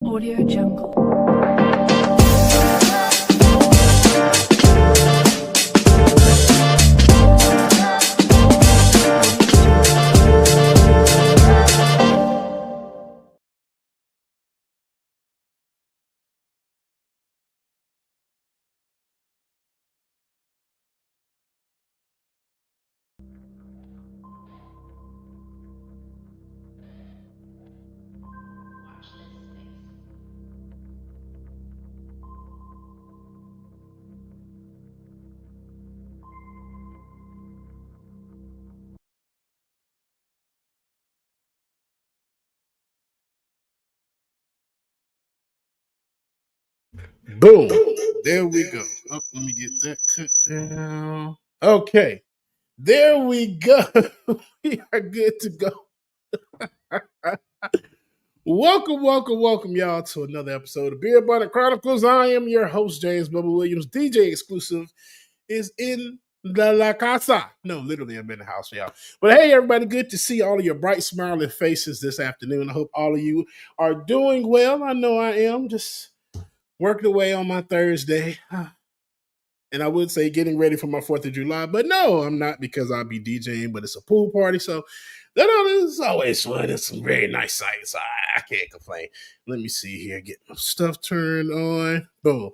Audio Jungle. Boom. There we go. Oh, let me get that cut down. Okay. There we go. We are good to go. Welcome, y'all, to another episode of Beer Butter Chronicles. I am your host, James Bubba Williams. DJ Exclusive is in la casa. No, literally, I'm in the house, y'all. But hey, everybody, good to see all of your bright, smiling faces this afternoon. I hope all of you are doing well. I know I am. Just working away on my Thursday. And I would say getting ready for my 4th of July, but no, I'm not because I'll be DJing, but it's a pool party. So that is always fun. It's some very nice sights. I can't complain. Let me see here. Get my stuff turned on. Boom.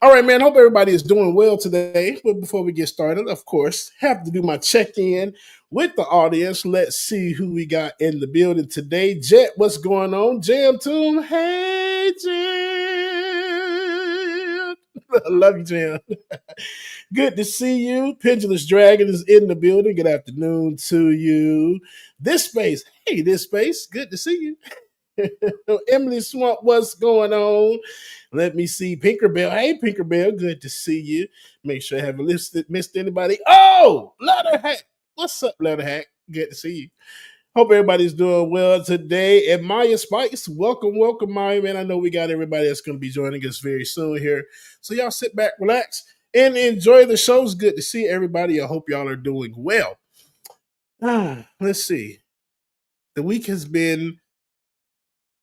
All right, man. Hope everybody is doing well today. But before we get started, of course, have to do my check-in with the audience. Let's see who we got in the building today. Jet, what's going on? Jam Toon. Hey, Jam. I love you, Jam. Good to see you. Pendulous Dragon is in the building. Good afternoon to you. This Space. Hey, This Space. Good to see you. Emily Swamp, what's going on? Let me see. Pinkerbell. Hey, Pinkerbell. Good to see you. Make sure I haven't missed anybody. Oh, Leatherhack. What's up, Leatherhack? Good to see you. Hope everybody's doing well today. And Maya Spikes, welcome, Maya, man. I know we got everybody that's going to be joining us very soon here. So y'all sit back, relax, and enjoy the show. It's good to see everybody. I hope y'all are doing well. Let's see. The week has been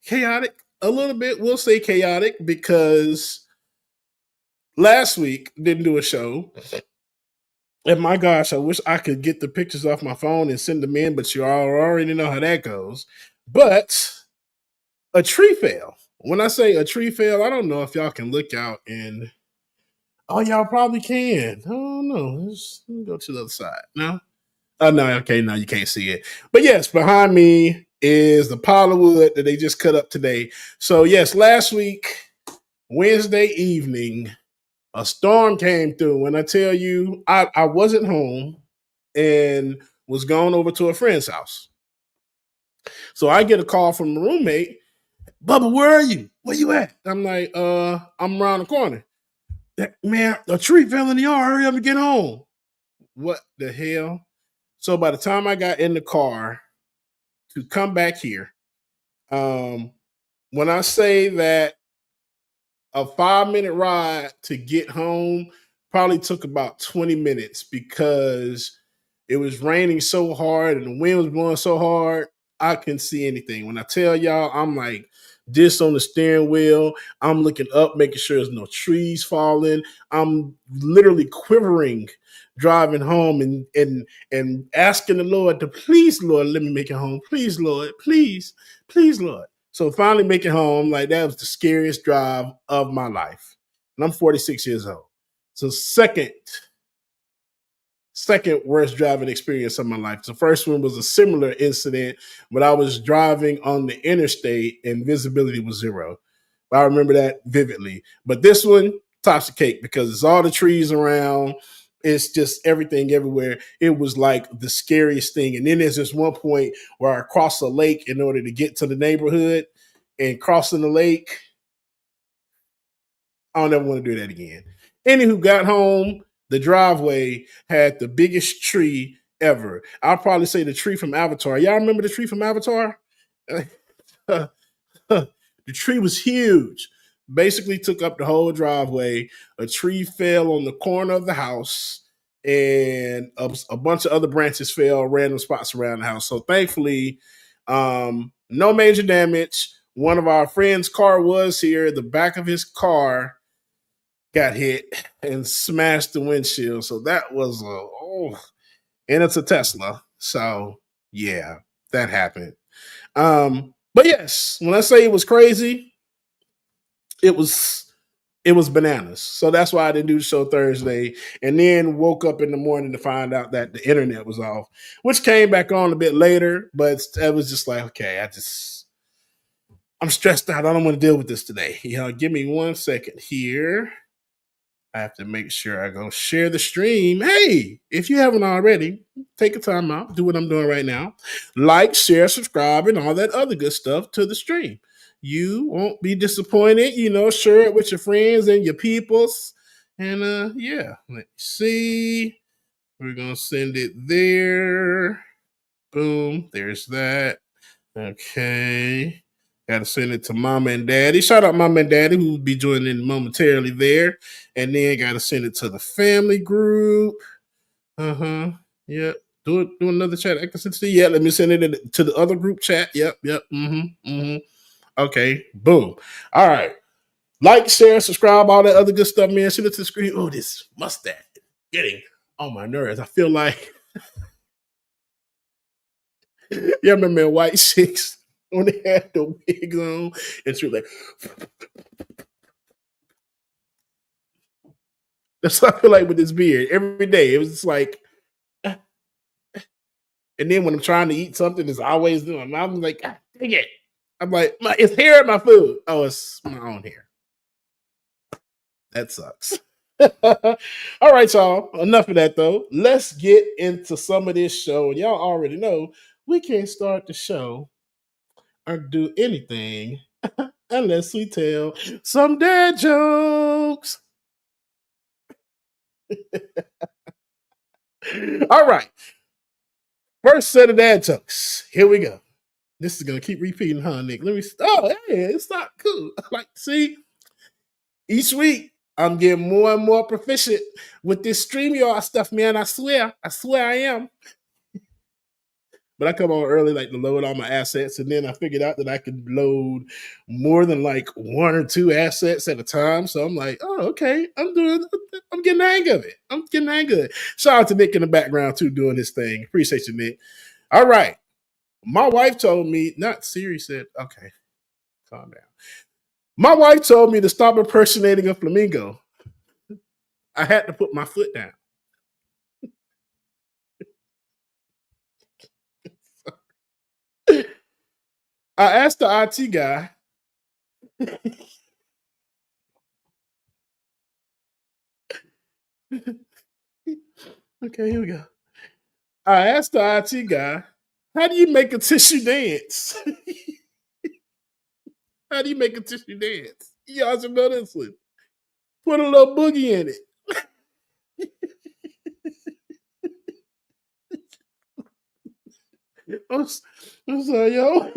chaotic a little bit. We'll say chaotic because last week didn't do a show. And my gosh, I wish I could get the pictures off my phone and send them in, but you all already know how that goes. But a tree fell. When I say a tree fell, I don't know if y'all can look out and y'all probably can. I don't know. Let me go to the other side. No? Oh no, okay, no, you can't see it. But yes, behind me is the pile of wood that they just cut up today. So yes, last week, Wednesday evening, a storm came through. When I tell you, I wasn't home and was going over to a friend's house. So I get a call from a roommate. Bubba, where are you? Where you at? I'm like, I'm around the corner. Man, a tree fell in the yard. Hurry up and get home. What the hell? So by the time I got in the car to come back here, when I say that a 5-minute ride to get home probably took about 20 minutes because it was raining so hard and the wind was blowing so hard, I couldn't see anything. When I tell y'all, I'm like this on the steering wheel. I'm looking up, making sure there's no trees falling. I'm literally quivering driving home and asking the Lord to please, Lord, let me make it home. Please, Lord, please, Lord. So finally making home, like that was the scariest drive of my life. And I'm 46 years old. So second worst driving experience of my life. The first one was a similar incident, but I was driving on the interstate and visibility was zero. I remember that vividly. But this one, tops the cake because it's all the trees around. It's just everything everywhere. It was like the scariest thing. And then there's this one point where I crossed a lake in order to get to the neighborhood, and crossing the lake, I don't ever want to do that again. Anywho, got home. The driveway had the biggest tree ever. I'll probably say the tree from Avatar. Y'all remember the tree from Avatar? The tree was huge. Basically took up the whole driveway. A tree fell on the corner of the house, and a bunch of other branches fell random spots around the house. So thankfully, no major damage. one of our friends' car was here. The back of his car got hit and smashed the windshield. So that was and it's a Tesla. So yeah, that happened. But yes, when I say it was crazy, it was it was bananas. So that's why I didn't do the show Thursday. And then woke up in the morning to find out that the internet was off, which came back on a bit later. But it was just like, okay, I'm stressed out. I don't want to deal with this today. Give me 1 second here. I have to make sure I go share the stream. Hey, if you haven't already, take a time out, do what I'm doing right now. Like, share, subscribe, and all that other good stuff to the stream. You won't be disappointed. Share it with your friends and your peoples. And yeah, let's see. We're gonna send it there. Boom. There's that. Okay. Got to send it to mama and daddy. Shout out mama and daddy who will be joining momentarily there. And then got to send it to the family group. Uh-huh. Yep. Do another chat. I can send it to you. Yeah, let me send it to the other group chat. Yep. Okay. Boom. All right. Like, share, subscribe, all that other good stuff, man. Send it to the screen. Oh, this mustache getting on my nerves. I feel like yeah, remember in White Chicks when they had the wigs on and she was like, that's what I feel like with this beard. Every day it was just like, and then when I'm trying to eat something, it's always doing. I'm like, dang it. I'm like, it's hair in my food. Oh, it's my own hair. That sucks. All right, y'all. Enough of that though. Let's get into some of this show. And y'all already know we can't start the show or do anything unless we tell some dad jokes. All right. First set of dad jokes. Here we go. This is gonna keep repeating, huh, Nick? Let me. Oh, hey, it's not cool. Like, see, each week I'm getting more and more proficient with this StreamYard stuff, man. I swear I am. But I come on early, like to load all my assets, and then I figured out that I could load more than like one or two assets at a time. So I'm like, oh, okay, I'm getting the hang of it. I'm getting the hang of it. Shout out to Nick in the background too, doing his thing. Appreciate you, Nick. All right. My wife told me, not Siri said, okay, calm down. My wife told me to stop impersonating a flamingo. I had to put my foot down. I asked the IT guy. Okay, here we go. I asked the IT guy, how do you make a tissue dance? How do you make a tissue dance? Y'all should know this one. Put a little boogie in it. I'm sorry, yo.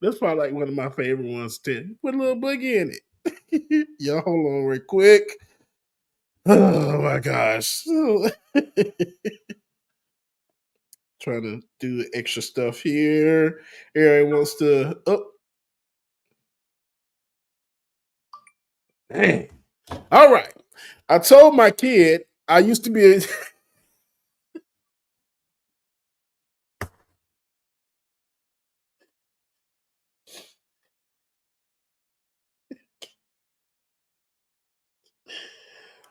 That's probably like one of my favorite ones too. Put a little boogie in it. Y'all hold on real quick. Oh my gosh. Trying to do extra stuff here. Everyone wants to. Oh, dang. All right. I told my kid I used to be.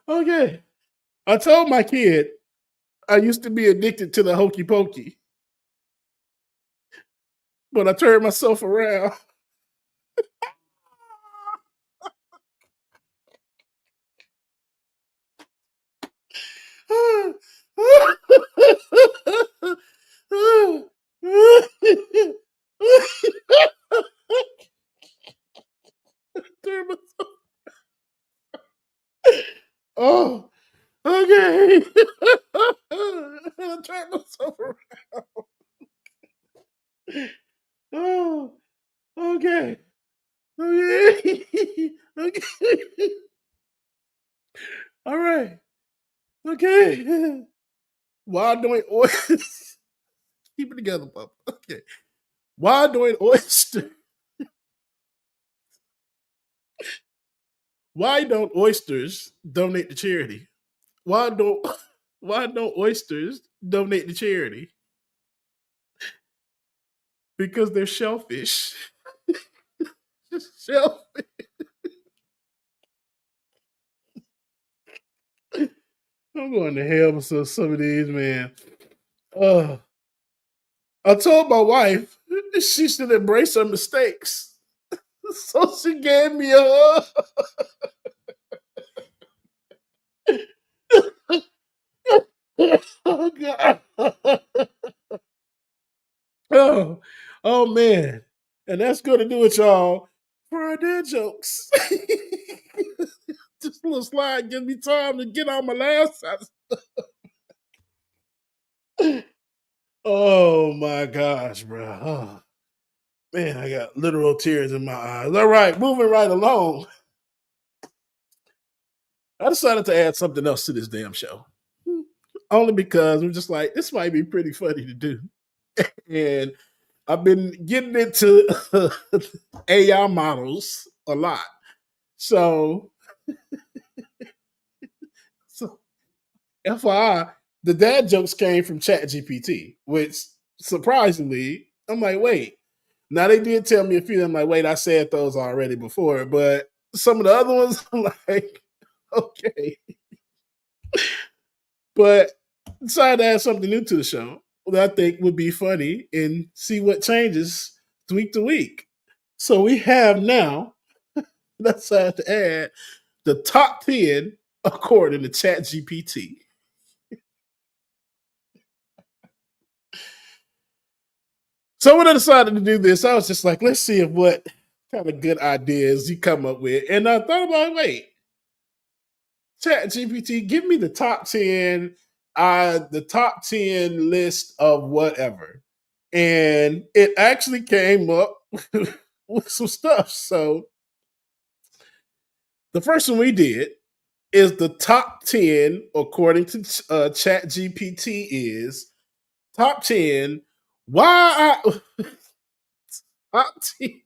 Okay. I told my kid I used to be addicted to the hokey pokey, but I turned myself around. Oh, okay. I turned myself around. Oh, okay. Okay. Okay. All right. Okay. While doing oil, keep it together, Papa. Okay. Why don't Why don't oysters donate to charity? Why don't why don't oysters donate to charity? Because they're shellfish. Shellfish. I'm going to hell with some of these, man. I told my wife she should embrace her mistakes. So she gave me a oh, God. Oh man. And that's gonna do it, y'all, for our dad jokes. Just a little slide give me time to get on my last. Oh my gosh, bro. Oh, man, I got literal tears in my eyes. All right, moving right along. I decided to add something else to this damn show. Only because I'm just like, this might be pretty funny to do. And I've been getting into AI models a lot. So, so FYI, the dad jokes came from ChatGPT, which surprisingly, I'm like, wait. Now they did tell me a few. I'm like, wait, I said those already before, but some of the other ones, I'm like, okay. But decided to add something new to the show that I think would be funny and see what changes week to week. So we have now decided to add the top 10 according to ChatGPT. So when I decided to do this, I was just like, let's see what kind of good ideas you come up with. And I thought about, wait, ChatGPT, give me the top 10 list of whatever. And it actually came up with some stuff. So the first one we did is the top 10, according to ChatGPT, is top 10 why I top 10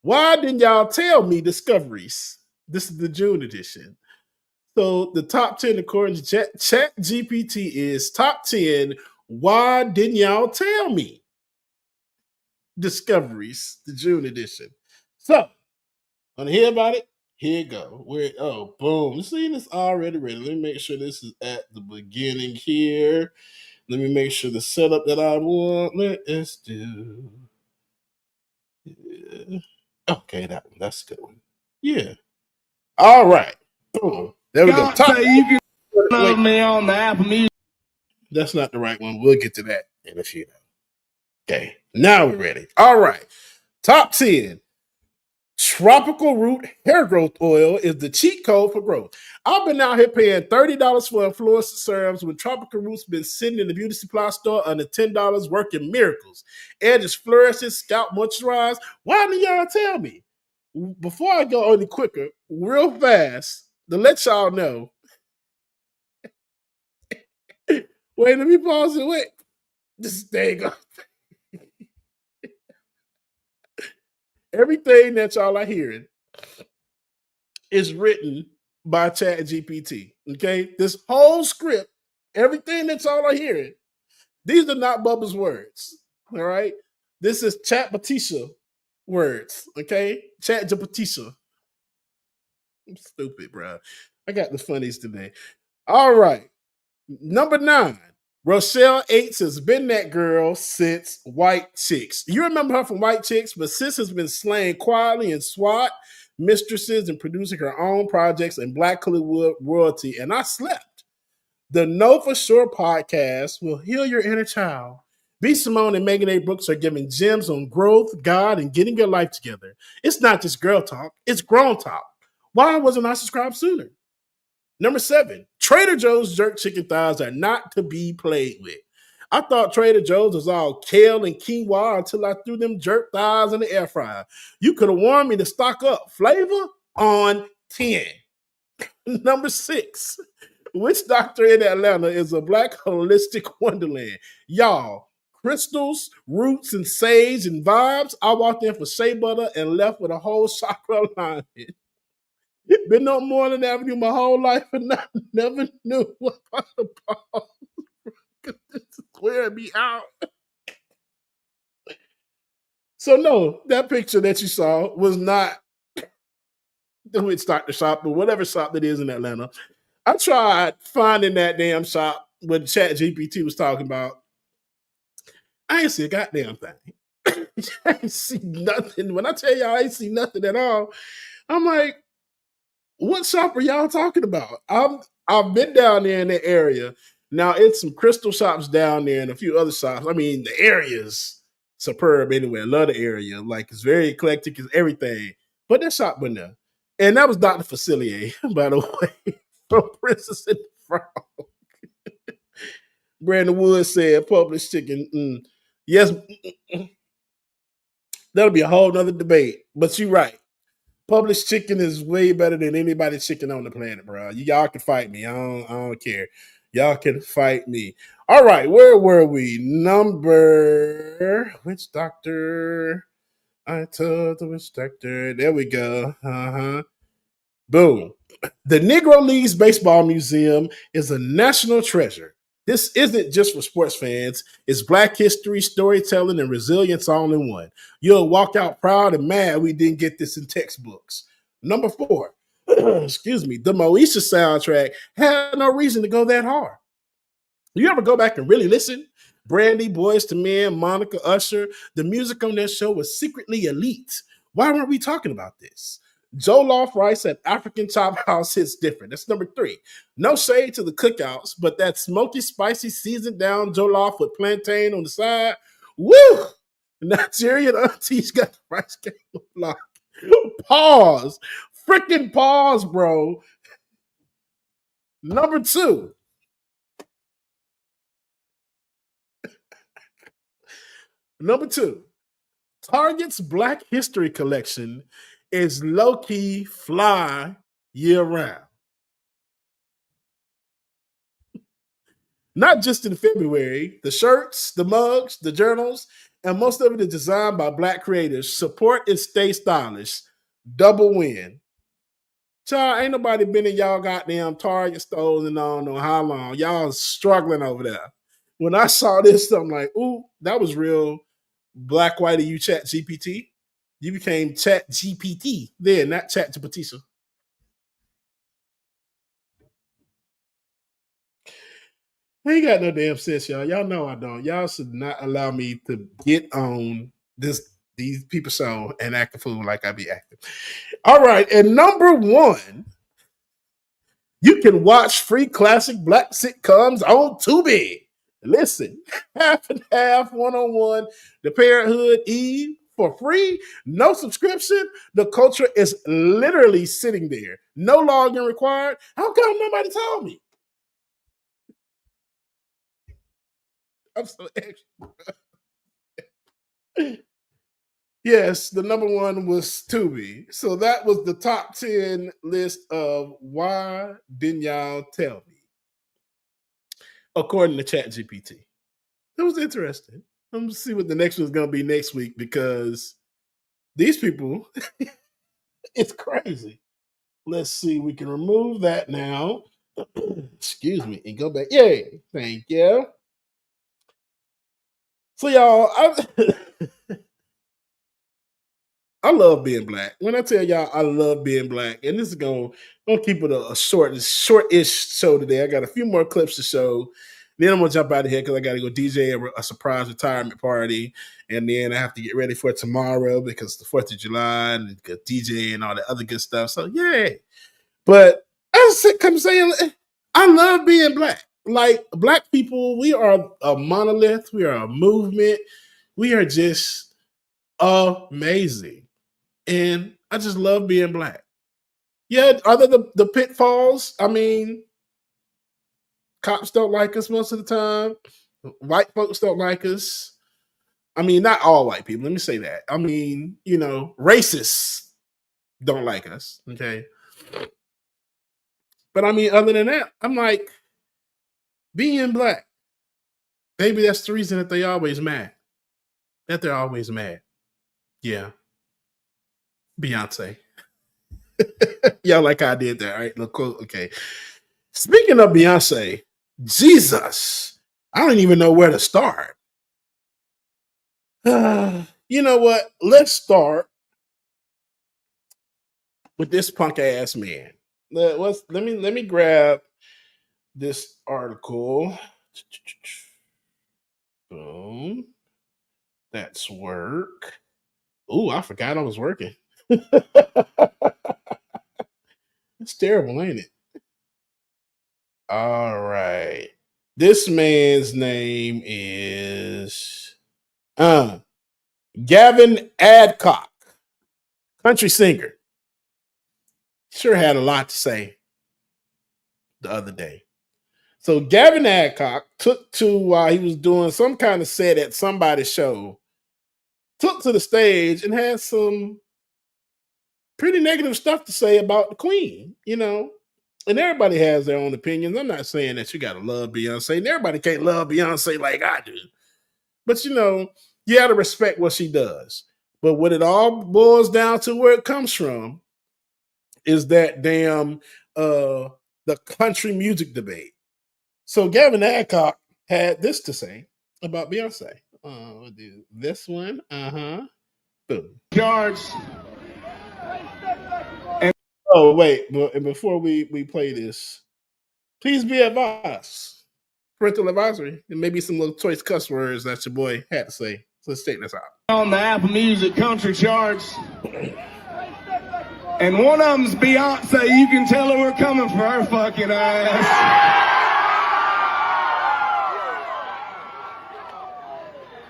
why didn't y'all tell me discoveries? This is the June edition. So the top 10 according to Chat GPT is top 10 why didn't y'all tell me discoveries, the June edition. So want to hear about it? Here you go. Where boom. See this already ready. Let me make sure this is at the beginning here. Let me make sure the setup that I want. Let's do. Yeah. Okay, that's a good one. Yeah. All right. Boom. There we go. Top. You can love me on the Apple Music. That's not the right one. We'll get to that in a few. Okay. Now we're ready. All right. Top 10. Tropical root hair growth oil is the cheat code for growth. I've been out here paying $30 for influencer serums when tropical roots been sitting in the beauty supply store under $10 working miracles. Edges flourishes, scalp moisturized. Why didn't y'all tell me? Before I go any quicker, real fast, to let y'all know. Wait, let me pause it. Wait. There you go. Everything that y'all are hearing is written by ChatGPT. Okay, this whole script, everything that y'all are hearing, these are not Bubba's words. All right, this is Chat Batisha words. Okay, Chat Batisha. I'm stupid, bro. I got the funnies today. All right, number 9. Rochelle Aites has been that girl since White Chicks. You remember her from White Chicks, but sis has been slaying quietly in SWAT, Mistresses, and producing her own projects in Black Hollywood royalty. And I slept. The Know For Sure podcast will heal your inner child. B. Simone and Megan A. Brooks are giving gems on growth, God, and getting your life together. It's not just girl talk, it's grown talk. Why wasn't I subscribed sooner? Number 7, Trader Joe's jerk chicken thighs are not to be played with. I thought Trader Joe's was all kale and quinoa until I threw them jerk thighs in the air fryer. You could have warned me to stock up. Flavor on 10. Number 6, which doctor in Atlanta is a black holistic wonderland? Y'all, crystals, roots, and sage and vibes. I walked in for shea butter and left with a whole chakra alignment. Been on Moreland Avenue my whole life and I never knew what the ball. It's wearing me out. So no, that picture that you saw was not the Witch Doctor shop or whatever shop that is in Atlanta. I tried finding that damn shop what Chat GPT was talking about. I ain't see a goddamn thing. I ain't see nothing. When I tell y'all I ain't see nothing at all, I'm like, what shop are y'all talking about? I've been down there in the area. Now it's some crystal shops down there and a few other shops. I mean, the area's superb anyway. I love the area. Like it's very eclectic, it's everything. But that shop went there. And that was Dr. Facilier, by the way, from Princess and the Frog. Brandon Wood said published chicken. Yes, that'll be a whole nother debate. But you're right. Published chicken is way better than anybody's chicken on the planet, bro. Y'all can fight me. I don't care. Y'all can fight me. All right, where were we? Number Witch Doctor. I told the Witch Doctor. There we go. Boom. The Negro Leagues Baseball Museum is a national treasure. This isn't just for sports fans. It's Black history, storytelling, and resilience all in one. You'll walk out proud and mad we didn't get this in textbooks. Number 4, excuse me, the Moesha soundtrack had no reason to go that hard. You ever go back and really listen? Brandy, Boys to Men, Monica, Usher, the music on that show was secretly elite. Why weren't we talking about this? Joe Loft writes that African Chop House hits different. That's number 3. No shade to the cookouts, but that smoky, spicy, seasoned down Joe Loft with plantain on the side. Woo! Nigerian aunties got the rice game lock. Pause. Freaking pause, bro. Number 2. Number 2. Target's Black History Collection is low-key fly year-round. Not just in February, the shirts, the mugs, the journals, and most of it is designed by Black creators. Support and stay stylish. Double win. Child, ain't nobody been in y'all goddamn Target stores and I don't know how long. Y'all struggling over there. When I saw this, I'm like, ooh, that was real Black White of you, Chat GPT. You became Chat GPT then, not Chat GPT. I ain't got no damn sense, y'all. Y'all know I don't. Y'all should not allow me to get on these people show and act a fool like I be acting. All right, and number 1, you can watch free classic Black sitcoms on Tubi. Listen, half and half, 1-on-1, The Parenthood, Eve, for free, no subscription. The culture is literally sitting there. No login required. How come nobody told me? I'm so extra. Yes, the number 1 was Tubi. So that was the top 10 list of why didn't y'all tell me? According to ChatGPT. It was interesting. I'm gonna see what the next one's gonna be next week because these people, it's crazy. Let's see, we can remove that now. Excuse me, and go back. Yay, thank you. So y'all, I love being Black. When I tell y'all I love being Black, and this is gonna keep it a short-ish show today. I got a few more clips to show. Then I'm gonna jump out of here because I gotta go DJ a surprise retirement party, and then I have to get ready for tomorrow because it's the 4th of July and DJ and all the other good stuff. So yeah, but I come saying I love being Black. Like Black people, we are a monolith. We are a movement. We are just amazing. And I just love being Black. Yeah, other the pitfalls, I mean, cops don't like us most of the time. White folks don't like us. I mean, not all white people. Let me say that. I mean, racists don't like us. Okay. But I mean, other than that, I'm like, being Black. Maybe that's the reason that they're always mad. Yeah. Beyonce. Y'all like how I did that, right? Look, cool. Okay. Speaking of Beyonce, Jesus, I don't even know where to start. You know what? Let's start with this punk ass man. Let me grab this article. Boom. That's work. Ooh, I forgot I was working. It's terrible, ain't it? All right. This man's name is Gavin Adcock, country singer. Sure had a lot to say the other day. So Gavin Adcock took to while he was doing some kind of set at somebody's show, took to the stage and had some pretty negative stuff to say about the Queen, you know. And everybody has their own opinions. I'm not saying that you gotta love Beyonce, and everybody can't love Beyonce like I do. But you know, you gotta respect what she does. But what it all boils down to, where it comes from, is that damn the country music debate. So Gavin Adcock had this to say about Beyonce. We'll do this one. Boom. Yards. Oh wait, but before we play this, please be advised. Parental advisory. There may be some little choice cuss words that your boy had to say. So let's take this out. On the Apple Music country charts. And one of them's Beyonce. You can tell her we're coming for her fucking ass.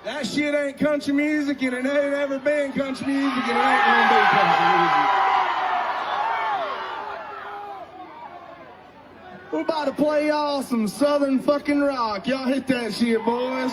That shit ain't country music, and it ain't ever been country music, and it ain't gonna be country music. We're about to play y'all some southern fucking rock. Y'all hit that shit, boys.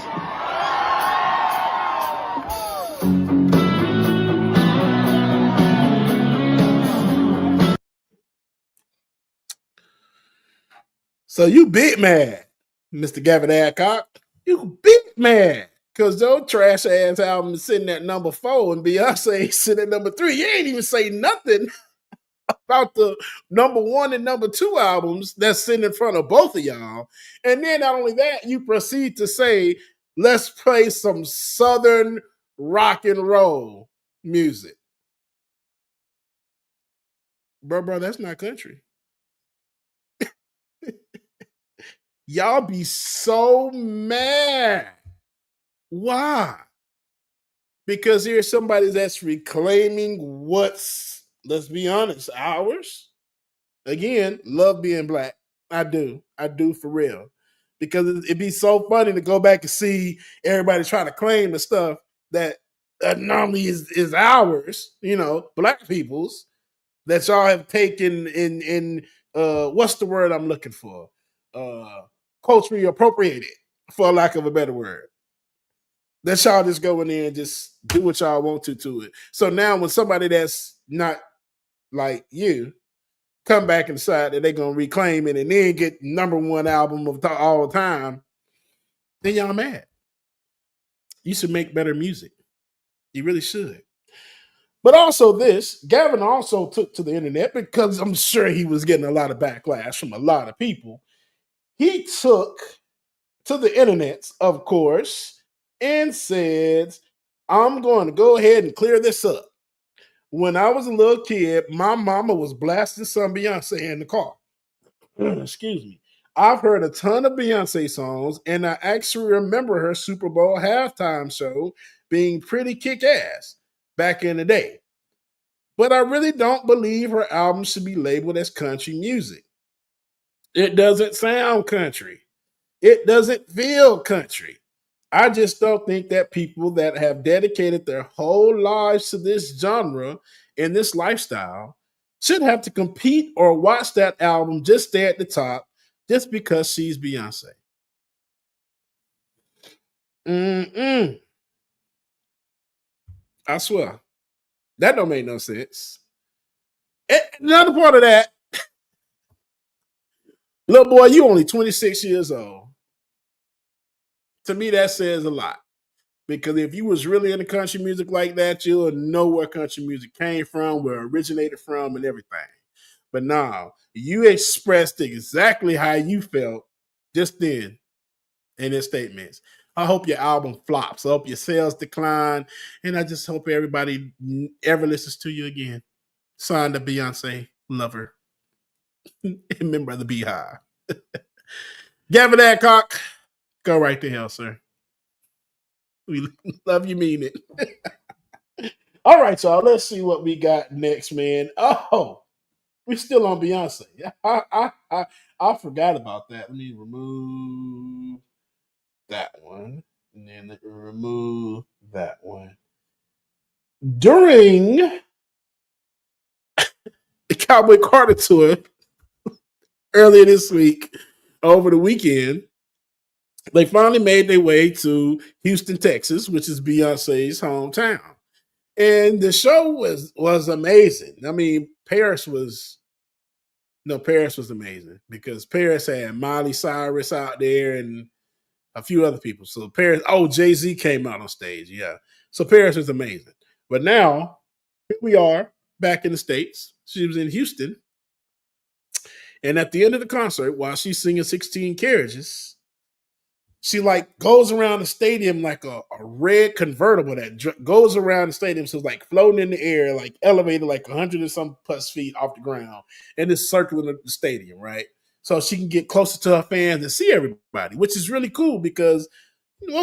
So you big mad, Mr. Gavin Adcock. You big mad. Because your trash ass album is sitting at number 4 and Beyonce sitting at number 3. You ain't even say nothing about the number 1 and number 2 albums that's sitting in front of both of y'all. And then not only that, you proceed to say, let's play some Southern rock and roll music. Bro, that's not country. Y'all be so mad. Why? Because here's somebody that's reclaiming what's, let's be honest, ours. Again, love being black. I do for real. Because it'd be so funny to go back and see everybody trying to claim the stuff that normally is ours, you know, black people's, that y'all have taken in what's the word I'm looking for? Culturally appropriated, for lack of a better word. That y'all just go in there and just do what y'all want to it. So now when somebody that's not like you come back and decide that they're gonna reclaim it and then get number 1 album of all time, then y'all mad. You should make better music. You really should. But also this, Gavin also took to the internet, because I'm sure he was getting a lot of backlash from a lot of people. He took to the internet, of course, and said, I'm going to go ahead and clear this up. When I was a little kid, my mama was blasting some Beyonce in the car. Excuse me. I've heard a ton of Beyonce songs, and I actually remember her Super Bowl halftime show being pretty kick-ass back in the day. But I really don't believe her album should be labeled as country music. It doesn't sound country. It doesn't feel country. I just don't think that people that have dedicated their whole lives to this genre and this lifestyle should have to compete or watch that album just stay at the top just because she's Beyonce. I swear. That don't make no sense. Another part of that, little boy, you only 26 years old. To me, that says a lot. Because if you was really into country music like that, you'll know where country music came from, where it originated from, and everything. But now, you expressed exactly how you felt just then in his statements. I hope your album flops. I hope your sales decline. And I just hope everybody ever listens to you again. Signed to Beyonce, lover, and member of the Beehive. Gavin Adcock, go right to hell, sir. We love you, mean it. All right, y'all. Let's see what we got next, man. Oh, we're still on Beyonce. I forgot about that. Let me remove that one. And then let me remove that one. During the Cowboy Carter tour earlier this week, over the weekend, they finally made their way to Houston, Texas, which is Beyonce's hometown. And the show was amazing. I mean, Paris was amazing because Paris had Miley Cyrus out there and a few other people. So Paris, Jay-Z came out on stage. Yeah. So Paris was amazing. But now, here we are back in the States. She was in Houston. And at the end of the concert, while she's singing 16 Carriages, she like goes around the stadium like a red convertible that goes around the stadium. So it's like floating in the air, like elevated like 100 and some plus feet off the ground. And it's circling the stadium, right? So she can get closer to her fans and see everybody, which is really cool because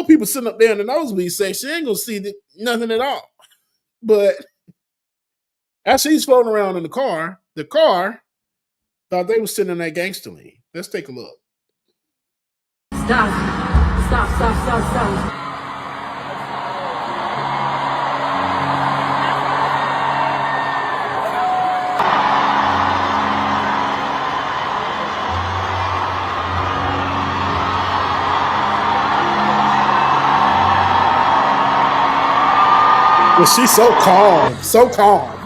people sitting up there in the nosebleed section ain't gonna see nothing at all. But as she's floating around in the car thought they were sitting in that gangster lean. Let's take a look. Stop. Well, she's so calm, so calm.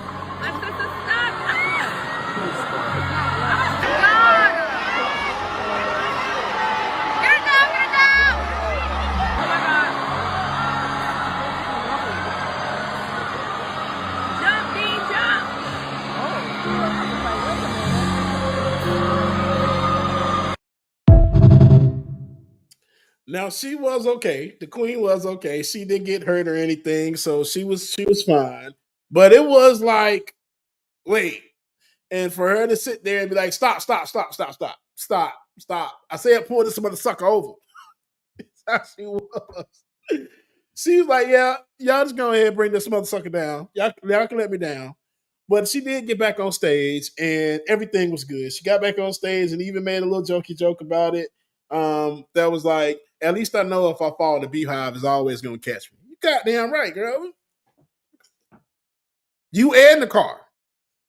Now she was okay. The queen was okay. She didn't get hurt or anything, so she was fine. But it was like, wait, and for her to sit there and be like, stop. I said, pull this motherfucker over. That's how she was. She was like, yeah, y'all just go ahead and bring this motherfucker down. Y'all can let me down. But she did get back on stage and everything was good. She got back on stage and even made a little jokey joke about it. That was like, at least I know if I fall, the Beehive is always going to catch me. You goddamn right, girl. You and the car.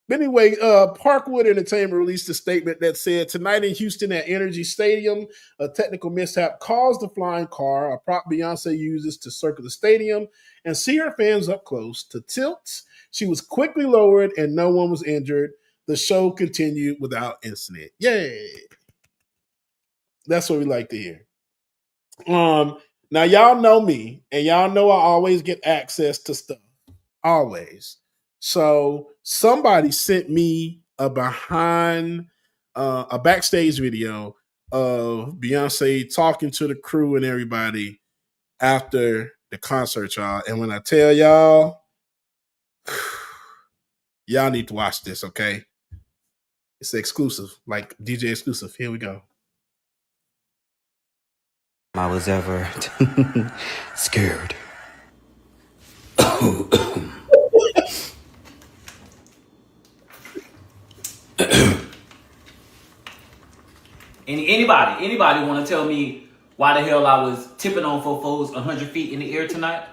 But anyway, Parkwood Entertainment released a statement that said, tonight in Houston at Energy Stadium, a technical mishap caused the flying car, a prop Beyonce uses to circle the stadium and see her fans up close, to tilt. She was quickly lowered and no one was injured. The show continued without incident. Yay. That's what we like to hear. Now y'all know me, and y'all know I always get access to stuff. Always. So somebody sent me a backstage video of Beyonce talking to the crew and everybody after the concert, y'all. And when I tell y'all, y'all need to watch this, okay? It's exclusive, like DJ exclusive. Here we go. I was ever scared. Anybody want to tell me why the hell I was tipping on fofos 100 feet in the air tonight?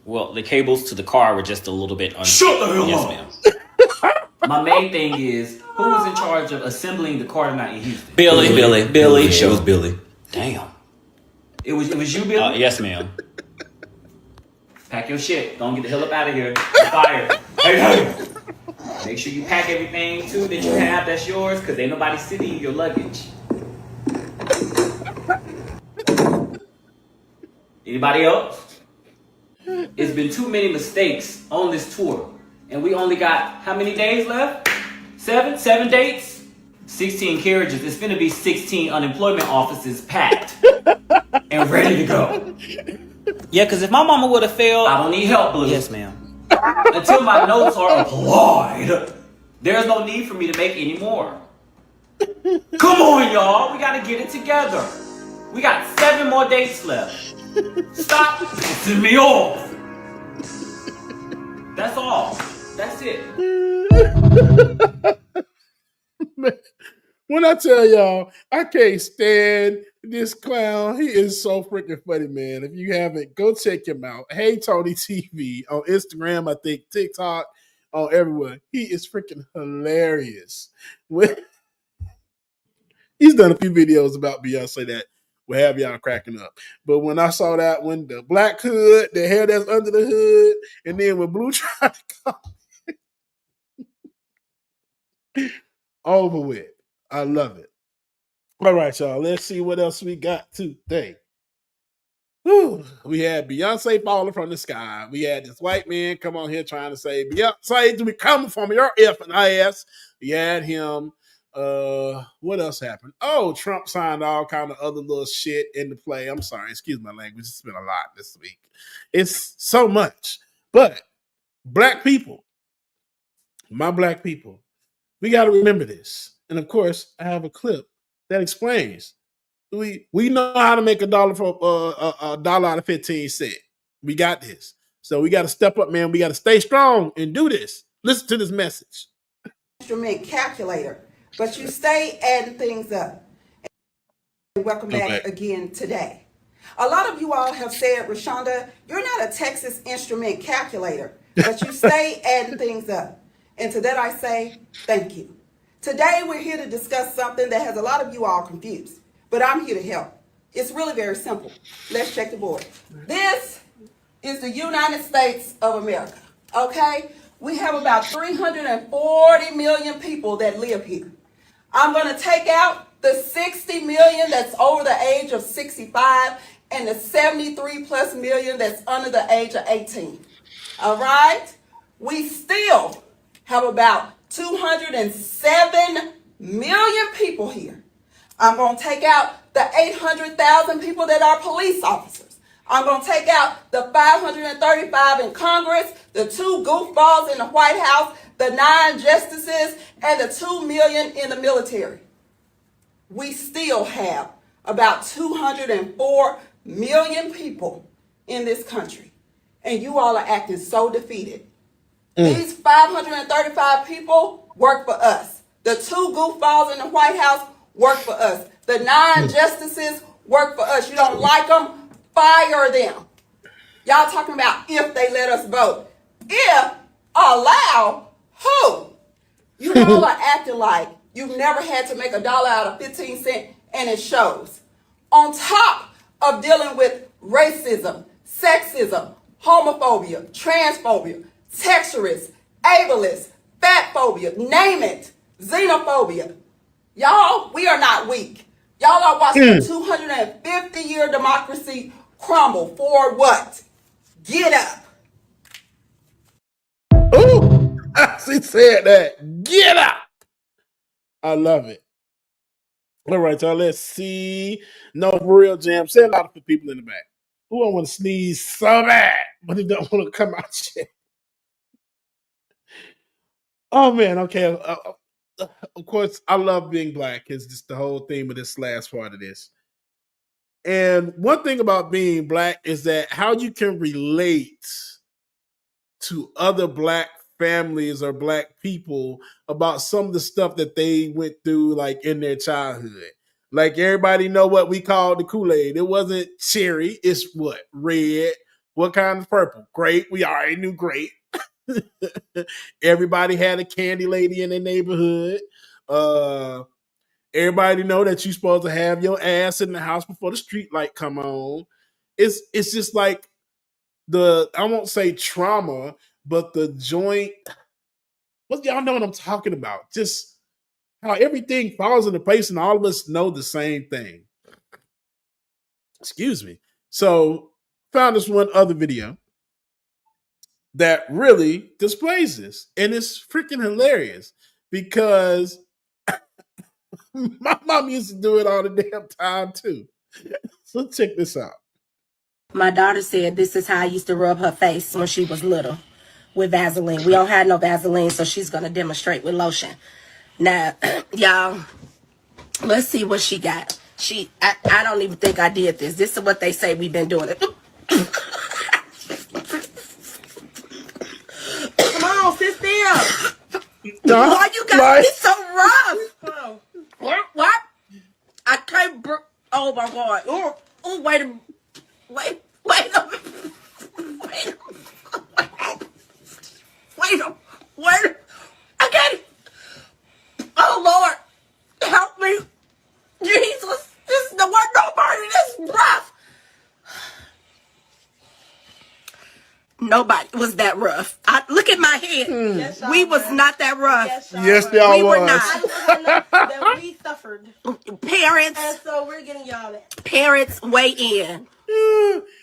Well, the cables to the car were just a little bit Shut the hell up! Yes, ma'am. My main thing is, who was in charge of assembling the car tonight in Houston? Billy. It was Billy. Damn. It was you, Billy? Yes, ma'am. Pack your shit. Don't get the hell up out of here. You're fired. Hey. Make sure you pack everything, too, that you have that's yours, because ain't nobody sitting in your luggage. Anybody else? It's been too many mistakes on this tour. And we only got how many days left? 7 dates? 16 carriages. It's gonna be 16 unemployment offices packed and ready to go. Yeah, because if my mama would have failed, I don't need help, Blue. yes, ma'am. Until my notes are applied, there's no need for me to make any more. Come on, y'all. We gotta get it together. We got 7 more dates left. Stop pissing me off. That's all. That's it. When I tell y'all, I can't stand this clown. He is so freaking funny, man. If you haven't, go check him out. Hey Tony TV on Instagram, I think TikTok, on everywhere. He is freaking hilarious. He's done a few videos about Beyonce that will have y'all cracking up. But when I saw that one, the black hood, the hair that's under the hood, and then when Blue tried to come over with. I love it. All right, y'all. Let's see what else we got today. Whew. We had Beyonce falling from the sky. We had this white man come on here trying to say, Beyonce, to be coming from your effing ass. We had him. What else happened? Oh, Trump signed all kind of other little shit into play. I'm sorry, excuse my language. It's been a lot this week. It's so much. But black people, my black people, we got to remember this. And of course, I have a clip that explains. We know how to make a dollar out of 15 cents. We got this. So we got to step up, man. We got to stay strong and do this. Listen to this message. Instrument calculator, but you stay adding things up. And welcome back again today. A lot of you all have said, Rashonda, you're not a Texas Instrument calculator, but you stay adding things up. And to that I say, thank you. Today we're here to discuss something that has a lot of you all confused, but I'm here to help. It's really very simple. Let's check the board. This is the United States of America, okay? We have about 340 million people that live here. I'm going to take out the 60 million that's over the age of 65 and the 73 plus million that's under the age of 18. All right? We still have about 207 million people here. I'm going to take out the 800,000 people that are police officers. I'm going to take out the 535 in Congress, the 2 goofballs in the White House, the 9 justices, and the 2 million in the military. We still have about 204 million people in this country. And you all are acting so defeated. These 535 people work for us. The 2 goofballs in the White House work for us. The 9 justices work for us. You don't like them? Fire them. Y'all talking about if they let us vote. If, allow, who? You all are acting like you've never had to make a dollar out of 15 cents, and it shows. On top of dealing with racism, sexism, homophobia, transphobia, texturist, ableist, fat phobia, name it, xenophobia. Y'all, we are not weak. Y'all are watching a 250-year democracy crumble for what? Get up. Ooh, she said that. Get up. I love it. All right, y'all. Let's see. No, for real, Jam. Say a lot for people in the back. Who I want to sneeze so bad, but he don't want to come out yet. Oh man, okay. Of course, I love being black. It's just the whole theme of this last part of this. And one thing about being black is that how you can relate to other black families or black people about some of the stuff that they went through, like in their childhood. Like everybody know what we call the Kool-Aid. It wasn't cherry. It's what? Red. What kind of purple? Grape. We already knew grape. Everybody had a candy lady in their neighborhood. Everybody know that you're supposed to have your ass in the house before the street light come on. It's just like I won't say trauma, but the joint. Well, y'all know what I'm talking about. Just how everything falls into place and all of us know the same thing. Excuse me. So found this one other video that really displays this. And it's freaking hilarious because my mom used to do it all the damn time too. So check this out. My daughter said this is how I used to rub her face when she was little with Vaseline. We don't have no Vaseline, so she's going to demonstrate with lotion. Now, y'all, let's see what she got. I don't even think I did this. This is what they say we've been doing it. Come on, sit still. Why you got me so rough? What? I can't. Oh my God. Oh, wait a minute. Wait a minute. I got it. Oh Lord, help me. Jesus, this is the one nobody this rough. Nobody was that rough. Look at my head. Yes, we was not that rough. Yes, y'all we were was. not. That we suffered. Parents. And so we're getting y'all that. Parents, weigh in.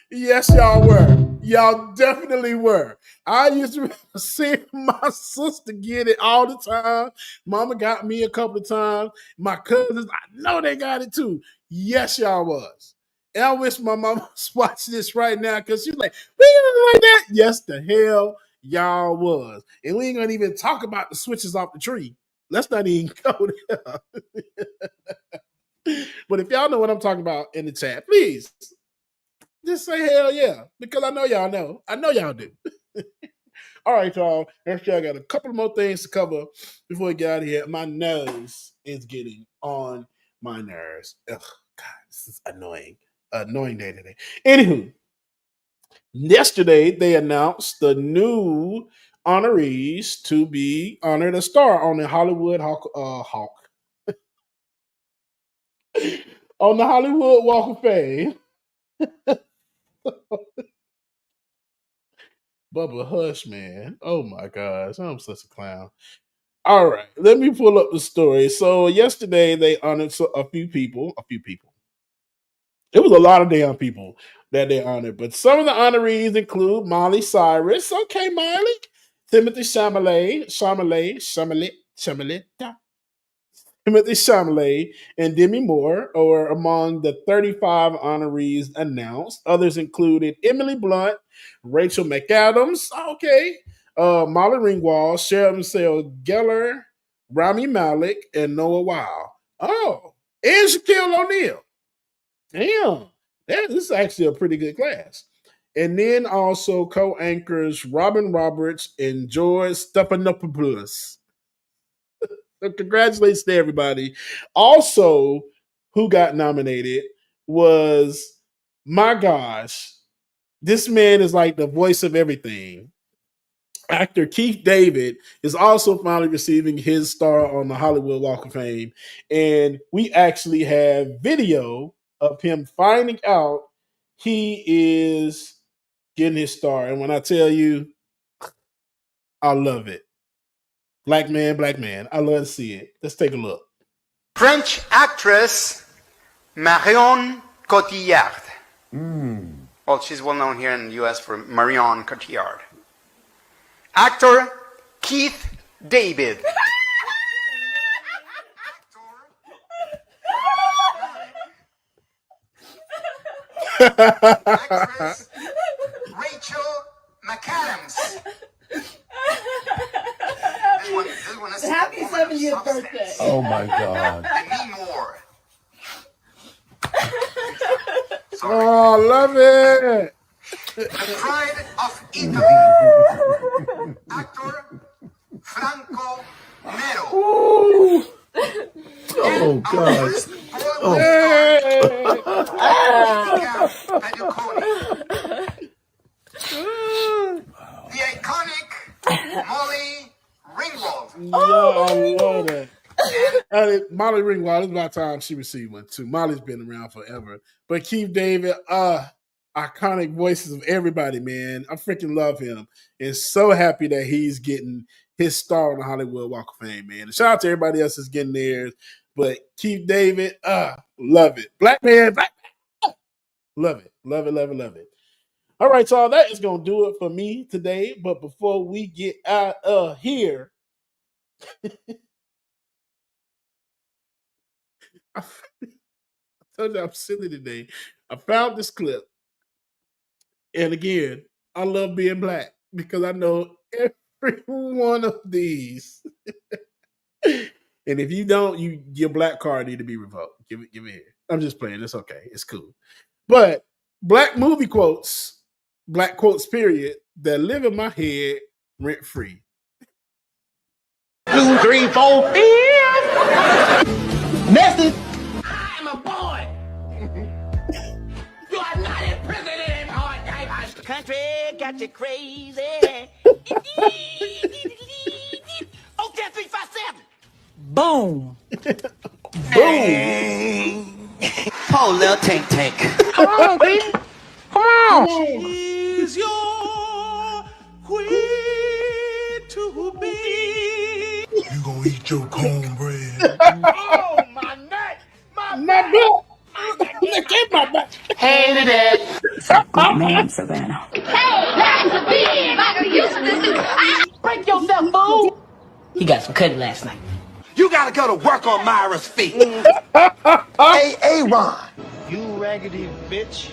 Yes, y'all were. Y'all definitely were. I used to see my sister get it all the time. Mama got me a couple of times. My cousins, I know they got it too. Yes, y'all was. And I wish my mama was watching this right now because she's like, we ain't like that. Yes, the hell y'all was. And we ain't gonna even talk about the switches off the tree. Let's not even go there. But if y'all know what I'm talking about in the chat, please just say hell yeah, because I know y'all know. I know y'all do. All right, y'all. Actually, I got a couple more things to cover before we get out of here. My nose is getting on my nerves. Ugh, God, this is annoying. Annoying day today. Anywho, yesterday they announced the new honorees to be honored a star on the Hollywood on the Hollywood Walk of Fame. Bubba Hush, man. Oh my gosh, I'm such a clown. All right, let me pull up the story. So yesterday they honored a few people. It was a lot of damn people that they honored, but some of the honorees include Miley Cyrus. Okay, Miley. Timothy Chalamet, Timothy Chalamet, and Demi Moore are among the 35 honorees announced. Others included Emily Blunt, Rachel McAdams, okay, Molly Ringwald, Sharon Michelle Gellar, Rami Malek, and Noah Weil. Oh, and Shaquille O'Neal. Damn, this is actually a pretty good class. And then also co-anchors Robin Roberts and George Stephanopoulos. So congratulations to everybody. Also, who got nominated was, my gosh, this man is like the voice of everything. Actor Keith David is also finally receiving his star on the Hollywood Walk of Fame. And we actually have video of him finding out he is getting his star. And when I tell you, I love it. Black man. I love to see it. Let's take a look. French actress Marion Cotillard. Well, she's well known here in the US for Marion Cotillard. Actor Keith David. Actress Rachel McAdams. This one is Happy 70th birthday. Oh my God. Demi Moore. Oh, I love it. The Pride of Italy. Actor Franco Nero. Ooh. Oh God. The iconic Molly Ringwald. Yeah, I love that. Molly Ringwald, it's about time she received one too. Molly's been around forever. But Keith David, iconic voices of everybody, man. I freaking love him. And so happy that he's getting his star on the Hollywood Walk of Fame, man. And shout out to everybody else that's getting theirs. But Keith David, love it. Black man. Love it. All right, y'all, that is going to do it for me today. But before we get out of here, I told you I'm silly today. I found this clip. And again, I love being black because I know every one of these. And if you don't, your black card need to be revoked. Give it here. I'm just playing. It's okay. It's cool. But black movie quotes, black quotes, period, that live in my head rent free. 2, 3, 4, 5. Message. I'm a boy. You are not in prison anymore. Country got you crazy. Okay, 3, 5, 7. Boom. Boom. Oh, little tank tank. Come on, baby. Come on. Is your queen to be? You gonna eat your cornbread? Oh, my neck. My back. Look at my back. Hated it. Good man, Savannah. Break yourself, fool. He got some cutting last night. You gotta go to work on Myra's feet. Hey, Aaron. You raggedy bitch.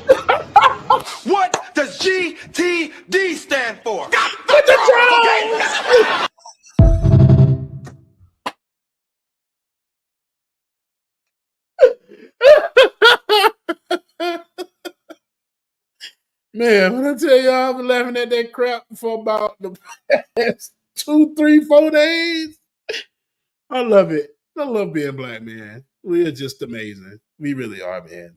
What does GTD stand for? Got the Man, when I tell y'all I've been laughing at that crap for about the past 2, 3, 4 days. I love it. I love being black, man. We are just amazing. We really are, man.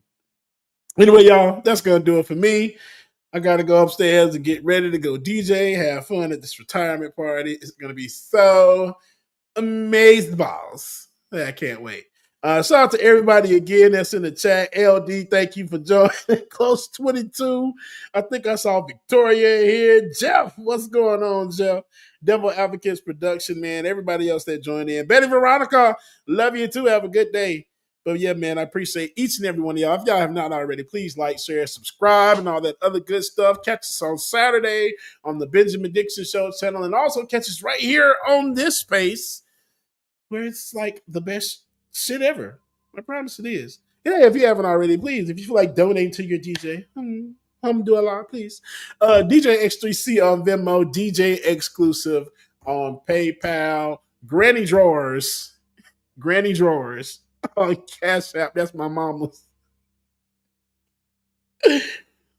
Anyway, y'all, that's gonna do it for me. I gotta go upstairs and get ready to go DJ, have fun at this retirement party. It's gonna be so amazing, balls. I can't wait. Shout out to everybody again that's in the chat. LD, thank you for joining. Close 22. I think I saw Victoria here. Jeff, what's going on, Jeff? Devil Advocates Production, man. Everybody else that joined in. Betty Veronica, love you too. Have a good day. But yeah, man, I appreciate each and every one of y'all. If y'all have not already, please like, share, subscribe, and all that other good stuff. Catch us on Saturday on the Benjamin Dixon Show channel, and also catch us right here on this space where it's like the best shit ever. I promise it is. Yeah, if you haven't already, please, if you feel like donating to your DJ, do a lot, please. DJX3C on Venmo, DJ Exclusive on PayPal, Granny Drawers on Cash App. That's my mama's.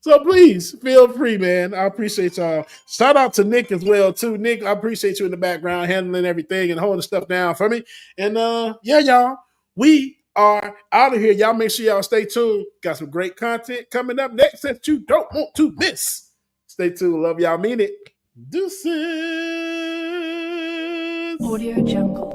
So please feel free, man. I appreciate y'all. Shout out to Nick as well, too. Nick, I appreciate you in the background handling everything and holding stuff down for me. And yeah, y'all, we are out of here. Y'all make sure y'all stay tuned. Got some great content coming up next that you don't want to miss. Stay tuned. Love y'all. Mean it. Deuces. Audio Jungle.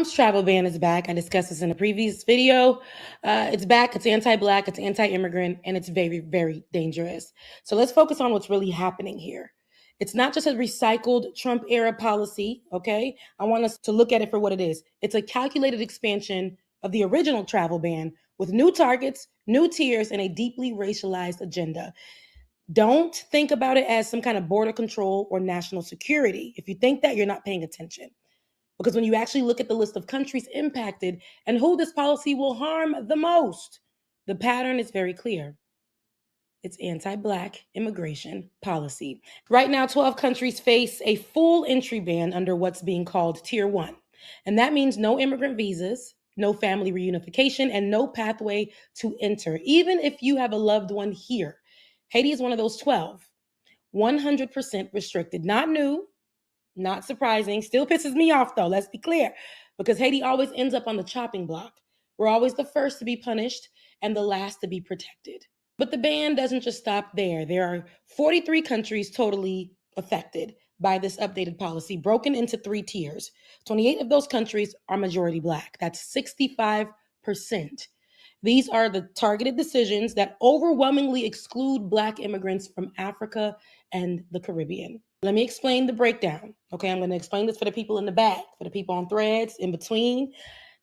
Trump's travel ban is back. I discussed this in a previous video. It's back. It's anti-Black. It's anti-immigrant. And it's very, very dangerous. So let's focus on what's really happening here. It's not just a recycled Trump-era policy, okay? I want us to look at it for what it is. It's a calculated expansion of the original travel ban with new targets, new tiers, and a deeply racialized agenda. Don't think about it as some kind of border control or national security. If you think that, you're not paying attention. Because when you actually look at the list of countries impacted and who this policy will harm the most, the pattern is very clear. It's anti-Black immigration policy. Right now, 12 countries face a full entry ban under what's being called Tier 1. And that means no immigrant visas, no family reunification, and no pathway to enter, even if you have a loved one here. Haiti is one of those 12. 100% restricted. Not new, not surprising. Still pisses me off, though, let's be clear, because Haiti always ends up on the chopping block. We're always the first to be punished and the last to be protected. But the ban doesn't just stop there. There are 43 countries totally affected by this updated policy, broken into 3 tiers. 28 of those countries are majority Black. That's 65%. These are the targeted decisions that overwhelmingly exclude Black immigrants from Africa and the Caribbean. Let me explain the breakdown. Okay, I'm going to explain this for the people in the back, for the people on threads, in between.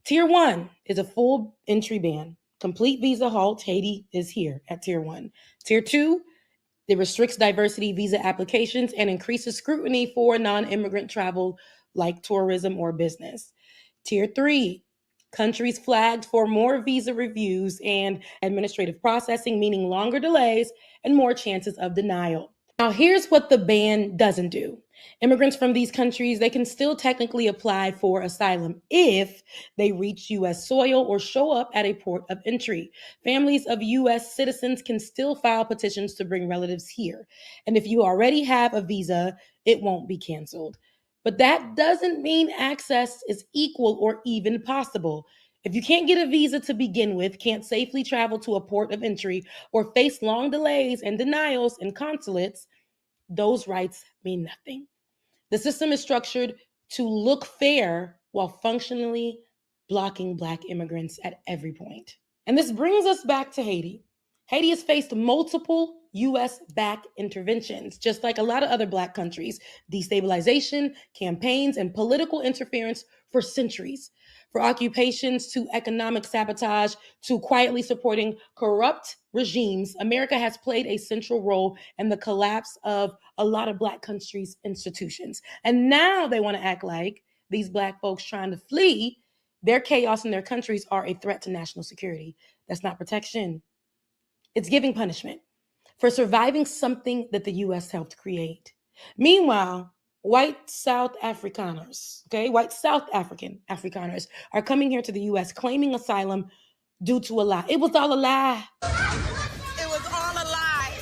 Tier 1 is a full entry ban. Complete visa halt. Haiti is here at Tier 1. Tier 2, it restricts diversity visa applications and increases scrutiny for non-immigrant travel like tourism or business. Tier 3, countries flagged for more visa reviews and administrative processing, meaning longer delays and more chances of denial. Now, here's what the ban doesn't do. Immigrants from these countries, they can still technically apply for asylum if they reach U.S. soil or show up at a port of entry. Families of U.S. citizens can still file petitions to bring relatives here. And if you already have a visa, it won't be canceled. But that doesn't mean access is equal or even possible. If you can't get a visa to begin with, can't safely travel to a port of entry, or face long delays and denials in consulates, those rights mean nothing. The system is structured to look fair while functionally blocking Black immigrants at every point. And this brings us back to Haiti. Haiti has faced multiple U.S.-backed interventions, just like a lot of other Black countries, destabilization, campaigns, and political interference for centuries. For occupations to economic sabotage to quietly supporting corrupt regimes, America has played a central role in the collapse of a lot of Black countries' institutions. And now they want to act like these Black folks trying to flee their chaos in their countries are a threat to national security. That's not protection. It's giving punishment for surviving something that the U.S. helped create. Meanwhile, white South African Afrikaners are coming here to the U.S. claiming asylum due to a lie. It was all a lie. It was all a lie.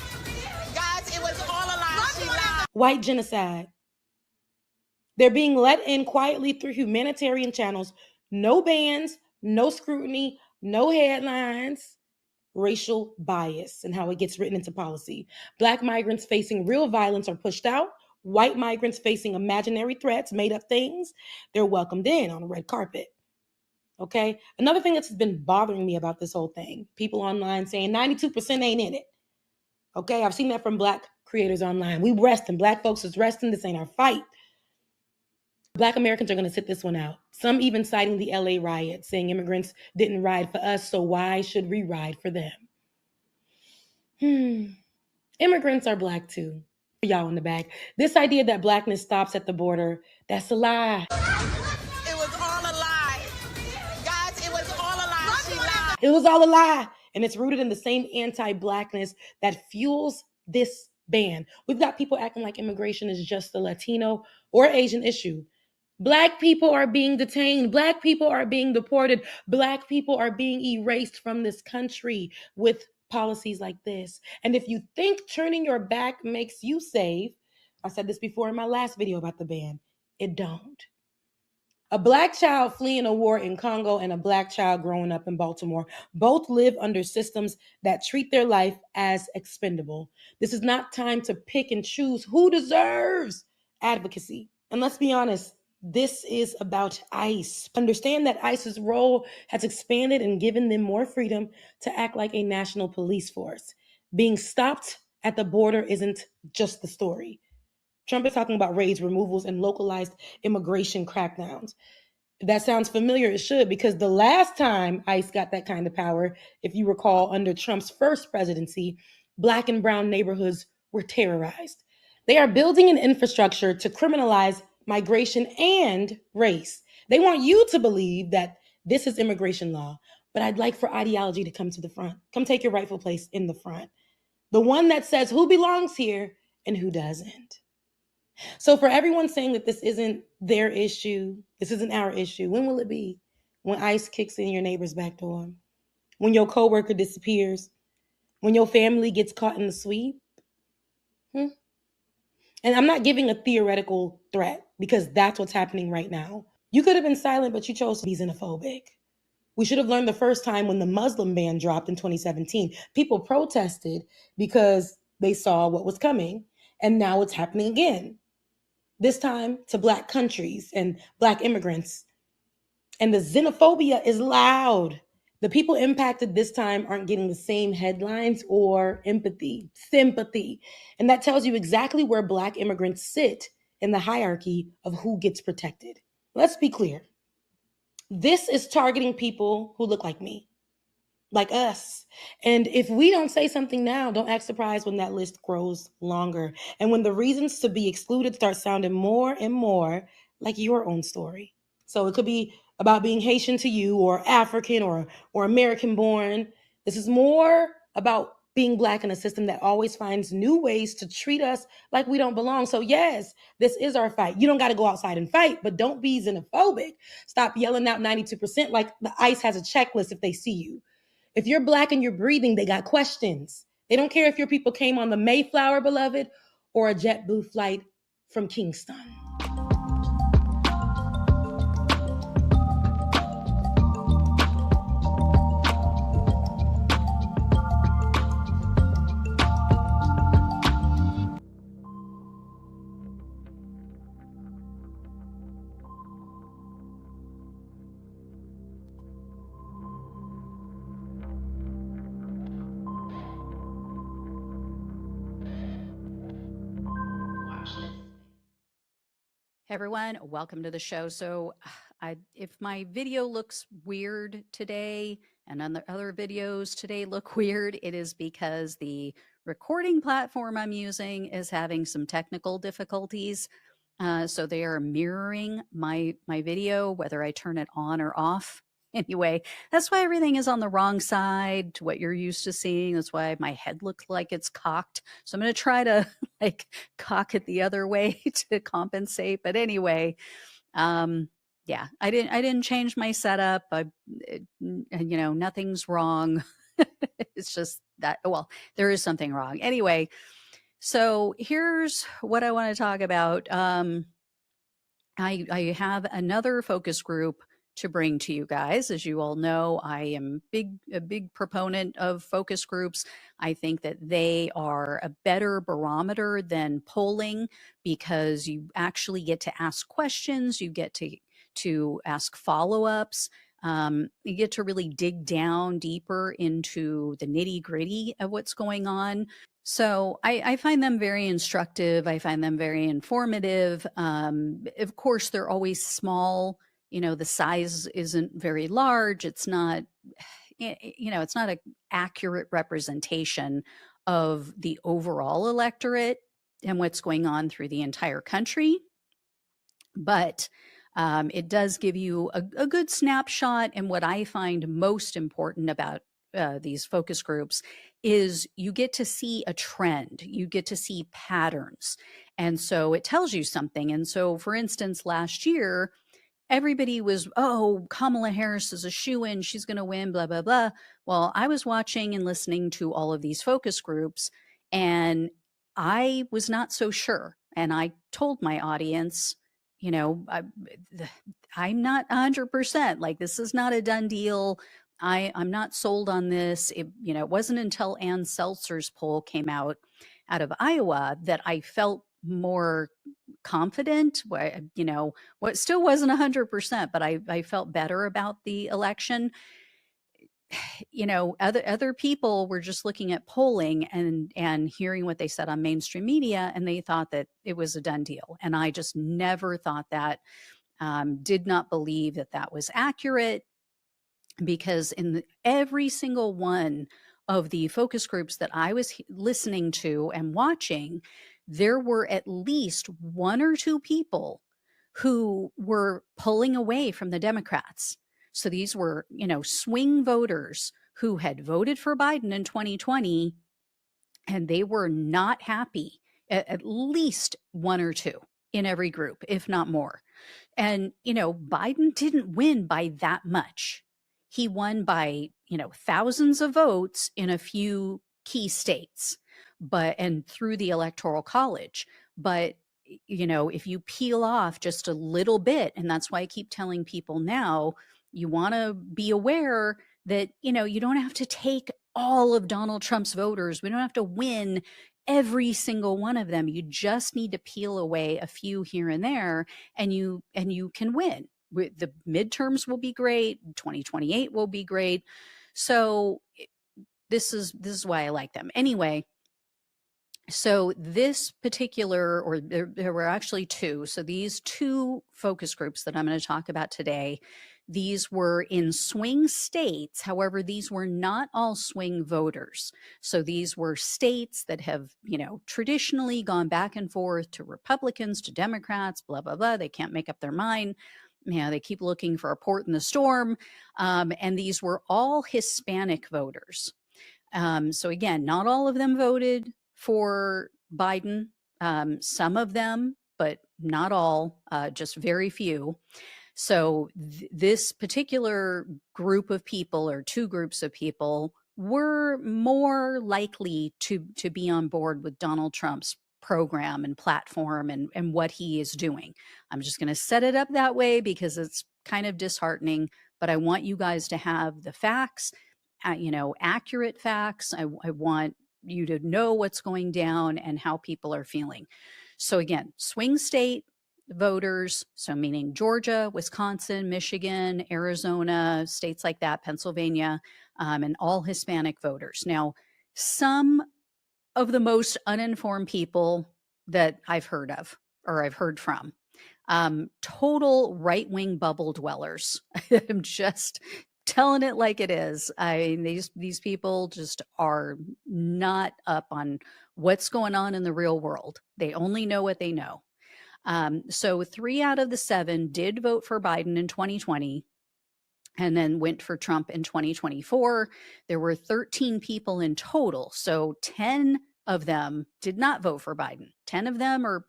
Guys, it was all a lie. She lied. White genocide. They're being let in quietly through humanitarian channels. No bans, no scrutiny, no headlines. Racial bias and how it gets written into policy. Black migrants facing real violence are pushed out. White migrants facing imaginary threats, made up things, they're welcomed in on a red carpet. Okay? Another thing that's been bothering me about this whole thing, people online saying 92% ain't in it. Okay? I've seen that from Black creators online. We resting. Black folks is resting. This ain't our fight. Black Americans are going to sit this one out. Some even citing the LA riot, saying immigrants didn't ride for us, so why should we ride for them? Immigrants are Black too. For y'all in the back. This idea that Blackness stops at the border, that's a lie. It was all a lie. Guys, it was all a lie. She lied. It was all a lie. And it's rooted in the same anti-Blackness that fuels this ban. We've got people acting like immigration is just a Latino or Asian issue. Black people are being detained. Black people are being deported. Black people are being erased from this country with policies like this. And if you think turning your back makes you safe, I said this before in my last video about the ban, it don't. A Black child fleeing a war in Congo and a Black child growing up in Baltimore both live under systems that treat their life as expendable. This is not time to pick and choose who deserves advocacy. And let's be honest, This is about ICE. Understand that ICE's role has expanded and given them more freedom to act like a national police force. Being stopped at the border isn't just the story. Trump is talking about raids, removals, and localized immigration crackdowns. If that sounds familiar, it should, because the last time ICE got that kind of power, if you recall, under Trump's first presidency, Black and brown neighborhoods were terrorized. They are building an infrastructure to criminalize migration and race. They want you to believe that this is immigration law, but I'd like for ideology to come to the front. Come take your rightful place in the front. The one that says who belongs here and who doesn't. So for everyone saying that this isn't their issue, this isn't our issue, when will it be? When ICE kicks in your neighbor's back door? When your coworker disappears? When your family gets caught in the sweep? And I'm not giving a theoretical threat, because that's what's happening right now. You could have been silent, but you chose to be xenophobic. We should have learned the first time when the Muslim ban dropped in 2017. People protested because they saw what was coming, and now it's happening again. This time to Black countries and Black immigrants. And the xenophobia is loud. The people impacted this time aren't getting the same headlines or empathy, sympathy. And that tells you exactly where Black immigrants sit in the hierarchy of who gets protected. Let's be clear. This is targeting people who look like me, like us. And if we don't say something now, don't act surprised when that list grows longer. And when the reasons to be excluded start sounding more and more like your own story. So it could be about being Haitian to you, or African, or American born. This is more about being Black in a system that always finds new ways to treat us like we don't belong. So yes, this is our fight. You don't got to go outside and fight, but don't be xenophobic. Stop yelling out 92% like the ICE has a checklist if they see you. If you're Black and you're breathing, they got questions. They don't care if your people came on the Mayflower, beloved, or a JetBlue flight from Kingston. Hey everyone, welcome to the show. So if my video looks weird today and other videos today look weird, it is because the recording platform I'm using is having some technical difficulties. So they are mirroring my video, whether I turn it on or off. Anyway, that's why everything is on the wrong side to what you're used to seeing. That's why my head looks like it's cocked. So I'm going to try to like cock it the other way to compensate. But anyway, yeah, I didn't change my setup. Nothing's wrong. It's just that, well, there is something wrong. Anyway, so here's what I want to talk about. I have another focus group to bring to you guys. As you all know, I am a big proponent of focus groups. I think that they are a better barometer than polling, because you actually get to ask questions, you get to ask follow-ups, you get to really dig down deeper into the nitty-gritty of what's going on. So I find them very instructive. I find them very informative. Of course, they're always small. The size isn't very large. It's not, it's not an accurate representation of the overall electorate and what's going on through the entire country. But it does give you a good snapshot. And what I find most important about these focus groups is you get to see a trend, you get to see patterns. And so it tells you something. And so, for instance, last year, everybody was, oh, Kamala Harris is a shoo-in, she's going to win, blah, blah, blah. Well, I was watching and listening to all of these focus groups, and I was not so sure. And I told my audience, I'm not 100%. Like, this is not a done deal. I'm not sold on this. It wasn't until Ann Seltzer's poll came out of Iowa that I felt more confident. What still wasn't 100%, but I felt better about the election. Other people were just looking at polling and hearing what they said on mainstream media, and they thought that it was a done deal. And I just never thought that, did not believe that that was accurate, because in every single one of the focus groups that I was listening to and watching, there were at least one or two people who were pulling away from the Democrats. So these were, swing voters who had voted for Biden in 2020, and they were not happy, at least one or two in every group, if not more. And, Biden didn't win by that much. He won by, thousands of votes in a few key states, and through the Electoral College. But, if you peel off just a little bit, and that's why I keep telling people now, you want to be aware that, you don't have to take all of Donald Trump's voters. We don't have to win every single one of them. You just need to peel away a few here and there, and you can win. The midterms will be great. 2028 will be great. So this is why I like them. Anyway, so this particular, or there were actually two. So these two focus groups that I'm going to talk about today, these were in swing states. However, these were not all swing voters. So these were states that have, traditionally gone back and forth to Republicans, to Democrats, blah, blah, blah. They can't make up their mind. They keep looking for a port in the storm. And these were all Hispanic voters. So again, not all of them voted for Biden. Some of them, but not all, just very few. So this particular group of people, or two groups of people, were more likely to be on board with Donald Trump's program and platform and what he is doing. I'm just going to set it up that way because it's kind of disheartening, but I want you guys to have the facts, accurate facts. I want you to know what's going down and how people are feeling. So again, swing state voters, so meaning Georgia, Wisconsin, Michigan, Arizona, states like that, Pennsylvania, and all Hispanic voters. Now, some of the most uninformed people that I've heard of, or I've heard from, total right-wing bubble dwellers. I'm just telling it like it is. These people just are not up on what's going on in the real world. They only know what they know. So 3 out of the 7 did vote for Biden in 2020 and then went for Trump in 2024. There were 13 people in total. So 10 of them did not vote for Biden. 10 of them are,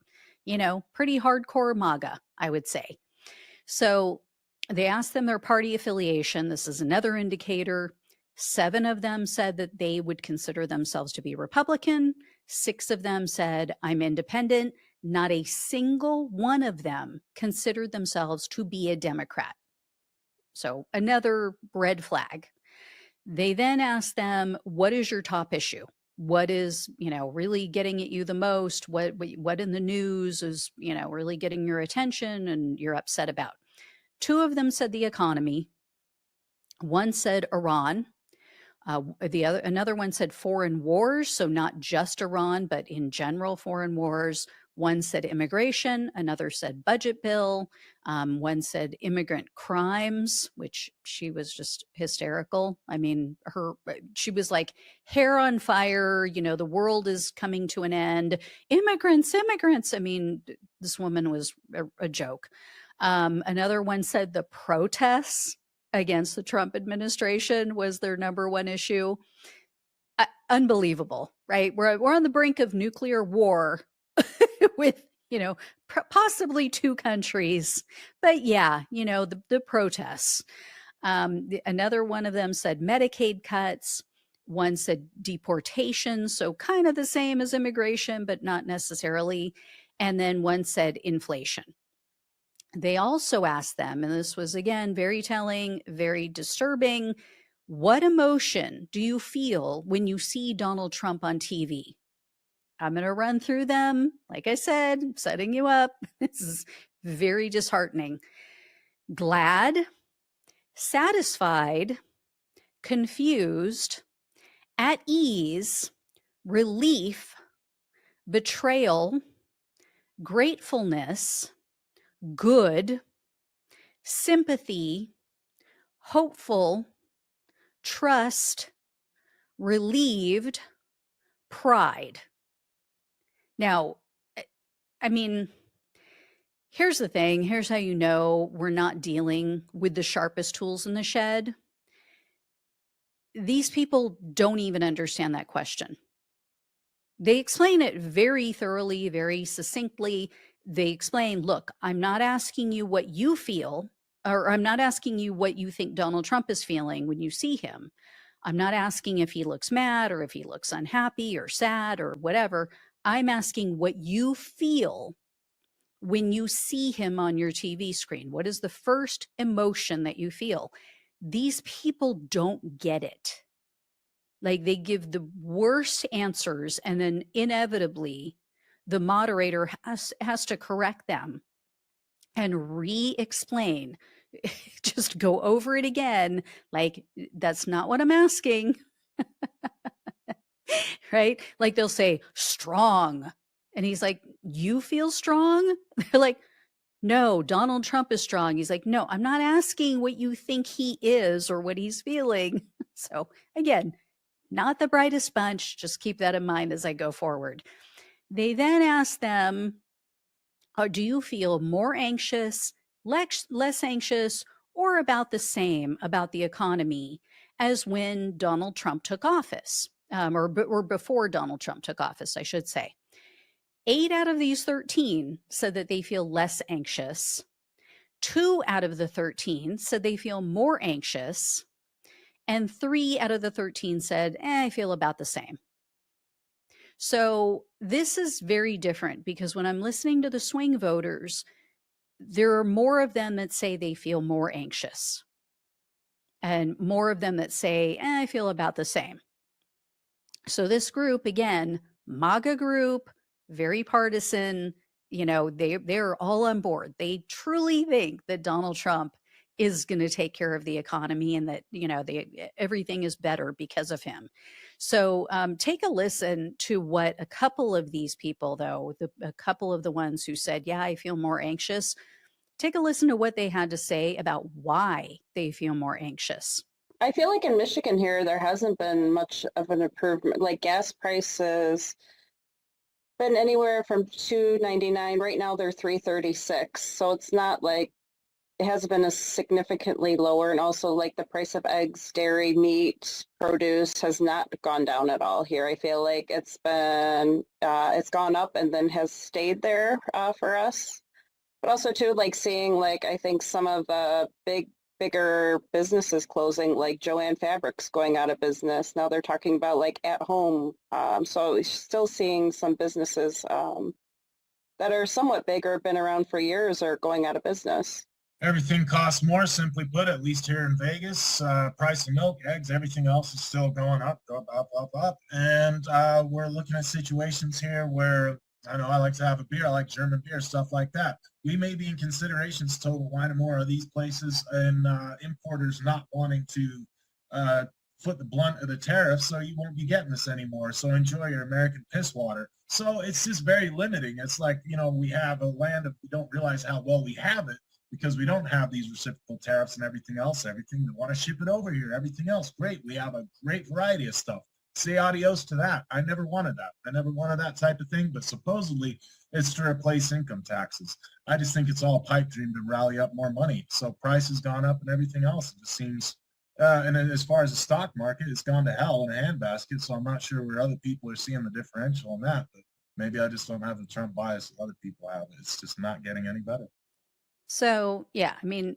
pretty hardcore MAGA, I would say. So they asked them their party affiliation. This is another indicator. 7 of them said that they would consider themselves to be Republican. 6 of them said, I'm independent. Not a single one of them considered themselves to be a Democrat. So another red flag. They then asked them, what is your top issue? What is, really getting at you the most? What in the news is, really getting your attention and you're upset about? 2 of them said the economy. 1 said Iran. Another one said foreign wars. So not just Iran, but in general, foreign wars. 1 said immigration, another said budget bill, 1 said immigrant crimes, which she was just hysterical. I mean, she was like hair on fire, the world is coming to an end. Immigrants. I mean, this woman was a joke. Another one said the protests against the Trump administration was their number 1 issue. Unbelievable, right? We're on the brink of nuclear war with, possibly 2 countries. But yeah, the protests. Another one of them said Medicaid cuts. 1 said deportation. So kind of the same as immigration, but not necessarily. And then 1 said inflation. They also asked them, and this was again very telling, very disturbing, what emotion do you feel when you see Donald Trump on TV? I'm going to run through them. Like I said, setting you up. This is very disheartening. Glad, satisfied, confused, at ease, relief, betrayal, gratefulness, good, sympathy, hopeful, trust, relieved, pride. Now, I mean, here's the thing. Here's how you know we're not dealing with the sharpest tools in the shed. These people don't even understand that question. They explain it very thoroughly, very succinctly. They explain, look, I'm not asking you what you feel, or I'm not asking you what you think Donald Trump is feeling when you see him. I'm not asking if he looks mad or if he looks unhappy or sad or whatever. I'm asking what you feel when you see him on your TV screen. What is the first emotion that you feel? These people don't get it. Like, they give the worst answers, and then inevitably the moderator has to correct them and re-explain. Just go over it again. Like, that's not what I'm asking. Right? Like, they'll say strong. And he's like, you feel strong? They're like, no, Donald Trump is strong. He's like, no, I'm not asking what you think he is or what he's feeling. So again, not the brightest bunch. Just keep that in mind as I go forward. They then ask them, do you feel more anxious, less anxious, or about the same about the economy as when Donald Trump took office, or before Donald Trump took office, I should say. 8 out of these 13 said that they feel less anxious. 2 out of the 13 said they feel more anxious. And 3 out of the 13 said, I feel about the same. So this is very different, because when I'm listening to the swing voters, there are more of them that say they feel more anxious, and more of them that say, I feel about the same. So this group, again, MAGA group, very partisan, they're all on board. They truly think that Donald Trump is going to take care of the economy, and that, everything is better because of him. So take a listen to what a couple of these people, though, a couple of the ones who said, yeah, I feel more anxious. Take a listen to what they had to say about why they feel more anxious. I feel like in Michigan here, there hasn't been much of an improvement. Like, gas prices been anywhere from $2.99. Right now they're $3.36. So it's not like it has been a significantly lower. And also, like, the price of eggs, dairy, meat, produce has not gone down at all here. I feel like it's been it's gone up and then has stayed there for us. But also too, like, seeing, like, I think some of the bigger businesses closing, like Joann Fabrics going out of business. Now they're talking about, like, at home. So still seeing some businesses that are somewhat bigger, been around for years, are going out of business. Everything costs more, simply put, at least here in Vegas. Price of milk, eggs, everything else is still going up. And we're looking at situations here where, I know I like to have a beer, I like German beer, stuff like that. We may be in considerations, Total Wine and More, of these places and importers not wanting to foot the blunt of the tariff, so you won't be getting this anymore. So enjoy your American piss water. So it's just very limiting. It's like, we have a land of, we don't realize how well we have it, because we don't have these reciprocal tariffs and everything else. Everything, they want to ship it over here. Everything else, great. We have a great variety of stuff. Say adios to that. I never wanted that. I never wanted that type of thing, but supposedly it's to replace income taxes. I just think it's all a pipe dream to rally up more money. So price has gone up and everything else. It just seems, and then as far as the stock market, it's gone to hell in a handbasket. So I'm not sure where other people are seeing the differential in that, but maybe I just don't have the Trump bias that other people have. It's just not getting any better. So, yeah, I mean,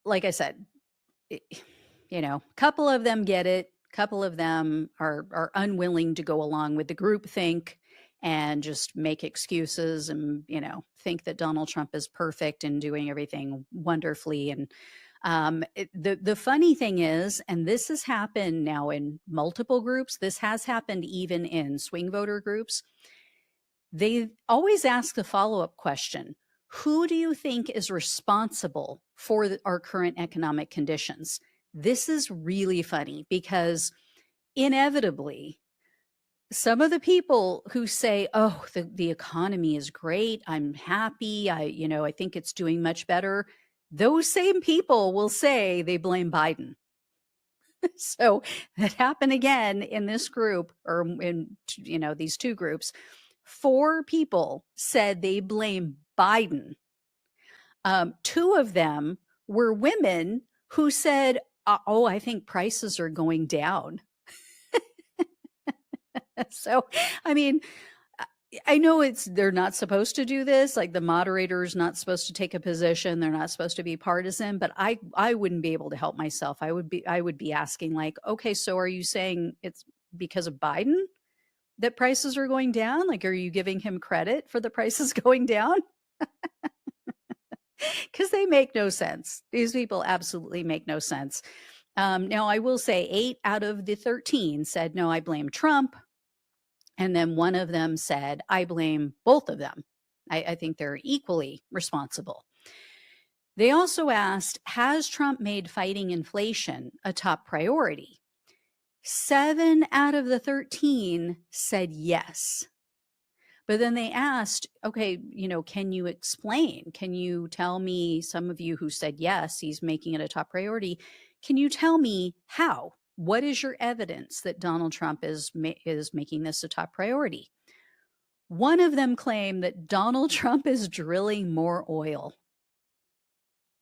like I said, a couple of them get it. Couple of them are unwilling to go along with the groupthink and just make excuses and, think that Donald Trump is perfect and doing everything wonderfully. And the funny thing is, and this has happened now in multiple groups, this has happened even in swing voter groups, they always ask the follow-up question, who do you think is responsible for our current economic conditions? This is really funny because inevitably, some of the people who say, oh, the economy is great, I'm happy, I think it's doing much better, those same people will say they blame Biden. So that happened again in this group, or in these two groups. 4 people said they blame Biden. 2 of them were women who said, oh, I think prices are going down. So, I mean, I know they're not supposed to do this. Like, the moderator's not supposed to take a position. They're not supposed to be partisan, but I wouldn't be able to help myself. I would be asking, like, okay, so are you saying it's because of Biden that prices are going down? Like, are you giving him credit for the prices going down? Because they make no sense. These people absolutely make no sense. Now, I will say 8 out of the 13 said, no, I blame Trump. And then one of them said, I blame both of them. I think they're equally responsible. They also asked, has Trump made fighting inflation a top priority? 7 out of the 13 said yes. But then they asked, okay, can you explain? Can you tell me, some of you who said yes, he's making it a top priority, can you tell me how? What is your evidence that Donald Trump is making this a top priority? One of them claimed that Donald Trump is drilling more oil.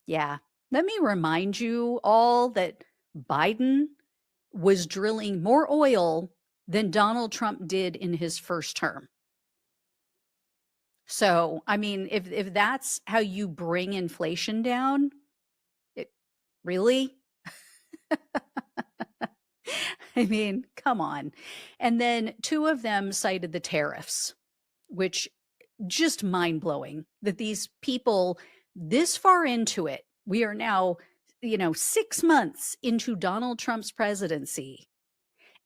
Yeah, let me remind you all that Biden was drilling more oil than Donald Trump did in his first term. So, I mean, if that's how you bring inflation down, really? I mean, come on. And then 2 of them cited the tariffs, which just mind-blowing that these people this far into it, we are now, 6 months into Donald Trump's presidency,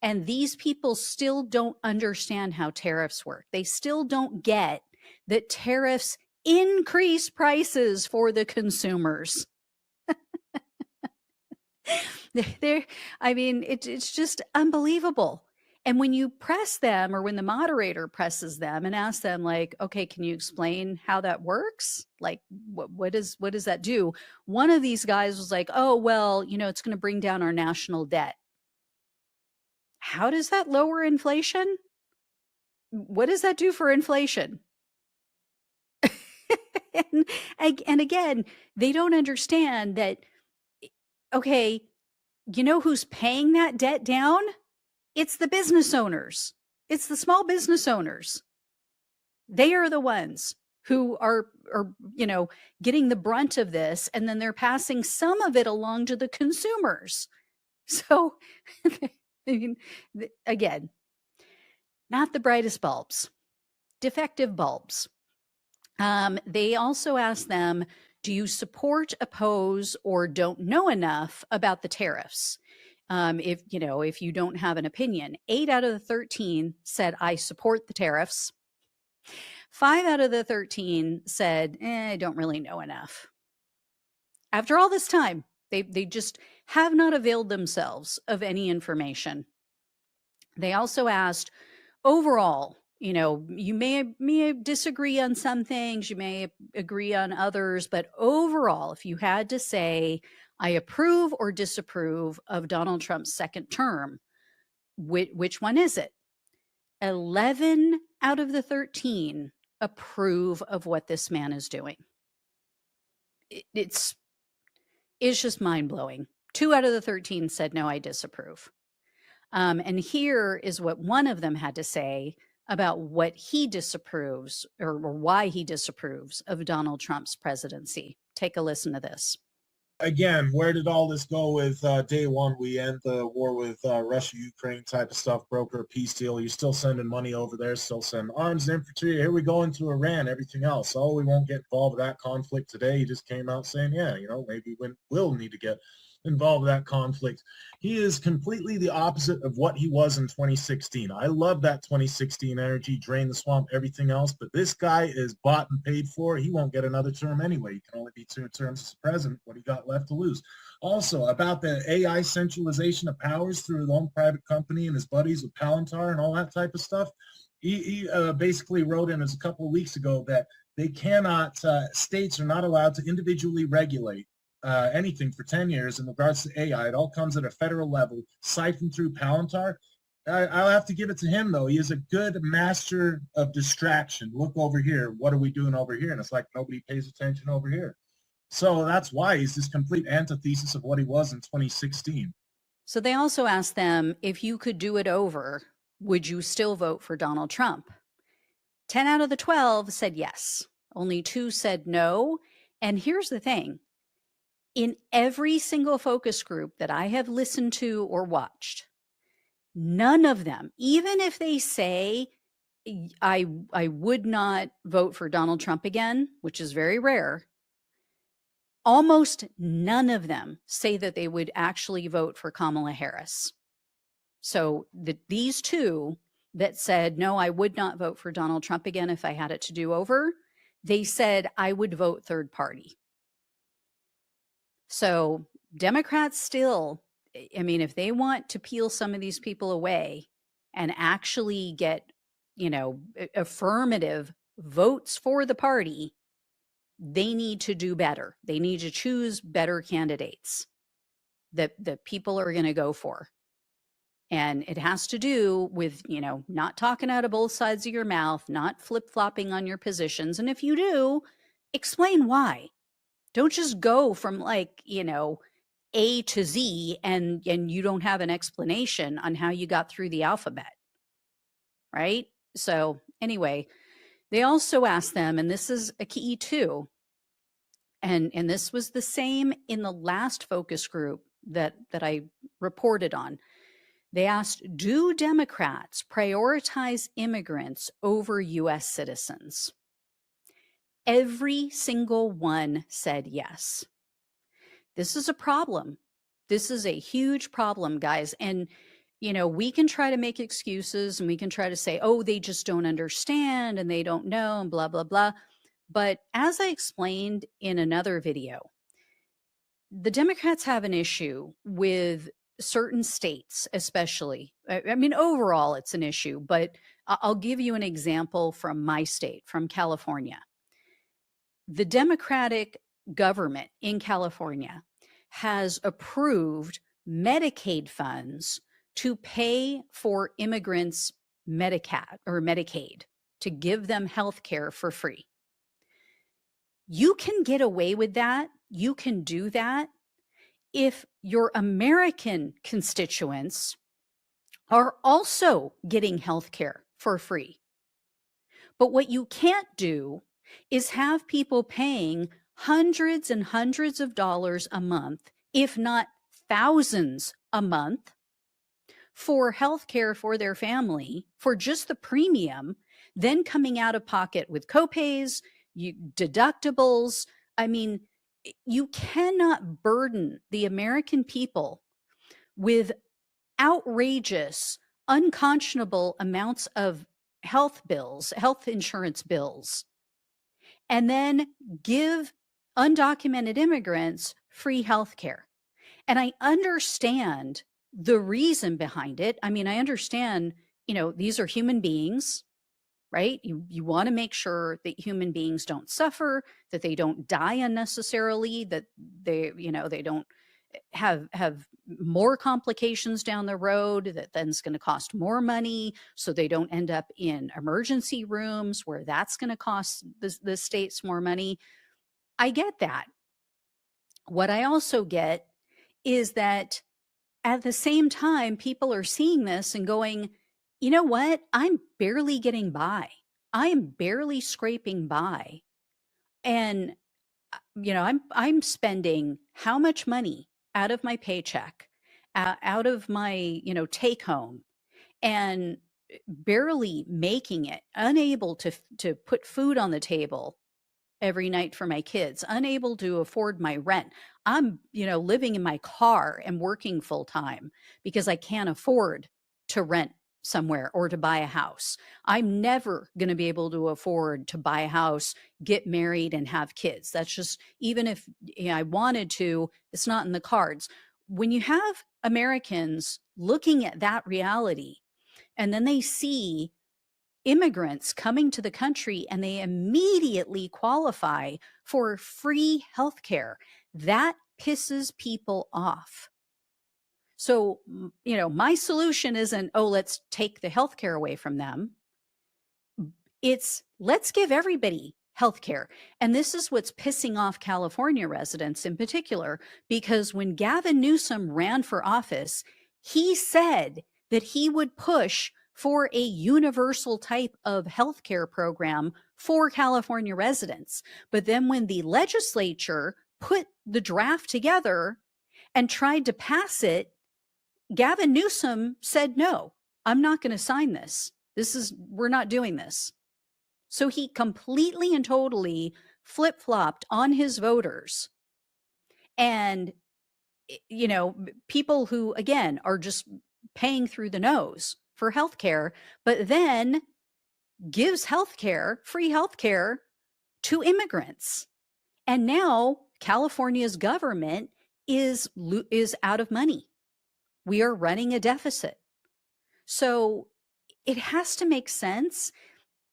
and these people still don't understand how tariffs work. They still don't get that tariffs increase prices for the consumers. It's just unbelievable. And when you press them, or when the moderator presses them and asks them, like, okay, can you explain how that works? Like, what does that do? One of these guys was like, oh, well, it's going to bring down our national debt. How does that lower inflation? What does that do for inflation? And again, they don't understand that, okay, who's paying that debt down? It's the business owners. It's the small business owners. They are the ones who are getting the brunt of this, and then they're passing some of it along to the consumers. So, again, not the brightest bulbs, defective bulbs. They also asked them, do you support, oppose, or don't know enough about the tariffs? If you don't have an opinion. 8 out of the 13 said, I support the tariffs. 5 out of the 13 said, I don't really know enough. After all this time, they just have not availed themselves of any information. They also asked, overall, you may disagree on some things, you may agree on others, but overall, if you had to say, I approve or disapprove of Donald Trump's second term, which one is it? 11 out of the 13 approve of what this man is doing. It's just mind-blowing. 2 out of the 13 said, no, I disapprove. And here is what one of them had to say about what he disapproves, or why he disapproves of Donald Trump's presidency. Take a listen to this. Again, where did all this go with day one? We end the war with Russia, Ukraine type of stuff, broker a peace deal. You're still sending money over there, still sending arms, infantry. Here we go into Iran, everything else. Oh, we won't get involved with that conflict today. He just came out saying, yeah, maybe we'll need to get involved with that conflict. He is completely the opposite of what he was in 2016. I love that 2016 energy, drain the swamp, everything else, but this guy is bought and paid for. He won't get another term anyway. He can only be 2 terms as president. What he got left to lose. Also, about the AI centralization of powers through his own private company and his buddies with Palantir and all that type of stuff, he basically wrote in us a couple of weeks ago that they cannot, states are not allowed to individually regulate anything for 10 years in regards to AI. It all comes at a federal level, siphoned through Palantir. I'll have to give it to him, though. He is a good master of distraction. Look over here. What are we doing over here? And it's like nobody pays attention over here. So that's why he's this complete antithesis of what he was in 2016. So they also asked them, if you could do it over, would you still vote for Donald Trump? 10 out of the 12 said yes. Only 2 said no. And here's the thing. In every single focus group that I have listened to or watched, none of them, even if they say, I would not vote for Donald Trump again, which is very rare, almost none of them say that they would actually vote for Kamala Harris. So these 2 that said, no, I would not vote for Donald Trump again if I had it to do over, they said, I would vote third party. So Democrats still, I mean, if they want to peel some of these people away and actually get, affirmative votes for the party, they need to do better. They need to choose better candidates that people are going to go for. And it has to do with, not talking out of both sides of your mouth, not flip-flopping on your positions. And if you do, explain why. Don't just go from A to Z and you don't have an explanation on how you got through the alphabet, right? So anyway, they also asked them, and this is a key too, and this was the same in the last focus group that I reported on. They asked, do Democrats prioritize immigrants over U.S. citizens? Every single one said yes. This is a problem. This is a huge problem, guys. And, we can try to make excuses and we can try to say, oh, they just don't understand and they don't know and blah, blah, blah. But as I explained in another video, the Democrats have an issue with certain states, especially. I mean, overall, it's an issue, but I'll give you an example from my state, from California. The Democratic government in California has approved Medicaid funds to pay for immigrants' Medicaid, to give them health care for free. You can get away with that. You can do that if your American constituents are also getting health care for free. But what you can't do is have people paying hundreds and hundreds of dollars a month, if not thousands a month, for health care for their family, for just the premium, then coming out of pocket with copays, deductibles. I mean, you cannot burden the American people with outrageous, unconscionable amounts of health bills, health insurance bills, and then give undocumented immigrants free health care. And I understand the reason behind it. I mean, I understand, these are human beings, right? You want to make sure that human beings don't suffer, that they don't die unnecessarily, that they don't have more complications down the road that then is going to cost more money, so they don't end up in emergency rooms where that's going to cost the states more money. I get that. What I also get is that at the same time, people are seeing this and going, you know what? I'm barely getting by. I am barely scraping by. And, I'm spending how much money out of my paycheck, out of my, take home, and barely making it, unable to put food on the table every night for my kids, unable to afford my rent. I'm, living in my car and working full time because I can't afford to rent somewhere or to buy a house. I'm never going to be able to afford to buy a house, get married, and have kids. That's just, even if I wanted to, it's not in the cards. When you have Americans looking at that reality, and then they see immigrants coming to the country and they immediately qualify for free healthcare, that pisses people off. So, my solution isn't, oh, let's take the healthcare away from them. It's let's give everybody healthcare. And this is what's pissing off California residents in particular, because when Gavin Newsom ran for office, he said that he would push for a universal type of healthcare program for California residents. But then when the legislature put the draft together and tried to pass it, Gavin Newsom said, no, I'm not going to sign this. We're not doing this. So he completely and totally flip-flopped on his voters. And, people who, again, are just paying through the nose for healthcare, but then gives free healthcare to immigrants. And now California's government is out of money. We are running a deficit. So it has to make sense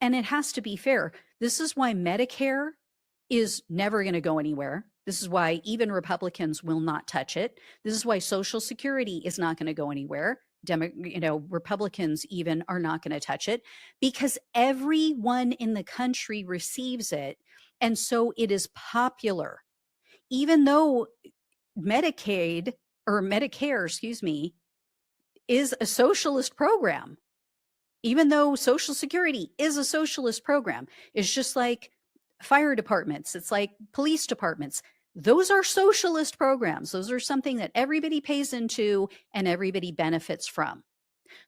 and it has to be fair. This is why Medicare is never going to go anywhere. This is why even Republicans will not touch it. This is why Social Security is not going to go anywhere. Republicans even are not going to touch it because everyone in the country receives it. And so it is popular. Even though Medicare, is a socialist program, even though Social Security is a socialist program, it's just like fire departments, it's like police departments. Those are socialist programs. Those are something that everybody pays into and everybody benefits from.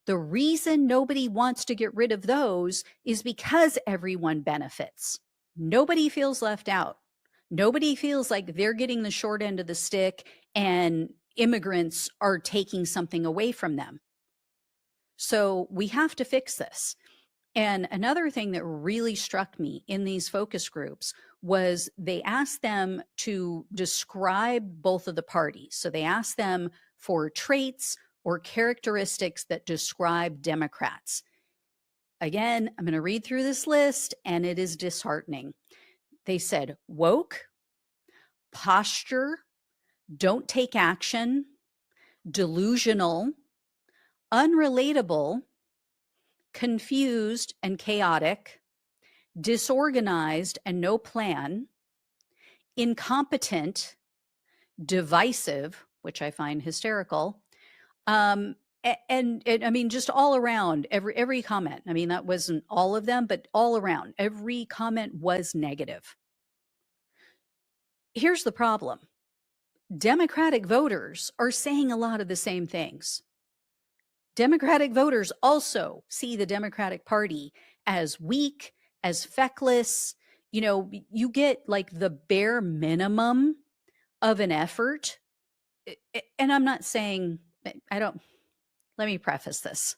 The reason nobody wants to get rid of those is because everyone benefits. Nobody feels left out. Nobody feels like they're getting the short end of the stick and immigrants are taking something away from them. So we have to fix this. And another thing that really struck me in these focus groups was they asked them to describe both of the parties. So they asked them for traits or characteristics that describe Democrats. Again, I'm going to read through this list and it is disheartening. They said woke, posture, don't take action, delusional, unrelatable, confused and chaotic, disorganized and no plan, incompetent, divisive, which I find hysterical, and I mean, just all around, every comment. I mean, that wasn't all of them, but all around, every comment was negative. Here's the problem. Democratic voters are saying a lot of the same things. Democratic voters also see the Democratic Party as weak, as feckless. You get like the bare minimum of an effort. And I'm not saying, let me preface this.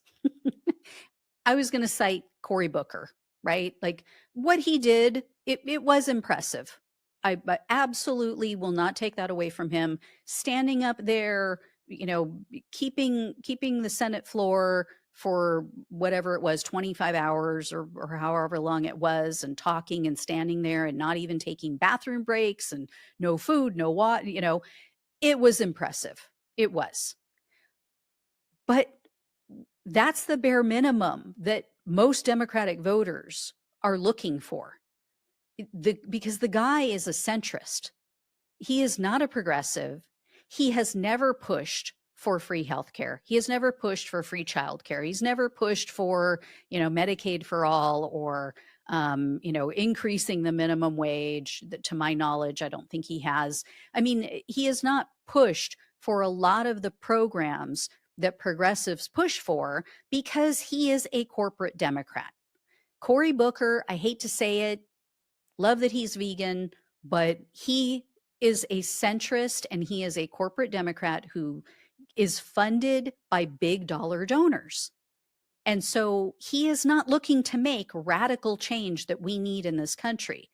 I was going to cite Cory Booker, right? Like what he did, it was impressive. I absolutely will not take that away from him. Standing up there, keeping the Senate floor for whatever it was, 25 hours or however long it was, and talking and standing there and not even taking bathroom breaks and no food, no water, it was impressive. It was. But that's the bare minimum that most Democratic voters are looking for. Because the guy is a centrist. He is not a progressive. He has never pushed for free healthcare. He has never pushed for free childcare. He's never pushed for, Medicaid for all or, increasing the minimum wage. To my knowledge, I don't think he has. I mean, he has not pushed for a lot of the programs that progressives push for because he is a corporate Democrat. Cory Booker, I hate to say it, Love that he's vegan, but he is a centrist and he is a corporate Democrat who is funded by big dollar donors. And so he is not looking to make radical change that we need in this country.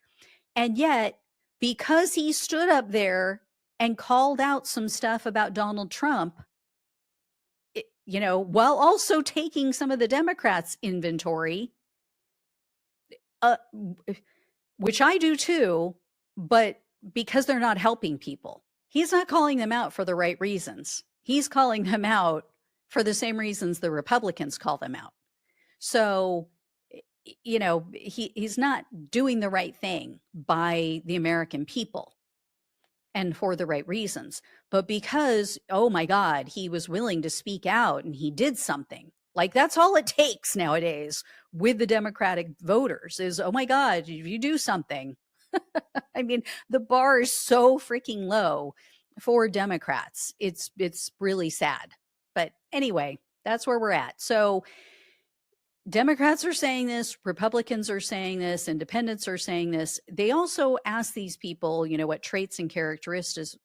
And yet, because he stood up there and called out some stuff about Donald Trump, while also taking some of the Democrats' inventory, which I do too, but because they're not helping people. He's not calling them out for the right reasons. He's calling them out for the same reasons the Republicans call them out. So, he's not doing the right thing by the American people and for the right reasons. But because, oh my God, he was willing to speak out and he did something. Like, that's all it takes nowadays with the Democratic voters is, oh my God, if you do something. I mean, the bar is so freaking low for Democrats. It's really sad. But anyway, that's where we're at. So Democrats are saying this, Republicans are saying this, independents are saying this. They also ask these people, what traits and characteristics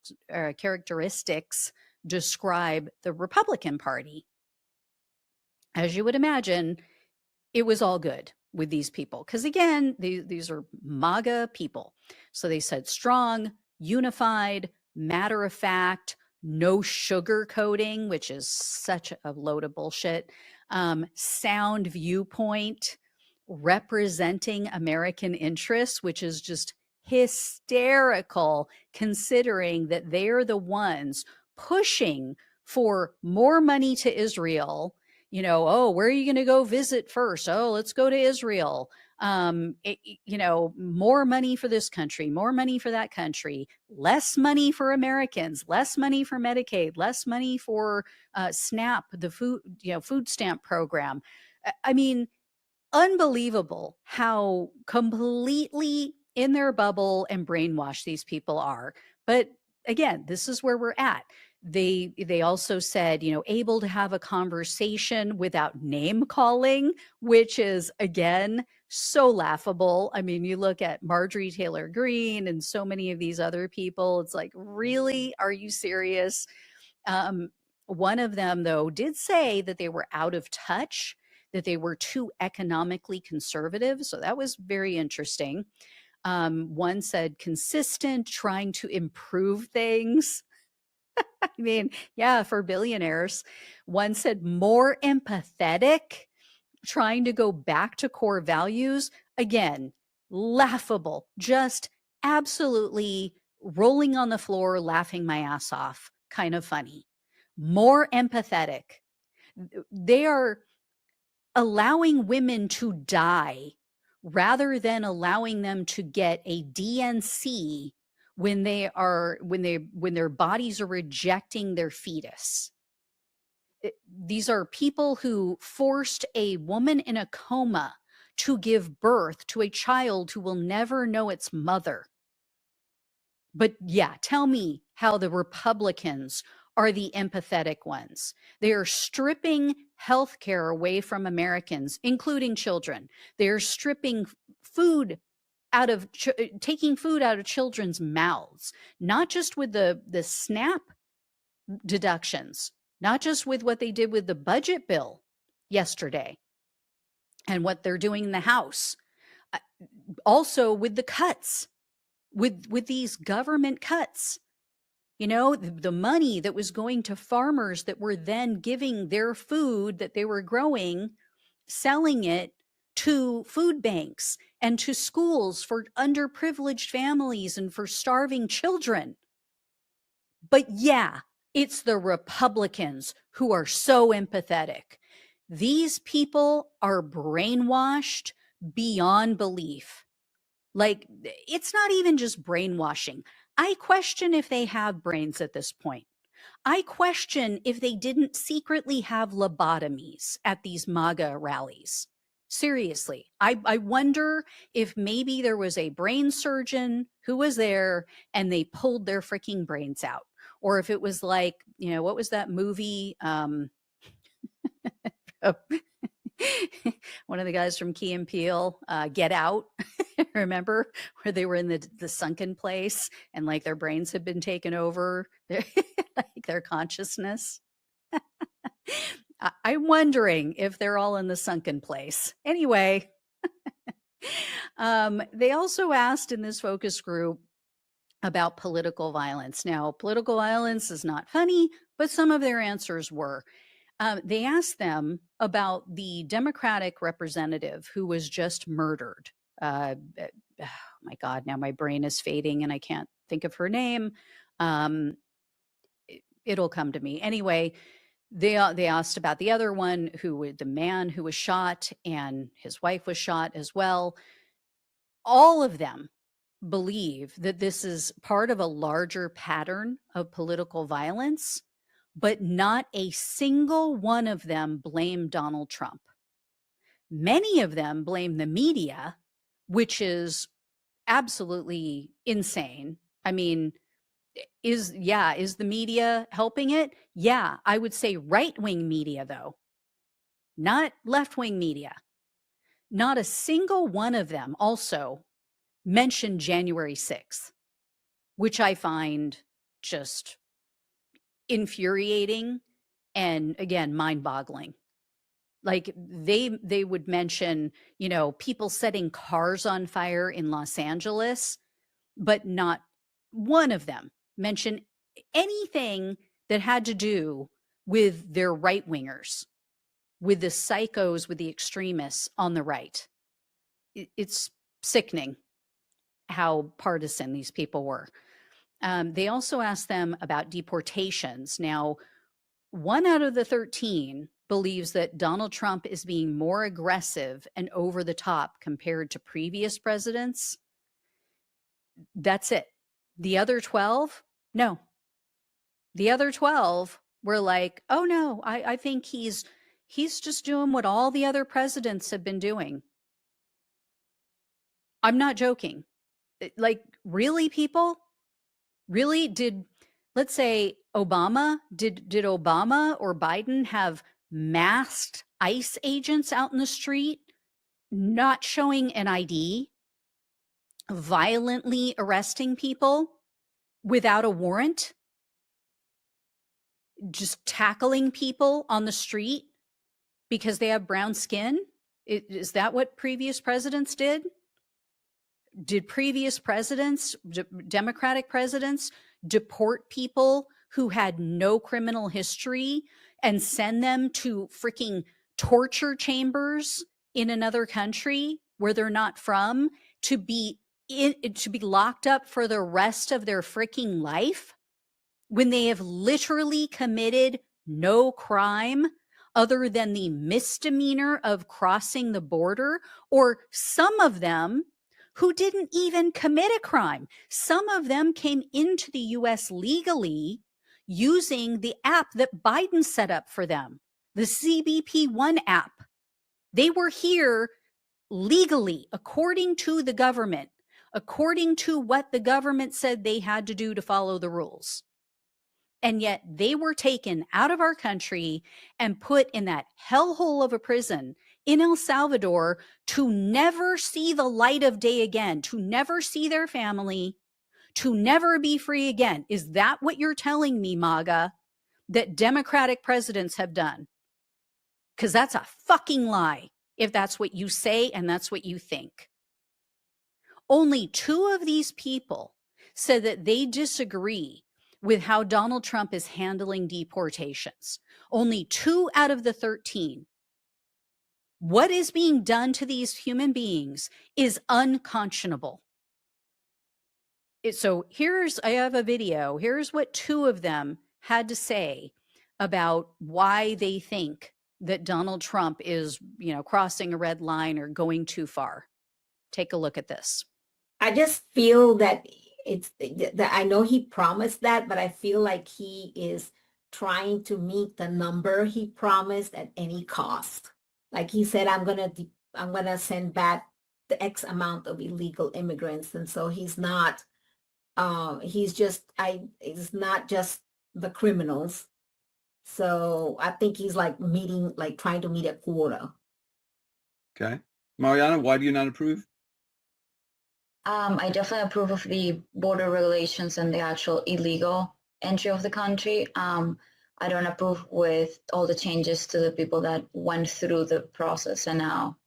describe the Republican Party. As you would imagine, it was all good with these people. Because again, these are MAGA people. So they said strong, unified, matter of fact, no sugarcoating, which is such a load of bullshit, sound viewpoint, representing American interests, which is just hysterical considering that they're the ones pushing for more money to Israel. Where are you going to go visit first? Oh, let's go to Israel. More money for this country, more money for that country, less money for Americans, less money for Medicaid, less money for SNAP, the food stamp program. I mean, unbelievable how completely in their bubble and brainwashed these people are. But again, this is where we're at. They also said, able to have a conversation without name calling, which is, again, so laughable. I mean, you look at Marjorie Taylor Greene and so many of these other people. It's like, really? Are you serious? One of them, though, did say that they were out of touch, that they were too economically conservative. So that was very interesting. One said consistent, trying to improve things. I mean, yeah, for billionaires. One said more empathetic, trying to go back to core values. Again, laughable, just absolutely rolling on the floor, laughing my ass off, kind of funny. More empathetic. They are allowing women to die rather than allowing them to get a DNC when their bodies are rejecting their fetus. These are people who forced a woman in a coma to give birth to a child who will never know its mother. But yeah, tell me how the Republicans are the empathetic ones. They are stripping healthcare away from Americans, including children. They are stripping food taking food out of children's mouths, not just with the SNAP deductions, not just with what they did with the budget bill yesterday and what they're doing in the House, also with the cuts, with these government cuts. The money that was going to farmers that were then giving their food that they were growing, selling it to food banks and to schools for underprivileged families and for starving children. But yeah, it's the Republicans who are so empathetic. These people are brainwashed beyond belief. Like, it's not even just brainwashing. I question if they have brains at this point. I question if they didn't secretly have lobotomies at these MAGA rallies. Seriously, I wonder if maybe there was a brain surgeon who was there and they pulled their freaking brains out. Or if it was like, what was that movie? One of the guys from Key and Peele, Get Out, remember, where they were in the sunken place and like their brains had been taken over, like their consciousness. I'm wondering if they're all in the sunken place. Anyway, they also asked in this focus group about political violence. Now, political violence is not funny, but some of their answers were. They asked them about the Democratic representative who was just murdered. Oh my God, now my brain is fading and I can't think of her name. It'll come to me. Anyway, they asked about the other one, the man who was shot, and his wife was shot as well. All of them believe that this is part of a larger pattern of political violence, but not a single one of them blame Donald Trump. Many of them blame the media, which is absolutely insane. I mean, is the media helping it? Yeah, I would say right-wing media, though, not left-wing media. Not a single one of them also mentioned January 6th, which I find just infuriating and, again, mind-boggling. Like they would mention, people setting cars on fire in Los Angeles, but not one of them mentioned anything that had to do with their right-wingers, with the psychos, with the extremists on the right. It's sickening how partisan these people were. They also asked them about deportations. Now, 1 out of the 13 believes that Donald Trump is being more aggressive and over the top compared to previous presidents. That's it. The other 12, no. The other 12 were like, oh no, I think he's just doing what all the other presidents have been doing. I'm not joking. Like, really, people? Really? Let's say Obama, did Obama or Biden have masked ICE agents out in the street, not showing an ID, violently arresting people without a warrant, just tackling people on the street because they have brown skin? Is that what previous presidents did? Did previous presidents, Democratic presidents, deport people who had no criminal history and send them to freaking torture chambers in another country where they're not from to be locked up for the rest of their freaking life when they have literally committed no crime other than the misdemeanor of crossing the border? Or some of them who didn't even commit a crime. Some of them came into the US legally using the app that Biden set up for them, the CBP1 app. They were here legally, according to the government, according to what the government said they had to do to follow the rules. And yet they were taken out of our country and put in that hellhole of a prison in El Salvador to never see the light of day again, to never see their family, to never be free again. Is that what you're telling me, MAGA, that Democratic presidents have done? Because that's a fucking lie if that's what you say and that's what you think. Only 2 of these people said that they disagree with how Donald Trump is handling deportations. Only 2 out of the 13. What is being done to these human beings is unconscionable. So I have a video. Here's what 2 of them had to say about why they think that Donald Trump is, crossing a red line or going too far. Take a look at this. I just feel that I know he promised that, but I feel like he is trying to meet the number he promised at any cost. Like he said, I'm gonna send back the X amount of illegal immigrants, and so he's not. It's not just the criminals. So I think he's trying to meet a quota. Okay. Mariana, why do you not approve? I definitely approve of the border regulations and the actual illegal entry of the country. I don't approve with all the changes to the people that went through the process, and now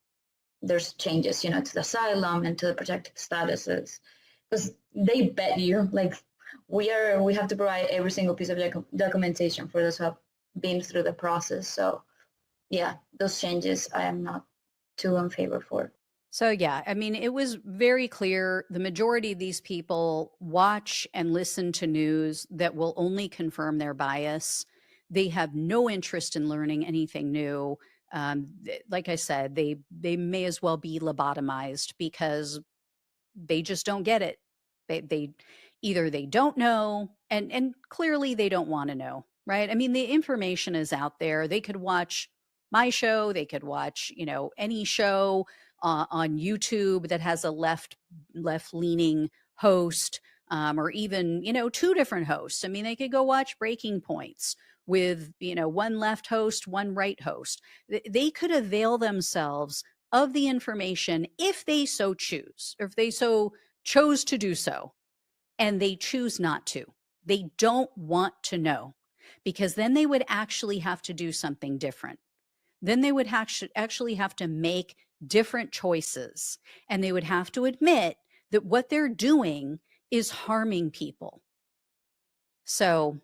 there's changes, to the asylum and to the protected statuses, because they bet you, like, we have to provide every single piece of documentation for those who have been through the process. So yeah, those changes I am not too in favor for. So, yeah, I mean, it was very clear the majority of these people watch and listen to news that will only confirm their bias. They have no interest in learning anything new. Like I said, they may as well be lobotomized because they just don't get it. They either they don't know, and clearly they don't want to know, right? I mean, the information is out there. They could watch my show, they could watch, any show on YouTube that has a left-leaning host, or even, two different hosts. I mean, they could go watch Breaking Points with, one left host, one right host. They could avail themselves of the information if they so choose, or if they so chose to do so, and they choose not to. They don't want to know, because then they would actually have to do something different. Then they would actually have to make different choices, and they would have to admit that what they're doing is harming people. So,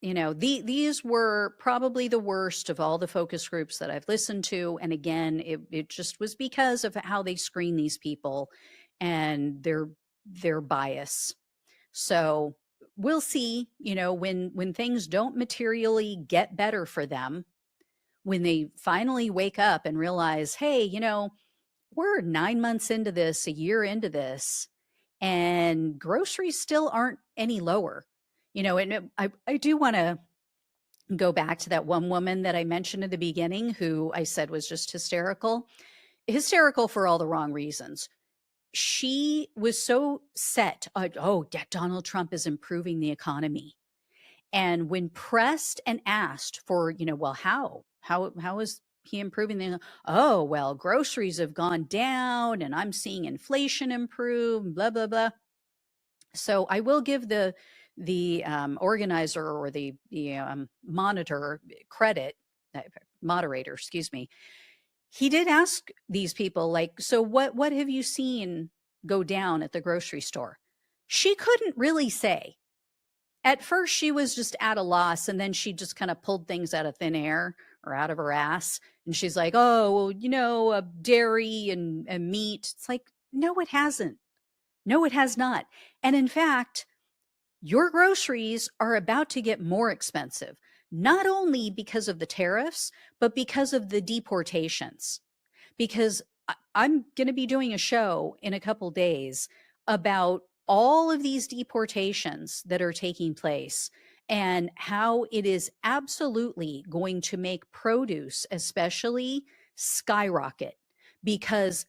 these were probably the worst of all the focus groups that I've listened to. And again, it just was because of how they screen these people and their bias. So we'll see, when things don't materially get better for them, when they finally wake up and realize, hey, we're 9 months into this, a year into this, and groceries still aren't any lower. And I do want to go back to that one woman that I mentioned at the beginning, who I said was just hysterical for all the wrong reasons. She was so set on, Donald Trump is improving the economy. And when pressed and asked for, well, how is he improving the, well, groceries have gone down and I'm seeing inflation improve, blah, blah, blah. So I will give the organizer or the moderator, excuse me. He did ask these people, like, so what have you seen go down at the grocery store? She couldn't really say. At first, she was just at a loss, and then she just kind of pulled things out of thin air or out of her ass. And she's like, dairy and meat. It's like, no, it hasn't. No, it has not. And in fact, your groceries are about to get more expensive, not only because of the tariffs, but because of the deportations. Because I'm going to be doing a show in a couple days about all of these deportations that are taking place and how it is absolutely going to make produce, especially, skyrocket, because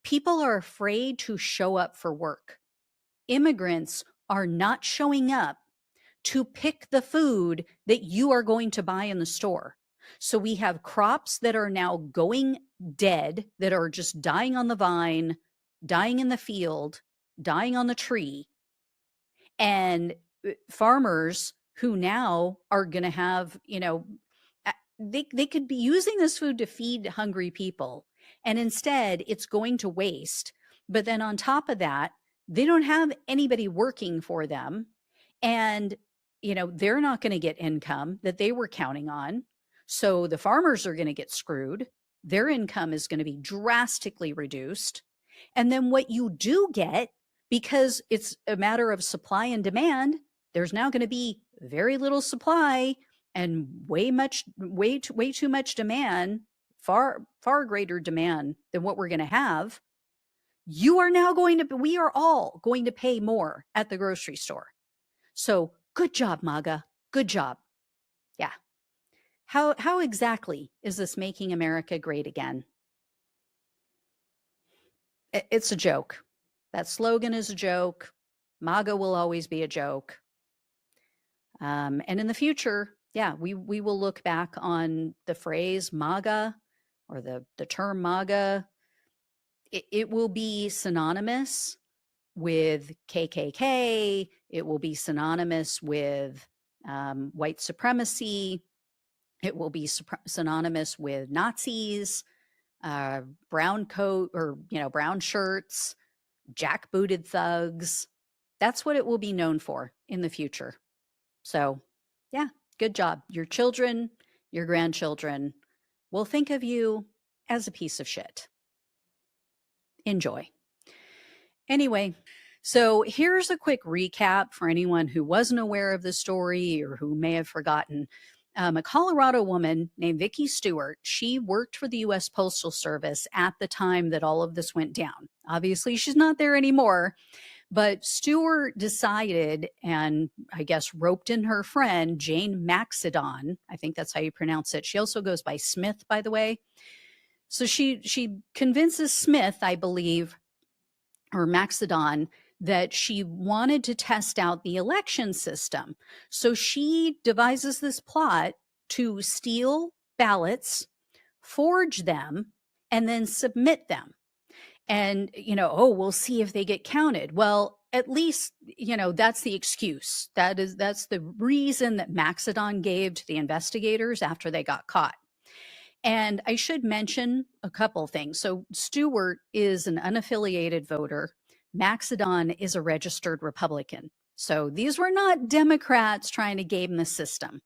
people are afraid to show up for work. Immigrants are not showing up to pick the food that you are going to buy in the store. So we have crops that are now going dead, that are just dying on the vine, dying in the field, dying on the tree. And farmers who now are going to have, they could be using this food to feed hungry people. And instead, it's going to waste. But then on top of that, they don't have anybody working for them. And, they're not going to get income that they were counting on. So the farmers are going to get screwed. Their income is going to be drastically reduced. And then what you do get, because it's a matter of supply and demand, there's now going to be very little supply and way too much demand, far greater demand than what we're going to have. We are all going to pay more at the grocery store. So good job, MAGA. Good job. Yeah. How exactly is this making America great again? It's a joke. That slogan is a joke. MAGA will always be a joke. And in the future, we will look back on the phrase MAGA or the term MAGA, it will be synonymous with KKK. It will be synonymous with white supremacy. It will be synonymous with Nazis, brown coat or, brown shirts, jackbooted thugs. That's what it will be known for in the future. So, yeah, good job. Your children, your grandchildren will think of you as a piece of shit. Enjoy. Anyway, so here's a quick recap for anyone who wasn't aware of the story or who may have forgotten. A Colorado woman named Vicki Stewart, she worked for the U.S. Postal Service at the time that all of this went down. Obviously, she's not there anymore, but Stewart decided, and I guess roped in her friend, Jane Maxidon. I think that's how you pronounce it. She also goes by Smith, by the way. So she convinces Smith, I believe, or Maxidon, that she wanted to test out the election system. So she devises this plot to steal ballots, forge them, and then submit them. And, we'll see if they get counted. Well, at least, that's the excuse. That's the reason that Maxidon gave to the investigators after they got caught. And I should mention a couple things. So Stewart is an unaffiliated voter. Maxidon is a registered Republican. So these were not Democrats trying to game the system.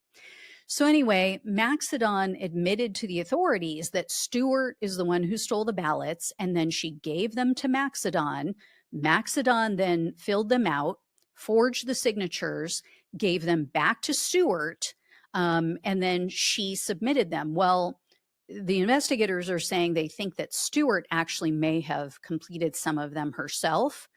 So anyway, Maxidon admitted to the authorities that Stewart is the one who stole the ballots, and then she gave them to Maxidon. Maxidon then filled them out, forged the signatures, gave them back to Stewart, and then she submitted them. Well, the investigators are saying they think that Stewart actually may have completed some of them herself.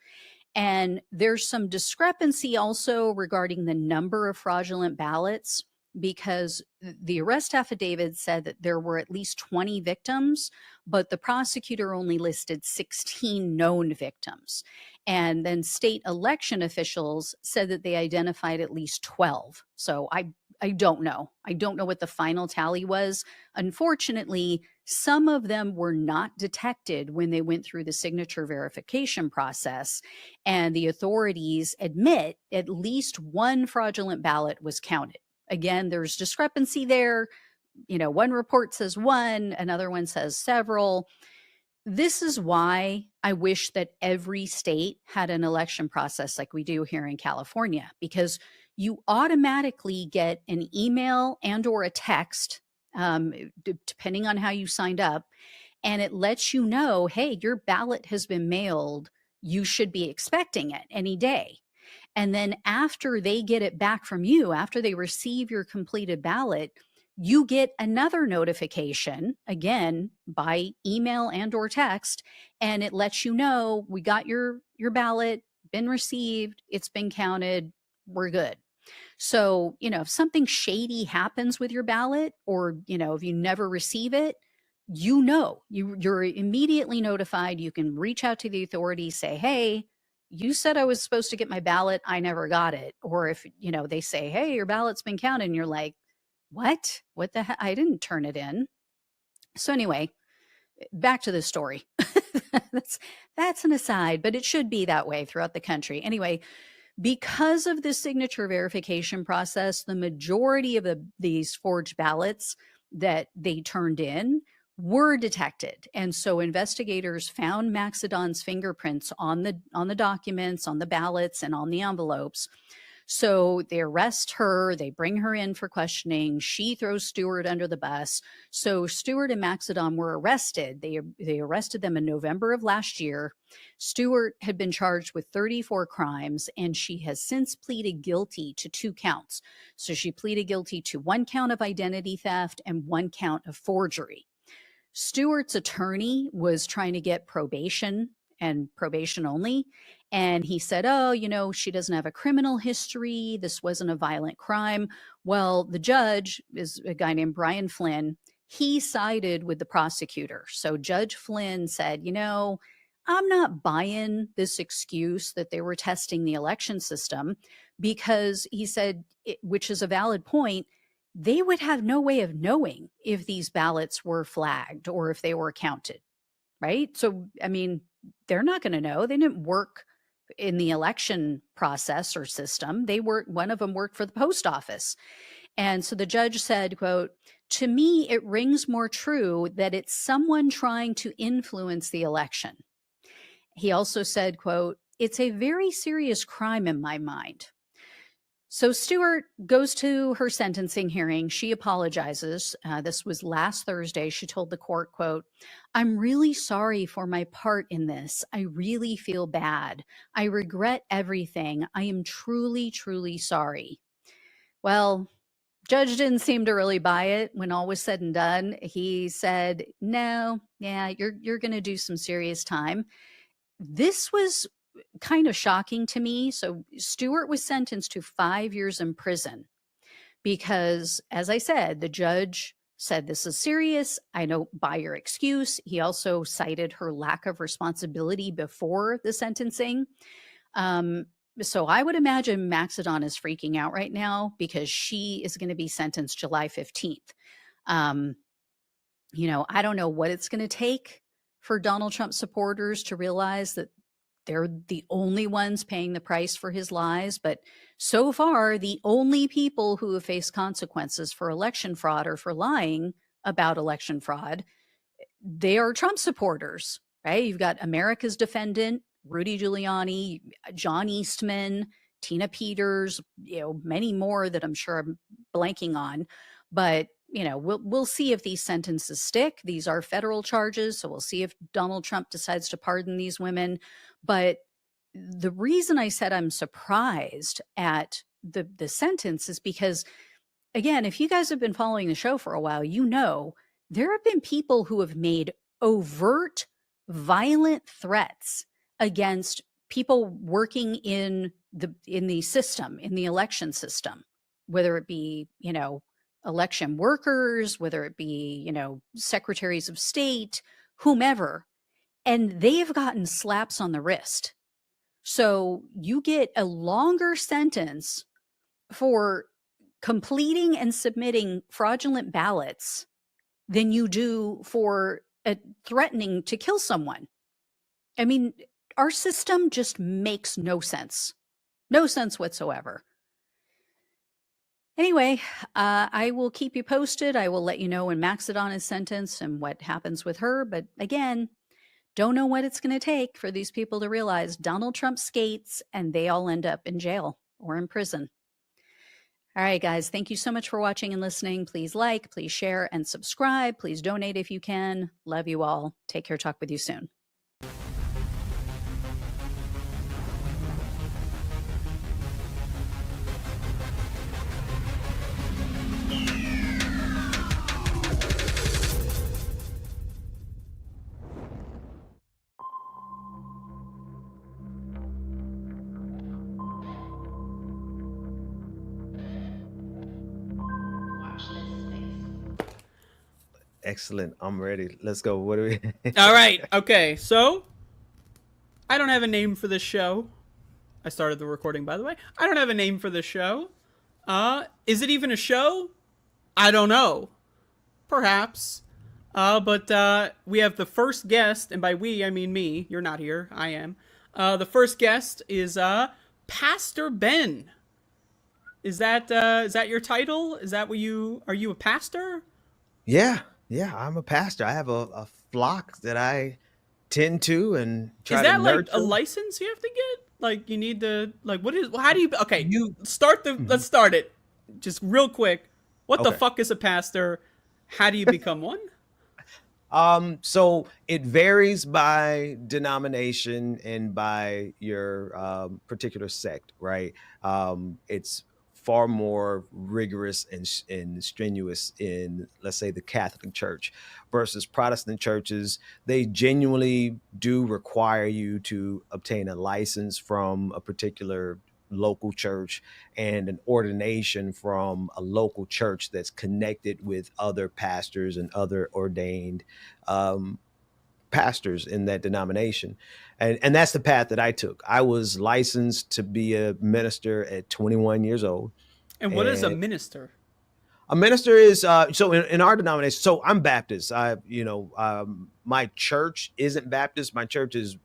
And there's some discrepancy also regarding the number of fraudulent ballots, because the arrest affidavit said that there were at least 20 victims, but the prosecutor only listed 16 known victims. And then state election officials said that they identified at least 12. So I don't know. I don't know what the final tally was. Unfortunately, some of them were not detected when they went through the signature verification process. And the authorities admit at least one fraudulent ballot was counted. Again, there's discrepancy there. One report says one, another one says several. This is why I wish that every state had an election process like we do here in California, because you automatically get an email and or a text, depending on how you signed up, and it lets you know, hey, your ballot has been mailed. You should be expecting it any day. And then after they get it back from you, after they receive your completed ballot, you get another notification, again, by email and or text, and it lets you know, we got your ballot, been received, it's been counted, we're good. So, if something shady happens with your ballot, or, if you never receive it, you're immediately notified. You can reach out to the authorities, say, hey, you said I was supposed to get my ballot, I never got it. Or if, they say, hey, your ballot's been counted, and you're like, what the heck? I didn't turn it in. So anyway, back to the story. That's an aside, but it should be that way throughout the country. Anyway, because of the signature verification process, the majority of these forged ballots that they turned in were detected. And so investigators found Maxidon's fingerprints on the documents, on the ballots, and on the envelopes. So they arrest her, they bring her in for questioning. She throws Stewart under the bus. So Stewart and Maxidon were arrested. They arrested them in November of last year. Stewart had been charged with 34 crimes, and she has since pleaded guilty to 2 counts. So she pleaded guilty to 1 count of identity theft and 1 count of forgery. Stewart's attorney was trying to get probation and probation only. And he said, she doesn't have a criminal history. This wasn't a violent crime. Well, the judge is a guy named Brian Flynn. He sided with the prosecutor. So Judge Flynn said, I'm not buying this excuse that they were testing the election system, because he said, which is a valid point, they would have no way of knowing if these ballots were flagged or if they were counted, right? So, I mean, they're not going to know. They didn't work in the election process or system. One of them worked for the post office. And so the judge said, quote, "To me, it rings more true that it's someone trying to influence the election." He also said, quote, "It's a very serious crime in my mind." So Stewart goes to her sentencing hearing. She apologizes. This was last Thursday. She told the court, quote, "I'm really sorry for my part in this. I really feel bad. I regret everything. I am truly, truly sorry." Well, judge didn't seem to really buy it. When all was said and done, he said, "No, yeah, you're going to do some serious time." This was kind of shocking to me. So Stewart was sentenced to 5 years in prison because, as I said, the judge said, "This is serious. I don't buy your excuse." He also cited her lack of responsibility before the sentencing. So I would imagine Maxedon is freaking out right now because she is going to be sentenced July 15th. You know, I don't know what it's going to take for Donald Trump supporters to realize that they're the only ones paying the price for his lies. But so far, the only people who have faced consequences for election fraud or for lying about election fraud, they are Trump supporters, right? You've got America's defendant, Rudy Giuliani, John Eastman, Tina Peters, you know, many more that I'm sure I'm blanking on. But, you know, we'll see if these sentences stick. These are federal charges, so we'll see if Donald Trump decides to pardon these women. But the reason I said I'm surprised at the sentence is because, again, if you guys have been following the show for a while, you know there have been people who have made overt, violent threats against people working in the system, in the election system, whether it be, you know, election workers, whether it be, you know, secretaries of state, whomever, and they have gotten slaps on the wrist. So you get a longer sentence for completing and submitting fraudulent ballots than you do for threatening to kill someone. I mean, our system just makes no sense. No sense whatsoever. Anyway, I will keep you posted. I will let you know when Maxedon is sentenced and what happens with her. But again, don't know what it's going to take for these people to realize Donald Trump skates and they all end up in jail or in prison. All right, guys, thank you so much for watching and listening. Please like, please share, and subscribe. Please donate if you can. Love you all. Take care. Talk with you soon. Excellent. I'm ready. Let's go. What do we? All right. Okay. So I don't have a name for this show. I started the recording, by the way. I don't have a name for this show. Is it even a show? I don't know. Perhaps. But we have the first guest, and by we, I mean me. You're not here. I am. The first guest is Pastor Ben. Is that your title? Is that what are you a pastor? Yeah, I'm a pastor. I have a flock that I tend to and try to nurture. Is that like a license you have to get? Like you need to how do you okay, let's start it. Just real quick. What the fuck is a pastor? How do you become one? So it varies by denomination and by your particular sect, right? It's far more rigorous and strenuous in, let's say, the Catholic Church versus Protestant churches. They genuinely do require you to obtain a license from a particular local church and an ordination from a local church that's connected with other pastors and other ordained pastors in that denomination. And that's the path that I took. I was licensed to be a minister at 21 years old. And what is a minister? A minister is so in our denomination. So I'm Baptist. My church isn't Baptist. My church is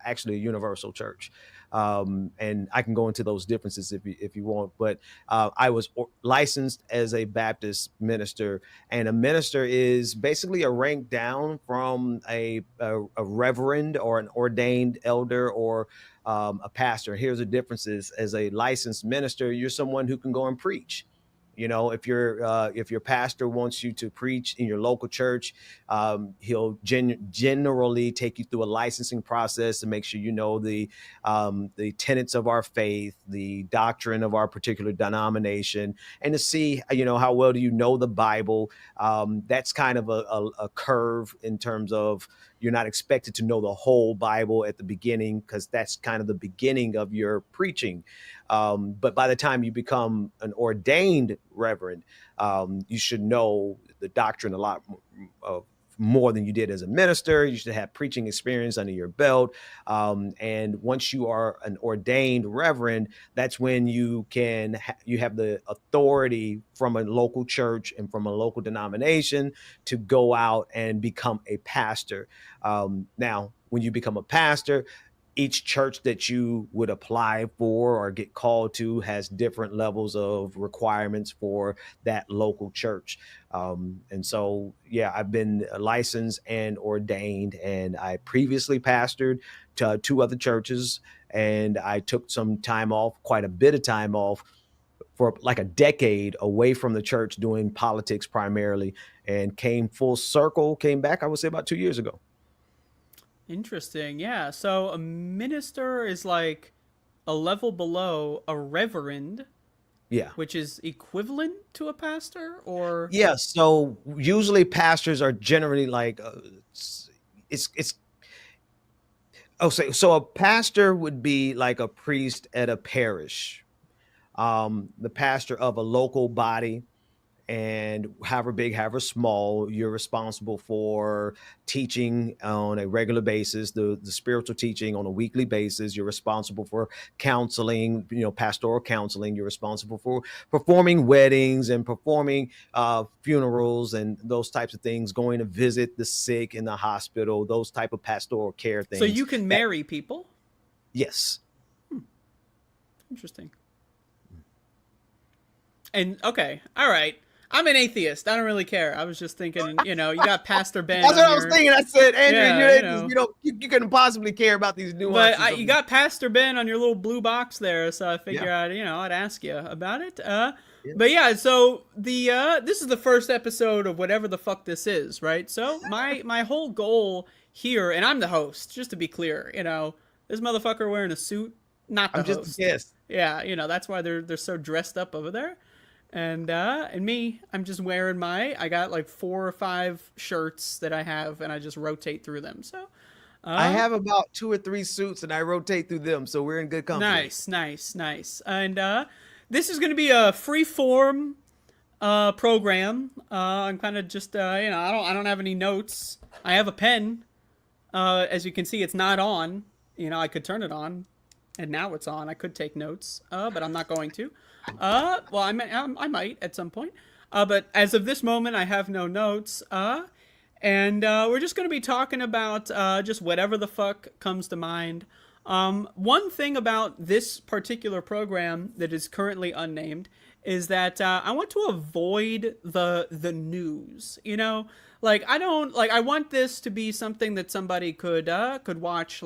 actually a universal church, and I can go into those differences if you want. But I was licensed as a Baptist minister, and a minister is basically a rank down from a reverend or an ordained elder or a pastor. Here's the differences: as a licensed minister, you're someone who can go and preach. If your pastor wants you to preach in your local church, he'll generally take you through a licensing process to make sure you know the tenets of our faith, the doctrine of our particular denomination, and to see how well do you know the Bible. That's kind of a curve in terms of you're not expected to know the whole Bible at the beginning, because that's kind of the beginning of your preaching. But by the time you become an ordained reverend, you should know the doctrine a lot more than you did as a minister. You should have preaching experience under your belt. And once you are an ordained reverend, that's when you have the authority from a local church and from a local denomination to go out and become a pastor. Now, when you become a pastor, each church that you would apply for or get called to has different levels of requirements for that local church. And so, yeah, I've been licensed and ordained, and I previously pastored to 2 other churches, and I took some time off, quite a bit of time off, for like a decade away from the church doing politics primarily, and came back, I would say, about 2 years ago. Interesting. Yeah. So a minister is like a level below a reverend. Yeah. Which is equivalent to a pastor, or? Yeah. So usually pastors are generally like, so a pastor would be like a priest at a parish, the pastor of a local body. And however big, however small, you're responsible for teaching on a regular basis, the spiritual teaching on a weekly basis. You're responsible for counseling, pastoral counseling. You're responsible for performing weddings and performing funerals and those types of things, going to visit the sick in the hospital, those type of pastoral care things. So you can marry people? Yes. Interesting. And okay, all right. I'm an atheist. I don't really care. I was just thinking, you got Pastor Ben. That's what I was thinking. I said, Andrew, yeah, you couldn't possibly care about these nuances. But you got Pastor Ben on your little blue box there, so I figure I'd ask you about it. But yeah, so this is the first episode of whatever the fuck this is, right? So my whole goal here, and I'm the host, just to be clear, this motherfucker wearing a suit, not the host. Yes. Yeah, that's why they're so dressed up over there. And me, I'm just wearing I got like 4 or 5 shirts that I have, and I just rotate through them. So I have about 2 or 3 suits, and I rotate through them, so we're in good company. Nice. And this is going to be a free form program. I'm kind of just I don't have any notes. I have a pen. As you can see, it's not on. I could turn it on, and now it's on. I could take notes, but I'm not going to. Well, I might at some point. But as of this moment, I have no notes. And we're just going to be talking about just whatever the fuck comes to mind. One thing about this particular program that is currently unnamed is that I want to avoid the news. I want this to be something that somebody could watch,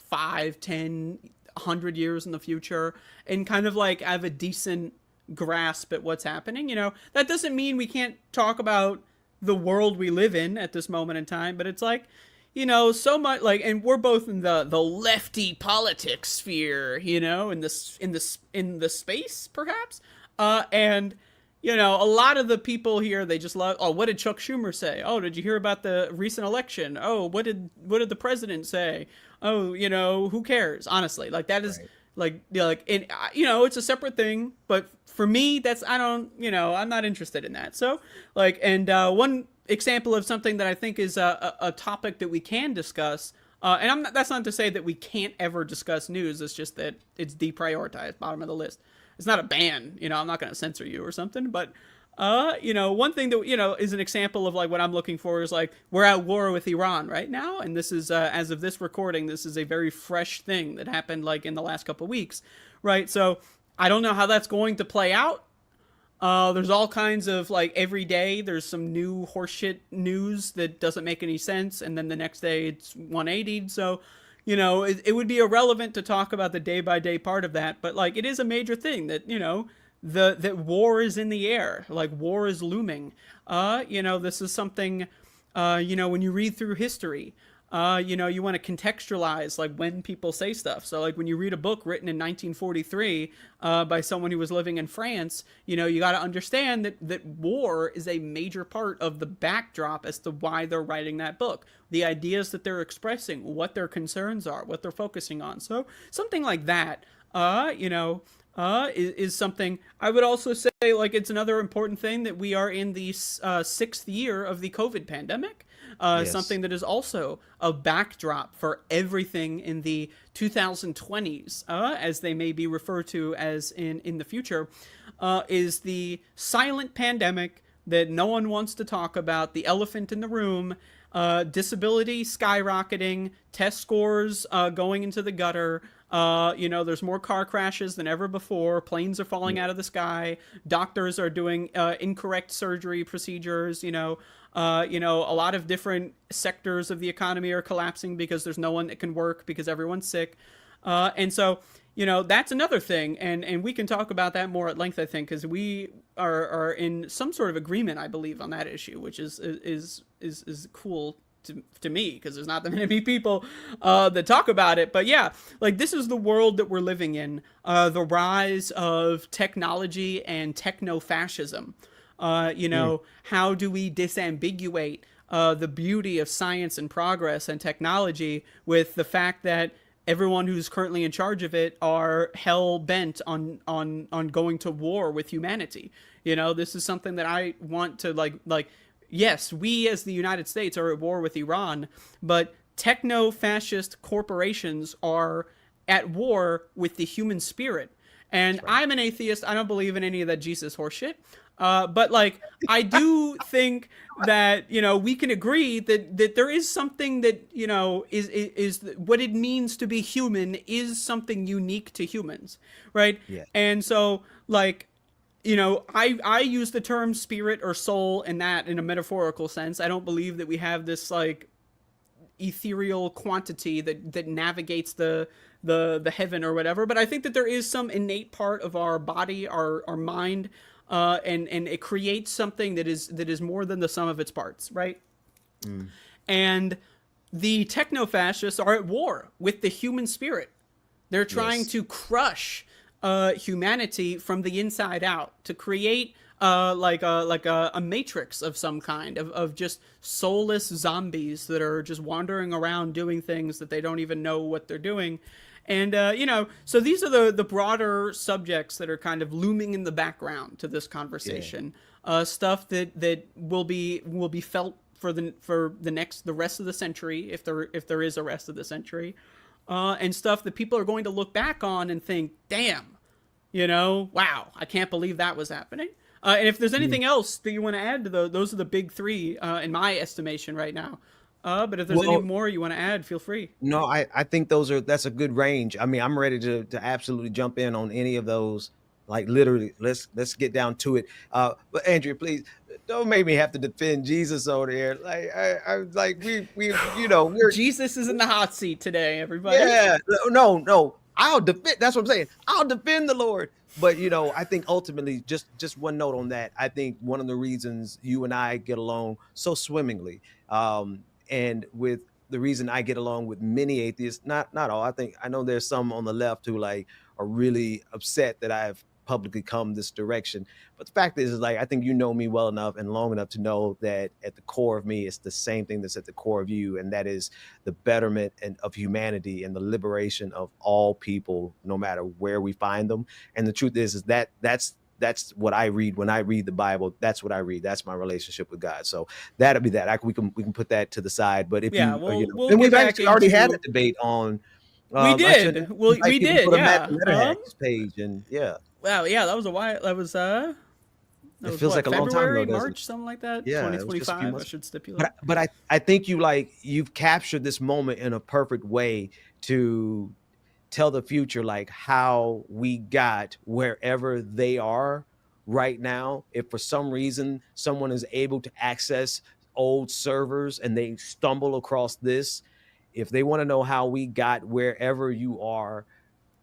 5, 10, 100 years in the future, and kind of have a decent grasp at what's happening. That doesn't mean we can't talk about the world we live in at this moment in time, but it's so much and we're both in the lefty politics sphere, in the space perhaps, and a lot of the people here, they just love, oh, what did Chuck Schumer say? Oh, did you hear about the recent election? Oh, what did the president say? Oh, who cares? Honestly, that is right. It's a separate thing, but for me, I'm not interested in that. So one example of something that I think is a topic that we can discuss, and that's not to say that we can't ever discuss news. It's just that it's deprioritized, bottom of the list. It's not a ban, I'm not going to censor you or something, but One thing that, is an example of like what I'm looking for is like we're at war with Iran right now. And this is, as of this recording, this is a very fresh thing that happened like in the last couple of weeks. Right. So I don't know how that's going to play out. There's all kinds of like every day there's some new horseshit news that doesn't make any sense. And then the next day it's 180. So, it would be irrelevant to talk about the day by day part of that. But like it is a major thing that, that war is in the air, like war is looming. This is something, when you read through history, you want to contextualize like when people say stuff. So like when you read a book written in 1943 by someone who was living in France, you got to understand that war is a major part of the backdrop as to why they're writing that book, the ideas that they're expressing, what their concerns are, what they're focusing on. So something like that, is something I would also say, like, it's another important thing that we are in the 6th year of the COVID pandemic. Yes. Something that is also a backdrop for everything in the 2020s, as they may be referred to as in the future, is the silent pandemic that no one wants to talk about, the elephant in the room, disability skyrocketing, test scores going into the gutter. There's more car crashes than ever before. Planes are falling out of the sky. Doctors are doing incorrect surgery procedures. A lot of different sectors of the economy are collapsing because there's no one that can work because everyone's sick. And so, that's another thing. And we can talk about that more at length, I think, because we are in some sort of agreement, I believe, on that issue, which is cool to me, because there's not that many people that talk about it. But yeah, like this is the world that we're living in, the rise of technology and techno-fascism. How do we disambiguate the beauty of science and progress and technology with the fact that everyone who's currently in charge of it are hell-bent on going to war with humanity? This is something that I want to like yes, we as the United States are at war with Iran, but techno-fascist corporations are at war with the human spirit. And right. I'm an atheist. I don't believe in any of that Jesus horseshit. But like, I do think that, we can agree that there is something that, is what it means to be human is something unique to humans. Right. Yeah. And so like, I use the term spirit or soul in a metaphorical sense. I don't believe that we have this like ethereal quantity that navigates the heaven or whatever. But I think that there is some innate part of our body, our mind, and it creates something that is more than the sum of its parts, right? Mm. And the techno-fascists are at war with the human spirit. They're trying to crush humanity from the inside out, to create like a matrix of some kind of just soulless zombies that are just wandering around doing things that they don't even know what they're doing. And so these are the broader subjects that are kind of looming in the background to this conversation. Yeah. Stuff that will be felt for the rest of the century, if there is a rest of the century. And stuff that people are going to look back on and think, damn, wow, I can't believe that was happening. And if there's anything else that you want to add to those are the big three, in my estimation right now. But if there's any more you want to add, feel free. No, I think that's a good range. I mean, I'm ready to absolutely jump in on any of those. Like literally, let's get down to it. But Andrea, please don't make me have to defend Jesus over there. Like I like we're Jesus is in the hot seat today, everybody. Yeah, no, I'll defend. That's what I'm saying. I'll defend the Lord. But I think ultimately, just one note on that. I think one of the reasons you and I get along so swimmingly, and with the reason I get along with many atheists, not all. I know there's some on the left who like are really upset that I've publicly come this direction. But the fact is like, I think you know me well enough and long enough to know that at the core of me, it's the same thing that's at the core of you. And that is the betterment of humanity and the liberation of all people, no matter where we find them. And the truth is that's what I read. When I read the Bible, that's what I read. That's my relationship with God. So that'll be that. We can put that to the side. But if and we've actually already had a debate on. We did. Yeah. Page and yeah. Wow. Yeah, that was a while. That was That was feels what, like a long time February, ago, doesn't it? March, something like that. Yeah, it was just a few 2025, I months. should stipulate. But I think you've captured this moment in a perfect way to tell the future, like how we got wherever they are right now. If for some reason someone is able to access old servers and they stumble across this, if they want to know how we got wherever you are,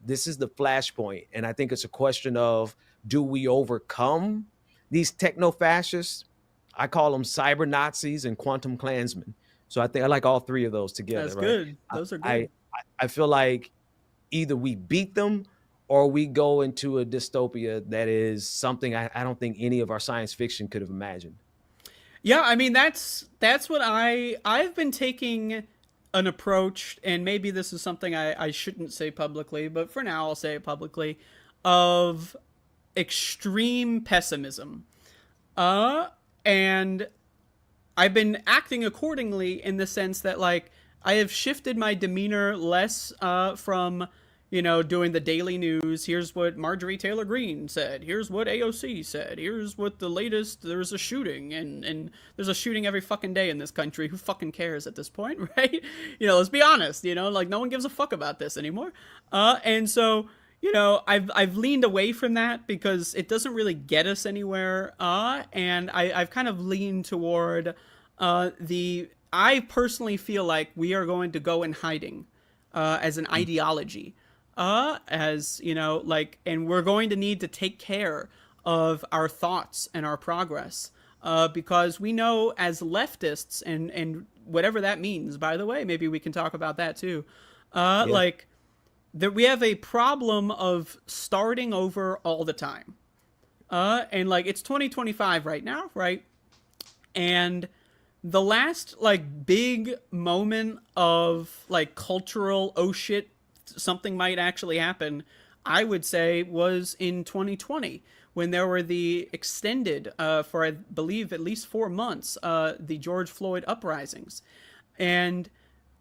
this is the flashpoint. And I think it's a question of, do we overcome these techno-fascists? I call them cyber Nazis and quantum Klansmen. So I think I like all three of those together. That's right? good. Those are good. I feel like either we beat them or we go into a dystopia that is something I don't think any of our science fiction could have imagined. Yeah, I mean, that's what I've been taking an approach, and maybe this is something I shouldn't say publicly, but for now I'll say it publicly, of extreme pessimism. And I've been acting accordingly in the sense that, like, I have shifted my demeanor less from, you know, doing the daily news. Here's what Marjorie Taylor Greene said. Here's what AOC said. Here's what the latest, there's a shooting, and there's a shooting every fucking day in this country. Who fucking cares at this point, right? You know, let's be honest, you know, like, no one gives a fuck about this anymore. And so, you know, I've leaned away from that because it doesn't really get us anywhere. And I've kind of leaned toward I personally feel like we are going to go in hiding as an ideology. As, you know, like, and we're going to need to take care of our thoughts and our progress. Because we know as leftists, and whatever that means, by the way, maybe we can talk about that too. Like, that we have a problem of starting over all the time. And like, it's 2025 right now, right? And the last, like, big moment of, like, cultural, oh shit, something might actually happen, I would say, was in 2020, when there were the extended, for I believe at least 4 months, the George Floyd uprisings. And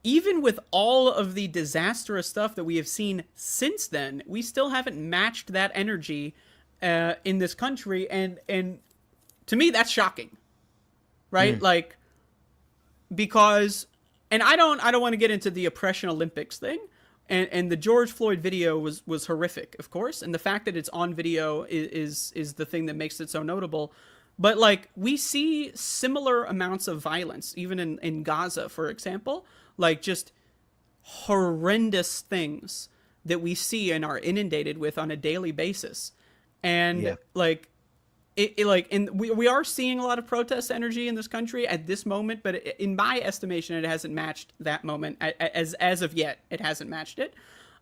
even with all of the disastrous stuff that we have seen since then, we still haven't matched that energy in this country. And to me, that's shocking, right? Like, because, and I don't want to get into the oppression Olympics thing. And the George Floyd video was horrific, of course. And the fact that it's on video is the thing that makes it so notable. But, like, we see similar amounts of violence, even in Gaza, for example. Like, just horrendous things that we see and are inundated with on a daily basis. And, like, we are seeing a lot of protest energy in this country at this moment, but in my estimation, it hasn't matched that moment as of yet. It hasn't matched it.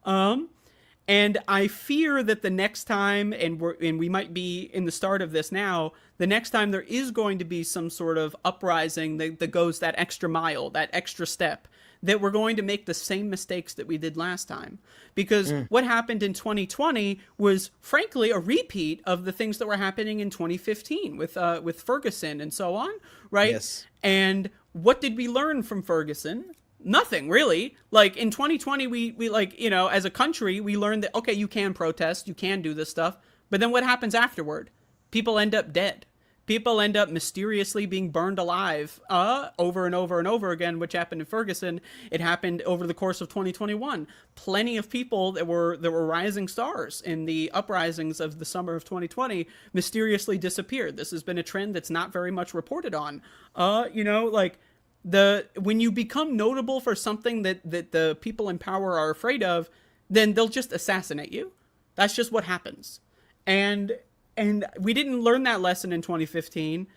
And I fear that the next time, and we might be in the start of this now, the next time there is going to be some sort of uprising that goes that extra mile, that extra step, that we're going to make the same mistakes that we did last time. Because what happened in 2020 was, frankly, a repeat of the things that were happening in 2015 with Ferguson and so on, right? Yes. And what did we learn from Ferguson? Nothing, really. Like, in 2020, we like, you know, as a country, we learned that, okay, you can protest, you can do this stuff, but then what happens afterward? People end up dead. People end up mysteriously being burned alive over and over and over again, which happened in Ferguson. It happened over the course of 2021. Plenty of people that were rising stars in the uprisings of the summer of 2020 mysteriously disappeared. This has been a trend that's not very much reported on. You know, like, when you become notable for something that the people in power are afraid of, then they'll just assassinate you. That's just what happens. And we didn't learn that lesson in 2015,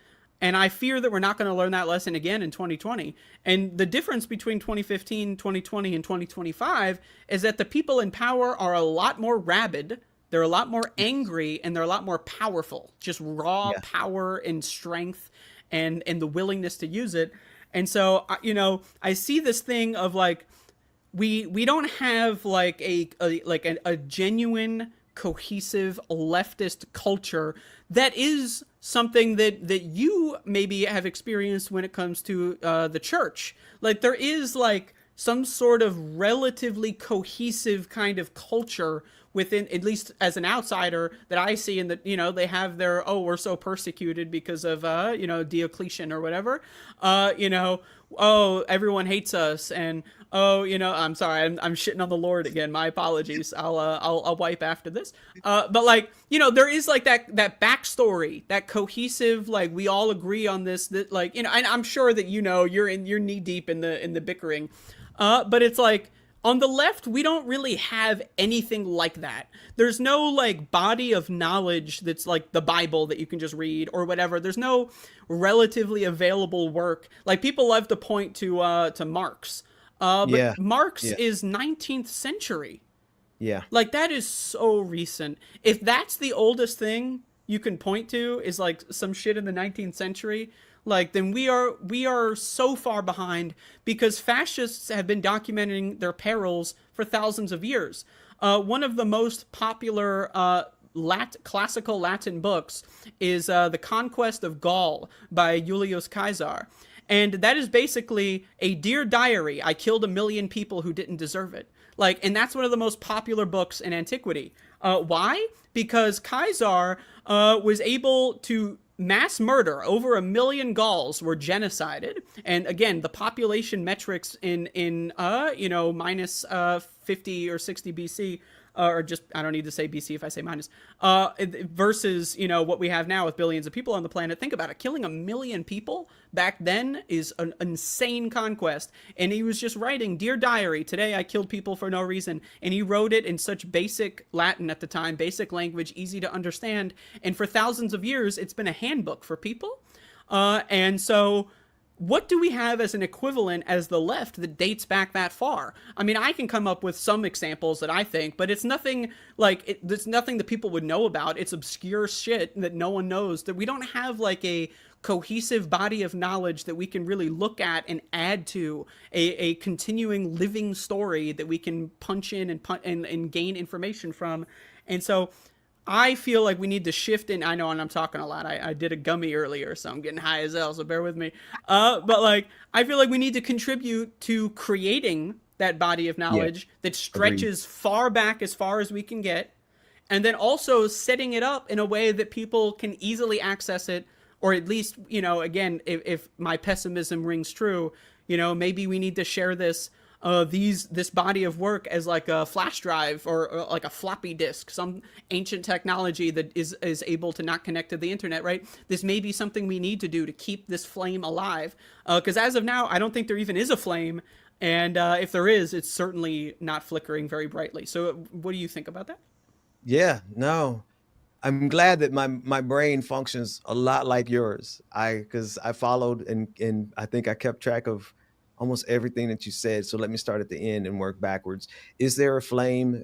and I fear that we're not going to learn that lesson again in 2020. And the difference between 2015, 2020, and 2025 is that the people in power are a lot more rabid, they're a lot more angry, and they're a lot more powerful. Just raw power and strength and the willingness to use it. And so, you know, I see this thing of, like, we don't have, like, a genuine, cohesive leftist culture that is something that you maybe have experienced when it comes to the church. Like, there is, like, some sort of relatively cohesive kind of culture within, at least as an outsider that I see, in that, you know, they have their, oh, we're so persecuted because of, you know, Diocletian or whatever, you know, oh, everyone hates us, and oh, you know, I'm sorry, I'm shitting on the Lord again. My apologies. I'll wipe after this. But like, you know, there is like that backstory, that cohesive, like we all agree on this, that like, you know, and I'm sure that, you know, you're knee deep in the bickering, but it's like, on the left, we don't really have anything like that. There's no like body of knowledge that's like the Bible that you can just read or whatever. There's no relatively available work. Like people love to point to Marx, but Marx is 19th century. Yeah. Like that is so recent. If that's the oldest thing you can point to is like some shit in the 19th century, like then we are so far behind, because fascists have been documenting their perils for thousands of years. One of the most popular classical Latin books is The Conquest of Gaul by Julius Caesar. And that is basically a dear diary. I killed 1 million people who didn't deserve it. Like, and that's one of the most popular books in antiquity. Why? Because Caesar was able to mass murder. Over 1 million Gauls were genocided. And again, the population metrics in you know, minus 50 or 60 BC, or just, I don't need to say BC if I say minus, versus, you know, what we have now with billions of people on the planet. Think about it. Killing 1 million people back then is an insane conquest. And he was just writing, Dear Diary, today I killed people for no reason. And he wrote it in such basic Latin at the time, basic language, easy to understand. And for thousands of years, it's been a handbook for people. And so what do we have as an equivalent as the left that dates back that far? I mean, I can come up with some examples that I think, but it's nothing like, there's nothing that people would know about. It's obscure shit that no one knows, that we don't have like a cohesive body of knowledge that we can really look at and add to a continuing living story that we can punch in and gain information from. And so I feel like we need to shift in. I know, and I'm talking a lot. I did a gummy earlier, so I'm getting high as hell, so bear with me. But like, I feel like we need to contribute to creating that body of knowledge that stretches far back as far as we can get, and then also setting it up in a way that people can easily access it, or at least, you know, again, if my pessimism rings true, you know, maybe we need to share this this body of work as like a flash drive or like a floppy disk, some ancient technology that is able to not connect to the internet, right? This may be something we need to do to keep this flame alive. Because as of now, I don't think there even is a flame. And if there is, it's certainly not flickering very brightly. So what do you think about that? Yeah, no. I'm glad that my brain functions a lot like yours. Because I followed and I think I kept track of almost everything that you said. So let me start at the end and work backwards. Is there a flame?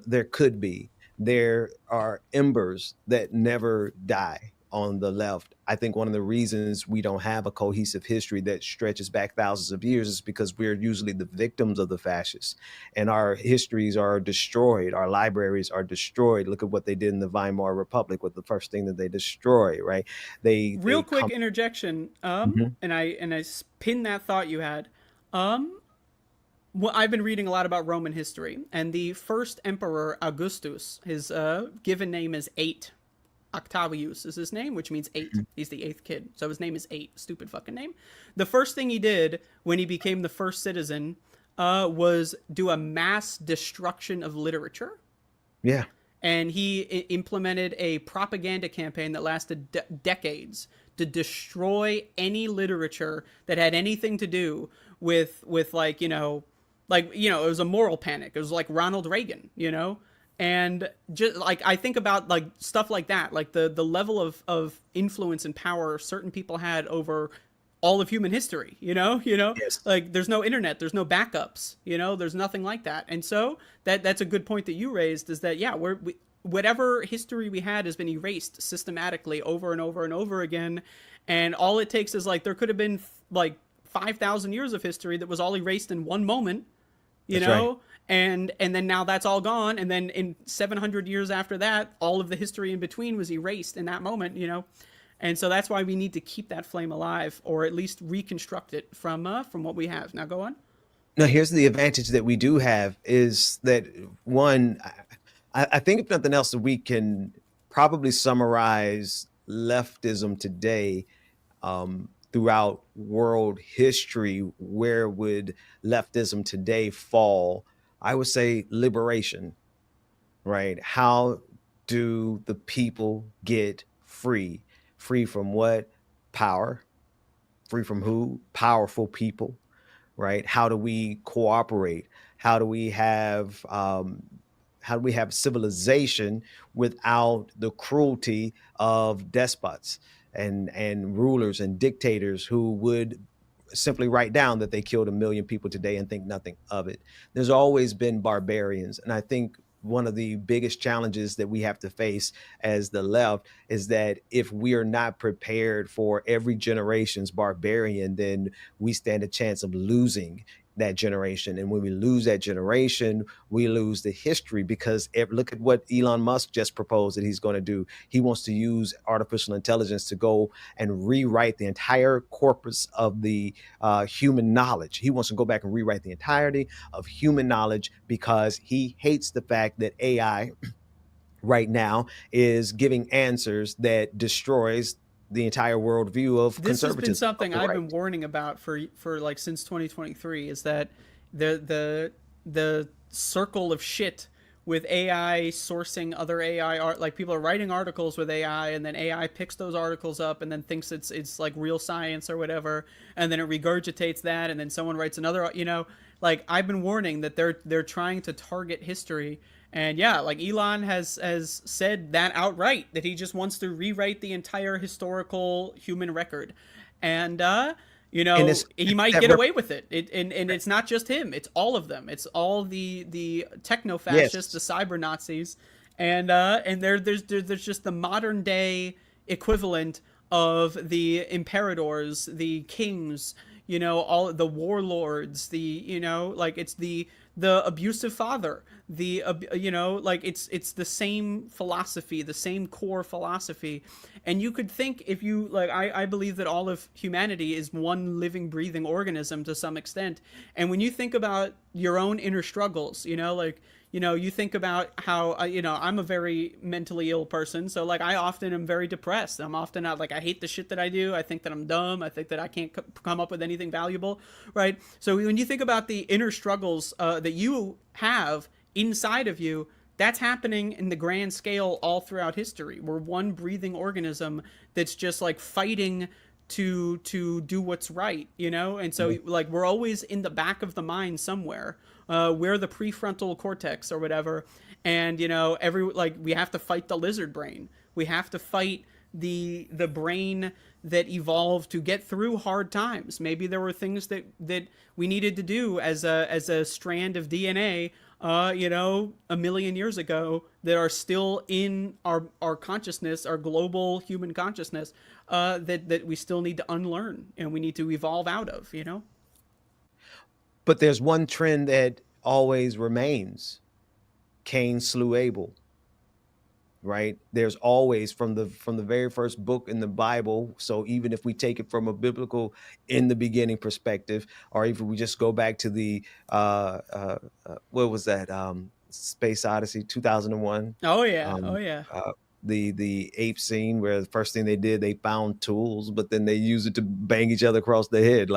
There could be. There are embers that never die on the left. I think one of the reasons we don't have a cohesive history that stretches back thousands of years is because we're usually the victims of the fascists, and our histories are destroyed. Our libraries are destroyed. Look at what they did in the Weimar Republic with the first thing that they destroy, right? Real quick interjection. And I pin that thought you had. Well, I've been reading a lot about Roman history, and the first emperor Augustus, his given name is 8. Octavius is his name, which means 8. He's the 8th kid. So his name is 8. Stupid fucking name. The first thing he did when he became the first citizen was do a mass destruction of literature. Yeah. And he implemented a propaganda campaign that lasted decades to destroy any literature that had anything to do with like, it was a moral panic. It was like Ronald Reagan, you know? And just like, I think about like stuff like that, like the level of influence and power certain people had over all of human history, you know, yes. Like there's no internet, there's no backups, there's nothing like that. And so that's a good point that you raised, is that, yeah, whatever history we had has been erased systematically over and over and over again. And all it takes is like, there could have been like 5,000 years of history that was all erased in one moment, you know? Right. And then now that's all gone. And then in 700 years after that, all of the history in between was erased in that moment, And so that's why we need to keep that flame alive, or at least reconstruct it from what we have. Now go on. Now, here's the advantage that we do have is that, one, I think if nothing else, we can probably summarize leftism today throughout world history. Where would leftism today fall? I would say liberation, right? How do the people get free? Free from what? Power. Free from who? Powerful people, right? How do we cooperate? How do we have civilization without the cruelty of despots and rulers and dictators who would simply write down that they killed 1 million people today and think nothing of it? There's always been barbarians, and I think one of the biggest challenges that we have to face as the left is that if we are not prepared for every generation's barbarian, then we stand a chance of losing that generation. And when we lose that generation, we lose the history, because look at what Elon Musk just proposed that he's going to do. He wants to use artificial intelligence to go and rewrite the entire corpus of the human knowledge. He wants to go back and rewrite the entirety of human knowledge because he hates the fact that AI right now is giving answers that destroys the entire worldview of this has conservatism. been something I've been warning about for like since 2023, is that the circle of shit with AI sourcing other AI art. Like, people are writing articles with AI, and then AI picks those articles up and then thinks it's like real science or whatever, and then it regurgitates that, and then someone writes another, like, I've been warning that they're trying to target history. And yeah, like, Elon has said that outright, that he just wants to rewrite the entire historical human record. And, he might get away with it. And it's not just him. It's all of them. It's all the techno-fascists, the cyber Nazis. And there's just the modern day equivalent of the imperators, the kings, all the warlords, it's the abusive father, it's the same philosophy, the same core philosophy. And you could think, if you I believe that all of humanity is one living, breathing organism to some extent. And when you think about your own inner struggles, you think about how, I'm a very mentally ill person. So, I often am very depressed. I'm often not, I hate the shit that I do. I think that I'm dumb. I think that I can't come up with anything valuable, right? So when you think about the inner struggles that you have inside of you, that's happening in the grand scale all throughout history. We're one breathing organism that's just, fighting to do what's right, And so, we're always in the back of the mind somewhere. We're the prefrontal cortex or whatever. And, we have to fight the lizard brain. We have to fight the brain that evolved to get through hard times. Maybe there were things that we needed to do as a strand of DNA, 1 million years ago, that are still in our consciousness, our global human consciousness, that we still need to unlearn and we need to evolve out of, But there's one trend that always remains. Cain slew Abel, right? There's always, from the very first book in the Bible. So even if we take it from a biblical in the beginning perspective, or if we just go back to the what was that, Space Odyssey 2001? Oh yeah. The ape scene where the first thing they did, they found tools, but then they use it to bang each other across the head.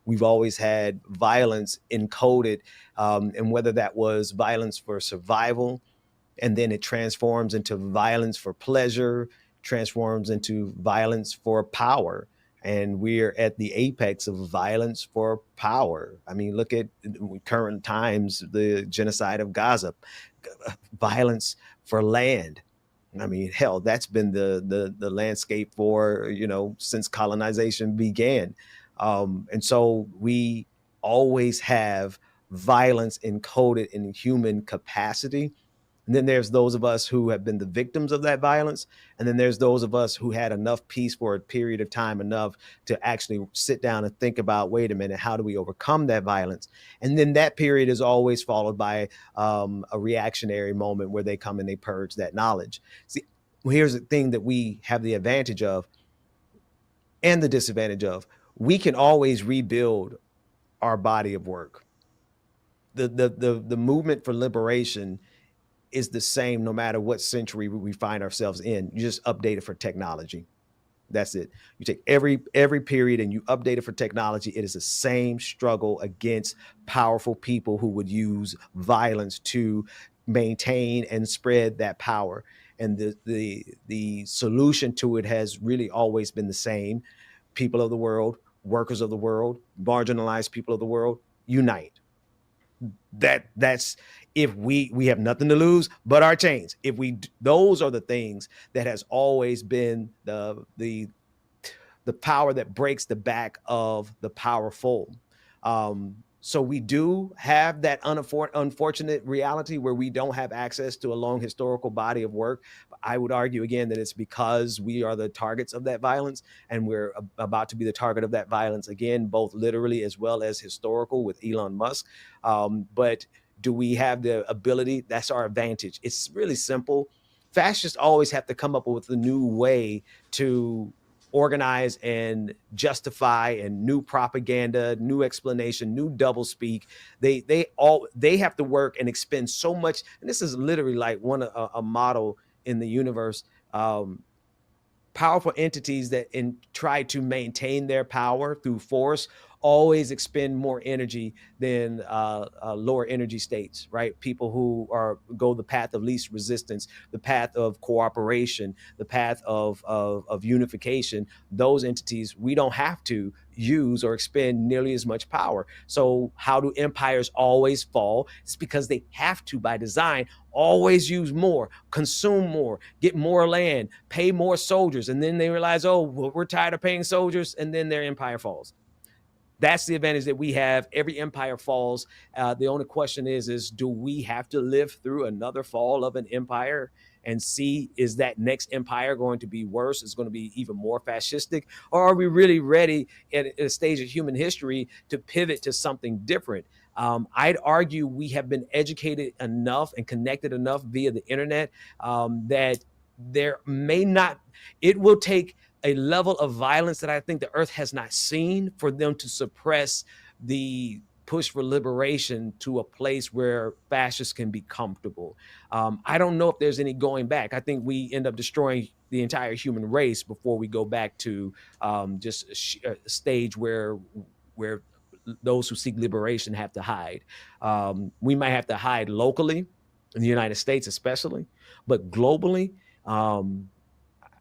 We've always had violence encoded, and whether that was violence for survival, and then it transforms into violence for pleasure, transforms into violence for power. And we're at the apex of violence for power. I mean, look at current times, the genocide of Gaza, violence for land. I mean, hell, that's been the landscape for, since colonization began. And so we always have violence encoded in human capacity. And then there's those of us who have been the victims of that violence. And then there's those of us who had enough peace for a period of time, enough to actually sit down and think about, wait a minute, how do we overcome that violence? And then that period is always followed by a reactionary moment where they come and they purge that knowledge. See, here's the thing that we have the advantage of and the disadvantage of. We can always rebuild our body of work. The movement for liberation is the same no matter what century we find ourselves in. You just update it for technology. That's it. You take every period and you update it for technology. It is the same struggle against powerful people who would use violence to maintain and spread that power. And the solution to it has really always been the same. People of the world, workers of the world, marginalized people of the world, unite. That's if we have nothing to lose but our chains. If we, those are the things that has always been the power that breaks the back of the powerful. So we do have that unfortunate reality where we don't have access to a long historical body of work. But I would argue again that it's because we are the targets of that violence, and we're about to be the target of that violence again, both literally as well as historical with Elon Musk. But do we have the ability? That's our advantage. It's really simple. Fascists always have to come up with a new way to organize and justify, and new propaganda, new explanation, new doublespeak. They have to work and expend so much. And this is literally like a model in the universe. Powerful entities that try to maintain their power through force always expend more energy than lower energy states, right? People who go the path of least resistance, the path of cooperation, the path of unification. Those entities, we don't have to use or expend nearly as much power. So how do empires always fall? It's because they have to, by design, always use more, consume more, get more land, pay more soldiers. And then they realize, oh, well, we're tired of paying soldiers. And then their empire falls. That's the advantage that we have. Every empire falls. The only question is do we have to live through another fall of an empire and see, is that next empire going to be worse? It's going to be even more fascistic? Or are we really ready at a stage of human history to pivot to something different? I'd argue we have been educated enough and connected enough via the internet that there may not, it will take a level of violence that I think the earth has not seen for them to suppress the push for liberation to a place where fascists can be comfortable. I don't know if there's any going back. I think we end up destroying the entire human race before we go back to just a stage where those who seek liberation have to hide. We might have to hide locally, in the United States especially, but globally,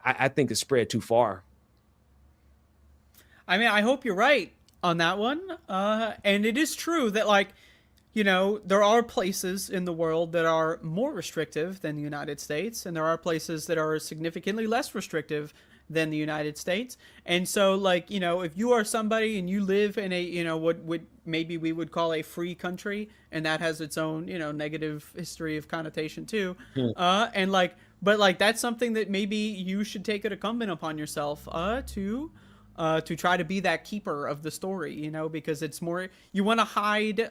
I think it's spread too far. I mean, I hope you're right on that one. And it is true that, like, you know, there are places in the world that are more restrictive than the United States, and there are places that are significantly less restrictive than the United States. And so, like, you know, if you are somebody and you live in a, you know, what maybe we would call a free country, and that has its own, you know, negative history of connotation too. And like, but like, that's something that maybe you should take it incumbent upon yourself to try to be that keeper of the story, you know, because it's more, you want to hide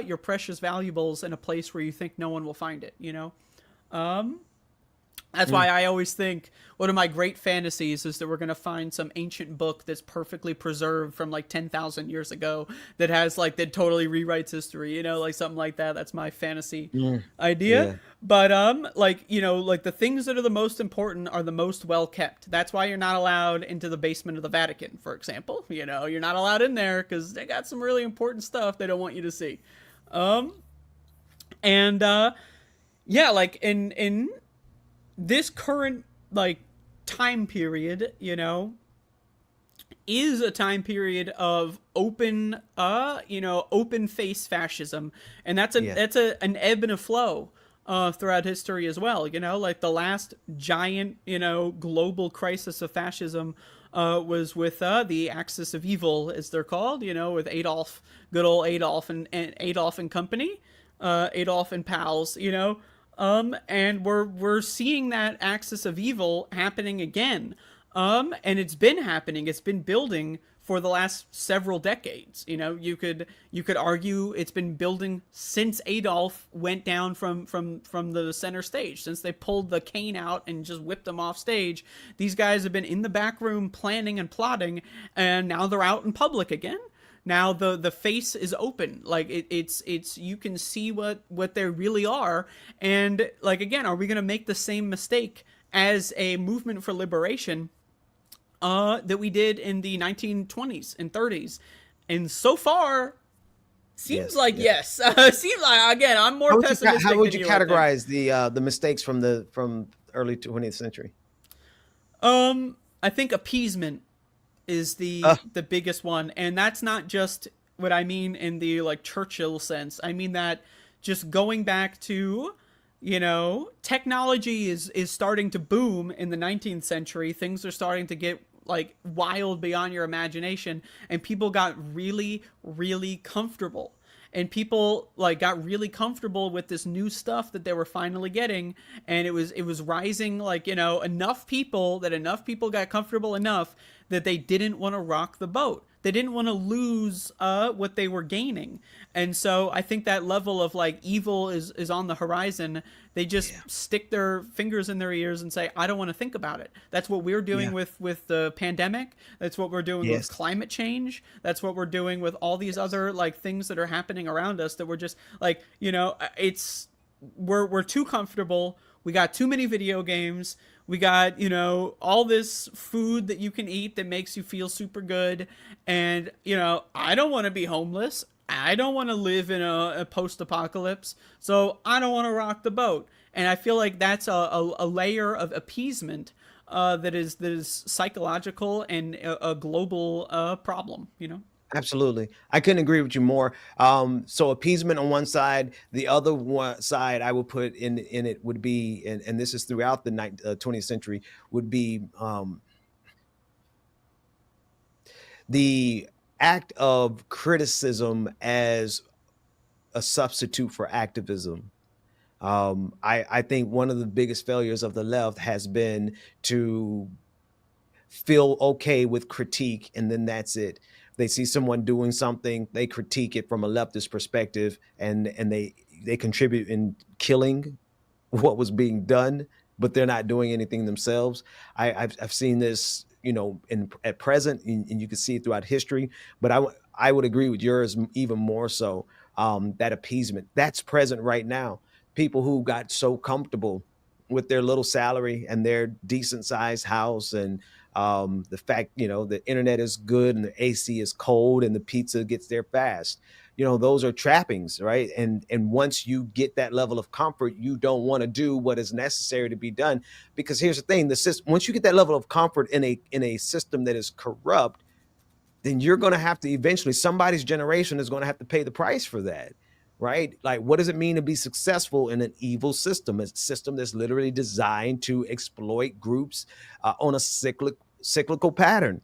your precious valuables in a place where you think no one will find it, you know. That's why I always think one of my great fantasies is that we're going to find some ancient book that's perfectly preserved from like 10,000 years ago that has like, that totally rewrites history, you know, like something like that. That's my fantasy idea. Yeah. But like, you know, like the things that are the most important are the most well kept. That's why you're not allowed into the basement of the Vatican, for example. You know, you're not allowed in there because they got some really important stuff they don't want you to see. Yeah, like in this current like time period, you know, is a time period of open, you know, open face fascism, and that's an ebb and a flow throughout history as well. You know, like the last giant, you know, global crisis of fascism was with the axis of evil, as they're called. You know, with Adolf, good old Adolf and Adolf and company, Adolf and pals. You know. And we're seeing that axis of evil happening again. And it's been happening. It's been building for the last several decades. You know, you could argue it's been building since Adolf went down from the center stage, since they pulled the cane out and just whipped him off stage. These guys have been in the back room planning and plotting, and now they're out in public again. now the face is open. Like it's you can see what they really are. And like, again, are we going to make the same mistake as a movement for liberation that we did in the 1920s and 30s? And so far, seems like yes. Seems like, again, I'm more pessimistic. How would than you I think. categorize the mistakes from early 20th century? I think appeasement is the biggest one, and that's not just what I mean in the like Churchill sense. I mean that just going back to, technology is starting to boom in the 19th century. Things are starting to get like wild beyond your imagination, and people got really, really comfortable. And people like got really comfortable with this new stuff that they were finally getting, and it was rising, like, enough people got comfortable enough that they didn't want to rock the boat. They didn't want to lose what they were gaining. And so I think that level of like evil is on the horizon. They just stick their fingers in their ears and say, I don't want to think about it. That's what we're doing with the pandemic. That's what we're doing with climate change. That's what we're doing with all these other like things that are happening around us, that we're just like, we're too comfortable. We got too many video games. We got, all this food that you can eat that makes you feel super good. And, I don't want to be homeless. I don't want to live in a post-apocalypse. So I don't want to rock the boat. And I feel like that's a layer of appeasement that is psychological and a global problem, Absolutely. I couldn't agree with you more. So appeasement on one side, the other one side I would put in it would be, and this is throughout the 20th century, would be the act of criticism as a substitute for activism. I think one of the biggest failures of the left has been to feel okay with critique, and then that's it. They see someone doing something, they critique it from a leftist perspective, and they contribute in killing what was being done, but they're not doing anything themselves. I've seen this, at present, and you can see it throughout history. But I would agree with yours even more so. That appeasement that's present right now. People who got so comfortable with their little salary and their decent sized house, and the fact, the internet is good and the AC is cold and the pizza gets there fast. Those are trappings, right? And once you get that level of comfort, you don't want to do what is necessary to be done. Because here's the thing, the system, once you get that level of comfort in a system that is corrupt, then you're going to have to eventually, somebody's generation is going to have to pay the price for that. Right? Like, what does it mean to be successful in an evil system? A system that's literally designed to exploit groups on a cyclical pattern.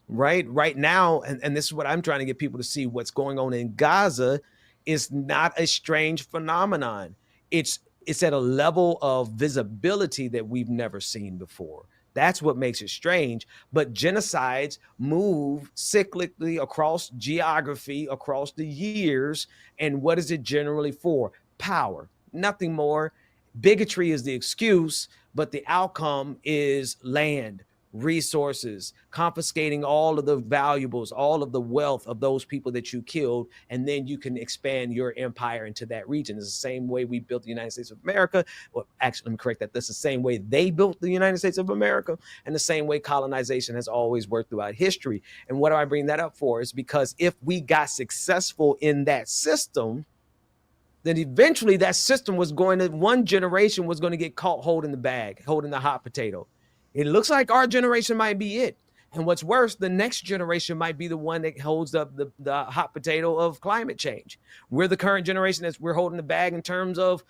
Right now, and this is what I'm trying to get people to see, what's going on in Gaza is not a strange phenomenon. It's at a level of visibility that we've never seen before. That's what makes it strange. But genocides move cyclically across geography, across the years. And what is it generally for? Power, nothing more. Bigotry is the excuse, but the outcome is land, resources, confiscating all of the valuables, all of the wealth of those people that you killed, and then you can expand your empire into that region. It's the same way we built the United States of America. Well, actually, let me correct that. That's the same way they built the United States of America, and the same way colonization has always worked throughout history. And what do I bring that up for? Is because if we got successful in that system, then eventually that system was going to, one generation was going to get caught holding the bag, holding the hot potato. It looks like our generation might be it. And what's worse, the next generation might be the one that holds up the hot potato of climate change. We're the current generation that's we're holding the bag in terms of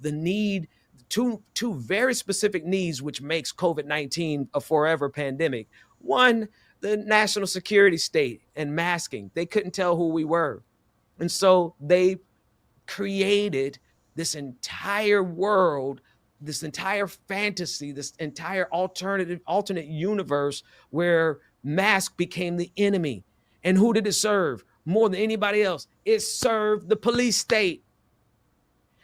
the need, two very specific needs, which makes COVID-19 a forever pandemic. One, the national security state and masking. They couldn't tell who we were. And so they created this entire world, this entire fantasy, this entire alternate universe where mask became the enemy. And who did it serve? More than anybody else, it served the police state.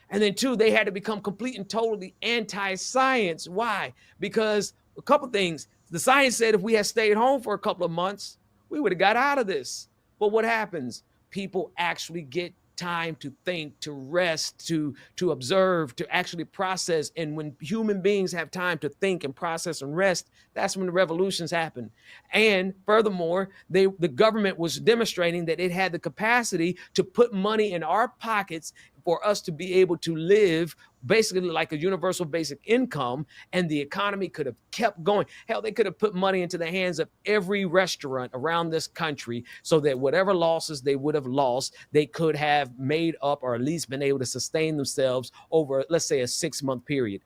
And then two, they had to become complete and totally anti-science. Why? Because a couple things. The science said if we had stayed home for a couple of months, we would have got out of this. But what happens? People actually get time to think, to rest, to observe, to actually process. And when human beings have time to think and process and rest, that's when the revolutions happen. And furthermore, the government was demonstrating that it had the capacity to put money in our pockets for us to be able to live basically like a universal basic income, and the economy could have kept going. Hell, they could have put money into the hands of every restaurant around this country so that whatever losses they would have lost, they could have made up or at least been able to sustain themselves over, let's say, a 6-month period.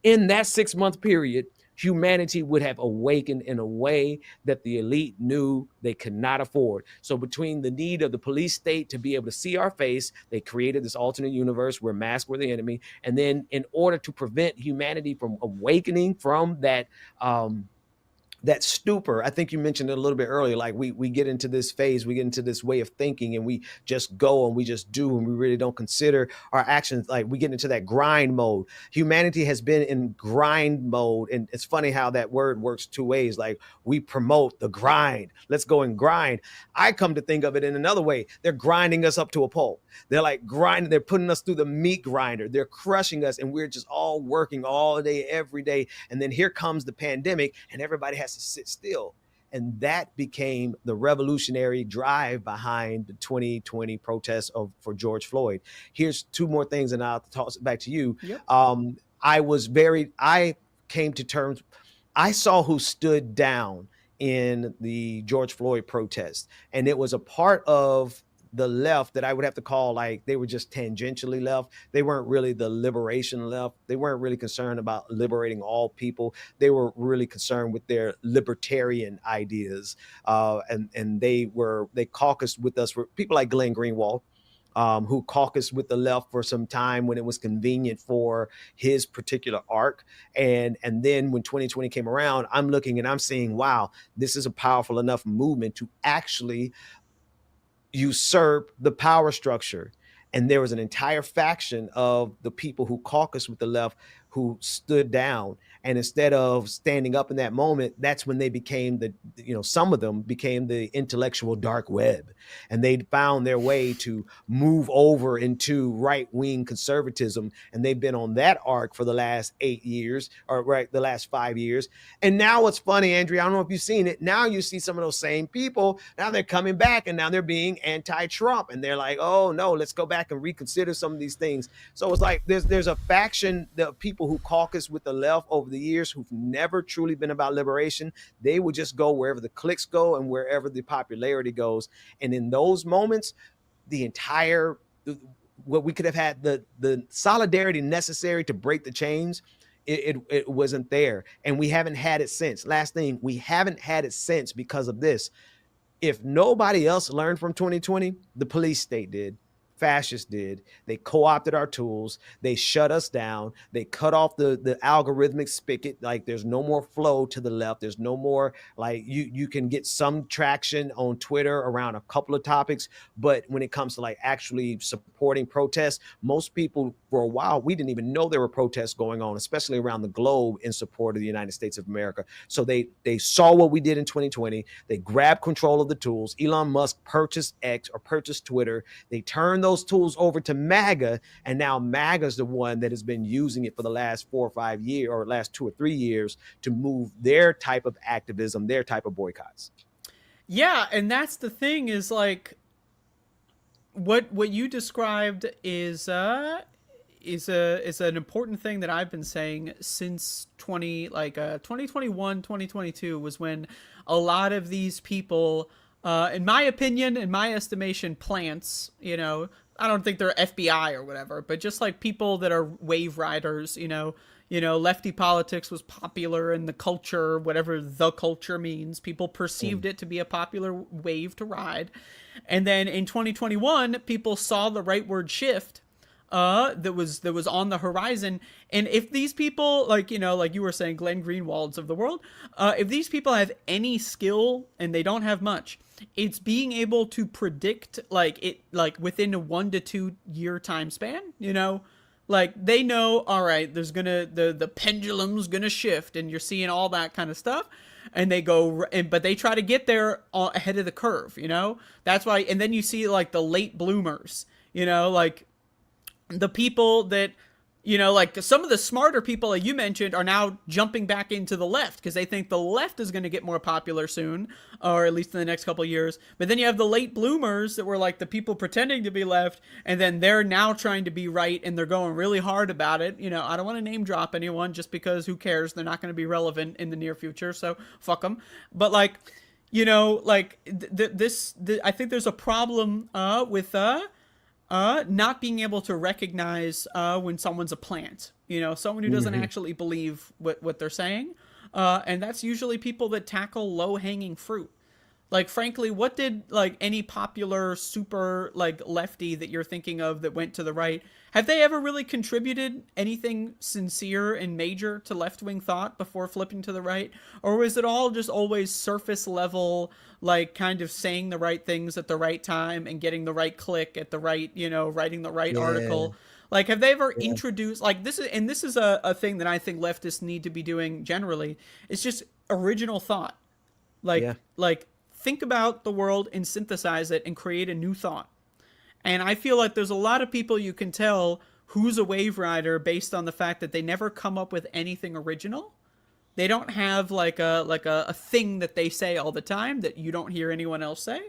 In that 6-month period, humanity would have awakened in a way that the elite knew they could not afford. So between the need of the police state to be able to see our face, they created this alternate universe where masks were the enemy. And then in order to prevent humanity from awakening from that, that stupor, I think you mentioned it a little bit earlier, like we get into this phase, we get into this way of thinking, and we just go and we just do, and we really don't consider our actions. Like we get into that grind mode. Humanity has been in grind mode, and it's funny how that word works two ways. Like we promote the grind. Let's go and grind. I come to think of it in another way. They're grinding us up to a pulp. They're like grinding, they're putting us through the meat grinder. They're crushing us, and we're just all working all day, every day. And then here comes the pandemic, and everybody has to sit still. And that became the revolutionary drive behind the 2020 protests for George Floyd. Here's two more things, and I'll toss it back to you. Yep. I came to terms, I saw who stood down in the George Floyd protest, and it was a part of the left that I would have to call, like, they were just tangentially left. They weren't really the liberation left. They weren't really concerned about liberating all people. They were really concerned with their libertarian ideas. And they caucused with us, for people like Glenn Greenwald, who caucused with the left for some time when it was convenient for his particular arc. And then when 2020 came around, I'm looking and I'm seeing, wow, this is a powerful enough movement to actually usurp the power structure. And there was an entire faction of the people who caucused with the left who stood down. And instead of standing up in that moment, that's when they became some of them became the intellectual dark web. And they found their way to move over into right-wing conservatism. And they've been on that arc for the last 8 years, or the last 5 years. And now what's funny, Andrea, I don't know if you've seen it. Now you see some of those same people. Now they're coming back, and now they're being anti-Trump. And they're like, oh no, let's go back and reconsider some of these things. So it's like there's a faction, the people who caucus with the left over the years who've never truly been about liberation. They would just go wherever the clicks go and wherever the popularity goes. And in those moments, what we could have had, the solidarity necessary to break the chains, it wasn't there. And we haven't had it since. Last thing, we haven't had it since because of this. If nobody else learned from 2020, the police state did. Fascists did. They co-opted our tools. They shut us down. They cut off the algorithmic spigot. Like there's no more flow to the left. There's no more, like, you can get some traction on Twitter around a couple of topics, but when it comes to like actually supporting protests, most people for a while, we didn't even know there were protests going on, especially around the globe in support of the United States of America. So they saw what we did in 2020. They grabbed control of the tools. Elon Musk purchased X or purchased Twitter. They turned those tools over to MAGA, and now MAGA's the one that has been using it for the last 4 or 5 years, or last 2 or 3 years, to move their type of activism, their type of boycotts. Yeah, and that's the thing, is like what you described is an important thing that I've been saying since 2021, 2022 was when a lot of these people, in my opinion, in my estimation, plants, I don't think they're FBI or whatever, but just like people that are wave riders, lefty politics was popular in the culture, whatever the culture means. People perceived it to be a popular wave to ride. And then in 2021, people saw the rightward shift that was on the horizon. And if these people, like you were saying, Glenn Greenwalds of the world, if these people have any skill, and they don't have much, it's being able to predict, like within a 1 to 2 year time span, Like they know, all right, there's gonna the pendulum's gonna shift, and you're seeing all that kind of stuff, and they go, but they try to get there ahead of the curve, you know. That's why, and then you see like the late bloomers, you know, like the people that, you know, like some of the smarter people that you mentioned are now jumping back into the left because they think the left is going to get more popular soon, or at least in the next couple of years. But then you have the late bloomers that were like the people pretending to be left, and then they're now trying to be right, and they're going really hard about it. You know, I don't want to name drop anyone just because who cares? They're not going to be relevant in the near future, so fuck them. But like, you know, like I think there's a problem with not being able to recognize when someone's a plant, you know, someone who doesn't actually believe what they're saying. And that's usually people that tackle low-hanging fruit. Like, frankly, what did, like, any popular super, like, lefty that you're thinking of that went to the right, have they ever really contributed anything sincere and major to left-wing thought before flipping to the right? Or was it all just always surface level, like, kind of saying the right things at the right time and getting the right click at the right, you know, writing the right article? Like, have they ever introduced, like, this is a thing that I think leftists need to be doing generally. It's just original thought. Like, think about the world and synthesize it and create a new thought. And I feel like there's a lot of people you can tell who's a wave rider based on the fact that they never come up with anything original. They don't have like a thing that they say all the time that you don't hear anyone else say.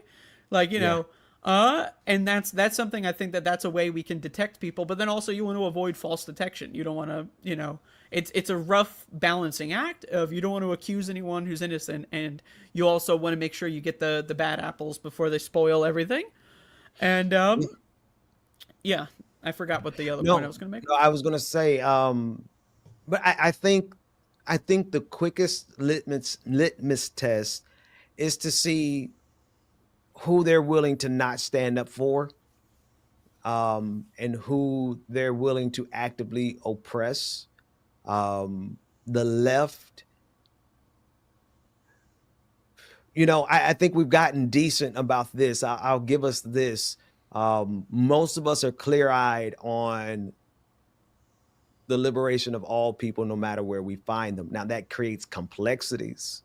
Like, you know, and that's something I think that's a way we can detect people. But then also you want to avoid false detection. You don't want to, you know, it's a rough balancing act of you don't want to accuse anyone who's innocent, and you also want to make sure you get the bad apples before they spoil everything. And yeah, I forgot what the other point I was going to make. No, I was going to say, but I think the quickest litmus test is to see who they're willing to not stand up for, and who they're willing to actively oppress. The left, you know, I think we've gotten decent about this. I'll give us this. Most of us are clear-eyed on the liberation of all people, no matter where we find them. Now that creates complexities,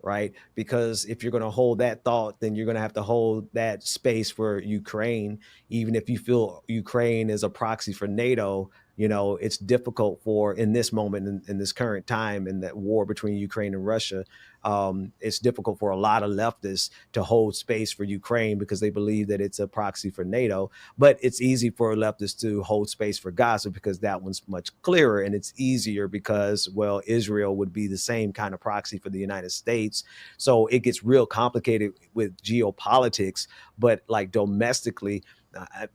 right? Because if you're going to hold that thought, then you're going to have to hold that space for Ukraine. Even if you feel Ukraine is a proxy for NATO, you know, it's difficult for, in this moment, in this current time, in that war between Ukraine and Russia, it's difficult for a lot of leftists to hold space for Ukraine because they believe that it's a proxy for NATO. But it's easy for leftists to hold space for Gaza because that one's much clearer, and it's easier because, well, Israel would be the same kind of proxy for the United States. So it gets real complicated with geopolitics, but like domestically,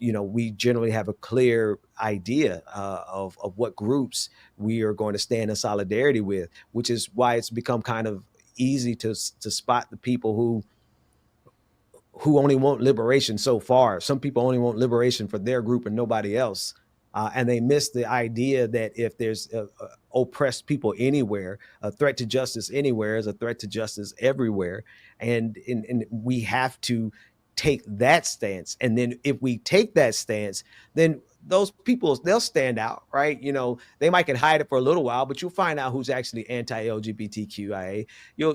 you know, we generally have a clear idea of what groups we are going to stand in solidarity with, which is why it's become kind of easy to spot the people who only want liberation so far. Some people only want liberation for their group and nobody else. And they miss the idea that if there's oppressed people anywhere, a threat to justice anywhere is a threat to justice everywhere. And we have to take that stance. And then if we take that stance, then those people, they'll stand out, right? You know, they might can hide it for a little while, but you'll find out who's actually anti-LGBTQIA.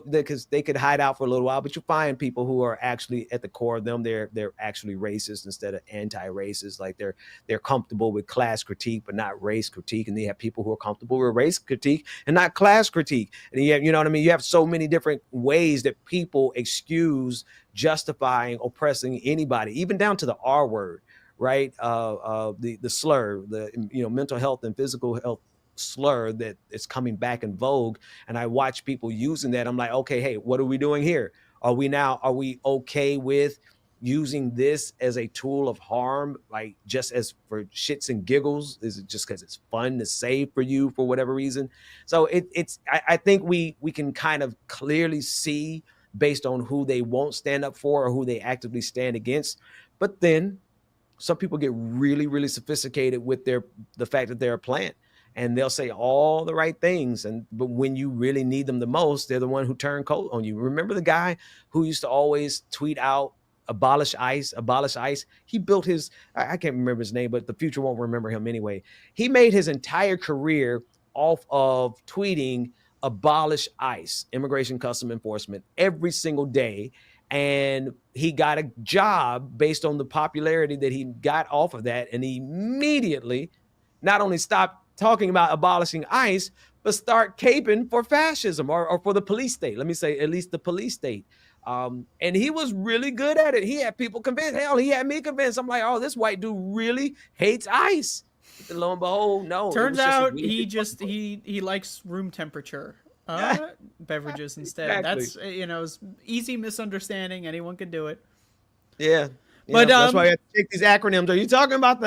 Because they could hide out for a little while, but you'll find people who are actually at the core of them, they're actually racist instead of anti-racist. Like they're comfortable with class critique, but not race critique. And they have people who are comfortable with race critique and not class critique. And you know what I mean? You have so many different ways that people excuse justifying oppressing anybody, even down to the R word. Right, the slur, the mental health and physical health slur that is coming back in vogue, and I watch people using that. I'm like, okay, hey, what are we doing here? Are we okay with using this as a tool of harm, like just as for shits and giggles? Is it just because it's fun to say for you for whatever reason? So I think we can kind of clearly see based on who they won't stand up for or who they actively stand against, but then some people get really, really sophisticated with the fact that they're a plant, and they'll say all the right things. But when you really need them the most, they're the one who turn cold on you. Remember the guy who used to always tweet out abolish ICE, abolish ICE. He built his, I can't remember his name, but the future won't remember him anyway. He made his entire career off of tweeting abolish ICE, Immigration Custom Enforcement, every single day. And he got a job based on the popularity that he got off of that. And he immediately not only stopped talking about abolishing ICE, but start caping for fascism or for the police state. Let me say at least the police state. And he was really good at it. He had people convinced. Hell, he had me convinced. I'm like, oh, this white dude really hates ICE. And lo and behold, no. Turns out he likes room temperature beverages instead. Exactly. That's it's easy misunderstanding. Anyone can do it. Yeah. But that's why I have to take these acronyms. Are you talking about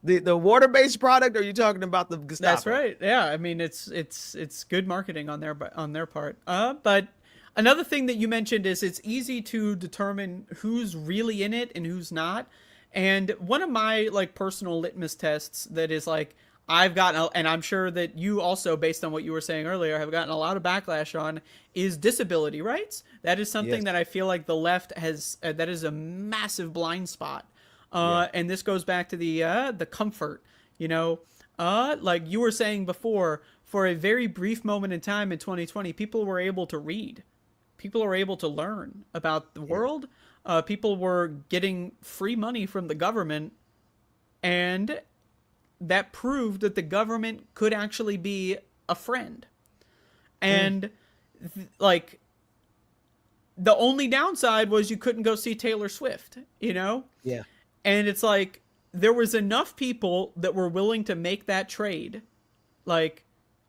the water-based product, or are you talking about the Gestapo? That's right. Yeah. I mean, it's good marketing on their part. But another thing that you mentioned is it's easy to determine who's really in it and who's not. And one of my personal litmus tests that is I've gotten, and I'm sure that you also, based on what you were saying earlier, have gotten a lot of backlash on, is disability rights. That is something that I feel like the left has, that is a massive blind spot. And this goes back to the comfort, like you were saying before, for a very brief moment in time in 2020, people were able to read. People were able to learn about the world. People were getting free money from the government, and that proved that the government could actually be a friend. And the only downside was you couldn't go see Taylor Swift, Yeah. And it's there was enough people that were willing to make that trade.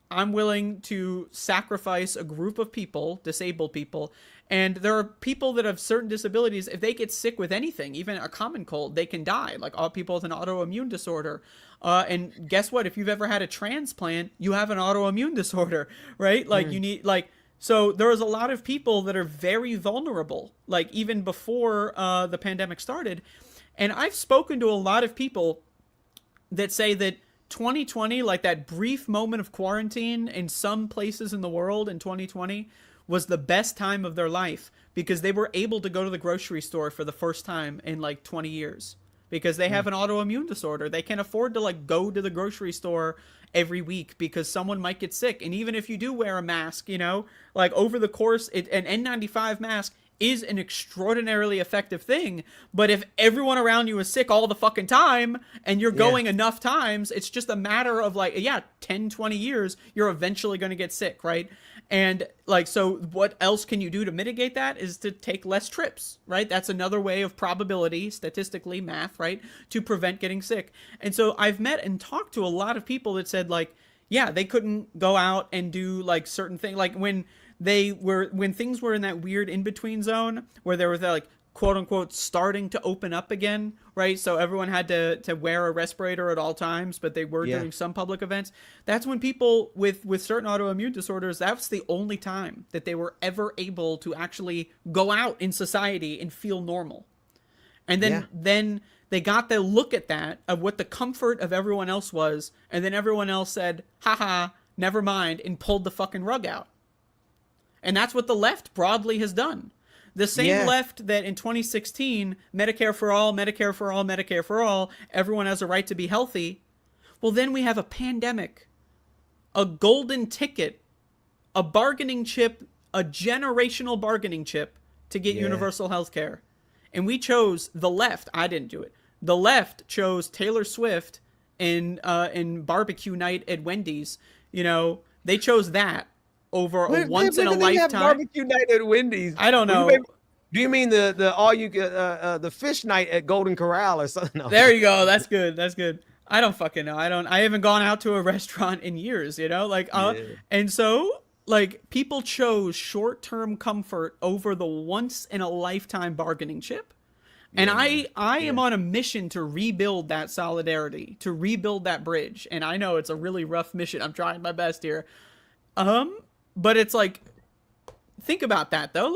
I'm willing to sacrifice a group of people, disabled people, and there are people that have certain disabilities. If they get sick with anything, even a common cold, they can die, like all people with an autoimmune disorder. And guess what? If you've ever had a transplant, you have an autoimmune disorder, right? You need, so there was a lot of people that are very vulnerable, even before the pandemic started. And I've spoken to a lot of people that say that 2020, that brief moment of quarantine in some places in the world in 2020, was the best time of their life because they were able to go to the grocery store for the first time in 20 years because they have an autoimmune disorder. They can't afford to go to the grocery store every week because someone might get sick. And even if you do wear a mask, over the course, an N95 mask is an extraordinarily effective thing. But if everyone around you is sick all the fucking time and you're going enough times, it's just a matter of 10, 20 years, you're eventually going to get sick, right? And so what else can you do to mitigate that is to take less trips, right? That's another way of probability, statistically, math, right? To prevent getting sick. And so I've met and talked to a lot of people that said they couldn't go out and do certain things. When things were in that weird in-between zone where they were quote unquote starting to open up again, right? So everyone had to wear a respirator at all times, but they were doing some public events. That's when people with certain autoimmune disorders, that's the only time that they were ever able to actually go out in society and feel normal. And then they got to look at that of what the comfort of everyone else was. And then everyone else said, haha, never mind, and pulled the fucking rug out. And that's what the left broadly has done. The same left that in 2016, Medicare for all, Medicare for all, Medicare for all, everyone has a right to be healthy. Well, then we have a pandemic, a golden ticket, a bargaining chip, a generational bargaining chip to get universal health care. And we chose the left. I didn't do it. The left chose Taylor Swift in barbecue night at Wendy's. They chose that over a once in a lifetime barbecue night at Wendy's. I don't know. Do you mean the fish night at Golden Corral or something? No. There you go. That's good. That's good. I don't fucking know. I haven't gone out to a restaurant in years, and so people chose short-term comfort over the once in a lifetime bargaining chip. And I am on a mission to rebuild that solidarity, to rebuild that bridge. And I know it's a really rough mission. I'm trying my best here. But it's think about that though.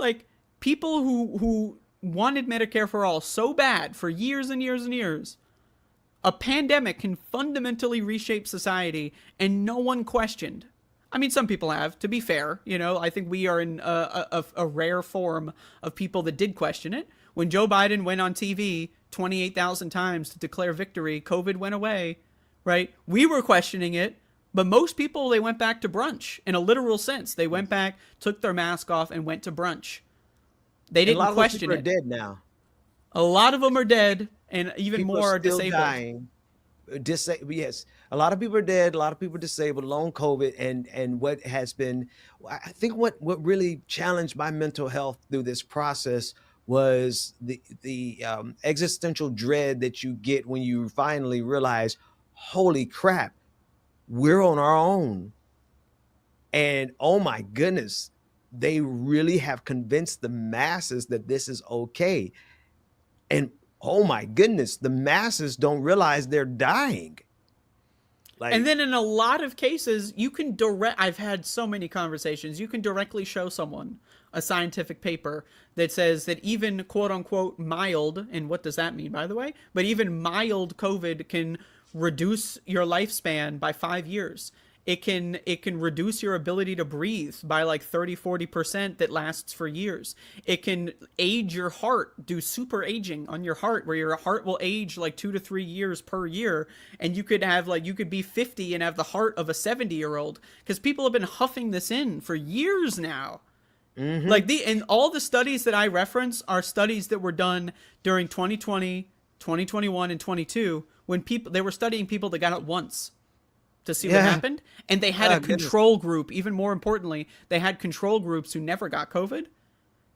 People who wanted Medicare for all so bad for years and years and years, a pandemic can fundamentally reshape society and no one questioned. I mean, some people have, to be fair. I think we are in a rare form of people that did question it. When Joe Biden went on TV 28,000 times to declare victory, COVID went away, right? We were questioning it, but most people, they went back to brunch in a literal sense. They went back, took their mask off, and went to brunch. They didn't question it. A lot of people are dead now. A lot of them are dead, and even People more are are still disabled. Dying. Yes, a lot of people are dead. A lot of people disabled, long COVID, and what has been, I think, what really challenged my mental health through this process was the existential dread that you get when you finally realize, holy crap, we're on our own, and oh my goodness, they really have convinced the masses that this is okay, and oh my goodness, the masses don't realize they're dying. And then in a lot of cases, you can I've had so many conversations, you can directly show someone a scientific paper that says that even quote unquote mild, and what does that mean, by the way? But even mild COVID can reduce your lifespan by 5 years. It can reduce your ability to breathe by like 30-40% that lasts for years. It can age your heart, do super aging on your heart, where your heart will age like 2 to 3 years per year, and you could have you could be 50 and have the heart of a 70-year-old, because people have been huffing this in for years now. And all the studies that I reference are studies that were done during 2020, 2021, and 22, when they were studying people that got it once to see what happened, and they had a control group. Even more importantly, they had control groups who never got COVID.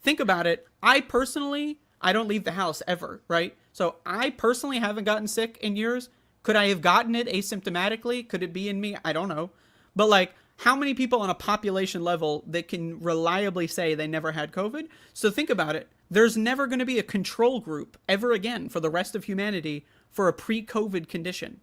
Think about it. I don't leave the house ever, right? So I personally haven't gotten sick in years. Could I have gotten it asymptomatically? Could it be in me? I don't know. But how many people on a population level that can reliably say they never had COVID? So think about it. There's never going to be a control group ever again for the rest of humanity for a pre-COVID condition.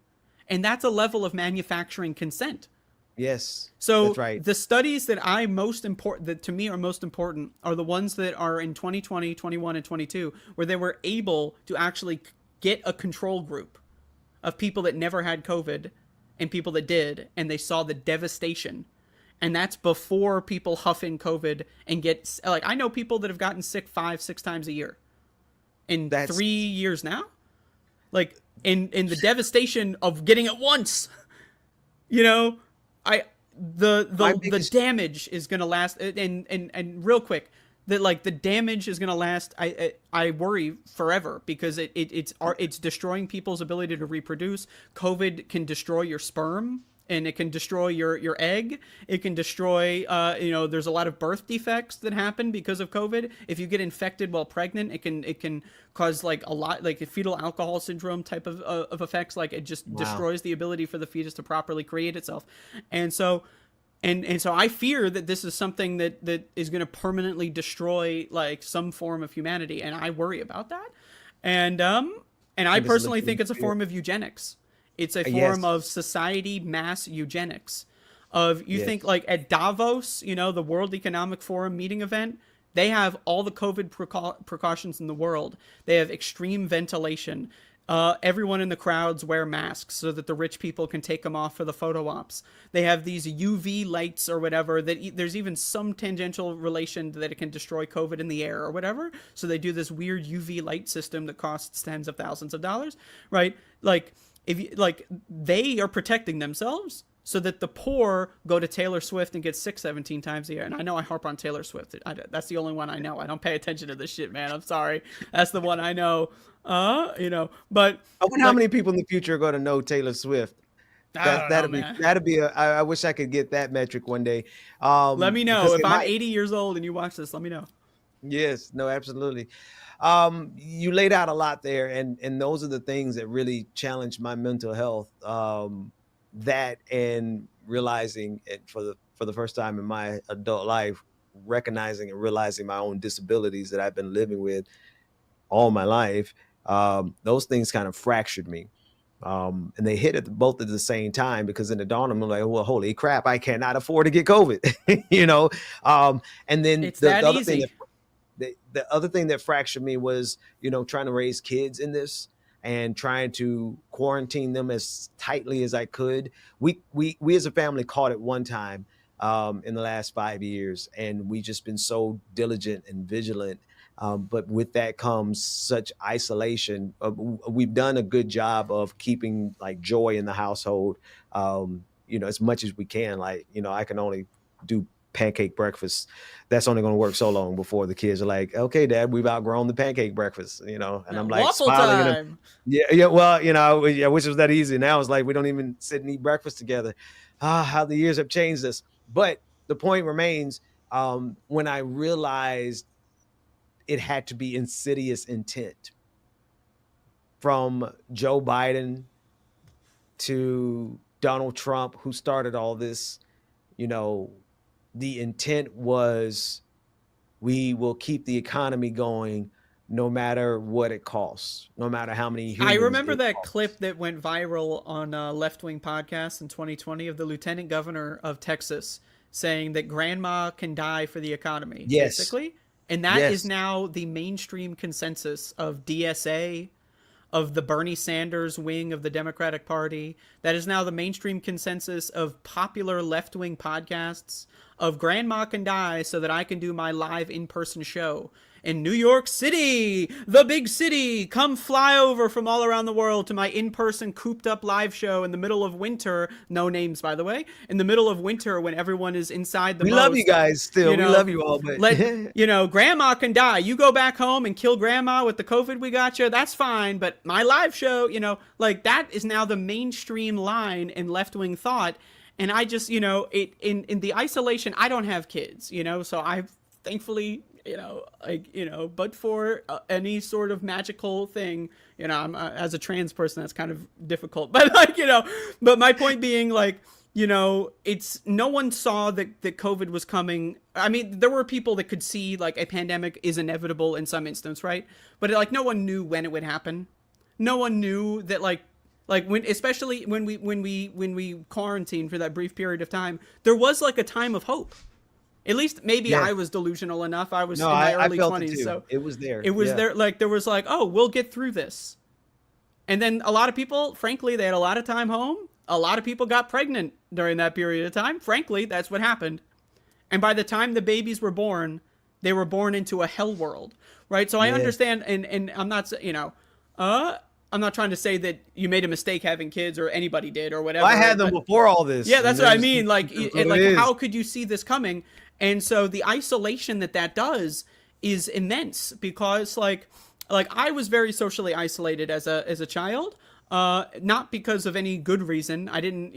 And that's a level of manufacturing consent. Yes. So that's right. The studies that that to me are most important are the ones that are in 2020, 21, and 22, where they were able to actually get a control group of people that never had COVID and people that did, and they saw the devastation. And that's before people huff in COVID and get, I know people that have gotten sick 5-6 times a year in 3 years now. In the devastation of getting it once, the damage is gonna last. And real quick, that the damage is gonna last. I worry forever, because it's destroying people's ability to reproduce. COVID can destroy your sperm, and it can destroy your egg. It can destroy, there's a lot of birth defects that happen because of COVID. If you get infected while pregnant, it can cause a lot, a fetal alcohol syndrome type of effects. It just destroys the ability for the fetus to properly create itself. And so I fear that this is something that is going to permanently destroy some form of humanity. And I worry about that. And I personally think it's a form of eugenics. It's a form of society mass eugenics. Think at Davos, the World Economic Forum meeting event, they have all the COVID precautions in the world. They have extreme ventilation. Everyone in the crowds wear masks so that the rich people can take them off for the photo ops. They have these UV lights or whatever that there's even some tangential relation that it can destroy COVID in the air or whatever. So they do this weird UV light system that costs tens of thousands of dollars, right? They are protecting themselves so that the poor go to Taylor Swift and get sick 17 times a year. And I know I harp on Taylor Swift. That's the only one I know. I don't pay attention to this shit, man. I'm sorry. That's the one I know. But I wonder how many people in the future are going to know Taylor Swift. That'd be I wish I could get that metric one day. Let me know if I'm 80 years old and you watch this. Let me know. Yes, no, absolutely. You laid out a lot there, and those are the things that really challenged my mental health. That and realizing it for the first time in my adult life, recognizing and realizing my own disabilities that I've been living with all my life. Those things kind of fractured me. And they hit both at the same time, because in the dawn, I'm like, well, holy crap, I cannot afford to get COVID, and then it's the other thing the other thing that fractured me was, trying to raise kids in this and trying to quarantine them as tightly as I could. We as a family caught it one time. in the last 5 years, and we just been so diligent and vigilant. But with that comes such isolation. We've done a good job of keeping like joy in the household, as much as we can. Like, I can only do pancake breakfast. That's only going to work so long before the kids are like, okay, Dad, we've outgrown the pancake breakfast, and I'm like waffle smiling. time. Yeah. Well, I wish it was that easy. Now it's like, we don't even sit and eat breakfast together. How the years have changed us. But the point remains, when I realized it had to be insidious intent from Joe Biden to Donald Trump, who started all this, the intent was, we will keep the economy going no matter what it costs, no matter how many humans. I remember that costs. clip that went viral on a left-wing podcast in 2020 of the lieutenant governor of Texas saying that grandma can die for the economy, Yes. basically. And that Yes. is now the mainstream consensus of DSA, of the Bernie Sanders wing of the Democratic Party. That is now the mainstream consensus of popular left-wing podcasts of grandma can die so that I can do my live in-person show in New York City, the big city. Come fly over from all around the world to my in-person cooped up live show in the middle of winter. No names, by the way. In the middle of winter when everyone is inside the We love you guys still. We love you all, but grandma can die. You go back home and kill grandma with the COVID we got you. That's fine. But my live show, that is now the mainstream line in left-wing thought. And I just, in the isolation, I don't have kids, so I've thankfully, but for any sort of magical thing, I'm as a trans person, that's kind of difficult, but but my point being it's no one saw that COVID was coming. I mean, there were people that could see like a pandemic is inevitable in some instance, right? But no one knew when it would happen. No one knew that especially when we quarantined for that brief period of time, there was like a time of hope. At least maybe I was delusional enough. I was in my early 20s, so it was there. It was there. Like there was oh, we'll get through this. And then a lot of people, frankly, they had a lot of time home. A lot of people got pregnant during that period of time. Frankly, that's what happened. And by the time the babies were born, they were born into a hell world, right? So I understand, and I'm not, I'm not trying to say that you made a mistake having kids or anybody did or whatever. I had them before all this. Yeah, that's what I mean. How could you see this coming? And so the isolation that does is immense because I was very socially isolated as a child. Not because of any good reason. I didn't,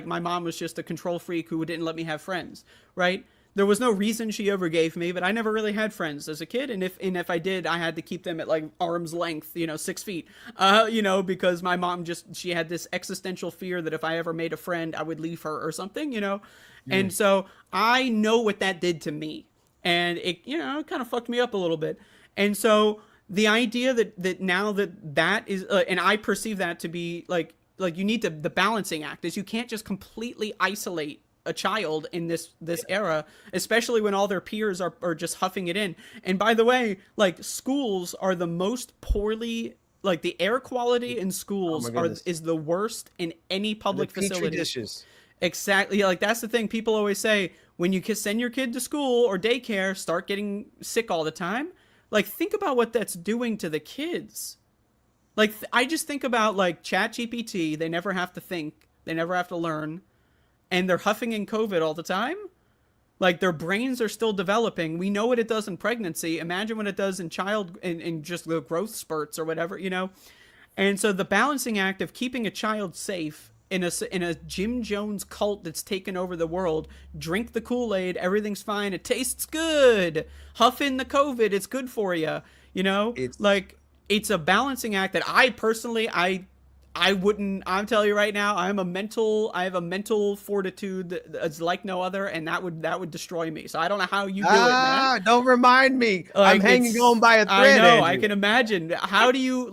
my mom was just a control freak who didn't let me have friends, right? There was no reason she ever gave me, but I never really had friends as a kid. And if I did, I had to keep them at arm's length, 6 feet, because my mom she had this existential fear that if I ever made a friend, I would leave her or something, And so I know what that did to me, and it, kind of fucked me up a little bit. And so the idea that now that is, and I perceive that to be you need the balancing act is you can't just completely isolate a child in this era, especially when all their peers are just huffing it in. And by the way, schools are the most poorly, the air quality in schools is the worst in any public facility. Dishes. Exactly. That's the thing people always say, when you send your kid to school or daycare, start getting sick all the time. Think about what that's doing to the kids. I just think about ChatGPT. They never have to think. They never have to learn. And they're huffing in COVID all the time. Their brains are still developing. We know what it does in pregnancy. Imagine what it does in in just the growth spurts or whatever, And so the balancing act of keeping a child safe in a Jim Jones cult that's taken over the world. Drink the Kool-Aid, everything's fine, it tastes good. Huff in the COVID, it's good for you. It's a balancing act that I personally I wouldn't. I'm telling you right now, I have a mental fortitude that's like no other, and that would destroy me. So I don't know how you do it, man. Don't remind me. I'm hanging on by a thread. I know. Andrew. I can imagine. How do you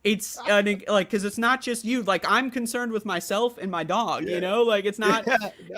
It's because it's not just you. I'm concerned with myself and my dog. It's not.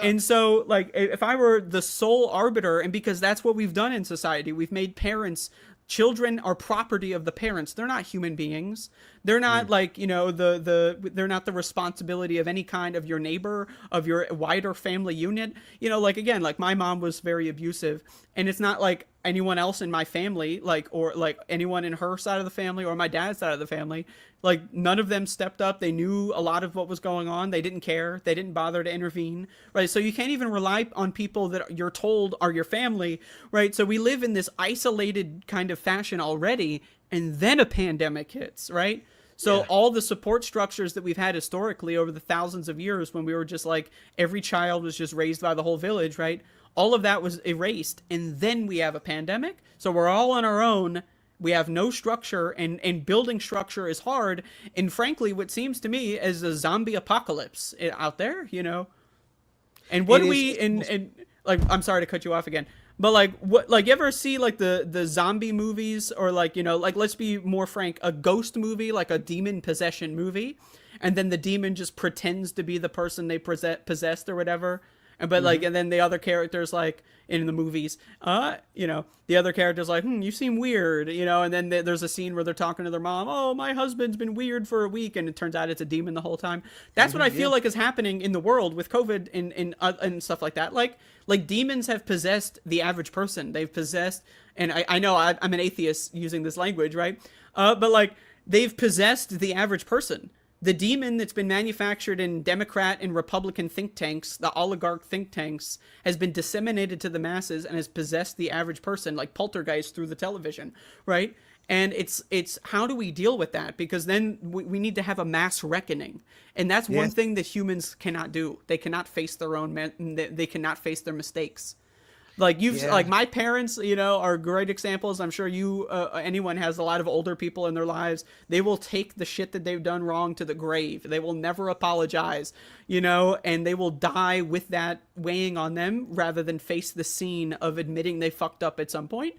And so if I were the sole arbiter, and because that's what we've done in society, we've made parents children are property of the parents. They're not human beings. They're not like, you know, they're not the responsibility of any kind of your neighbor, of your wider family unit. You know, like, again, like my mom was very abusive, and it's not like anyone else in my family, like, or like anyone in her side of the family or my dad's side of the family, like none of them stepped up. They knew a lot of what was going on. They didn't care. They didn't bother to intervene, right? So you can't even rely on people that you're told are your family, right? So we live in this isolated kind of fashion already, and then a pandemic hits, right? So all the support structures that we've had historically over the thousands of years, when we were just like, every child was just raised by the whole village, right? All of that was erased, and then we have a pandemic. So we're all on our own. We have no structure, and building structure is hard. And frankly, what seems to me is a zombie apocalypse out there, you know? And what do we, and like, I'm sorry to cut you off again, but like, what, like, you ever see like the zombie movies, or like, you know, like, let's be more frank, a ghost movie, like a demon possession movie, and then the demon just pretends to be the person they possessed or whatever. But like, and then the other characters, like in the movies, you know, the other characters like, you seem weird, you know, and then there's a scene where they're talking to their mom, oh, my husband's been weird for a week, and it turns out it's a demon the whole time. That's what I feel like is happening in the world with COVID and stuff like that. Like demons have possessed the average person. They've possessed, and I know I'm an atheist using this language, right? But like, they've possessed the average person. The demon that's been manufactured in Democrat and Republican think tanks, the oligarch think tanks, has been disseminated to the masses and has possessed the average person, like poltergeist through the television, right? And it's how do we deal with that? Because then we need to have a mass reckoning. And that's one thing that humans cannot do. They cannot face their own, they cannot face their mistakes. Like like my parents, you know, are great examples. I'm sure you, anyone has a lot of older people in their lives. They will take the shit that they've done wrong to the grave. They will never apologize, you know, and they will die with that weighing on them rather than face the scene of admitting they fucked up at some point.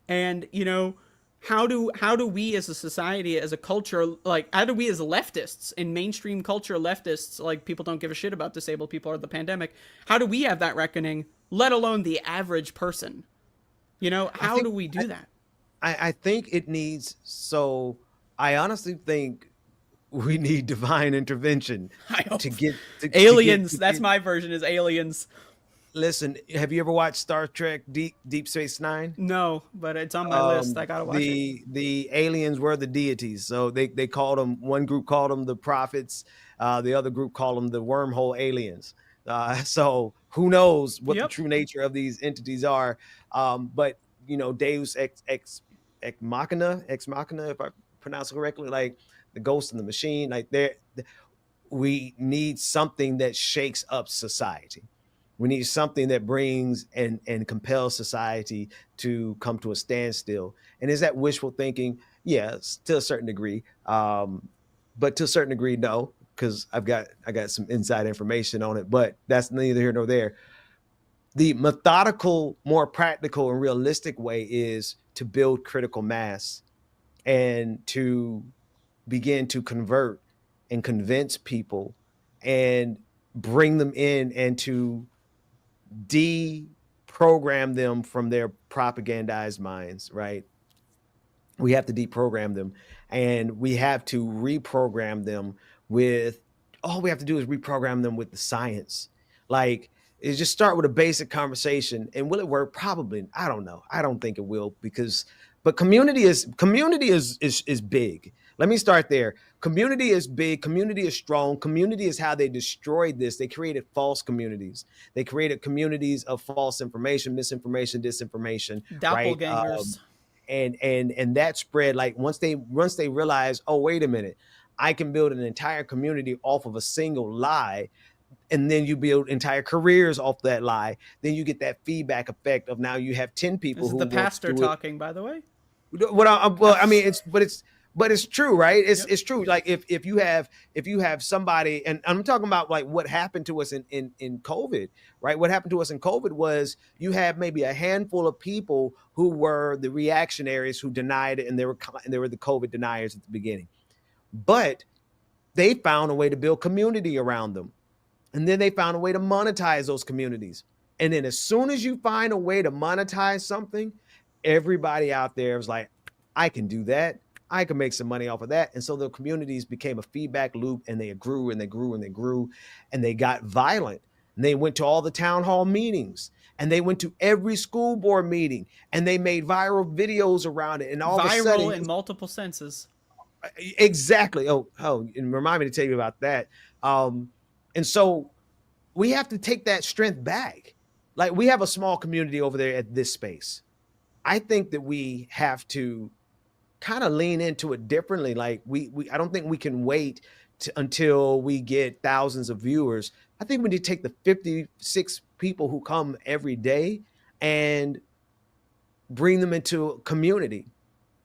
And, you know, how do we as a society, as a culture, like, how do we as leftists, in mainstream culture leftists, like, people don't give a shit about disabled people or the pandemic, how do we have that reckoning, let alone the average person? You know, how do we do that? I think it needs, so I honestly think we need divine intervention to get aliens. That's my version, is aliens. Listen, have you ever watched Star Trek Deep Space Nine? No, but it's on my list. I gotta watch it. The aliens were the deities. So they called them, one group called them the prophets. The other group called them the wormhole aliens. So who knows what the true nature of these entities are. But, you know, Deus ex machina, if I pronounce it correctly, like the ghost in the machine, like we need something that shakes up society. We need something that brings and compels society to come to a standstill. And is that wishful thinking? Yeah, to a certain degree. But to a certain degree, no, because I got some inside information on it, but that's neither here nor there. The methodical, more practical and realistic way is to build critical mass and to begin to convert and convince people and bring them in and to deprogram them from their propagandized minds, right? We have to deprogram them, and we have to reprogram them with, all we have to do is reprogram them with the science. Like, is just start with a basic conversation. And will it work? Probably. I don't know. I don't think it will, but community is big. Let me start there. Community is big. Community is strong. Community is how they destroyed this. They created false communities. They created communities of false information, misinformation, disinformation, doppelgangers. Right? And that spread, like once they realize, oh, wait a minute, I can build an entire community off of a single lie. And then you build entire careers off that lie. Then you get that feedback effect of now you have 10 people this who is the pastor talking, by the way. Well, I mean, but it's true, right? It's true. Like if you have somebody, and I'm talking about like what happened to us in COVID, right? What happened to us in COVID was you have maybe a handful of people who were the reactionaries who denied it, and they were the COVID deniers at the beginning, but they found a way to build community around them, and then they found a way to monetize those communities. And then as soon as you find a way to monetize something, everybody out there is like, I can do that. I can make some money off of that. And so the communities became a feedback loop, and they grew and they grew and they grew, and they got violent. And they went to all the town hall meetings, and they went to every school board meeting, and they made viral videos around it. And all of a sudden, Viral in multiple senses. exactly. Oh, and remind me to tell you about that. And so we have to take that strength back. Like, we have a small community over there at this space. I think that we have to kind of lean into it differently. Like, I don't think we can wait until we get thousands of viewers. I think we need to take the 56 people who come every day and bring them into a community,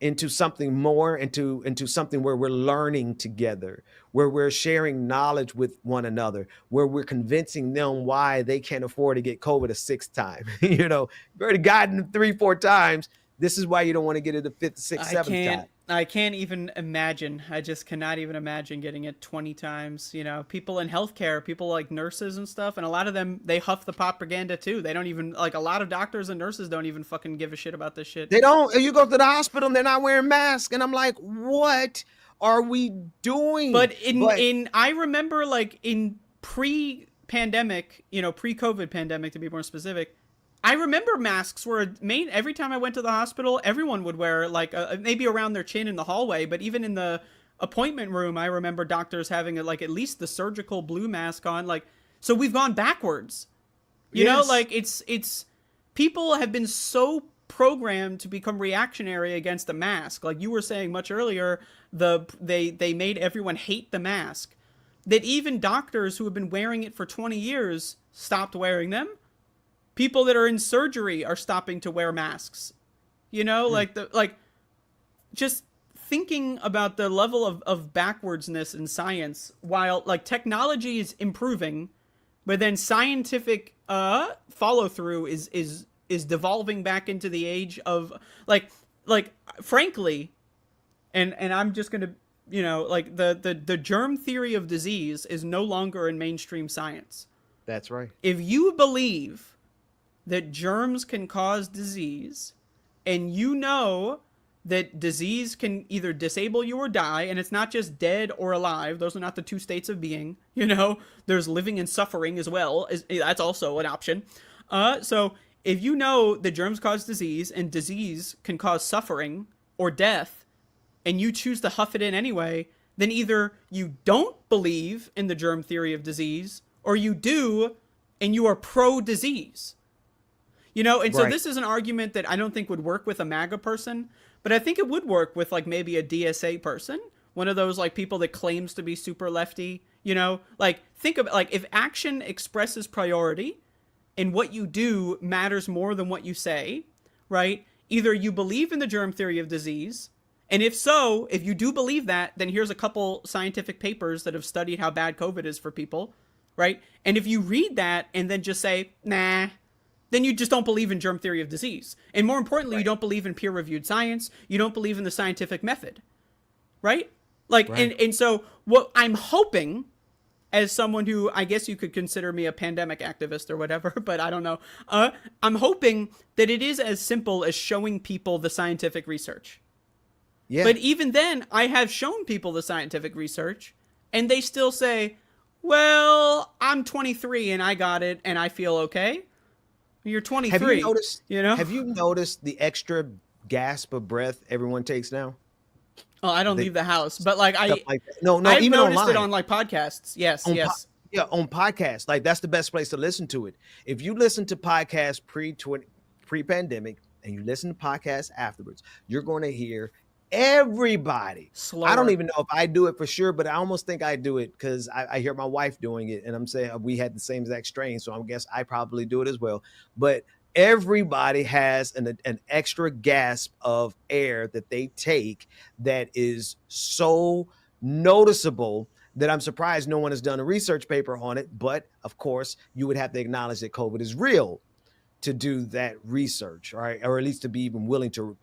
into something more, into something where we're learning together, where we're sharing knowledge with one another, where we're convincing them why they can't afford to get COVID a sixth time. You know, you've already gotten it 3-4 times. This is why you don't want to get it a fifth, sixth, seventh time. I can't even imagine. I just cannot even imagine getting it 20 times. You know, people in healthcare, people like nurses and stuff, and a lot of them, they huff the propaganda too. They don't even, like, a lot of doctors and nurses don't even fucking give a shit about this shit. They don't. You go to the hospital and they're not wearing masks, and I'm like, what are we doing? But I remember, like, in pre-pandemic, you know, pre-COVID pandemic to be more specific, I remember masks were made every time I went to the hospital. Everyone would wear, like, maybe around their chin in the hallway, but even in the appointment room, I remember doctors having, like, at least the surgical blue mask on. Like, so we've gone backwards. You know, like, it's people have been so programmed to become reactionary against the mask. Like you were saying much earlier, they made everyone hate the mask. That even doctors who have been wearing it for 20 years stopped wearing them. People that are in surgery are stopping to wear masks. You know, like just thinking about the level of backwardsness in science, while, like, technology is improving, but then scientific follow through is devolving back into the age of like frankly, and I'm just gonna, you know, like the germ theory of disease is no longer in mainstream science. That's right. If you believe that germs can cause disease, and you know that disease can either disable you or die, and it's not just dead or alive, those are not the two states of being, you know, there's living and suffering as well, that's also an option. So if you know that germs cause disease, and disease can cause suffering or death, and you choose to huff it in anyway, then either you don't believe in the germ theory of disease, or you do, and you are pro-disease. You know, and so this is an argument that I don't think would work with a MAGA person, but I think it would work with, like, maybe a DSA person, one of those, like, people that claims to be super lefty, you know? Like, think of, like, if action expresses priority and what you do matters more than what you say, right? Either you believe in the germ theory of disease, and if so, if you do believe that, then here's a couple scientific papers that have studied how bad COVID is for people, right? And if you read that and then just say, nah, then you just don't believe in germ theory of disease. And more importantly, you don't believe in peer-reviewed science. You don't believe in the scientific method, right? Like, and so what I'm hoping, as someone who, I guess you could consider me a pandemic activist or whatever, but I don't know. I'm hoping that it is as simple as showing people the scientific research. Yeah. But even then, I have shown people the scientific research, and they still say, well, I'm 23 and I got it and I feel okay. You're 23. Have you noticed? You know? Have you noticed the extra gasp of breath everyone takes now? Oh, I don't leave the house, but like I've even noticed online. it on, like, podcasts. Yes, yes. On podcasts, like, that's the best place to listen to it. If you listen to podcasts pre-pandemic and you listen to podcasts afterwards, you're going to hear everybody. Slower. I don't even know if I do it for sure, but I almost think I do it because I hear my wife doing it, and I'm saying we had the same exact strain, so I guess I probably do it as well. But everybody has an extra gasp of air that they take that is so noticeable that I'm surprised no one has done a research paper on it. But of course, you would have to acknowledge that COVID is real to do that research, right? Or at least to be even willing to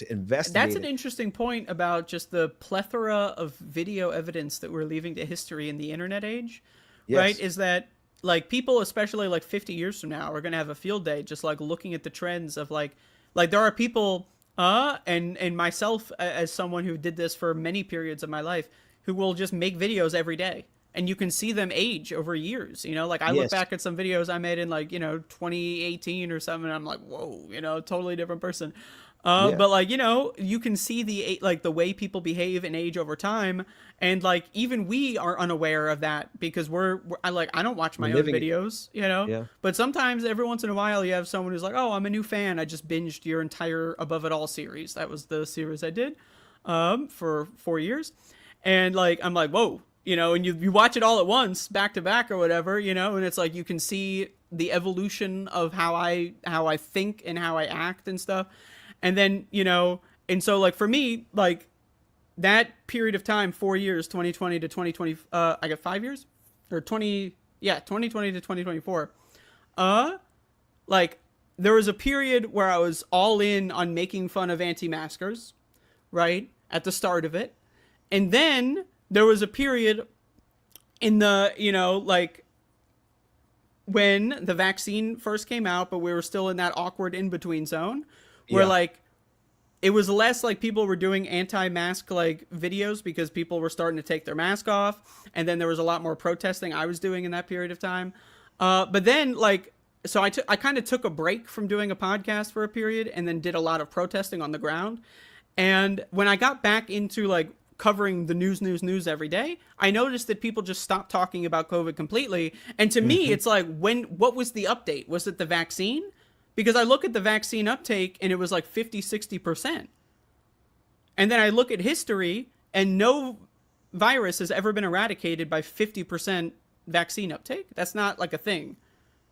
investigate. That's an interesting point about just the plethora of video evidence that we're leaving to history in the internet age, right? Is that, like, people, especially like 50 years from now, are going to have a field day just, like, looking at the trends of like there are people And myself as someone who did this for many periods of my life, who will just make videos every day. And you can see them age over years, you know, like I look back at some videos I made in like, you know, 2018 or something. And I'm like, whoa, you know, totally different person. But like, you know, you can see the way people behave and age over time. And like, even we are unaware of that because I don't watch my own videos, you know, but sometimes every once in a while you have someone who's like, oh, I'm a new fan. I just binged your entire Above It All series. That was the series I did, for 4 years. And like, I'm like, whoa, you know, and you watch it all at once, back to back or whatever, you know, and it's like, you can see the evolution of how I think and how I act and stuff. And then, you know, and so like for me, like that period of time, 4 years, 2020 to 2020, I got 5 years or 2020 to 2024. Like there was a period where I was all in on making fun of anti-maskers, right? At the start of it. And then there was a period in the, you know, like when the vaccine first came out, but we were still in that awkward in-between zone where like it was less like people were doing anti-mask like videos because people were starting to take their mask off. And then there was a lot more protesting I was doing in that period of time. But then like, so I kind of took a break from doing a podcast for a period and then did a lot of protesting on the ground. And when I got back into like covering the news every day, I noticed that people just stopped talking about COVID completely. And to me, it's like, what was the update? Was it the vaccine? Because I look at the vaccine uptake and it was like 50-60%. And then I look at history and no virus has ever been eradicated by 50% vaccine uptake. That's not like a thing,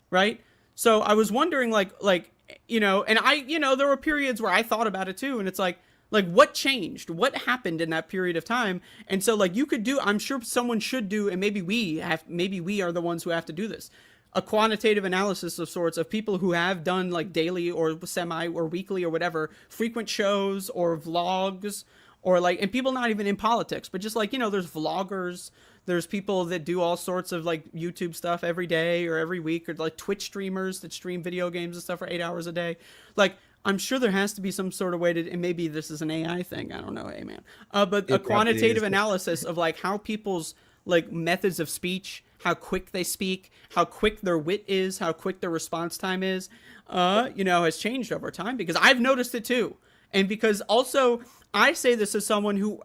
right? So I was wondering like, you know, and there were periods where I thought about it too. And it's like what changed? What happened in that period of time? And so like you could do, I'm sure someone should do, and maybe we are the ones who have to do this, a quantitative analysis of sorts of people who have done like daily or semi or weekly or whatever, frequent shows or vlogs or like, and people not even in politics, but just like, you know, there's vloggers, there's people that do all sorts of like YouTube stuff every day or every week, or like Twitch streamers that stream video games and stuff for 8 hours a day. Like, I'm sure there has to be some sort of way to, and maybe this is an AI thing, I don't know, hey man, but a quantitative analysis of like how people's like methods of speech, how quick they speak, how quick their wit is, how quick their response time is, you know, has changed over time, because I've noticed it too. And because also I say this as someone who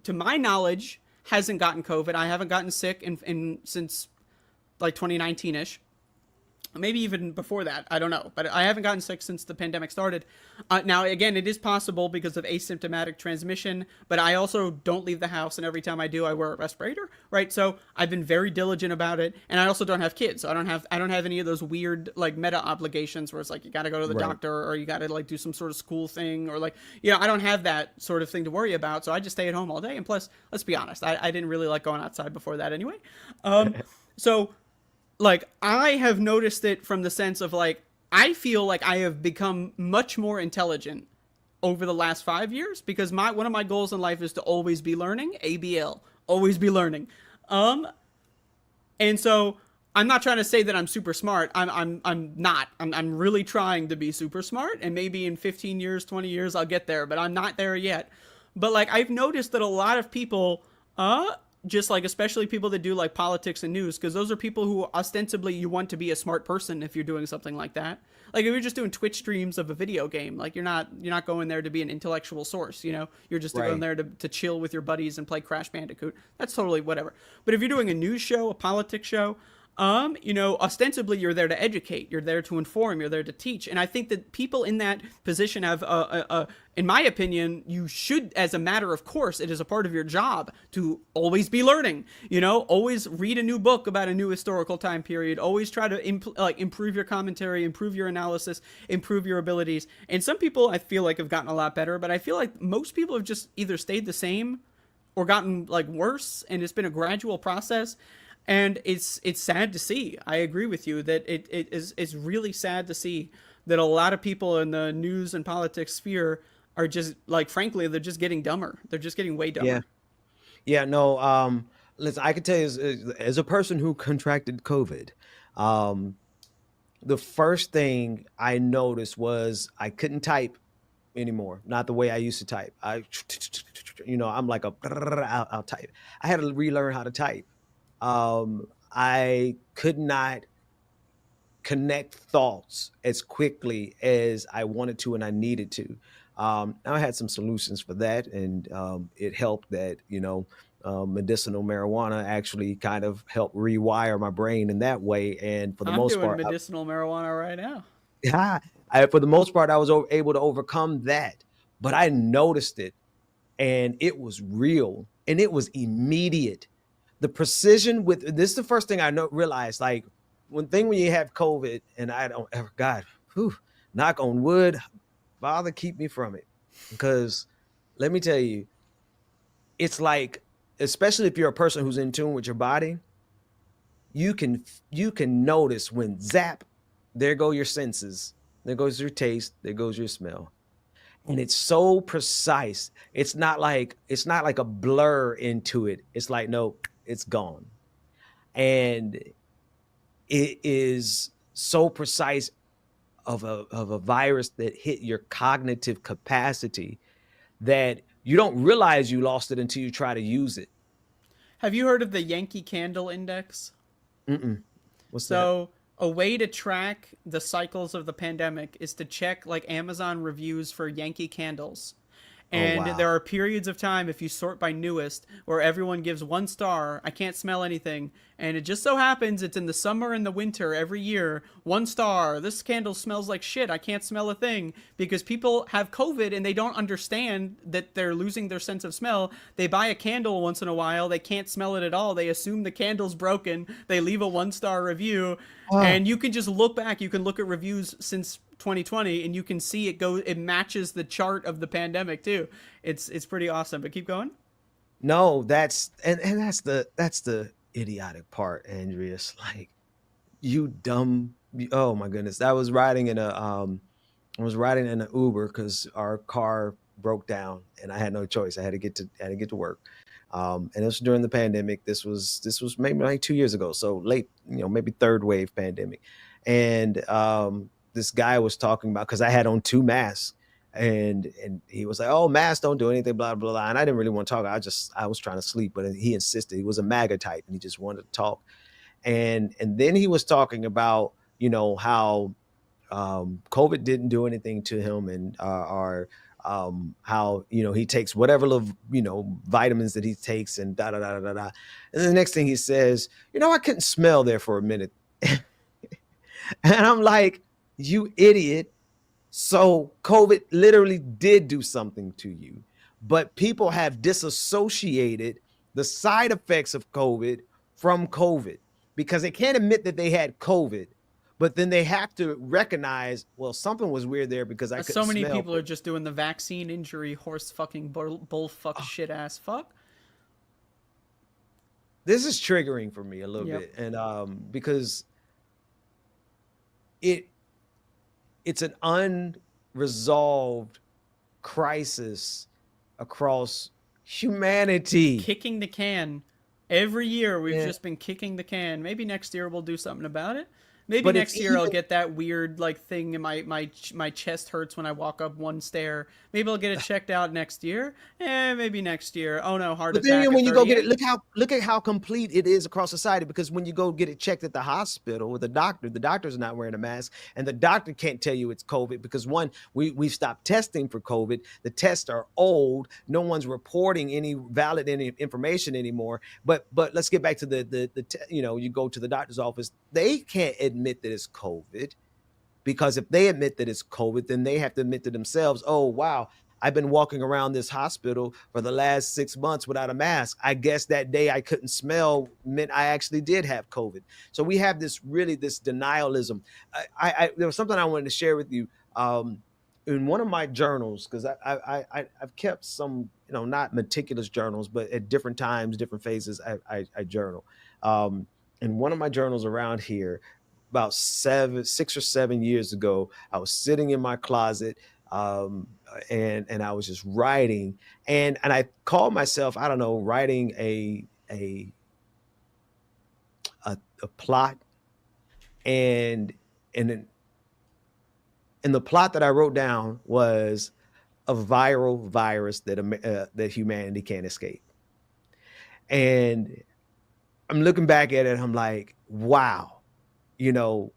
to my knowledge hasn't gotten COVID. I haven't gotten sick since like 2019-ish. Maybe even before that, I don't know, but I haven't gotten sick since the pandemic started. Now, again, it is possible because of asymptomatic transmission, but I also don't leave the house, and every time I do, I wear a respirator, right? So I've been very diligent about it, and I also don't have kids, so I don't have any of those weird like meta obligations where it's like you got to go to the doctor or you got to like do some sort of school thing, or like, you know, I don't have that sort of thing to worry about, so I just stay at home all day. And plus, let's be honest, I didn't really like going outside before that anyway. So like, I have noticed it from the sense of like, I feel like I have become much more intelligent over the last 5 years, because one of my goals in life is to always be learning, ABL, always be learning. And so I'm not trying to say that I'm super smart. I'm not. I'm really trying to be super smart, and maybe in 15 years, 20 years, I'll get there, but I'm not there yet. But like, I've noticed that a lot of people, just like, especially people that do like politics and news, because those are people who ostensibly you want to be a smart person if you're doing something like that. Like if you're just doing Twitch streams of a video game, like you're not going there to be an intellectual source, you know, you're just going there to chill with your buddies and play Crash Bandicoot. That's totally whatever. But if you're doing a news show, a politics show, you know, ostensibly you're there to educate, you're there to inform, you're there to teach. And I think that people in that position have, in my opinion, you should, as a matter of course, it is a part of your job to always be learning, you know, always read a new book about a new historical time period, always try to improve your commentary, improve your analysis, improve your abilities. And some people I feel like have gotten a lot better, but I feel like most people have just either stayed the same or gotten like worse, and it's been a gradual process. And it's sad to see. I agree with you that it's really sad to see that a lot of people in the news and politics sphere are just like, frankly, they're just getting dumber. They're just getting way dumber. Yeah. No. Listen, I can tell you as a person who contracted COVID, the first thing I noticed was I couldn't type anymore. Not the way I used to type. I'm like I'll type. I had to relearn how to type. I could not connect thoughts as quickly as I wanted to and I needed to. I had some solutions for that, and it helped that medicinal marijuana actually kind of helped rewire my brain in that way. And for the I'm most doing part, medicinal marijuana right now. for the most part, I was able to overcome that. But I noticed it, and it was real, and it was immediate. The precision with this is the first thing I realized. Like when you have COVID, and I don't ever, God, knock on wood, Father, keep me from it, because let me tell you, it's like, especially if you're a person who's in tune with your body, you can notice when zap, there go your senses, there goes your taste, there goes your smell. And it's so precise. It's not like a blur into it. It's like, no, it's gone. And it is so precise of a virus that hit your cognitive capacity that you don't realize you lost it until you try to use it. Have you heard of the Yankee Candle Index? What's that? A way to track the cycles of the pandemic is to check like Amazon reviews for Yankee candles. And wow. There are periods of time, if you sort by newest, where everyone gives 1 star, I can't smell anything. And it just so happens it's in the summer and the winter every year, 1 star, this candle smells like shit, I can't smell a thing. Because people have COVID and they don't understand that they're losing their sense of smell. They buy a candle once in a while, they can't smell it at all. They assume the candle's broken, they leave a 1-star review. And you can just look back, you can look at reviews since 2020 and you can see it matches the chart of the pandemic too. It's pretty awesome. But keep going. No, that's the idiotic part, Andreas. Like, you dumb, oh my goodness. I was riding in an Uber because our car broke down and I had no choice. I had to get to work. And it was during the pandemic. This was maybe like 2 years ago. So late, maybe third wave pandemic. And this guy was talking about, because I had on 2 masks, and he was like, "Oh, masks don't do anything, blah blah blah." And I didn't really want to talk. I was trying to sleep, but he insisted. He was a MAGA type, and he just wanted to talk. And then he was talking about how COVID didn't do anything to him, and how he takes whatever little vitamins that he takes, and da da da da da. And the next thing he says, I couldn't smell there for a minute. And I'm like, you idiot. So COVID literally did do something to you, but people have disassociated the side effects of COVID from COVID, because they can't admit that they had COVID, but then they have to recognize, well, something was weird there because I couldn't smell. So many people are just doing the vaccine injury horse fucking bull fuck shit ass fuck. This is triggering for me a little bit, and because it's an unresolved crisis across humanity. Kicking the can. Every year we've just been kicking the can. Maybe next year we'll do something about it. Maybe next year I'll get that weird thing in my chest hurts when I walk up 1 stair. Maybe I'll get it checked out next year. Maybe next year. Oh no, heart attack. But then when you go get it, look at how complete it is across society. Because when you go get it checked at the hospital with the doctor's not wearing a mask, and the doctor can't tell you it's COVID because we've stopped testing for COVID. The tests are old. No one's reporting any valid information anymore. But let's get back to you go to the doctor's office. They can't admit that it's COVID, because if they admit that it's COVID, then they have to admit to themselves, oh, wow, I've been walking around this hospital for the last 6 months without a mask. I guess that day I couldn't smell meant I actually did have COVID. So we have this denialism. There was something I wanted to share with you in one of my journals, because I've kept some, not meticulous journals, but at different times, different phases, I journal. In one of my journals around here, about 6 or 7 years ago, I was sitting in my closet, and I was just writing, and I called myself, I don't know, writing a plot, and the plot that I wrote down was a viral virus that humanity can't escape. And I'm looking back at it, I'm like, wow, you know,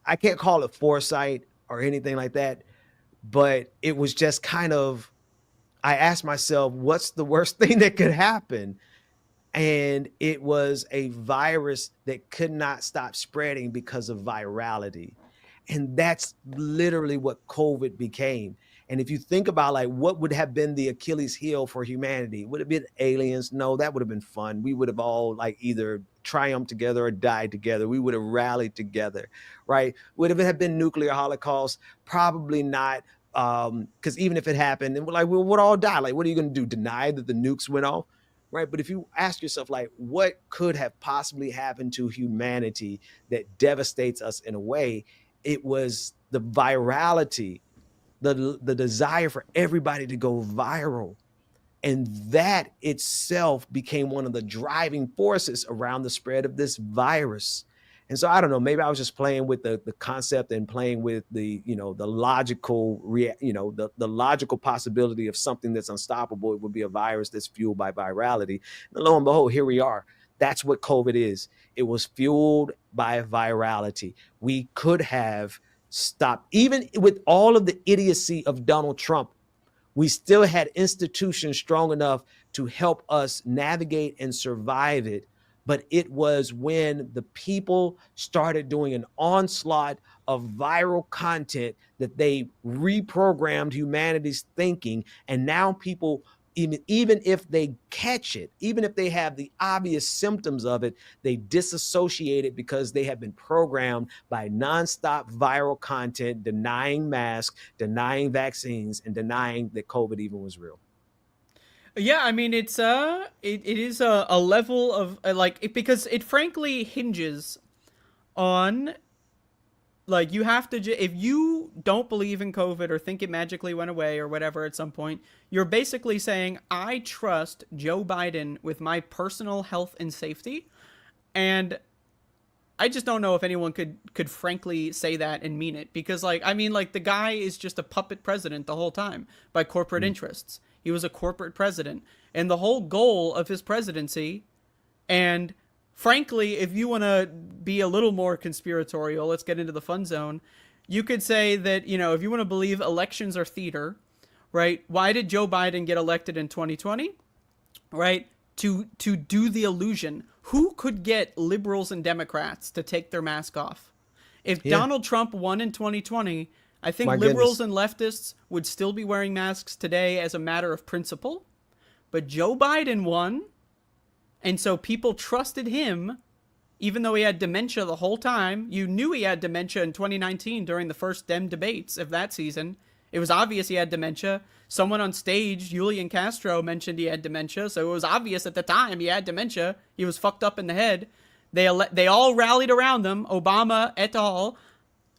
I can't call it foresight or anything like that, but it was just kind of, I asked myself, what's the worst thing that could happen? And it was a virus that could not stop spreading because of virality. And that's literally what COVID became. And if you think about like what would have been the Achilles heel for humanity, would it have been aliens? No, that would have been fun. We would have all like either triumphed together or died together. We would have rallied together, right? Would it have been nuclear holocaust? Probably not. Because even if it happened, and we're like, we would all die. Like, what are you going to do? Deny that the nukes went off? Right. But if you ask yourself, like, what could have possibly happened to humanity that devastates us in a way? It was the virality, the desire for everybody to go viral. And that itself became one of the driving forces around the spread of this virus. And so I don't know, maybe I was just playing with the concept and playing with the, you know, the logical, the logical possibility of something that's unstoppable. It would be a virus that's fueled by virality. And lo and behold, here we are. That's what COVID is. It was fueled by virality. We could have stopped, even with all of the idiocy of Donald Trump, we still had institutions strong enough to help us navigate and survive it. But it was when the people started doing an onslaught of viral content that they reprogrammed humanity's thinking. And now people, even if they catch it, even if they have the obvious symptoms of it, they disassociate it because they have been programmed by nonstop viral content, denying masks, denying vaccines, and denying that COVID even was real. Yeah, I mean, it is a level of because it frankly hinges on, like, you have to, if you don't believe in COVID or think it magically went away or whatever at some point, you're basically saying, I trust Joe Biden with my personal health and safety. And I just don't know if anyone could frankly say that and mean it, because, like, I mean, like, the guy is just a puppet president the whole time by corporate interests. He was a corporate president, and the whole goal of his presidency, and frankly, if you want to be a little more conspiratorial, let's get into the fun zone. You could say that, you know, if you want to believe elections are theater, right? Why did Joe Biden get elected in 2020? Right? To do the illusion. Who could get liberals and Democrats to take their mask off? If Donald Trump won in 2020, I think liberals and leftists would still be wearing masks today as a matter of principle. But Joe Biden won, and so people trusted him, even though he had dementia the whole time. You knew he had dementia in 2019 during the first Dem debates of that season. It was obvious he had dementia. Someone on stage, Julian Castro, mentioned he had dementia, so it was obvious at the time he had dementia. He was fucked up in the head. They all rallied around him. Obama et al.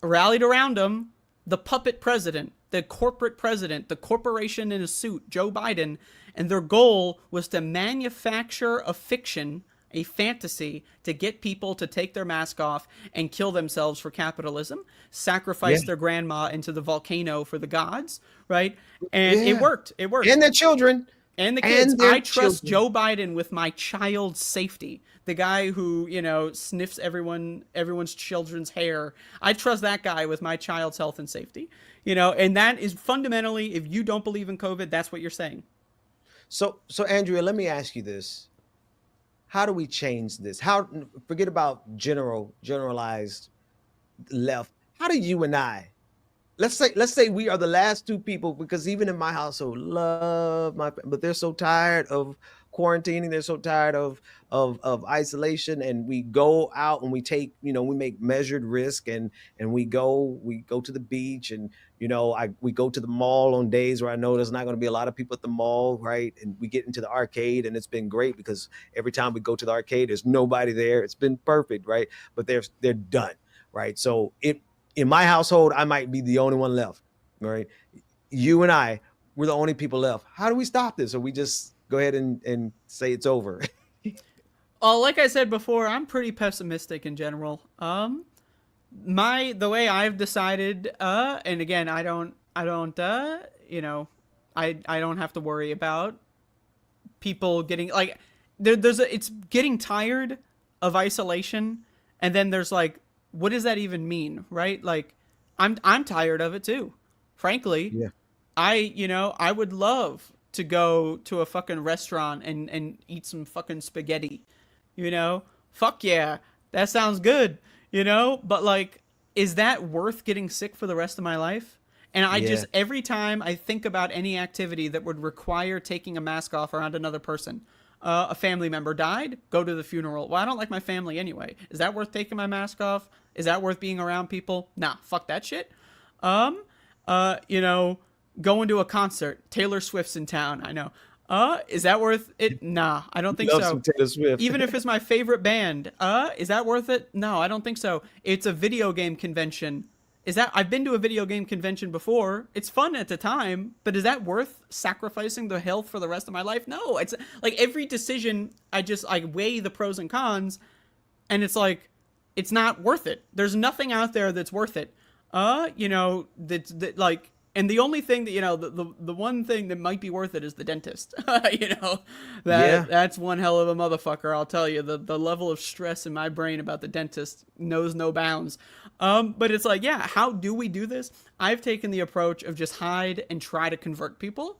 Rallied around him. The puppet president, the corporate president, the corporation in a suit, Joe Biden, and their goal was to manufacture a fiction, a fantasy, to get people to take their mask off and kill themselves for capitalism, sacrifice their grandma into the volcano for the gods, right? And it worked. It worked. And their children. And the kids. I trust Joe Biden with my child's safety. The guy who, you know, sniffs everyone's children's hair. I trust that guy with my child's health and safety. You know, and that is fundamentally, if you don't believe in COVID, that's what you're saying. So Andrea, let me ask you this. How do we change this? How, forget about generalized left. How do you and I, let's say we are the last two people, because even in my household, love my, but they're so tired of quarantining, they're so tired of isolation, and we go out and we take, you know, we make measured risk, and we go to the beach, and, you know, we go to the mall on days where I know there's not going to be a lot of people at the mall, right? And we get into the arcade, and it's been great because every time we go to the arcade, there's nobody there. It's been perfect, right? But they're done, right? So in my household, I might be the only one left, right? You and I, we're the only people left. How do we stop this? Or we just go ahead and say it's over? Like I said before, I'm pretty pessimistic in general. The way I've decided, and again, I don't you know, I don't have to worry about people getting like it's getting tired of isolation, and then there's like, what does that even mean, right? Like I'm tired of it too, frankly. Yeah. I would love to go to a fucking restaurant and eat some fucking spaghetti, you know? Fuck yeah, that sounds good, you know? But like, is that worth getting sick for the rest of my life? And I just, every time I think about any activity that would require taking a mask off around another person, a family member died, go to the funeral. Well, I don't like my family anyway. Is that worth taking my mask off? Is that worth being around people? Nah, fuck that shit. You know, going to a concert. Taylor Swift's in town, I know. Is that worth it? Nah, I don't think Love so. some Taylor Swift. Even if it's my favorite band, is that worth it? No, I don't think so. It's a video game convention. I've been to a video game convention before. It's fun at the time, but is that worth sacrificing the health for the rest of my life? No. It's like every decision, I weigh the pros and cons, and it's like, it's not worth it. There's nothing out there that's worth it. You know, that like, and the only thing that, you know, the one thing that might be worth it is the dentist. You know, that's one hell of a motherfucker. I'll tell you, the level of stress in my brain about the dentist knows no bounds. But it's like, yeah, how do we do this? I've taken the approach of just hide and try to convert people.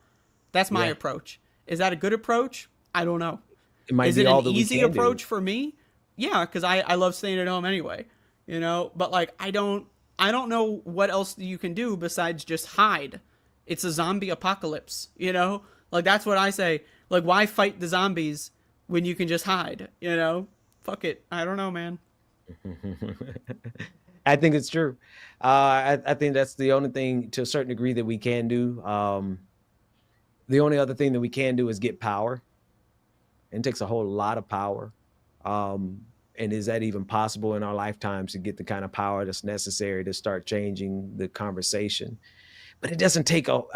That's my approach. Is that a good approach? I don't know. It might is be it all an that we easy can approach do. for me? Yeah, because I love staying at home anyway. You know, but like, I don't know what else you can do besides just hide. It's a zombie apocalypse, you know? Like, that's what I say. Like, why fight the zombies when you can just hide, you know? Fuck it. I don't know, man. I think it's true. I think that's the only thing to a certain degree that we can do. The only other thing that we can do is get power. It takes a whole lot of power. And is that even possible in our lifetimes to get the kind of power that's necessary to start changing the conversation? But it doesn't take you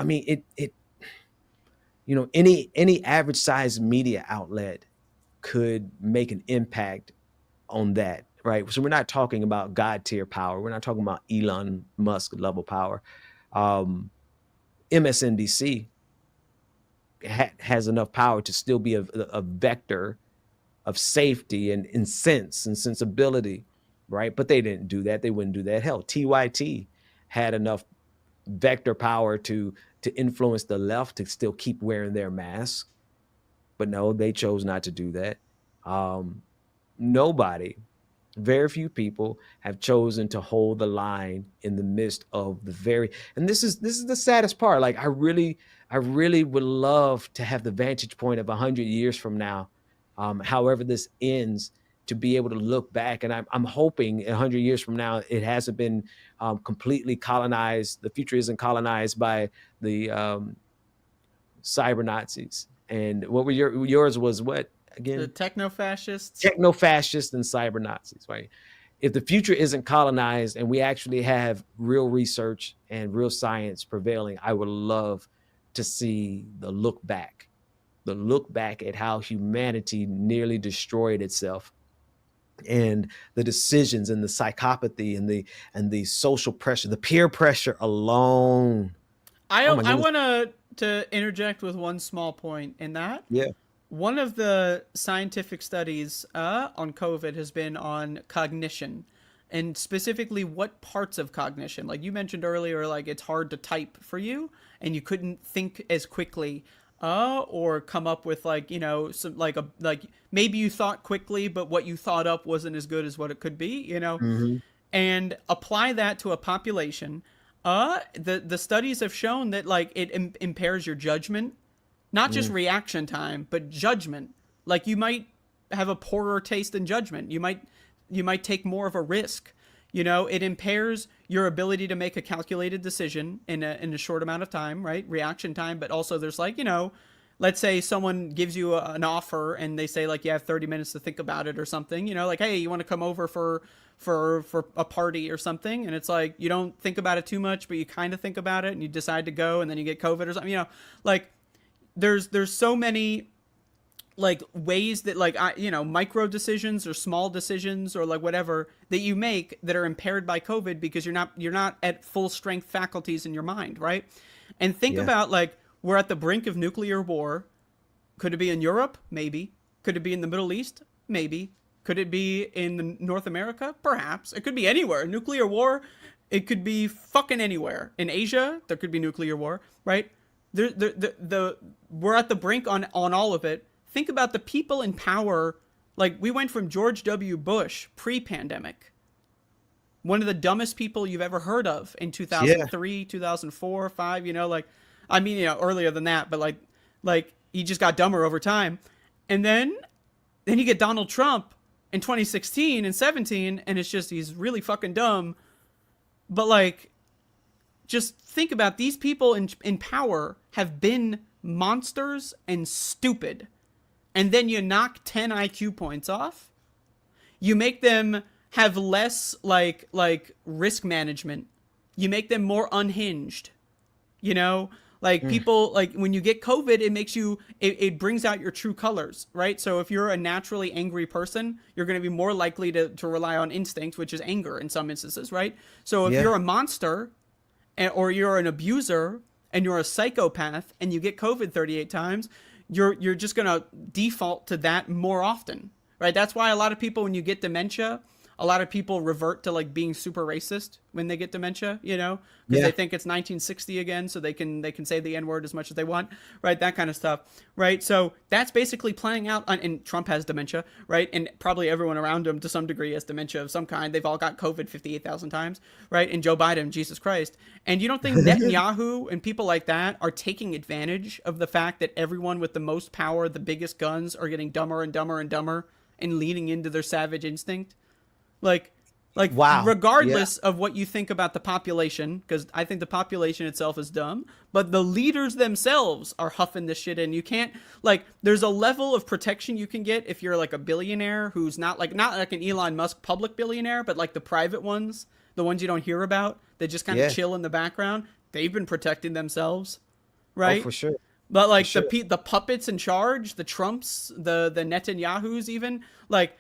know, any average sized media outlet could make an impact on that, right? So we're not talking about God tier power. We're not talking about Elon Musk level power. MSNBC has enough power to still be a vector of safety and sense and sensibility, right? But they didn't do that. They wouldn't do that. Hell, TYT had enough vector power to influence the left to still keep wearing their mask. But no, they chose not to do that. Nobody, very few people have chosen to hold the line in the midst of and this is the saddest part. Like, I really would love to have the vantage point of 100 years from now, however this ends, to be able to look back. And I'm hoping 100 years from now, it hasn't been completely colonized. The future isn't colonized by the cyber Nazis. And what were yours was what again? The techno-fascists. Techno-fascists and cyber Nazis, right? If the future isn't colonized and we actually have real research and real science prevailing, I would love to see the look back at how humanity nearly destroyed itself, and the decisions and the psychopathy and the social pressure, the peer pressure alone. I want to interject with one small point in that. Yeah. One of the scientific studies on COVID has been on cognition, and specifically what parts of cognition. Like you mentioned earlier, like it's hard to type for you and you couldn't think as quickly. Or come up with like, you know, some like maybe you thought quickly, but what you thought up wasn't as good as what it could be, you know, and apply that to a population. The studies have shown that like it impairs your judgment, not just reaction time, but judgment. Like you might have a poorer taste in judgment. You might take more of a risk. You know, it impairs your ability to make a calculated decision in a short amount of time, right? Reaction time, but also there's like, you know, let's say someone gives you an offer and they say like, you have 30 minutes to think about it or something, you know, like, hey, you want to come over for a party or something? And it's like, you don't think about it too much, but you kind of think about it and you decide to go and then you get COVID or something, you know, like there's so many like ways that like, you know, micro decisions or small decisions or like whatever that you make that are impaired by COVID because you're not at full strength faculties in your mind. Right. And think Yeah. about, like, we're at the brink of nuclear war. Could it be in Europe? Maybe. Could it be in the Middle East? Maybe. Could it be in North America? Perhaps. It could be anywhere. Nuclear war, it could be fucking anywhere. In Asia, there could be nuclear war, right? We're at the brink on all of it. Think about the people in power. Like, we went from George W. Bush pre-pandemic, one of the dumbest people you've ever heard of, in 2003, 2004, 5, you know, like, I mean, you know, earlier than that, but like he just got dumber over time. And then you get Donald Trump in 2016 and 17, and it's just, he's really fucking dumb. But, like, just think about these people in power have been monsters and stupid. And then you knock 10 IQ points off. You make them have less, like risk management. You make them more unhinged. You know? Like, people, like, when you get COVID, it makes you, it brings out your true colors, right? So if you're a naturally angry person, you're going to be more likely to rely on instinct, which is anger in some instances, right? So if you're a monster, or you're an abuser, and you're a psychopath, and you get COVID 38 times, you're just going to default to that more often, right? That's why a lot of people, when you get dementia, a lot of people revert to, like, being super racist when they get dementia, you know, because they think it's 1960 again, so they can say the N-word as much as they want, right? That kind of stuff, right? So that's basically playing out and Trump has dementia, right? And probably everyone around him to some degree has dementia of some kind. They've all got COVID 58,000 times, right? And Joe Biden, Jesus Christ. And you don't think Netanyahu and people like that are taking advantage of the fact that everyone with the most power, the biggest guns, are getting dumber and dumber and dumber and leaning into their savage instinct? Like, wow. Regardless of what you think about the population, because I think the population itself is dumb, but the leaders themselves are huffing this shit in. You can't, like, there's a level of protection you can get if you're, like, a billionaire who's not like an Elon Musk public billionaire, but like the private ones, the ones you don't hear about, they just kind of chill in the background. They've been protecting themselves, right? Oh, for sure. But, like, the puppets in charge, the Trumps, the Netanyahus even, like,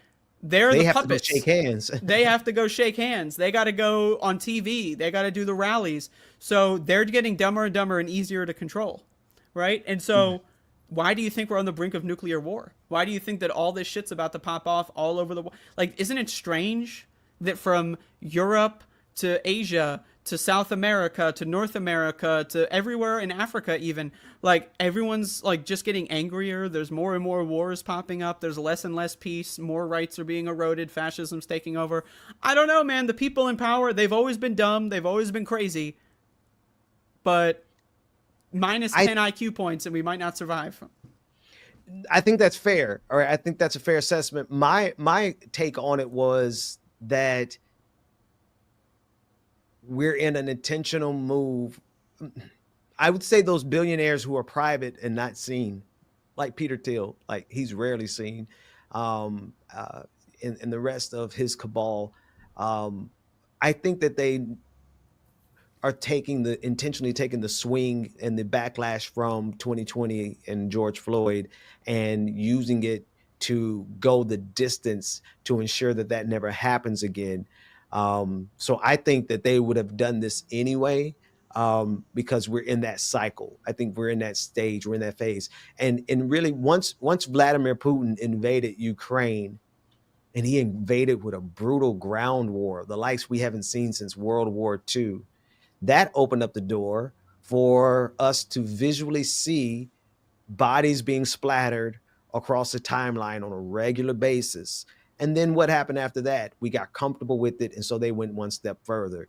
they're the puppets. They have to go shake hands. They have to go shake hands. They got to go on TV. They got to do the rallies. So they're getting dumber and dumber and easier to control, right? And so why do you think we're on the brink of nuclear war? Why do you think that all this shit's about to pop off all over the world? Like, isn't it strange that from Europe to Asia to South America to North America to everywhere in Africa even, like, everyone's, like, just getting angrier. There's more and more wars popping up. There's less and less peace. More rights are being eroded. Fascism's taking over. I don't know, man. The people in power, they've always been dumb. They've always been crazy. But minus 10 IQ points and we might not survive. I think that's fair. All right. I think that's a fair assessment. My take on it was that we're in an intentional move. I would say those billionaires who are private and not seen, like Peter Thiel, like, he's rarely seen, and the rest of his cabal. I think that they are intentionally taking the swing and the backlash from 2020 and George Floyd and using it to go the distance to ensure that that never happens again. So I think that they would have done this anyway, because we're in that cycle. I think we're in that stage, we're in that phase. And really, once Vladimir Putin invaded Ukraine, and he invaded with a brutal ground war, the likes we haven't seen since World War II, that opened up the door for us to visually see bodies being splattered across the timeline on a regular basis. And then what happened after that? We got comfortable with it, and so they went one step further.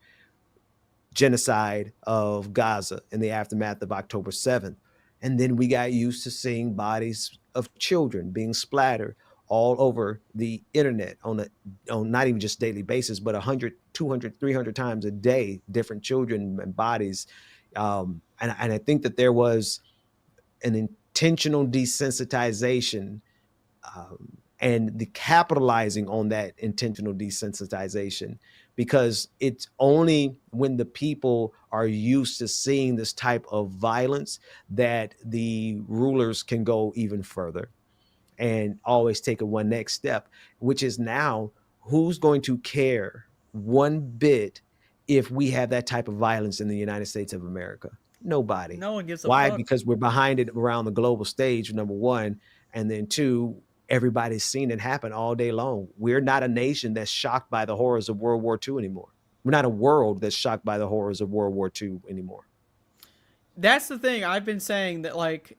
Genocide of Gaza in the aftermath of October 7th. And then we got used to seeing bodies of children being splattered all over the internet on not even just daily basis, but 100, 200, 300 times a day, different children and bodies. And I think that there was an intentional desensitization, and the capitalizing on that intentional desensitization, because it's only when the people are used to seeing this type of violence that the rulers can go even further and always take a one next step, which is now, who's going to care one bit if we have that type of violence in the United States of America? Nobody. No one gives a Why? fuck. Because we're behind it around the global stage, number one. And then two, everybody's seen it happen all day long. We're not a nation that's shocked by the horrors of World War II anymore. We're not a world that's shocked by the horrors of World War II anymore. That's the thing. I've been saying that, like,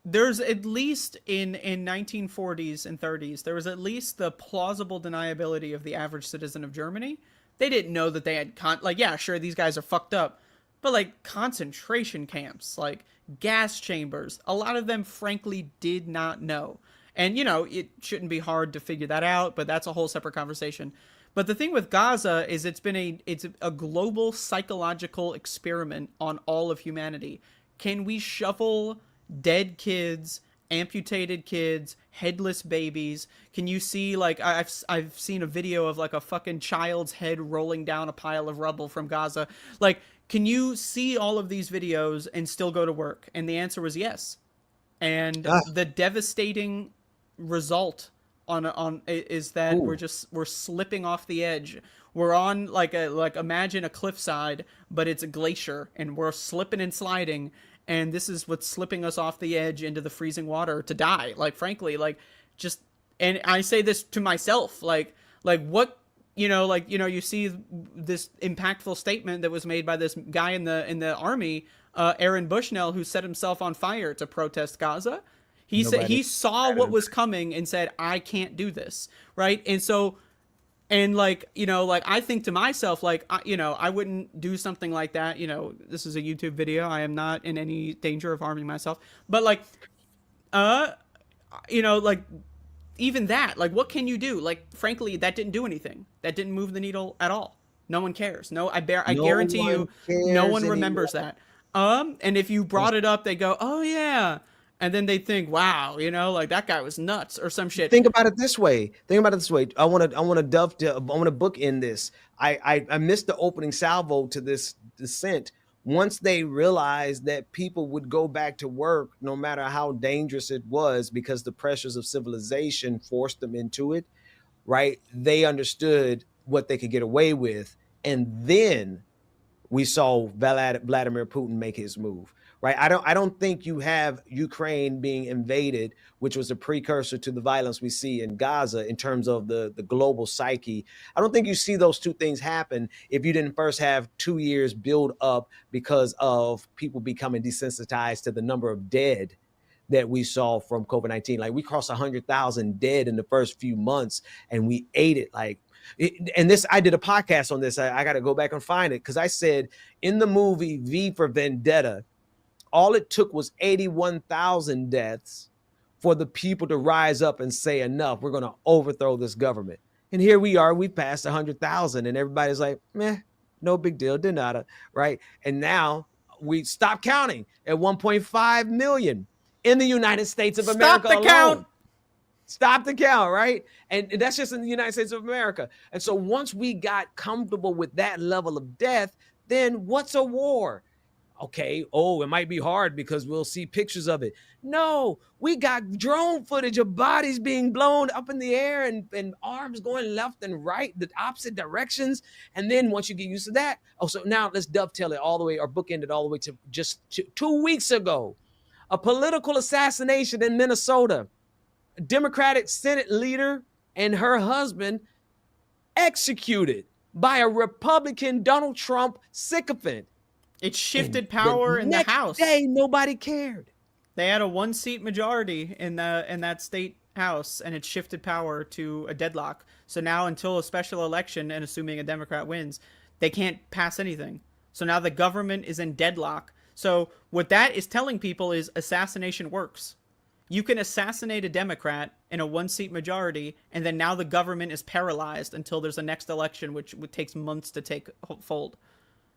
there's at least in 1940s and 30s, there was at least the plausible deniability of the average citizen of Germany. They didn't know that they had, yeah, sure, these guys are fucked up. But, like, concentration camps, like gas chambers, a lot of them, frankly, did not know. And, you know, it shouldn't be hard to figure that out, but that's a whole separate conversation. But the thing with Gaza is it's a global psychological experiment on all of humanity. Can we shovel dead kids, amputated kids, headless babies? Can you see, like, I've seen a video of, like, a fucking child's head rolling down a pile of rubble from Gaza. Like, can you see all of these videos and still go to work? And the answer was yes. And the devastating result on is that we're slipping off the edge. We're on like imagine a cliffside, but it's a glacier, and we're slipping and sliding. And this is what's slipping us off the edge into the freezing water to die. Like, frankly, like, just, and I say this to myself, like what, you see this impactful statement that was made by this guy in the army, Aaron Bushnell, who set himself on fire to protest Gaza. He said he saw what was coming and said, I can't do this. Right. And so, and like, I think to myself, like, I wouldn't do something like that. This is a YouTube video. I am not in any danger of harming myself. But like, like, even that, like, what can you do? Like, frankly, that didn't do anything. That didn't move the needle at all. No one cares. No, I guarantee you, no one remembers that. And if you brought it up, they go, oh yeah. And then they think, wow, like, that guy was nuts or some shit. Think about it this way. I want to dovetail. I want to bookend this. I missed the opening salvo to this descent. Once they realized that people would go back to work, no matter how dangerous it was, because the pressures of civilization forced them into it, right? They understood what they could get away with. And then we saw Vladimir Putin make his move. Right. I don't think you have Ukraine being invaded, which was a precursor to the violence we see in Gaza in terms of the global psyche. I don't think you see those two things happen if you didn't first have 2 years build up because of people becoming desensitized to the number of dead that we saw from COVID-19. Like, we crossed 100,000 dead in the first few months, and we ate it like. And this, I did a podcast on this. I got to go back and find it, because I said in the movie V for Vendetta, all it took was 81,000 deaths for the people to rise up and say, enough, we're going to overthrow this government. And here we are, we've passed 100,000, and everybody's like, meh, no big deal, de nada, right? And now we stop counting at 1.5 million in the United States of America alone. Count. Stop the count, right? And that's just in the United States of America. And so once we got comfortable with that level of death, then what's a war? Okay, it might be hard because we'll see pictures of it. No, we got drone footage of bodies being blown up in the air and arms going left and right, the opposite directions. And then once you get used to that, so now let's dovetail it all the way, or bookend it all the way to just 2 weeks ago. A political assassination in Minnesota. A Democratic Senate leader and her husband executed by a Republican Donald Trump sycophant. It shifted power in the House. Next day, nobody cared. They had a 1-seat majority in that state House, and it shifted power to a deadlock. So now, until a special election, and assuming a Democrat wins, they can't pass anything. So now the government is in deadlock. So what that is telling people is assassination works. You can assassinate a Democrat in a 1-seat majority, and then now the government is paralyzed until there's a next election, which takes months to take fold,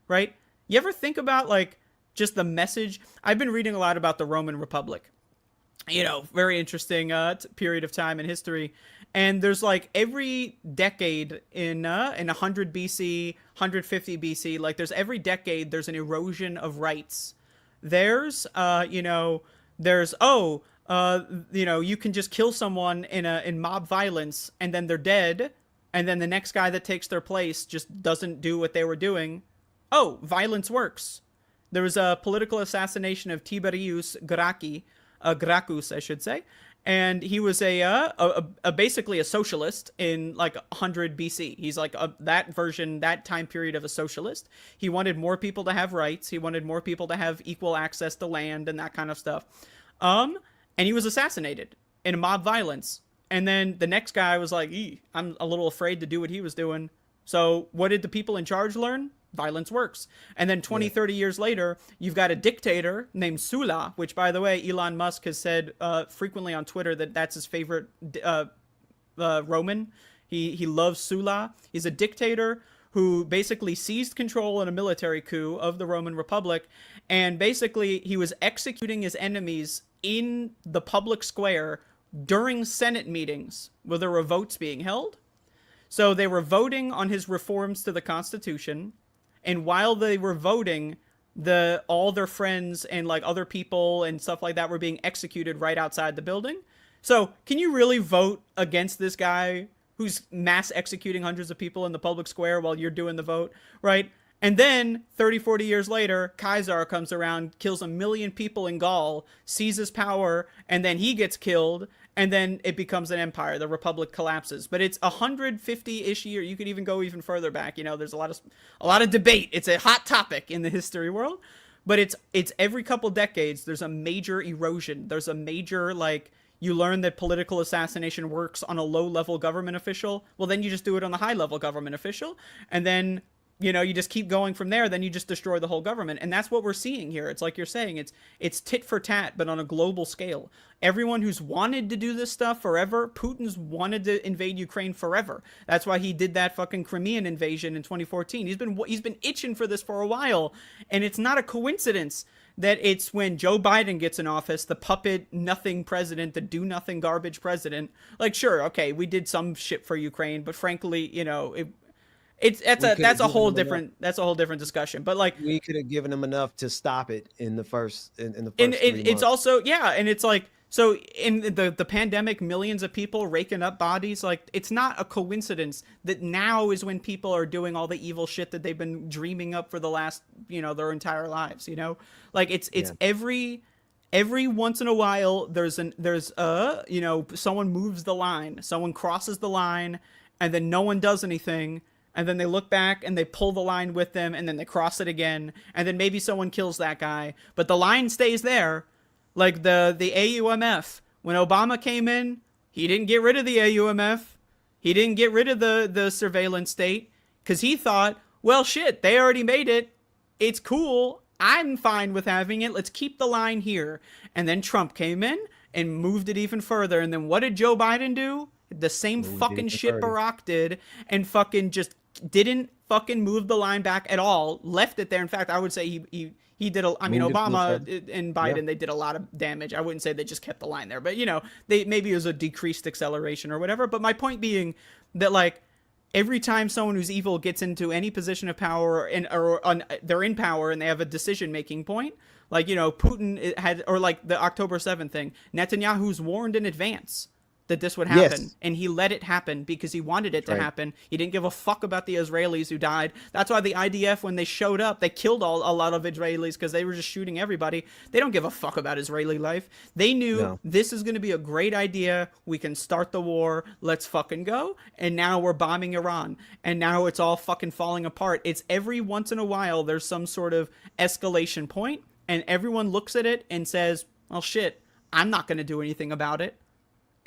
right? You ever think about, like, just the message? I've been reading a lot about the Roman Republic. Very interesting period of time in history. And there's, like, every decade in 100 BC, 150 BC, like, there's every decade there's an erosion of rights. There's, you can just kill someone in mob violence, and then they're dead, and then the next guy that takes their place just doesn't do what they were doing. Oh, violence works. There was a political assassination of Tiberius Gracchus, I should say, and he was basically a socialist in like 100 BC. He's like that version, that time period of a socialist. He wanted more people to have rights. He wanted more people to have equal access to land and that kind of stuff. And he was assassinated in mob violence. And then the next guy was like, I'm a little afraid to do what he was doing. So what did the people in charge learn? Violence works. And then 20, 30 years later, you've got a dictator named Sula, which, by the way, Elon Musk has said frequently on Twitter that that's his favorite Roman. He loves Sula. He's a dictator who basically seized control in a military coup of the Roman Republic. And basically, he was executing his enemies in the public square during Senate meetings where there were votes being held. So they were voting on his reforms to the Constitution. And while they were voting, all their friends and like other people and stuff like that were being executed right outside the building. So can you really vote against this guy who's mass executing hundreds of people in the public square while you're doing the vote, right? And then 30, 40 years later, Caesar comes around, kills 1 million people in Gaul, seizes power, and then he gets killed. And then it becomes an empire. The republic collapses. But it's 150-ish year. You could even go even further back. You know, there's a lot of debate. It's a hot topic in the history world. But it's every couple decades there's a major erosion. There's a major, like, you learn that political assassination works on a low-level government official. Well, then you just do it on the high-level government official. And then, you know, you just keep going from there. Then you just destroy the whole government. And that's what we're seeing here. It's like you're saying, it's tit for tat, but on a global scale. Everyone who's wanted to do this stuff forever, Putin's wanted to invade Ukraine forever. That's why he did that fucking Crimean invasion in 2014. He's been itching for this for a while. And it's not a coincidence that it's when Joe Biden gets in office, the puppet nothing president, the do nothing garbage president. Like, sure, okay, we did some shit for Ukraine, but frankly, you know, that's a whole different discussion. But like, we could have given him enough to stop it in the first and 3 months. It's also, yeah, and it's like, so in the pandemic, millions of people raking up bodies. Like, it's not a coincidence that now is when people are doing all the evil shit that they've been dreaming up for the last, you know, their entire lives. You know, like it's every once in a while there's you know, someone moves the line, someone crosses the line, and then no one does anything. And then they look back and they pull the line with them, and then they cross it again, and then maybe someone kills that guy, but the line stays there. Like the AUMF, when Obama came in, he didn't get rid of the AUMF. He didn't get rid of the surveillance state because he thought, well, shit, they already made it. It's cool. I'm fine with having it. Let's keep the line here. And then Trump came in and moved it even further. And then what did Joe Biden do? The same fucking shit Barack did, and fucking just didn't fucking move the line back at all. Left it there. In fact, I would say he did Obama and Biden, they did a lot of damage. I wouldn't say they just kept the line there, but you know, maybe it was a decreased acceleration or whatever. But my point being that, like, every time someone who's evil gets into any position of power they're in power and they have a decision-making point, like, you know, Putin had, or like the October 7th thing, Netanyahu's warned in advance that this would happen. Yes. And he let it happen because he wanted it to happen. He didn't give a fuck about the Israelis who died. That's why the IDF, when they showed up, they killed a lot of Israelis because they were just shooting everybody. They don't give a fuck about Israeli life. They knew this is going to be a great idea. We can start the war. Let's fucking go. And now we're bombing Iran. And now it's all fucking falling apart. It's every once in a while there's some sort of escalation point, and everyone looks at it and says, well, shit, I'm not going to do anything about it.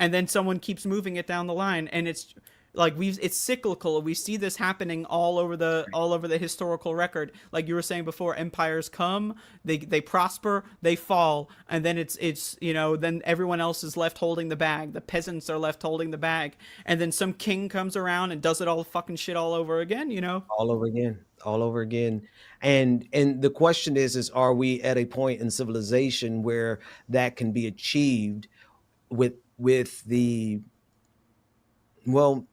And then someone keeps moving it down the line, and it's like it's cyclical. We see this happening all over the historical record. Like you were saying before, empires come, they prosper, they fall, and then it's you know, then everyone else is left holding the bag. The peasants are left holding the bag, and then some king comes around and does it all fucking shit all over again. You know, all over again. And the question is are we at a point in civilization where that can be achieved with the, well,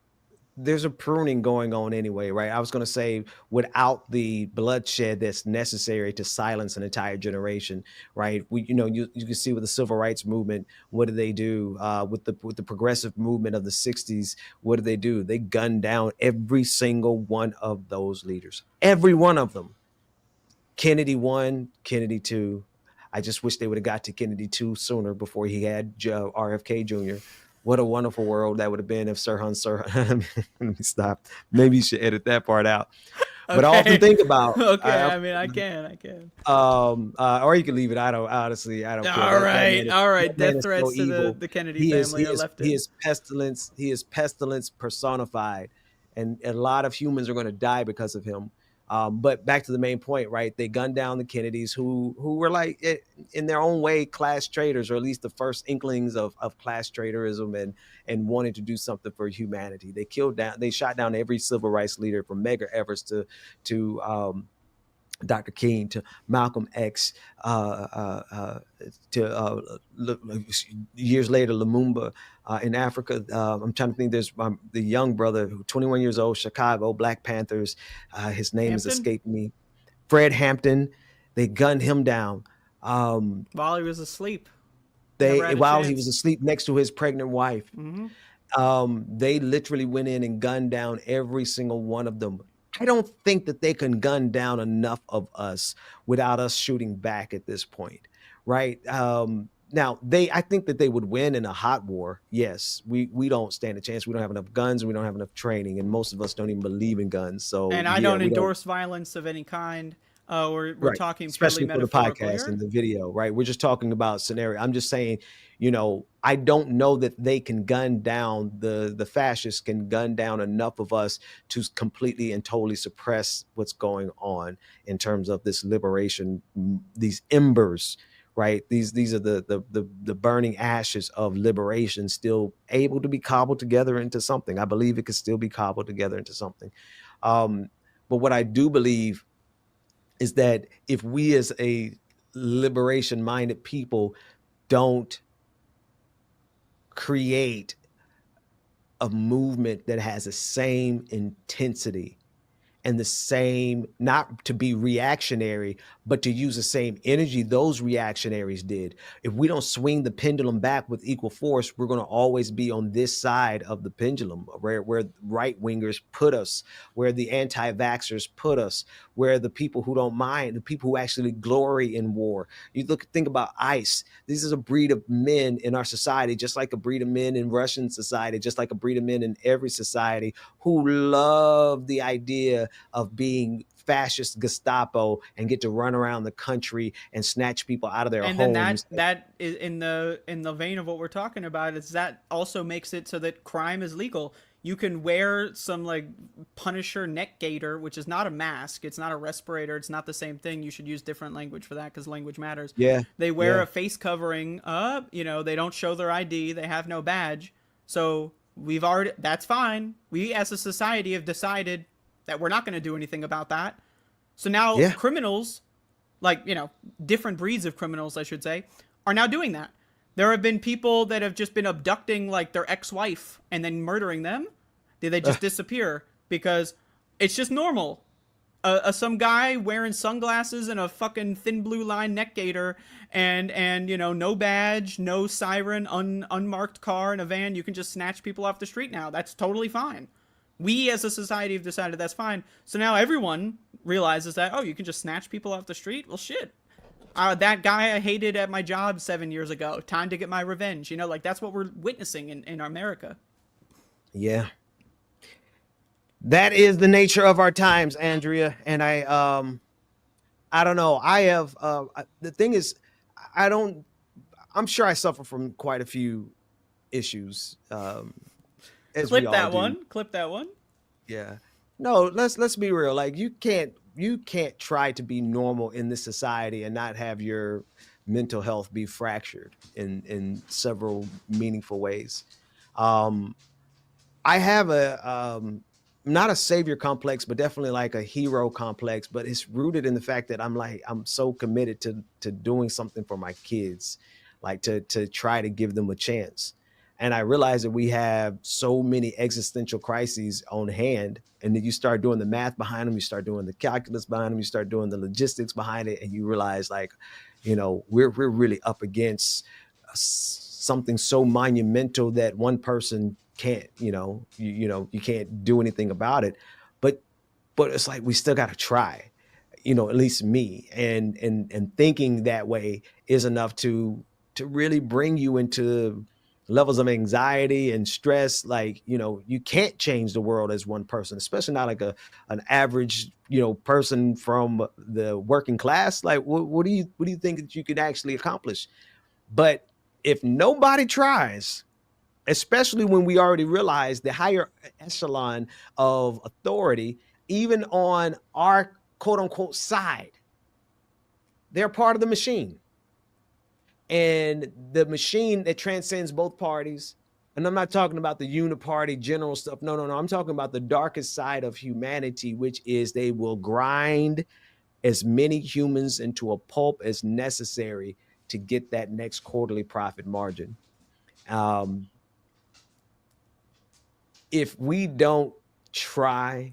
there's a pruning going on anyway, right? I was going to say without the bloodshed that's necessary to silence an entire generation, right? You can see with the civil rights movement, what did they do? With the progressive movement of the 60s, what did they do? They gunned down every single one of those leaders, every one of them. Kennedy 1, Kennedy 2. I just wish they would have got to Kennedy 2 sooner before he had RFK Jr. What a wonderful world that would have been if Sirhan. Let me stop. Maybe you should edit that part out. But I often think about. Okay, I mean, I can. Or you can leave it. I don't care. All right. That man Death is threats so to evil. the Kennedy family are left in. He is pestilence. He is pestilence personified, and a lot of humans are going to die because of him. But back to the main point, right? They gunned down the Kennedys, who were like, in their own way, class traitors, or at least the first inklings of class traitorism and wanting to do something for humanity. They shot down every civil rights leader, from Medgar Evers to Dr. King, to Malcolm X, years later, Lumumba in Africa. I'm trying to think, there's the young brother, 21 years old, Chicago, Black Panthers. His name is escaping me. Fred Hampton. They gunned him down. While he was asleep. While he was asleep next to his pregnant wife. Mm-hmm. They literally went in and gunned down every single one of them. I don't think that they can gun down enough of us without us shooting back at this point, right? Now, I think that they would win in a hot war. Yes, we don't stand a chance. We don't have enough guns. We don't have enough training, and most of us don't even believe in guns. So, and I don't endorse violence of any kind. We're right. talking especially for the podcast here. and the video, right? We're just talking about scenario. I'm just saying, I don't know that they can gun down the fascists can gun down enough of us to completely and totally suppress what's going on in terms of this liberation, these embers, right? These are the burning ashes of liberation, still able to be cobbled together into something. I believe it could still be cobbled together into something. But what I do believe is that if we as a liberation-minded people don't create a movement that has the same intensity and the same, not to be reactionary, but to use the same energy those reactionaries did. If we don't swing the pendulum back with equal force, we're going to always be on this side of the pendulum, where right-wingers put us, where the anti-vaxxers put us, where the people who don't mind, the people who actually glory in war. Think about ICE. This is a breed of men in our society, just like a breed of men in Russian society, just like a breed of men in every society, who love the idea of being fascist Gestapo and get to run around the country and snatch people out of their homes. And then that is in the vein of what we're talking about, is that also makes it so that crime is legal. You can wear some like Punisher neck gaiter, which is not a mask, it's not a respirator, it's not the same thing. You should use different language for that, because language matters. Yeah. They wear a face covering, they don't show their ID, they have no badge. So that's fine. We as a society have decided that we're not going to do anything about that. So now criminals, different breeds of criminals, I should say, are now doing that. There have been people that have just been abducting like their ex-wife and then murdering them. They just disappear because it's just normal. Some guy wearing sunglasses and a fucking thin blue line neck gaiter and no badge, no siren, unmarked car in a van. You can just snatch people off the street now. That's totally fine. We as a society have decided that's fine. So now everyone realizes that, you can just snatch people off the street? Well, shit. That guy I hated at my job 7 years ago. Time to get my revenge. That's what we're witnessing in America. Yeah. That is the nature of our times, Andrea. And I don't know. I have, the thing is, I'm sure I suffer from quite a few issues. Clip that one. Yeah. No, let's be real. Like you can't try to be normal in this society and not have your mental health be fractured in several meaningful ways. I have not a savior complex, but definitely like a hero complex, but it's rooted in the fact that I'm so committed to doing something for my kids, like to try to give them a chance. And I realized that we have so many existential crises on hand. And then you start doing the math behind them, you start doing the calculus behind them, you start doing the logistics behind it, and you realize we're really up against something so monumental that one person can't, you can't do anything about it. But it's like we still got to try. at least me, and thinking that way is enough to really bring you into levels of anxiety and stress. Like, you can't change the world as one person, especially not like an average, person from the working class. Like, what do you think that you could actually accomplish? But if nobody tries, especially when we already realize the higher echelon of authority, even on our quote unquote side, they're part of the machine. And the machine that transcends both parties. And I'm not talking about the uniparty general stuff. No. I'm talking about the darkest side of humanity, which is they will grind as many humans into a pulp as necessary to get that next quarterly profit margin. If we don't try,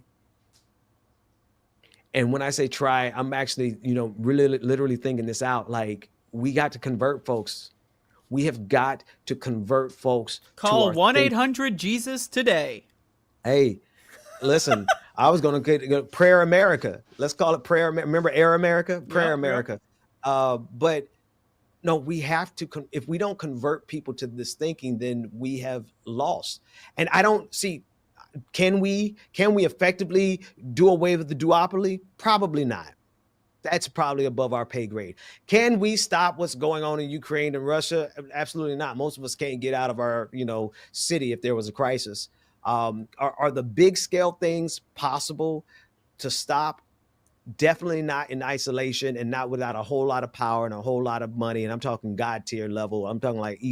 and when I say try, I'm actually, really literally thinking this out. Like, we got to convert folks. We have got to convert folks. Call 1-800-JESUS today. Hey, listen, I was going to go Prayer America. Let's call it Prayer. Remember Air America? Prayer America. But no, we have to. If we don't convert people to this thinking, then we have lost. And I don't see. Can we effectively do away with the duopoly? Probably not. That's probably above our pay grade. Can we stop what's going on in Ukraine and Russia? Absolutely not. Most of us can't get out of our, city if there was a crisis. Are the big scale things possible to stop? Definitely not in isolation, and not without a whole lot of power and a whole lot of money. And I'm talking God tier level. I'm talking like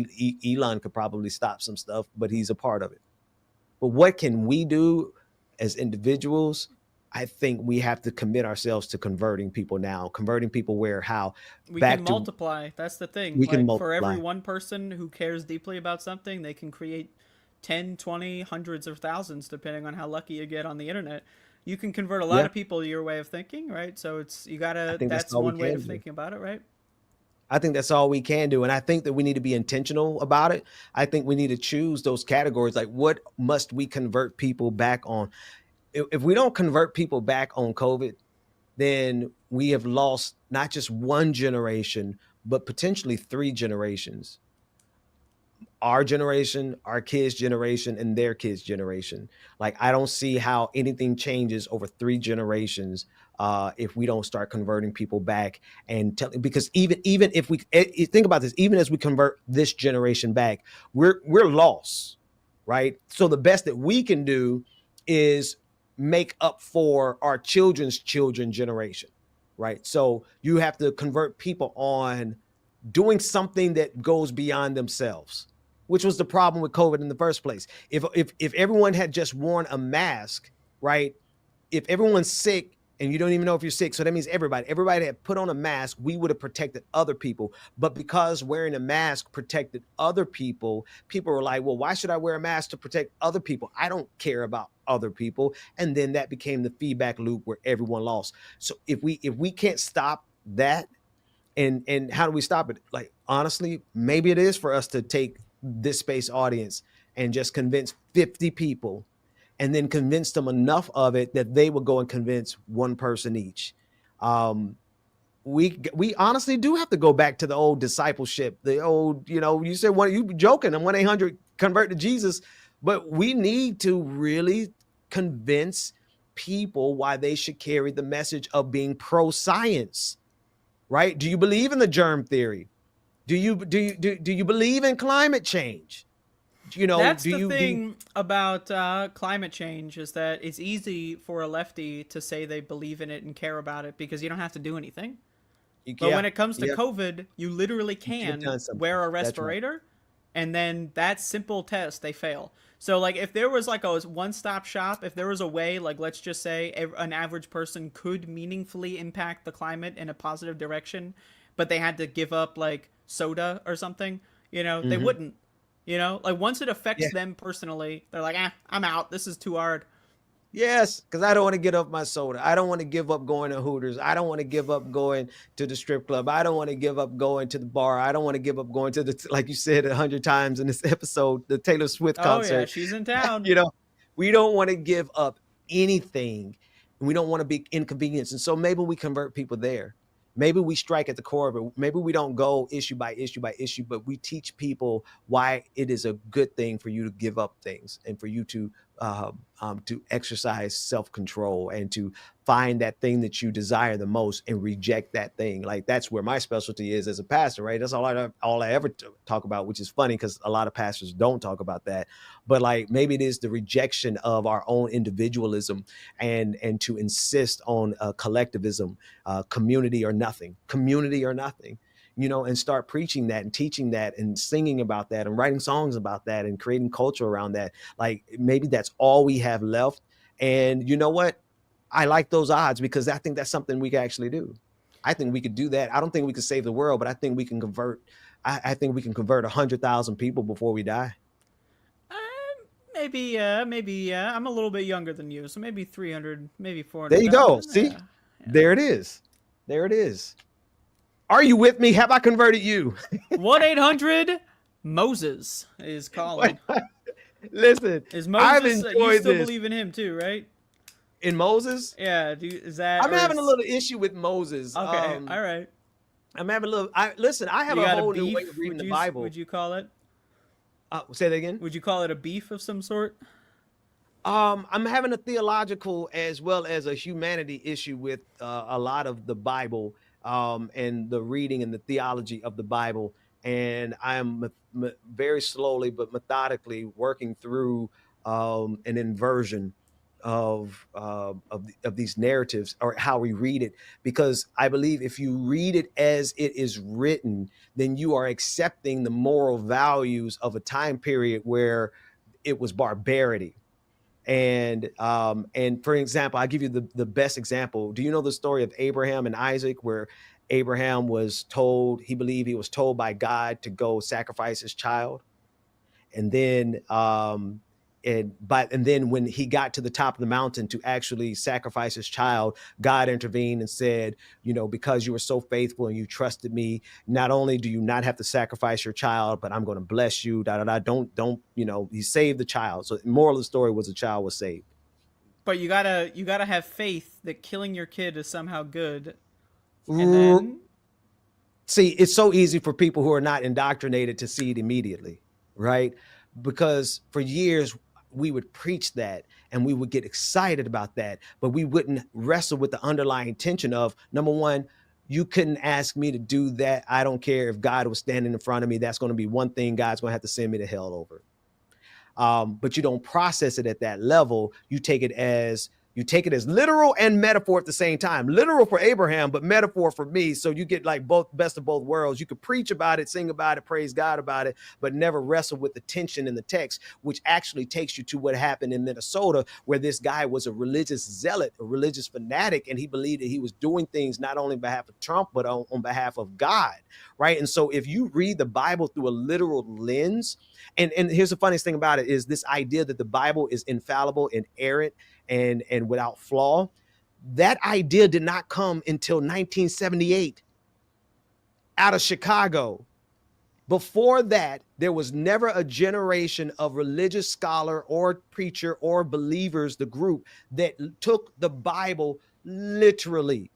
Elon could probably stop some stuff, but he's a part of it. But what can we do as individuals? I think we have to commit ourselves to converting people now. Converting people where, how? We can multiply. That's the thing. We can multiply. For every one person who cares deeply about something, they can create 10, 20, hundreds of thousands, depending on how lucky you get on the internet. You can convert a lot of people to your way of thinking, right? So that's one way of thinking about it, right? I think that's all we can do. And I think that we need to be intentional about it. I think we need to choose those categories. Like, what must we convert people back on? If we don't convert people back on COVID, then we have lost not just one generation, but potentially 3 generations. Our generation, our kids' generation, and their kids' generation. Like, I don't see how anything changes over 3 generations if we don't start converting people back. And because even if we think about this, even as we convert this generation back, we're lost, right? So the best that we can do is make up for our children's children generation, right? So you have to convert people on doing something that goes beyond themselves, which was the problem with COVID in the first place. If everyone had just worn a mask, right? If everyone's sick and you don't even know if you're sick, so that means everybody had put on a mask, we would have protected other people. But because wearing a mask protected other people, people were like, well, why should I wear a mask to protect other people? I don't care about other people. And then that became the feedback loop where everyone lost. So if we can't stop that, and how do we stop it? Like, honestly, maybe it is for us to take this space audience and just convince 50 people, and then convince them enough of it that they will go and convince one person each. We honestly do have to go back to the old discipleship, the old, you said you joking, and 1-800 convert to Jesus, but we need to really convince people why they should carry the message of being pro-science, right? Do you believe in the germ theory? Do you believe in climate change? That's the thing about climate change, is that it's easy for a lefty to say they believe in it and care about it because you don't have to do anything. But when it comes to COVID, you literally can wear a respirator, and then that simple test, they fail. So like, if there was like a one-stop shop, if there was a way, like, let's just say an average person could meaningfully impact the climate in a positive direction, but they had to give up like soda or something, they wouldn't. Like, once it affects them personally, they're like, I'm out. This is too hard. Yes, because I don't want to give up my soda. I don't want to give up going to Hooters. I don't want to give up going to the strip club. I don't want to give up going to the bar. I don't want to give up going to the, like you said 100 times in this episode, the Taylor Swift concert. Oh yeah, she's in town. We don't want to give up anything. and we don't want to be inconvenienced. And so maybe we convert people there. Maybe we strike at the core, but maybe we don't go issue by issue by issue, but we teach people why it is a good thing for you to give up things and for you to exercise self-control and to find that thing that you desire the most and reject that thing. Like, that's where my specialty is as a pastor, right? That's all I ever talk about, which is funny because a lot of pastors don't talk about that. But like, maybe it is the rejection of our own individualism and to insist on collectivism, community or nothing, you know, and start preaching that and teaching that and singing about that and writing songs about that and creating culture around that. Like, maybe that's all we have left. And you know what? I like those odds because I think that's something we can actually do. I think we could do that. I don't think we could save the world, but I think we can convert. I think we can convert 100,000 people before we die. Maybe, I'm a little bit younger than you, so maybe 300, maybe 400. There you go. See, yeah. There it is. There it is. Are you with me? Have I converted you? 1-800-MOSES is calling. Listen, is Moses, I've enjoyed you still this. believe in him too, right? In Moses? Yeah. Is that? I'm having a little issue with Moses. Okay. All right. I'm having a little. Listen, I have a whole new way of reading the Bible. Would you call it? Say that again. Would you call it a beef of some sort? I'm having a theological as well as a humanity issue with a lot of the Bible and the reading and the theology of the Bible. And I'm very slowly but methodically working through an inversion of these narratives or how we read it, because I believe if you read it as it is written, then you are accepting the moral values of a time period where it was barbarity. And for example, I'll give you the best example. Do you know the story of Abraham and Isaac, where Abraham was told, he believed he was told by God to go sacrifice his child? And then then when he got to the top of the mountain to actually sacrifice his child, God intervened and said, you know, because you were so faithful and you trusted me, not only do you not have to sacrifice your child, but I'm going to bless you. Don't, you know, he saved the child. So the moral of the story was the child was saved. But you gotta have faith that killing your kid is somehow good. And then, see, it's so easy for people who are not indoctrinated to see it immediately, right? Because for years we would preach that and we would get excited about that, but we wouldn't wrestle with the underlying tension of, number one, you couldn't ask me to do that. I don't care if God was standing in front of me. That's going to be one thing God's going to have to send me to hell over. But you don't process it at that level. You take it as literal and metaphor at the same time. Literal for Abraham, but metaphor for me. So you get like both, best of both worlds. You could preach about it, sing about it, praise God about it, but never wrestle with the tension in the text, which actually takes you to what happened in Minnesota, where this guy was a religious zealot, a religious fanatic, and he believed that he was doing things not only on behalf of Trump, but on behalf of God, right? And so if you read the Bible through a literal lens, and here's the funniest thing about it is this idea that the Bible is infallible, inerrant, and without flaw. That idea did not come until 1978 out of Chicago. Before that, there was never a generation of religious scholar or preacher or believers, the group, that took the Bible literally.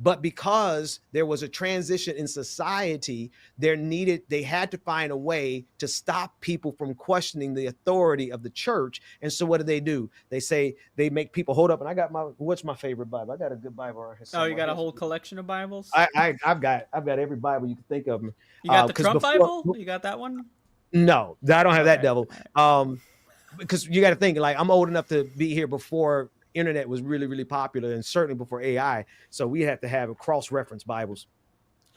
But because there was a transition in society, they had to find a way to stop people from questioning the authority of the church. And so what do? They say, they make people hold up. And what's my favorite Bible? I got a good Bible right here. Oh, you got a whole collection of Bibles? I've got every Bible you can think of. You got the Trump Bible? You got that one? No, I don't have that devil. Because you got to think, like, I'm old enough to be here before internet was really, really popular, and certainly before AI. So we had to have cross-reference Bibles.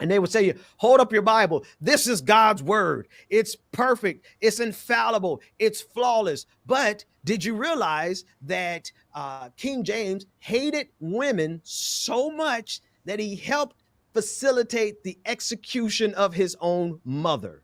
And they would say, hold up your Bible. This is God's word. It's perfect. It's infallible. It's flawless. But did you realize that King James hated women so much that he helped facilitate the execution of his own mother?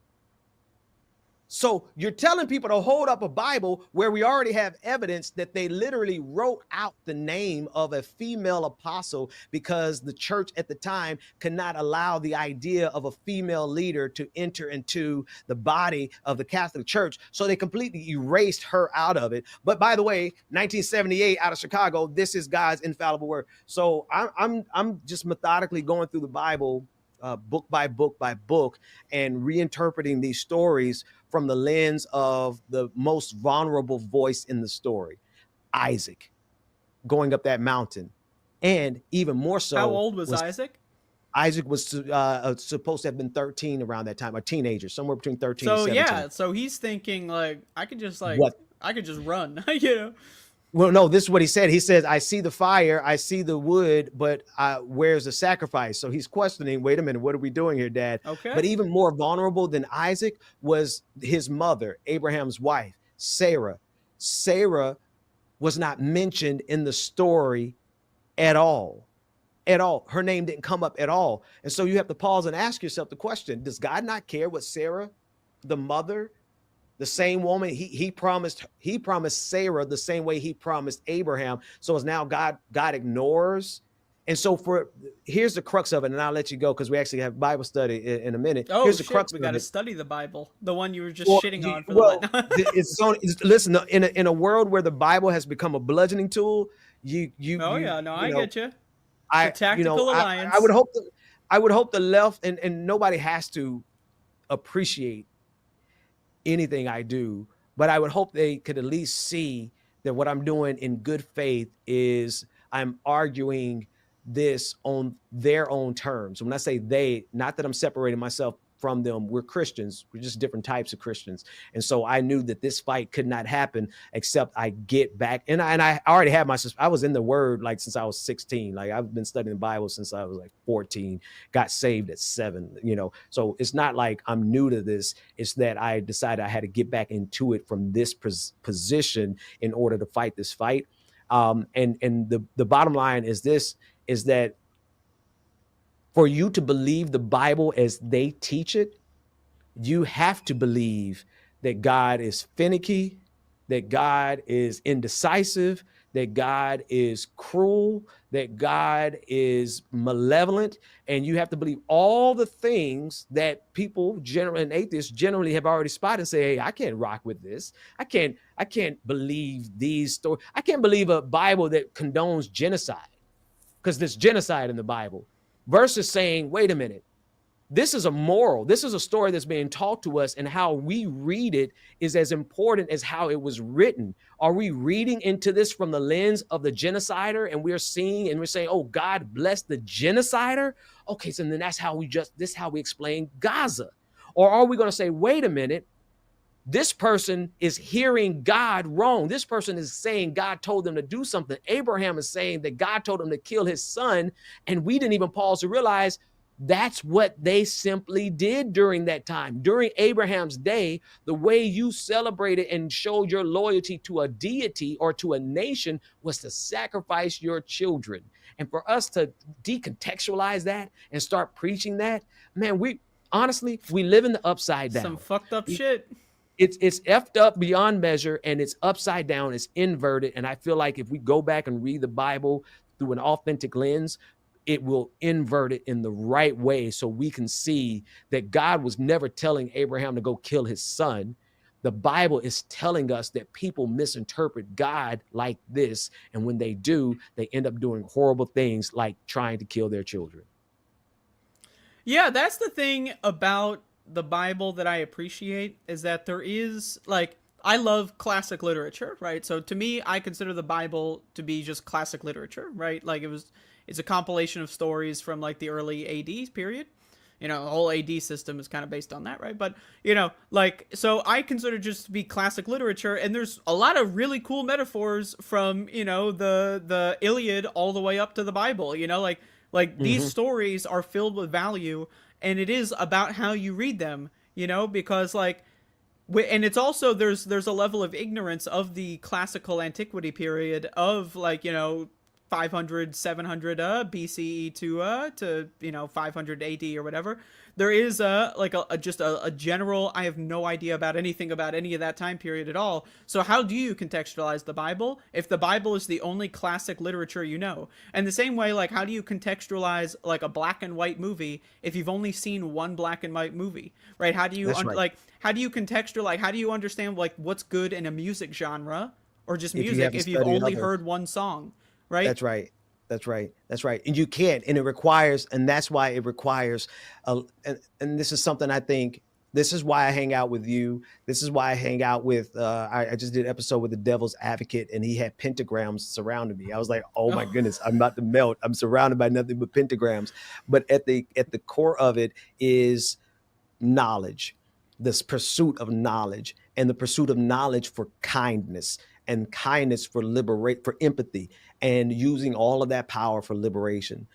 So you're telling people to hold up a Bible where we already have evidence that they literally wrote out the name of a female apostle because the church at the time could not allow the idea of a female leader to enter into the body of the Catholic Church. So they completely erased her out of it. But by the way, 1978 out of Chicago, this is God's infallible word. So I'm just methodically going through the Bible book by book by book and reinterpreting these stories from the lens of the most vulnerable voice in the story, Isaac, going up that mountain. And even more so, how old was Isaac? Isaac was supposed to have been 13 around that time, a teenager, somewhere between 13 and 17. Yeah, so he's thinking like, I could just run, you know? Well, no, this is what he said. He says, I see the fire, I see the wood, but where's the sacrifice? So he's questioning, wait a minute, what are we doing here, Dad? Okay. But even more vulnerable than Isaac was his mother, Abraham's wife, Sarah. Sarah was not mentioned in the story at all. At all. Her name didn't come up at all. And so you have to pause and ask yourself the question, does God not care what Sarah, the mother, the same woman, he promised Sarah the same way he promised Abraham. So it's now God ignores. And so here's the crux of it, and I'll let you go because we actually have Bible study in a minute. Oh, here's the shit, crux we of got to it. study the Bible, the one you were just shitting on for the listen, in a world where the Bible has become a bludgeoning tool, I get you. The tactical alliance. I would hope the left and nobody has to appreciate anything I do, but I would hope they could at least see that what I'm doing in good faith is I'm arguing this on their own terms. When I say they, not that I'm separating myself from them. We're Christians. We're just different types of Christians. And so I knew that this fight could not happen except I get back. And I already had I was in the word like since I was 16. Like I've been studying the Bible since I was like 14, got saved at 7, you know. So it's not like I'm new to this. It's that I decided I had to get back into it from this position in order to fight this fight. And the bottom line is that for you to believe the Bible as they teach it, you have to believe that God is finicky, that God is indecisive, that God is cruel, that God is malevolent, and you have to believe all the things that people generally and atheists generally have already spotted and say, hey, I can't rock with this. I can't believe these stories. I can't believe a Bible that condones genocide because there's genocide in the Bible. Versus saying, wait a minute, this is a moral. This is a story that's being taught to us, and how we read it is as important as how it was written. Are we reading into this from the lens of the genocider, and we're seeing and we're saying, oh, God bless the genocider? Okay, so then this is how we explain Gaza. Or are we going to say, wait a minute, this person is hearing God wrong. This person is saying God told them to do something. Abraham is saying that God told him to kill his son. And we didn't even pause to realize that's what they simply did during that time. During Abraham's day, the way you celebrated and showed your loyalty to a deity or to a nation was to sacrifice your children. And for us to decontextualize that and start preaching that, man, we live in the upside down. Some fucked up shit. It's effed up beyond measure, and it's upside down, it's inverted. And I feel like if we go back and read the Bible through an authentic lens, it will invert it in the right way so we can see that God was never telling Abraham to go kill his son. The Bible is telling us that people misinterpret God like this, and when they do, they end up doing horrible things like trying to kill their children. Yeah, that's the thing about the Bible that I appreciate, is that there is, like, I love classic literature, right? So to me, I consider the Bible to be just classic literature, right? Like it's a compilation of stories from like the early AD period. You know, the whole AD system is kind of based on that, right? But, you know, like, so I consider just to be classic literature, and there's a lot of really cool metaphors from, you know, the Iliad all the way up to the Bible, you know, like these stories are filled with value. And it is about how you read them, you know, because like, and it's also, there's a level of ignorance of the classical antiquity period of like, you know, 500, 700 BCE to 500 AD or whatever. There is just a general, I have no idea about anything about any of that time period at all. So how do you contextualize the Bible if the Bible is the only classic literature you know? And the same way, like, how do you contextualize like a black and white movie if you've only seen one black and white movie, right? How do you how do you contextualize, how do you understand like what's good in a music genre or just music if you've only heard one song, right? That's right. That's right. That's right. And you can't, and it requires, and that's why it requires, and this is something I think, this is why I hang out with you. This is why I hang out with, I just did an episode with the Devil's Advocate, and he had pentagrams surrounding me. I was like, oh my goodness, I'm about to melt. I'm surrounded by nothing but pentagrams. But at the core of it is knowledge, this pursuit of knowledge, and the pursuit of knowledge for kindness, and kindness for empathy, and using all of that power for liberation.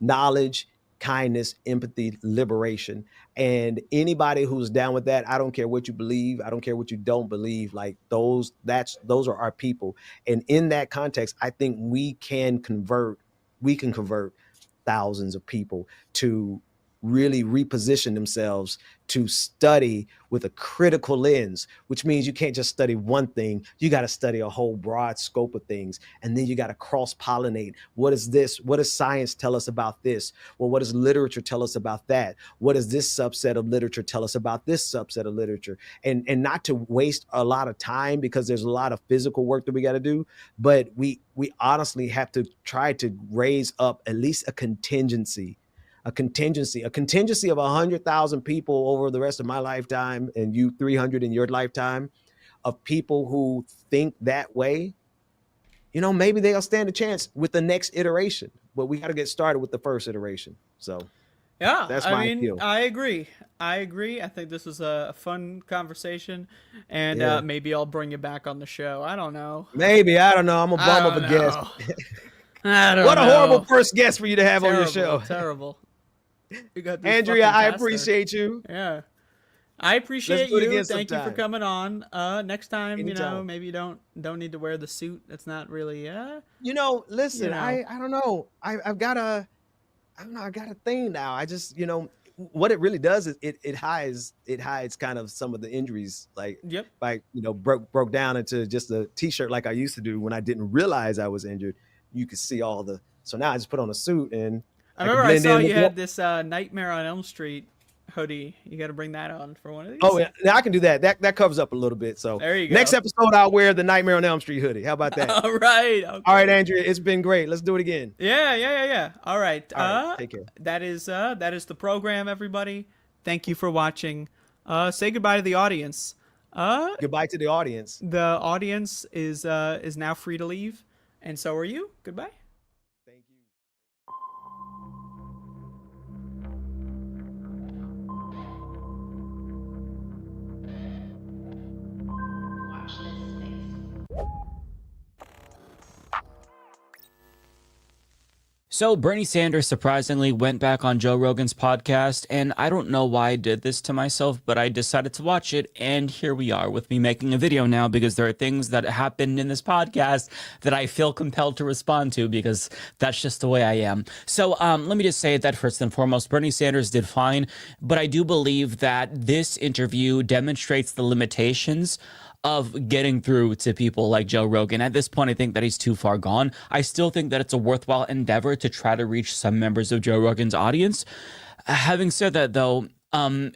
Knowledge, kindness, empathy, liberation. And anybody who's down with that, I don't care what you believe, I don't care what you don't believe, like those are our people. And in that context, I think we can convert thousands of people to really reposition themselves to study with a critical lens, which means you can't just study one thing. You got to study a whole broad scope of things. And then you got to cross-pollinate. What is this? What does science tell us about this? Well, what does literature tell us about that? What does this subset of literature tell us about this subset of literature? And not to waste a lot of time, because there's a lot of physical work that we got to do, but we honestly have to try to raise up at least a contingency of 100,000 people over the rest of my lifetime, and you 300 in your lifetime, of people who think that way. Maybe they'll stand a chance with the next iteration, but we got to get started with the first iteration. So yeah, that's my appeal. I agree. I think this was a fun conversation, and maybe I'll bring you back on the show. I don't know. Maybe, I don't know. I'm a bum of a guest. I don't what know. a horrible first guest for you to have on your show. Terrible. You got Andrea, I appreciate you. Yeah, I appreciate you. Thank you for sometime. coming on. Next time, Anytime. maybe you don't need to wear the suit. That's not really. Listen, I don't know. I got a thing now. I just, what it really does is it hides kind of some of the injuries, like broke down into just a t-shirt like I used to do when I didn't realize I was injured. You could see so now I just put on a suit, and I remember I saw you had this Nightmare on Elm Street hoodie. You got to bring that on for one of these. Oh, yeah, I can do that. That covers up a little bit. So there you go. Next episode, I'll wear the Nightmare on Elm Street hoodie. How about that? All right. Okay. All right, Andrea, it's been great. Let's do it again. Yeah. All right. Take care. That is the program, everybody. Thank you for watching. Say goodbye to the audience. Goodbye to the audience. The audience is now free to leave, and so are you. Goodbye. So Bernie Sanders surprisingly went back on Joe Rogan's podcast, and I don't know why I did this to myself, but I decided to watch it, and here we are with me making a video now, because there are things that happened in this podcast that I feel compelled to respond to, because that's just the way I am. So let me just say that first and foremost, Bernie Sanders did fine, but I do believe that this interview demonstrates the limitations of getting through to people like Joe Rogan. At this point, I think that he's too far gone. I still think that it's a worthwhile endeavor to try to reach some members of Joe Rogan's audience. Having said that, though,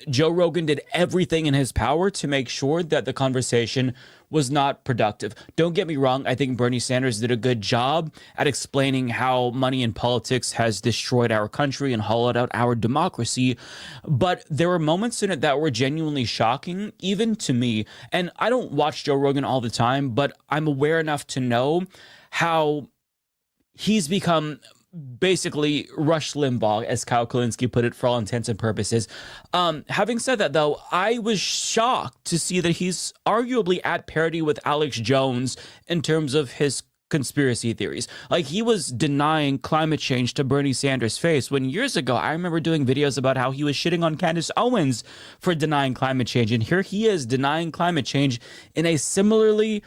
Joe Rogan did everything in his power to make sure that the conversation was not productive. Don't get me wrong, I think Bernie Sanders did a good job at explaining how money in politics has destroyed our country and hollowed out our democracy, but there were moments in it that were genuinely shocking, even to me. And I don't watch Joe Rogan all the time, but I'm aware enough to know how he's become basically Rush Limbaugh, as Kyle Kulinski put it, for all intents and purposes. Having said that, though, I was shocked to see that he's arguably at parity with Alex Jones in terms of his conspiracy theories. Like, he was denying climate change to Bernie Sanders' face, when years ago I remember doing videos about how he was shitting on Candace Owens for denying climate change, and here he is denying climate change in a similarly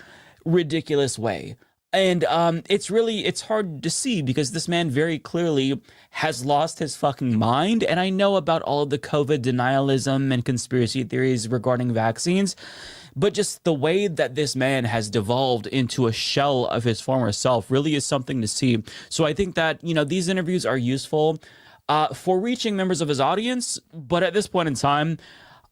ridiculous way. And it's hard to see because this man very clearly has lost his fucking mind. And I know about all of the COVID denialism and conspiracy theories regarding vaccines, but just the way that this man has devolved into a shell of his former self really is something to see. So I think that, these interviews are useful for reaching members of his audience. But at this point in time,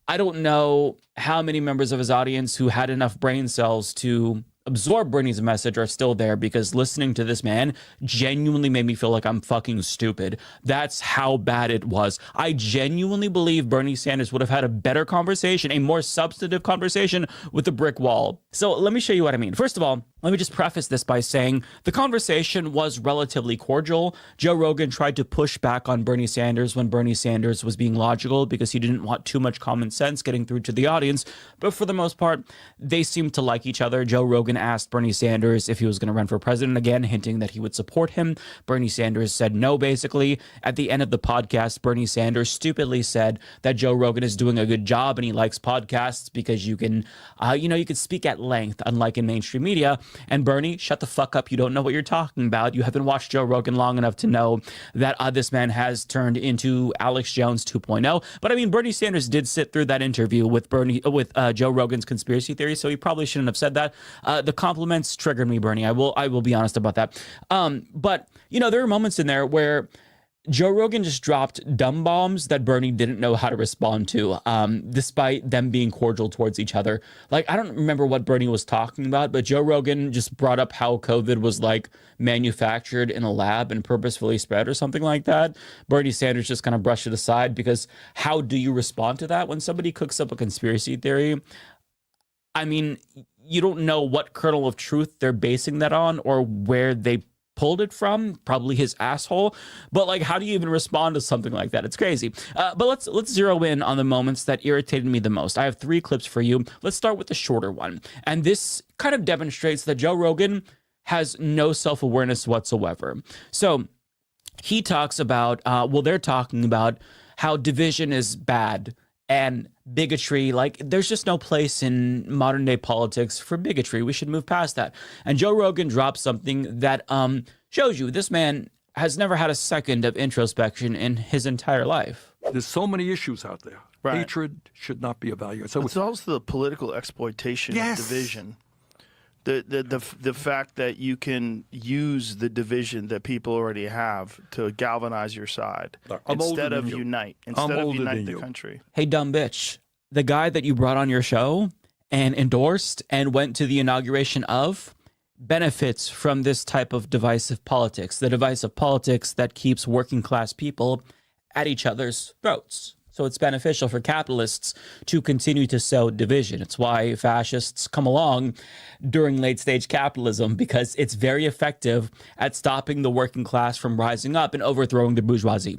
I don't know how many members of his audience who had enough brain cells to absorb Bernie's message are still there, because listening to this man genuinely made me feel like I'm fucking stupid. That's how bad it was. I genuinely believe Bernie Sanders would have had a better conversation, a more substantive conversation with the brick wall. So let me show you what I mean. First of all, let me just preface this by saying the conversation was relatively cordial. Joe Rogan tried to push back on Bernie Sanders when Bernie Sanders was being logical because he didn't want too much common sense getting through to the audience. But for the most part, they seemed to like each other. Joe Rogan asked Bernie Sanders if he was going to run for president again, hinting that he would support him. Bernie Sanders said no, basically. At the end of the podcast, Bernie Sanders stupidly said that Joe Rogan is doing a good job and he likes podcasts because you can speak at length, unlike in mainstream media. And Bernie, shut the fuck up. You don't know what you're talking about. You haven't watched Joe Rogan long enough to know that this man has turned into Alex Jones 2.0. But I mean, Bernie Sanders did sit through that interview with Joe Rogan's conspiracy theory, so he probably shouldn't have said that. The compliments triggered me, Bernie. I will be honest about that. But there are moments in there where Joe Rogan just dropped dumb bombs that Bernie didn't know how to respond to, despite them being cordial towards each other. Like, I don't remember what Bernie was talking about, but Joe Rogan just brought up how COVID was like manufactured in a lab and purposefully spread or something like that. Bernie Sanders just kind of brushed it aside, because how do you respond to that when somebody cooks up a conspiracy theory? I mean, you don't know what kernel of truth they're basing that on or where they pulled it from, probably his asshole. But like, how do you even respond to something like that? It's crazy. But let's zero in on the moments that irritated me the most. I have 3 clips for you. Let's start with the shorter one. And this kind of demonstrates that Joe Rogan has no self-awareness whatsoever. So he talks about, they're talking about how division is bad and bigotry. Like, there's just no place in modern day politics for bigotry. We should move past that. And Joe Rogan drops something that shows you this man has never had a second of introspection in his entire life. There's so many issues out there. Right. Hatred should not be evaluated. So it's also the political exploitation of division. The fact that you can use the division that people already have to galvanize your side instead of unite the country. Hey, dumb bitch, the guy that you brought on your show and endorsed and went to the inauguration of benefits from this type of divisive politics, the divisive politics that keeps working class people at each other's throats. So it's beneficial for capitalists to continue to sow division. It's why fascists come along during late stage capitalism, because it's very effective at stopping the working class from rising up and overthrowing the bourgeoisie.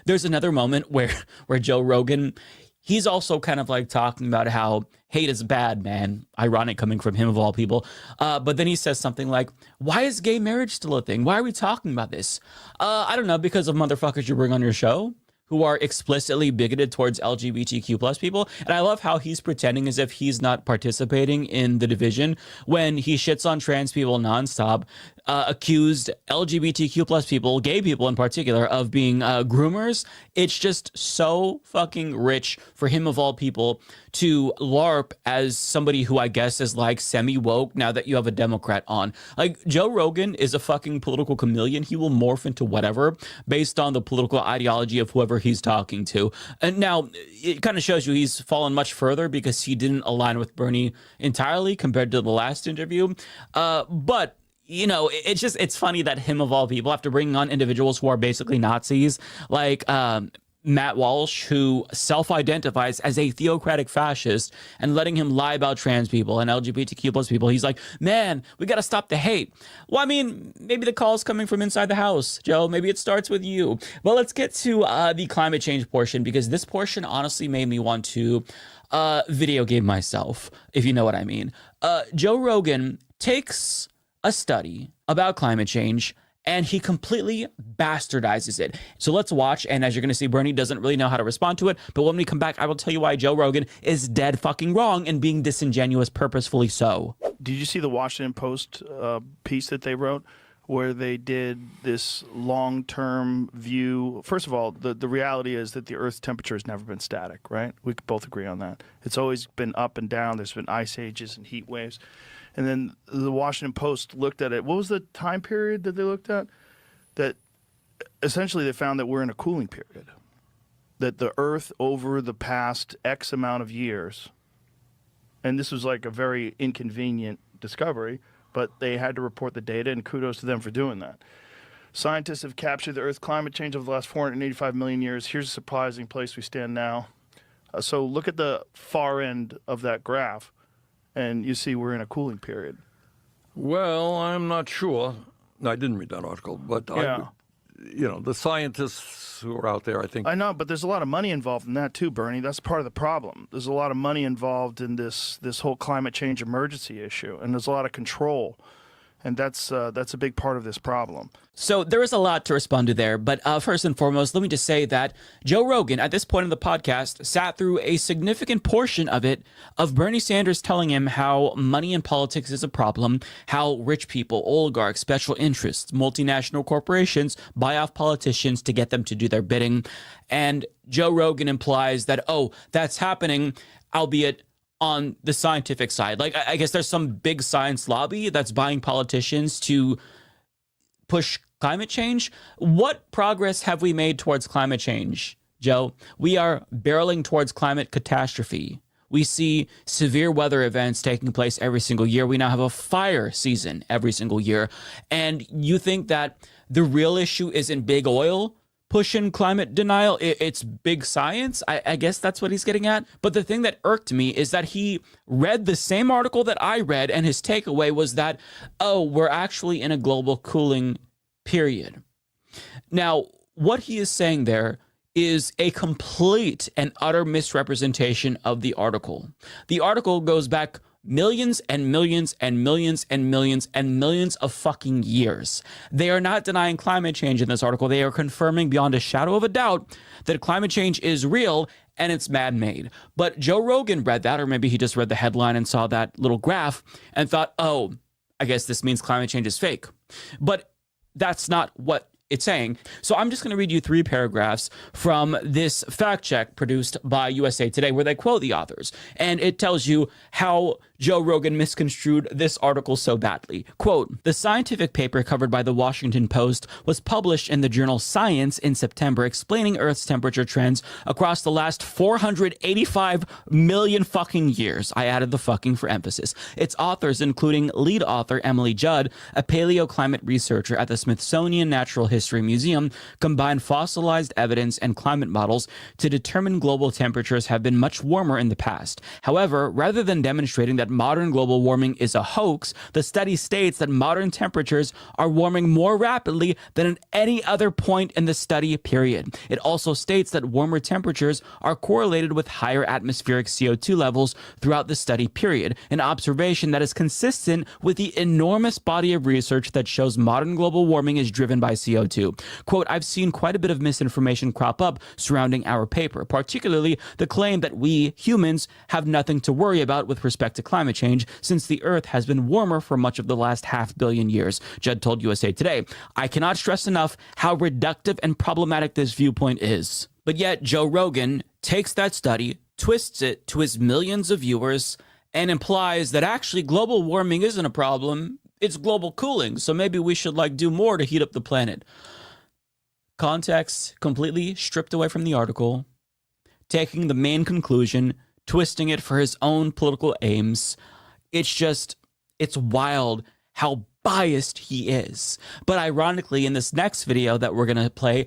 There's another moment where Joe Rogan, he's also kind of like talking about how hate is bad, man. Ironic coming from him of all people. But then he says something like, why is gay marriage still a thing? Why are we talking about this? I don't know, because of motherfuckers you bring on your show who are explicitly bigoted towards LGBTQ plus people. And I love how he's pretending as if he's not participating in the division when he shits on trans people nonstop, accused LGBTQ plus people, gay people in particular, of being groomers. It's just so fucking rich for him of all people to LARP as somebody who I guess is like semi-woke now that you have a Democrat on. Like, Joe Rogan is a fucking political chameleon. He will morph into whatever based on the political ideology of whoever he's talking to. And now it kind of shows you he's fallen much further because he didn't align with Bernie entirely compared to the last interview. But it's funny that him of all people, after bringing on individuals who are basically Nazis, like Matt Walsh, who self-identifies as a theocratic fascist, and letting him lie about trans people and LGBTQ plus people, he's like, man, we got to stop the hate. Well, I mean, maybe the call's coming from inside the house, Joe. Maybe it starts with you. Well, let's get to the climate change portion, because this portion honestly made me want to video game myself, if you know what I mean. Joe Rogan takes a study about climate change and he completely bastardizes it. So let's watch, and as you're going to see, Bernie doesn't really know how to respond to it, but when we come back, I will tell you why Joe Rogan is dead fucking wrong and being disingenuous purposefully so. Did you see the Washington Post piece that they wrote where they did this long-term view? First of all, the reality is that the Earth's temperature has never been static, right? We could both agree on that. It's always been up and down. There's been ice ages and heat waves. And then the Washington Post looked at it. What was the time period that they looked at? That essentially they found that we're in a cooling period. That the Earth over the past X amount of years, and this was like a very inconvenient discovery, but they had to report the data, and kudos to them for doing that. Scientists have captured the Earth's climate change over the last 485 million years. Here's a surprising place we stand now. So look at the far end of that graph, and you see we're in a cooling period. Well, I'm not sure. I didn't read that article, but the scientists who are out there, I think. I know, but there's a lot of money involved in that too, Bernie. That's part of the problem. There's a lot of money involved in this whole climate change emergency issue, and there's a lot of control. And that's a big part of this problem. So there is a lot to respond to there, but first and foremost, let me just say that Joe Rogan, at this point in the podcast, sat through a significant portion of it of Bernie Sanders telling him how money in politics is a problem, how rich people, oligarchs, special interests, multinational corporations buy off politicians to get them to do their bidding. And Joe Rogan implies that, oh, that's happening, albeit on the scientific side. Like, I guess there's some big science lobby that's buying politicians to push climate change. What progress have we made towards climate change, Joe? We are barreling towards climate catastrophe. We see severe weather events taking place every single year. We now have a fire season every single year. And you think that the real issue isn't big oil pushing climate denial, it's big science? I guess that's what he's getting at. But the thing that irked me is that he read the same article that I read, and his takeaway was that, oh, we're actually in a global cooling period. Now, what he is saying there is a complete and utter misrepresentation of the article. The article goes back millions and millions and millions and millions and millions of fucking years. They are not denying climate change in this article. They are confirming beyond a shadow of a doubt that climate change is real and it's man-made. But Joe Rogan read that, or maybe he just read the headline and saw that little graph and thought, oh, I guess this means climate change is fake. But that's not what it's saying. So I'm just going to read you 3 paragraphs from this fact check produced by USA Today where they quote the authors. And it tells you how Joe Rogan misconstrued this article so badly. Quote, the scientific paper covered by the Washington Post was published in the journal Science in September, explaining Earth's temperature trends across the last 485 million fucking years. I added the fucking for emphasis. Its authors, including lead author Emily Judd, a paleoclimate researcher at the Smithsonian Natural History Museum, combined fossilized evidence and climate models to determine global temperatures have been much warmer in the past. However, rather than demonstrating that modern global warming is a hoax, the study states that modern temperatures are warming more rapidly than at any other point in the study period. It also states that warmer temperatures are correlated with higher atmospheric CO2 levels throughout the study period, an observation that is consistent with the enormous body of research that shows modern global warming is driven by CO2. Quote, I've seen quite a bit of misinformation crop up surrounding our paper, particularly the claim that we, humans, have nothing to worry about with respect to climate change since the Earth has been warmer for much of the last 500 million years, Judd told USA Today. I cannot stress enough how reductive and problematic this viewpoint is. But yet, Joe Rogan takes that study, twists it to his millions of viewers, and implies that actually global warming isn't a problem, it's global cooling, so maybe we should do more to heat up the planet. Context completely stripped away from the article, taking the main conclusion, twisting it for his own political aims. It's wild how biased he is. But ironically, in this next video that we're going to play,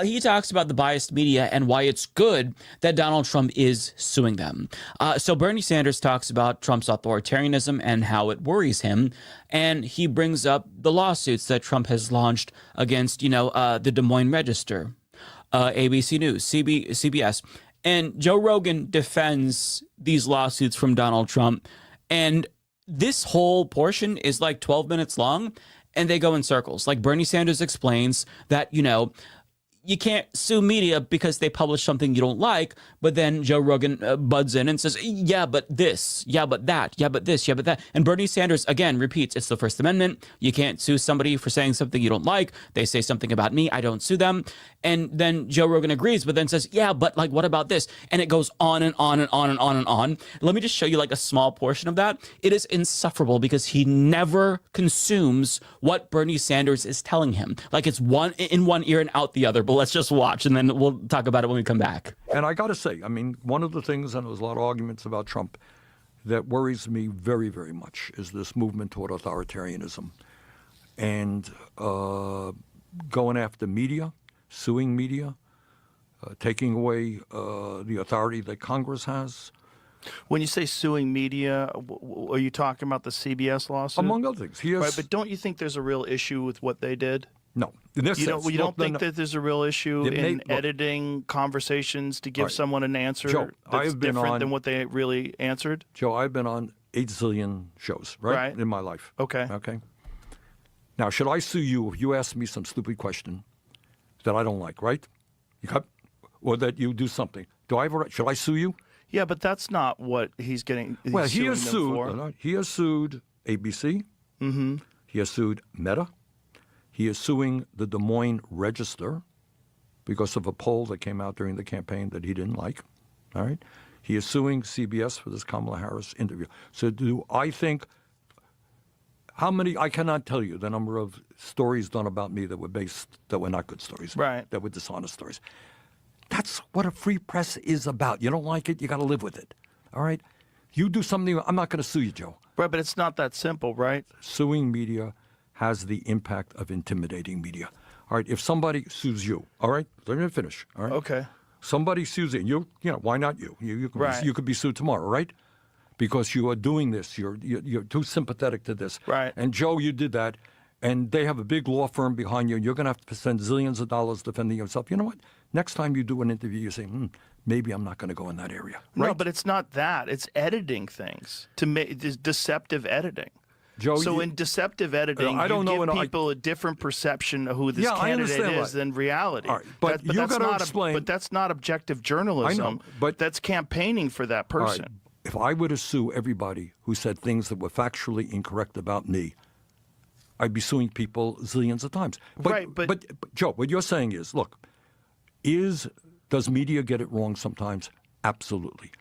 he talks about the biased media and why it's good that Donald Trump is suing them. So Bernie Sanders talks about Trump's authoritarianism and how it worries him. And he brings up the lawsuits that Trump has launched against, the Des Moines Register, ABC News, CBS. And Joe Rogan defends these lawsuits from Donald Trump. And this whole portion is 12 minutes long. and they go in circles. Like Bernie Sanders explains that, you know, you can't sue media because they publish something you don't like, but then Joe Rogan buds in and says, yeah, but this, yeah, but that, yeah, but this, yeah, but that. And Bernie Sanders, again, repeats, it's the First Amendment. You can't sue somebody for saying something you don't like. They say something about me, I don't sue them. And then Joe Rogan agrees, but then says, yeah, but like, what about this? And it goes on and on and on and on and on. Let me just show you like a small portion of that. It is insufferable because he never consumes what Bernie Sanders is telling him. Like it's one in one ear and out the other, but let's just watch and then we'll talk about it when we come back. And I got to say, I mean, one of the things, and there was a lot of arguments about Trump, that worries me very, very much is this movement toward authoritarianism and going after media, suing media, taking away the authority that Congress has. When you say suing media, are you talking about the CBS lawsuit? Among other things. Right, but don't you think there's a real issue with what they did? No. In this sense, you don't think that there's a real issue in editing conversations to give someone an answer that's different than what they really answered? Joe, I've been on 8 zillion shows, right? In my life. Okay. Okay. Now, should I sue you if you ask me some stupid question that I don't like, right? Or that you do something? Do I have a right? Should I sue you? Yeah, but that's not what he's getting. Well, he has sued. He has sued ABC. Mm-hmm. He has sued Meta. He is suing the Des Moines Register because of a poll that came out during the campaign that he didn't like. All right. He is suing CBS for this Kamala Harris interview. So do I think how many? I cannot tell you the number of stories done about me that were not good stories. Right. That were dishonest stories. That's what a free press is about. You don't like it, you got to live with it. All right? You do something, I'm not going to sue you, Joe. Right, but it's not that simple, right? Suing media has the impact of intimidating media. All right, if somebody sues you, all right, let me finish, all right? Okay. Somebody sues you, you know, why not you? You could be sued tomorrow, right? Because you are doing this, you're too sympathetic to this. Right. And Joe, you did that, and they have a big law firm behind you, and you're going to have to spend zillions of dollars defending yourself. You know what? Next time you do an interview, you say, maybe I'm not going to go in that area. Right? No, but it's not that. It's editing things to make this deceptive editing. Joe, so in deceptive editing, I don't give people a different perception of who this candidate is than reality. All right, but you got to explain. But that's not objective journalism. I know, but that's campaigning for that person. Right, if I were to sue everybody who said things that were factually incorrect about me, I'd be suing people zillions of times. But Joe, what you're saying is, look, does media get it wrong sometimes? Absolutely.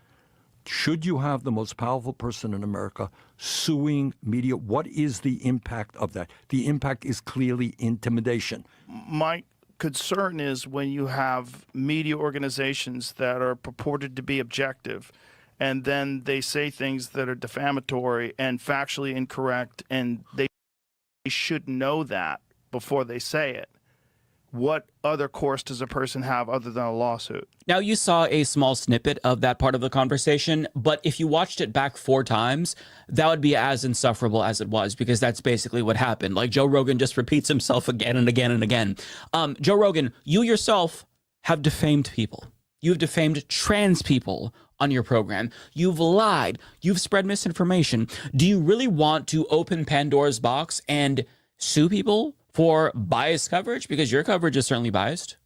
Should you have the most powerful person in America suing media? What is the impact of that? The impact is clearly intimidation. My concern is when you have media organizations that are purported to be objective, and then they say things that are defamatory and factually incorrect, and they should know that before they say it. What other course does a person have other than a lawsuit? Now, you saw a small snippet of that part of the conversation, but if you watched it back 4 times, that would be as insufferable as it was, because that's basically what happened. Like, Joe Rogan just repeats himself again and again and again. Joe Rogan, you yourself have defamed people. You've defamed trans people on your program. You've lied. You've spread misinformation. Do you really want to open Pandora's box and sue people for biased coverage? Because your coverage is certainly biased.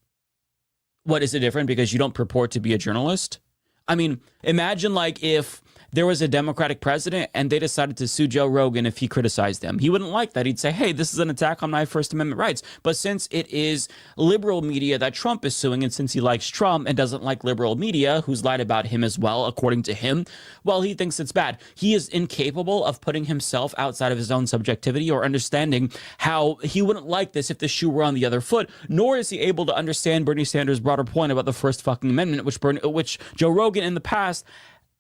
What, is it different because you don't purport to be a journalist? I mean, imagine like if there was a Democratic president and they decided to sue Joe Rogan if he criticized them. He wouldn't like that. He'd say, hey, this is an attack on my First Amendment rights. But since it is liberal media that Trump is suing, and since he likes Trump and doesn't like liberal media, who's lied about him as well, according to him, well, he thinks it's bad. He is incapable of putting himself outside of his own subjectivity or understanding how he wouldn't like this if the shoe were on the other foot, nor is he able to understand Bernie Sanders' broader point about the First fucking Amendment, which Joe Rogan in the past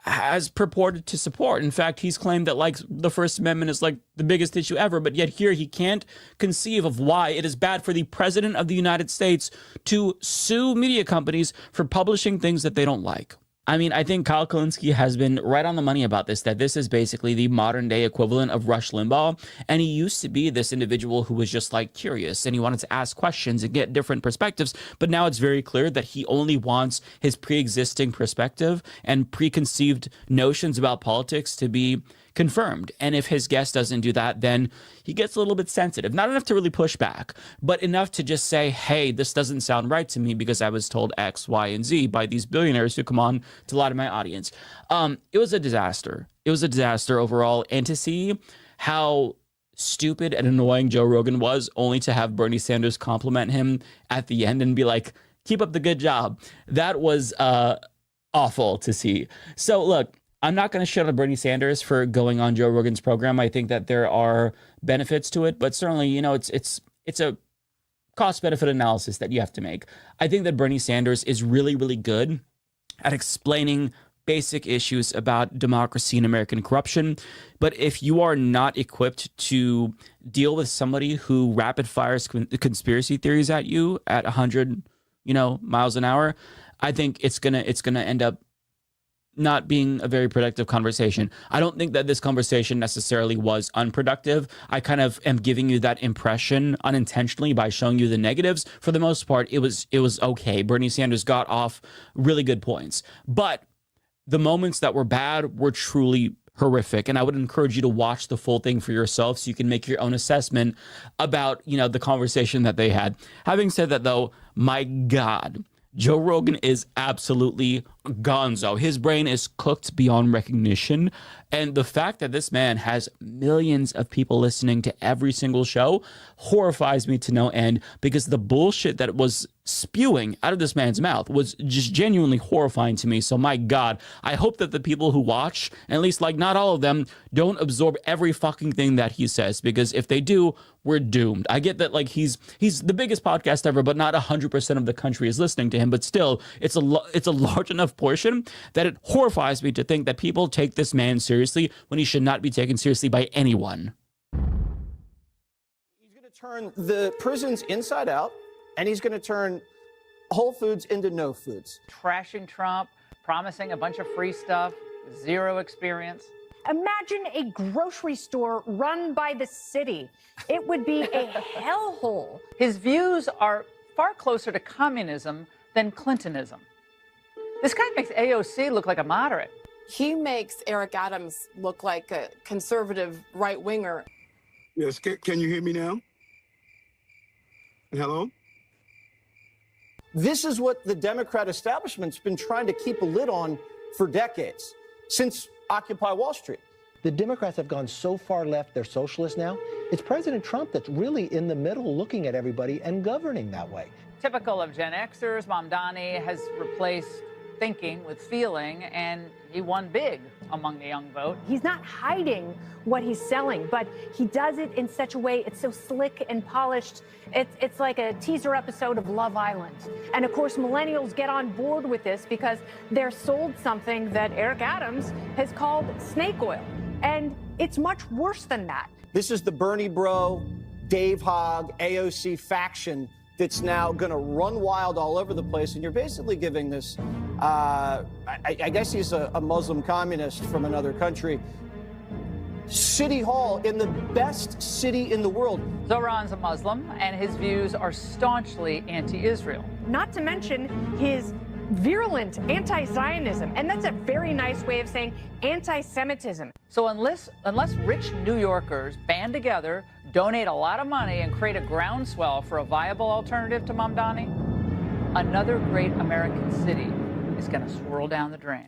has purported to support. In fact, he's claimed that like the First Amendment is like the biggest issue ever, but yet here he can't conceive of why it is bad for the President of the United States to sue media companies for publishing things that they don't like. I mean, I think Kyle Kulinski has been right on the money about this, that this is basically the modern day equivalent of Rush Limbaugh. And he used to be this individual who was just like curious and he wanted to ask questions and get different perspectives. But now it's very clear that he only wants his pre-existing perspective and preconceived notions about politics to be confirmed. And if his guest doesn't do that, then he gets a little bit sensitive. Not enough to really push back, but enough to just say, hey, this doesn't sound right to me because I was told X, Y, and Z by these billionaires who come on to a lot of my audience. It was a disaster. It was a disaster overall. And to see how stupid and annoying Joe Rogan was, only to have Bernie Sanders compliment him at the end and be like, keep up the good job. That was awful to see. So look, I'm not going to shit on Bernie Sanders for going on Joe Rogan's program. I think that there are benefits to it, but certainly, you know, it's a cost-benefit analysis that you have to make. I think that Bernie Sanders is really, really good at explaining basic issues about democracy and American corruption. But if you are not equipped to deal with somebody who rapid fires conspiracy theories at you at 100, miles an hour, I think it's gonna end up not being a very productive conversation. I don't think that this conversation necessarily was unproductive. I kind of am giving you that impression unintentionally by showing you the negatives. For the most part, it was okay. Bernie Sanders got off really good points. But the moments that were bad were truly horrific. And I would encourage you to watch the full thing for yourself so you can make your own assessment about, the conversation that they had. Having said that, though, my God, Joe Rogan is absolutely gonzo. His brain is cooked beyond recognition. And the fact that this man has millions of people listening to every single show horrifies me to no end, because the bullshit that was spewing out of this man's mouth was just genuinely horrifying to me. So my God, I hope that the people who watch, at least not all of them, don't absorb every fucking thing that he says, because if they do, we're doomed. I get that he's the biggest podcast ever, but not 100% of the country is listening to him. But still, it's a large enough portion that it horrifies me to think that people take this man seriously when he should not be taken seriously by anyone. He's going to turn the prisons inside out, and he's going to turn Whole Foods into no foods. Trashing Trump, promising a bunch of free stuff, zero experience. Imagine a grocery store run by the city. It would be a hellhole. His views are far closer to communism than Clintonism. This guy makes AOC look like a moderate. He makes Eric Adams look like a conservative right-winger. Yes, can you hear me now? Hello? This is what the Democrat establishment's been trying to keep a lid on for decades, since Occupy Wall Street. The Democrats have gone so far left, they're socialists now. It's President Trump that's really in the middle, looking at everybody and governing that way. Typical of Gen Xers, Mamdani has replaced thinking with feeling, and he won big among the young vote. He's not hiding what he's selling, but he does it in such a way, it's so slick and polished. It's like a teaser episode of Love Island. And of course, millennials get on board with this because they're sold something that Eric Adams has called snake oil. And it's much worse than that. This is the Bernie Bro, Dave Hogg, AOC faction that's now going to run wild all over the place. And you're basically giving this, I guess he's a Muslim communist from another country, City Hall in the best city in the world. Zoran's a Muslim, and his views are staunchly anti-Israel. Not to mention his virulent anti-Zionism, and that's a very nice way of saying anti-Semitism. So unless rich New Yorkers band together, donate a lot of money, and create a groundswell for a viable alternative to Mamdani, another great American city is going to swirl down the drain.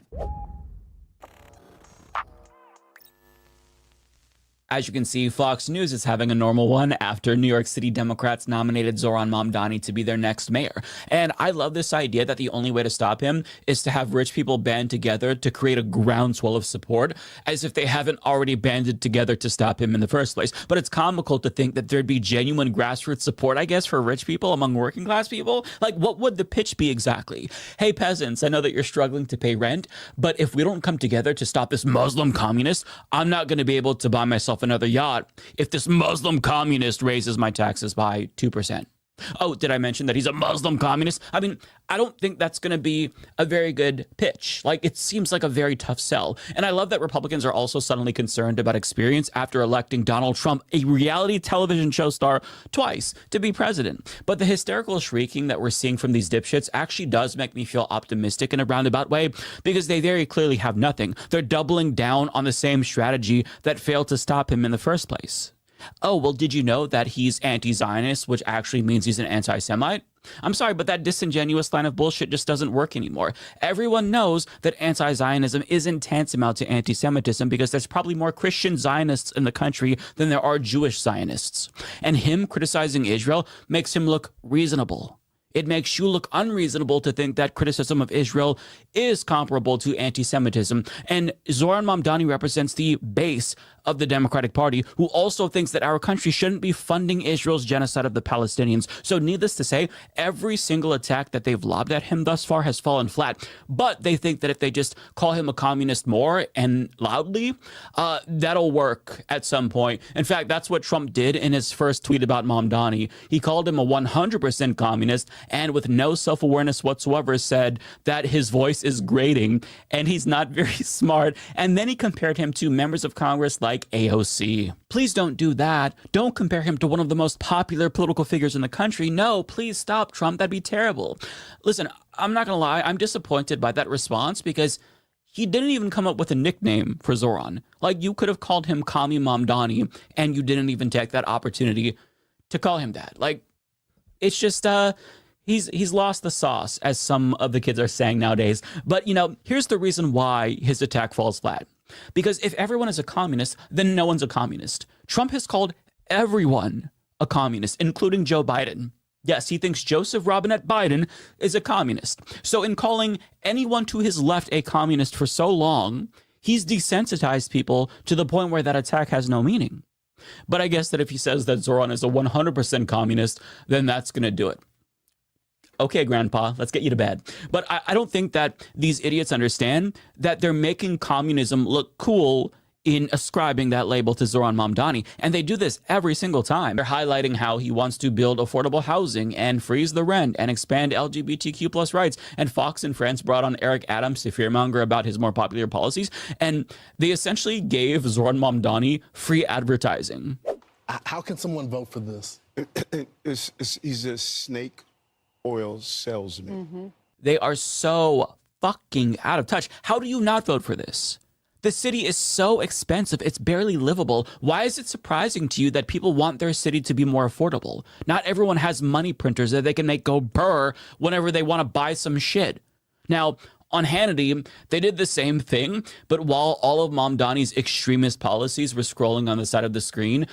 As you can see, Fox News is having a normal one after New York City Democrats nominated Zoran Mamdani to be their next mayor. And I love this idea that the only way to stop him is to have rich people band together to create a groundswell of support, as if they haven't already banded together to stop him in the first place. But it's comical to think that there'd be genuine grassroots support, I guess, for rich people among working class people. What would the pitch be exactly? Hey, peasants, I know that you're struggling to pay rent, but if we don't come together to stop this Muslim communist, I'm not going to be able to buy myself another yacht if this Muslim communist raises my taxes by 2%. Oh, did I mention that he's a Muslim communist? I mean, I don't think that's going to be a very good pitch. Like, it seems like a very tough sell. And I love that Republicans are also suddenly concerned about experience after electing Donald Trump, a reality television show star, twice to be president. But the hysterical shrieking that we're seeing from these dipshits actually does make me feel optimistic in a roundabout way, because they very clearly have nothing. They're doubling down on the same strategy that failed to stop him in the first place. Oh, well, did you know that he's anti-Zionist, which actually means he's an anti-Semite? I'm sorry, but that disingenuous line of bullshit just doesn't work anymore. Everyone knows that anti-Zionism isn't tantamount to anti-Semitism because there's probably more Christian Zionists in the country than there are Jewish Zionists. And him criticizing Israel makes him look reasonable. It makes you look unreasonable to think that criticism of Israel is comparable to anti-Semitism. And Zoran Mamdani represents the base of the Democratic Party, who also thinks that our country shouldn't be funding Israel's genocide of the Palestinians. So needless to say, every single attack that they've lobbed at him thus far has fallen flat. But they think that if they just call him a communist more and loudly, that'll work at some point. In fact, that's what Trump did in his first tweet about Mamdani. He called him a 100% communist, and with no self-awareness whatsoever said that his voice is grating and he's not very smart. And then he compared him to members of Congress like AOC. Please don't do that. Don't compare him to one of the most popular political figures in the country. No, please stop, Trump. That'd be terrible. Listen, I'm not going to lie. I'm disappointed by that response because he didn't even come up with a nickname for Zoran. Like, you could have called him Kami Mamdani, and you didn't even take that opportunity to call him that. Like, it's just, he's lost the sauce, as some of the kids are saying nowadays. But, you know, here's the reason why his attack falls flat. Because if everyone is a communist, then no one's a communist. Trump has called everyone a communist, including Joe Biden. Yes, he thinks Joseph Robinette Biden is a communist. So in calling anyone to his left a communist for so long, he's desensitized people to the point where that attack has no meaning. But I guess that if he says that Zoran is a 100% communist, then that's going to do it. Okay, Grandpa, let's get you to bed. But I don't think that these idiots understand that they're making communism look cool in ascribing that label to Zoran Mamdani. And they do this every single time. They're highlighting how he wants to build affordable housing and freeze the rent and expand LGBTQ plus rights. And Fox and Friends brought on Eric Adams to fearmonger about his more popular policies. And they essentially gave Zoran Mamdani free advertising. How can someone vote for this? He's a snake oil salesman. Mm-hmm. They are so fucking out of touch. How do you not vote for this? The city is so expensive, it's barely livable. Why is it surprising to you that people want their city to be more affordable? Not everyone has money printers that they can make go burr whenever they want to buy some shit. Now, on Hannity, they did the same thing, but while all of Mamdani's extremist policies were scrolling on the side of the screen,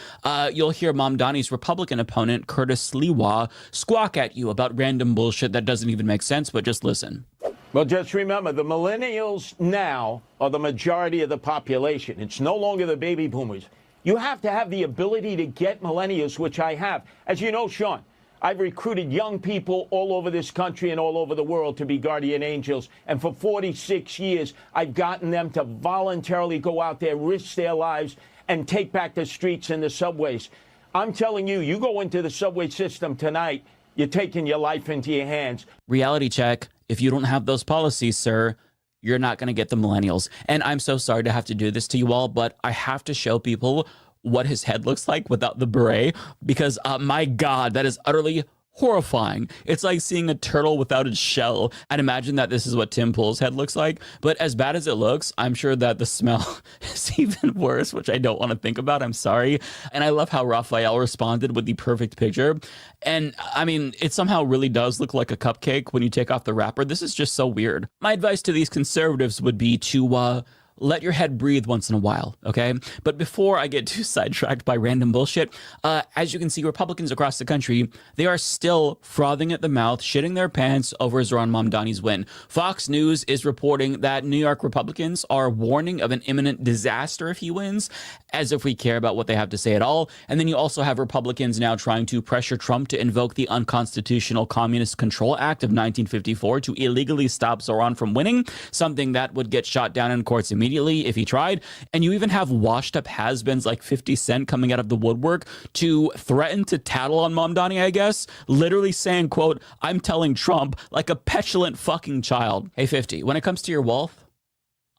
you'll hear Mamdani's Republican opponent, Curtis Sliwa, squawk at you about random bullshit that doesn't even make sense, but just listen. Well, just remember, the millennials now are the majority of the population. It's no longer the baby boomers. You have to have the ability to get millennials, which I have. As you know, Sean, I've recruited young people all over this country and all over the world to be guardian angels. And for 46 years, I've gotten them to voluntarily go out there, risk their lives, and take back the streets and the subways. I'm telling you, you go into the subway system tonight, you're taking your life into your hands. Reality check. If you don't have those policies, sir, you're not going to get the millennials. And I'm so sorry to have to do this to you all, but I have to show people what his head looks like without the beret, because my God, that is utterly horrifying. It's like seeing a turtle without its shell. I'd imagine that this is what Tim Pool's head looks like, but as bad as it looks, I'm sure that the smell is even worse, which I don't want to think about. I'm sorry. And I love how Raphael responded with the perfect picture. And I mean, it somehow really does look like a cupcake when you take off the wrapper. This is just so weird. My advice to these conservatives would be to let your head breathe once in a while, okay? But before I get too sidetracked by random bullshit, as you can see, Republicans across the country, they are still frothing at the mouth, shitting their pants over Zoran Mamdani's win. Fox News is reporting that New York Republicans are warning of an imminent disaster if he wins, as if we care about what they have to say at all. And then you also have Republicans now trying to pressure Trump to invoke the unconstitutional Communist Control Act of 1954 to illegally stop Zoran from winning, something that would get shot down in courts immediately. immediately if he tried. And you even have washed up has-beens like 50 Cent coming out of the woodwork to threaten to tattle on Mamdani, I guess, literally saying, quote, "I'm telling Trump," like a petulant fucking child. Hey, 50, when it comes to your wealth,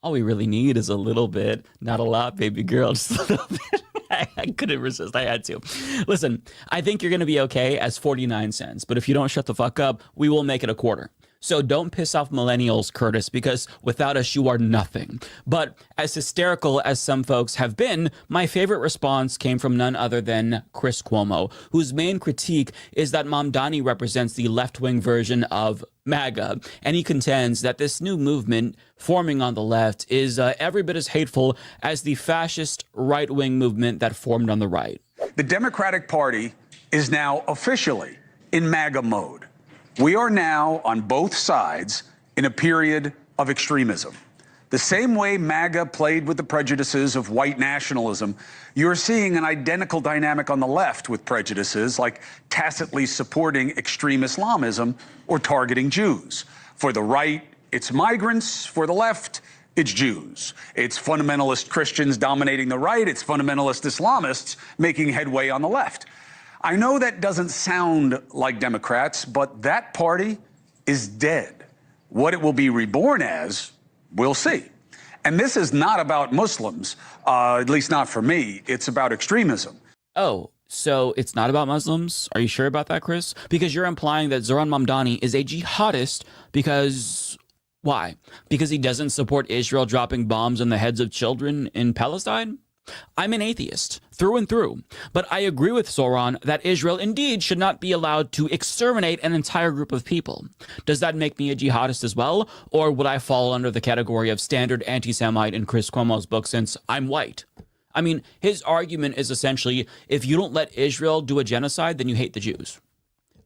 all we really need is a little bit, not a lot, baby girl, just a little bit. I couldn't resist. I had to. Listen, I think you're going to be okay as 49 cents, but if you don't shut the fuck up, we will make it a quarter. So don't piss off millennials, Curtis, because without us, you are nothing. But as hysterical as some folks have been, my favorite response came from none other than Chris Cuomo, whose main critique is that Mamdani represents the left-wing version of MAGA, and he contends that this new movement forming on the left is every bit as hateful as the fascist right-wing movement that formed on the right. The Democratic Party is now officially in MAGA mode. We are now on both sides in a period of extremism. The same way MAGA played with the prejudices of white nationalism, you're seeing an identical dynamic on the left with prejudices like tacitly supporting extreme Islamism or targeting Jews. For the right, it's migrants. For the left, it's Jews. It's fundamentalist Christians dominating the right. It's fundamentalist Islamists making headway on the left. I know that doesn't sound like Democrats, but that party is dead. What it will be reborn as, we'll see. And this is not about Muslims, at least not for me. It's about extremism. Oh, so it's not about Muslims? Are you sure about that, Chris? Because you're implying that Zohran Mamdani is a jihadist because... why? Because he doesn't support Israel dropping bombs on the heads of children in Palestine? I'm an atheist, through and through, but I agree with Zohran that Israel indeed should not be allowed to exterminate an entire group of people. Does that make me a jihadist as well, or would I fall under the category of standard anti-Semite in Chris Cuomo's book since I'm white? I mean, his argument is essentially, if you don't let Israel do a genocide, then you hate the Jews.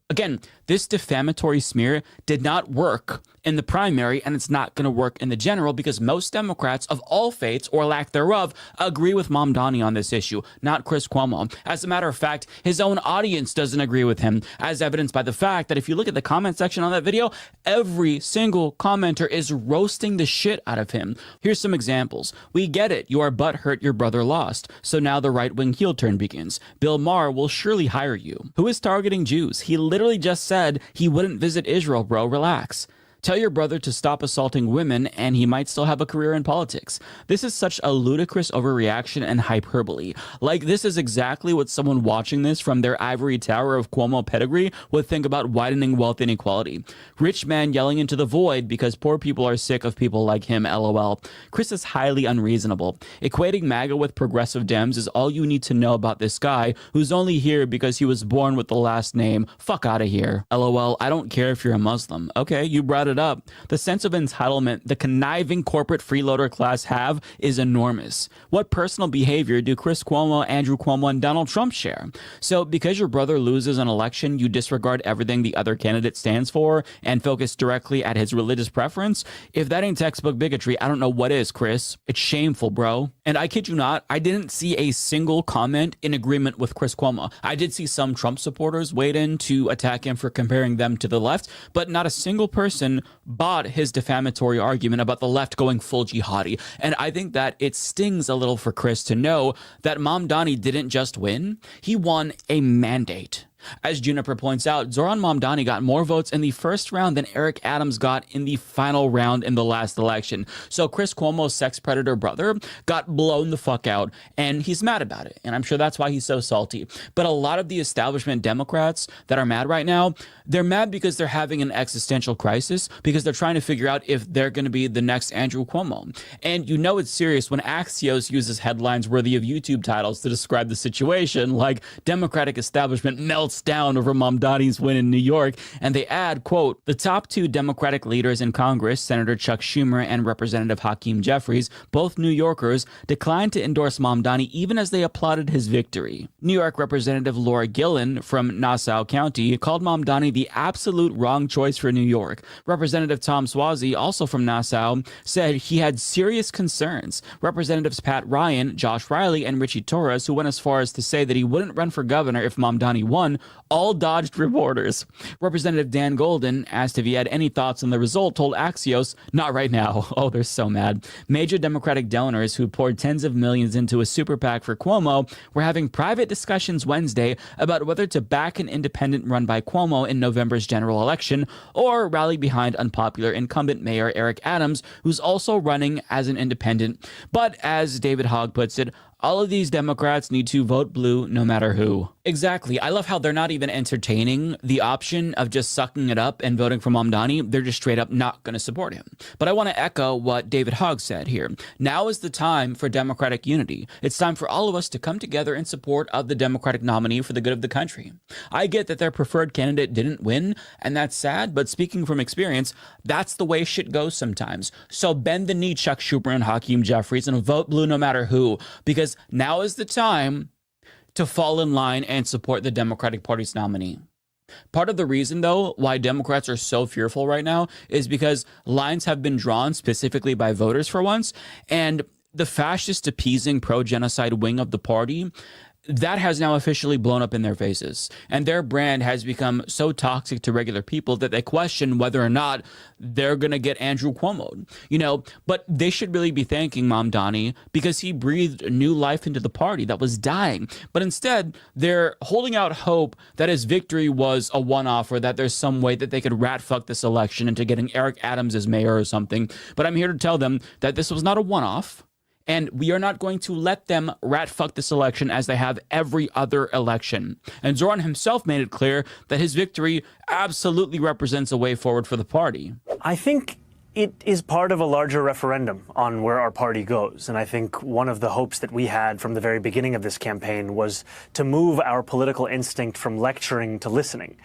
Again, this defamatory smear did not work in the primary, and it's not going to work in the general because most Democrats of all faiths, or lack thereof, agree with Mamdani on this issue, not Chris Cuomo. As a matter of fact, his own audience doesn't agree with him, as evidenced by the fact that if you look at the comment section on that video, every single commenter is roasting the shit out of him. Here's some examples. We get it. You are butthurt your brother lost. So now the right-wing heel turn begins. Bill Maher will surely hire you. Who is targeting Jews? He literally just said he wouldn't visit Israel, bro. Relax. Tell your brother to stop assaulting women and he might still have a career in politics. This is such a ludicrous overreaction and hyperbole. Like, this is exactly what someone watching this from their ivory tower of Cuomo pedigree would think about widening wealth inequality. Rich man yelling into the void because poor people are sick of people like him, lol. Chris is highly unreasonable. Equating MAGA with progressive Dems is all you need to know about this guy who's only here because he was born with the last name. Fuck out of here. LOL, I don't care if you're a Muslim. Okay, you brought it up. The sense of entitlement the conniving corporate freeloader class have is enormous. What personal behavior do Chris Cuomo, Andrew Cuomo, and Donald Trump share? So because your brother loses an election, you disregard everything the other candidate stands for and focus directly at his religious preference? If that ain't textbook bigotry, I don't know what is, Chris. It's shameful, bro. And I kid you not, I didn't see a single comment in agreement with Chris Cuomo. I did see some Trump supporters wade in to attack him for comparing them to the left, but not a single person bought his defamatory argument about the left going full jihadi. And I think that it stings a little for Chris to know that Mamdani didn't just win, he won a mandate. As Juniper points out, Zohran Mamdani got more votes in the first round than Eric Adams got in the final round in the last election. So Chris Cuomo's sex predator brother got blown the fuck out, and he's mad about it. And I'm sure that's why he's so salty. But a lot of the establishment Democrats that are mad right now, they're mad because they're having an existential crisis, because they're trying to figure out if they're going to be the next Andrew Cuomo. And you know it's serious when Axios uses headlines worthy of YouTube titles to describe the situation, like Democratic establishment melts down over Mamdani's win in New York, and they add, quote, the top two Democratic leaders in Congress, Senator Chuck Schumer and Representative Hakeem Jeffries, both New Yorkers, declined to endorse Mamdani even as they applauded his victory. New York Representative Laura Gillen from Nassau County called Mamdani the absolute wrong choice for New York. Representative Tom Suozzi, also from Nassau, said he had serious concerns. Representatives Pat Ryan, Josh Riley, and Richie Torres, who went as far as to say that he wouldn't run for governor if Mamdani won, all dodged reporters. Representative Dan Golden, asked if he had any thoughts on the result, told Axios, not right now. Oh, they're so mad. Major Democratic donors who poured tens of millions into a super PAC for Cuomo were having private discussions Wednesday about whether to back an independent run by Cuomo in November's general election or rally behind unpopular incumbent Mayor Eric Adams, who's also running as an independent. But as David Hogg puts it, all of these Democrats need to vote blue no matter who. Exactly. I love how they're not even entertaining the option of just sucking it up and voting for Mamdani. They're just straight up not going to support him. But I want to echo what David Hogg said here. Now is the time for Democratic unity. It's time for all of us to come together in support of the Democratic nominee for the good of the country. I get that their preferred candidate didn't win, and that's sad, but speaking from experience, that's the way shit goes sometimes. So bend the knee, Chuck Schumer and Hakeem Jeffries, and vote blue no matter who, because now is the time to fall in line and support the Democratic Party's nominee. Part of the reason, though, why Democrats are so fearful right now is because lines have been drawn specifically by voters for once, and the fascist appeasing pro-genocide wing of the party, that has now officially blown up in their faces. And their brand has become so toxic to regular people that they question whether or not they're going to get Andrew Cuomo. You know, but they should really be thanking Mamdani because he breathed new life into the party that was dying. But instead, they're holding out hope that his victory was a one-off or that there's some way that they could rat fuck this election into getting Eric Adams as mayor or something. But I'm here to tell them that this was not a one-off. And we are not going to let them rat fuck this election as they have every other election. And Zoran himself made it clear that his victory absolutely represents a way forward for the party. I think it is part of a larger referendum on where our party goes. And I think one of the hopes that we had from the very beginning of this campaign was to move our political instinct from lecturing to listening.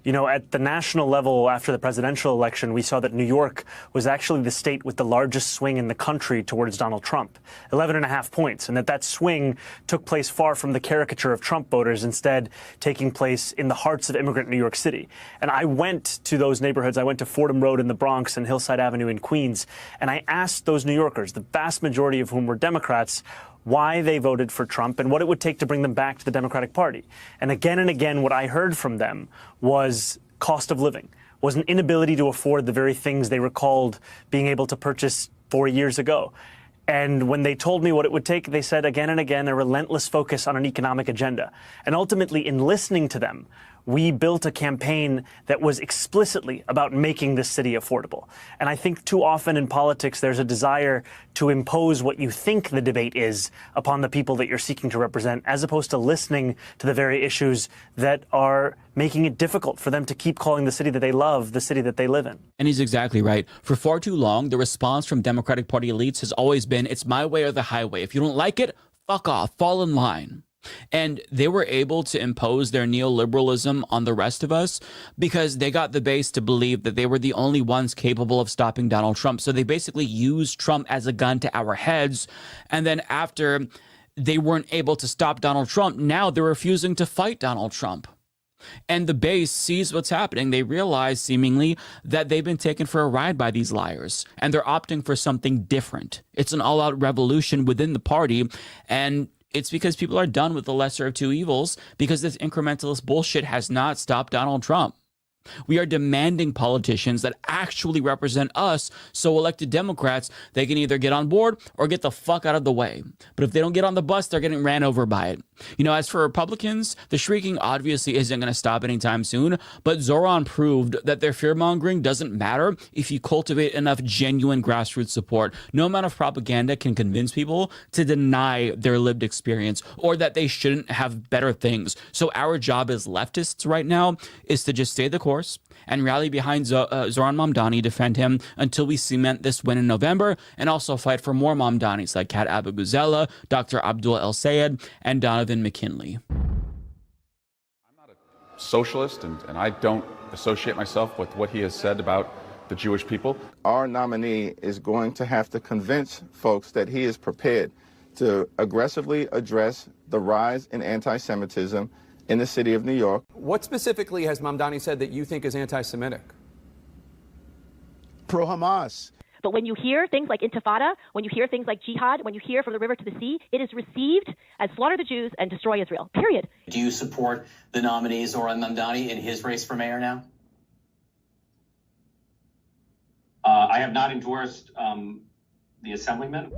You know, at the national level after the presidential election, we saw that New York was actually the state with the largest swing in the country towards Donald Trump, 11.5 points, and that swing took place far from the caricature of Trump voters, instead taking place in the hearts of immigrant New York City. And I went to those neighborhoods. I went to Fordham Road in the Bronx and Hillside Avenue in Queens, and I asked those New Yorkers, the vast majority of whom were Democrats, why they voted for Trump and what it would take to bring them back to the Democratic Party. And again, what I heard from them was cost of living, was an inability to afford the very things they recalled being able to purchase 4 years ago. And when they told me what it would take, they said again and again a relentless focus on an economic agenda. And ultimately, in listening to them, we built a campaign that was explicitly about making this city affordable. And I think too often in politics, there's a desire to impose what you think the debate is upon the people that you're seeking to represent, as opposed to listening to the very issues that are making it difficult for them to keep calling the city that they love the city that they live in. And he's exactly right. For far too long, the response from Democratic Party elites has always been, it's my way or the highway. If you don't like it, fuck off, fall in line. And they were able to impose their neoliberalism on the rest of us because they got the base to believe that they were the only ones capable of stopping Donald Trump. So they basically used Trump as a gun to our heads. And then after they weren't able to stop Donald Trump, now they're refusing to fight Donald Trump. And the base sees what's happening. They realize seemingly that they've been taken for a ride by these liars and they're opting for something different. It's an all-out revolution within the party, and it's because people are done with the lesser of two evils because this incrementalist bullshit has not stopped Donald Trump. We are demanding politicians that actually represent us, so elected Democrats, they can either get on board or get the fuck out of the way. But if they don't get on the bus, they're getting ran over by it. You know, as for Republicans, the shrieking obviously isn't going to stop anytime soon, but Zoran proved that their fear-mongering doesn't matter if you cultivate enough genuine grassroots support. No amount of propaganda can convince people to deny their lived experience or that they shouldn't have better things. So our job as leftists right now is to just stay the course and rally behind Zoran Mamdani, defend him until we cement this win in November, and also fight for more Mamdanis like Kat Abaguzela, Dr. Abdul El Sayed, and Donovan McKinley. Socialist, and I don't associate myself with what he has said about the Jewish people. Our nominee is going to have to convince folks that he is prepared to aggressively address the rise in anti-Semitism in the city of New York. What specifically has Mamdani said that you think is anti-Semitic? Pro-Hamas. But when you hear things like intifada, when you hear things like jihad, when you hear from the river to the sea, it is received as slaughter the Jews and destroy Israel, period. Do you support the nominee Zoran Mamdani in his race for mayor now? I have not endorsed the assemblyman.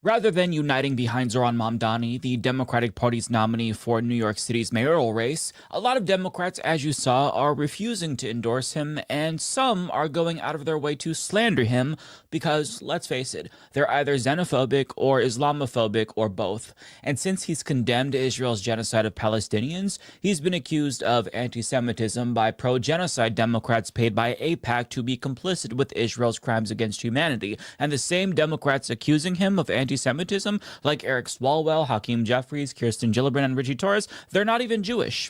Rather than uniting behind Zoran Mamdani, the Democratic Party's nominee for New York City's mayoral race, a lot of Democrats, as you saw, are refusing to endorse him, and some are going out of their way to slander him because, let's face it, they're either xenophobic or Islamophobic or both. And since he's condemned Israel's genocide of Palestinians, he's been accused of anti-Semitism by pro-genocide Democrats paid by AIPAC to be complicit with Israel's crimes against humanity. And the same Democrats accusing him of anti-Semitism, like Eric Swalwell, Hakeem Jeffries, Kirsten Gillibrand, and Richie Torres, they're not even Jewish.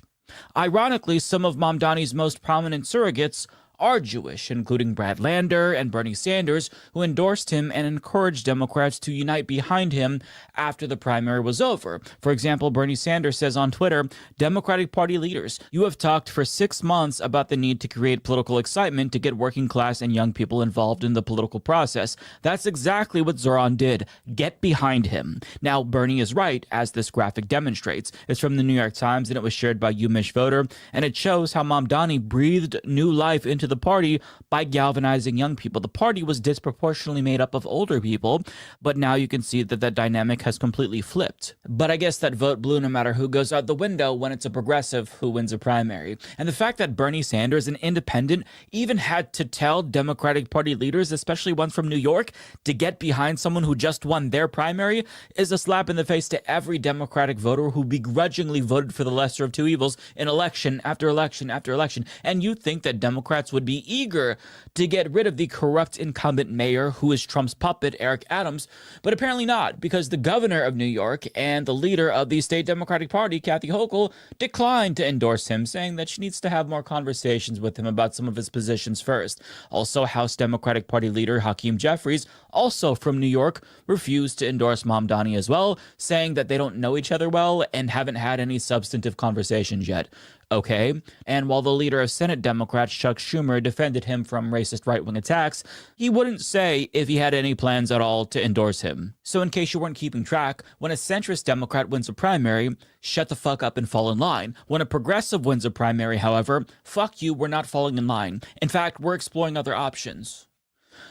Ironically, some of Mamdani's most prominent surrogates are Jewish, including Brad Lander and Bernie Sanders, who endorsed him and encouraged Democrats to unite behind him after the primary was over. For example, Bernie Sanders says on Twitter, "Democratic Party leaders, you have talked for 6 months about the need to create political excitement to get working class and young people involved in the political process. That's exactly what Zoran did. Get behind him." Now, Bernie is right, as this graphic demonstrates. It's from the New York Times, and it was shared by Umish Voter, and it shows how Mamdani breathed new life into the party by galvanizing young people. The party was disproportionately made up of older people, but now you can see that that dynamic has completely flipped. But I guess that vote blue no matter who goes out the window when it's a progressive who wins a primary. And the fact that Bernie Sanders, an independent, even had to tell Democratic Party leaders, especially ones from New York, to get behind someone who just won their primary is a slap in the face to every Democratic voter who begrudgingly voted for the lesser of two evils in election after election after election. And you'd think that Democrats would be eager to get rid of the corrupt incumbent mayor who is Trump's puppet, Eric Adams, but apparently not, because the governor of New York and the leader of the state Democratic Party, Kathy Hochul, declined to endorse him, saying that she needs to have more conversations with him about some of his positions first. Also, House Democratic Party leader Hakeem Jeffries, also from New York, refused to endorse Mamdani as well, saying that they don't know each other well and haven't had any substantive conversations yet. Okay, and while the leader of Senate Democrats, Chuck Schumer, defended him from racist right-wing attacks, he wouldn't say if he had any plans at all to endorse him. So in case you weren't keeping track, when a centrist Democrat wins a primary, shut the fuck up and fall in line. When a progressive wins a primary, however, fuck you, we're not falling in line. In fact, we're exploring other options.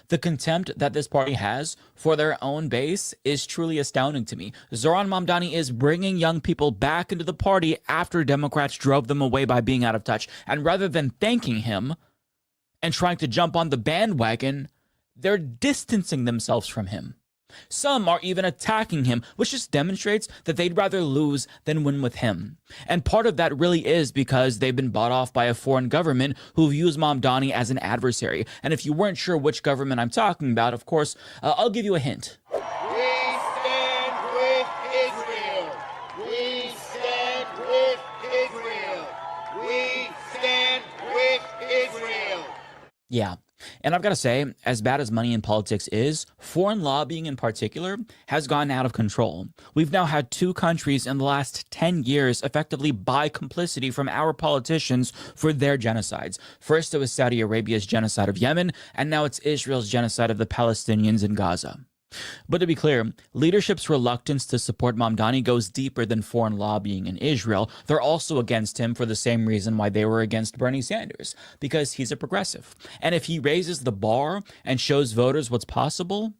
The contempt that this party has for their own base is truly astounding to me. Zoran Mamdani is bringing young people back into the party after Democrats drove them away by being out of touch. And rather than thanking him and trying to jump on the bandwagon, they're distancing themselves from him. Some are even attacking him, which just demonstrates that they'd rather lose than win with him. And part of that really is because they've been bought off by a foreign government who views Mamdani as an adversary. And if you weren't sure which government I'm talking about, of course, I'll give you a hint. We stand with Israel. We stand with Israel. We stand with Israel. Yeah. And I've got to say, as bad as money in politics is, foreign lobbying in particular has gotten out of control. We've now had 2 countries in the last 10 years effectively buy complicity from our politicians for their genocides. First, it was Saudi Arabia's genocide of Yemen, and now it's Israel's genocide of the Palestinians in Gaza. But to be clear, leadership's reluctance to support Mamdani goes deeper than foreign lobbying in Israel. They're also against him for the same reason why they were against Bernie Sanders, because he's a progressive. And if he raises the bar and shows voters what's possible,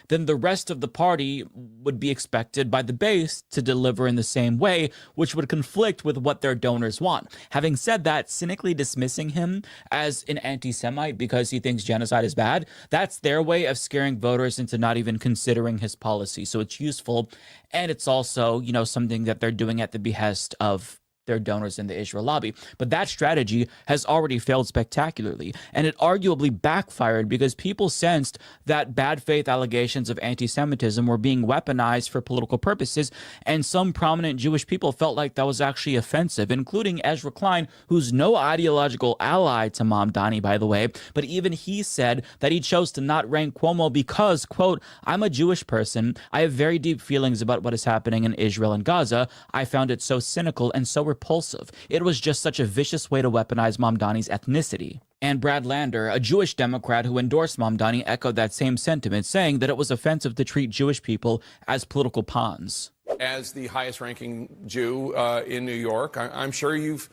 then the rest of the party would be expected by the base to deliver in the same way, which would conflict with what their donors want. Having said that, cynically dismissing him as an anti-Semite because he thinks genocide is bad, that's their way of scaring voters into not even considering his policy. So it's useful, and it's also, something that they're doing at the behest of their donors in the Israel lobby. But that strategy has already failed spectacularly, and it arguably backfired because people sensed that bad faith allegations of anti-Semitism were being weaponized for political purposes, and some prominent Jewish people felt like that was actually offensive, including Ezra Klein, who's no ideological ally to Mamdani, by the way, but even he said that he chose to not rank Cuomo because, quote, "I'm a Jewish person. I have very deep feelings about what is happening in Israel and Gaza. I found it so cynical and so repulsive. It was just such a vicious way to weaponize Mamdani's ethnicity. And Brad Lander, a Jewish Democrat who endorsed Mamdani, echoed that same sentiment, saying that it was offensive to treat Jewish people as political pawns. As the highest ranking Jew in New York, I'm sure you've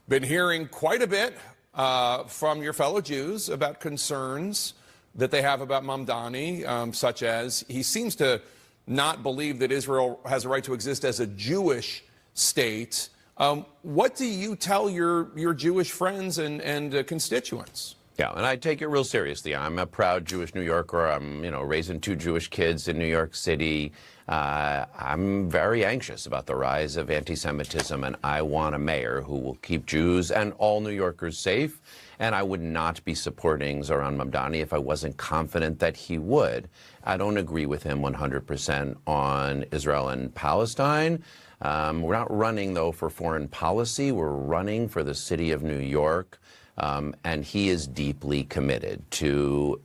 been hearing quite a bit from your fellow Jews about concerns that they have about Mamdani, such as he seems to not believe that Israel has a right to exist as a Jewish state. What do you tell your Jewish friends and constituents? Yeah, and I take it real seriously. I'm a proud Jewish New Yorker. I'm, raising 2 Jewish kids in New York City. I'm very anxious about the rise of anti-Semitism, and I want a mayor who will keep Jews and all New Yorkers safe. And I would not be supporting Zohran Mamdani if I wasn't confident that he would. I don't agree with him 100% on Israel and Palestine. We're not running, though, for foreign policy. We're running for the city of New York. And he is deeply committed to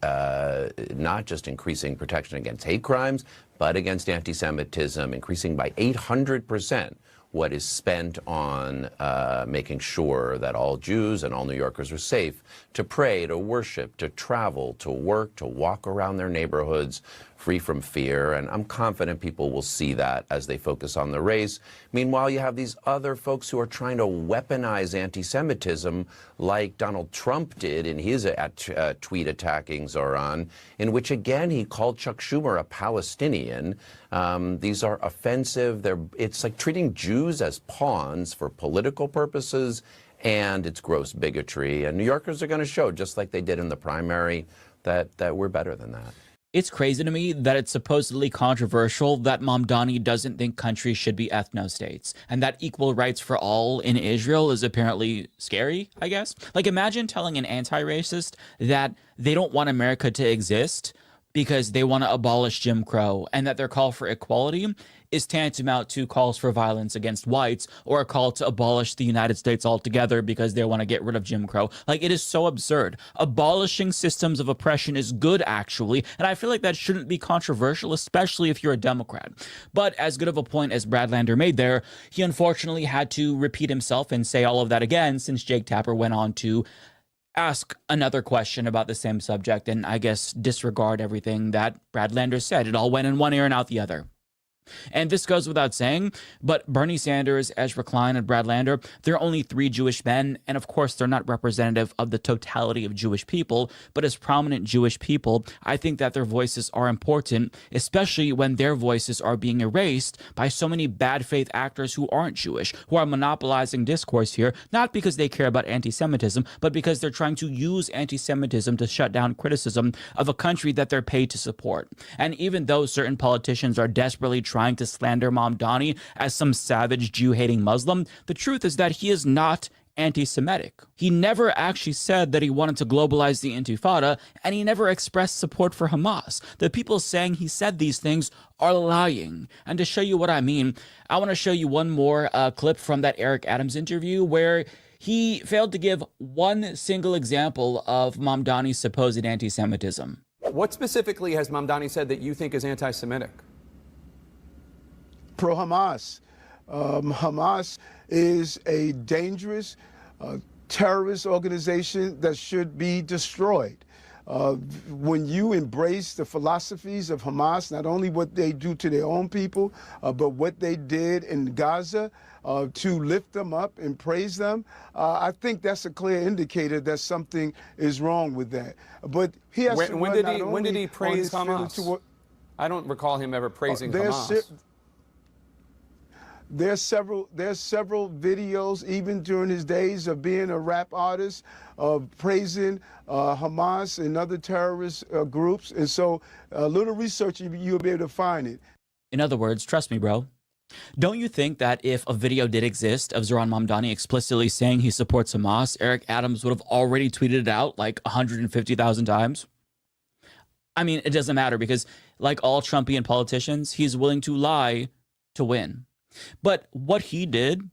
not just increasing protection against hate crimes, but against anti-Semitism, increasing by 800% what is spent on making sure that all Jews and all New Yorkers are safe to pray, to worship, to travel, to work, to walk around their neighborhoods free from fear. And I'm confident people will see that as they focus on the race. Meanwhile, you have these other folks who are trying to weaponize anti-Semitism like Donald Trump did in his tweet attacking Zohran, in which, again, he called Chuck Schumer a Palestinian. These are offensive. It's like treating Jews as pawns for political purposes, and it's gross bigotry. And New Yorkers are going to show, just like they did in the primary, that we're better than that. It's crazy to me that it's supposedly controversial that Mamdani doesn't think countries should be ethno-states, and that equal rights for all in Israel is apparently scary, I guess. Like, imagine telling an anti-racist that they don't want America to exist because they want to abolish Jim Crow, and that their call for equality is tantamount to calls for violence against whites, or a call to abolish the United States altogether because they want to get rid of Jim Crow. Like, it is so absurd. Abolishing systems of oppression is good, actually, and I feel like that shouldn't be controversial, especially if you're a Democrat. But as good of a point as Brad Lander made there, he unfortunately had to repeat himself and say all of that again, since Jake Tapper went on to ask another question about the same subject and, I guess, disregard everything that Brad Lander said. It all went in one ear and out the other. And this goes without saying, but Bernie Sanders, Ezra Klein, and Brad Lander, they're only 3 Jewish men, and of course they're not representative of the totality of Jewish people, but as prominent Jewish people, I think that their voices are important, especially when their voices are being erased by so many bad faith actors who aren't Jewish, who are monopolizing discourse here, not because they care about anti-Semitism, but because they're trying to use anti-Semitism to shut down criticism of a country that they're paid to support. And even though certain politicians are desperately trying to slander Mamdani as some savage Jew-hating Muslim, the truth is that he is not anti-Semitic. He never actually said that he wanted to globalize the Intifada, and he never expressed support for Hamas. The people saying he said these things are lying. And to show you what I mean, I want to show you one more clip from that Eric Adams interview where he failed to give one single example of Mamdani's supposed anti-Semitism. What specifically has Mamdani said that you think is anti-Semitic? Pro-Hamas. Hamas is a dangerous terrorist organization that should be destroyed. When you embrace the philosophies of Hamas, not only what they do to their own people, but what they did in Gaza to lift them up and praise them, I think that's a clear indicator that something is wrong with that. But he has to when did he praise Hamas? I don't recall him ever praising Hamas. There's several videos, even during his days of being a rap artist, of praising Hamas and other terrorist groups. And so a little research, you'll be able to find it. In other words, trust me, bro. Don't you think that if a video did exist of Zohran Mamdani explicitly saying he supports Hamas, Eric Adams would have already tweeted it out like 150,000 times? I mean, it doesn't matter because, like all Trumpian politicians, he's willing to lie to win. But what he did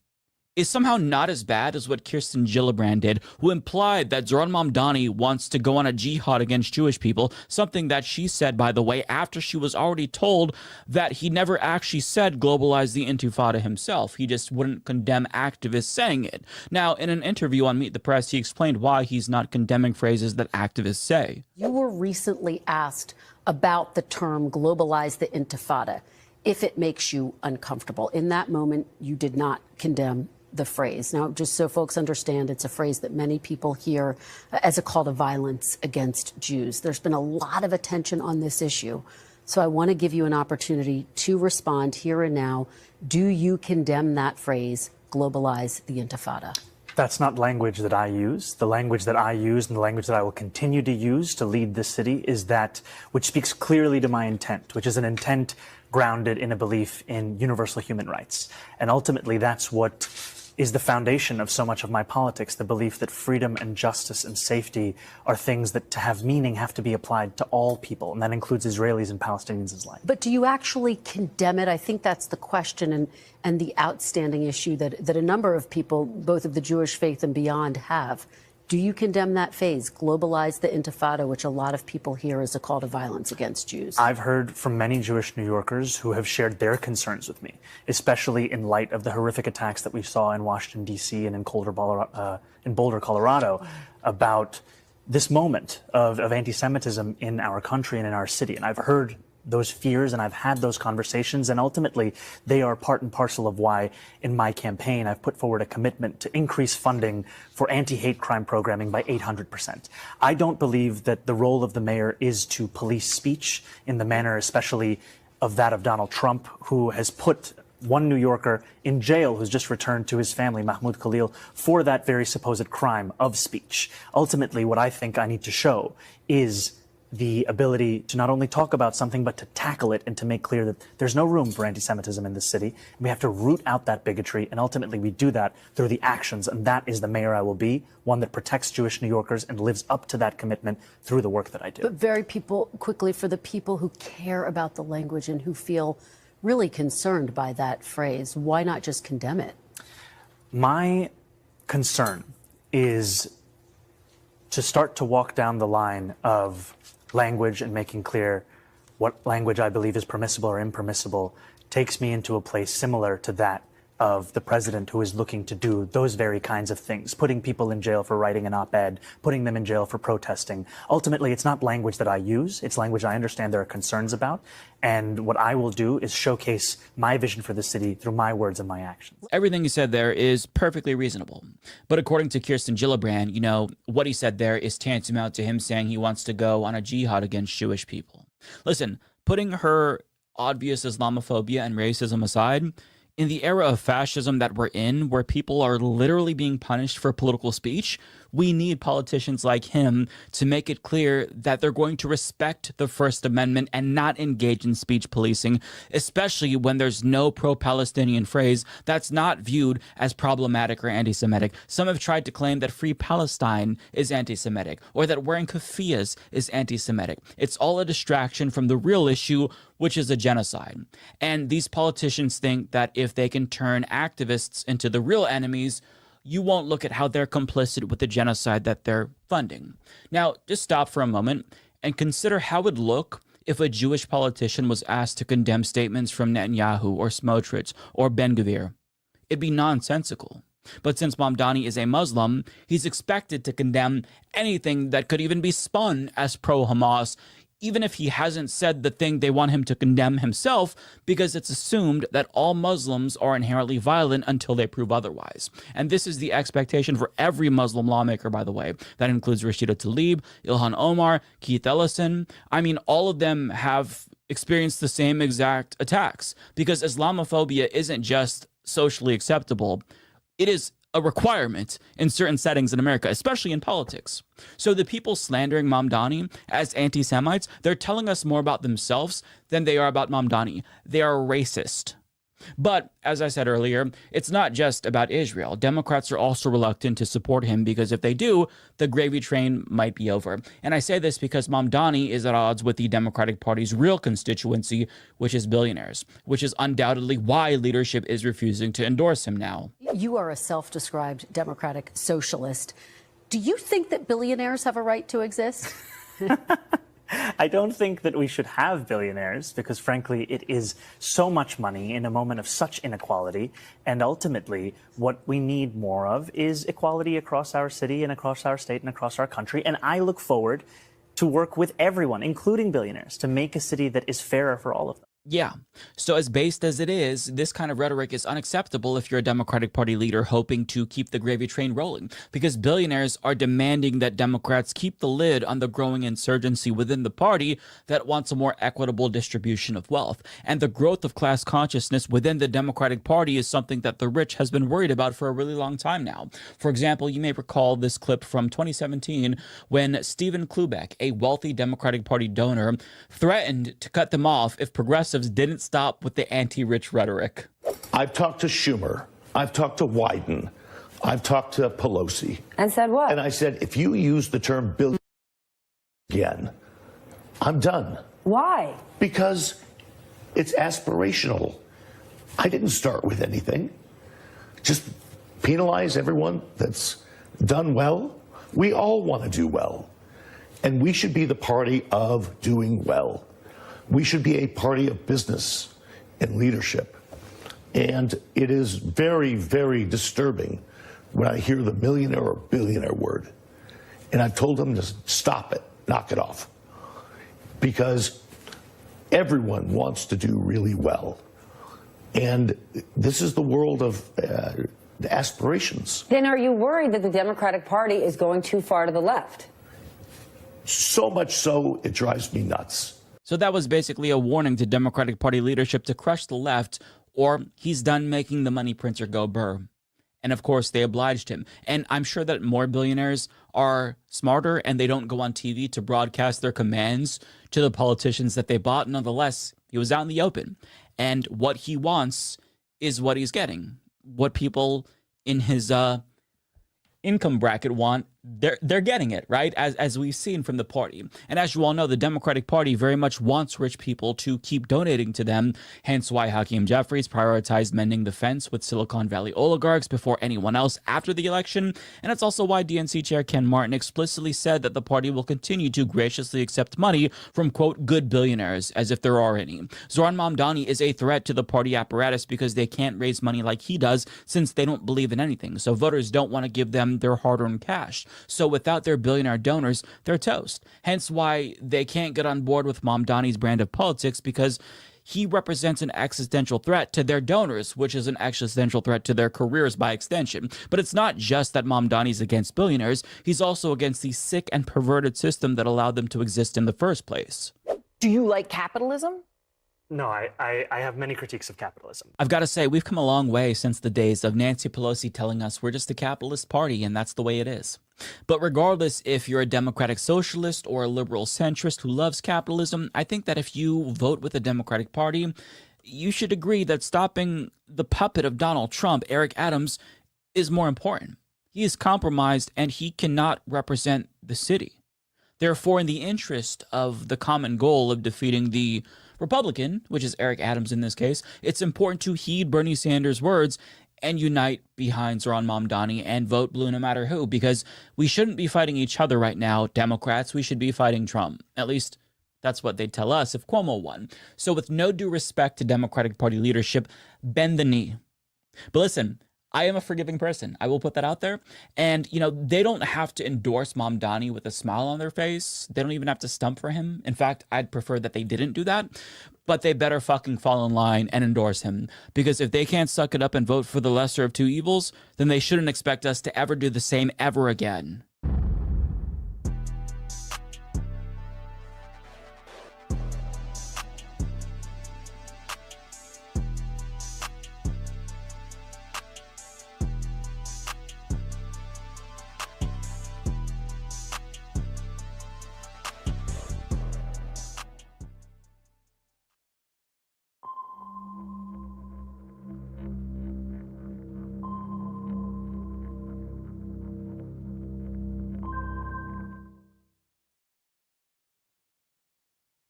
is somehow not as bad as what Kirsten Gillibrand did, who implied that Zoran Mamdani wants to go on a jihad against Jewish people, something that she said, by the way, after she was already told that he never actually said globalize the Intifada himself. He just wouldn't condemn activists saying it. Now, in an interview on Meet the Press, he explained why he's not condemning phrases that activists say. You were recently asked about the term globalize the Intifada, if it makes you uncomfortable. In that moment, you did not condemn the phrase. Now, just so folks understand, it's a phrase that many people hear as a call to violence against Jews. There's been a lot of attention on this issue. So I want to give you an opportunity to respond here and now. Do you condemn that phrase, globalize the Intifada? That's not language that I use. The language that I use and the language that I will continue to use to lead this city is that which speaks clearly to my intent, which is an intent grounded in a belief in universal human rights. And ultimately, that's what is the foundation of so much of my politics, the belief that freedom and justice and safety are things that, to have meaning, have to be applied to all people, and that includes Israelis and Palestinians alike. But do you actually condemn it? I think that's the question and the outstanding issue that a number of people, both of the Jewish faith and beyond, have. Do you condemn that phase, globalize the Intifada, which a lot of people hear as a call to violence against Jews? I've heard from many Jewish New Yorkers who have shared their concerns with me, especially in light of the horrific attacks that we saw in Washington, D.C. and in Boulder, Colorado, about this moment of anti-Semitism in our country and in our city. And I've heard those fears and I've had those conversations, and ultimately they are part and parcel of why in my campaign I've put forward a commitment to increase funding for anti-hate crime programming by 800%. I don't believe that the role of the mayor is to police speech in the manner especially of that of Donald Trump, who has put one New Yorker in jail who's just returned to his family, Mahmoud Khalil, for that very supposed crime of speech. Ultimately, what I think I need to show is the ability to not only talk about something, but to tackle it and to make clear that there's no room for anti-Semitism in this city. We have to root out that bigotry, and ultimately we do that through the actions, and that is the mayor I will be, one that protects Jewish New Yorkers and lives up to that commitment through the work that I do. But quickly, for the people who care about the language and who feel really concerned by that phrase, why not just condemn it? My concern is to start to walk down the line of language and making clear what language I believe is permissible or impermissible takes me into a place similar to that of the president, who is looking to do those very kinds of things, putting people in jail for writing an op-ed, putting them in jail for protesting. Ultimately, it's not language that I use. It's language I understand there are concerns about. And what I will do is showcase my vision for the city through my words and my actions. Everything you said there is perfectly reasonable. But according to Kirsten Gillibrand, you know, what he said there is tantamount to him saying he wants to go on a jihad against Jewish people. Listen, putting her obvious Islamophobia and racism aside, in the era of fascism that we're in, where people are literally being punished for political speech, we need politicians like him to make it clear that they're going to respect the First Amendment and not engage in speech policing, especially when there's no pro-Palestinian phrase that's not viewed as problematic or anti-Semitic. Some have tried to claim that Free Palestine is anti-Semitic or that wearing keffiyehs is anti-Semitic. It's all a distraction from the real issue, which is a genocide. And these politicians think that if they can turn activists into the real enemies, you won't look at how they're complicit with the genocide that they're funding. Now, just stop for a moment and consider how it would look if a Jewish politician was asked to condemn statements from Netanyahu or Smotrich or Ben-Gvir. It'd be nonsensical. But since Mamdani is a Muslim, he's expected to condemn anything that could even be spun as pro-Hamas, even if he hasn't said the thing they want him to condemn himself, because it's assumed that all Muslims are inherently violent until they prove otherwise. And this is the expectation for every Muslim lawmaker, by the way. That includes Rashida Tlaib, Ilhan Omar, Keith Ellison. I mean, all of them have experienced the same exact attacks, because Islamophobia isn't just socially acceptable. It is a requirement in certain settings in America, especially in politics. So the people slandering Mamdani as anti-Semites, they're telling us more about themselves than they are about Mamdani. They are racist. But, as I said earlier, it's not just about Israel. Democrats are also reluctant to support him because if they do, the gravy train might be over. And I say this because Mamdani is at odds with the Democratic Party's real constituency, which is billionaires, which is undoubtedly why leadership is refusing to endorse him now. You are a self-described democratic socialist. Do you think that billionaires have a right to exist? I don't think that we should have billionaires because, frankly, it is so much money in a moment of such inequality. And ultimately, what we need more of is equality across our city and across our state and across our country. And I look forward to work with everyone, including billionaires, to make a city that is fairer for all of them. Yeah. So as based as it is, this kind of rhetoric is unacceptable if you're a Democratic Party leader hoping to keep the gravy train rolling, because billionaires are demanding that Democrats keep the lid on the growing insurgency within the party that wants a more equitable distribution of wealth. And the growth of class consciousness within the Democratic Party is something that the rich has been worried about for a really long time now. For example, you may recall this clip from 2017 when Stephen Klubeck, a wealthy Democratic Party donor, threatened to cut them off if progressives didn't stop with the anti-rich rhetoric. I've talked to Schumer. I've talked to Wyden. I've talked to Pelosi. And said what? And I said, if you use the term billion again, I'm done. Why? Because it's aspirational. I didn't start with anything. Just penalize everyone that's done well. We all want to do well. And we should be the party of doing well. We should be a party of business and leadership. And it is very, very disturbing when I hear the millionaire or billionaire word. And I've told them to stop it, knock it off. Because everyone wants to do really well. And this is the world of aspirations. Then are you worried that the Democratic Party is going too far to the left? So much so, it drives me nuts. So that was basically a warning to Democratic Party leadership to crush the left, or he's done making the money printer go burr. And of course, they obliged him. And I'm sure that more billionaires are smarter and they don't go on TV to broadcast their commands to the politicians that they bought. Nonetheless, he was out in the open. And what he wants is what he's getting. What people in his income bracket want, they're getting it, right? As we've seen from the party. And as you all know, the Democratic Party very much wants rich people to keep donating to them, hence why Hakeem Jeffries prioritized mending the fence with Silicon Valley oligarchs before anyone else after the election. And it's also why DNC Chair Ken Martin explicitly said that the party will continue to graciously accept money from, quote, good billionaires, as if there are any. Zohran Mamdani is a threat to the party apparatus because they can't raise money like he does since they don't believe in anything. So voters don't want to give them their hard-earned cash. So without their billionaire donors, they're toast. Hence why they can't get on board with Mamdani's brand of politics, because he represents an existential threat to their donors, which is an existential threat to their careers by extension. But it's not just that Mamdani's against billionaires, he's also against the sick and perverted system that allowed them to exist in the first place. Do you like capitalism? No, I have many critiques of capitalism. I've got to say, we've come a long way since the days of Nancy Pelosi telling us we're just a capitalist party and that's the way it is. But regardless if you're a democratic socialist or a liberal centrist who loves capitalism, I think that if you vote with the Democratic Party, you should agree that stopping the puppet of Donald Trump, Eric Adams, is more important. He is compromised and he cannot represent the city. Therefore, in the interest of the common goal of defeating the Republican, which is Eric Adams in this case, it's important to heed Bernie Sanders' words and unite behind Zohran Mamdani and vote blue no matter who, because we shouldn't be fighting each other right now, Democrats. We should be fighting Trump. At least that's what they'd tell us if Cuomo won. So with no due respect to Democratic Party leadership, bend the knee. But listen, I am a forgiving person. I will put that out there. And, you know, they don't have to endorse Mamdani with a smile on their face. They don't even have to stump for him. In fact, I'd prefer that they didn't do that. But they better fucking fall in line and endorse him. Because if they can't suck it up and vote for the lesser of two evils, then they shouldn't expect us to ever do the same ever again.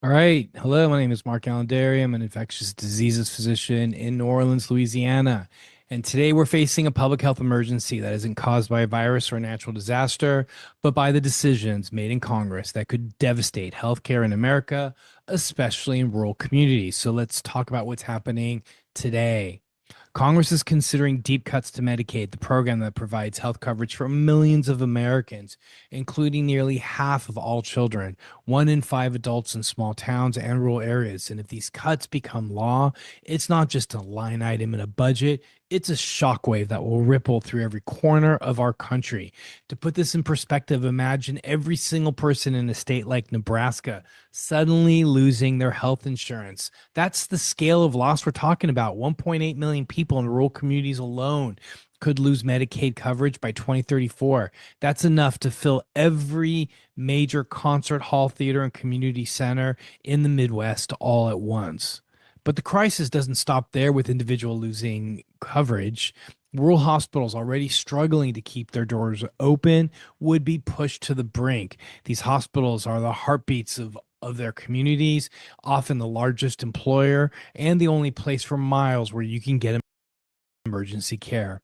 All right. Hello, my name is Mark Allandari. I'm an infectious diseases physician in New Orleans, Louisiana. And today we're facing a public health emergency that isn't caused by a virus or a natural disaster, but by the decisions made in Congress that could devastate healthcare in America, especially in rural communities. So let's talk about what's happening today. Congress is considering deep cuts to Medicaid, the program that provides health coverage for millions of Americans, including nearly half of all children, 1 in 5 adults in small towns and rural areas. And if these cuts become law, it's not just a line item in a budget, it's a shockwave that will ripple through every corner of our country. To put this in perspective, imagine every single person in a state like Nebraska suddenly losing their health insurance. That's the scale of loss we're talking about. 1.8 million people in rural communities alone could lose Medicaid coverage by 2034. That's enough to fill every major concert hall, theater, and community center in the Midwest all at once. But the crisis doesn't stop there with individual losing coverage. Rural hospitals already struggling to keep their doors open would be pushed to the brink. These hospitals are the heartbeats of their communities, often the largest employer, and the only place for miles where you can get emergency care,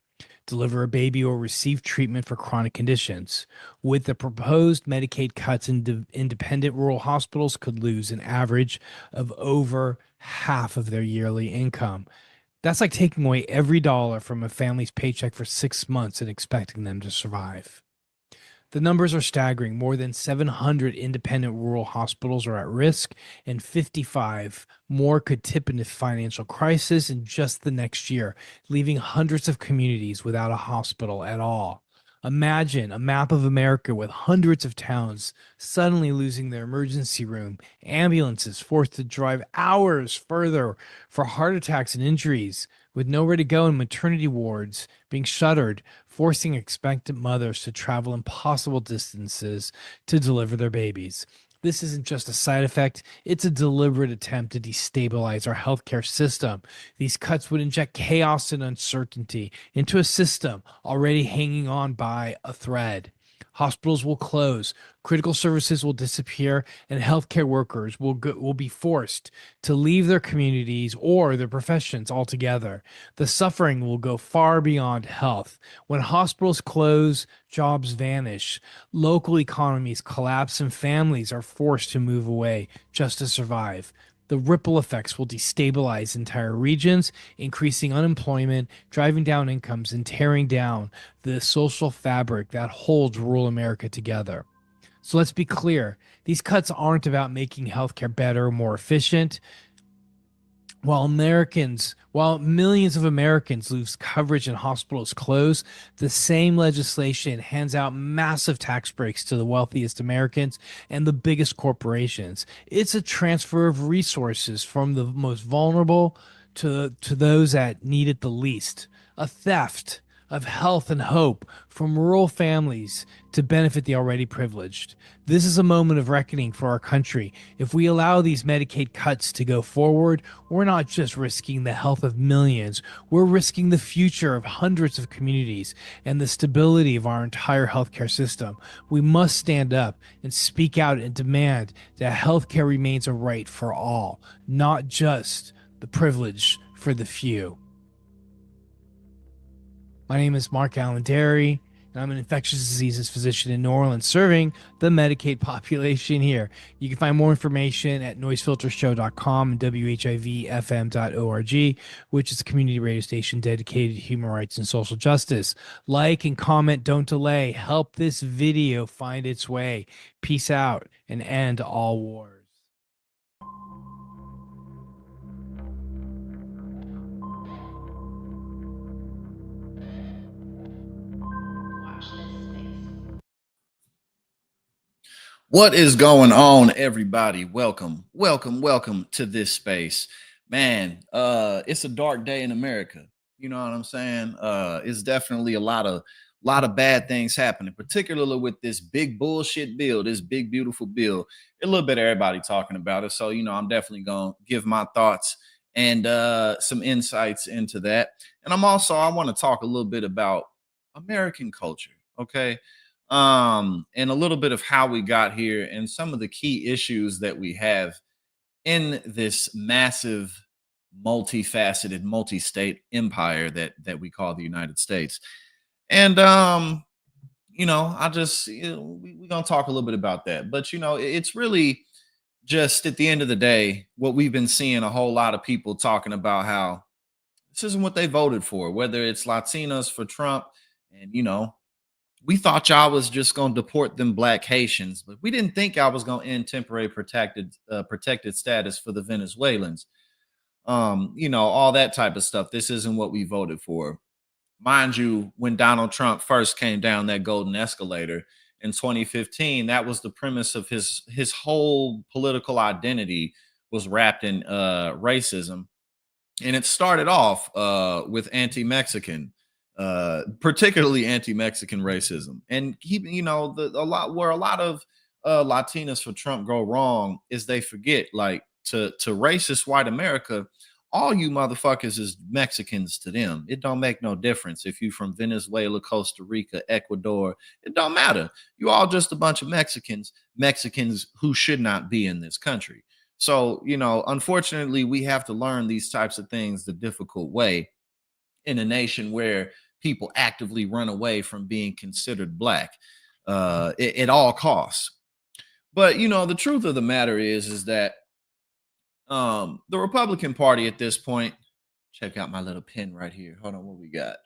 deliver a baby, or receive treatment for chronic conditions. With the proposed Medicaid cuts, independent rural hospitals could lose an average of over half of their yearly income. That's like taking away every dollar from a family's paycheck for 6 months and expecting them to survive. The numbers are staggering. More than 700 independent rural hospitals are at risk, and 55 more could tip into financial crisis in just the next year, leaving hundreds of communities without a hospital at all. Imagine a map of America with hundreds of towns suddenly losing their emergency room, ambulances forced to drive hours further for heart attacks and injuries, with nowhere to go, and maternity wards being shuttered, forcing expectant mothers to travel impossible distances to deliver their babies. This isn't just a side effect, it's a deliberate attempt to destabilize our healthcare system. These cuts would inject chaos and uncertainty into a system already hanging on by a thread. Hospitals will close, critical services will disappear, and healthcare workers will be forced to leave their communities or their professions altogether. The suffering will go far beyond health. When hospitals close, jobs vanish, local economies collapse, and families are forced to move away just to survive. The ripple effects will destabilize entire regions, increasing unemployment, driving down incomes, and tearing down the social fabric that holds rural America together. So let's be clear, these cuts aren't about making healthcare better or more efficient. While millions of Americans lose coverage and hospitals close, the same legislation hands out massive tax breaks to the wealthiest Americans and the biggest corporations. It's a transfer of resources from the most vulnerable to those that need it the least. A theft of health and hope from rural families to benefit the already privileged. This is a moment of reckoning for our country. If we allow these Medicaid cuts to go forward, we're not just risking the health of millions, we're risking the future of hundreds of communities and the stability of our entire healthcare system. We must stand up and speak out and demand that healthcare remains a right for all, not just the privilege for the few. My name is Mark Allandari, and I'm an infectious diseases physician in New Orleans, serving the Medicaid population here. You can find more information at noisefiltershow.com and WHIVFM.org, which is a community radio station dedicated to human rights and social justice. Like and comment, don't delay. Help this video find its way. Peace out and end all wars. What is going on, everybody? Welcome to this space. Man, it's a dark day in America. You know what I'm saying? It's definitely a lot of bad things happening, particularly with this big bullshit bill, this big beautiful bill. A little bit of everybody talking about it. So, I'm definitely going to give my thoughts and some insights into that. And I want to talk a little bit about American culture, okay? And a little bit of how we got here and some of the key issues that we have in this massive, multifaceted, multi-state empire that we call the United States. And I just we're gonna talk a little bit about that. But it's really just at the end of the day, what we've been seeing a whole lot of people talking about how this isn't what they voted for, whether it's Latinos for Trump, and we thought y'all was just gonna deport them black Haitians, but we didn't think y'all was gonna end temporary protected status for the Venezuelans. All that type of stuff. This isn't what we voted for. Mind you, when Donald Trump first came down that golden escalator in 2015, that was the premise of his whole political identity was wrapped in racism. And it started off with anti-Mexican, particularly anti-Mexican racism. And a lot of Latinos for Trump go wrong is they forget, like, to racist white America, all you motherfuckers is Mexicans to them. It don't make no difference if you from Venezuela, Costa Rica, Ecuador. It don't matter. You all just a bunch of Mexicans who should not be in this country. So, unfortunately, we have to learn these types of things the difficult way in a nation where people actively run away from being considered black at all costs. But, the truth of the matter is that the Republican Party at this point, check out my little pen right here. Hold on, what we got?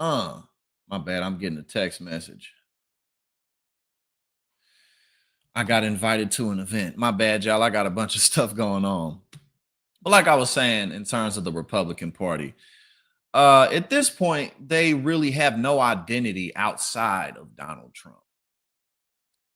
My bad, I'm getting a text message. I got invited to an event. My bad, y'all. I got a bunch of stuff going on. But like I was saying, in terms of the Republican Party, at this point, they really have no identity outside of Donald Trump.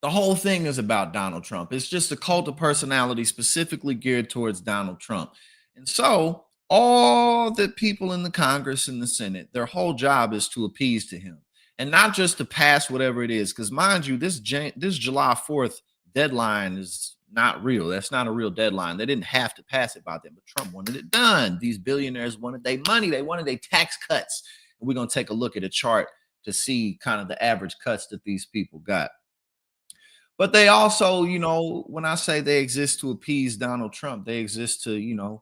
The whole thing is about Donald Trump. It's just a cult of personality specifically geared towards Donald Trump. And so all the people in the Congress and the Senate, their whole job is to appease to him. And not just to pass whatever it is. Because mind you, this July 4th deadline is not real. That's not a real deadline. They didn't have to pass it by then, but Trump wanted it done. These billionaires wanted their money. They wanted their tax cuts. And we're going to take a look at a chart to see kind of the average cuts that these people got. But they also, when I say they exist to appease Donald Trump, they exist to,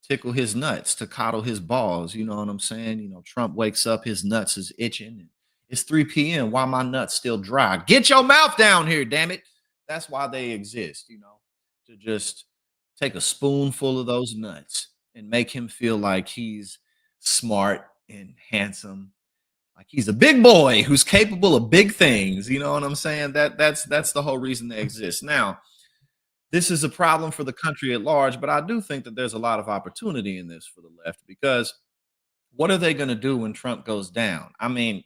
tickle his nuts, to coddle his balls. You know what I'm saying? Trump wakes up, his nuts is itching. And it's 3 p.m. Why my nuts still dry? Get your mouth down here, damn it. That's why they exist, to just take a spoonful of those nuts and make him feel like he's smart and handsome. Like he's a big boy who's capable of big things. You know what I'm saying? That's the whole reason they exist. Now, this is a problem for the country at large, but I do think that there's a lot of opportunity in this for the left, because what are they going to do when Trump goes down? I mean,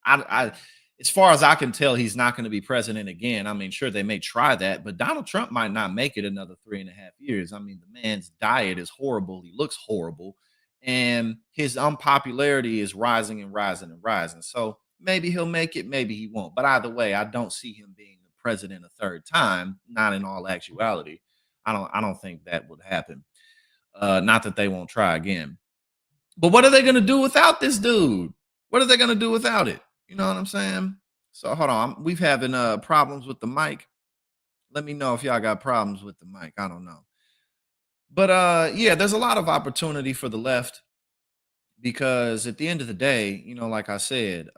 I as far as I can tell, he's not going to be president again. I mean, sure, they may try that, but Donald Trump might not make it another 3.5 years. I mean, the man's diet is horrible. He looks horrible. And his unpopularity is rising and rising and rising. So maybe he'll make it, maybe he won't. But either way, I don't see him being the president a third time. Not in all actuality. I don't think that would happen. Not that they won't try again. But what are they going to do without this dude? What are they going to do without it? You know what I'm saying? So hold on. We've having problems with the mic. Let me know if y'all got problems with the mic. I don't know. But yeah, there's a lot of opportunity for the left, because at the end of the day, like I said,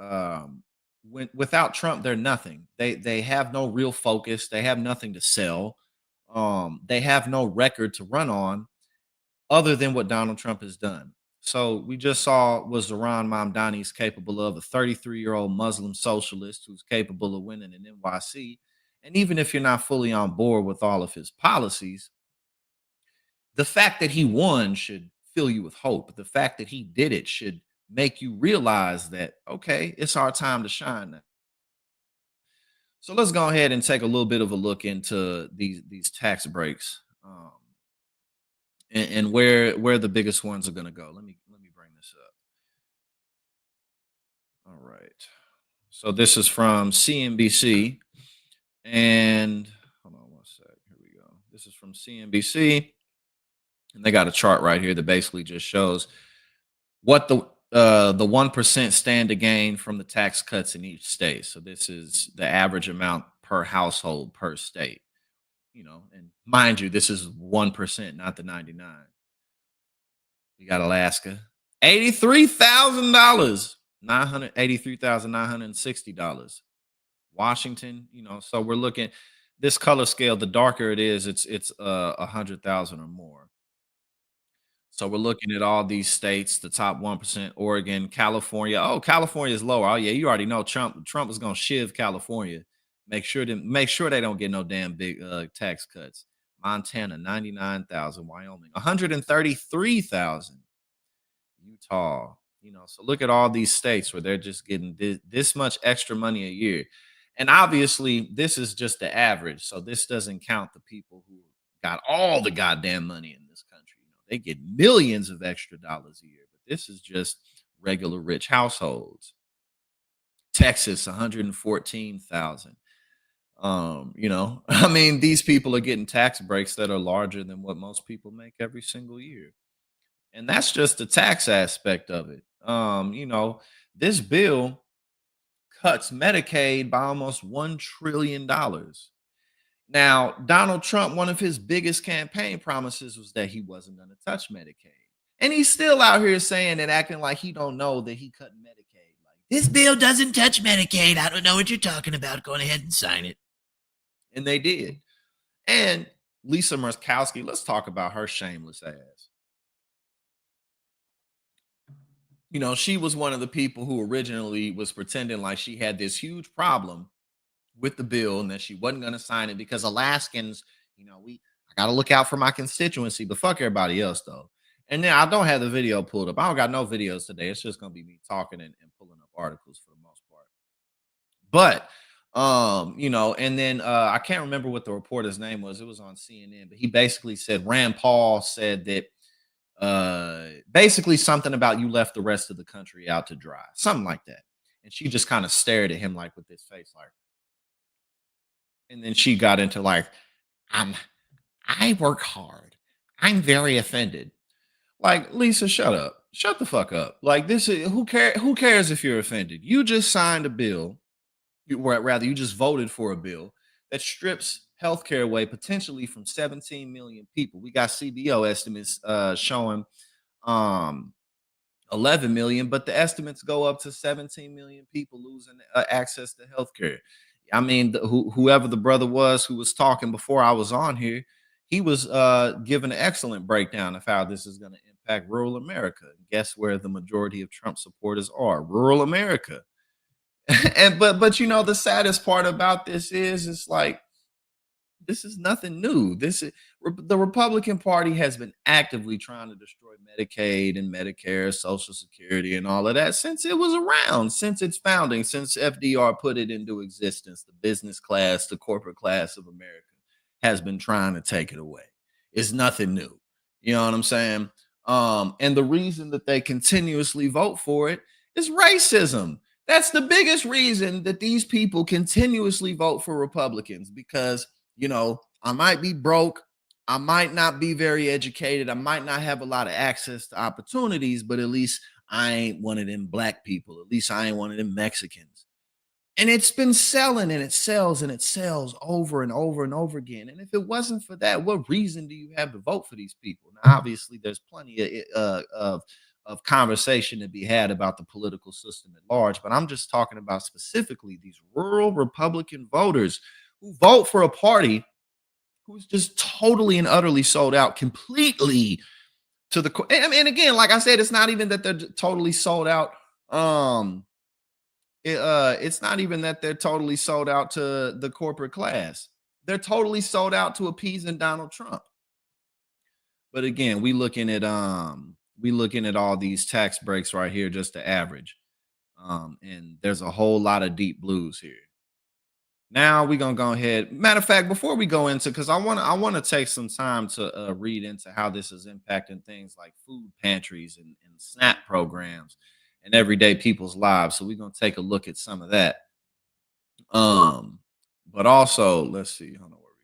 without Trump, they're nothing. They have no real focus. They have nothing to sell. They have no record to run on other than what Donald Trump has done. So we just saw what Zohran Mamdani is capable of, a 33-year-old Muslim socialist who's capable of winning an NYC. And even if you're not fully on board with all of his policies, the fact that he won should fill you with hope. The fact that he did it should make you realize that, okay, it's our time to shine now. So let's go ahead and take a little bit of a look into these tax breaks, and where the biggest ones are going to go. Let me bring this up. All right. So this is from CNBC, and hold on one sec. Here we go. This is from CNBC. And they got a chart right here that basically just shows what the 1% stand to gain from the tax cuts in each state. So this is the average amount per household per state. you know, and mind you, this is 1%, not the 99. We got Alaska, $83,000, $983,960. Washington, you know, so we're looking this color scale. The darker it is, it's 100,000 or more. So we're looking at all these states, the top 1%, Oregon, California. Oh, California is lower. Oh yeah, you already know Trump is gonna shiv California. Make sure they don't get no damn big tax cuts. Montana, 99,000, Wyoming, 133,000. Utah, you know, so look at all these states where they're just getting this much extra money a year. And obviously, this is just the average. So this doesn't count the people who got all the goddamn money in this country. You know, they get millions of extra dollars a year, but this is just regular rich households. Texas, 114,000. You know, I mean, these people are getting tax breaks that are larger than what most people make every single year. And that's just the tax aspect of it. You know, this bill cuts Medicaid by almost $1 trillion. Now, Donald Trump, one of his biggest campaign promises was that he wasn't going to touch Medicaid. And he's still out here saying and acting like he don't know that he cut Medicaid. Like, this bill doesn't touch Medicaid. I don't know what you're talking about. Go ahead and sign it. And they did. And Lisa Murkowski, let's talk about her shameless ass. You know, she was one of the people who originally was pretending like she had this huge problem with the bill and that she wasn't going to sign it because Alaskans, you know, I got to look out for my constituency, but fuck everybody else though. And then I don't have the video pulled up. I don't got no videos today. It's just going to be me talking and pulling up articles for the most part. But, you know, and then I can't remember what the reporter's name was. It was on CNN, but he basically said Rand Paul said that basically something about you left the rest of the country out to dry, something like that. And she just kind of stared at him like with this face, like, and then she got into like, I work hard. I'm very offended. Like, Lisa, shut up. Shut the fuck up. Like, this is who cares if you're offended? You just signed a bill, you just voted for a bill that strips healthcare away potentially from 17 million people. We got CBO estimates showing 11 million, but the estimates go up to 17 million people losing access to healthcare. I mean, whoever the brother was who was talking before I was on here, he was giving an excellent breakdown of how this is going to impact rural America. Guess where the majority of Trump supporters are? Rural America. And but you know, the saddest part about this is it's like, this is nothing new. This is the Republican Party has been actively trying to destroy Medicaid and Medicare, Social Security, and all of that since it was around, since its founding, since FDR put it into existence. The business class, the corporate class of America has been trying to take it away. It's nothing new. You know what I'm saying? And the reason that they continuously vote for it is racism. That's the biggest reason that these people continuously vote for Republicans, because you know, I might be broke. I might not be very educated. I might not have a lot of access to opportunities, but at least I ain't one of them black people. At least I ain't one of them Mexicans. And it's been selling and it sells over and over and over again. And if it wasn't for that, what reason do you have to vote for these people? Now, obviously, there's plenty of conversation to be had about the political system at large, but I'm just talking about specifically these rural Republican voters who vote for a party who's just totally and utterly sold out completely to the. I mean, again, like I said, it's not even that they're totally sold out. It's not even that they're totally sold out to the corporate class. They're totally sold out to appeasing Donald Trump. But again, we looking at all these tax breaks right here, just to average. And there's a whole lot of deep blues here. Now we're gonna go ahead. Matter of fact, before we go into, because I want to take some time to read into how this is impacting things like food pantries and SNAP programs and everyday people's lives. So we're gonna take a look at some of that. But also, let's see. Hold on, where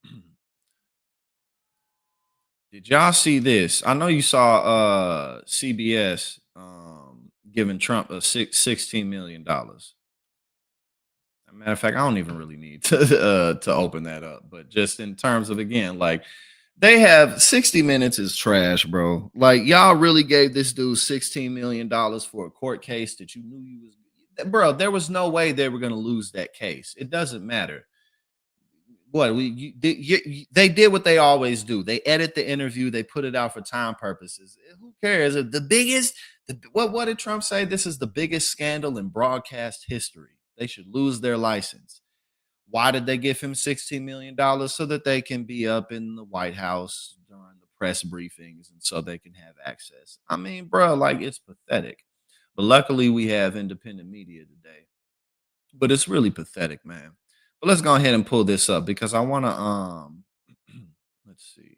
we go. Did y'all see this? I know you saw CBS giving Trump $16 million. Matter of fact, I don't even really need to open that up. But just in terms of, again, like, they have 60 Minutes is trash, bro. Like, y'all really gave this dude $16 million for a court case that you knew you was, bro. There was no way they were gonna lose that case. It doesn't matter. What they did what they always do. They edit the interview, they put it out for time purposes. Who cares? The biggest, what did Trump say? This is the biggest scandal in broadcast history. They should lose their license. Why did they give him $16 million? So that they can be up in the White House during the press briefings and so they can have access. I mean, bro, like, it's pathetic. But luckily we have independent media today. But it's really pathetic, man. But let's go ahead and pull this up because I want to let's see.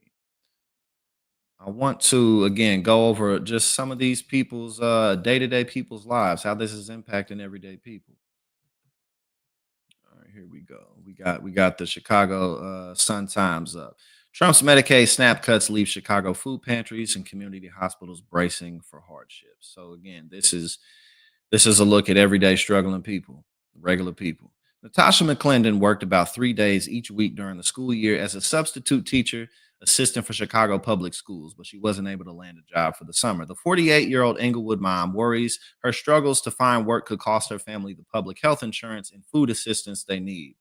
I want to again go over just some of these people's day-to-day people's lives, how this is impacting everyday people. All right, here we go. We got the Chicago Sun-Times up. Trump's Medicaid SNAP cuts leave Chicago food pantries and community hospitals bracing for hardships. So again, this is a look at everyday struggling people, regular people. Natasha McClendon worked about 3 days each week during the school year as a substitute teacher assistant for Chicago public schools, but she wasn't able to land a job for the summer. The 48-year-old Englewood mom worries her struggles to find work could cost her family the public health insurance and food assistance they need.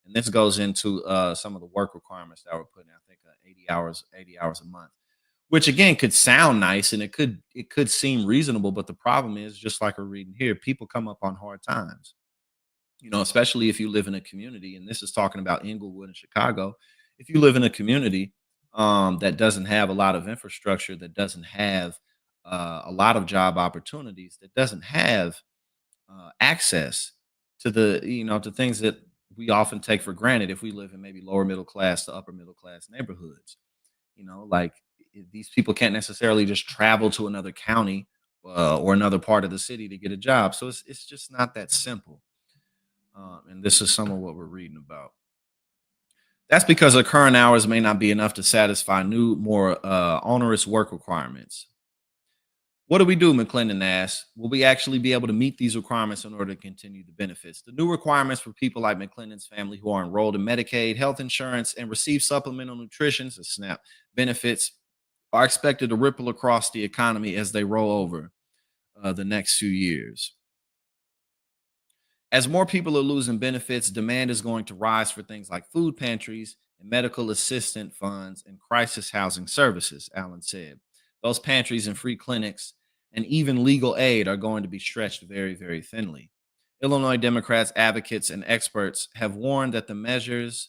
And this goes into some of the work requirements that were put in, I think 80 hours a month, which again could sound nice and it could seem reasonable. But the problem is, just like we're reading here, people come up on hard times. You know, especially if you live in a community, and this is talking about Englewood and Chicago. If you live in a community that doesn't have a lot of infrastructure, that doesn't have a lot of job opportunities, that doesn't have access to to things that we often take for granted if we live in maybe lower middle class to upper middle class neighborhoods. Like these people can't necessarily just travel to another county or another part of the city to get a job. So it's just not that simple. And this is some of what we're reading about. That's because the current hours may not be enough to satisfy new, more onerous work requirements. What do we do, McClendon asked? Will we actually be able to meet these requirements in order to continue the benefits? The new requirements for people like McClendon's family who are enrolled in Medicaid, health insurance, and receive supplemental nutrition, so SNAP benefits, are expected to ripple across the economy as they roll over the next few years. As more people are losing benefits, demand is going to rise for things like food pantries and medical assistant funds and crisis housing services, Allen said. Those pantries and free clinics and even legal aid are going to be stretched very, very thinly. Illinois Democrats, advocates, and experts have warned that the measure's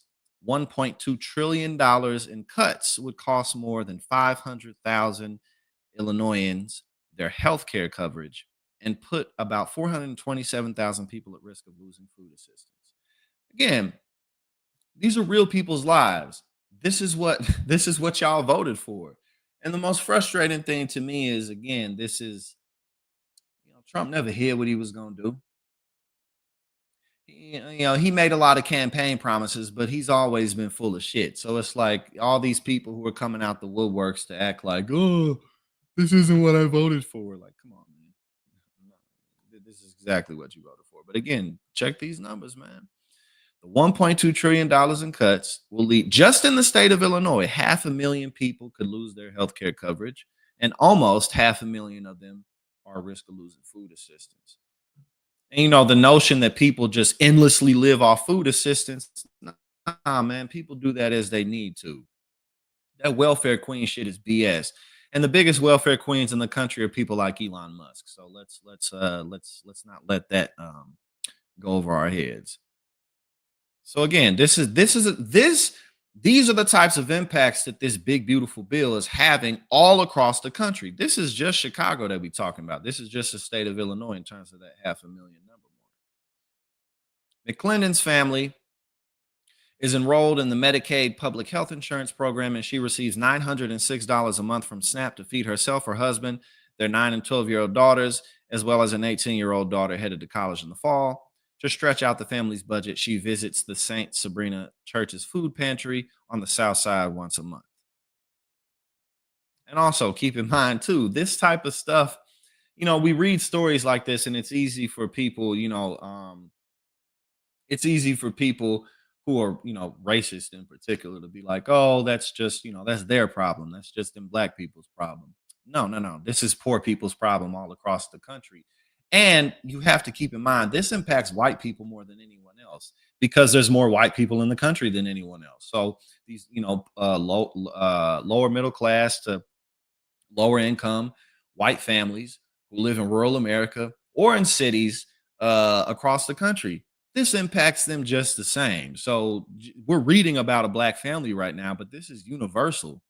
$1.2 trillion in cuts would cost more than 500,000 Illinoisans their health care coverage and put about 427,000 people at risk of losing food assistance. Again, these are real people's lives. This is what y'all voted for. And the most frustrating thing to me is, again, this is, Trump never hid what he was going to do. He made a lot of campaign promises, but he's always been full of shit. So it's like all these people who are coming out the woodworks to act like, oh, this isn't what I voted for. Like, come on, man. This is exactly what you voted for. But again, check these numbers, man. The $1.2 trillion in cuts will lead, just in the state of Illinois, 500,000 people could lose their health care coverage, and almost 500,000 of them are at risk of losing food assistance. And, the notion that people just endlessly live off food assistance, nah, man, people do that as they need to. That welfare queen shit is BS. And the biggest welfare queens in the country are people like Elon Musk. So let's not let that go over our heads. So again, these are the types of impacts that this big beautiful bill is having all across the country. This is just Chicago that we're talking about. This is just the state of Illinois in terms of that 500,000 number. McClendon's family is enrolled in the Medicaid public health insurance program, and she receives $906 a month from SNAP to feed herself, her husband, their 9 and 12-year-old daughters, as well as an 18-year-old daughter headed to college in the fall. To stretch out the family's budget, she visits the St. Sabrina Church's food pantry on the South Side once a month. And also keep in mind, too, this type of stuff, we read stories like this, and it's easy for people, It's easy for people who are, racist in particular to be like, oh, that's just, that's their problem. That's just them black people's problem. No, no, no. This is poor people's problem all across the country. And you have to keep in mind, this impacts white people more than anyone else because there's more white people in the country than anyone else. So these, lower middle class to lower income white families who live in rural America or in cities across the country, this impacts them just the same. So we're reading about a black family right now, but this is universal.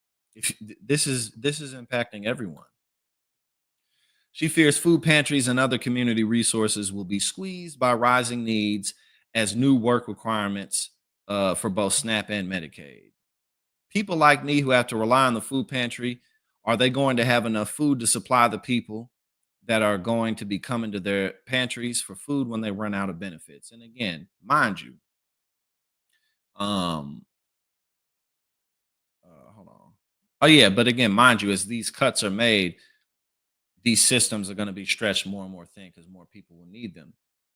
This is impacting everyone. She fears food pantries and other community resources will be squeezed by rising needs as new work requirements for both SNAP and Medicaid. People like me who have to rely on the food pantry, are they going to have enough food to supply the people that are going to be coming to their pantries for food when they run out of benefits? And again, mind you, hold on. Oh yeah, but again, mind you, as these cuts are made, these systems are going to be stretched more and more thin because more people will need them.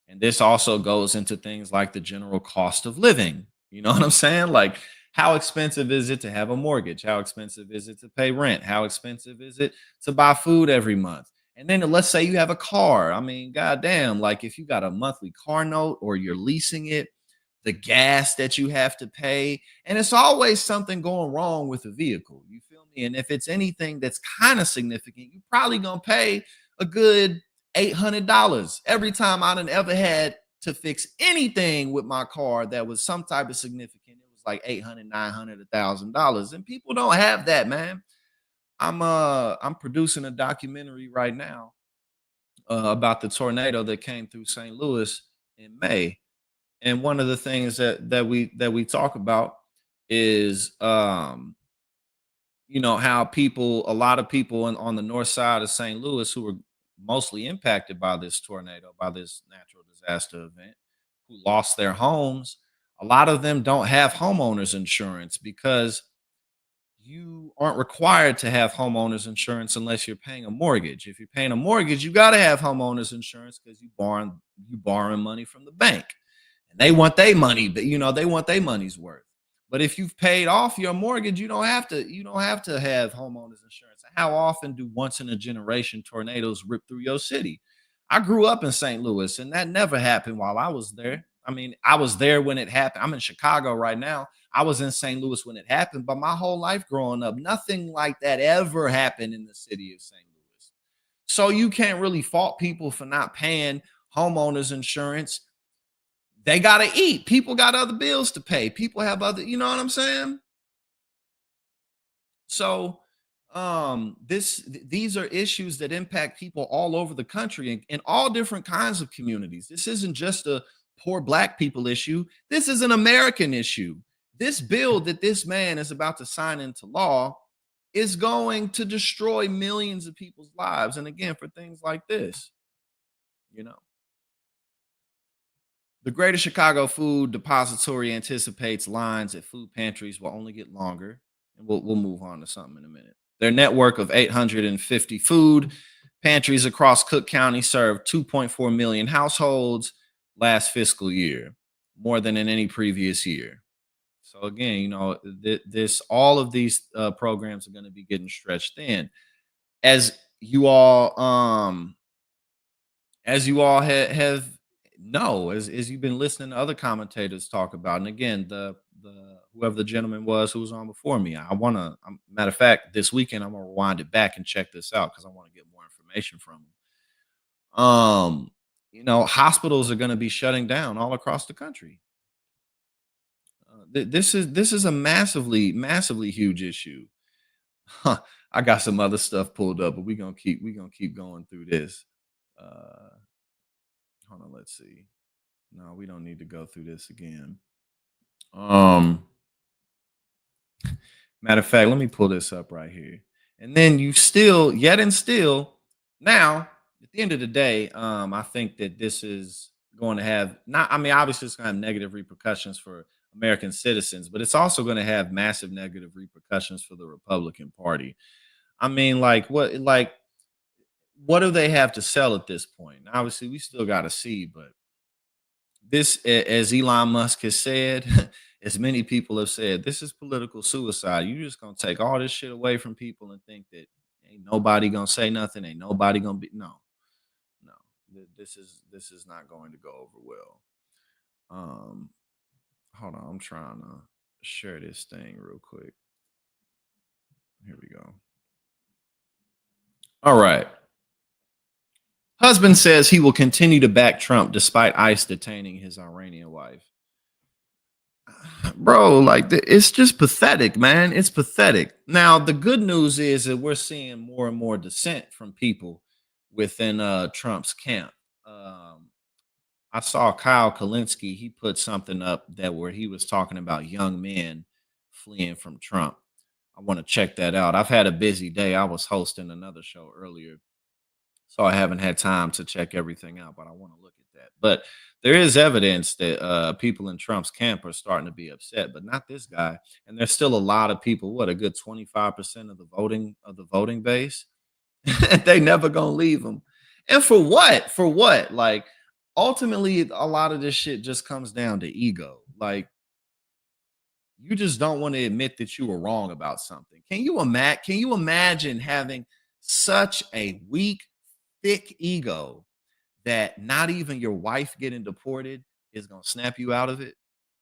And this also goes into things like the general cost of living. You know what I'm saying? Like, how expensive is it to have a mortgage? How expensive is it to pay rent? How expensive is it to buy food every month? And then let's say you have a car. I mean, goddamn, like if you got a monthly car note or you're leasing it, the gas that you have to pay, and it's always something going wrong with the vehicle. You feel me? And if it's anything that's kind of significant, you're probably gonna pay a good $800 every time I done ever had to fix anything with my car that was some type of significant. It was like $800, $900, $1,000, and people don't have that, man. I'm producing a documentary right now about the tornado that came through St. Louis in May. And one of the things that we talk about is how a lot of people on the north side of St. Louis who were mostly impacted by this tornado, by this natural disaster event, who lost their homes, a lot of them don't have homeowners insurance because you aren't required to have homeowners insurance unless you're paying a mortgage. If you're paying a mortgage, you got to have homeowners insurance because you borrowing money from the bank. They want their money, but they want their money's worth. But if you've paid off your mortgage, you don't have to have homeowners insurance. How often do once in a generation tornadoes rip through your city? I grew up in St. Louis, and that never happened while I was there. I mean, I was there when it happened. I'm in Chicago right now. I was in St. Louis when it happened, but my whole life growing up, nothing like that ever happened in the city of St. Louis. So you can't really fault people for not paying homeowners insurance. They got to eat. People got other bills to pay. People have other, you know what I'm saying? So these are issues that impact people all over the country in all different kinds of communities. This isn't just a poor black people issue. This is an American issue. This bill that this man is about to sign into law is going to destroy millions of people's lives. And again, for things like this, The Greater Chicago Food Depository anticipates lines at food pantries will only get longer. And we'll move on to something in a minute. Their network of 850 food pantries across Cook County served 2.4 million households last fiscal year, more than in any previous year. So again, all of these programs are going to be getting stretched thin. As you all have as you've been listening to other commentators talk about, and again, the whoever the gentleman was who was on before me, matter of fact, this weekend I'm gonna rewind it back and check this out because I want to get more information from him. Hospitals are going to be shutting down all across the country. This is a massively huge issue. I got some other stuff pulled up, but we're gonna keep going through this. Hold on, let's see. No, we don't need to go through this again. Matter of fact, let me pull this up right here. And then now, at the end of the day, I think that this is going to have obviously it's going to have negative repercussions for American citizens, but it's also going to have massive negative repercussions for the Republican Party. I mean, what do they have to sell at this point? Obviously, we still got to see, but This, as Elon Musk has said, as many people have said, this is political suicide. You just gonna take all this shit away from people and think that ain't nobody gonna say nothing, ain't nobody gonna be no. This is not going to go over well. Hold on, I'm trying to share this thing real quick. Here we go. All right. Husband says he will continue to back Trump despite ICE detaining his Iranian wife. Bro, like, it's just pathetic, man. It's pathetic. Now, the good news is that we're seeing more and more dissent from people within Trump's camp. I saw Kyle Kalinske. He put something up where he was talking about young men fleeing from Trump. I want to check that out. I've had a busy day. I was hosting another show earlier, so I haven't had time to check everything out, but I want to look at that. But there is evidence that people in Trump's camp are starting to be upset, but not this guy. And there's still a lot of people, a good 25% of the voting base. They never gonna leave him. And for what? For what? Like, ultimately, a lot of this shit just comes down to ego. Like, you just don't want to admit that you were wrong about something. Can you imagine having such a weak, thick ego that not even your wife getting deported is going to snap you out of it?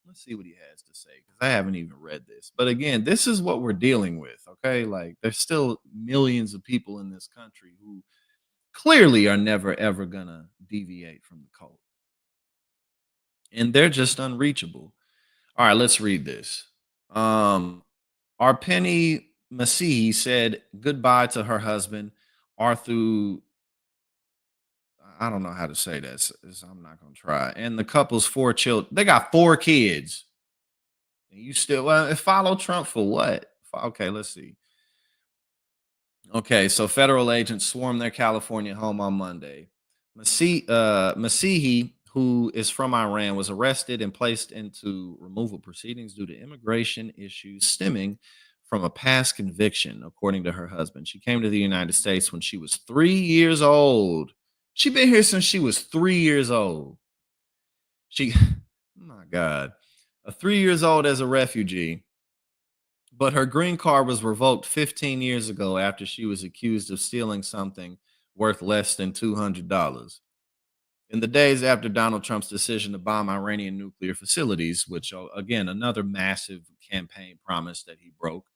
Let's see what he has to say, because I haven't even read this. But again, this is what we're dealing with, okay? Like, there's still millions of people in this country who clearly are never, ever going to deviate from the cult. And they're just unreachable. All right, let's read this. Arpeni Masihi said goodbye to her husband, Arthur. I don't know how to say that, so I'm not going to try. And the couple's 4 children. They got 4 kids. And you still follow Trump for what? Okay, let's see. Okay, so federal agents swarmed their California home on Monday. Masihi, who is from Iran, was arrested and placed into removal proceedings due to immigration issues stemming from a past conviction, according to her husband. She came to the United States when she was 3 years old. She's been here since she was 3 years old. Oh my God, 3 years old as a refugee. But her green card was revoked 15 years ago after she was accused of stealing something worth less than $200. In the days after Donald Trump's decision to bomb Iranian nuclear facilities, which, again, another massive campaign promise that he broke,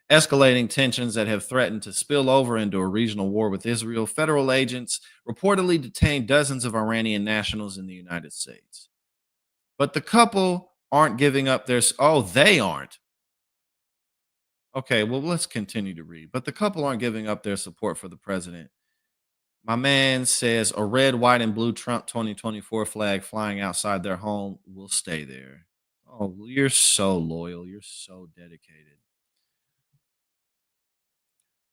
escalating tensions that have threatened to spill over into a regional war with Israel, federal agents reportedly detained dozens of Iranian nationals in the United States. But the couple aren't giving up their... Oh, they aren't. Okay, well, let's continue to read. But the couple aren't giving up their support for the president. My man says a red, white, and blue Trump 2024 flag flying outside their home will stay there. Oh, you're so loyal. You're so dedicated.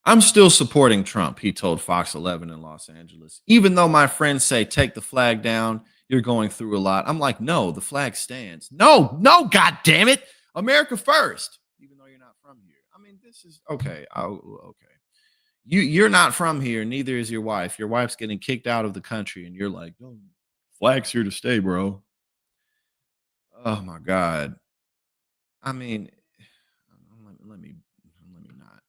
I'm still supporting Trump, he told Fox 11 in Los Angeles. Even though my friends say, take the flag down, you're going through a lot. I'm like, no, the flag stands. No, God damn it. America first. Even though you're not from here. I mean, this is okay. Okay. You're not from here. Neither is your wife. Your wife's getting kicked out of the country. And you're like, no, flag's here to stay, bro. Oh my God. I mean, let me not.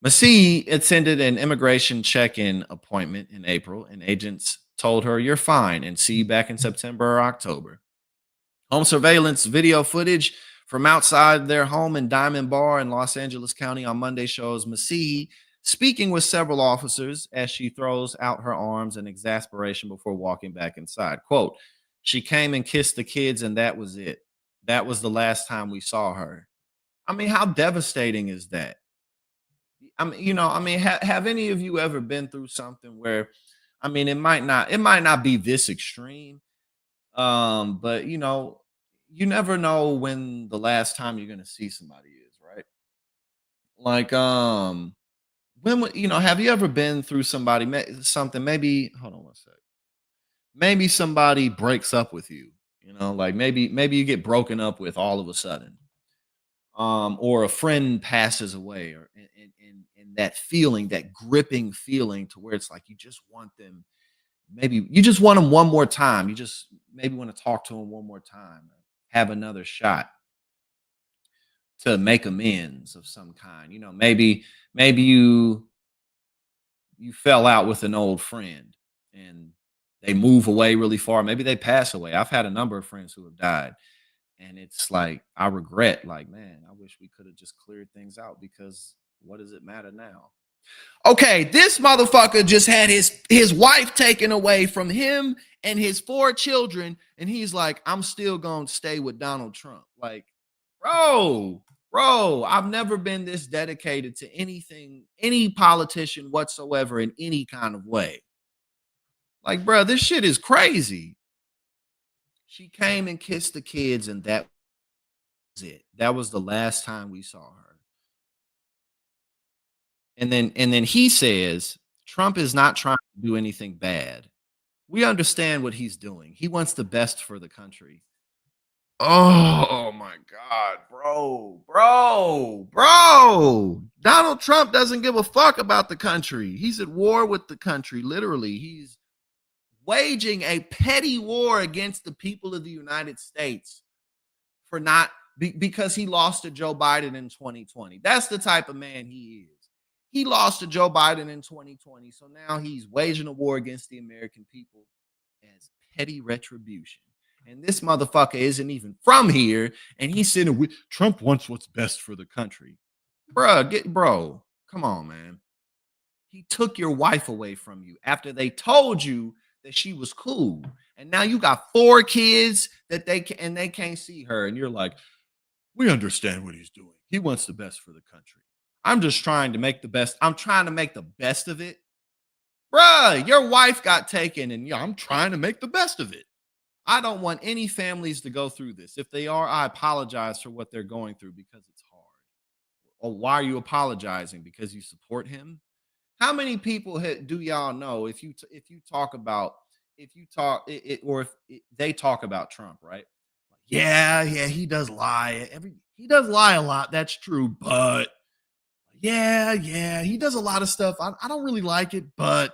Masihi attended an immigration check-in appointment in April, and agents told her, you're fine, and see you back in September or October. Home surveillance video footage from outside their home in Diamond Bar in Los Angeles County on Monday shows Masihi speaking with several officers as she throws out her arms in exasperation before walking back inside. Quote, she came and kissed the kids, and that was it. That was the last time we saw her. I mean, how devastating is that? I mean, have any of you ever been through something where, I mean, it might not be this extreme, but you never know when the last time you're going to see somebody is, right? Like, have you ever been through something, maybe, hold on one sec. Maybe somebody breaks up with you, like maybe you get broken up with all of a sudden. Or a friend passes away, or and that feeling, that gripping feeling to where it's like you just want them maybe you just want him one more time. You just maybe want to talk to him one more time, have another shot to make amends of some kind. You know, maybe you fell out with an old friend and they move away really far. Maybe they pass away. I've had a number of friends who have died. And it's like, I regret, like, man, I wish we could have just cleared things out, because what does it matter now? Okay, this motherfucker just had his wife taken away from him and his 4 children. And he's like, I'm still going to stay with Donald Trump. Like, bro, I've never been this dedicated to anything, any politician whatsoever in any kind of way. Like, bro, this shit is crazy. She came and kissed the kids, and that was it. That was the last time we saw her. And then he says Trump is not trying to do anything bad. We understand what he's doing. He wants the best for the country. Oh my God, bro. Donald Trump doesn't give a fuck about the country. He's at war with the country. Literally, he's waging a petty war against the people of the United States for because he lost to Joe Biden in 2020. That's the type of man he is. He lost to Joe Biden in 2020. So now he's waging a war against the American people as petty retribution. And this motherfucker isn't even from here. And he's sitting with Trump wants what's best for the country. Bro, come on, man. He took your wife away from you after they told you that she was cool, and now you got 4 kids that they can't see her, and you're like, we understand what he's doing. He wants the best for the country. I'm just trying to make the best. I'm trying to make the best of it, bruh. Your wife got taken, and I'm trying to make the best of it. I don't want any families to go through this. If they are, I apologize for what they're going through, because it's hard. Or why are you apologizing? Because you support him? How many people do y'all know if they talk about Trump, right? Yeah, he does lie. He does lie a lot. That's true, but yeah, he does a lot of stuff. I don't really like it, but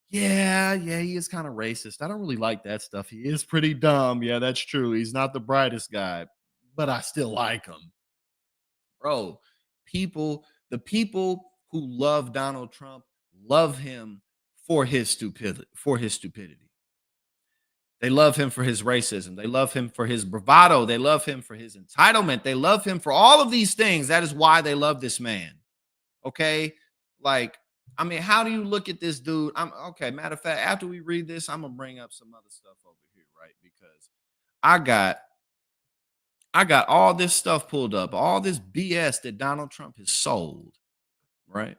yeah, he is kind of racist. I don't really like that stuff. He is pretty dumb. Yeah, that's true. He's not the brightest guy, but I still like him, bro. The people who love Donald Trump love him for his stupidity. They love him for his racism. They love him for his bravado. They love him for his entitlement. They love him for all of these things. That is why they love this man. Okay? Like, I mean, how do you look at this dude? Okay, matter of fact, after we read this, I'm going to bring up some other stuff over here, right? Because I got all this stuff pulled up, all this BS that Donald Trump has sold, right?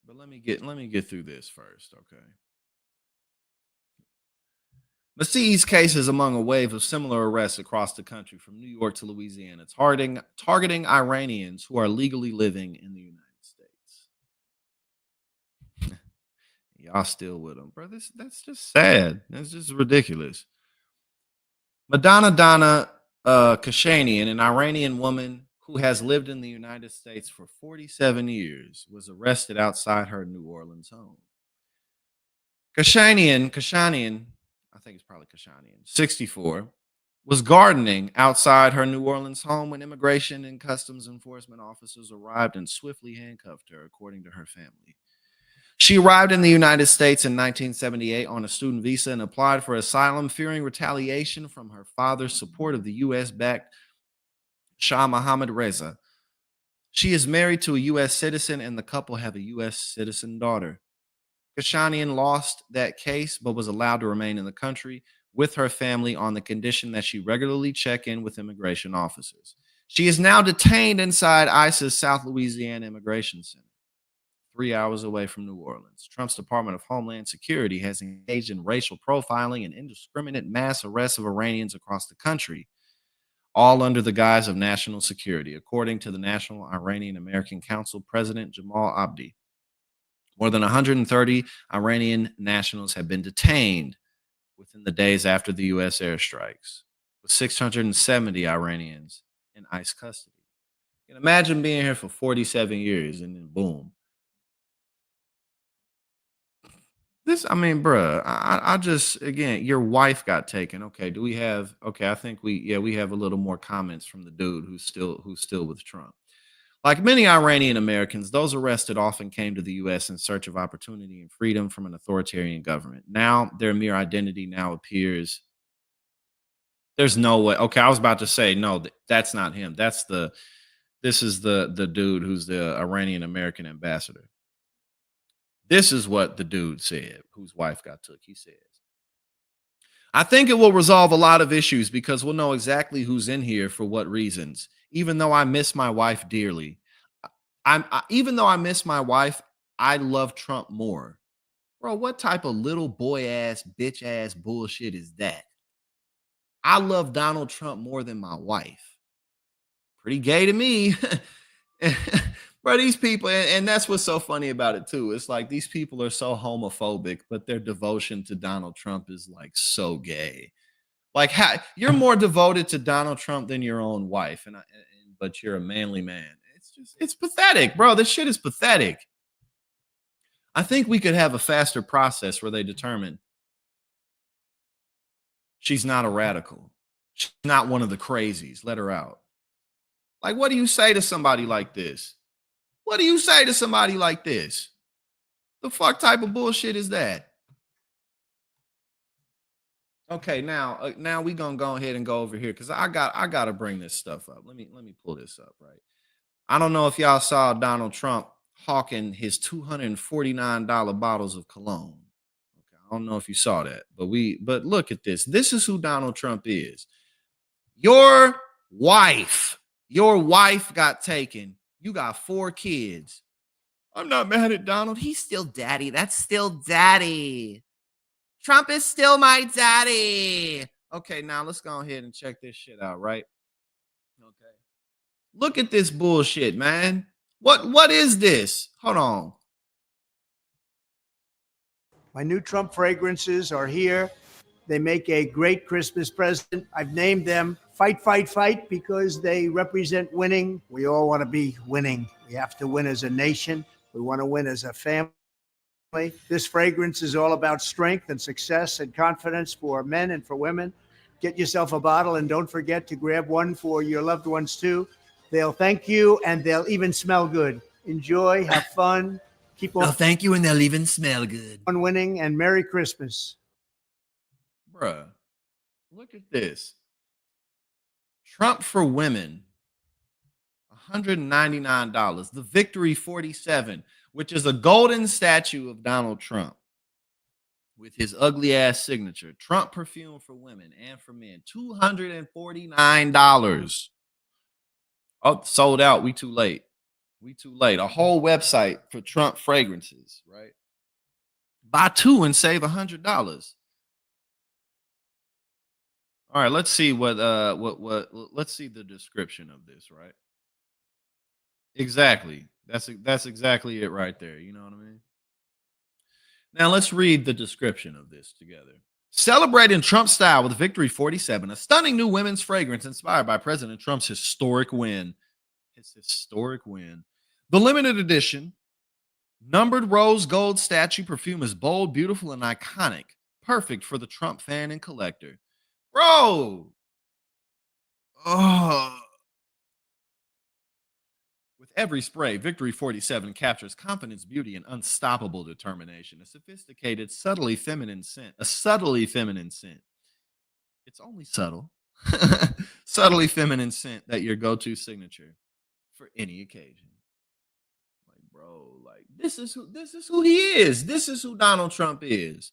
But let me get through this first, okay? Massey's case is among a wave of similar arrests across the country, from New York to Louisiana, targeting Iranians who are legally living in the United States. Y'all still with them, bro? That's just sad. That's just ridiculous. Donna Kashanian, an Iranian woman who has lived in the United States for 47 years, was arrested outside her New Orleans home. Kashanian, I think it's probably Kashanian, 64, was gardening outside her New Orleans home when immigration and customs enforcement officers arrived and swiftly handcuffed her, according to her family. She arrived in the United States in 1978 on a student visa and applied for asylum, fearing retaliation from her father's support of the U.S.-backed Shah Mohammad Reza. She is married to a U.S. citizen, and the couple have a U.S. citizen daughter. Kashanian lost that case, but was allowed to remain in the country with her family on the condition that she regularly check in with immigration officers. She is now detained inside ICE's South Louisiana Immigration Center, 3 hours away from New Orleans. Trump's Department of Homeland Security has engaged in racial profiling and indiscriminate mass arrests of Iranians across the country, all under the guise of national security, according to the National Iranian American Council President Jamal Abdi. More than 130 Iranian nationals have been detained within the days after the U.S. airstrikes, with 670 Iranians in ICE custody. You can imagine being here for 47 years and then boom. This, I mean, bruh, I just, again, your wife got taken. Okay, do we have? Okay, I think we have a little more comments from the dude who's still with Trump. Like many Iranian Americans, those arrested often came to the U.S. in search of opportunity and freedom from an authoritarian government. Now their mere identity now appears. There's no way. Okay, I was about to say no. That's not him. This is the dude who's the Iranian American ambassador. This is what the dude said, whose wife got took. He says, I think it will resolve a lot of issues because we'll know exactly who's in here for what reasons. Even though I miss my wife dearly, even though I miss my wife, I love Trump more. Bro, what type of little boy ass, bitch ass bullshit is that? I love Donald Trump more than my wife. Pretty gay to me. Bro, these people, and that's what's so funny about it too. It's like these people are so homophobic, but their devotion to Donald Trump is like so gay. Like, you're more devoted to Donald Trump than your own wife, but you're a manly man. It's pathetic, bro. This shit is pathetic. I think we could have a faster process where they determine she's not a radical. She's not one of the crazies. Let her out. Like, what do you say to somebody like this? What do you say to somebody like this? The fuck type of bullshit is that? Okay, now we gonna go ahead and go over here because I gotta bring this stuff up. Let me pull this up, right? I don't know if y'all saw Donald Trump hawking his $249 bottles of cologne. Okay, I don't know if you saw that, but look at this. This is who Donald Trump is. Your wife got taken. You got 4 kids. I'm not mad at Donald. He's still daddy. That's still daddy. Trump is still my daddy. Okay, now let's go ahead and check this shit out, right? Okay. Look at this bullshit, man. What is this? Hold on. My new Trump fragrances are here. They make a great Christmas present. I've named them Fight, Fight, Fight because they represent winning. We all want to be winning. We have to win as a nation. We want to win as a family. This fragrance is all about strength and success and confidence for men and for women. Get yourself a bottle and don't forget to grab one for your loved ones too. They'll thank you and they'll even smell good. Enjoy, have fun, keep on. They'll thank you and they'll even smell good. On winning and Merry Christmas. Bruh, look at this. Trump for women, $199. The Victory 47, which is a golden statue of Donald Trump with his ugly ass signature. Trump perfume for women and for men, $249. Oh, sold out. We too late. We too late. A whole website for Trump fragrances, right? Buy 2 and save $100. All right, let's see let's see the description of this, right? Exactly. That's exactly it right there. You know what I mean? Now let's read the description of this together. Celebrating Trump style with Victory 47, a stunning new women's fragrance inspired by President Trump's historic win. His historic win. The limited edition numbered rose gold statue perfume is bold, beautiful, and iconic. Perfect for the Trump fan and collector. Bro. Oh. With every spray, Victory 47 captures confidence, beauty, and unstoppable determination. A sophisticated, subtly feminine scent. A subtly feminine scent. It's only subtle. Subtly feminine scent that your go-to signature for any occasion. Like, bro, like this is who he is. This is who Donald Trump is.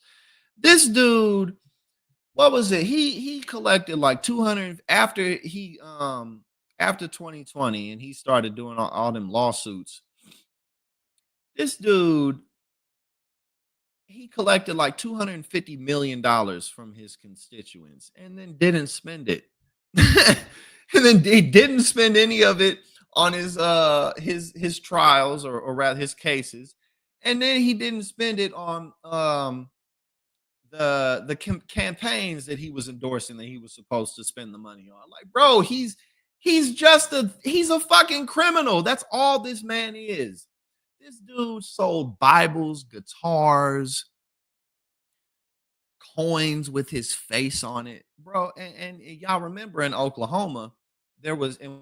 This dude, what was it? He collected like 200 after 2020 and he started doing all them lawsuits. This dude, he collected like $250 million from his constituents and then didn't spend it. And then he didn't spend any of it on his trials or rather his cases. And then he didn't spend it on the campaigns that he was endorsing that he was supposed to spend the money on. Like, bro, he's a fucking criminal. That's all this man is. This dude sold Bibles, guitars, coins with his face on it, bro. And y'all remember in Oklahoma, there was in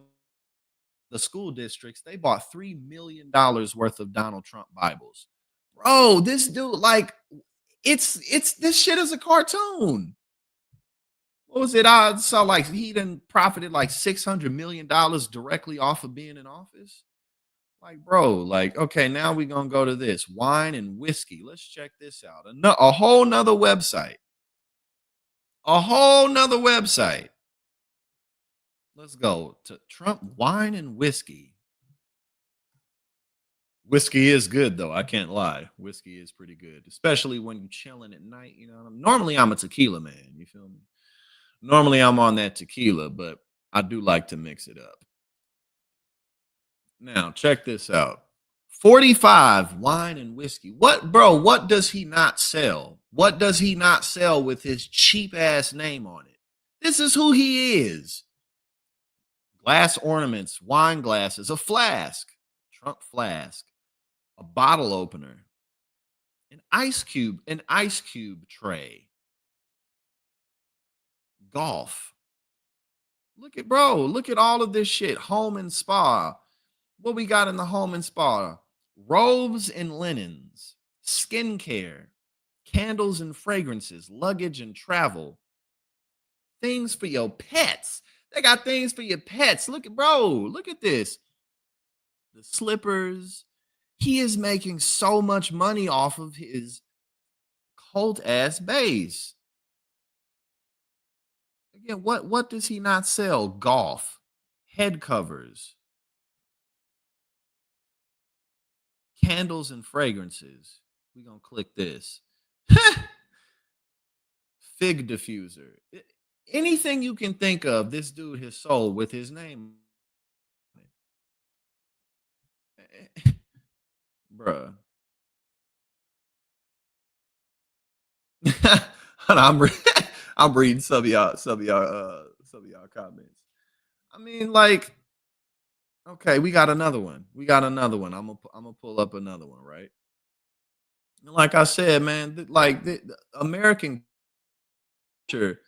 the school districts, they bought $3 million worth of Donald Trump Bibles. Bro, this dude, like, it's this shit is a cartoon. What was it? I saw like he done profited like $600 million directly off of being in office. Like, bro, like, okay, now we're gonna go to this wine and whiskey. Let's check this out. A whole nother website. A whole nother website. Let's go to Trump wine and whiskey. Whiskey is good though. I can't lie. Whiskey is pretty good, especially when you're chilling at night. You know, normally I'm a tequila man. You feel me? Normally I'm on that tequila, but I do like to mix it up. Now, check this out. 45 wine and whiskey. What, bro, what does he not sell? What does he not sell with his cheap ass name on it? This is who he is. Glass ornaments, wine glasses, a flask, Trump flask, a bottle opener, an ice cube tray. Golf. Look at all of this shit. Home and spa. What we got in the home and spa? Robes and linens, skincare, candles and fragrances, luggage and travel, things for your pets. They got things for your pets. Look at this. The slippers. He is making so much money off of his cult ass base. Again, what does he not sell? Golf, head covers, candles and fragrances. We're going to click this. Fig diffuser. Anything you can think of, this dude has sold with his name. Bruh. I'm reading some of y'all comments. I mean, like, okay, we got another one. I'm gonna pull up another one, right? And like I said, man, the American culture,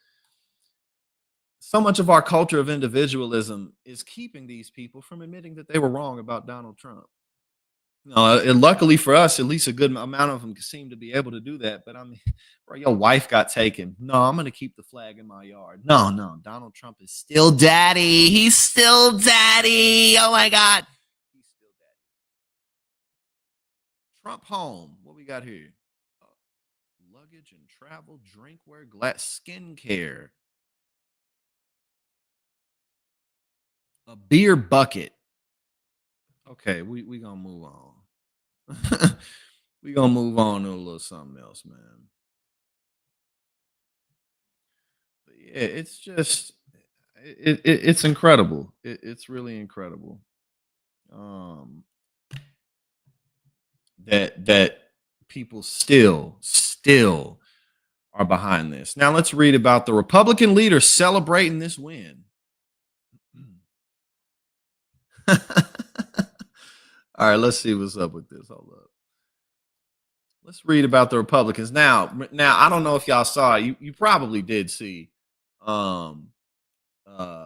so much of our culture of individualism is keeping these people from admitting that they were wrong about Donald Trump. And luckily for us, at least a good amount of them seem to be able to do that. But I mean, bro, your wife got taken. No, I'm going to keep the flag in my yard. No, Donald Trump is still daddy. He's still daddy. Oh my God. He's still daddy. Trump home. What we got here? Luggage and travel, drinkware, glass, skincare, a beer bucket. Okay, we gonna move on. We gonna move on to a little something else, man. But yeah, it's just it's incredible. It's really incredible. That people still are behind this. Now let's read about the Republican leader celebrating this win. All right, let's see what's up with this. Hold up. Let's read about the Republicans. Now, I don't know if y'all saw it. You probably did see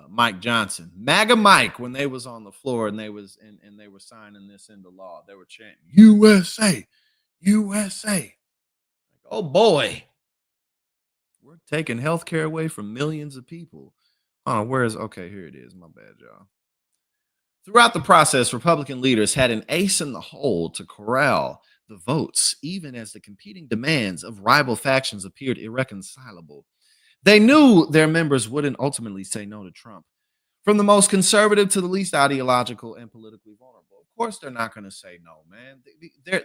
Mike Johnson, MAGA Mike, when they was on the floor and they were signing this into law. They were chanting USA, USA. Like, oh boy, we're taking healthcare away from millions of people. Okay, here it is. My bad, y'all. Throughout the process, Republican leaders had an ace in the hole to corral the votes, even as the competing demands of rival factions appeared irreconcilable. They knew their members wouldn't ultimately say no to Trump. From the most conservative to the least ideological and politically vulnerable. Of course, they're not going to say no, man.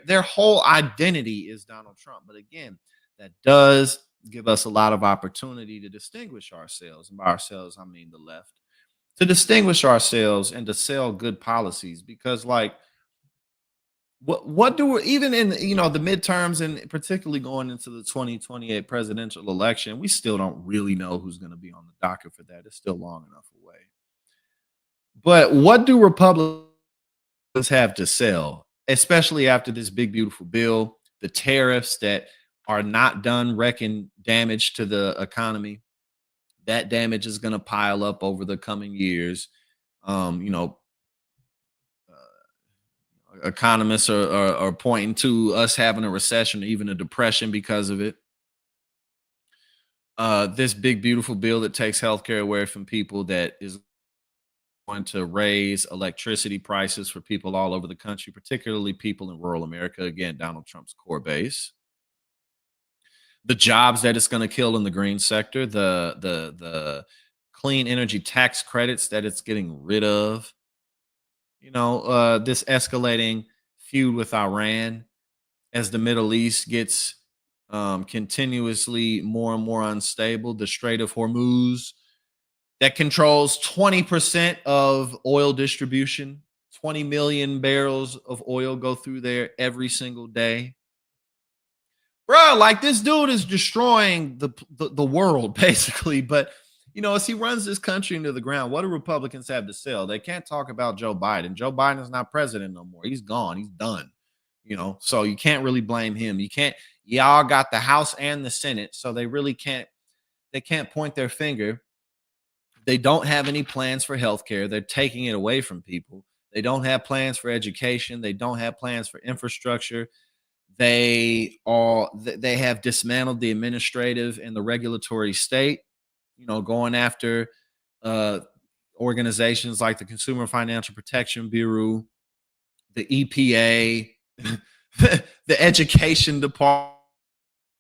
Their whole identity is Donald Trump. But again, that does give us a lot of opportunity to distinguish ourselves. And by ourselves, I mean the left. To distinguish ourselves and to sell good policies, because like what do we, even in the midterms and particularly going into the 2028 presidential election, we still don't really know who's going to be on the docket for that. It's still long enough away. But what do Republicans have to sell, especially after this big beautiful bill, the tariffs that are not done wrecking damage to the economy, that damage is going to pile up over the coming years. You know, economists are pointing to us having a recession or even a depression because of it. This big, beautiful bill that takes healthcare away from people, that is going to raise electricity prices for people all over the country, particularly people in rural America. Again, Donald Trump's core base. The jobs that it's going to kill in the green sector, the clean energy tax credits that it's getting rid of. You know, this escalating feud with Iran as the Middle East gets continuously more and more unstable. The Strait of Hormuz that controls 20% of oil distribution. 20 million barrels of oil go through there every single day. Bro, like, this dude is destroying the world, basically. But, you know, as he runs this country into the ground, what do Republicans have to sell? They can't talk about Joe Biden. Joe Biden is not president no more. He's gone. He's done. You know, so you can't really blame him. You can't. Y'all got the House and the Senate, so they really can't. They can't point their finger. They don't have any plans for healthcare. They're taking it away from people. They don't have plans for education. They don't have plans for infrastructure. They have dismantled the administrative and the regulatory state, you know, going after organizations like the Consumer Financial Protection Bureau, the EPA, the education department,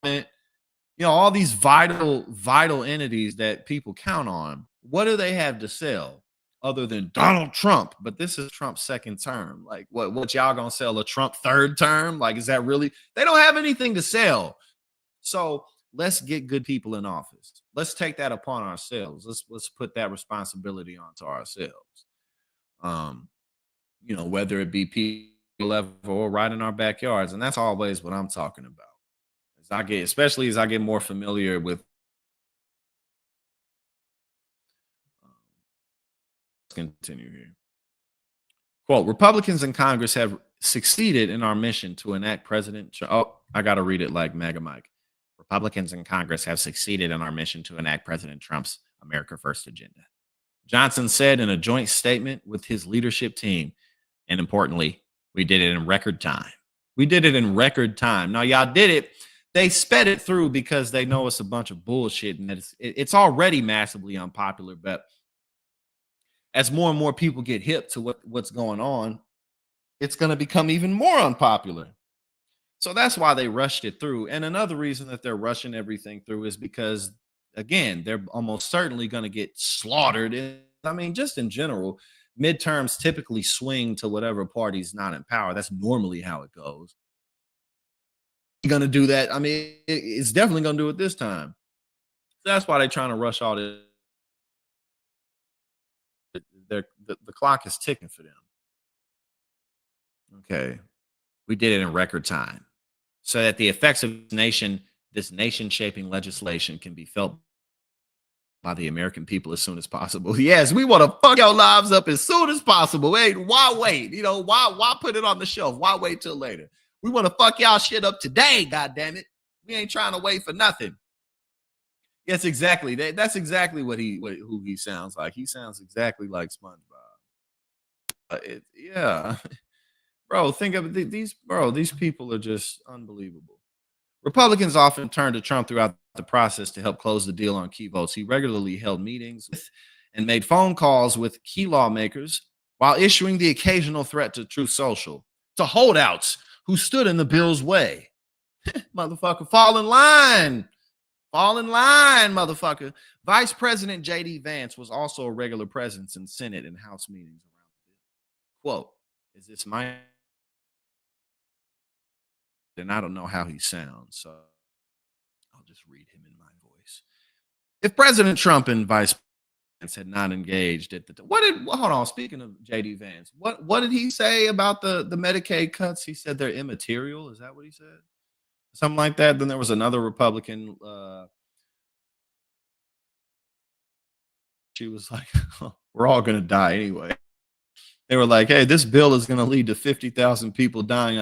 you know, all these vital entities that people count on. What do they have to sell other than Donald Trump? But this is Trump's second term. Like, what y'all gonna sell a Trump third term? Like, is that really? They don't have anything to sell. So let's get good people in office. Let's take that upon ourselves. Let's put that responsibility onto ourselves. You know, whether it be people level or right in our backyards, and that's always what I'm talking about. Especially as I get more familiar with. Continue here. Quote, Republicans in Congress have succeeded in our mission to enact I got to read it like Mega Mike. Republicans in Congress have succeeded in our mission to enact President Trump's America First agenda. Johnson said in a joint statement with his leadership team, and importantly, we did it in record time. We did it in record time. Now, y'all did it. They sped it through because they know it's a bunch of bullshit and that it's already massively unpopular, but as more and more people get hip to what's going on, it's going to become even more unpopular. So that's why they rushed it through. And another reason that they're rushing everything through is because, again, they're almost certainly going to get slaughtered. I mean, just in general, midterms typically swing to whatever party's not in power. That's normally how it goes. You're going to do that. I mean, it's definitely going to do it this time. So that's why they're trying to rush all this. The clock is ticking for them. Okay. We did it in record time so that the effects of this nation-shaping legislation can be felt by the American people as soon as possible. Yes, we want to fuck your lives up as soon as possible. Hey, why wait? You know, why put it on the shelf? Why wait till later? We want to fuck y'all shit up today, goddammit. We ain't trying to wait for nothing. Yes, exactly. That's exactly who he sounds like. He sounds exactly like SpongeBob. Yeah. Bro, think of these people are just unbelievable. Republicans often turn to Trump throughout the process to help close the deal on key votes. He regularly held meetings and made phone calls with key lawmakers while issuing the occasional threat to Truth Social, to holdouts who stood in the bill's way. Motherfucker, fall in line. Fall in line, motherfucker. Vice President J.D. Vance was also a regular presence in Senate and House meetings around the bill. Quote, is this my... And I don't know how he sounds, so I'll just read him in my voice. If President Trump and Vice Vance had not engaged at the hold on, speaking of J.D. Vance, what did he say about the Medicaid cuts? He said they're immaterial. Is that what he said? Something like that. Then there was another Republican. She was like, oh, we're all going to die anyway. They were like, hey, this bill is going to lead to 50,000 people dying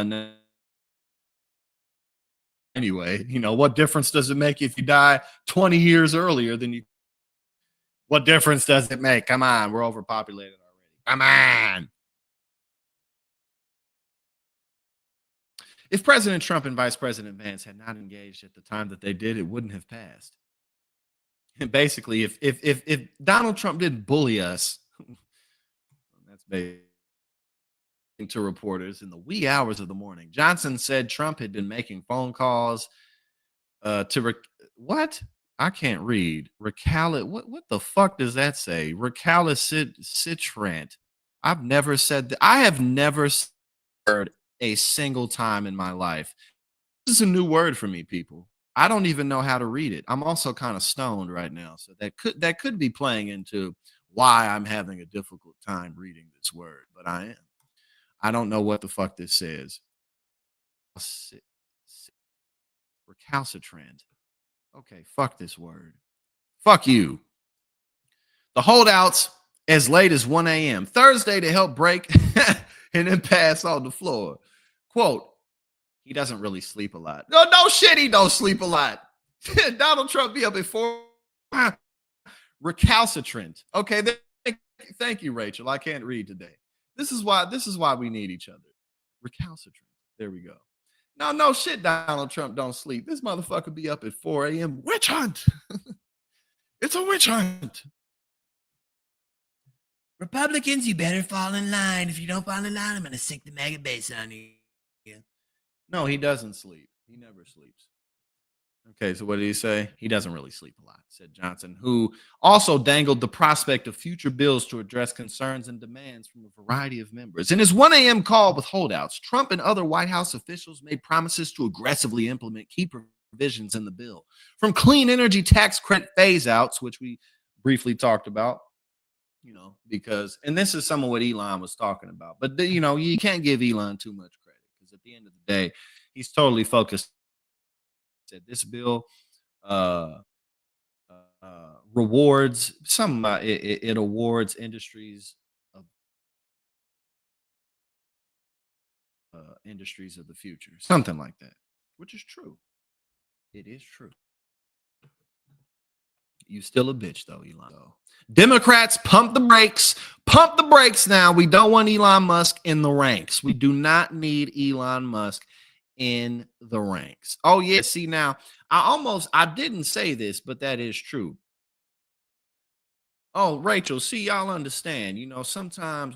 anyway. You know, what difference does it make if you die 20 years earlier than you? What difference does it make? Come on, we're overpopulated already. Come on. If President Trump and Vice President Vance had not engaged at the time that they did, it wouldn't have passed. And basically, if Donald Trump didn't bully us, that's basically to reporters in the wee hours of the morning. Johnson said Trump had been making phone calls to what? I can't read. What the fuck does that say? Recalcitrant. I've never said that. I have never heard a single time in my life. This is a new word for me, people. I don't even know how to read it. I'm also kind of stoned right now, so that could be playing into why I'm having a difficult time reading this word, but I am. I don't know what the fuck this says. Recalcitrant. Okay, fuck this word. Fuck you. The holdouts as late as 1 a.m. Thursday to help break and then pass on the floor. Quote, he doesn't really sleep a lot. No shit, he don't sleep a lot. Donald Trump be up at 4. Recalcitrant. Okay, thank you, Rachel. I can't read today. This is why we need each other. Recalcitrant. There we go. No shit, Donald Trump don't sleep. This motherfucker be up at 4 a.m. Witch hunt. It's a witch hunt. Republicans, you better fall in line. If you don't fall in line, I'm going to sick the MAGA base on you. No, he doesn't sleep. He never sleeps. Okay, so what did he say? He doesn't really sleep a lot, said Johnson, who also dangled the prospect of future bills to address concerns and demands from a variety of members. In his 1 a.m. call with holdouts, Trump and other White House officials made promises to aggressively implement key provisions in the bill, from clean energy tax credit phase-outs, which we briefly talked about, you know, because, and this is some of what Elon was talking about, but, you know, you can't give Elon too much credit because at the end of the day, he's totally focused. Said this bill rewards some, it awards industries of the future, something like that, which is true. It is true. You still a bitch though, Elon. Democrats, pump the brakes now. We don't want Elon Musk in the ranks. We do not need Elon Musk in the ranks. Oh yeah, see now, I didn't say this, but that is true. Oh, Rachel, see, y'all understand, you know, sometimes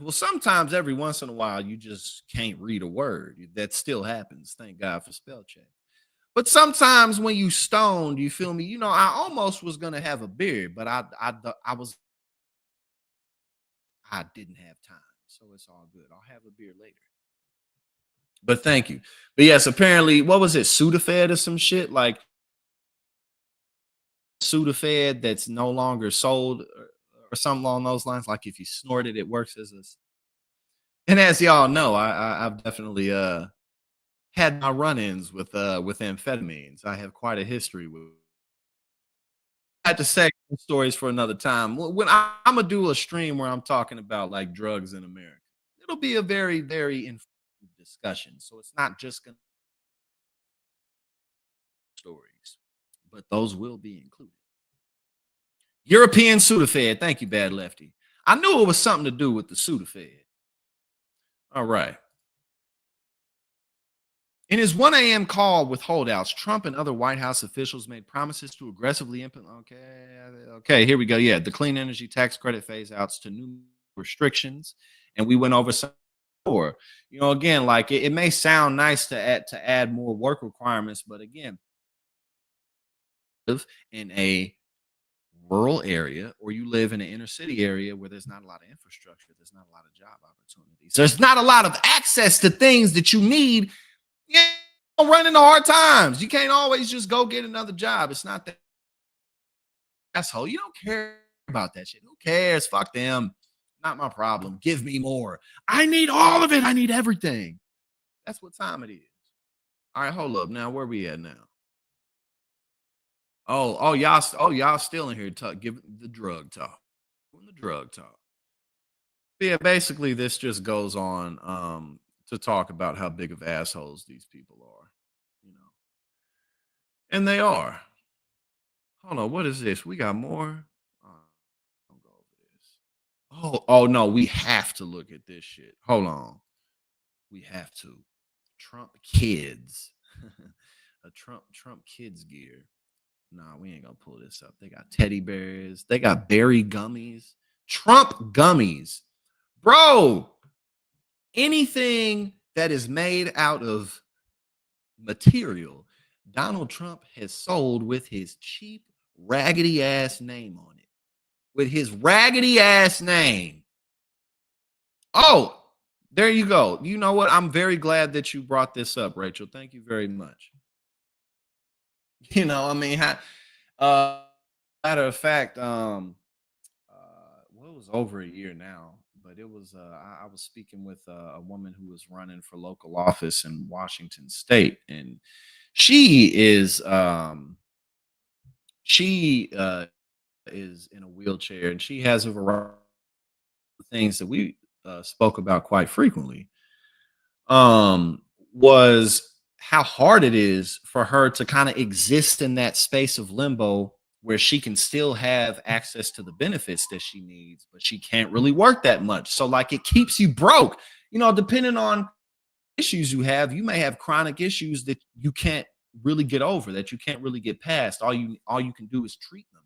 every once in a while you just can't read a word. That still happens. Thank God for spell check. But sometimes when you stoned, you feel me? You know, I almost was gonna have a beer, but I didn't have time. So it's all good. I'll have a beer later. But thank you. But yes, apparently, what was it? Sudafed or some shit? Like Sudafed that's no longer sold or something along those lines. Like if you snort it, it works as a. And as y'all know, I've definitely had my run-ins with amphetamines. I have quite a history with. I had to say stories for another time. When I'm gonna do a stream where I'm talking about like drugs in America, it'll be a very, very informative discussion. So it's not just gonna stories, but those will be included. European Sudafed. Thank you, Bad Lefty. I knew it was something to do with the Sudafed. All right. In his 1 a.m. call with holdouts, Trump and other White House officials made promises to aggressively implement. Okay, here we go. Yeah, the clean energy tax credit phase outs to new restrictions. And we went over some more. You know, again, like it may sound nice to add more work requirements, but again, live in a rural area or you live in an inner city area where there's not a lot of infrastructure, there's not a lot of job opportunities, there's not a lot of access to things that you need. Yeah, run into hard times. You can't always just go get another job. It's not that asshole. You don't care about that shit. Who cares? Fuck them. Not my problem. Give me more. I need all of it. I need everything. That's what time it is. All right, hold up. Now, where we at now? Y'all still in here giving the drug talk. The drug talk. But yeah, basically this just goes on to talk about how big of assholes these people are, you know. And they are. Hold on, what is this? We got more. Oh no, we have to look at this shit. Hold on. We have to. Trump kids. A Trump kids gear. Nah, we ain't gonna pull this up. They got teddy bears, they got berry gummies, Trump gummies. Bro, anything that is made out of material Donald Trump has sold with his cheap, raggedy ass name on it. With his raggedy ass name. Oh, there you go. You know what? I'm very glad that you brought this up, Rachel. Thank you very much. You know, I mean, matter of fact, well, it was over a year now, but it was, I was speaking with a woman who was running for local office in Washington State, and she is in a wheelchair, and she has a variety of things that we spoke about quite frequently. Was how hard it is for her to kind of exist in that space of limbo where she can still have access to the benefits that she needs, but she can't really work that much. So like it keeps you broke, you know, depending on issues you have. You may have chronic issues that you can't really get over, that you can't really get past. All you can do is treat them,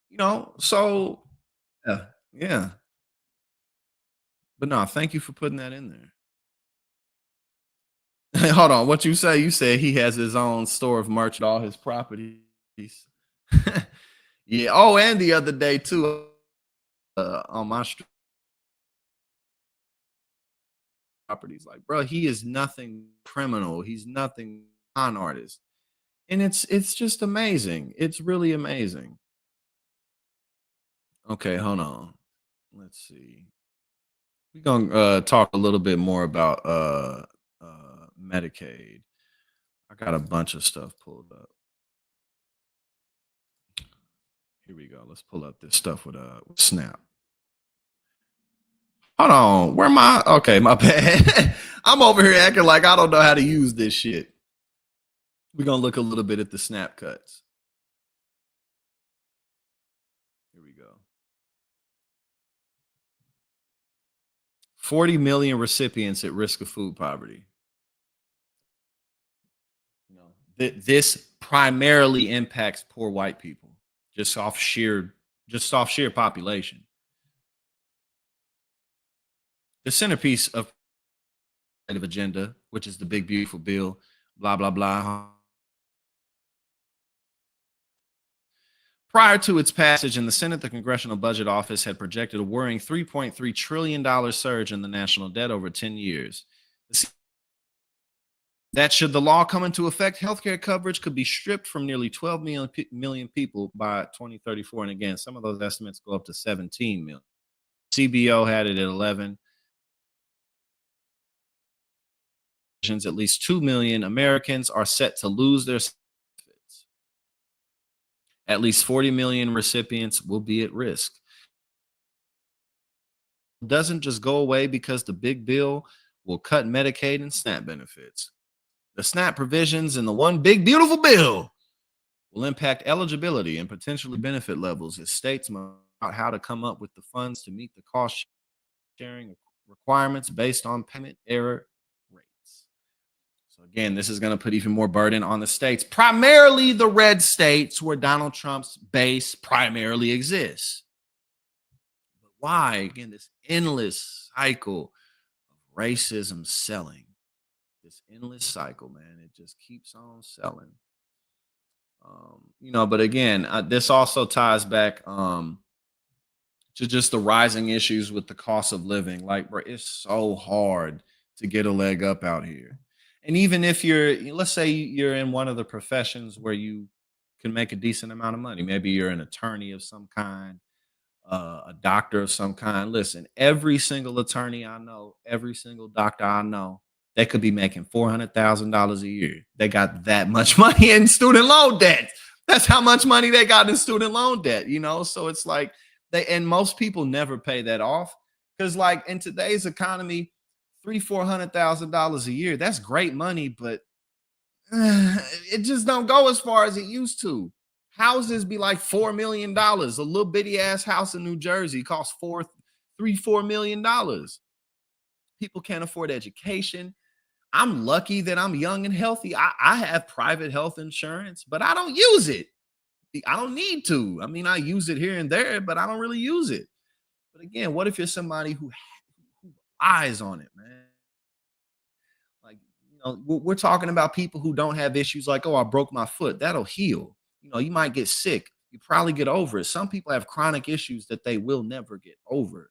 you know? So yeah. But no, thank you for putting that in there. Hold on, what you say? You said he has his own store of merch at all his properties. Yeah. Oh, and the other day too, on my properties, like, bro, he is nothing criminal. He's nothing con artist, and it's just amazing. It's really amazing. Okay, hold on. Let's see. We're gonna talk a little bit more about Medicaid. I got a bunch of stuff pulled up. Here we go. Let's pull up this stuff with Snap. Hold on. Where am I? Okay, my bad. I'm over here acting like I don't know how to use this shit. We're gonna look a little bit at the Snap cuts. Here we go. 40 million recipients at risk of food poverty. This primarily impacts poor white people, just off sheer population. The centerpiece of agenda, which is the big beautiful bill, blah blah blah. Prior to its passage in the Senate, the Congressional Budget Office had projected a worrying $3.3 trillion surge in the national debt over 10 years. That should the law come into effect, healthcare coverage could be stripped from nearly 12 million people by 2034. And again, some of those estimates go up to 17 million. CBO had it at 11. At least 2 million Americans are set to lose their benefits. At least 40 million recipients will be at risk. It doesn't just go away because the big bill will cut Medicaid and SNAP benefits. The SNAP provisions in the one big beautiful bill will impact eligibility and potentially benefit levels as states map out how to come up with the funds to meet the cost sharing requirements based on payment error rates. So again, this is going to put even more burden on the states, primarily the red states where Donald Trump's base primarily exists. But why? Again, this endless cycle of racism selling. This endless cycle, man, it just keeps on selling. You know, but again, this also ties back to just the rising issues with the cost of living. Like, bro, it's so hard to get a leg up out here. And even if let's say you're in one of the professions where you can make a decent amount of money, maybe you're an attorney of some kind, a doctor of some kind. Listen, every single attorney I know, every single doctor I know, they could be making $400,000 a year. They got that much money in student loan debt. That's how much money they got in student loan debt, you know? So it's like and most people never pay that off because, like, in today's economy, $300,000-$400,000 a year, that's great money, but it just don't go as far as it used to. Houses be like $4 million. A little bitty ass house in New Jersey costs $4 million. People can't afford education. I'm lucky that I'm young and healthy. I have private health insurance, but I don't use it. I don't need to. I mean, I use it here and there, but I don't really use it. But again, what if you're somebody who eyes on it, man? Like, you know, we're talking about people who don't have issues like, oh, I broke my foot. That'll heal. You know, you might get sick. You probably get over it. Some people have chronic issues that they will never get over.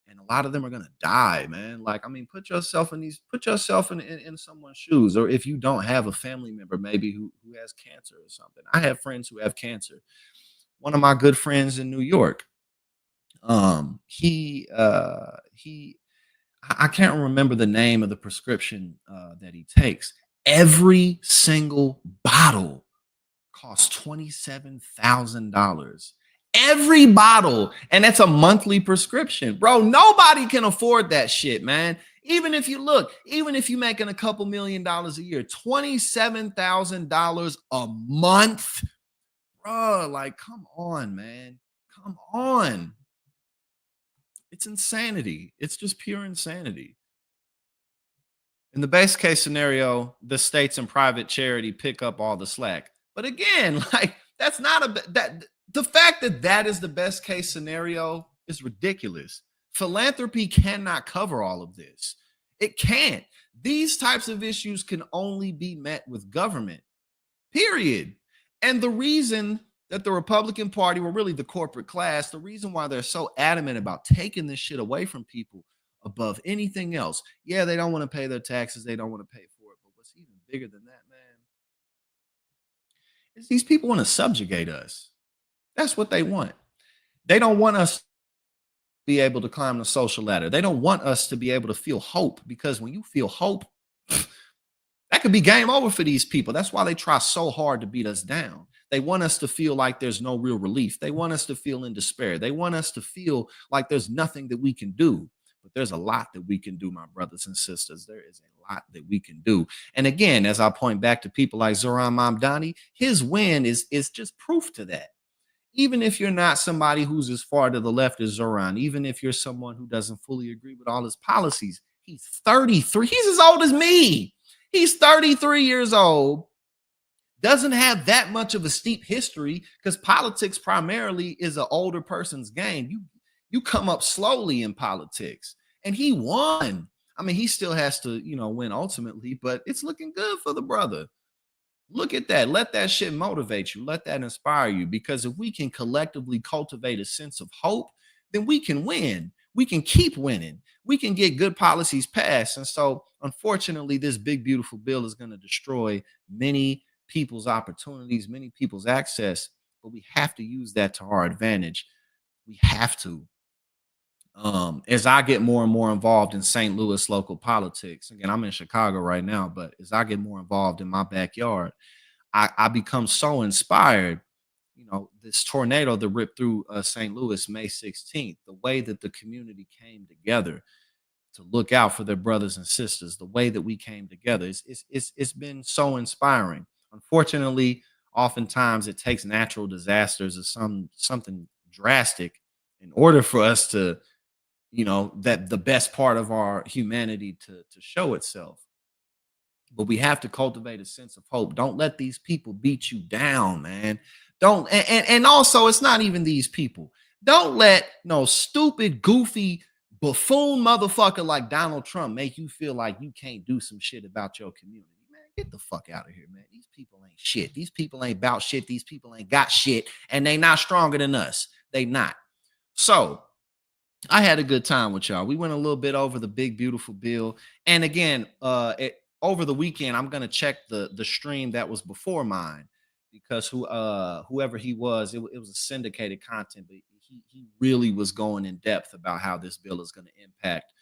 And a lot of them are gonna die, man. Like, I mean, put yourself in someone's shoes, or if you don't have a family member, maybe who has cancer or something. I have friends who have cancer. One of my good friends in New York, I can't remember the name of the prescription that he takes. Every single bottle costs $27,000. Every bottle, and that's a monthly prescription, bro. Nobody can afford that shit, man. Even if you're making a couple $1 million a year, $27,000 a month, bro. Like, come on, man, come on. It's insanity. It's just pure insanity. In the best case scenario, the states and private charity pick up all the slack. But again, like, that's not the fact that that is the best case scenario is ridiculous. Philanthropy cannot cover all of this. It can't. These types of issues can only be met with government, period. And the reason that the Republican Party, or really the corporate class, the reason why they're so adamant about taking this shit away from people above anything else. Yeah, they don't want to pay their taxes. They don't want to pay for it. But what's even bigger than that, man, is these people want to subjugate us. That's what they want. They don't want us to be able to climb the social ladder. They don't want us to be able to feel hope, because when you feel hope, that could be game over for these people. That's why they try so hard to beat us down. They want us to feel like there's no real relief. They want us to feel in despair. They want us to feel like there's nothing that we can do. But there's a lot that we can do, my brothers and sisters. There is a lot that we can do. And again, as I point back to people like Zoran Mamdani, his win is just proof to that. Even if you're not somebody who's as far to the left as Zoran, even if you're someone who doesn't fully agree with all his policies, he's 33. He's as old as me. He's 33 years old. Doesn't have that much of a steep history, because politics primarily is an older person's game. You come up slowly in politics, and he won. I mean, he still has to, win ultimately, but it's looking good for the brother. Look at that. Let that shit motivate you. Let that inspire you, because if we can collectively cultivate a sense of hope, then we can win. We can keep winning. We can get good policies passed. And so, unfortunately, this big, beautiful bill is going to destroy many people's opportunities, many people's access, but we have to use that to our advantage. We have to. As I get more and more involved in St. Louis local politics, again, I'm in Chicago right now, but as I get more involved in my backyard, I become so inspired. This tornado that ripped through St. Louis May 16th, the way that the community came together to look out for their brothers and sisters, the way that we came together, it's been so inspiring. Unfortunately, oftentimes it takes natural disasters or something drastic in order for us to, that the best part of our humanity to show itself. But we have to cultivate a sense of hope. Don't let these people beat you down, man. Don't, and also, it's not even these people. Don't let no stupid, goofy, buffoon motherfucker like Donald Trump make you feel like you can't do some shit about your community. Get the fuck out of here, man. These people ain't shit. These people ain't about shit. These people ain't got shit, and they not stronger than us. They not. So I had a good time with y'all. We went a little bit over the big, beautiful bill. And again, over the weekend, I'm going to check the stream that was before mine, because whoever he was, it was a syndicated content, but he really was going in depth about how this bill is going to impact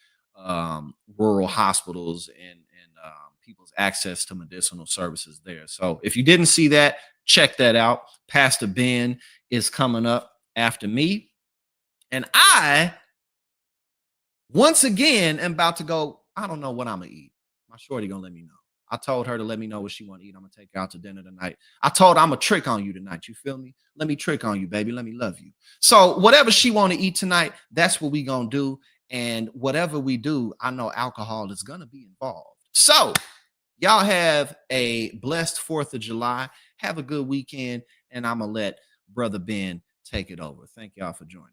rural hospitals and people's access to medicinal services there. So if you didn't see that, check that out. Pastor Ben is coming up after me. And I, once again, am about to go, I don't know what I'm going to eat. My shorty going to let me know. I told her to let me know what she want to eat. I'm gonna take her out to dinner tonight. I told her I'm gonna trick on you tonight. You feel me? Let me trick on you, baby. Let me love you. So whatever she want to eat tonight, that's what we gonna do. And whatever we do, I know alcohol is gonna be involved. So y'all have a blessed 4th of July. Have a good weekend, and I'm gonna let Brother Ben take it over. Thank y'all for joining.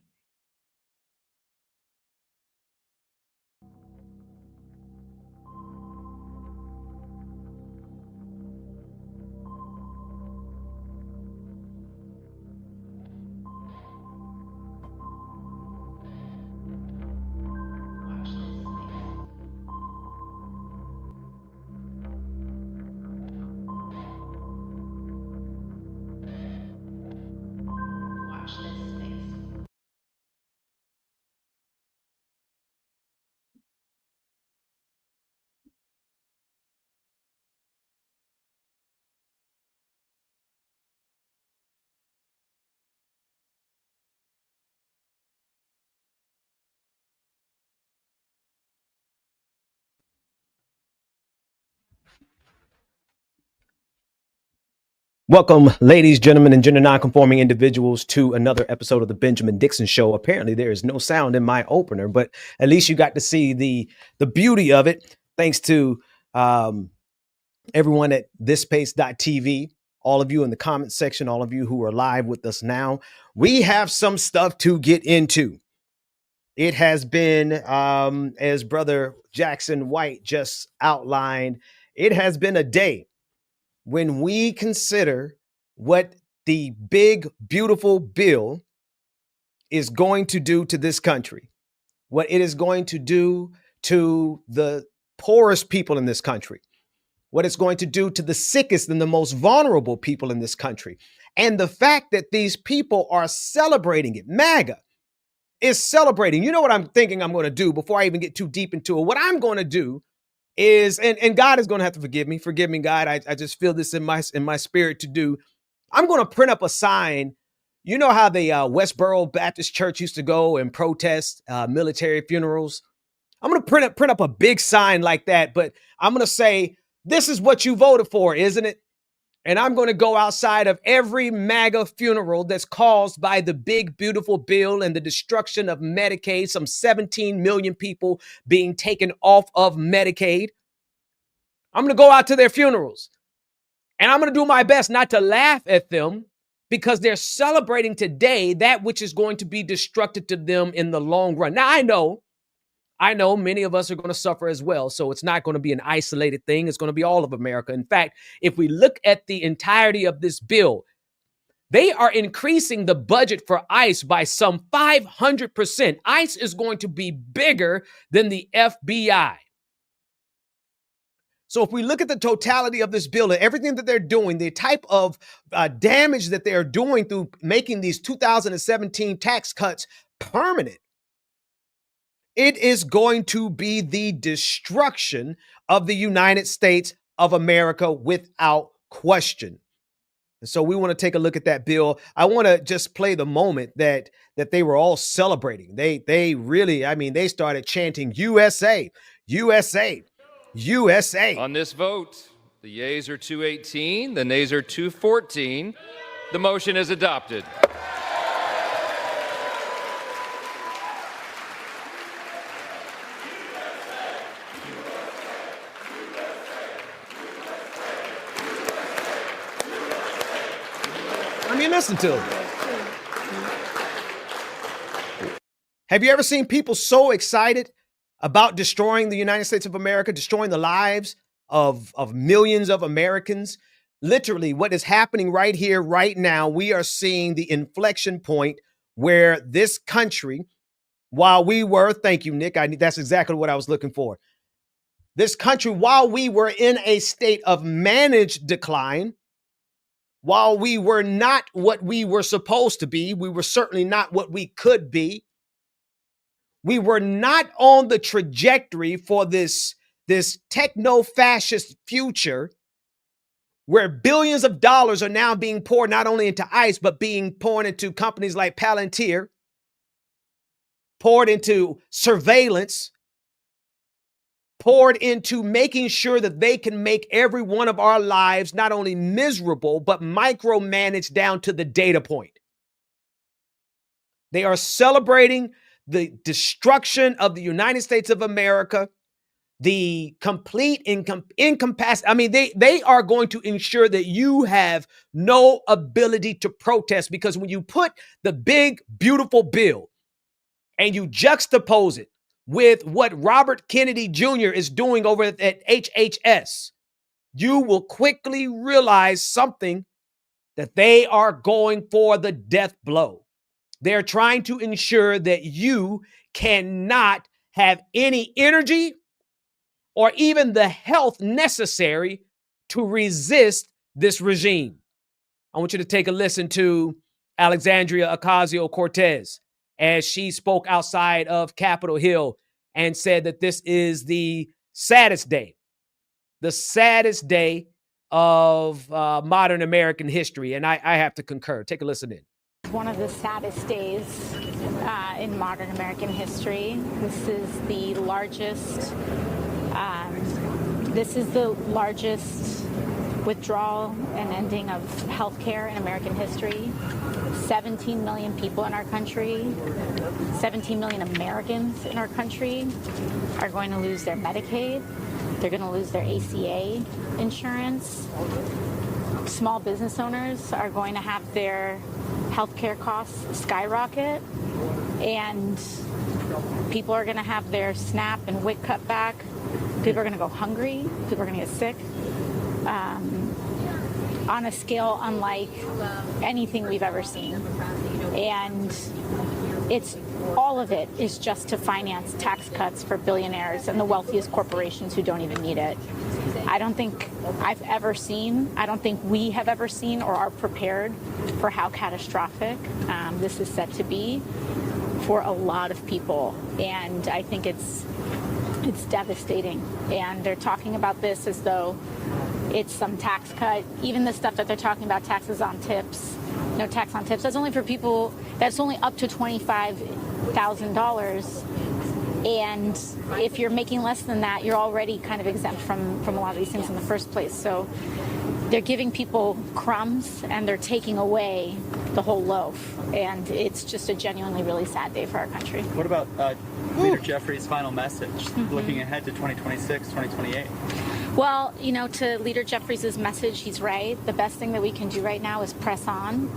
Welcome, ladies, gentlemen, and gender nonconforming individuals, to another episode of the Benjamin Dixon Show. Apparently, there is no sound in my opener, but at least you got to see the beauty of it. Thanks to everyone at thisspace.tv, all of you in the comment section, all of you who are live with us now. We have some stuff to get into. It has been, as Brother Jackson White just outlined, it has been a day when we consider what the big, beautiful bill is going to do to this country, what it is going to do to the poorest people in this country, what it's going to do to the sickest and the most vulnerable people in this country. And the fact that these people are celebrating it, MAGA is celebrating. You know what I'm thinking I'm going to do before I even get too deep into it? What I'm going to do is, and God is going to have to forgive me, God. I just feel this in my spirit to do. I'm going to print up a sign. You know how the Westboro Baptist Church used to go and protest military funerals? I'm going to print up a big sign like that, but I'm going to say, this is what you voted for, isn't it? And I'm going to go outside of every MAGA funeral that's caused by the big, beautiful bill and the destruction of Medicaid, some 17 million people being taken off of Medicaid. I'm going to go out to their funerals, and I'm going to do my best not to laugh at them, because they're celebrating today that which is going to be destructive to them in the long run. Now, I know many of us are going to suffer as well, so it's not going to be an isolated thing. It's going to be all of America. In fact, if we look at the entirety of this bill, they are increasing the budget for ICE by some 500%. ICE is going to be bigger than the FBI. So if we look at the totality of this bill and everything that they're doing, the type of damage that they're doing through making these 2017 tax cuts permanent, it is going to be the destruction of the United States of America without question. And so we want to take a look at that bill. I want to just play the moment that they were all celebrating. They really, I mean, they started chanting USA, USA, USA. On this vote, the yeas are 218, the nays are 214. The motion is adopted. I mean, listen to them. Have you ever seen people so excited about destroying the United States of America, destroying the lives of millions of Americans? Literally, what is happening right here, right now, we are seeing the inflection point where this country, while we were, thank you, Nick, that's exactly what I was looking for. This country, while we were in a state of managed decline, while we were not what we were supposed to be, we were certainly not what we could be. We were not on the trajectory for this techno-fascist future where billions of dollars are now being poured not only into ICE, but being poured into companies like Palantir, poured into surveillance, poured into making sure that they can make every one of our lives not only miserable, but micromanaged down to the data point. They are celebrating the destruction of the United States of America, the complete incapacity. I mean, they are going to ensure that you have no ability to protest, because when you put the big, beautiful bill and you juxtapose it with what Robert Kennedy Jr. is doing over at HHS, you will quickly realize something, that they are going for the death blow. They're trying to ensure that you cannot have any energy or even the health necessary to resist this regime. I want you to take a listen to Alexandria Ocasio-Cortez as she spoke outside of Capitol Hill and said that this is the saddest day of modern American history. And I have to concur. Take a listen in. One of the saddest days in modern American history. This is the largest withdrawal and ending of healthcare in American history. 17 million people in our country, 17 million Americans in our country are going to lose their Medicaid. They're going to lose their ACA insurance. Small business owners are going to have their healthcare costs skyrocket, and people are going to have their SNAP and WIC cut back. People are going to go hungry. People are going to get sick on a scale unlike anything we've ever seen. And all of it is just to finance tax cuts for billionaires and the wealthiest corporations who don't even need it. I don't think we have ever seen or are prepared for how catastrophic this is set to be for a lot of people. And I think it's devastating. And they're talking about this as though it's some tax cut. Even the stuff that they're talking about, taxes on tips, no tax on tips, that's only for people, that's only up to $25,000. And if you're making less than that, you're already kind of exempt from a lot of these things in the first place. So they're giving people crumbs and they're taking away the whole loaf. And it's just a genuinely really sad day for our country. What about Leader Jeffrey's final message, looking ahead to 2026, 2028? Well, to Leader Jeffries' message, he's right. The best thing that we can do right now is press on.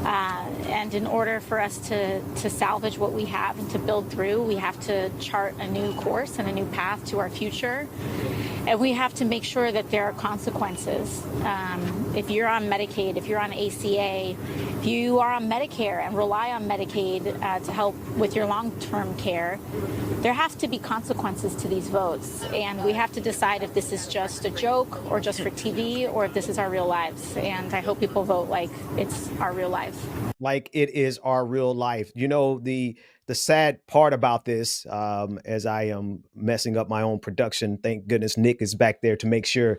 And in order for us to salvage what we have and to build through, we have to chart a new course and a new path to our future. And we have to make sure that there are consequences. If you're on Medicaid, if you're on ACA, if you are on Medicare and rely on Medicaid to help with your long-term care, there has to be consequences to these votes. And we have to decide if this is just a joke or just for TV or if this is our real lives. And I hope people vote like it's our real lives. Like it is our real life. The sad part about this, as I am messing up my own production, thank goodness Nick is back there to make sure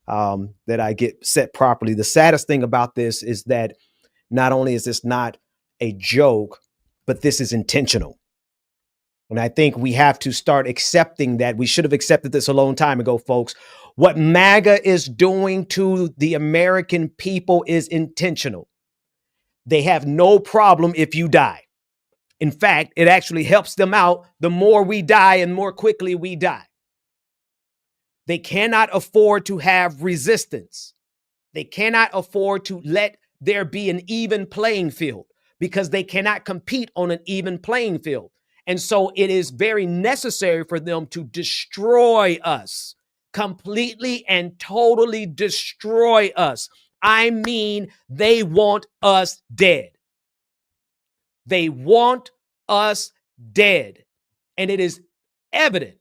that I get set properly. The saddest thing about this is that not only is this not a joke, but this is intentional. And I think we have to start accepting that. We should have accepted this a long time ago, folks. What MAGA is doing to the American people is intentional. They have no problem if you die. In fact, it actually helps them out the more we die and more quickly we die. They cannot afford to have resistance. They cannot afford to let there be an even playing field because they cannot compete on an even playing field. And so it is very necessary for them to destroy us, completely and totally destroy us. I mean, they want us dead. They want us dead. And it is evident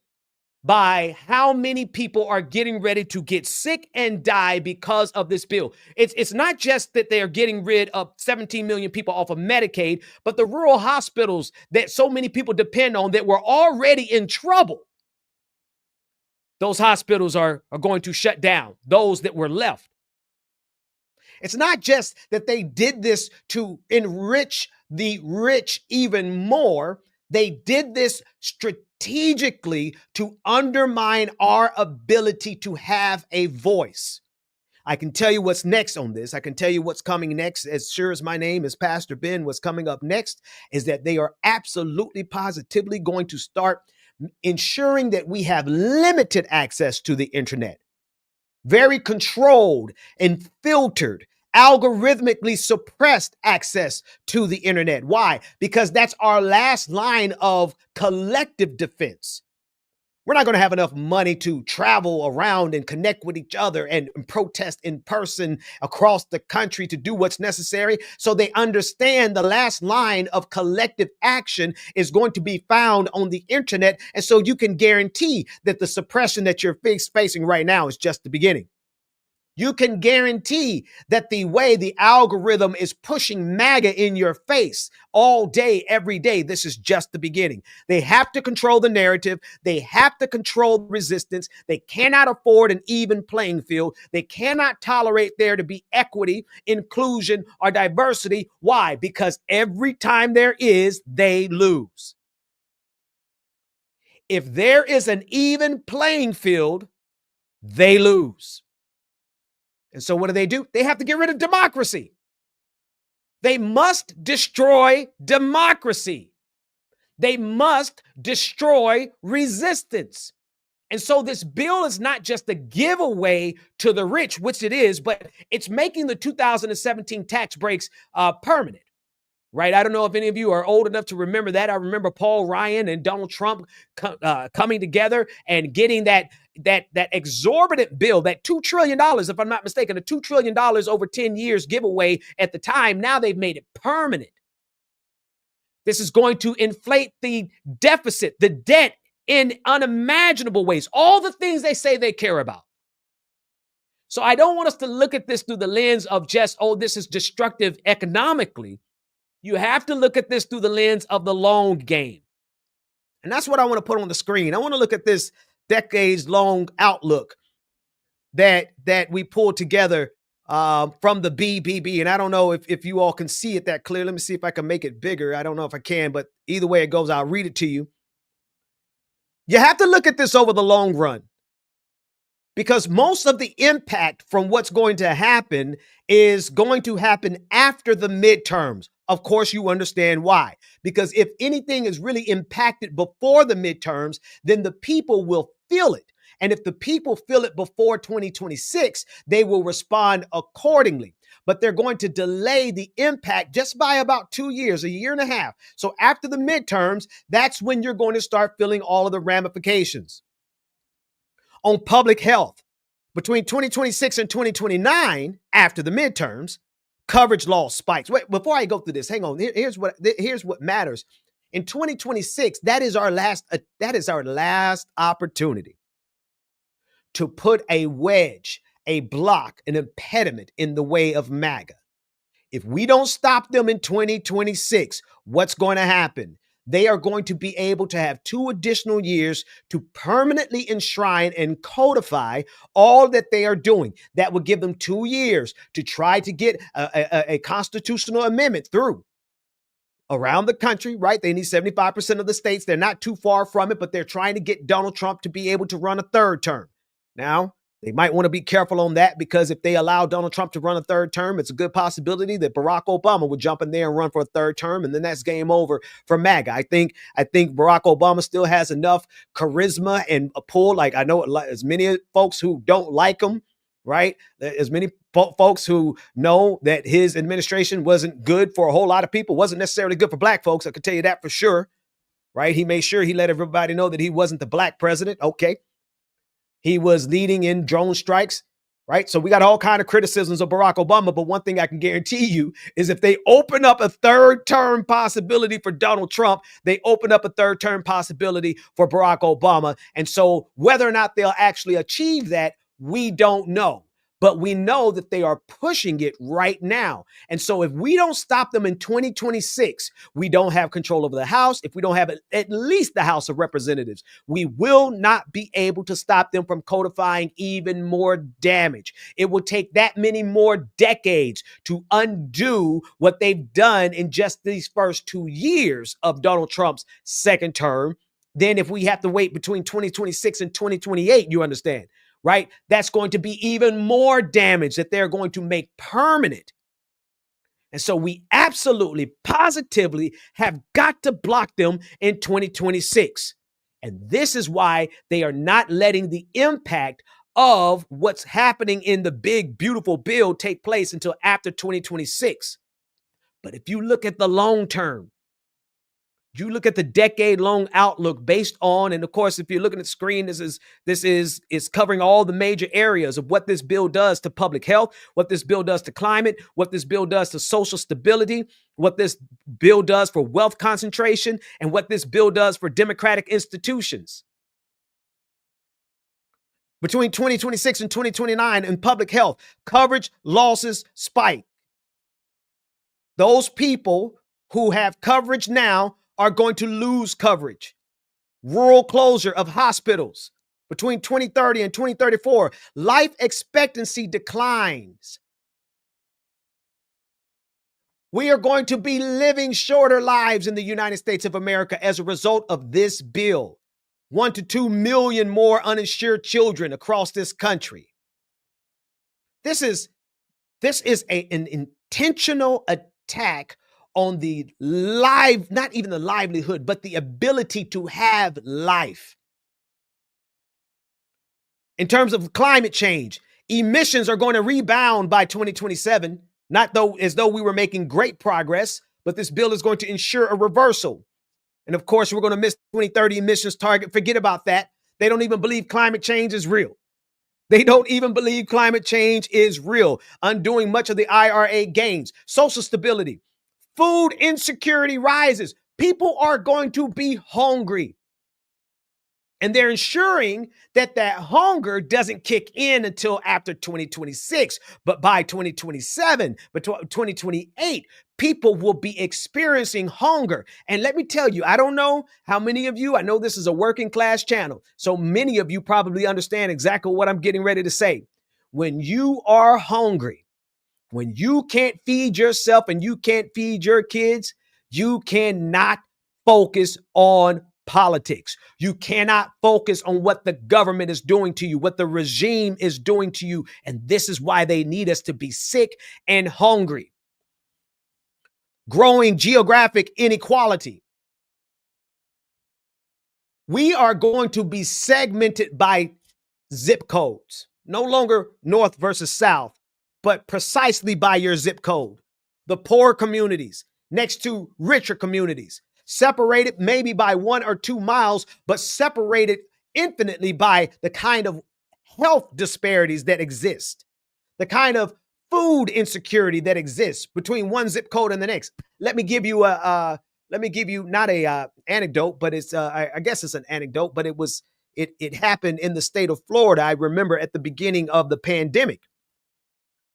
by how many people are getting ready to get sick and die because of this bill. It's not just that they are getting rid of 17 million people off of Medicaid, but the rural hospitals that so many people depend on that were already in trouble. Those hospitals are going to shut down, those that were left. It's not just that they did this to enrich the rich even more. They did this strategically to undermine our ability to have a voice. I can tell you what's next on this. I can tell you what's coming next. As sure as my name is Pastor Ben, what's coming up next is that they are absolutely positively going to start ensuring that we have limited access to the internet, very controlled and filtered, algorithmically suppressed access to the internet. Why? Because that's our last line of collective defense. We're not going to have enough money to travel around and connect with each other and protest in person across the country to do what's necessary. So they understand the last line of collective action is going to be found on the internet. And so you can guarantee that the suppression that you're facing right now is just the beginning. You can guarantee that the way the algorithm is pushing MAGA in your face all day, every day, this is just the beginning. They have to control the narrative. They have to control resistance. They cannot afford an even playing field. They cannot tolerate there to be equity, inclusion, or diversity. Why? Because every time there is, they lose. If there is an even playing field, they lose. And so what do? They have to get rid of democracy. They must destroy democracy. They must destroy resistance. And so this bill is not just a giveaway to the rich, which it is, but it's making the 2017 tax breaks permanent. Right? I don't know if any of you are old enough to remember that. I remember Paul Ryan and Donald Trump coming together and getting that exorbitant bill, that $2 trillion, if I'm not mistaken, a $2 trillion over 10 years giveaway at the time. Now they've made it permanent. This is going to inflate the deficit, the debt in unimaginable ways, all the things they say they care about. So I don't want us to look at this through the lens of just, oh, this is destructive economically. You have to look at this through the lens of the long game. And that's what I want to put on the screen. I want to look at this decades-long outlook that we pulled together from the BBB. And I don't know if you all can see it that clear. Let me see if I can make it bigger. I don't know if I can, but either way it goes, I'll read it to you. You have to look at this over the long run, because most of the impact from what's going to happen is going to happen after the midterms. Of course, you understand why. Because if anything is really impacted before the midterms, then the people will feel it. And if the people feel it before 2026, they will respond accordingly. But they're going to delay the impact just by about 2 years, a year and a half. So after the midterms, that's when you're going to start feeling all of the ramifications. On public health, between 2026 and 2029, after the midterms, coverage loss spikes. Wait, before I go through this, hang on. Here's what matters. In 2026, that is our last opportunity to put a wedge, a block, an impediment in the way of MAGA. If we don't stop them in 2026, what's going to happen? They are going to be able to have 2 additional years to permanently enshrine and codify all that they are doing. That will give them 2 years to try to get a constitutional amendment through around the country, right? They need 75% of the states. They're not too far from it, but they're trying to get Donald Trump to be able to run a 3rd term. Now, they might want to be careful on that, because if they allow Donald Trump to run a 3rd term, it's a good possibility that Barack Obama would jump in there and run for a 3rd term, and then that's game over for MAGA. I think Barack Obama still has enough charisma and a pull. Like, I know as many folks who don't like him, right? As many folks who know that his administration wasn't good for a whole lot of people, wasn't necessarily good for black folks. I can tell you that for sure, right? He made sure he let everybody know that he wasn't the black president. Okay. He was leading in drone strikes, right? So we got all kinds of criticisms of Barack Obama. But one thing I can guarantee you is if they open up a 3rd term possibility for Donald Trump, they open up a 3rd term possibility for Barack Obama. And so whether or not they'll actually achieve that, we don't know. But we know that they are pushing it right now. And so if we don't stop them in 2026, we don't have control over the House. If we don't have at least the House of Representatives, we will not be able to stop them from codifying even more damage. It will take that many more decades to undo what they've done in just these first 2 years of Donald Trump's 2nd term. then if we have to wait between 2026 and 2028, you understand, right? That's going to be even more damage that they're going to make permanent. And so we absolutely, positively have got to block them in 2026. And this is why they are not letting the impact of what's happening in the big, beautiful bill take place until after 2026. But if you look at the long term, you look at the decade-long outlook based on, and of course, if you're looking at the screen, this is covering all the major areas of what this bill does to public health, what this bill does to climate, what this bill does to social stability, what this bill does for wealth concentration, and what this bill does for democratic institutions. Between 2026 and 2029 in public health, coverage losses spike. Those people who have coverage now are going to lose coverage. Rural closure of hospitals. Between 2030 and 2034, life expectancy declines. We are going to be living shorter lives in the United States of America as a result of this bill. 1 to 2 million more uninsured children across this country. This is an intentional attack on the not even the livelihood, but the ability to have life. In terms of climate change, emissions are going to rebound by 2027, as though we were making great progress, but this bill is going to ensure a reversal. And of course, we're going to miss 2030 emissions target. Forget about that. They don't even believe climate change is real. They don't even believe climate change is real, undoing much of the IRA gains. Social stability. Food insecurity rises. People are going to be hungry. And they're ensuring that that hunger doesn't kick in until after 2026. But by 2027, but 2028, people will be experiencing hunger. And let me tell you, I don't know how many of you, I know this is a working class channel, so many of you probably understand exactly what I'm getting ready to say. When you are hungry, when you can't feed yourself and you can't feed your kids, you cannot focus on politics. You cannot focus on what the government is doing to you, what the regime is doing to you. And this is why they need us to be sick and hungry. Growing geographic inequality. We are going to be segmented by zip codes, no longer north versus south, but precisely by your zip code. The poor communities next to richer communities, separated maybe by 1 or 2 miles, but separated infinitely by the kind of health disparities that exist, the kind of food insecurity that exists between one zip code and the next. Let me give you not a anecdote, but it's I guess it's an anecdote, but it happened in the state of Florida. I remember at the beginning of the pandemic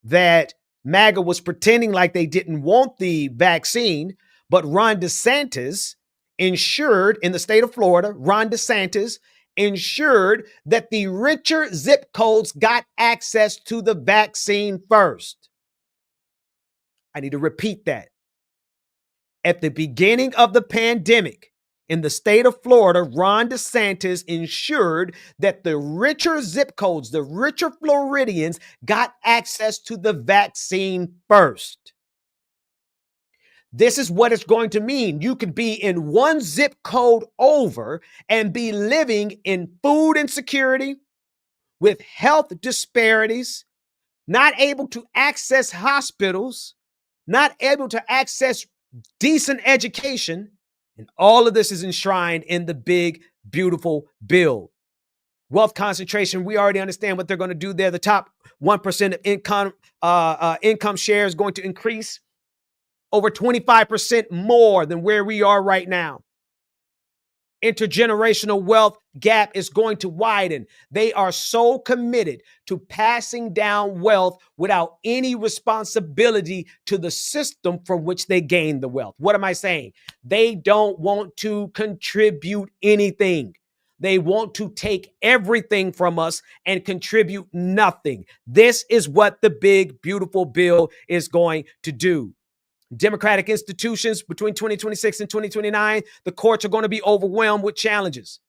that MAGA was pretending like they didn't want the vaccine, but Ron DeSantis ensured in the state of Florida, Ron DeSantis ensured that the richer zip codes got access to the vaccine first. I need to repeat that. At the beginning of the pandemic, in the state of Florida, Ron DeSantis ensured that the richer zip codes, the richer Floridians, got access to the vaccine first. This is what it's going to mean. You could be in one zip code over and be living in food insecurity, with health disparities, not able to access hospitals, not able to access decent education. And all of this is enshrined in the big, beautiful bill. Wealth concentration, we already understand what they're going to do there. The top 1% of income share is going to increase over 25% more than where we are right now. Intergenerational wealth gap is going to widen. They are so committed to passing down wealth without any responsibility to the system from which they gain the wealth. What am I saying? They don't want to contribute anything. They want to take everything from us and contribute nothing. This is what the big, beautiful bill is going to do. democratic institutions between 2026 and 2029, the courts are going to be overwhelmed with challenges.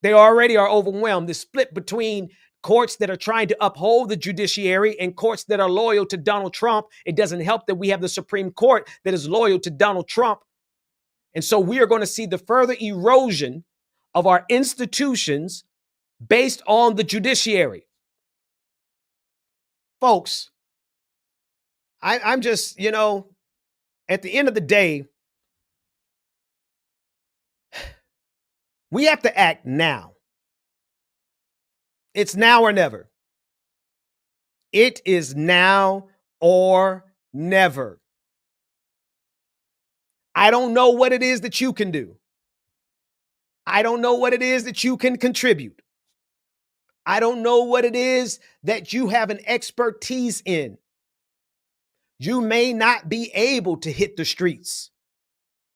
They already are overwhelmed. The split between courts that are trying to uphold the judiciary and courts that are loyal to Donald Trump. It doesn't help that we have the Supreme Court that is loyal to Donald Trump. And so we are going to see the further erosion of our institutions based on the judiciary. Folks, I'm just, at the end of the day, we have to act now. It's now or never. It is now or never. I don't know what it is that you can do. I don't know what it is that you can contribute. I don't know what it is that you have an expertise in. You may not be able to hit the streets.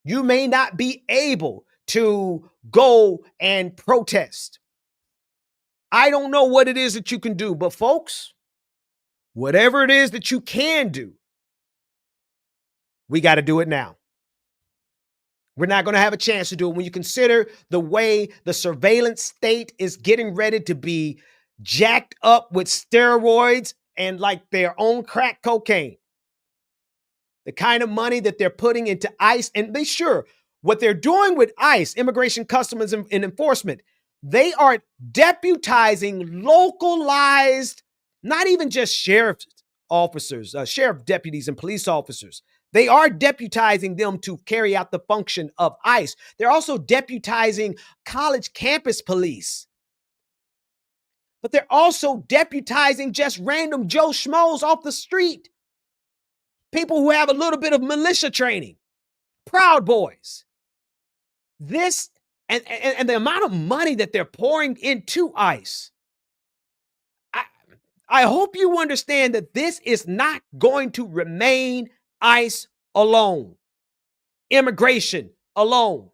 You may not be able to go and protest. I don't know what it is that you can do, but folks, whatever it is that you can do, we got to do it now. We're not going to have a chance to do it when you consider the way the surveillance state is getting ready to be jacked up with steroids and like their own crack cocaine. The kind of money that they're putting into ICE, and be sure what they're doing with ICE, Immigration, Customs and Enforcement, they are deputizing localized, not even just sheriff officers, sheriff deputies and police officers. They are deputizing them to carry out the function of ICE. They're also deputizing college campus police. But they're also deputizing just random Joe Schmoes off the street. People who have a little bit of militia training. Proud Boys. This and the amount of money that they're pouring into ICE. I hope you understand that this is not going to remain ICE alone. Immigration alone.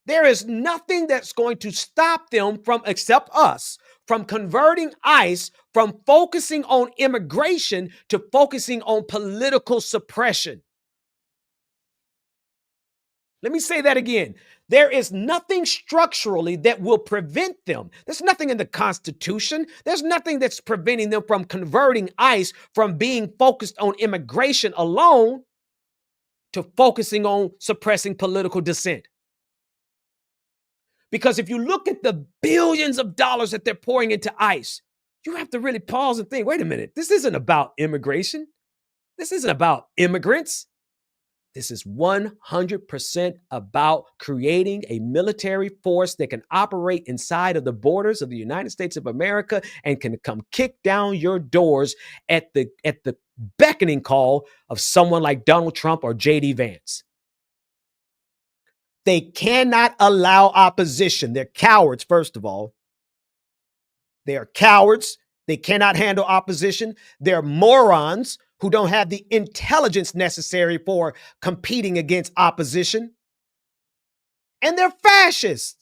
There is nothing that's going to stop them from, except us, from converting ICE from focusing on immigration to focusing on political suppression. Let me say that again. There is nothing structurally that will prevent them. There's nothing in the Constitution. There's nothing that's preventing them from converting ICE from being focused on immigration alone to focusing on suppressing political dissent. Because if you look at the billions of dollars that they're pouring into ICE, you have to really pause and think, wait a minute, this isn't about immigration. This isn't about immigrants. This is 100% about creating a military force that can operate inside of the borders of the United States of America and can come kick down your doors at the beckoning call of someone like Donald Trump or J.D. Vance. They cannot allow opposition. They're cowards, first of all. They are cowards. They cannot handle opposition. They're morons who don't have the intelligence necessary for competing against opposition. And they're fascists.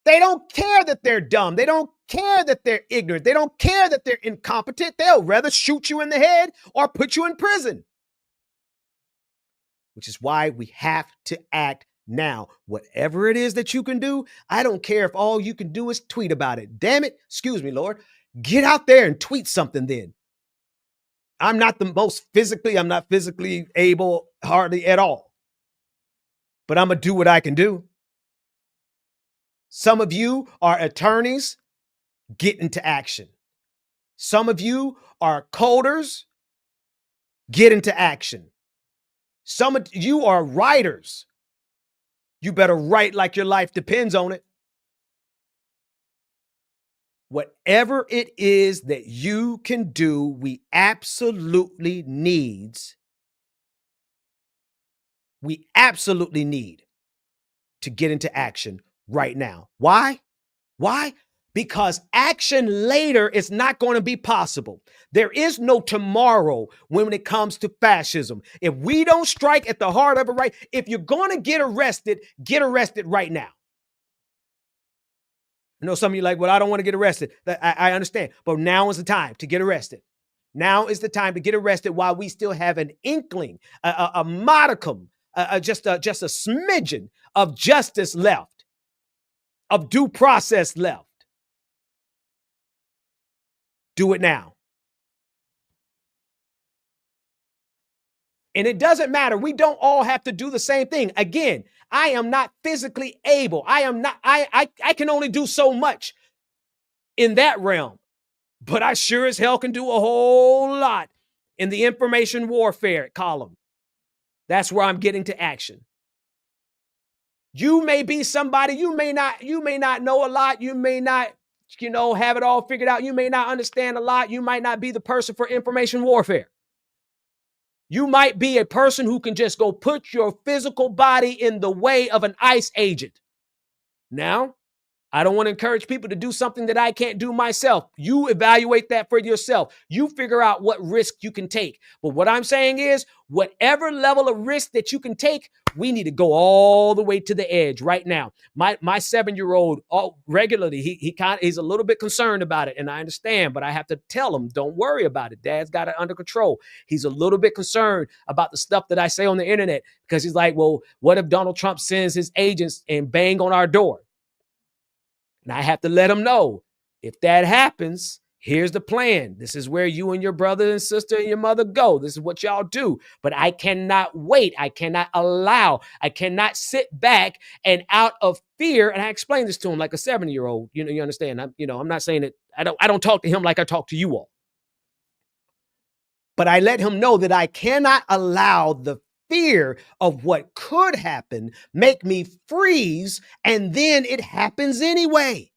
They don't care that they're dumb. They don't care that they're ignorant. They don't care that they're incompetent. They'll rather shoot you in the head or put you in prison. Which is why we have to act now. Whatever it is that you can do, I don't care if all you can do is tweet about it. Damn it. Excuse me, Lord. Get out there and tweet something then. I'm not physically able hardly at all. But I'm going to do what I can do. Some of you are attorneys. Get into action. Some of you are coders. Get into action. Some of you are writers. You better write like your life depends on it. Whatever it is that you can do, we absolutely need to get into action right now. Why? Why? Because action later is not going to be possible. There is no tomorrow when it comes to fascism. If we don't strike at the heart of it right, if you're going to get arrested right now. I know some of you are like, well, I don't want to get arrested. I understand. But now is the time to get arrested. Now is the time to get arrested while we still have an inkling, a modicum, just a smidgen of justice left, of due process left. Do it now. And it doesn't matter. We don't all have to do the same thing. Again, I am not physically able. I can only do so much in that realm, but I sure as hell can do a whole lot in the information warfare column. That's where I'm getting to action. You may be somebody, you may not know a lot. You may not, have it all figured out. You may not understand a lot. You might not be the person for information warfare. You might be a person who can just go put your physical body in the way of an ICE agent. Now, I don't want to encourage people to do something that I can't do myself. You evaluate that for yourself. You figure out what risk you can take. But what I'm saying is, whatever level of risk that you can take, we need to go all the way to the edge right now. My 7-year-old regularly, he's a little bit concerned about it, and I understand, but I have to tell him, don't worry about it. Dad's got it under control. He's a little bit concerned about the stuff that I say on the internet because he's like, well, what if Donald Trump sends his agents and bang on our door? And I have to let them know, if that happens, here's the plan. This is where you and your brother and sister and your mother go. This is what y'all do. But I cannot wait. I cannot allow. I cannot sit back and out of fear. And I explained this to him like a 7-year-old. You understand? I'm not saying that I don't talk to him like I talk to you all. But I let him know that I cannot allow the fear of what could happen make me freeze, and then it happens anyway.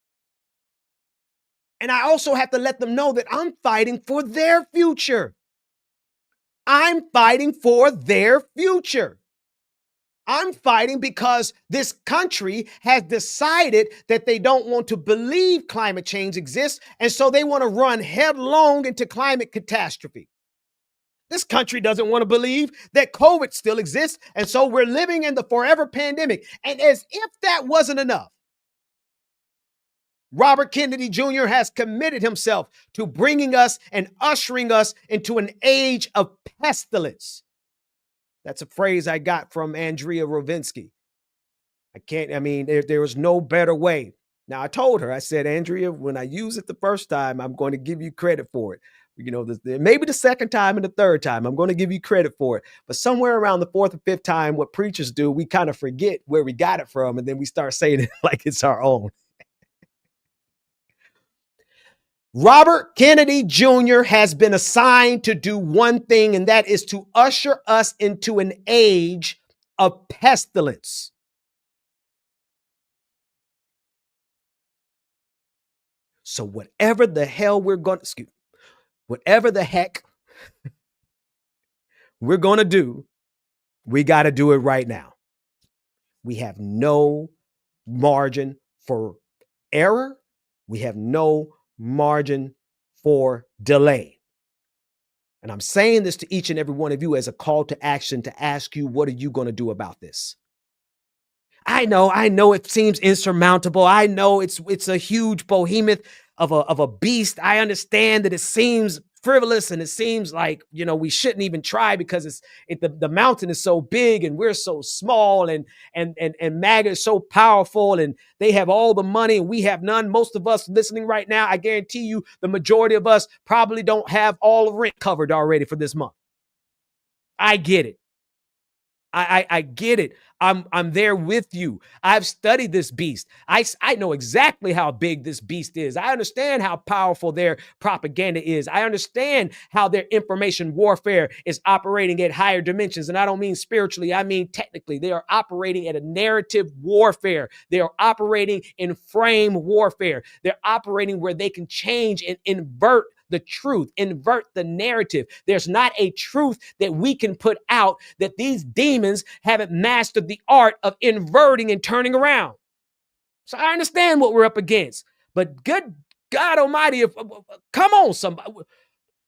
And I also have to let them know that I'm fighting for their future. I'm fighting for their future. I'm fighting because this country has decided that they don't want to believe climate change exists, and so they want to run headlong into climate catastrophe. This country doesn't want to believe that COVID still exists, and so we're living in the forever pandemic. And as if that wasn't enough, Robert Kennedy Jr. has committed himself to bringing us and ushering us into an age of pestilence. That's a phrase I got from Andrea Rovinsky. There was no better way. Now, I told her, I said, Andrea, when I use it the first time, I'm going to give you credit for it. Maybe the second time and the third time, I'm going to give you credit for it. But somewhere around the fourth or fifth time, what preachers do, we kind of forget where we got it from, and then we start saying it like it's our own. Robert Kennedy Jr. has been assigned to do one thing, and that is to usher us into an age of pestilence. So whatever the heck we're going to do, we got to do it right now. We have no margin for error. We have no margin for delay. And I'm saying this to each and every one of you as a call to action to ask you, what are you going to do about this? I know it seems insurmountable. I know it's a huge behemoth of a beast. I understand that it seems frivolous and it seems like, we shouldn't even try because the mountain is so big and we're so small and MAGA is so powerful and they have all the money and we have none. Most of us listening right now, I guarantee you the majority of us probably don't have all the rent covered already for this month. I get it. I get it. I'm there with you. I've studied this beast. I know exactly how big this beast is. I understand how powerful their propaganda is. I understand how their information warfare is operating at higher dimensions. And I don't mean spiritually. I mean technically. They are operating at a narrative warfare. They are operating in frame warfare. They're operating where they can change and invert the truth, invert the narrative. There's not a truth that we can put out that these demons haven't mastered the art of inverting and turning around. So I understand what we're up against, but good God Almighty, come on, somebody.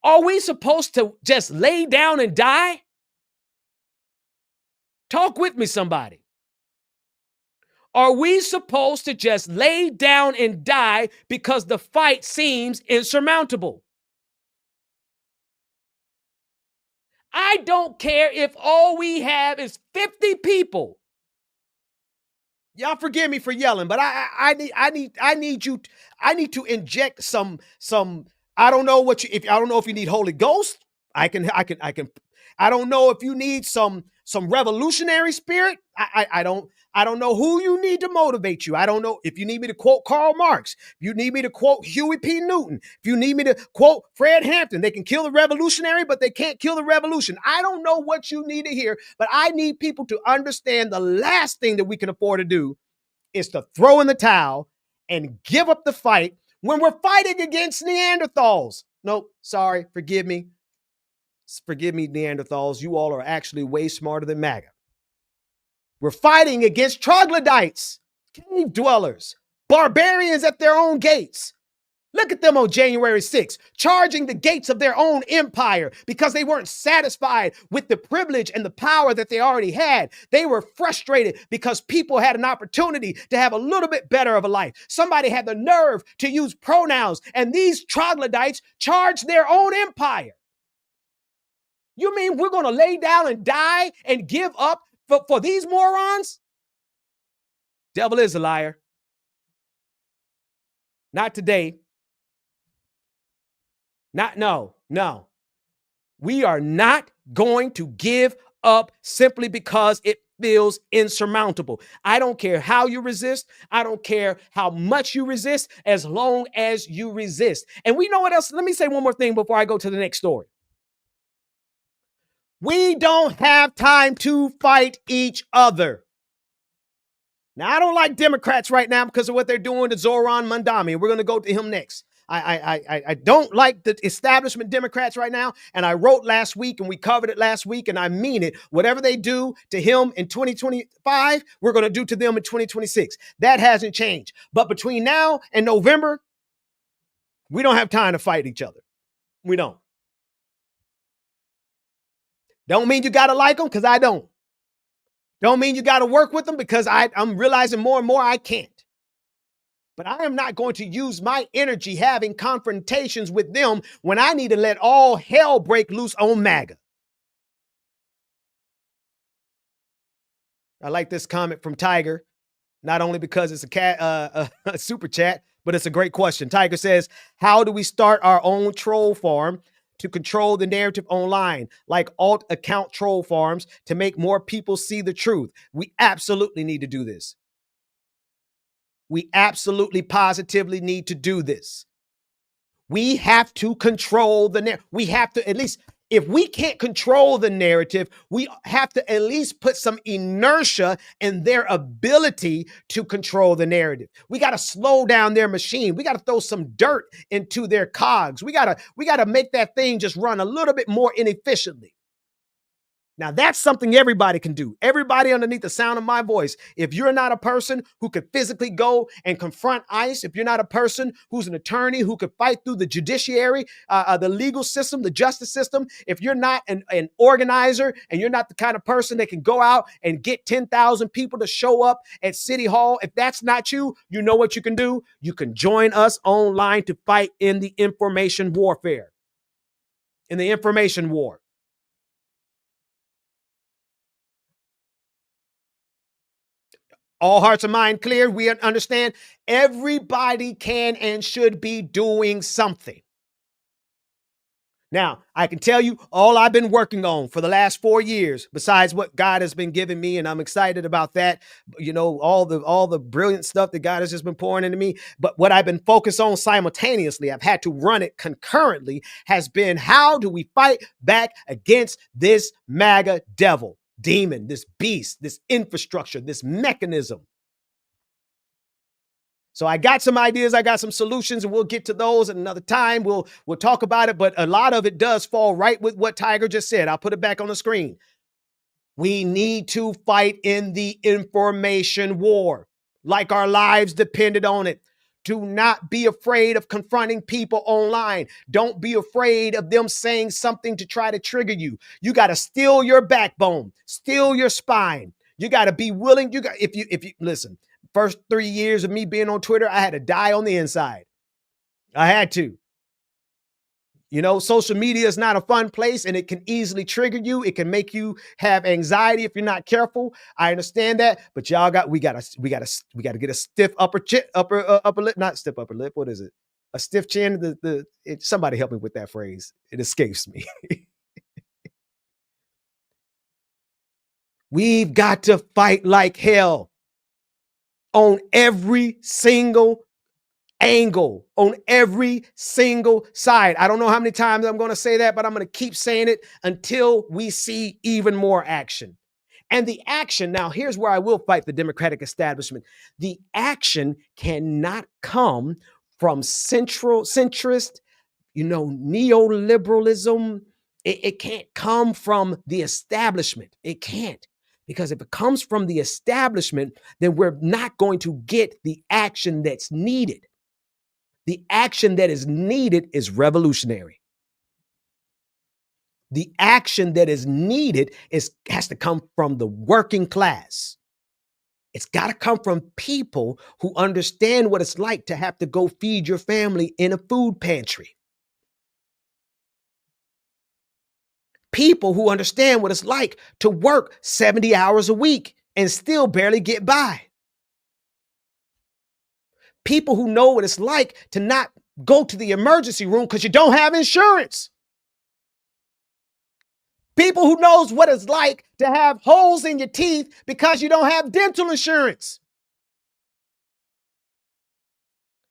Are we supposed to just lay down and die? Talk with me, somebody. Are we supposed to just lay down and die because the fight seems insurmountable? I don't care if all we have is 50 people. Y'all forgive me for yelling, but I need to inject some I don't know what I don't know if you need Holy Ghost. I don't know if you need some revolutionary spirit. I don't know who you need to motivate you. I don't know if you need me to quote Karl Marx. If you need me to quote Huey P. Newton. If you need me to quote Fred Hampton. They can kill the revolutionary, but they can't kill the revolution. I don't know what you need to hear, but I need people to understand the last thing that we can afford to do is to throw in the towel and give up the fight when we're fighting against Neanderthals. Nope, sorry, forgive me. Forgive me, Neanderthals. You all are actually way smarter than MAGA. We're fighting against troglodytes, cave dwellers, barbarians at their own gates. Look at them on January 6th, charging the gates of their own empire because they weren't satisfied with the privilege and the power that they already had. They were frustrated because people had an opportunity to have a little bit better of a life. Somebody had the nerve to use pronouns, and these troglodytes charged their own empire. You mean we're going to lay down and die and give up for these morons? Devil is a liar. Not today. No. We are not going to give up simply because it feels insurmountable. I don't care how you resist. I don't care how much you resist, as long as you resist. And we know what else. Let me say one more thing before I go to the next story. We don't have time to fight each other. Now, I don't like Democrats right now because of what they're doing to Zoran Mandami. We're going to go to him next. I don't like the establishment Democrats right now. And I wrote last week and we covered it last week, and I mean it. Whatever they do to him in 2025, we're going to do to them in 2026. That hasn't changed. But between now and November, we don't have time to fight each other. We don't. Don't mean you got to like them, because I don't. Don't mean you got to work with them, because I'm realizing more and more I can't. But I am not going to use my energy having confrontations with them when I need to let all hell break loose on MAGA. I like this comment from Tiger, not only because it's a super chat, but it's a great question. Tiger says, how do we start our own troll farm to control the narrative online, like alt account troll farms, to make more people see the truth? We absolutely need to do this. We absolutely positively need to do this. We have to control the narrative. We have to, at least, if we can't control the narrative, we have to at least put some inertia in their ability to control the narrative. We got to slow down their machine. We got to throw some dirt into their cogs. We got to make that thing just run a little bit more inefficiently. Now, that's something everybody can do. Everybody underneath the sound of my voice. If you're not a person who could physically go and confront ICE, if you're not a person who's an attorney who could fight through the judiciary, the legal system, the justice system, if you're not an organizer and you're not the kind of person that can go out and get 10,000 people to show up at City Hall, if that's not you, you know what you can do? You can join us online to fight in the information warfare. In the information war. All hearts and mind clear. We understand everybody can and should be doing something. Now, I can tell you all I've been working on for the last 4 years, besides what God has been giving me, and I'm excited about that. You know, all the brilliant stuff that God has just been pouring into me. But what I've been focused on simultaneously, I've had to run it concurrently, has been how do we fight back against this MAGA devil? Demon, this beast, this infrastructure, this mechanism. So I got some ideas, I got some solutions, and we'll get to those at another time. We'll talk about it, but a lot of it does fall right with what Tiger just said. I'll put it back on the screen. We need to fight in the information war, like our lives depended on it. Do not be afraid of confronting people online. Don't be afraid of them saying something to try to trigger you. You got to steel your backbone, steel your spine. You got to be willing. If you listen, first 3 years of me being on Twitter, I had to die on the inside. I had to. You know, social media is not a fun place and it can easily trigger you. It can make you have anxiety if you're not careful. I understand that, but y'all we gotta get a stiff upper lip, not stiff upper lip. What is it? A stiff chin. Somebody help me with that phrase. It escapes me. We've got to fight like hell on every single angle, on every single side. I don't know how many times I'm going to say that, but I'm going to keep saying it until we see even more action. And the action, now here's where I will fight the Democratic establishment. The action cannot come from centrist, neoliberalism. It can't come from the establishment. It can't. Because if it comes from the establishment, then we're not going to get the action that's needed. The action that is needed is revolutionary. The action that is needed has to come from the working class. It's got to come from people who understand what it's like to have to go feed your family in a food pantry. People who understand what it's like to work 70 hours a week and still barely get by. People who know what it's like to not go to the emergency room because you don't have insurance. People who knows what it's like to have holes in your teeth because you don't have dental insurance.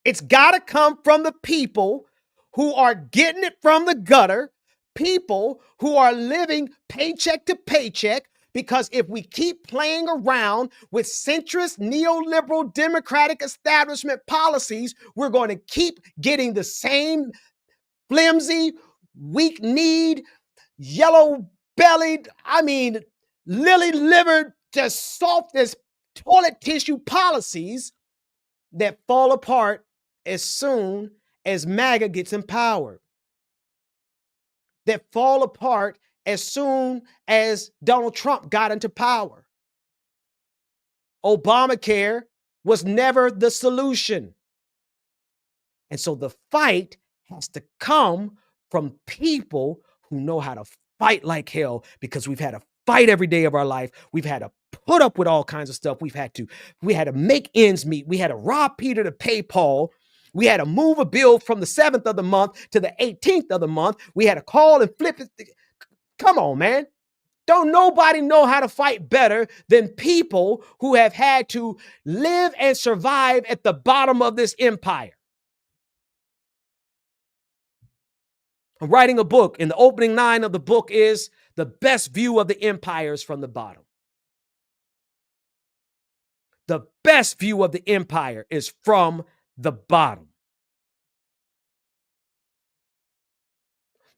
It's got to come from the people who are getting it from the gutter, people who are living paycheck to paycheck, because if we keep playing around with centrist, neoliberal, democratic establishment policies, we're going to keep getting the same flimsy, weak-kneed, yellow-bellied, lily-livered, just soft as toilet tissue policies that fall apart as soon as MAGA gets in power. That fall apart as soon as Donald Trump got into power. Obamacare was never the solution. And so the fight has to come from people who know how to fight like hell, because we've had to fight every day of our life. We've had to put up with all kinds of stuff. We had to make ends meet. We had to rob Peter to pay Paul. We had to move a bill from the 7th of the month to the 18th of the month. We had to call and flip it. Come on, man. Don't nobody know how to fight better than people who have had to live and survive at the bottom of this empire. I'm writing a book, and the opening line of the book is the best view of the empire is from the bottom. The best view of the empire is from the bottom.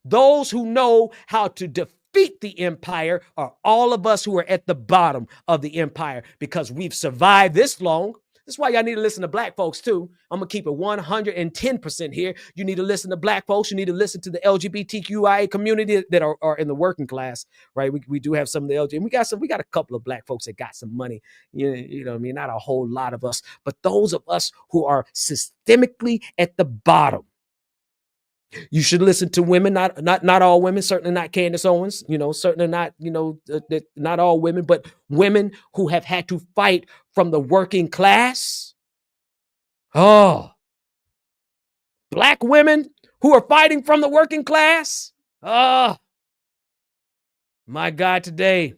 Those who know how to defeat the empire are all of us who are at the bottom of the empire, because we've survived this long. That's why y'all need to listen to black folks too. I'm going to keep it 110% here. You need to listen to black folks. You need to listen to the LGBTQIA community that are in the working class, right? We do have some of the LGBT. We got a couple of black folks that got some money. You know what I mean? Not a whole lot of us, but those of us who are systemically at the bottom. You should listen to women, not all women, certainly not Candace Owens, certainly not, not all women, but women who have had to fight from the working class. Oh, black women who are fighting from the working class. Oh, my God, today,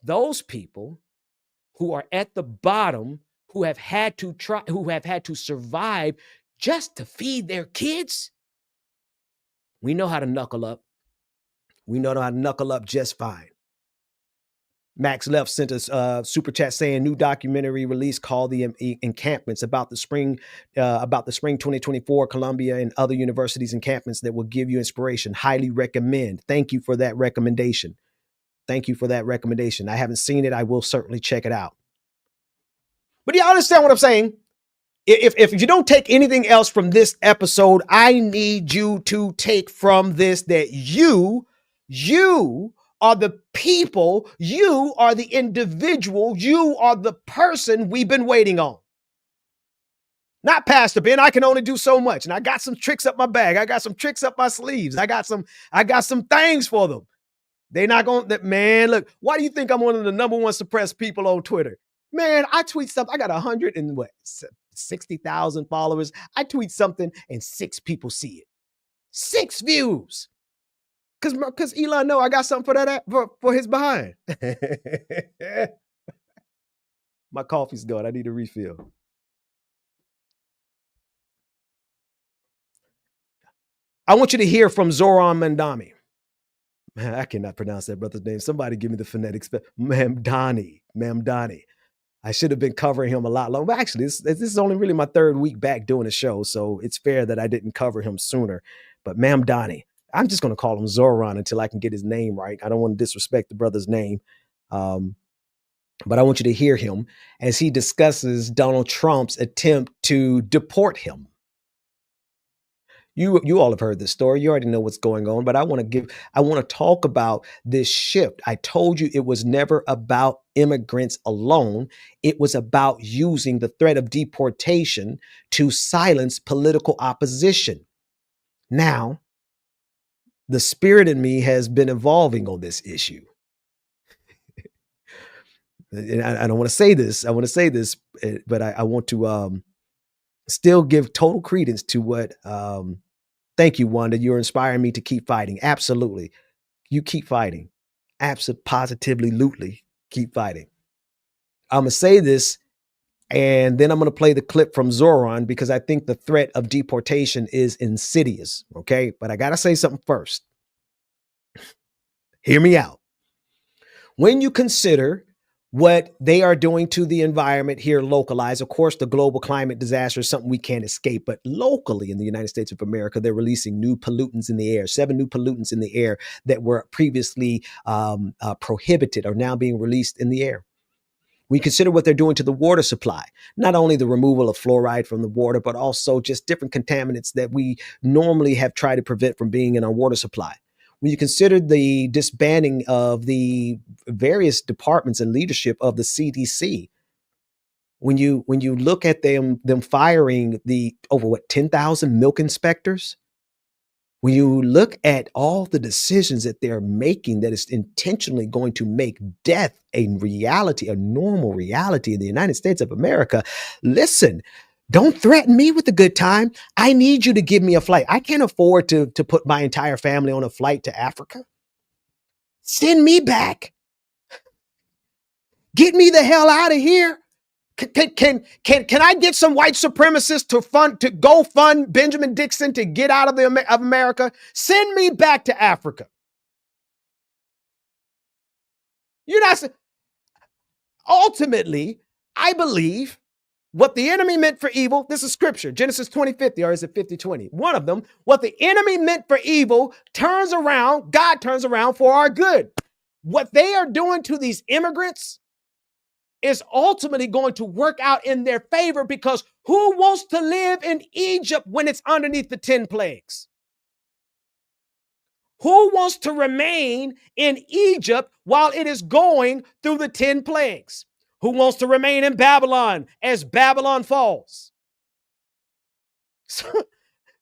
those people who are at the bottom, who have had to survive just to feed their kids. We know how to knuckle up. We know how to knuckle up just fine. Max Left sent us a super chat saying new documentary release called The Encampments about the spring 2024 Columbia and other universities encampments that will give you inspiration. Highly recommend. Thank you for that recommendation. Thank you for that recommendation. I haven't seen it. I will certainly check it out. But do you understand what I'm saying? If you don't take anything else from this episode, I need you to take from this that you are the people, you are the individual, you are the person we've been waiting on. Not Pastor Ben. I can only do so much. And I got some tricks up my bag. I got some tricks up my sleeves. I got some things for them. They not going to, man, look, why do you think I'm one of the #1 suppressed people on Twitter? Man, I tweet something. I got 160,000 followers. I tweet something and 6 people see it. 6 views. Because Elon know I got something for that for his behind. My coffee's gone. I need a refill. I want you to hear from Zoran Mamdani. Man, I cannot pronounce that brother's name. Somebody give me the phonetics. Mamdani. I should have been covering him a lot longer. But actually, this is only really my 3rd week back doing a show, so it's fair that I didn't cover him sooner. But Mamdani, I'm just going to call him Zoran until I can get his name right. I don't want to disrespect the brother's name. But I want you to hear him as he discusses Donald Trump's attempt to deport him. You all have heard this story. You already know what's going on, but I want to talk about this shift. I told you it was never about immigrants alone. It was about using the threat of deportation to silence political opposition. Now, the spirit in me has been evolving on this issue. And I don't want to say this. I want to say this, but I want to still give total credence to what. Thank you, Wanda. You're inspiring me to keep fighting. Absolutely, you keep fighting. Absolutely, positively, keep fighting. I'm gonna say this, and then I'm gonna play the clip from Zoran because I think the threat of deportation is insidious. Okay, but I gotta say something first. Hear me out. When you consider what they are doing to the environment here localized, of course, the global climate disaster is something we can't escape, but locally in the United States of America, they're releasing new pollutants in the air. 7 new pollutants in the air that were previously prohibited are now being released in the air. We consider what they're doing to the water supply, not only the removal of fluoride from the water, but also just different contaminants that we normally have tried to prevent from being in our water supply. When you consider the disbanding of the various departments and leadership of the CDC, when you look at them firing the over 10,000 milk inspectors, when you look at all the decisions that they're making that is intentionally going to make death a reality, a normal reality in the United States of America, listen, don't threaten me with a good time. I need you to give me a flight. I can't afford to put my entire family on a flight to Africa. Send me back. Get me the hell out of here. Can I get some white supremacists to go fund Benjamin Dixon to get out of America? Send me back to Africa. You're not. Ultimately, I believe what the enemy meant for evil, this is scripture, Genesis 20:50, or is it 50:20? One of them, what the enemy meant for evil turns around, God turns around for our good. What they are doing to these immigrants is ultimately going to work out in their favor, because who wants to live in Egypt when it's underneath the 10 plagues? Who wants to remain in Egypt while it is going through the 10 plagues? Who wants to remain in Babylon as Babylon falls? So,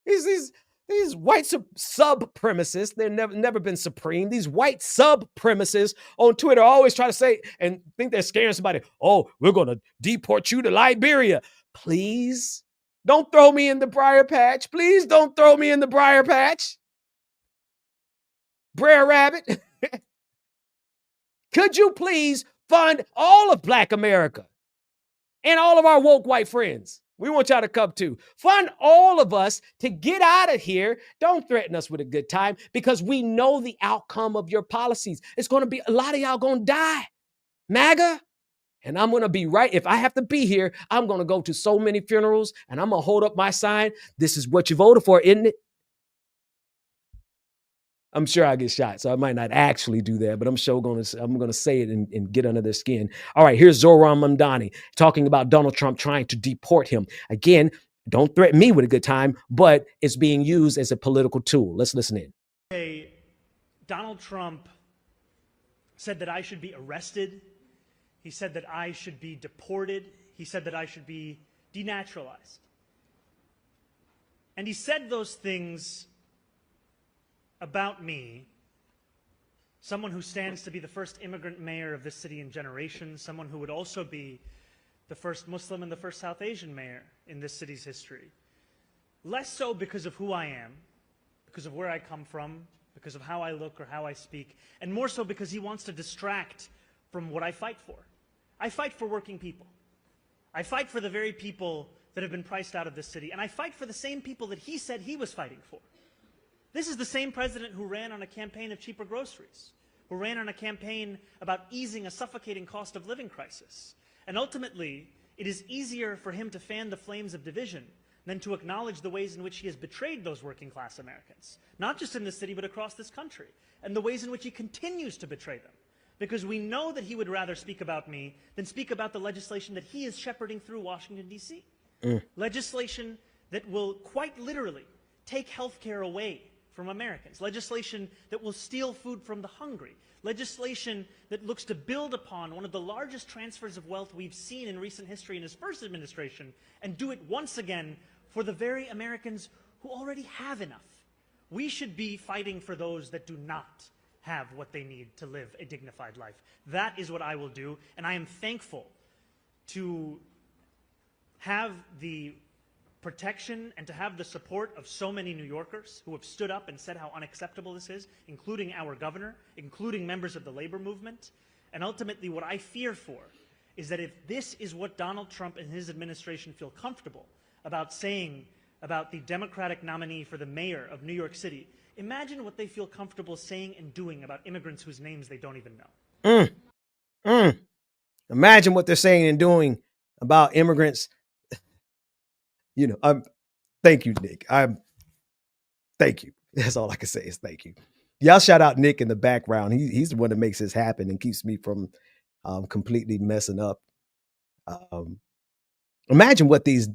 these white supremacists, they've never been supreme. These white supremacists on Twitter always try to say and think they're scaring somebody. Oh, we're going to deport you to Liberia. Please don't throw me in the briar patch. Please don't throw me in the briar patch. Brer Rabbit. Could you please fund all of Black America and all of our woke white friends? We want y'all to come too. Fund all of us to get out of here. Don't threaten us with a good time, because we know the outcome of your policies. It's going to be a lot of y'all going to die. MAGA. And I'm going to be right. If I have to be here, I'm going to go to so many funerals and I'm going to hold up my sign. This is what you voted for, isn't it? I'm sure I get shot, so I might not actually do that, but I'm sure I'm going to say it and get under their skin. All right, here's Zoran Mamdani talking about Donald Trump trying to deport him. Again, don't threaten me with a good time, but it's being used as a political tool. Let's listen in. Hey, Donald Trump said that I should be arrested. He said that I should be deported. He said that I should be denaturalized. And he said those things about me, someone who stands to be the first immigrant mayor of this city in generations, someone who would also be the first Muslim and the first South Asian mayor in this city's history. Less so because of who I am, because of where I come from, because of how I look or how I speak, and more so because he wants to distract from what I fight for. I fight for working people. I fight for the very people that have been priced out of this city, and I fight for the same people that he said he was fighting for. This is the same president who ran on a campaign of cheaper groceries, who ran on a campaign about easing a suffocating cost of living crisis. And ultimately, it is easier for him to fan the flames of division than to acknowledge the ways in which he has betrayed those working class Americans, not just in this city, but across this country, and the ways in which he continues to betray them. Because we know that he would rather speak about me than speak about the legislation that he is shepherding through Washington, D.C. Legislation that will quite literally take health care away from Americans. Legislation that will steal food from the hungry. Legislation that looks to build upon one of the largest transfers of wealth we've seen in recent history in his first administration and do it once again for the very Americans who already have enough. We should be fighting for those that do not have what they need to live a dignified life. That is what I will do, and I am thankful to have the protection and to have the support of so many New Yorkers who have stood up and said how unacceptable this is, including our governor, including members of the labor movement. And ultimately, what I fear for is that if this is what Donald Trump and his administration feel comfortable about saying about the Democratic nominee for the mayor of New York City, imagine what they feel comfortable saying and doing about immigrants whose names they don't even know. Imagine what they're saying and doing about immigrants. You know, thank you, Nick. Thank you. That's all I can say is thank you. Y'all shout out Nick in the background. He's the one that makes this happen and keeps me from completely messing up. Imagine what these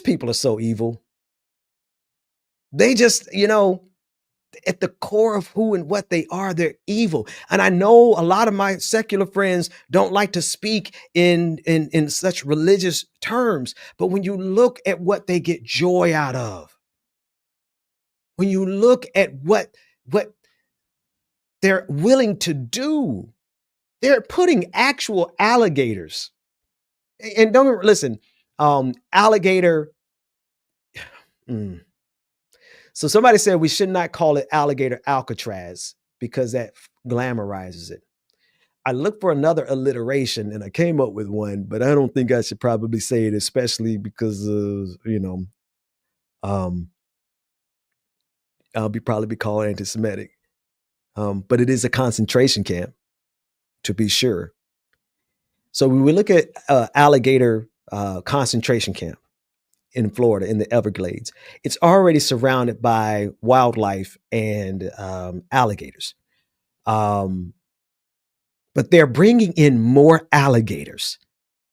people are so evil. They just, you know, at the core of who and what they are, they're evil. And I know a lot of my secular friends don't like to speak in such religious terms, but when you look at what they get joy out of, when you look at what they're willing to do, they're putting actual alligators. And don't listen, alligator. So somebody said we should not call it alligator Alcatraz because that glamorizes it. I looked for another alliteration and I came up with one, but I don't think I should probably say it, especially because I'll probably be called anti-Semitic. But it is a concentration camp, to be sure. So when we look at alligator concentration camp in Florida, in the Everglades, it's already surrounded by wildlife and alligators. But they're bringing in more alligators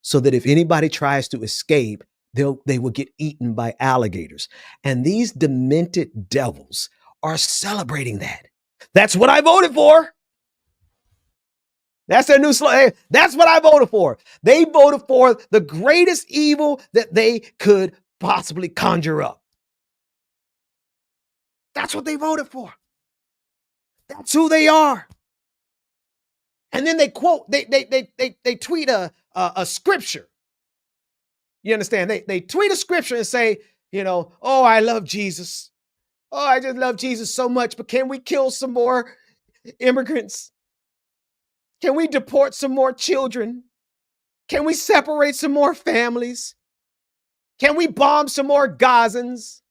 so that if anybody tries to escape, they will get eaten by alligators. And these demented devils are celebrating that. That's what I voted for. That's their new slogan. That's what I voted for. They voted for the greatest evil that they could possibly conjure up. That's what they voted for. That's who they are. And then they quote, they tweet a scripture. You understand? They tweet a scripture and say, you know, oh, I love Jesus. Oh, I just love Jesus so much, but can we kill some more immigrants? Can we deport some more children? Can we separate some more families? Can we bomb some more Gazans?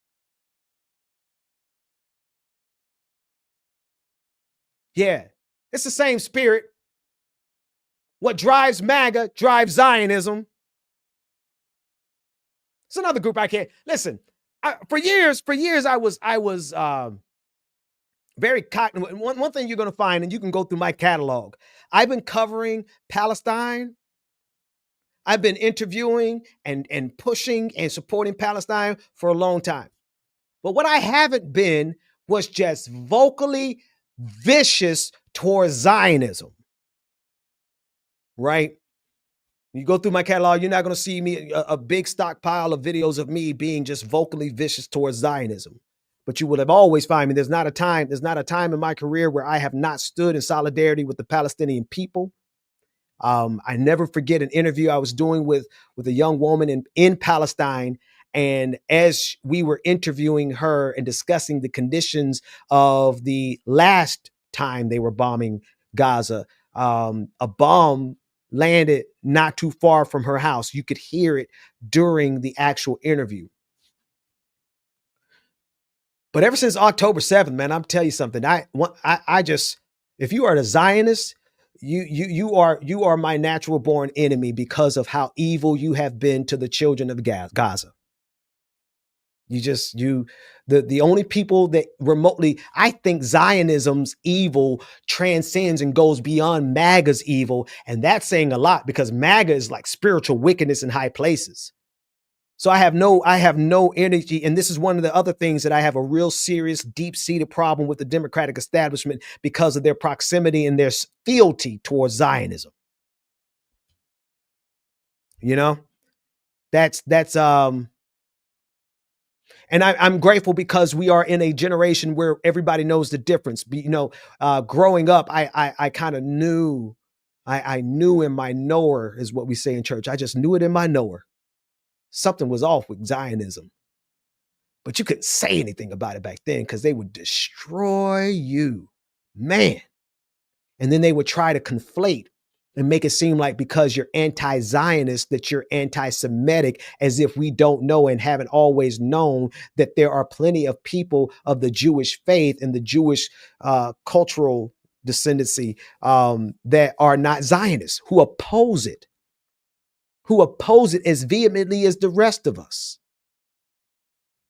Yeah, it's the same spirit. What drives MAGA drives Zionism. It's another group I can't listen. For years, I was very cognizant. One thing you're going to find, and you can go through my catalog. I've been covering Palestine. I've been interviewing and pushing and supporting Palestine for a long time. But what I haven't been was just vocally vicious towards Zionism. Right? You go through my catalog, you're not going to see me a big stockpile of videos of me being just vocally vicious towards Zionism. But you will have always find me. There's not a time in my career where I have not stood in solidarity with the Palestinian people. I never forget an interview I was doing with a young woman in Palestine. And as we were interviewing her and discussing the conditions of the last time they were bombing Gaza, a bomb landed not too far from her house. You could hear it during the actual interview. But ever since October 7th, man, I'm telling you something. I just, if you are a Zionist, you are my natural born enemy because of how evil you have been to the children of Gaza. The only people that remotely, I think Zionism's evil transcends and goes beyond MAGA's evil. And that's saying a lot because MAGA is like spiritual wickedness in high places. So I have no energy. And this is one of the other things that I have a real serious, deep-seated problem with the Democratic establishment because of their proximity and their fealty towards Zionism. You know, and I'm grateful because we are in a generation where everybody knows the difference. You know, growing up, I kind of knew, I knew in my knower, is what we say in church. I just knew it in my knower. Something was off with Zionism. But you couldn't say anything about it back then because they would destroy you, man. And then they would try to conflate and make it seem like because you're anti-Zionist that you're anti-Semitic, as if we don't know and haven't always known that there are plenty of people of the Jewish faith and the Jewish cultural descendancy that are not Zionists, who oppose it as vehemently as the rest of us.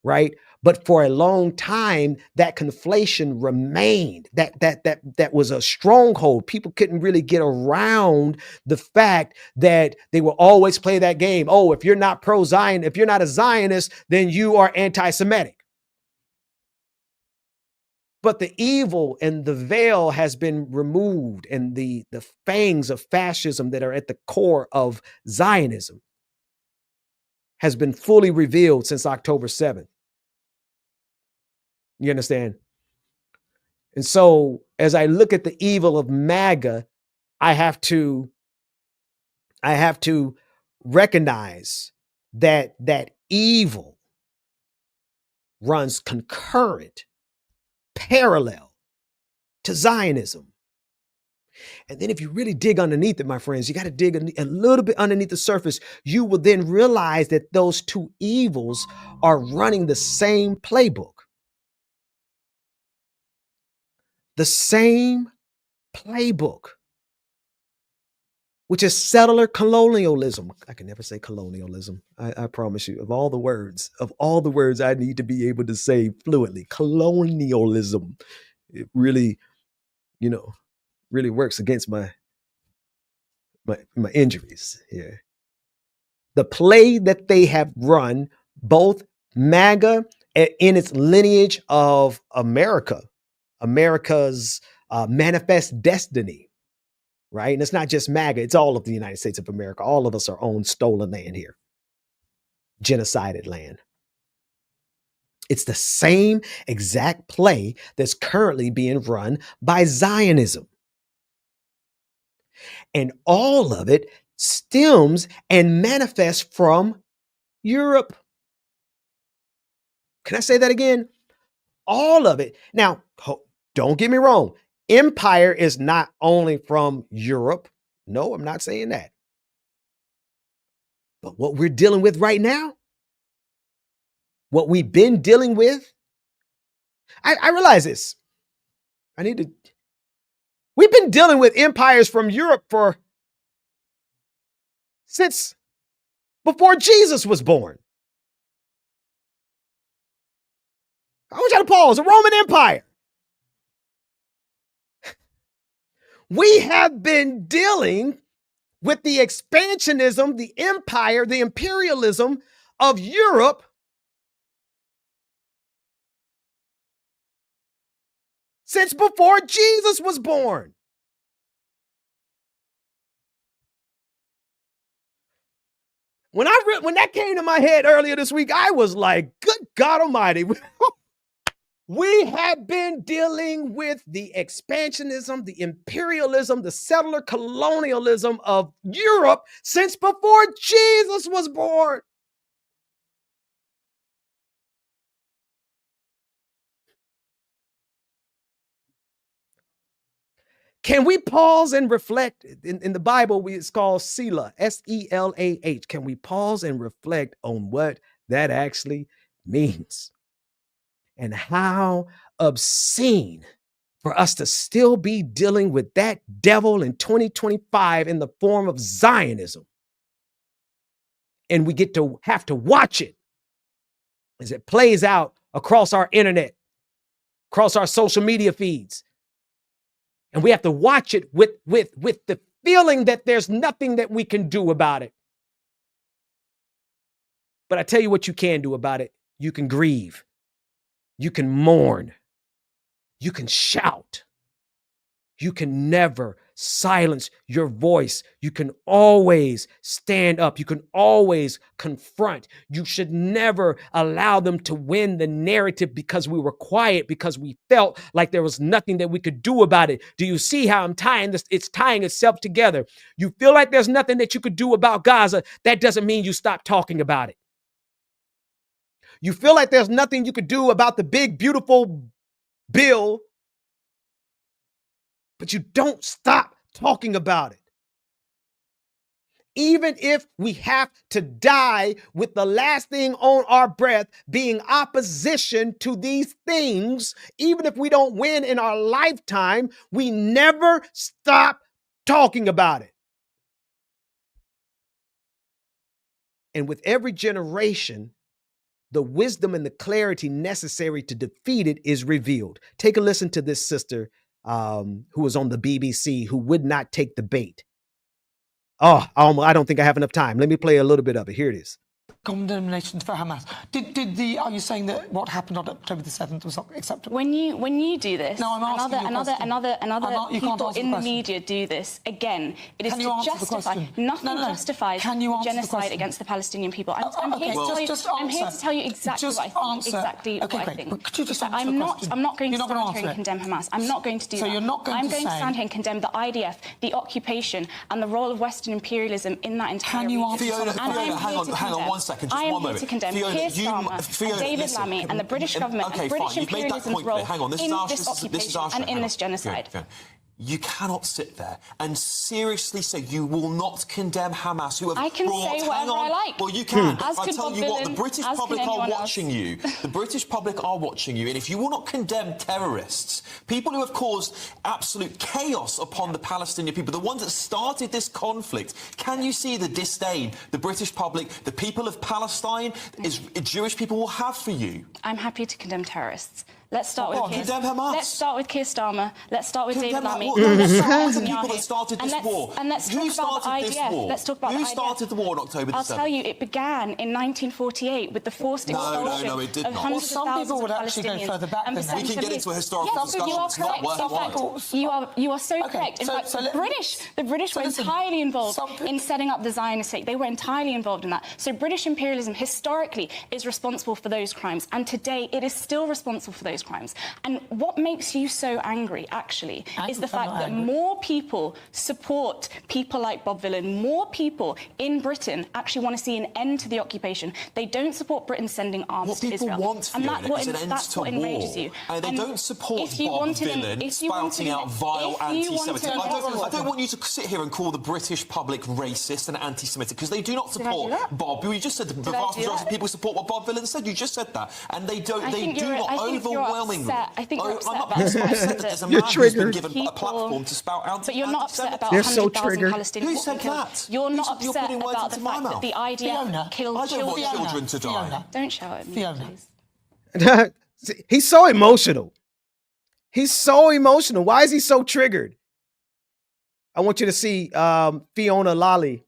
Right? But for a long time, that conflation remained. That was a stronghold. People couldn't really get around the fact that they will always play that game. Oh, if you're not pro-Zion, if you're not a Zionist, then you are anti-Semitic. But the evil and the veil has been removed, and the fangs of fascism that are at the core of Zionism has been fully revealed since October 7th. You understand? And so as I look at the evil of MAGA, I have to recognize that evil runs concurrent, parallel to Zionism. And then if you really dig underneath it, my friends, you got to dig a little bit underneath the surface. You will then realize that those two evils are running the same playbook. The same playbook, which is settler colonialism. I can never say colonialism. I promise you, of all the words I need to be able to say fluently, colonialism, it really, really works against my injuries here. The play that they have run, both MAGA in its lineage of America's manifest destiny, right? And it's not just MAGA, it's all of the United States of America. All of us are owned stolen land here, genocided land. It's the same exact play that's currently being run by Zionism. And all of it stems and manifests from Europe. Can I say that again? All of it. Now, don't get me wrong. Empire is not only from Europe. No, I'm not saying that. But what we're dealing with right now, what we've been dealing with, I realize this. We've been dealing with empires from Europe since before Jesus was born. I want you to pause. The Roman Empire. We have been dealing with the expansionism, the empire, the imperialism of Europe since before Jesus was born. When that came to my head earlier this week, I was like, good God Almighty. We have been dealing with the expansionism, the imperialism, the settler colonialism of Europe since before Jesus was born. Can we pause and reflect? In the Bible, it's called Selah, S-E-L-A-H. Can we pause and reflect on what that actually means? And how obscene for us to still be dealing with that devil in 2025 in the form of Zionism. And we get to have to watch it as it plays out across our internet, across our social media feeds. And we have to watch it with the feeling that there's nothing that we can do about it. But I tell you what you can do about it. You can grieve. You can mourn. You can shout. You can never silence your voice. You can always stand up. You can always confront. You should never allow them to win the narrative because we were quiet, because we felt like there was nothing that we could do about it. Do you see how I'm tying this? It's tying itself together. You feel like there's nothing that you could do about Gaza. That doesn't mean you stop talking about it. You feel like there's nothing you could do about the big, beautiful bill, but you don't stop talking about it. Even if we have to die with the last thing on our breath being opposition to these things, even if we don't win in our lifetime, we never stop talking about it. And with every generation, the wisdom and the clarity necessary to defeat it is revealed. Take a listen to this sister who was on the BBC who would not take the bait. Oh, I don't think I have enough time. Let me play a little bit of it. Here it is. Condemnation for Hamas. Are you saying that what happened on October the 7th was not acceptable? When you do this, no, I'm asking another people in the media do this. Again, it is to justify. Nothing justifies genocide against the Palestinian people. I'm here to tell you exactly what I think. Could you just answer I'm not going to stand here and condemn Hamas. I'm not going to do that. You're not going I'm to going to stand here and condemn the IDF, the occupation, and the role of Western imperialism in that entire region. Fiona, hang on one second. I am here to condemn Keir Starmer and David Lammy and the British government and British imperialism's role in this occupation and in this genocide. You cannot sit there and seriously say you will not condemn Hamas, who have I can brought, say whatever I like. Well, you can. As I tell you what, the British public are watching you. The British public are watching you. And if you will not condemn terrorists, people who have caused absolute chaos upon the Palestinian people, the ones that started this conflict, can you see the disdain the British public, the people of Palestine, Jewish people will have for you? I'm happy to condemn terrorists. Let's start with Keir Starmer. Let's start with David Lammy. Let's start with the people that started this war. And let's talk about the IDF. Let's talk about the IDF. Who started the war on October the 7th? I'll tell you, it began in 1948 with the forced expulsion of hundreds of thousands of Palestinians. We can get into a historical discussion. It's not worthwhile. You are so correct. In fact, the British were entirely involved in setting up the Zionist state. They were entirely involved in that. So British imperialism historically is responsible for those crimes, and today it is still responsible for those crimes. And what makes you so angry, actually, is the fact that more people support people like Bob Villan, more people in Britain actually want to see an end to the occupation. They don't support Britain sending arms to Israel. And that's what enrages you. They don't support Bob Villan spouting out vile anti-Semitism. I don't want you to sit here and call the British public racist and anti-Semitic, because they do not support Bob. You just said the vast majority of people support what Bob Villan said. You just said that. And they do not overwhelmingly. I think you're upset about there's a man who's been given a platform to spout out. But you're not upset about 100,000 Palestinians. Who said that? You're not upset about the fact that the IDF killed children. I don't want children to die. Don't shout at me, please. He's so emotional. He's so emotional. Why is he so triggered? I want you to see Fiona Laley.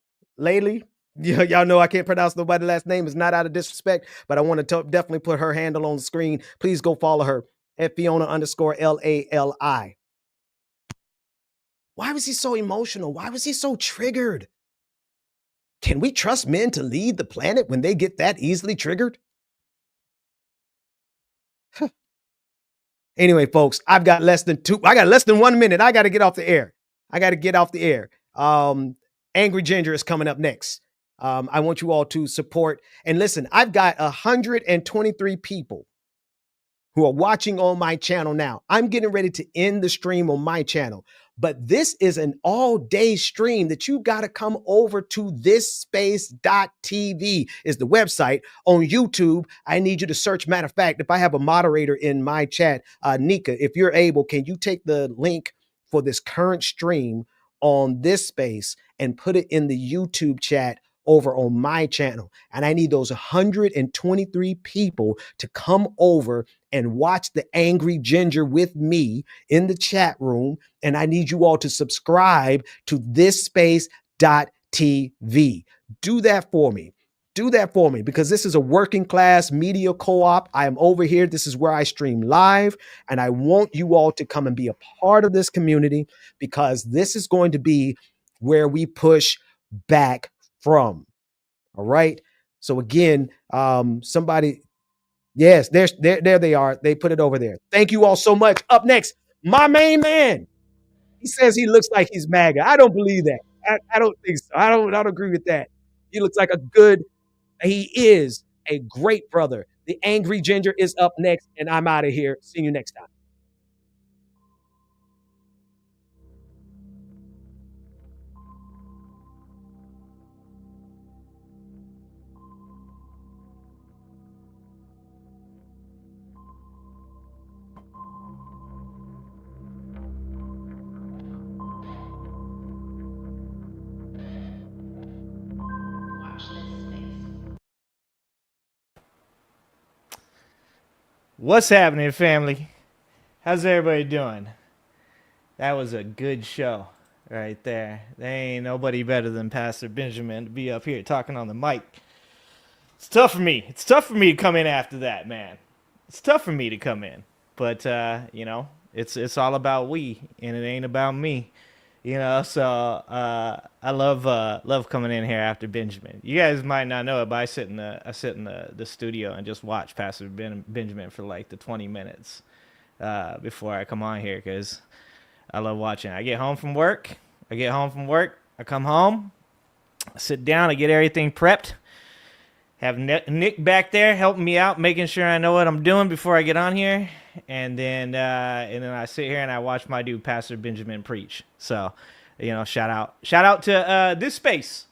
Y'all know I can't pronounce nobody's last name. It's not out of disrespect, but I want to definitely put her handle on the screen. Please go follow her at Fiona_LALI. Why was he so emotional? Why was he so triggered? Can we trust men to lead the planet when they get that easily triggered? Anyway, folks, I got less than 1 minute. I got to get off the air. Angry Ginger is coming up next. I want you all to support and listen. I've got 123 people who are watching on my channel now. I'm getting ready to end the stream on my channel, but this is an all-day stream that you got to come over to thisspace.tv is the website. On YouTube, I need you to search. Matter of fact, if I have a moderator in my chat, Nika, if you're able, can you take the link for this current stream on this space and put it in the YouTube chat over on my channel? And I need those 123 people to come over and watch the Angry Ginger with me in the chat room. And I need you all to subscribe to thisspace.tv. Do that for me. Because this is a working class media co-op. I am over here. This is where I stream live. And I want you all to come and be a part of this community, because this is going to be where we push back from. All right. So again, somebody, yes, there they are. They put it over there. Thank you all so much. Up next, my main man. He says he looks like he's MAGA. I don't believe that. I don't think so. I don't agree with that. He looks like he is a great brother. The Angry Ginger is up next, and I'm out of here. See you next time. What's happening, family? How's everybody doing? That was a good show right there. There ain't nobody better than Pastor Benjamin to be up here talking on the mic. It's tough for me. It's tough for me to come in after that, man. It's tough for me to come in. But, you know, it's all about we, and it ain't about me. You know, so I love coming in here after Benjamin. You guys might not know it, but I sit in the studio and just watch Pastor Benjamin for like the 20 minutes before I come on here, because I love watching. I get home from work. I come home, I sit down, I get everything prepped. Have Nick back there helping me out, making sure I know what I'm doing before I get on here. And then I sit here and I watch my dude Pastor Benjamin preach. So, you know, shout out to this space.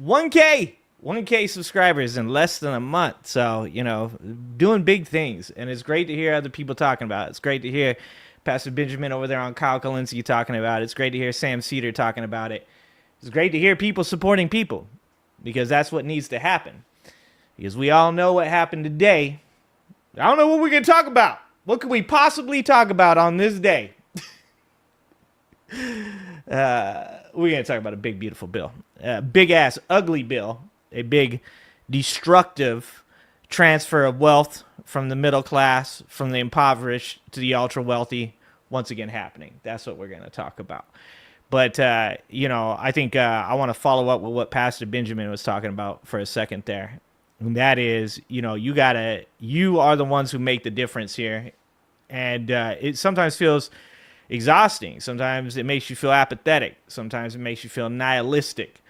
1K subscribers in less than a month. So, you know, doing big things, and it's great to hear other people talking about it. It's great to hear Pastor Benjamin over there on Kyle Kalinske talking about it. It's great to hear Sam Cedar talking about it. It's great to hear people supporting people, because that's what needs to happen. Because we all know what happened today. I don't know what we're going to talk about. What could we possibly talk about on this day? We're going to talk about a big, beautiful bill. Big ass, ugly bill. A big, destructive transfer of wealth from the middle class, from the impoverished to the ultra wealthy, once again happening. That's what we're going to talk about. But, you know, I think I want to follow up with what Pastor Benjamin was talking about for a second there. And that is, you know, you are the ones who make the difference here. And it sometimes feels exhausting. Sometimes it makes you feel apathetic. Sometimes it makes you feel nihilistic.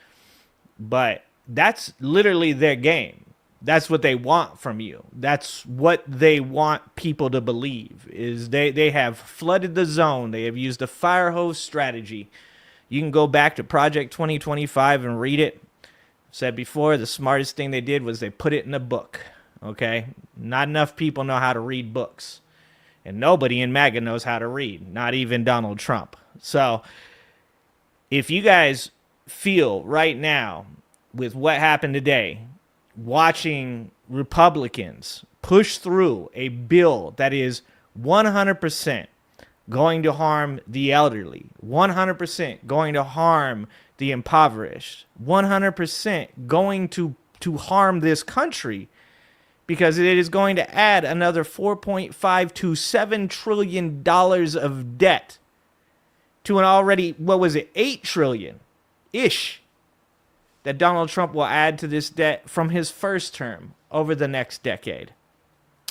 But that's literally their game. That's what they want from you. That's what they want people to believe, is they have flooded the zone. They have used a fire hose strategy. You can go back to Project 2025 and read it. Said before, the smartest thing they did was they put it in a book. Okay? Not enough people know how to read books. And nobody in MAGA knows how to read. Not even Donald Trump. So, if you guys feel right now, with what happened today, watching Republicans push through a bill that is 100% going to harm the elderly, 100% going to harm the impoverished, 100% going to harm this country, because it is going to add another $4.5 to $7 trillion of debt to an already, $8 trillion-ish that Donald Trump will add to this debt from his first term over the next decade.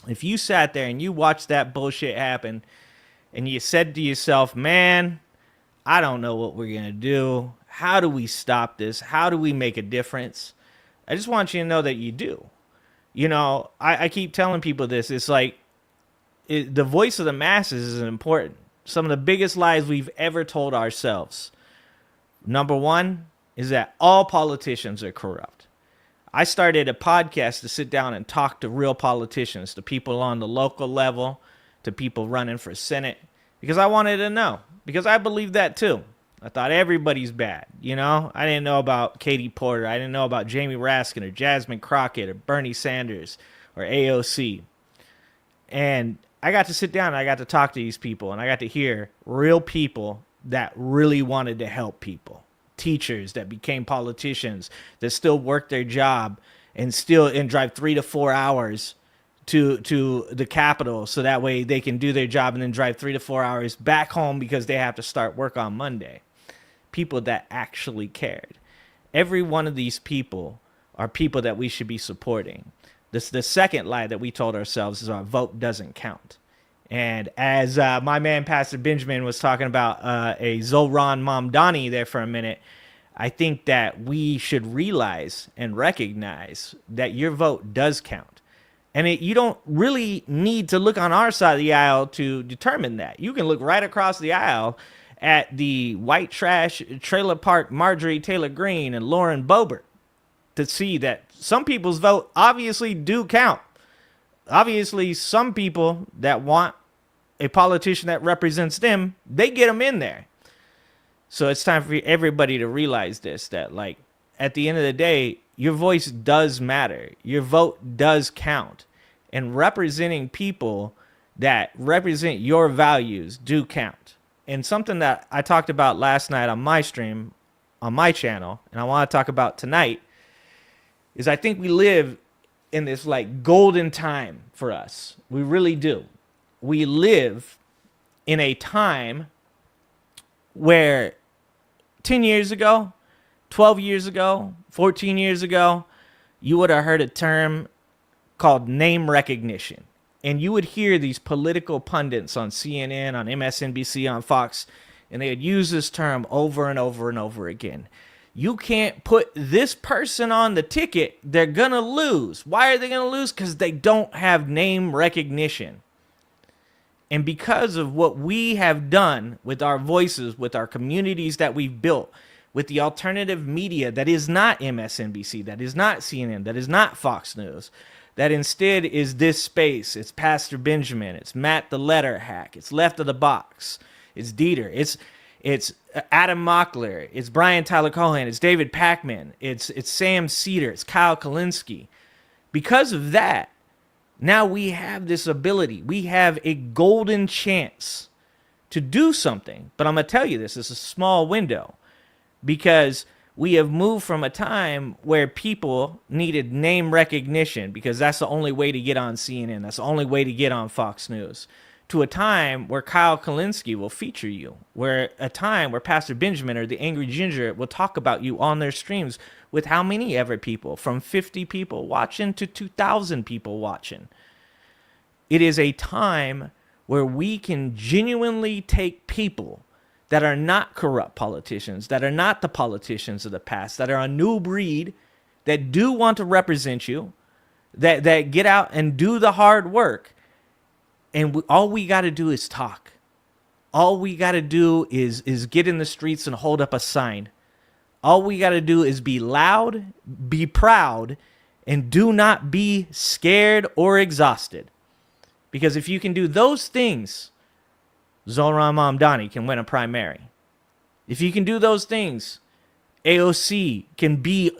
If you sat there and you watched that bullshit happen and you said to yourself, man, I don't know what we're going to do. How do we stop this? How do we make a difference? I just want you to know that you do. You know, I keep telling people this. It's like the voice of the masses is important. Some of the biggest lies we've ever told ourselves. Number one is that all politicians are corrupt. I started a podcast to sit down and talk to real politicians, to people on the local level, to people running for Senate, because I wanted to know, because I believe that too. I thought everybody's bad, you know? I didn't know about Katie Porter. I didn't know about Jamie Raskin or Jasmine Crockett or Bernie Sanders or AOC. And I got to sit down and I got to talk to these people, and I got to hear real people that really wanted to help people. Teachers that became politicians that still work their job and drive 3 to 4 hours to the Capitol so that way they can do their job and then drive 3 to 4 hours back home because they have to start work on Monday. People that actually cared. Every one of these people are people that we should be supporting. The second lie that we told ourselves is our vote doesn't count. And as my man Pastor Benjamin was talking about a Zohran Mamdani there for a minute, I think that we should realize and recognize that your vote does count. And you don't really need to look on our side of the aisle to determine that. You can look right across the aisle at the white trash trailer park Marjorie Taylor Greene and Lauren Boebert to see that some people's vote obviously do count. Obviously, some people that want a politician that represents them, they get them in there. So it's time for everybody to realize this, that like at the end of the day, your voice does matter. Your vote does count. And representing people that represent your values do count. And something that I talked about last night on my stream, on my channel, and I want to talk about tonight, is I think we live in this like golden time for us. We really do. We live in a time where 10 years ago, 12 years ago, 14 years ago, you would have heard a term called name recognition. And you would hear these political pundits on CNN, on MSNBC, on Fox, and they would use this term over and over and over again. You can't put this person on the ticket, they're going to lose. Why are they going to lose? Because they don't have name recognition. And because of what we have done with our voices, with our communities that we've built, with the alternative media that is not MSNBC, that is not CNN, that is not Fox News, that instead is this space. It's Pastor Benjamin, it's Matt the Letter Hack, it's Left of the Box, it's Dieter, it's Adam Mockler, it's Brian Tyler Cohen, it's David Pakman, it's Sam Cedar, it's Kyle Kalinske. Because of that, now we have this ability. We have a golden chance to do something. But I'm going to tell you this, it's a small window, because we have moved from a time where people needed name recognition because that's the only way to get on CNN, that's the only way to get on Fox News, to a time where Kyle Kalinske will feature you, where a time where Pastor Benjamin or the Angry Ginger will talk about you on their streams with how many ever people, from 50 people watching to 2,000 people watching. It is a time where we can genuinely take people that are not corrupt politicians, that are not the politicians of the past, that are a new breed, that do want to represent you, that get out and do the hard work. And all we got to do is talk. All we got to do is get in the streets and hold up a sign. All we got to do is be loud, be proud, and do not be scared or exhausted. Because if you can do those things, Zohran Mamdani can win a primary. If you can do those things, AOC can be,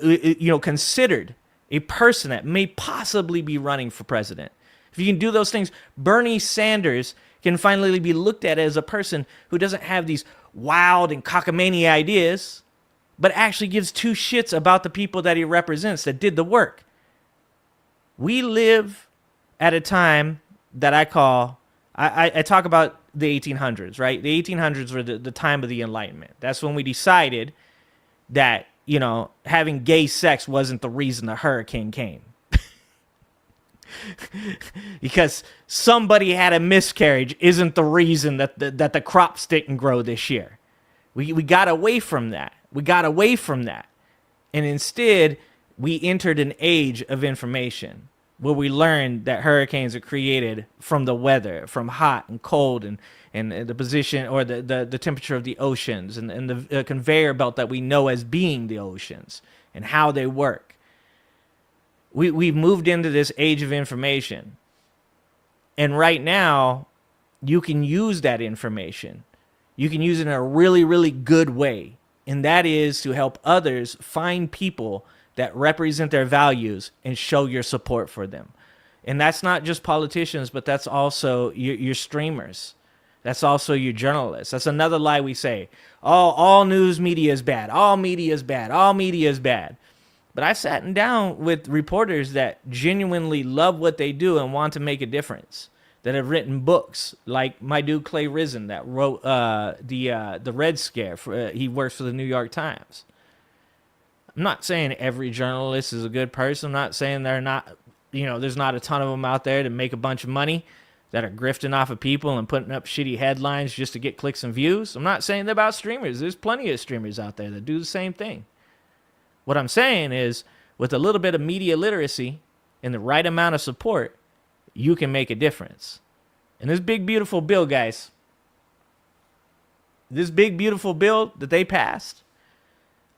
considered a person that may possibly be running for president. If you can do those things, Bernie Sanders can finally be looked at as a person who doesn't have these wild and cockamamie ideas, but actually gives two shits about the people that he represents that did the work. We live at a time that I call, I talk about the 1800s, right? The 1800s were the time of the Enlightenment. That's when we decided that you know, having gay sex wasn't the reason the hurricane came. Because somebody had a miscarriage isn't the reason that the crops didn't grow this year. We got away from that. We got away from that. And instead, we entered an age of information where we learned that hurricanes are created from the weather, from hot and cold and the position or the temperature of the oceans and the conveyor belt that we know as being the oceans and how they work. We've moved into this age of information. And right now, you can use that information. You can use it in a really, really good way. And that is to help others find people that represent their values and show your support for them. And that's not just politicians, but that's also your streamers. That's also your journalists. That's another lie we say. Oh, all news media is bad. All media is bad. All media is bad. But I've sat down with reporters that genuinely love what they do and want to make a difference, that have written books, like my dude Clay Risen that wrote the Red Scare. He works for the New York Times. I'm not saying every journalist is a good person. I'm not saying they're not, you know, there's not a ton of them out there to make a bunch of money that are grifting off of people and putting up shitty headlines just to get clicks and views. I'm not saying that about streamers. There's plenty of streamers out there that do the same thing. What I'm saying is, with a little bit of media literacy and the right amount of support, you can make a difference. And this big, beautiful bill, guys, this big, beautiful bill that they passed,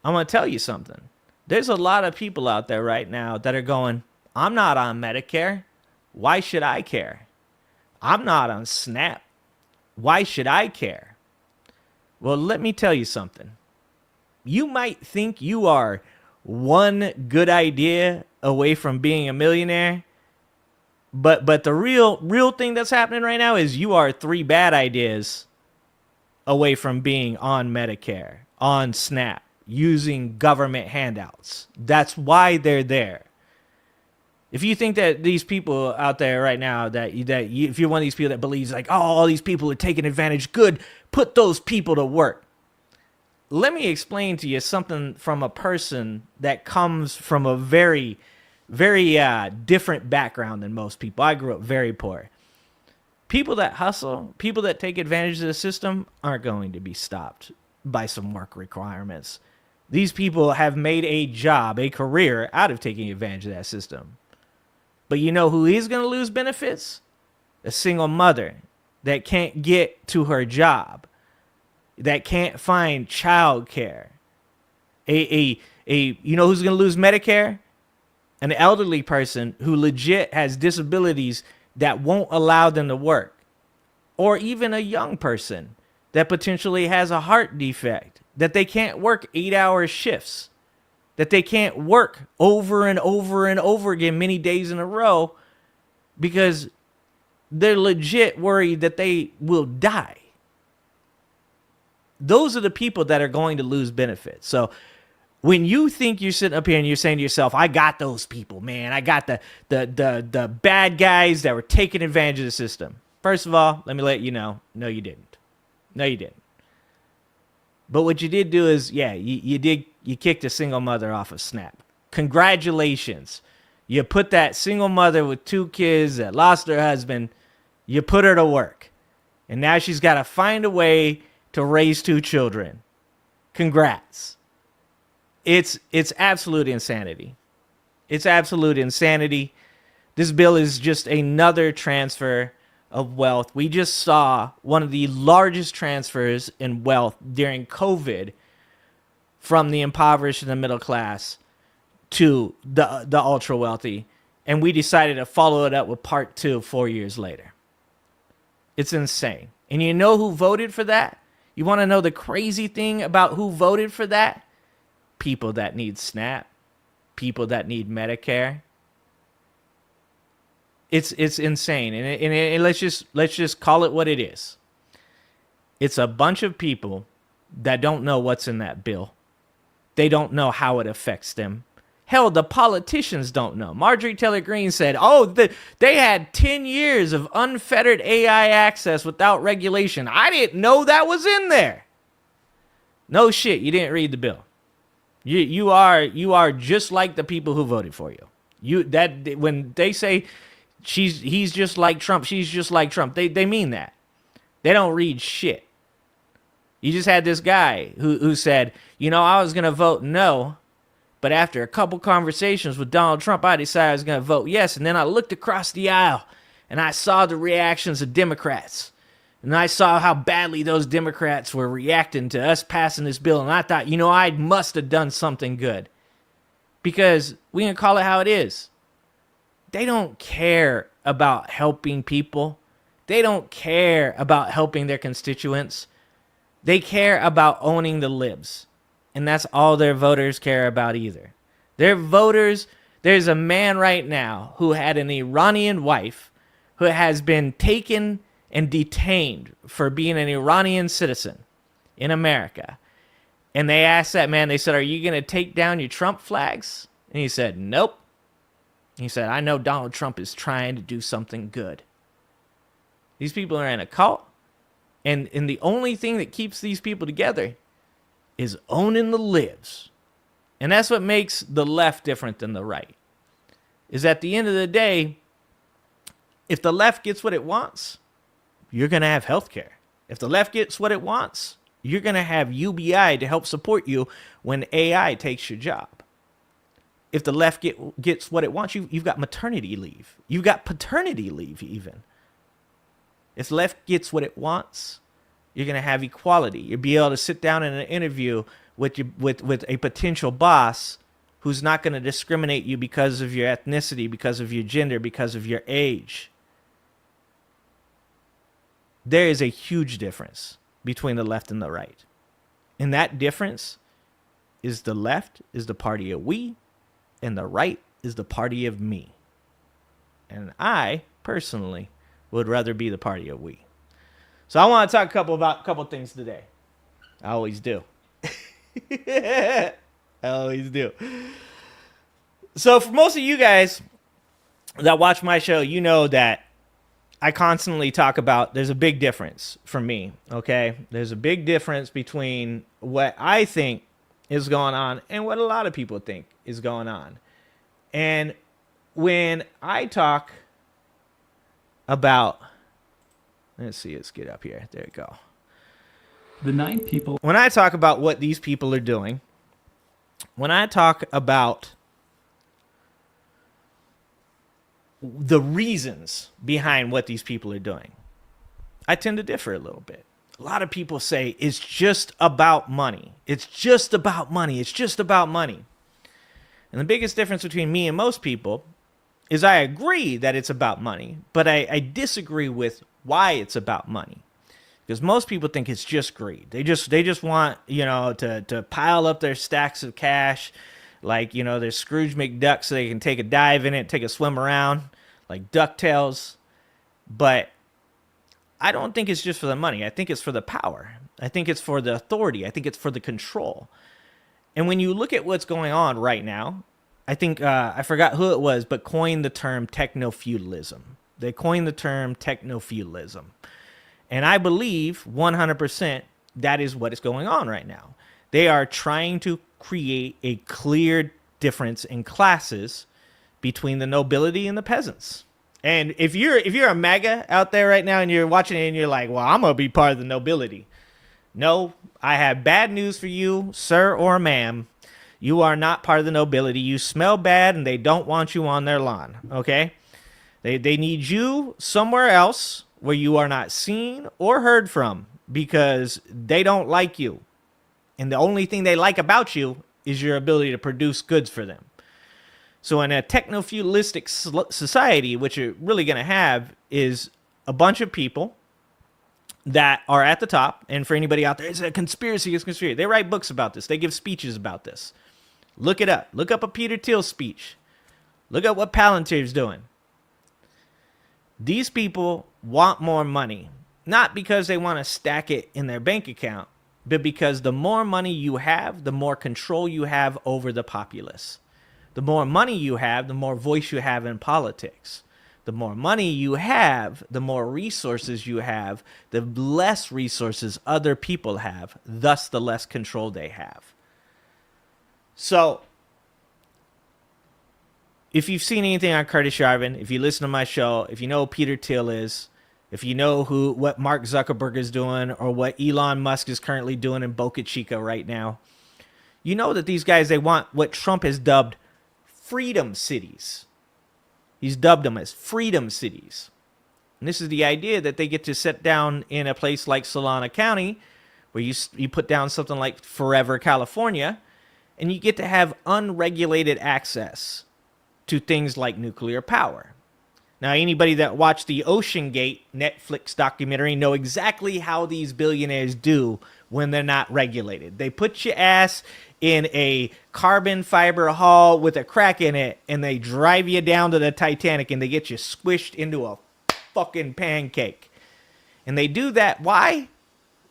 I'm going to tell you something. There's a lot of people out there right now that are going, I'm not on Medicare. Why should I care? I'm not on SNAP. Why should I care? Well, let me tell you something. You might think you are one good idea away from being a millionaire, but the real thing that's happening right now is you are 3 bad ideas away from being on Medicare, on SNAP, using government handouts. That's why they're there. If you think that these people out there right now, if you're one of these people that believes like, oh, all these people are taking advantage, good, put those people to work. Let me explain to you something from a person that comes from a very, very different background than most people. I grew up very poor. People that hustle, people that take advantage of the system aren't going to be stopped by some work requirements. These people have made a job, a career out of taking advantage of that system. But you know who is going to lose benefits? A single mother that can't get to her job, that can't find child care. You know who's going to lose Medicare? An elderly person who legit has disabilities that won't allow them to work. Or even a young person that potentially has a heart defect, that they can't work 8-hour shifts, that they can't work over and over and over again many days in a row because they're legit worried that they will die. Those are the people that are going to lose benefits. So when you think you're sitting up here and you're saying to yourself, I got those people, man. I got the bad guys that were taking advantage of the system. First of all, let me let you know, no, you didn't. No, you didn't. But what you did do is, yeah, you kicked a single mother off of SNAP. Congratulations. You put that single mother with 2 kids that lost her husband, you put her to work. And now she's got to find a way to raise 2 children. Congrats. It's absolute insanity. It's absolute insanity. This bill is just another transfer of wealth. We just saw one of the largest transfers in wealth during COVID from the impoverished and the middle class to the ultra wealthy. And we decided to follow it up with part 2 4 years later. It's insane. And you know who voted for that? You want to know the crazy thing about who voted for that? People that need SNAP, people that need Medicare. It's insane, and let's just call it what it is. It's a bunch of people that don't know what's in that bill. They don't know how it affects them. Hell, the politicians don't know. Marjorie Taylor Greene said, "Oh, they had 10 years of unfettered AI access without regulation. I didn't know that was in there." No shit, you didn't read the bill. You are just like the people who voted for you. When they say he's just like Trump, she's just like Trump, they mean that. They don't read shit. You just had this guy who said, I was gonna vote no, but after a couple conversations with Donald Trump, I decided I was gonna vote yes. And then I looked across the aisle and I saw the reactions of Democrats. And I saw how badly those Democrats were reacting to us passing this bill. And I thought, I must have done something good. Because we can call it how it is. They don't care about helping people. They don't care about helping their constituents. They care about owning the libs. And that's all their voters care about either. Their voters, there's a man right now who had an Iranian wife who has been taken and detained for being an Iranian citizen in America. And they asked that man, they said, are you going to take down your Trump flags? And he said, nope. He said, I know Donald Trump is trying to do something good. These people are in a cult. And the only thing that keeps these people together is owning the libs. And that's what makes the left different than the right. Is at the end of the day, if the left gets what it wants, you're going to have health care. If the left gets what it wants, you're going to have UBI to help support you when AI takes your job. If the left gets what it wants, you've got maternity leave. You've got paternity leave even. If the left gets what it wants, you're going to have equality. You'll be able to sit down in an interview with a potential boss who's not going to discriminate you because of your ethnicity, because of your gender, because of your age. There is a huge difference between the left and the right. And that difference is the left is the party of we, and the right is the party of me. And I, personally, would rather be the party of we. So I want to talk about a couple things today. I always do. I always do. So for most of you guys that watch my show, you know that I constantly talk about there's a big difference for me, okay? There's a big difference between what I think is going on and what a lot of people think is going on. And when I talk about, let's get up here. There you go. The 9 people. When I talk about what these people are doing, when I talk about the reasons behind what these people are doing, I tend to differ a little bit. A lot of people say it's just about money. It's just about money. It's just about money. And the biggest difference between me and most people is I agree that it's about money, but I disagree with why it's about money. Because most people think it's just greed. They just want, to pile up their stacks of cash, like, their Scrooge McDuck, so they can take a dive in it, take a swim around, like DuckTales. But I don't think it's just for the money. I think it's for the power. I think it's for the authority. I think it's for the control. And when you look at what's going on right now, I think, I forgot who it was, but coined the term techno-feudalism. They coined the term techno-feudalism. And I believe 100% that is what is going on right now. They are trying to create a clear difference in classes between the nobility and the peasants. And if you're a MAGA out there right now and you're watching it and you're like, well, I'm going to be part of the nobility. No, I have bad news for you, sir or ma'am. You are not part of the nobility. You smell bad and they don't want you on their lawn, okay? They need you somewhere else where you are not seen or heard from because they don't like you. And the only thing they like about you is your ability to produce goods for them. So in a techno-feudalistic society, what you're really going to have is a bunch of people that are at the top. And for anybody out there, it's a conspiracy. It's a conspiracy. They write books about this. They give speeches about this. Look it up. Look up a Peter Thiel speech. Look at what Palantir's doing. These people want more money, not because they want to stack it in their bank account, but because the more money you have, the more control you have over the populace. The more money you have, the more voice you have in politics. The more money you have, the more resources you have, the less resources other people have, thus the less control they have. So, if you've seen anything on Curtis Yarvin, if you listen to my show, if you know who Peter Thiel is, if you know what Mark Zuckerberg is doing or what Elon Musk is currently doing in Boca Chica right now, you know that these guys, they want what Trump has dubbed freedom cities. He's dubbed them as freedom cities. And this is the idea that they get to sit down in a place like Solana County, where you put down something like Forever, California, and you get to have unregulated access to things like nuclear power. Now, anybody that watched the Ocean Gate Netflix documentary know exactly how these billionaires do when they're not regulated. They put your ass in a carbon fiber hull with a crack in it, and they drive you down to the Titanic, and they get you squished into a fucking pancake. And they do that, why?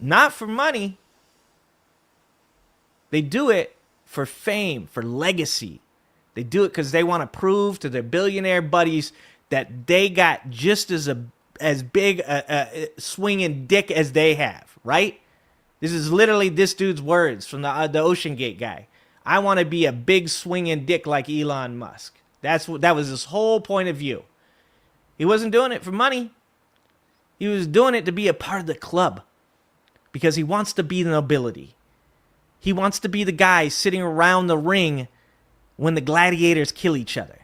Not for money. They do it for fame, for legacy. They do it because they want to prove to their billionaire buddies that they got just as big a swinging dick as they have, right? This is literally this dude's words from the Ocean Gate guy. I want to be a big swinging dick like Elon Musk. That was his whole point of view. He wasn't doing it for money. He was doing it to be a part of the club because he wants to be the nobility. He wants to be the guy sitting around the ring when the gladiators kill each other.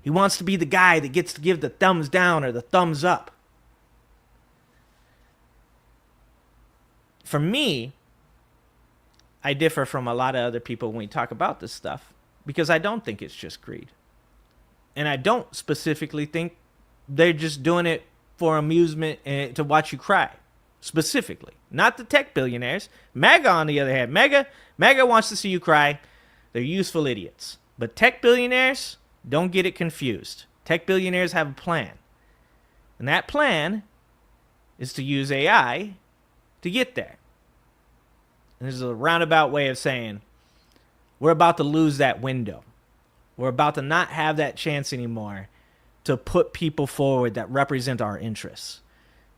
He wants to be the guy that gets to give the thumbs down or the thumbs up. For me, I differ from a lot of other people when we talk about this stuff because I don't think it's just greed. And I don't specifically think they're just doing it for amusement and to watch you cry. Specifically. Not the tech billionaires. MAGA, on the other hand. MAGA wants to see you cry. They're useful idiots. But tech billionaires, don't get it confused. Tech billionaires have a plan. And that plan is to use AI to get there. And this is a roundabout way of saying we're about to lose that window. We're about to not have that chance anymore to put people forward that represent our interests.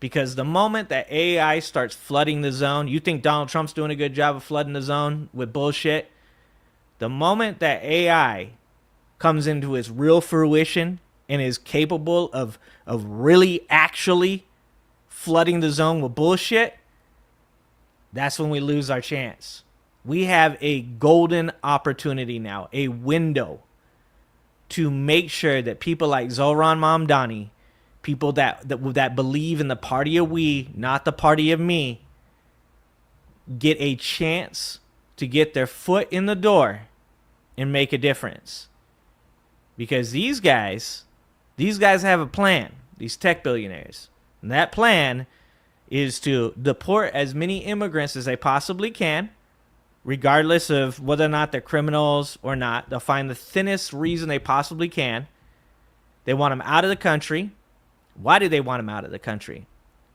Because the moment that AI starts flooding the zone, you think Donald Trump's doing a good job of flooding the zone with bullshit? The moment that AI comes into its real fruition and is capable of really actually flooding the zone with bullshit, that's when we lose our chance. We have a golden opportunity now, a window to make sure that people like Zohran Mamdani, people that believe in the party of we, not the party of me, get a chance to get their foot in the door and make a difference. Because these guys have a plan, these tech billionaires. And that plan is to deport as many immigrants as they possibly can, regardless of whether or not they're criminals or not. They'll find the thinnest reason they possibly can. They want them out of the country. Why do they want them out of the country?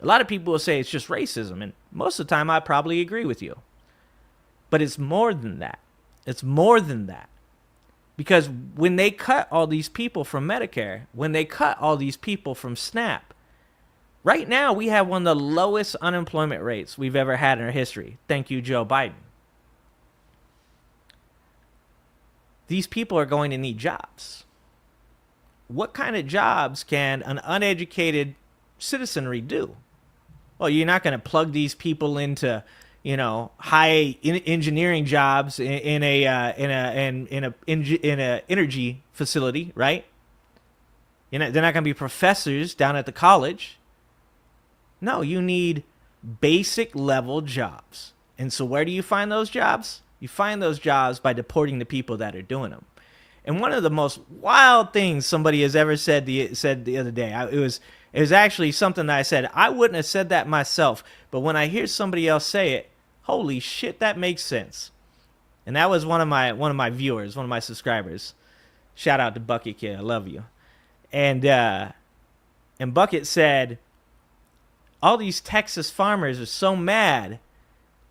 A lot of people will say it's just racism, and most of the time I probably agree with you. But it's more than that. It's more than that. Because when they cut all these people from Medicare, when they cut all these people from SNAP, right now we have one of the lowest unemployment rates we've ever had in our history. Thank you, Joe Biden. These people are going to need jobs. What kind of jobs can an uneducated citizenry do? Well, you're not going to plug these people into, high engineering jobs in a energy facility, right? They're not going to be professors down at the college. No, you need basic level jobs. And so where do you find those jobs? You find those jobs by deporting the people that are doing them. And one of the most wild things somebody has ever said the other day, it was actually something that I said. I wouldn't have said that myself, but when I hear somebody else say it, holy shit, that makes sense. And that was one of my viewers, one of my subscribers. Shout out to Bucket Kid, I love you. And Bucket said, all these Texas farmers are so mad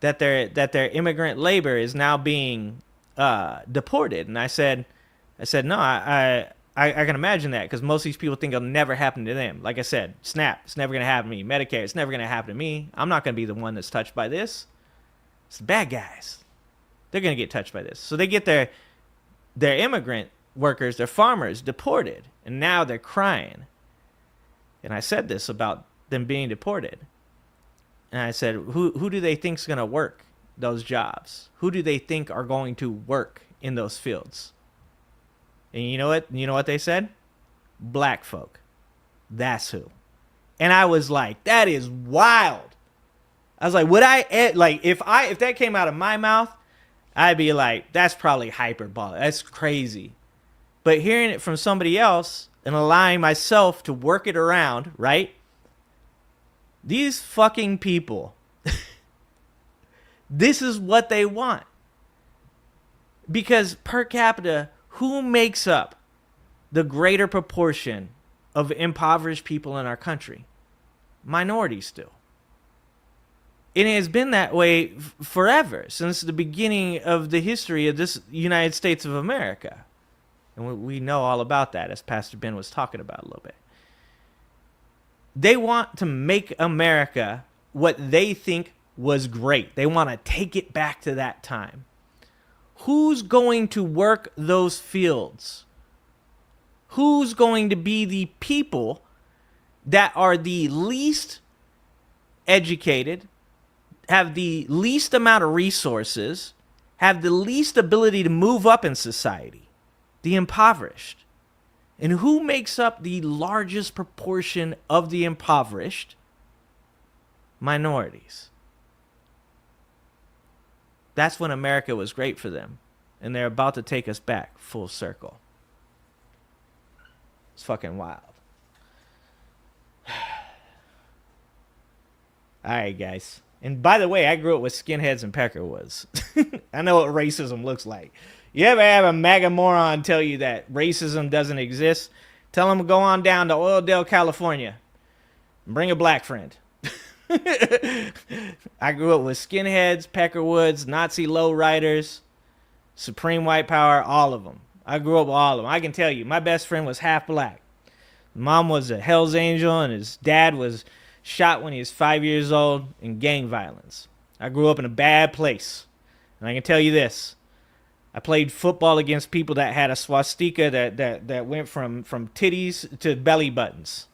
that their immigrant labor is now being deported. And I said, no, I can imagine that because most of these people think it'll never happen to them. Like I said, SNAP, it's never going to happen to me. Medicare, it's never going to happen to me. I'm not going to be the one that's touched by this. It's the bad guys. They're going to get touched by this. So they get their immigrant workers, their farmers, deported. And now they're crying. And I said this about them being deported. And I said, who do they think's going to work those jobs? Who do they think are going to work in those fields? And you know what? You know what they said? Black folk. That's who. And I was like, that is wild. I was like, would I, like, if that came out of my mouth, I'd be like, that's probably hyperbolic. That's crazy. But hearing it from somebody else and allowing myself to work it around, right? These fucking people, this is what they want. Because per capita, who makes up the greater proportion of impoverished people in our country? Minorities do. And it has been that way forever, since the beginning of the history of this United States of America. And we know all about that, as Pastor Ben was talking about a little bit. They want to make America what they think was great. They want to take it back to that time. Who's going to work those fields? Who's going to be the people that are the least educated, have the least amount of resources, have the least ability to move up in society? The impoverished. And who makes up the largest proportion of the impoverished? Minorities. That's when America was great for them. And they're about to take us back full circle. It's fucking wild. All right, guys. And by the way, I grew up with skinheads and peckerwoods. I know what racism looks like. You ever have a MAGA moron tell you that racism doesn't exist? Tell them to go on down to Oildale, California. And bring a black friend. I grew up with skinheads, peckerwoods, Nazi lowriders, Supreme White Power, all of them. I grew up with all of them. I can tell you, my best friend was half black. Mom was a Hell's Angel, and his dad was shot when he was 5 years old in gang violence. I grew up in a bad place. And I can tell you this. I played football against people that had a swastika that went from titties to belly buttons.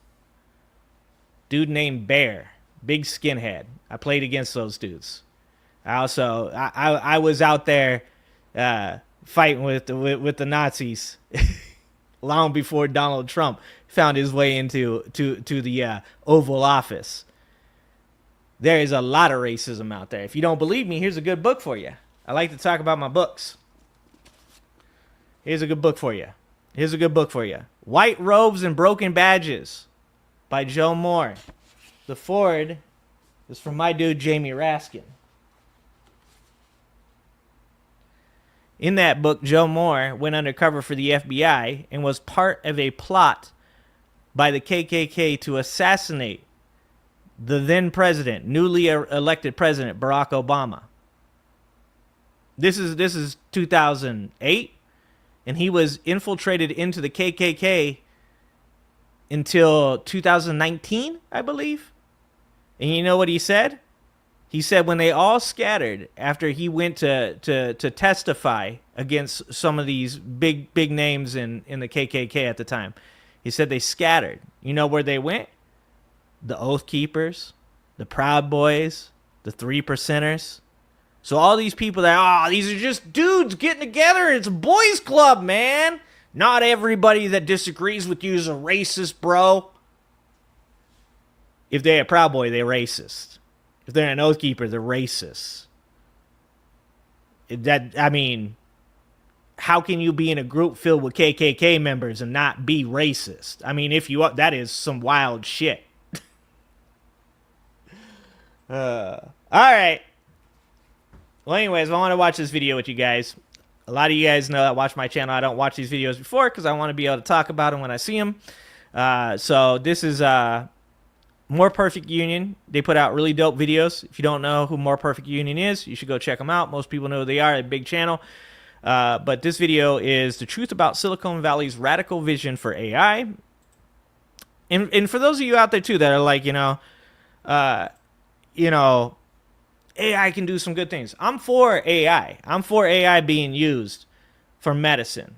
Dude named Bear, big skinhead. I played against those dudes. I was out there fighting with the Nazis long before Donald Trump found his way into the Oval Office. There is a lot of racism out there. If you don't believe me, here's a good book for you. I like to talk about my books. Here's a good book for you. Here's a good book for you. White Robes and Broken Badges by Joe Moore. The foreword is from my dude, Jamie Raskin. In that book, Joe Moore went undercover for the FBI and was part of a plot by the KKK to assassinate the then president, newly elected president, Barack Obama. This is 2008. And he was infiltrated into the KKK until 2019, I believe. And you know what he said? He said when they all scattered after he went to testify against some of these big names in the KKK at the time, he said they scattered. You know where they went? The Oath Keepers, the Proud Boys, the 3%ers. So all these people that, these are just dudes getting together. It's a boys club, man. Not everybody that disagrees with you is a racist, bro. If they're a Proud Boy, they're racist. If they're an Oath Keeper, they're racist. How can you be in a group filled with KKK members and not be racist? I mean, if you are, that is some wild shit. All right. Well, anyways, I want to watch this video with you guys. A lot of you guys know that watch my channel. I don't watch these videos before because I want to be able to talk about them when I see them. So this is More Perfect Union. They put out really dope videos. If you don't know who More Perfect Union is, you should go check them out. Most people know who they are. A big channel. But this video is the truth about Silicon Valley's radical vision for AI. And for those of you out there too that are like, AI can do some good things. I'm for AI. I'm for AI being used for medicine.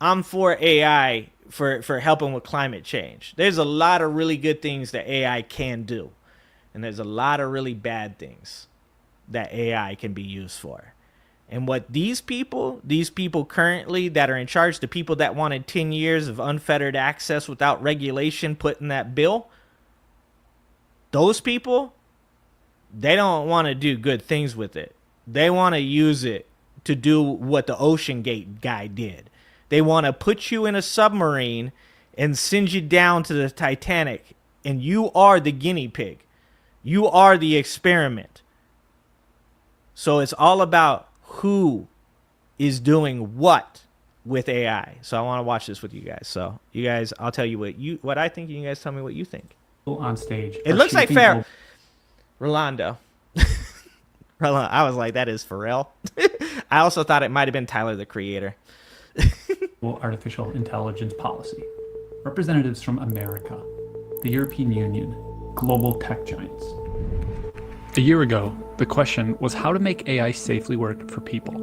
I'm for AI for helping with climate change. There's a lot of really good things that AI can do. And there's a lot of really bad things that AI can be used for. And what these people currently that are in charge, the people that wanted 10 years of unfettered access without regulation put in that bill, those people, they don't want to do good things with it. They want to use it to do what the Ocean Gate guy did. They want to put you in a submarine and send you down to the Titanic, and you are the guinea pig. You are the experiment. So it's all about who is doing what with AI. So I want to watch this with you guys. So you guys, I'll tell you what I think, and you guys tell me what you think. On stage. It looks like fair. Rolando. I was like, that is Pharrell. I also thought it might have been Tyler, the Creator. Artificial intelligence policy. Representatives from America, the European Union, global tech giants. A year ago, the question was how to make AI safely work for people.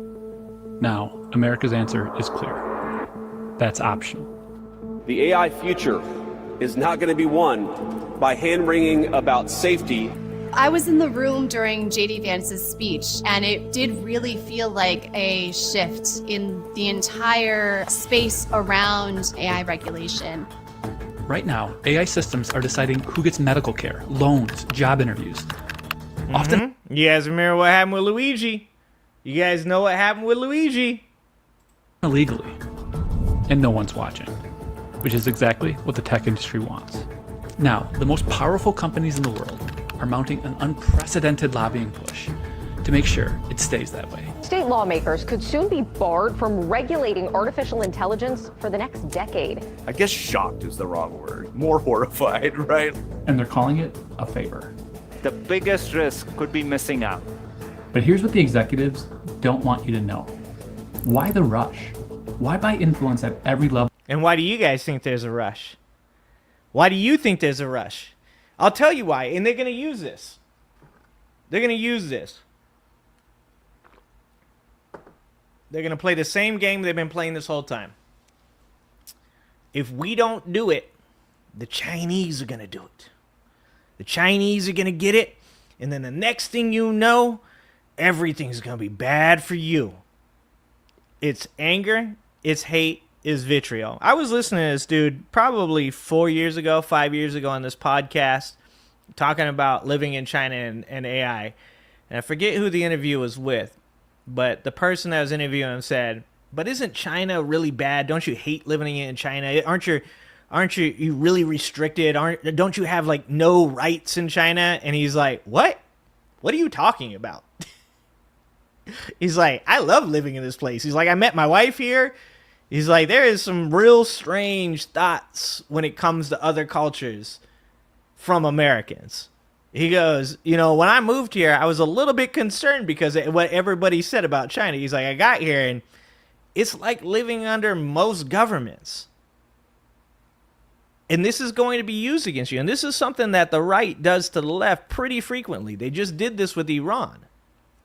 Now, America's answer is clear. That's optional. The AI future is not going to be won by hand-wringing about safety. I was in the room during J.D. Vance's speech, and it did really feel like a shift in the entire space around AI regulation. Right now, AI systems are deciding who gets medical care, loans, job interviews. Often, you guys remember what happened with Luigi? You guys know what happened with Luigi? Illegally. And no one's watching, which is exactly what the tech industry wants. Now, the most powerful companies in the world are mounting an unprecedented lobbying push to make sure it stays that way. State lawmakers could soon be barred from regulating artificial intelligence for the next decade. I guess shocked is the wrong word. More horrified, right? And they're calling it a favor. The biggest risk could be missing out. But here's what the executives don't want you to know. Why the rush? Why buy influence at every level? And why do you guys think there's a rush? Why do you think there's a rush? I'll tell you why, and they're going to use this. They're going to use this. They're going to play the same game they've been playing this whole time. If we don't do it, the Chinese are going to do it. The Chinese are going to get it, and then the next thing you know, everything's going to be bad for you. It's anger, it's hate, it's vitriol. I was listening to this dude probably 4 years ago, 5 years ago on this podcast, talking about living in China and AI. And I forget who the interview was with, but the person that was interviewing him said, but isn't China really bad? Don't you hate living in China? Aren't you really restricted? Don't you have like no rights in China? And he's like, what? What are you talking about? He's like, I love living in this place. He's like, I met my wife here. He's like, there is some real strange thoughts when it comes to other cultures from Americans. He goes, you know, when I moved here, I was a little bit concerned because of what everybody said about China. He's like, I got here and it's like living under most governments. And this is going to be used against you. And this is something that the right does to the left pretty frequently. They just did this with Iran.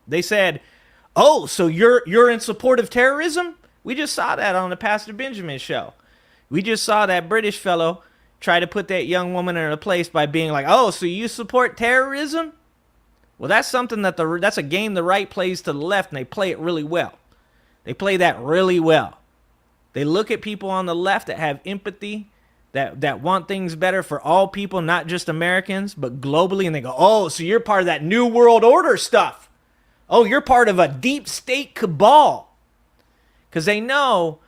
They said, oh, so you're in support of terrorism? We just saw that on the Pastor Benjamin show. We just saw that British fellow try to put that young woman in her place by being like, oh, so you support terrorism? Well, that's something that's a game the right plays to the left, and they play it really well. They play that really well. They look at people on the left that have empathy, that want things better for all people, not just Americans, but globally, and they go, oh, so you're part of that New World Order stuff. Oh, you're part of a deep state cabal. Because they know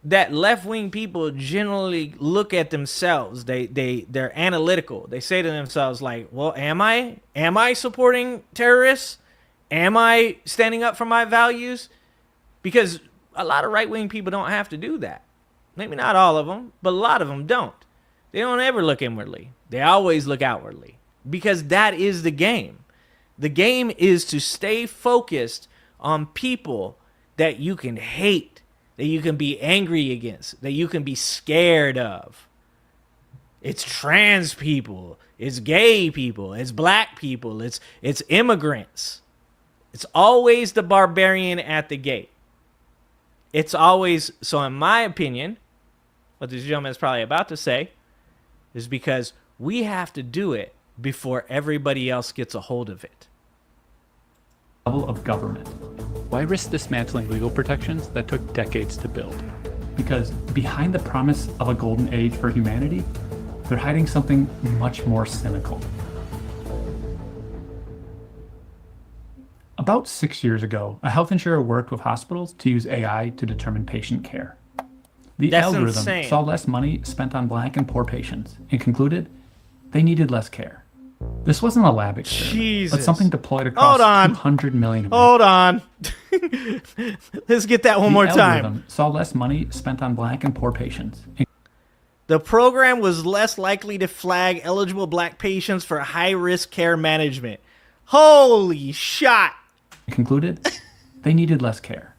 that left-wing people generally look at themselves. They're analytical. They say to themselves like, well, am I supporting terrorists? Am I standing up for my values? Because a lot of right-wing people don't have to do that. Maybe not all of them, but a lot of them don't. They don't ever look inwardly. They always look outwardly. Because that is the game. The game is to stay focused on people that you can hate, that you can be angry against, that you can be scared of. It's trans people, it's gay people, it's black people, it's immigrants. It's always the barbarian at the gate. It's always, so in my opinion, what this gentleman is probably about to say is because we have to do it before everybody else gets a hold of it. Level of government. Why risk dismantling legal protections that took decades to build? Because behind the promise of a golden age for humanity, they're hiding something much more cynical. About 6 years ago, a health insurer worked with hospitals to use AI to determine patient care. The algorithm insane. saw less money spent on Black and poor patients and concluded they needed less care. This wasn't a lab experiment, but something deployed across 200 million Americans. Hold on. Let's get that one more The time. algorithm saw less money spent on Black and poor patients. The program was less likely to flag eligible Black patients for high-risk care management. Holy shot. Concluded they needed less care.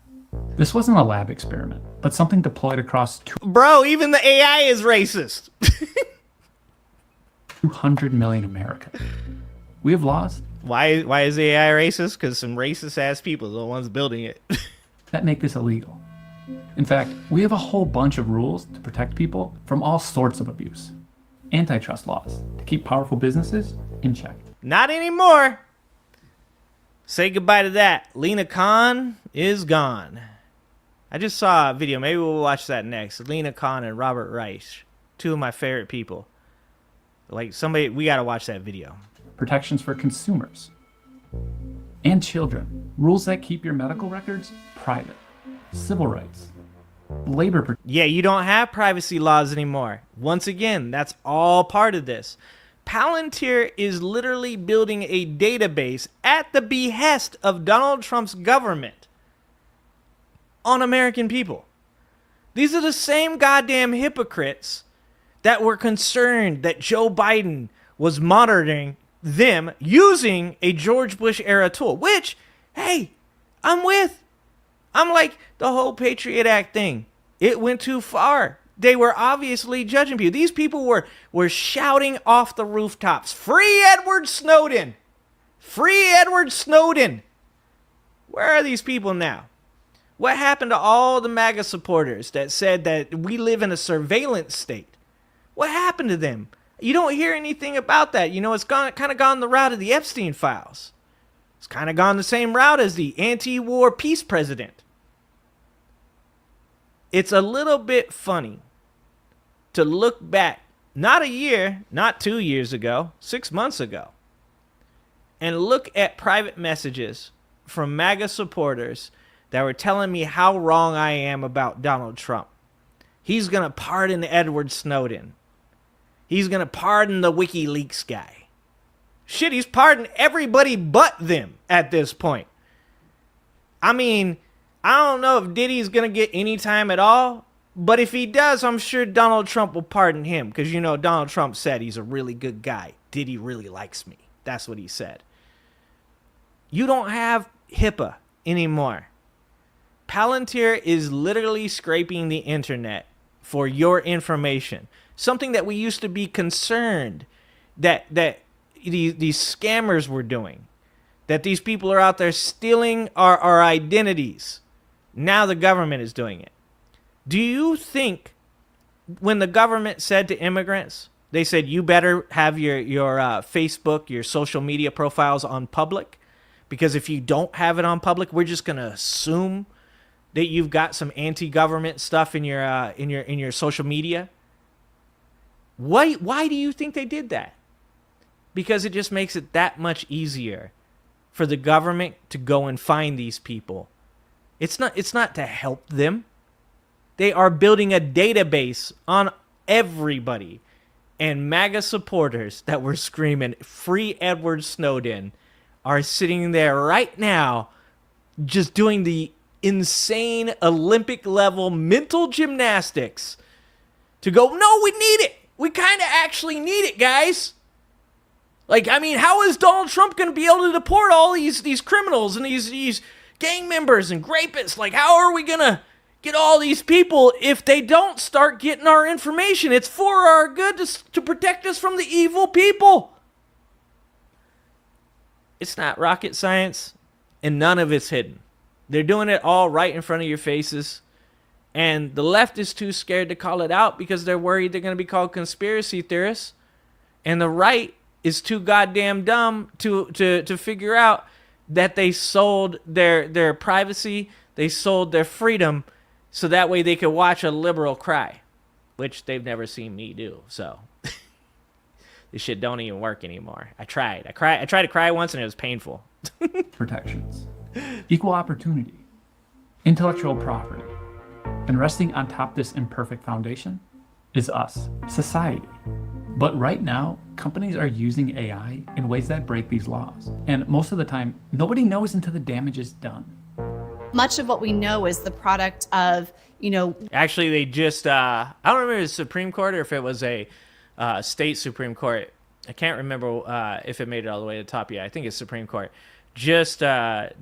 This wasn't a lab experiment, but something deployed across Bro, even the AI is racist. 200 million Americans. We have laws Why is AI racist? Because some racist-ass people are the ones building it. that make this illegal. In fact, we have a whole bunch of rules to protect people from all sorts of abuse. Antitrust laws to keep powerful businesses in check. Not anymore. Say goodbye to that. Lena Khan is gone. I just saw a video. Maybe we'll watch that next. Lena Khan and Robert Reich. Two of my favorite people. Like, somebody, we got to watch that video. Protections for consumers and children. Rules that keep your medical records private. Civil rights. Labor. Yeah, you don't have privacy laws anymore. Once again, that's all part of this. Palantir is literally building a database at the behest of Donald Trump's government on American people. These are the same goddamn hypocrites that were concerned that Joe Biden was monitoring them using a George Bush era tool, which, hey, I'm with. I'm like, the whole Patriot Act thing, it went too far. They were obviously judging people. These people were shouting off the rooftops, "Free Edward Snowden! Free Edward Snowden!" Where are these people now? What happened to all the MAGA supporters that said that we live in a surveillance state? What happened to them? You don't hear anything about that. You know, it's kind of gone the route of the Epstein files. It's kind of gone the same route as the anti-war peace president. It's a little bit funny to look back, not a year, not 2 years ago, 6 months ago, and look at private messages from MAGA supporters that were telling me how wrong I am about Donald Trump. He's going to pardon Edward Snowden. He's going to pardon the WikiLeaks guy. Shit, he's pardoned everybody but them at this point. I mean, I don't know if Diddy's going to get any time at all, but if he does, I'm sure Donald Trump will pardon him because, you know, Donald Trump said he's a really good guy. Diddy really likes me. That's what he said. You don't have HIPAA anymore. Palantir is literally scraping the internet for your information. Something that we used to be concerned that these scammers were doing. That these people are out there stealing our identities. Now the government is doing it. Do you think when the government said to immigrants, they said, you better have your Facebook, your social media profiles on public? Because if you don't have it on public, we're just going to assume that you've got some anti-government stuff in your social media. Why do you think they did that? Because it just makes it that much easier for the government to go and find these people. It's not to help them. They are building a database on everybody. And MAGA supporters that were screaming, "Free Edward Snowden," are sitting there right now just doing the insane Olympic level mental gymnastics to go, no, we need it. We kind of actually need it, guys. Like, I mean, how is Donald Trump going to be able to deport all these criminals and these gang members and rapists? Like, how are we going to get all these people if they don't start getting our information? It's for our good to protect us from the evil people. It's not rocket science. and none of it's hidden. They're doing it all right in front of your faces. And the left is too scared to call it out because they're worried they're going to be called conspiracy theorists. And the right is too goddamn dumb to figure out that they sold their privacy, they sold their freedom, so that way they could watch a liberal cry, which they've never seen me do. So this shit don't even work anymore. I tried to cry once and it was painful. Protections, equal opportunity, intellectual property, and resting on top of this imperfect foundation is us, society. But right now, companies are using AI in ways that break these laws. And most of the time, nobody knows until the damage is done. Much of what we know is the product of, Actually, they just, I don't remember if it was Supreme Court or if it was a state Supreme Court. I can't remember if it made it all the way to the top yet. I think it's Supreme Court. Just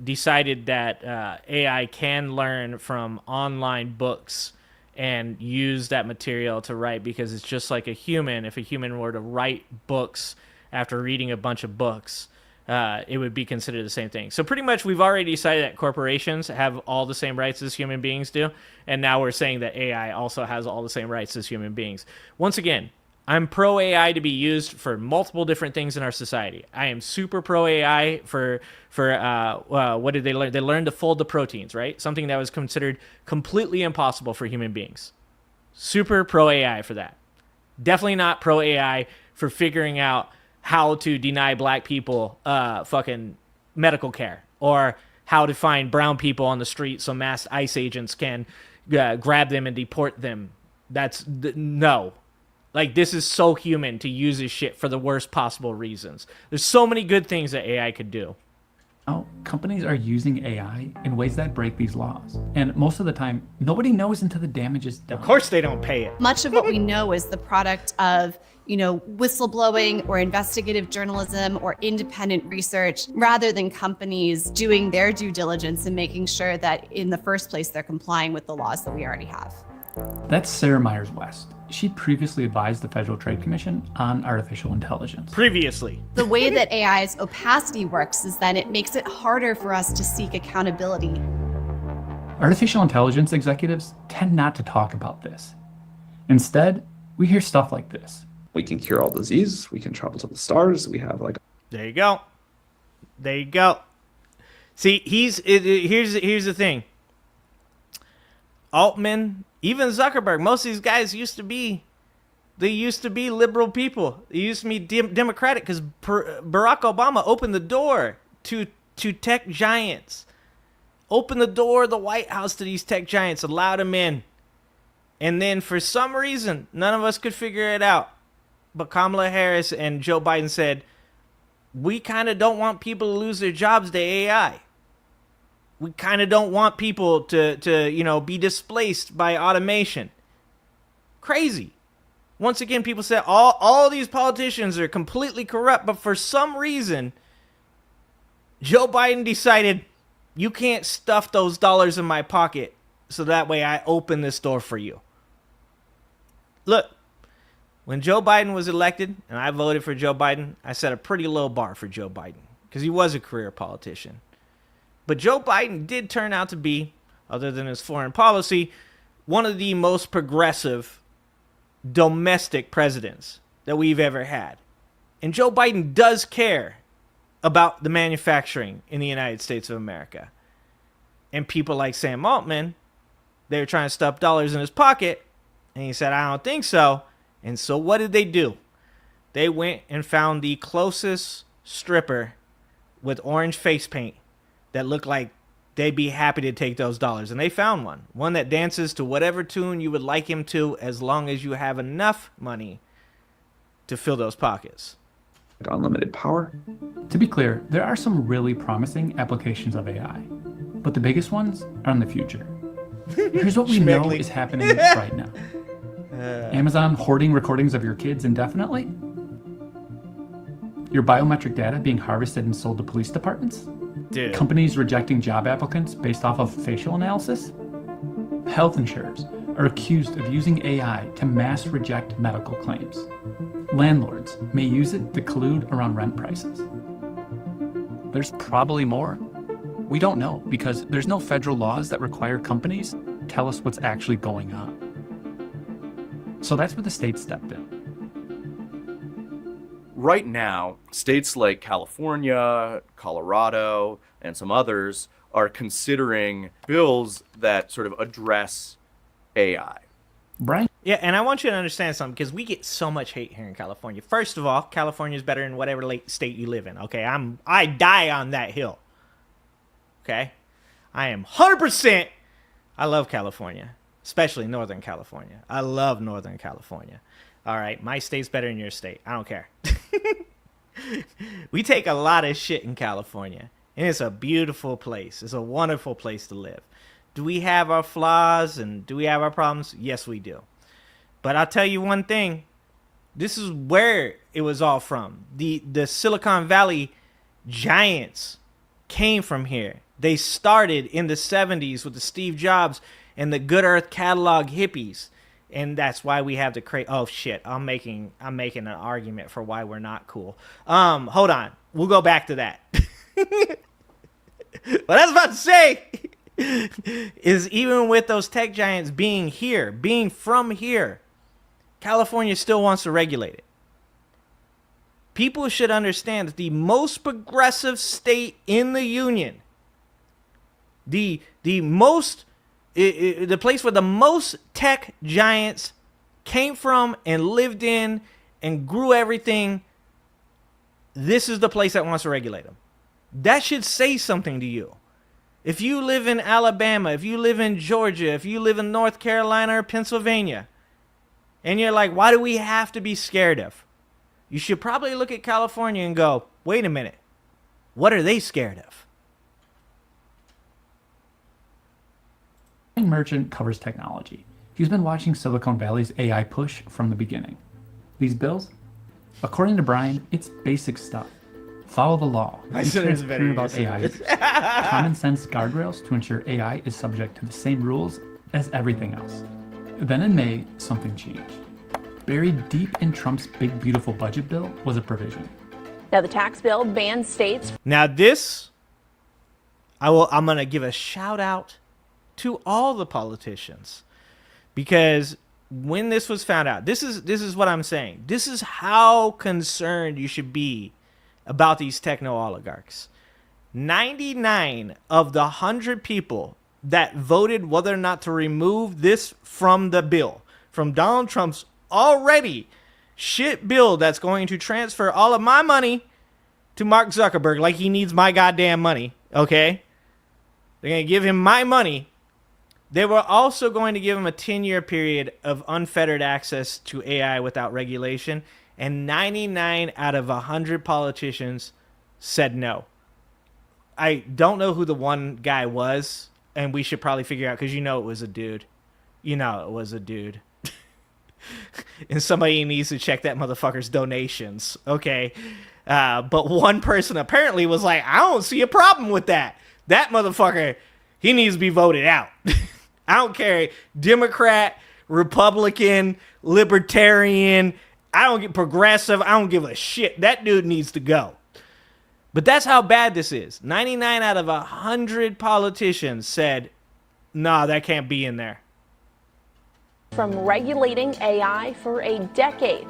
decided that AI can learn from online books and use that material to write, because it's just like a human. If a human were to write books after reading a bunch of books, it would be considered the same thing. So pretty much we've already decided that corporations have all the same rights as human beings do, and now we're saying that AI also has all the same rights as human beings. Once again, I'm pro AI to be used for multiple different things in our society. I am super pro AI for what did they learn? They learned to fold the proteins, right? Something that was considered completely impossible for human beings. Super pro AI for that. Definitely not pro AI for figuring out how to deny black people fucking medical care, or how to find brown people on the street so masked ICE agents can grab them and deport them. No. Like, this is so human to use this shit for the worst possible reasons. There's so many good things that AI could do. Now, companies are using AI in ways that break these laws. And most of the time, nobody knows until the damage is done. Of course they don't pay it. Much of what we know is the product of, whistleblowing or investigative journalism or independent research, rather than companies doing their due diligence and making sure that in the first place they're complying with the laws that we already have. That's Sarah Myers West. She previously advised the Federal Trade Commission on artificial intelligence. Previously. The way that AI's opacity works is that it makes it harder for us to seek accountability. Artificial intelligence executives tend not to talk about this. Instead, we hear stuff like this. We can cure all disease. We can travel to the stars. We have There you go. There you go. See, here's the thing. Altman, even Zuckerberg, most of these guys used to be liberal people. They used to be democratic because Barack Obama opened the door to tech giants. Opened the door of the White House to these tech giants, allowed them in. And then for some reason, none of us could figure it out. But Kamala Harris and Joe Biden said, we kind of don't want people to lose their jobs to AI. We kind of don't want people to be displaced by automation. Crazy. Once again, people say all these politicians are completely corrupt, but for some reason, Joe Biden decided, you can't stuff those dollars in my pocket, so that way I open this door for you. Look, when Joe Biden was elected, and I voted for Joe Biden, I set a pretty low bar for Joe Biden, because he was a career politician. But Joe Biden did turn out to be, other than his foreign policy, one of the most progressive domestic presidents that we've ever had. And Joe Biden does care about the manufacturing in the United States of America. And people like Sam Altman, they were trying to stuff dollars in his pocket, and he said, I don't think so. And so what did they do? They went and found the closest stripper with orange face paint that looked like they'd be happy to take those dollars. And they found one that dances to whatever tune you would like him to, as long as you have enough money to fill those pockets. Unlimited power. To be clear, there are some really promising applications of AI, but the biggest ones are in the future. Here's what we know is happening right now. Amazon hoarding recordings of your kids indefinitely? Your biometric data being harvested and sold to police departments? Dude. Companies rejecting job applicants based off of facial analysis? Health insurers are accused of using AI to mass reject medical claims. Landlords may use it to collude around rent prices. There's probably more, We don't know because there's no federal laws that require companies to tell us what's actually going on. So that's where the states stepped in. Right now, states like California, Colorado, and some others are considering bills that sort of address AI. Brian? Yeah, and I want you to understand something, because we get so much hate here in California. First of all, California is better than whatever state you live in, okay? I die on that hill, okay? I am 100%, I love California, especially Northern California. I love Northern California. All right, my state's better than your state. I don't care. We take a lot of shit in California, and it's a beautiful place. It's a wonderful place to live. Do we have our flaws and do we have our problems? Yes, we do. But I'll tell you one thing. This is where it was all from. The Silicon Valley giants came from here. They started in the 70s with the Steve Jobs and the Good Earth catalog hippies. And that's why we have to oh shit, I'm making an argument for why we're not cool. Hold on. We'll go back to that. What I was about to say is even with those tech giants being here, being from here, California still wants to regulate it. People should understand that the most progressive state in the union, the place where the most tech giants came from and lived in and grew everything, this is the place that wants to regulate them. That should say something to you. If you live in Alabama, if you live in Georgia, if you live in North Carolina or Pennsylvania, and you're like, why do we have to be scared of? You should probably look at California and go, wait a minute, what are they scared of? Merchant covers technology. He's been watching Silicon Valley's AI push from the beginning. These bills, according to Brian, it's basic stuff. Follow the law. Be transparent about AI. Common sense guardrails to ensure AI is subject to the same rules as everything else. Then in May, something changed. Buried deep in Trump's big beautiful budget bill was a provision. Now the tax bill bans states. Now this, I'm going to give a shout out to all the politicians, because when this was found out, this is what I'm saying. This is how concerned you should be about these techno oligarchs. 99 of the 100 people that voted whether or not to remove this from the bill, from Donald Trump's already shit bill that's going to transfer all of my money to Mark Zuckerberg like he needs my goddamn money, okay? They're going to give him my money. They were also going to give him a 10-year period of unfettered access to AI without regulation, and 99 out of 100 politicians said no. I don't know who the one guy was, and we should probably figure out, because you know it was a dude. You know it was a dude. And somebody needs to check that motherfucker's donations, okay? But one person apparently was like, I don't see a problem with that. That motherfucker, he needs to be voted out. I don't care, Democrat, Republican, Libertarian, I don't get progressive, I don't give a shit. That dude needs to go. But that's how bad this is. 99 out of 100 politicians said, nah, that can't be in there. From regulating AI for a decade.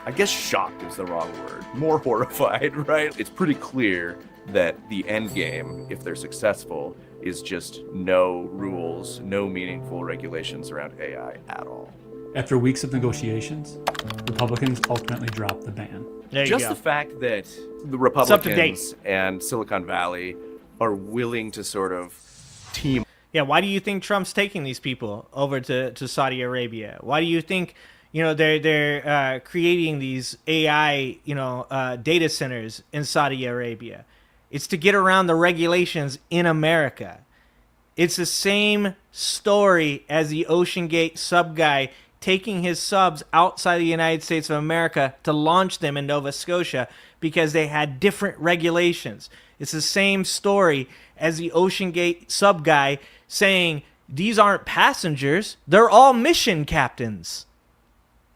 I guess shocked is the wrong word. More horrified, right? It's pretty clear that the end game, if they're successful, is just no rules, no meaningful regulations around AI at all. After weeks of negotiations, Republicans ultimately dropped the ban. Just the fact that the Republicans and Silicon Valley are willing to sort of team. Yeah, why do you think Trump's taking these people over to Saudi Arabia? Why do you think, they're creating these AI, data centers in Saudi Arabia? It's to get around the regulations in America. It's the same story as the Ocean Gate sub guy taking his subs outside the United States of America to launch them in Nova Scotia because they had different regulations. It's the same story as the Ocean Gate sub guy saying, these aren't passengers, they're all mission captains.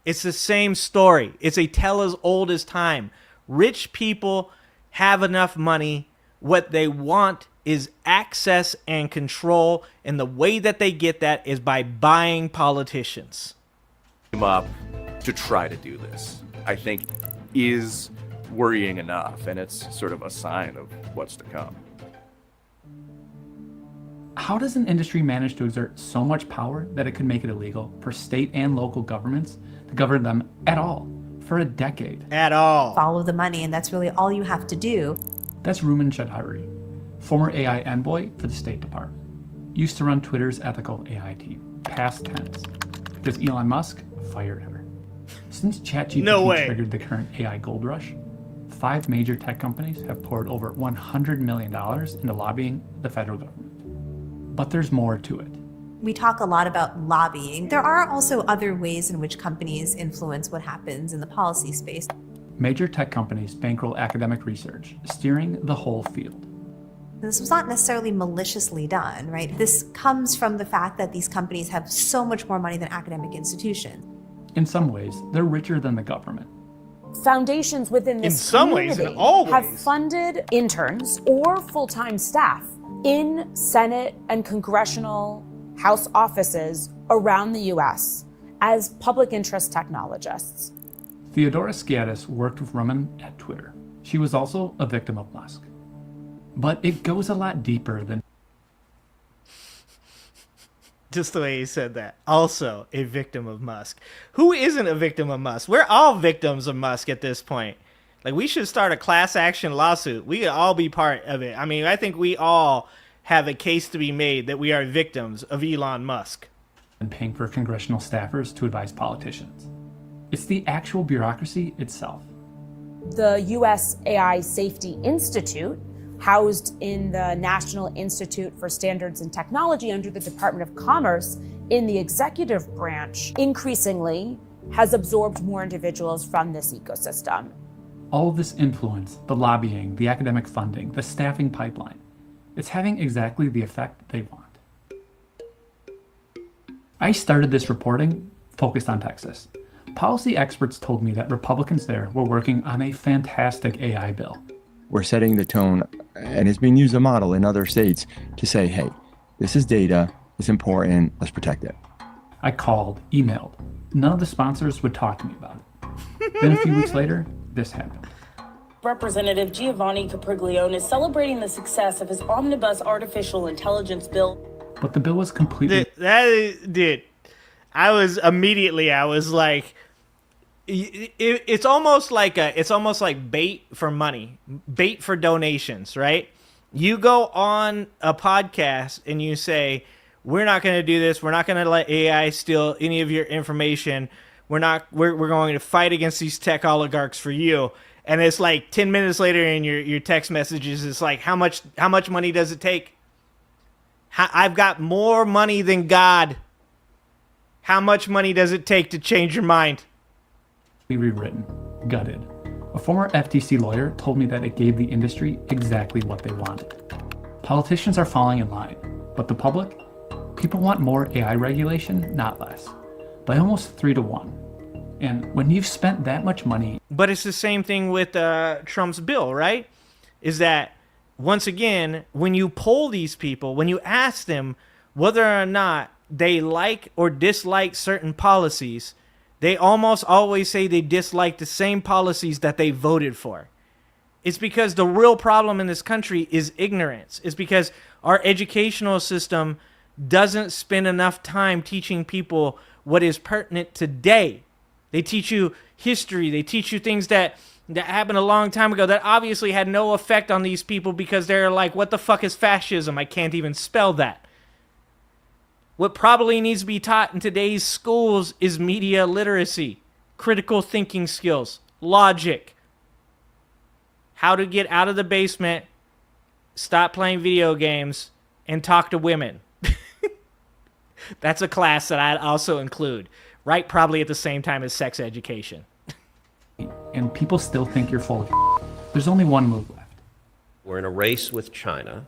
It's the same story. It's a tale as old as time. Rich people have enough money. What they want is access and control, and the way that they get that is by buying politicians. Up to try to do this, I think, is worrying enough, and it's sort of a sign of what's to come. How does an industry manage to exert so much power that it could make it illegal for state and local governments to govern them at all for a decade? At all. Follow the money, and that's really all you have to do. That's Ruman Shadhari, former AI envoy for the State Department. Used to run Twitter's ethical AI team, past tense, because Elon Musk fired her. Since ChatGPT triggered the current AI gold rush, 5 major tech companies have poured over $100 million into lobbying the federal government. But there's more to it. We talk a lot about lobbying. There are also other ways in which companies influence what happens in the policy space. Major tech companies bankroll academic research, steering the whole field. This was not necessarily maliciously done, right? This comes from the fact that these companies have so much more money than academic institutions. In some ways, they're richer than the government. Foundations within this community have funded interns or full-time staff in Senate and congressional House offices around the U.S. as public interest technologists. Theodora Skiatis worked with Ruman at Twitter. She was also a victim of Musk. But it goes a lot deeper than... Just the way he said that. Also a victim of Musk. Who isn't a victim of Musk? We're all victims of Musk at this point. Like, we should start a class action lawsuit. We could all be part of it. I mean, I think we all have a case to be made that we are victims of Elon Musk. And paying for congressional staffers to advise politicians. It's the actual bureaucracy itself. The U.S. AI Safety Institute, housed in the National Institute for Standards and Technology under the Department of Commerce in the executive branch, increasingly has absorbed more individuals from this ecosystem. All of this influence, the lobbying, the academic funding, the staffing pipeline, it's having exactly the effect they want. I started this reporting focused on Texas. Policy experts told me that Republicans there were working on a fantastic AI bill. We're setting the tone, and it's being used as a model in other states to say, hey, this is data, it's important, let's protect it. I called, emailed. None of the sponsors would talk to me about it. Then a few weeks later, this happened. Representative Giovanni Capriglione is celebrating the success of his omnibus artificial intelligence bill. But the bill was completely... I was like, it's almost like bait for money, bait for donations, right? You go on a podcast and you say, we're not going to do this. We're not going to let AI steal any of your information. We're going to fight against these tech oligarchs for you. And it's like 10 minutes later in your text messages, it's like, how much money does it take? I've got more money than God. How much money does it take to change your mind? Rewritten, gutted. A former FTC lawyer told me that it gave the industry exactly what they wanted. Politicians are falling in line, but the public? People want more AI regulation, not less. By almost 3-1. And when you've spent that much money... But it's the same thing with Trump's bill, right? Is that, once again, when you poll these people, when you ask them whether or not they like or dislike certain policies, they almost always say they dislike the same policies that they voted for. It's because the real problem in this country is ignorance. It's because our educational system doesn't spend enough time teaching people what is pertinent today. They teach you history. They teach you things that happened a long time ago that obviously had no effect on these people because they're like, what the fuck is fascism? I can't even spell that. What probably needs to be taught in today's schools is media literacy, critical thinking skills, logic, how to get out of the basement, stop playing video games, and talk to women. That's a class that I'd also include, right? Probably at the same time as sex education. And people still think you're full of There's only one move left. We're in a race with China.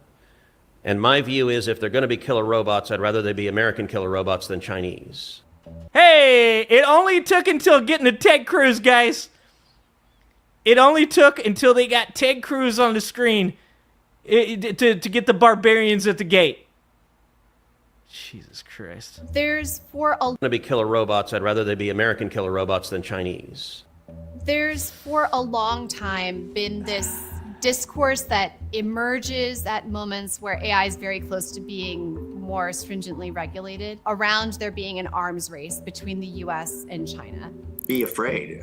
And my view is if they're going to be killer robots, I'd rather they be American killer robots than Chinese. Hey, it only took until getting to Ted Cruz, guys. It only took until they got Ted Cruz on the screen to get the barbarians at the gate. Jesus Christ. There's for a Going to be killer robots. I'd rather they be American killer robots than Chinese. There's for a long time been this discourse that emerges at moments where AI is very close to being more stringently regulated around there being an arms race between the US and China. Be afraid.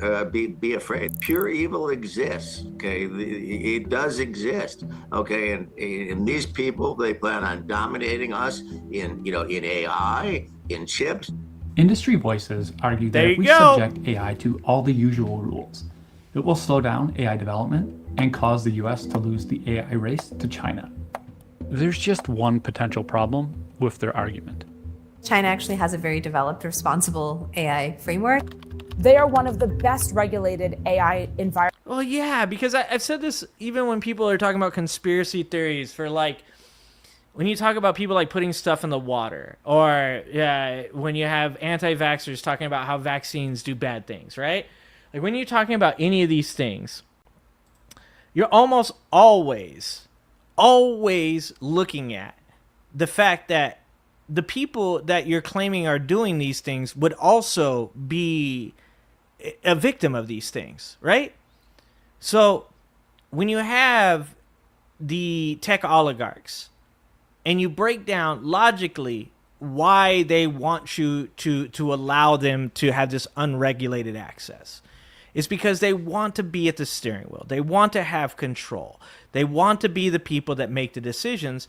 Be afraid. Pure evil exists. Okay, it does exist. Okay, and these people, they plan on dominating us in AI, in chips. Industry voices argue that if we subject AI to all the usual rules, it will slow down AI development and cause the US to lose the AI race to China. There's just one potential problem with their argument. China actually has a very developed, responsible AI framework. They are one of the best regulated AI environments. Well, yeah, because I've said this even when people are talking about conspiracy theories for like, when you talk about people like putting stuff in the water, or when you have anti-vaxxers talking about how vaccines do bad things, right? Like when you're talking about any of these things, you're almost always looking at the fact that the people that you're claiming are doing these things would also be a victim of these things, right? So when you have the tech oligarchs and you break down logically why they want you to allow them to have this unregulated access, it's because they want to be at the steering wheel. They want to have control. They want to be the people that make the decisions.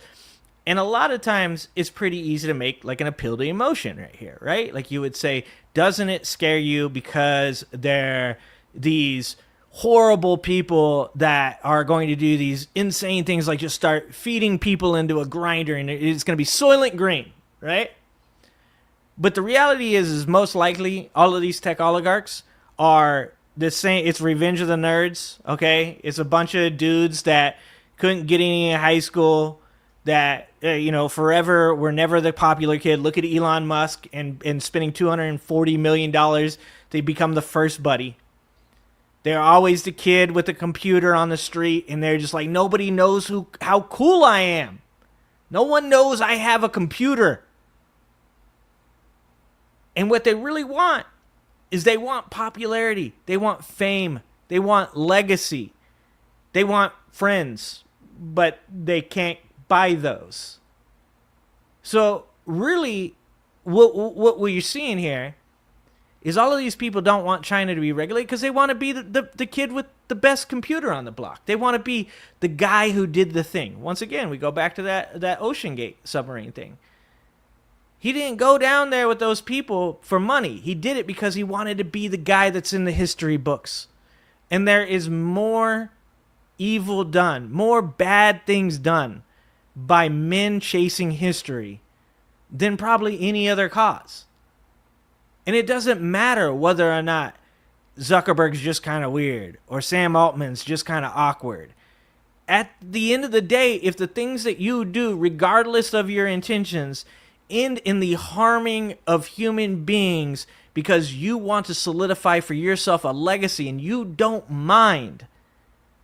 And a lot of times it's pretty easy to make like an appeal to emotion right here, right? Like you would say, doesn't it scare you because they're these horrible people that are going to do these insane things like just start feeding people into a grinder and it's going to be Soylent Green, right? But the reality is most likely all of these tech oligarchs are the same. It's Revenge of the Nerds, okay? It's a bunch of dudes that couldn't get any in high school, that forever were never the popular kid. Look at Elon Musk and spending $240 million, they become the first buddy. They're always the kid with the computer on the street, and they're just like, nobody knows how cool I am. No one knows I have a computer. And what they really want is they want popularity. They want fame. They want legacy. They want friends, but they can't buy those. So really, what you're seeing here is all of these people don't want China to be regulated because they want to be the kid with the best computer on the block. They want to be the guy who did the thing. Once again, we go back to that Ocean Gate submarine thing. He didn't go down there with those people for money. He did it because he wanted to be the guy that's in the history books. And there is more evil done, more bad things done by men chasing history than probably any other cause. And it doesn't matter whether or not Zuckerberg's just kind of weird or Sam Altman's just kind of awkward. At the end of the day, if the things that you do, regardless of your intentions, end in the harming of human beings because you want to solidify for yourself a legacy and you don't mind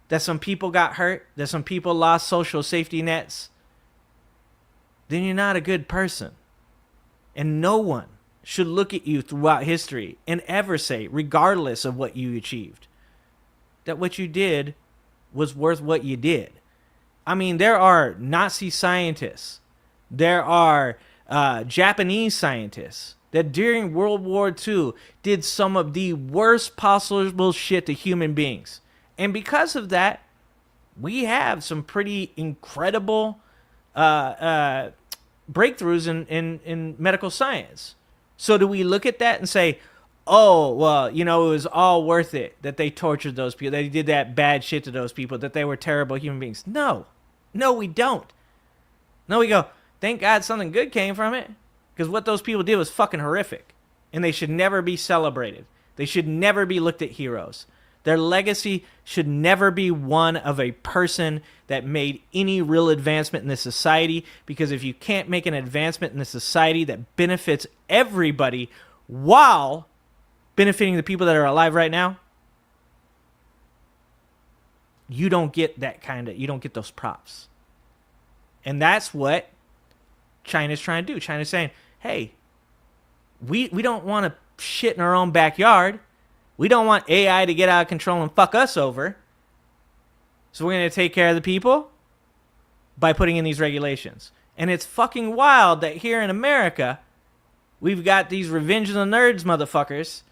that some people got hurt, that some people lost social safety nets, then you're not a good person. And no one should look at you throughout history and ever say, regardless of what you achieved, that what you did was worth what you did. I mean, there are Nazi scientists, there are Japanese scientists that during World War II did some of the worst possible shit to human beings. And because of that, we have some pretty incredible breakthroughs in medical science. So do we look at that and say, oh, well, it was all worth it that they tortured those people, that they did that bad shit to those people, that they were terrible human beings? No, we don't. No, we go, thank God something good came from it, because what those people did was fucking horrific, and they should never be celebrated. They should never be looked at heroes. Their legacy should never be one of a person that made any real advancement in this society, because if you can't make an advancement in the society that benefits everybody while benefiting the people that are alive right now, you don't get that you don't get those props. And that's what China's trying to do. China's saying, hey, we don't want to shit in our own backyard. We don't want AI to get out of control and fuck us over. So we're going to take care of the people by putting in these regulations. And it's fucking wild that here in America, we've got these Revenge of the Nerds motherfuckers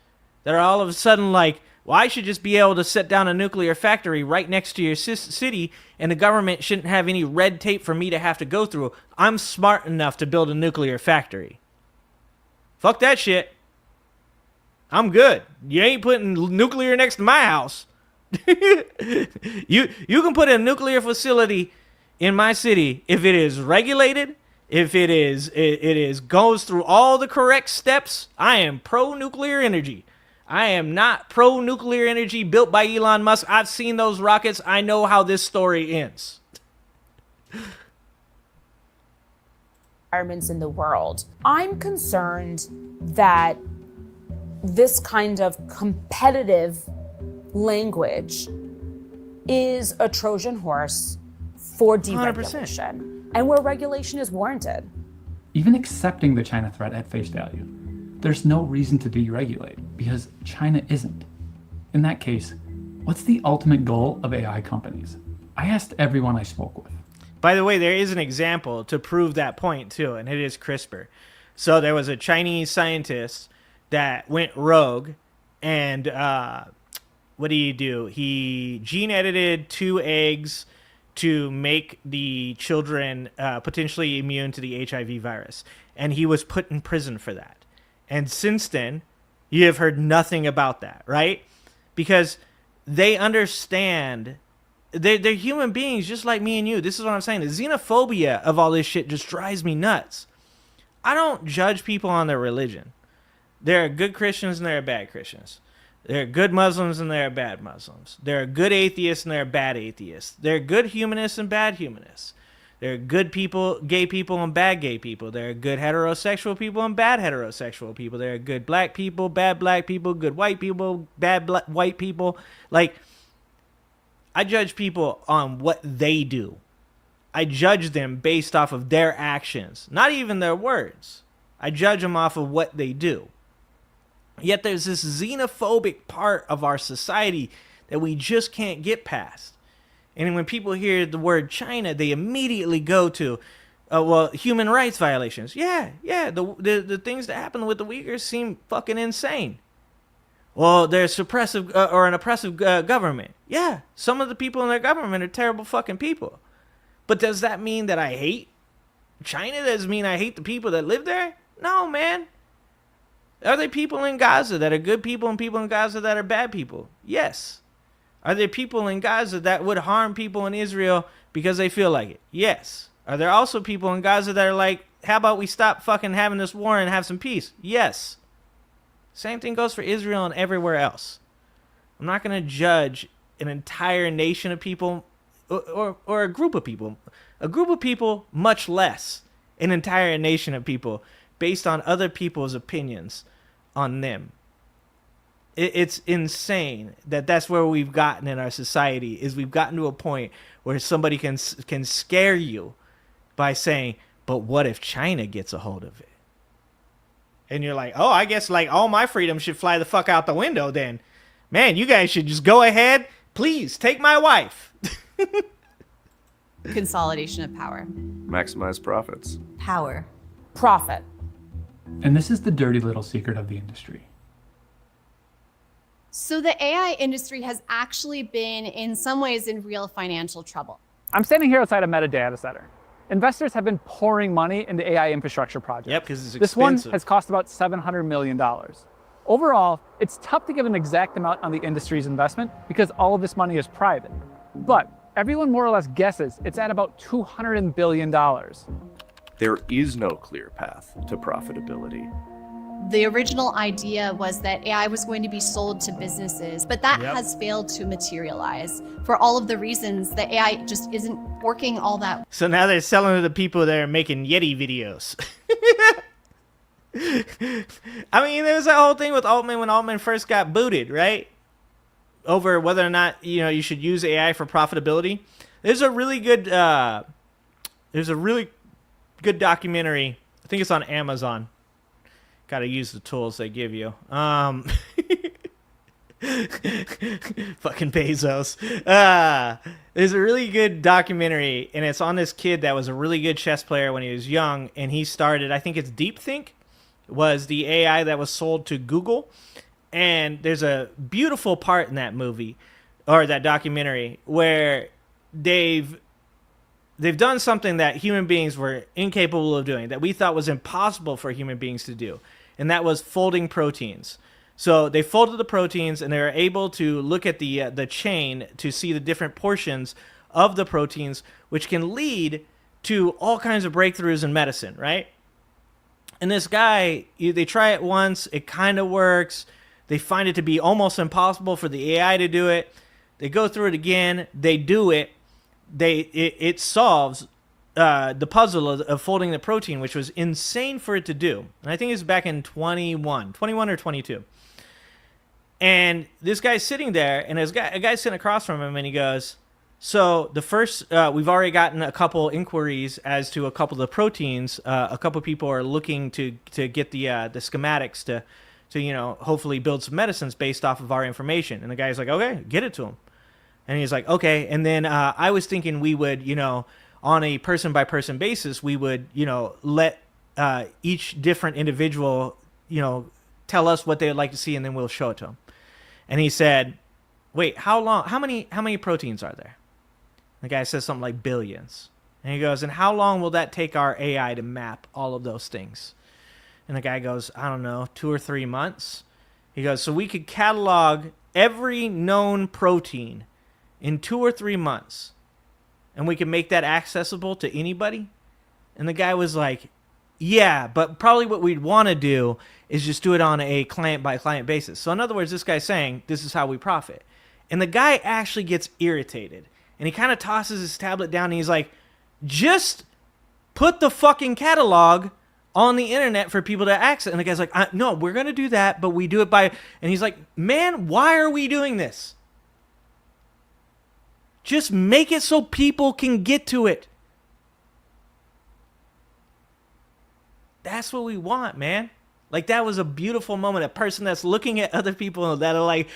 that are all of a sudden like, well, I should just be able to set down a nuclear factory right next to your city, and the government shouldn't have any red tape for me to have to go through. I'm smart enough to build a nuclear factory. Fuck that shit. I'm good. You ain't putting nuclear next to my house. You can put a nuclear facility in my city if it is regulated, if it is goes through all the correct steps. I am pro-nuclear energy. I am not pro-nuclear energy built by Elon Musk. I've seen those rockets. I know how this story ends. Environments in the world. I'm concerned that this kind of competitive language is a Trojan horse for deregulation, 100%. And where regulation is warranted. Even accepting the China threat at face value, there's no reason to deregulate because China isn't. In that case, what's the ultimate goal of AI companies? I asked everyone I spoke with. By the way, there is an example to prove that point too, and it is CRISPR. So there was a Chinese scientist that went rogue, and what do? He gene edited 2 eggs to make the children potentially immune to the HIV virus. And he was put in prison for that. And since then, you have heard nothing about that, right? Because they understand, they're human beings just like me and you. This is what I'm saying. The xenophobia of all this shit just drives me nuts. I don't judge people on their religion. There are good Christians and there are bad Christians. There are good Muslims and there are bad Muslims. There are good atheists and there are bad atheists. There are good humanists and bad humanists. There are good people, gay people and bad gay people. There are good heterosexual people and bad heterosexual people. There are good black people, bad black people, good white people, bad white people. Like, I judge people on what they do. I judge them based off of their actions, not even their words. I judge them off of what they do. Yet there's this xenophobic part of our society that we just can't get past. And when people hear the word China, they immediately go to, well, human rights violations. Yeah. The things that happen with the Uyghurs seem fucking insane. Well, they're suppressive or an oppressive government. Yeah, some of the people in their government are terrible fucking people. But does that mean that I hate China? Does it mean I hate the people that live there? No, man. Are there people in Gaza that are good people and people in Gaza that are bad people? Yes. Are there people in Gaza that would harm people in Israel because they feel like it? Yes. Are there also people in Gaza that are like, how about we stop fucking having this war and have some peace? Yes. Same thing goes for Israel and everywhere else. I'm not going to judge an entire nation of people or a group of people. A group of people, much less an entire nation of people based on other people's opinions on them. It's insane that that's where we've gotten in our society, is we've gotten to a point where somebody can scare you by saying, but what if China gets a hold of it? And you're like, oh, I guess like all my freedom should fly the fuck out the window then. Man, you guys should just go ahead. Please take my wife. Consolidation of power. Maximize profits. Power. Profit. And this is the dirty little secret of the industry. So the AI industry has actually been, in some ways, in real financial trouble. I'm standing here outside a Meta data center. Investors have been pouring money into AI infrastructure projects. Yep, because it's expensive. This one has cost about $700 million. Overall, it's tough to give an exact amount on the industry's investment because all of this money is private. But everyone more or less guesses it's at about $200 billion. There is no clear path to profitability. The original idea was that AI was going to be sold to businesses, but that has failed to materialize for all of the reasons that AI just isn't working all that. So now they're selling to the people that are making Yeti videos. I mean, there was that whole thing with Altman when Altman first got booted, right? Over whether or not, you should use AI for profitability. There's a really good There's a really good documentary. I think it's on Amazon. Got to use the tools they give you. Fucking Bezos. There's a really good documentary, and it's on this kid that was a really good chess player when he was young, and he started, I think it's DeepThink, was the AI that was sold to Google. And there's a beautiful part in that movie, or that documentary, where they've done something that human beings were incapable of doing, that we thought was impossible for human beings to do, and that was folding proteins. So they folded the proteins, and they were able to look at the chain to see the different portions of the proteins, which can lead to all kinds of breakthroughs in medicine, right? And this guy, they try it once, it kind of works. They find it to be almost impossible for the AI to do it. They go through it again. They do it. It solves the puzzle of folding the protein, which was insane for it to do. And I think it's back in 21 or 22. And this guy's sitting there, and a guy's sitting across from him, and he goes, so the first, we've already gotten a couple inquiries as to a couple of the proteins. A couple of people are looking to get the schematics to hopefully build some medicines based off of our information. And the guy's like, okay, get it to him. And he's like, okay. And then I was thinking we would, on a person-by-person basis, we would, let each different individual, tell us what they would like to see, and then we'll show it to them. And he said, wait, how many proteins are there? The guy says something like billions. And he goes, and how long will that take our AI to map all of those things? And the guy goes, I don't know, 2 or 3 months. He goes, so we could catalog every known protein in 2 or 3 months, and we can make that accessible to anybody? And the guy was like, yeah, but probably what we'd want to do is just do it on a client-by-client basis. So in other words, this guy's saying, this is how we profit. And the guy actually gets irritated, and he kind of tosses his tablet down, and he's like, just put the fucking catalog on the internet for people to access. And the guy's like, no, we're going to do that, but we do it by... And he's like, man, why are we doing this? Just make it so people can get to it. That's what we want, man. Like, that was a beautiful moment. A person that's looking at other people that are like,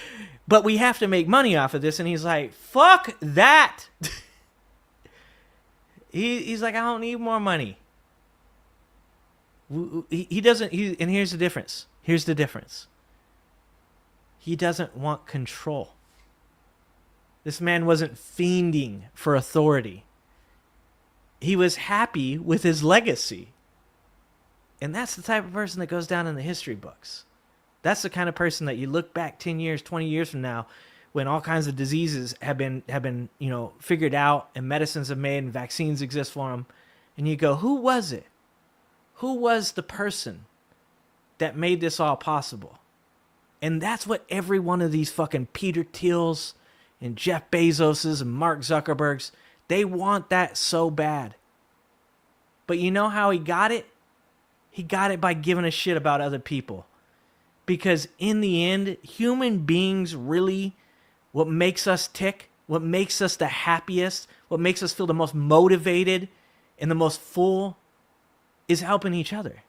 but we have to make money off of this. And he's like, fuck that. He's like, I don't need more money. He doesn't, and here's the difference. Here's the difference. He doesn't want control. This man wasn't fiending for authority. He was happy with his legacy. And that's the type of person that goes down in the history books. That's the kind of person that you look back 10 years, 20 years from now, when all kinds of diseases have been figured out, and medicines have made, and vaccines exist for them, and you go, who was it? Who was the person that made this all possible? And that's what every one of these fucking Peter Thiels and Jeff Bezoses and Mark Zuckerbergs, they want that so bad. But you know how he got it? He got it by giving a shit about other people. Because in the end, human beings really, what makes us tick, what makes us the happiest, what makes us feel the most motivated and the most full is helping each other.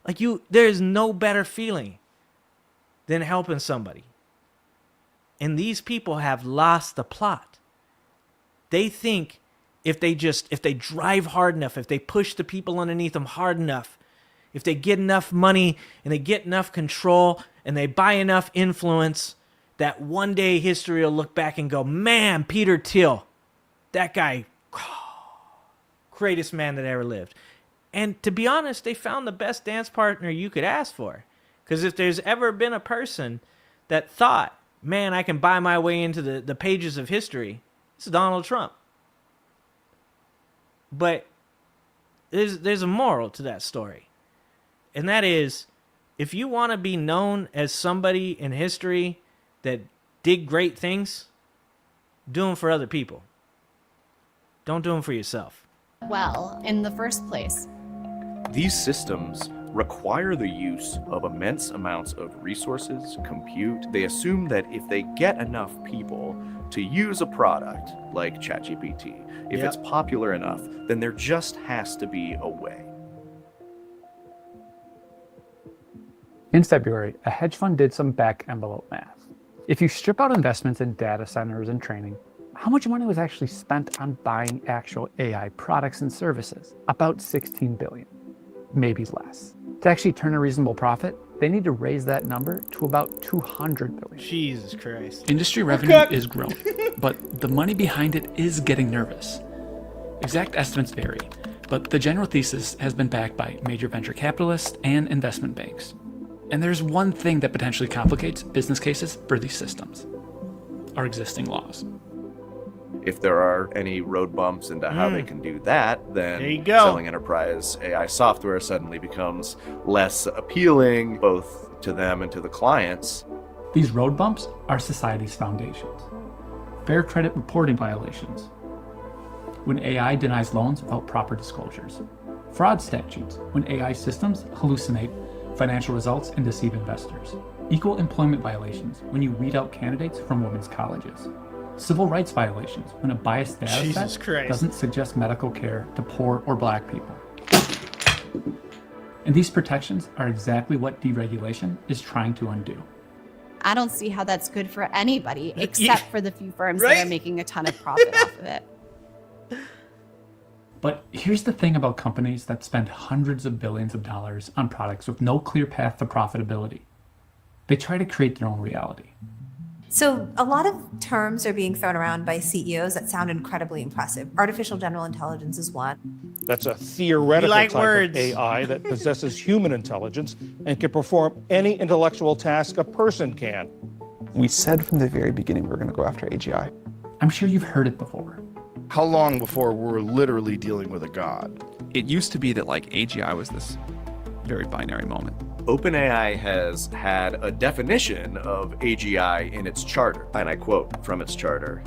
Like, there is no better feeling than helping somebody. And these people have lost the plot. They think if they drive hard enough, if they push the people underneath them hard enough, if they get enough money and they get enough control and they buy enough influence, that one day history will look back and go, man, Peter Thiel, that guy, greatest man that ever lived. And to be honest, they found the best dance partner you could ask for. Because if there's ever been a person that thought, man, I can buy my way into the pages of history, it's Donald Trump. But there's a moral to that story. And that is, if you want to be known as somebody in history that did great things, do them for other people. Don't do them for yourself. Well, in the first place. These systems require the use of immense amounts of resources, compute. They assume that if they get enough people to use a product like ChatGPT, if Yep. it's popular enough, then there just has to be a way. In February, a hedge fund did some back envelope math. If you strip out investments in data centers and training, how much money was actually spent on buying actual AI products and services? About 16 billion, maybe less. To actually turn a reasonable profit, they need to raise that number to about 200 billion. Jesus Christ. Industry revenue is growing, but the money behind it is getting nervous. Exact estimates vary, but the general thesis has been backed by major venture capitalists and investment banks. And there's one thing that potentially complicates business cases for these systems: our existing laws. If there are any road bumps into how they can do that, then There you go. selling enterprise AI software suddenly becomes less appealing, both to them and to the clients. These road bumps are society's foundations. Fair credit reporting violations, when AI denies loans without proper disclosures. Fraud statutes, when AI systems hallucinate financial results and deceive investors. Equal employment violations, when you weed out candidates from women's colleges. Civil rights violations, when a biased data Jesus set Christ. doesn't suggest medical care to poor or black people. And these protections are exactly what deregulation is trying to undo. I don't see how that's good for anybody except for the few firms that Right? are making a ton of profit off of it. But here's the thing about companies that spend hundreds of billions of dollars on products with no clear path to profitability. They try to create their own reality. So a lot of terms are being thrown around by CEOs that sound incredibly impressive. Artificial general intelligence is one. That's a theoretical like type words. of AI that possesses human intelligence and can perform any intellectual task a person can. We said from the very beginning we're going to go after AGI. I'm sure you've heard it before. How long before we're literally dealing with a god? It used to be that like AGI was this very binary moment. OpenAI has had a definition of AGI in its charter, and I quote from its charter: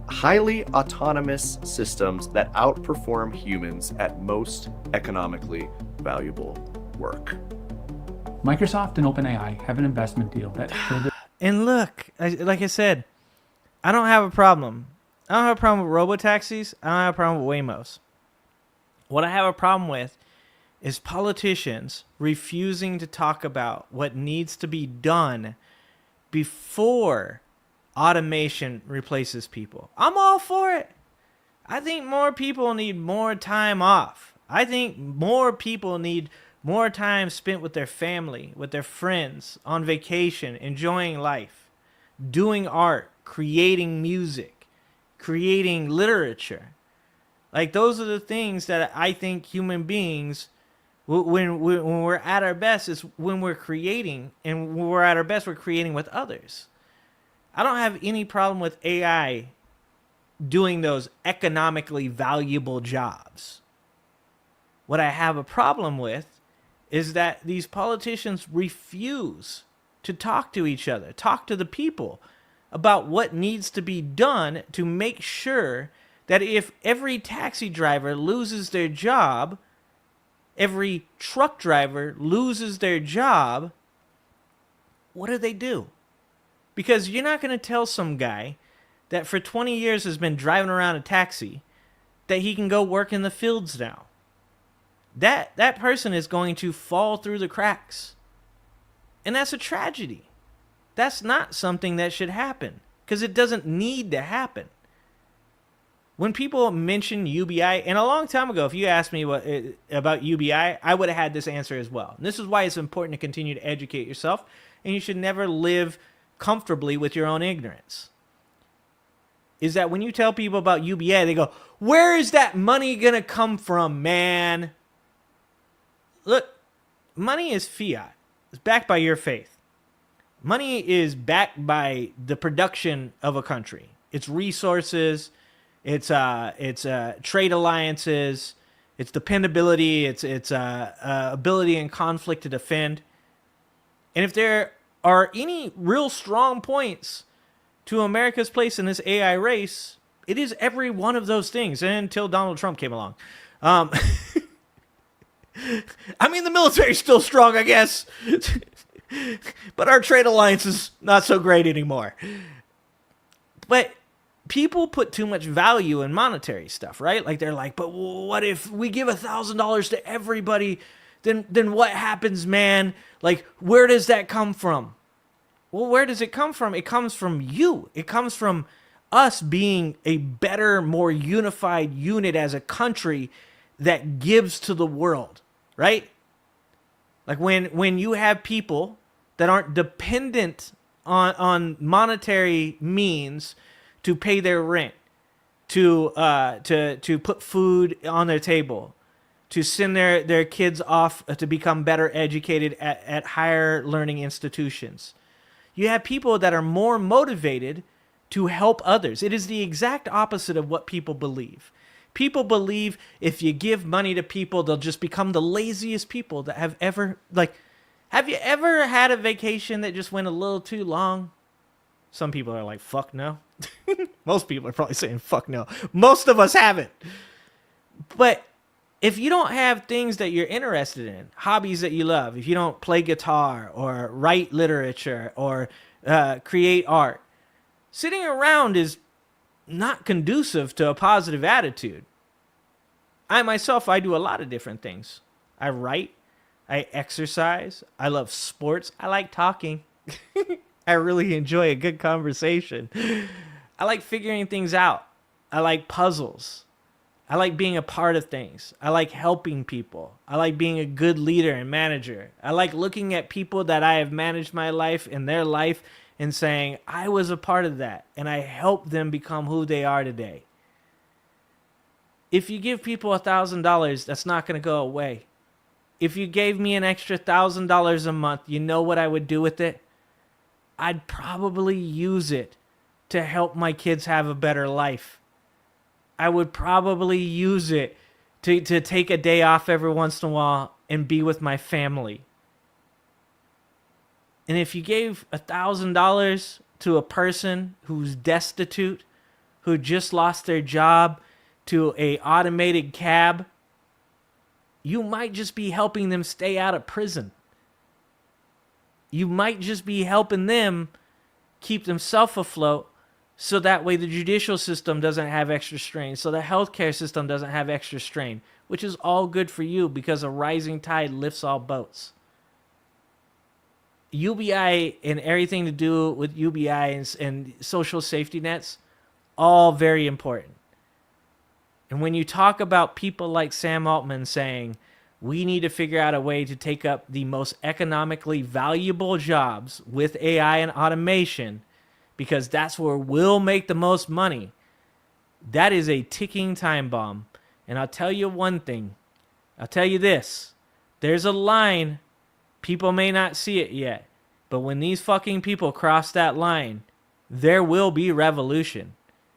highly autonomous systems that outperform humans at most economically valuable work. Microsoft and OpenAI have an investment deal that further. And look, like I said, I don't have a problem. I don't have a problem with robotaxis. I don't have a problem with Waymos. What I have a problem with is politicians refusing to talk about what needs to be done before automation replaces people. I'm all for it. I think more people need more time off. I think more people need more time spent with their family, with their friends, on vacation, enjoying life, doing art, creating music, creating literature. Like, those are the things that I think human beings, when we're at our best, is when we're creating, and when we're at our best, we're creating with others. I don't have any problem with AI doing those economically valuable jobs. What I have a problem with is that these politicians refuse to talk to each other, talk to the people about what needs to be done to make sure that if every taxi driver loses their job, every truck driver loses their job, what do? Because you're not going to tell some guy that for 20 years has been driving around a taxi that he can go work in the fields now. That person is going to fall through the cracks. And that's a tragedy. That's not something that should happen, because it doesn't need to happen. When people mention UBI, and a long time ago, if you asked me about UBI, I would have had this answer as well. And this is why it's important to continue to educate yourself, and you should never live comfortably with your own ignorance. Is that when you tell people about UBI, they go, where is that money going to come from, man? Look, money is fiat. It's backed by your faith. Money is backed by the production of a country. Its resources, its trade alliances, its dependability, its ability in conflict to defend. And if there are any real strong points to America's place in this AI race, it is every one of those things, until Donald Trump came along. I mean, the military's still strong, I guess. But our trade alliance is not so great anymore. But people put too much value in monetary stuff, right? Like they're like, but what if we give $1,000 to everybody? Then what happens, man? Like, where does that come from? Well, where does it come from? It comes from you. It comes from us being a better, more unified unit as a country that gives to the world, right? Like when you have people that aren't dependent on monetary means to pay their rent, to put food on their table, to send their kids off to become better educated at higher learning institutions. You have people that are more motivated to help others. It is the exact opposite of what people believe. People believe if you give money to people, they'll just become the laziest people that have ever, like, have you ever had a vacation that just went a little too long? Some people are like, fuck no. Most people are probably saying fuck no. Most of us haven't. But if you don't have things that you're interested in, hobbies that you love, if you don't play guitar or write literature or create art, sitting around is not conducive to a positive attitude. I do a lot of different things. I write, I exercise, I love sports, I like talking. I really enjoy a good conversation. I like figuring things out. I like puzzles. I like being a part of things. I like helping people. I like being a good leader and manager. I like looking at people that I have managed my life and their life and saying, I was a part of that and I helped them become who they are today. If you give people $1,000, that's not going to go away. If you gave me an extra $1,000 a month, you know what I would do with it? I'd probably use it to help my kids have a better life. I would probably use it to take a day off every once in a while and be with my family. And if you gave $1,000 to a person who's destitute, who just lost their job, to a automated cab, you might just be helping them stay out of prison. You might just be helping them keep themselves afloat so that way the judicial system doesn't have extra strain, so the healthcare system doesn't have extra strain, which is all good for you because a rising tide lifts all boats. UBI and everything to do with UBI and social safety nets, all very important. And when you talk about people like Sam Altman saying, we need to figure out a way to take up the most economically valuable jobs with AI and automation because that's where we'll make the most money, that is a ticking time bomb. And I'll tell you one thing. I'll tell you this. There's a line. People may not see it yet. But when these fucking people cross that line, there will be revolution.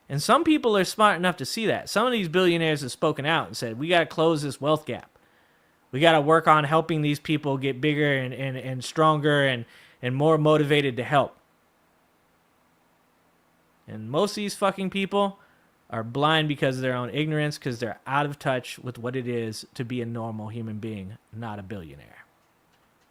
And some people are smart enough to see that. Some of these billionaires have spoken out and said, we got to close this wealth gap. We got to work on helping these people get bigger and stronger and more motivated to help. And most of these fucking people are blind because of their own ignorance, because they're out of touch with what it is to be a normal human being, not a billionaire.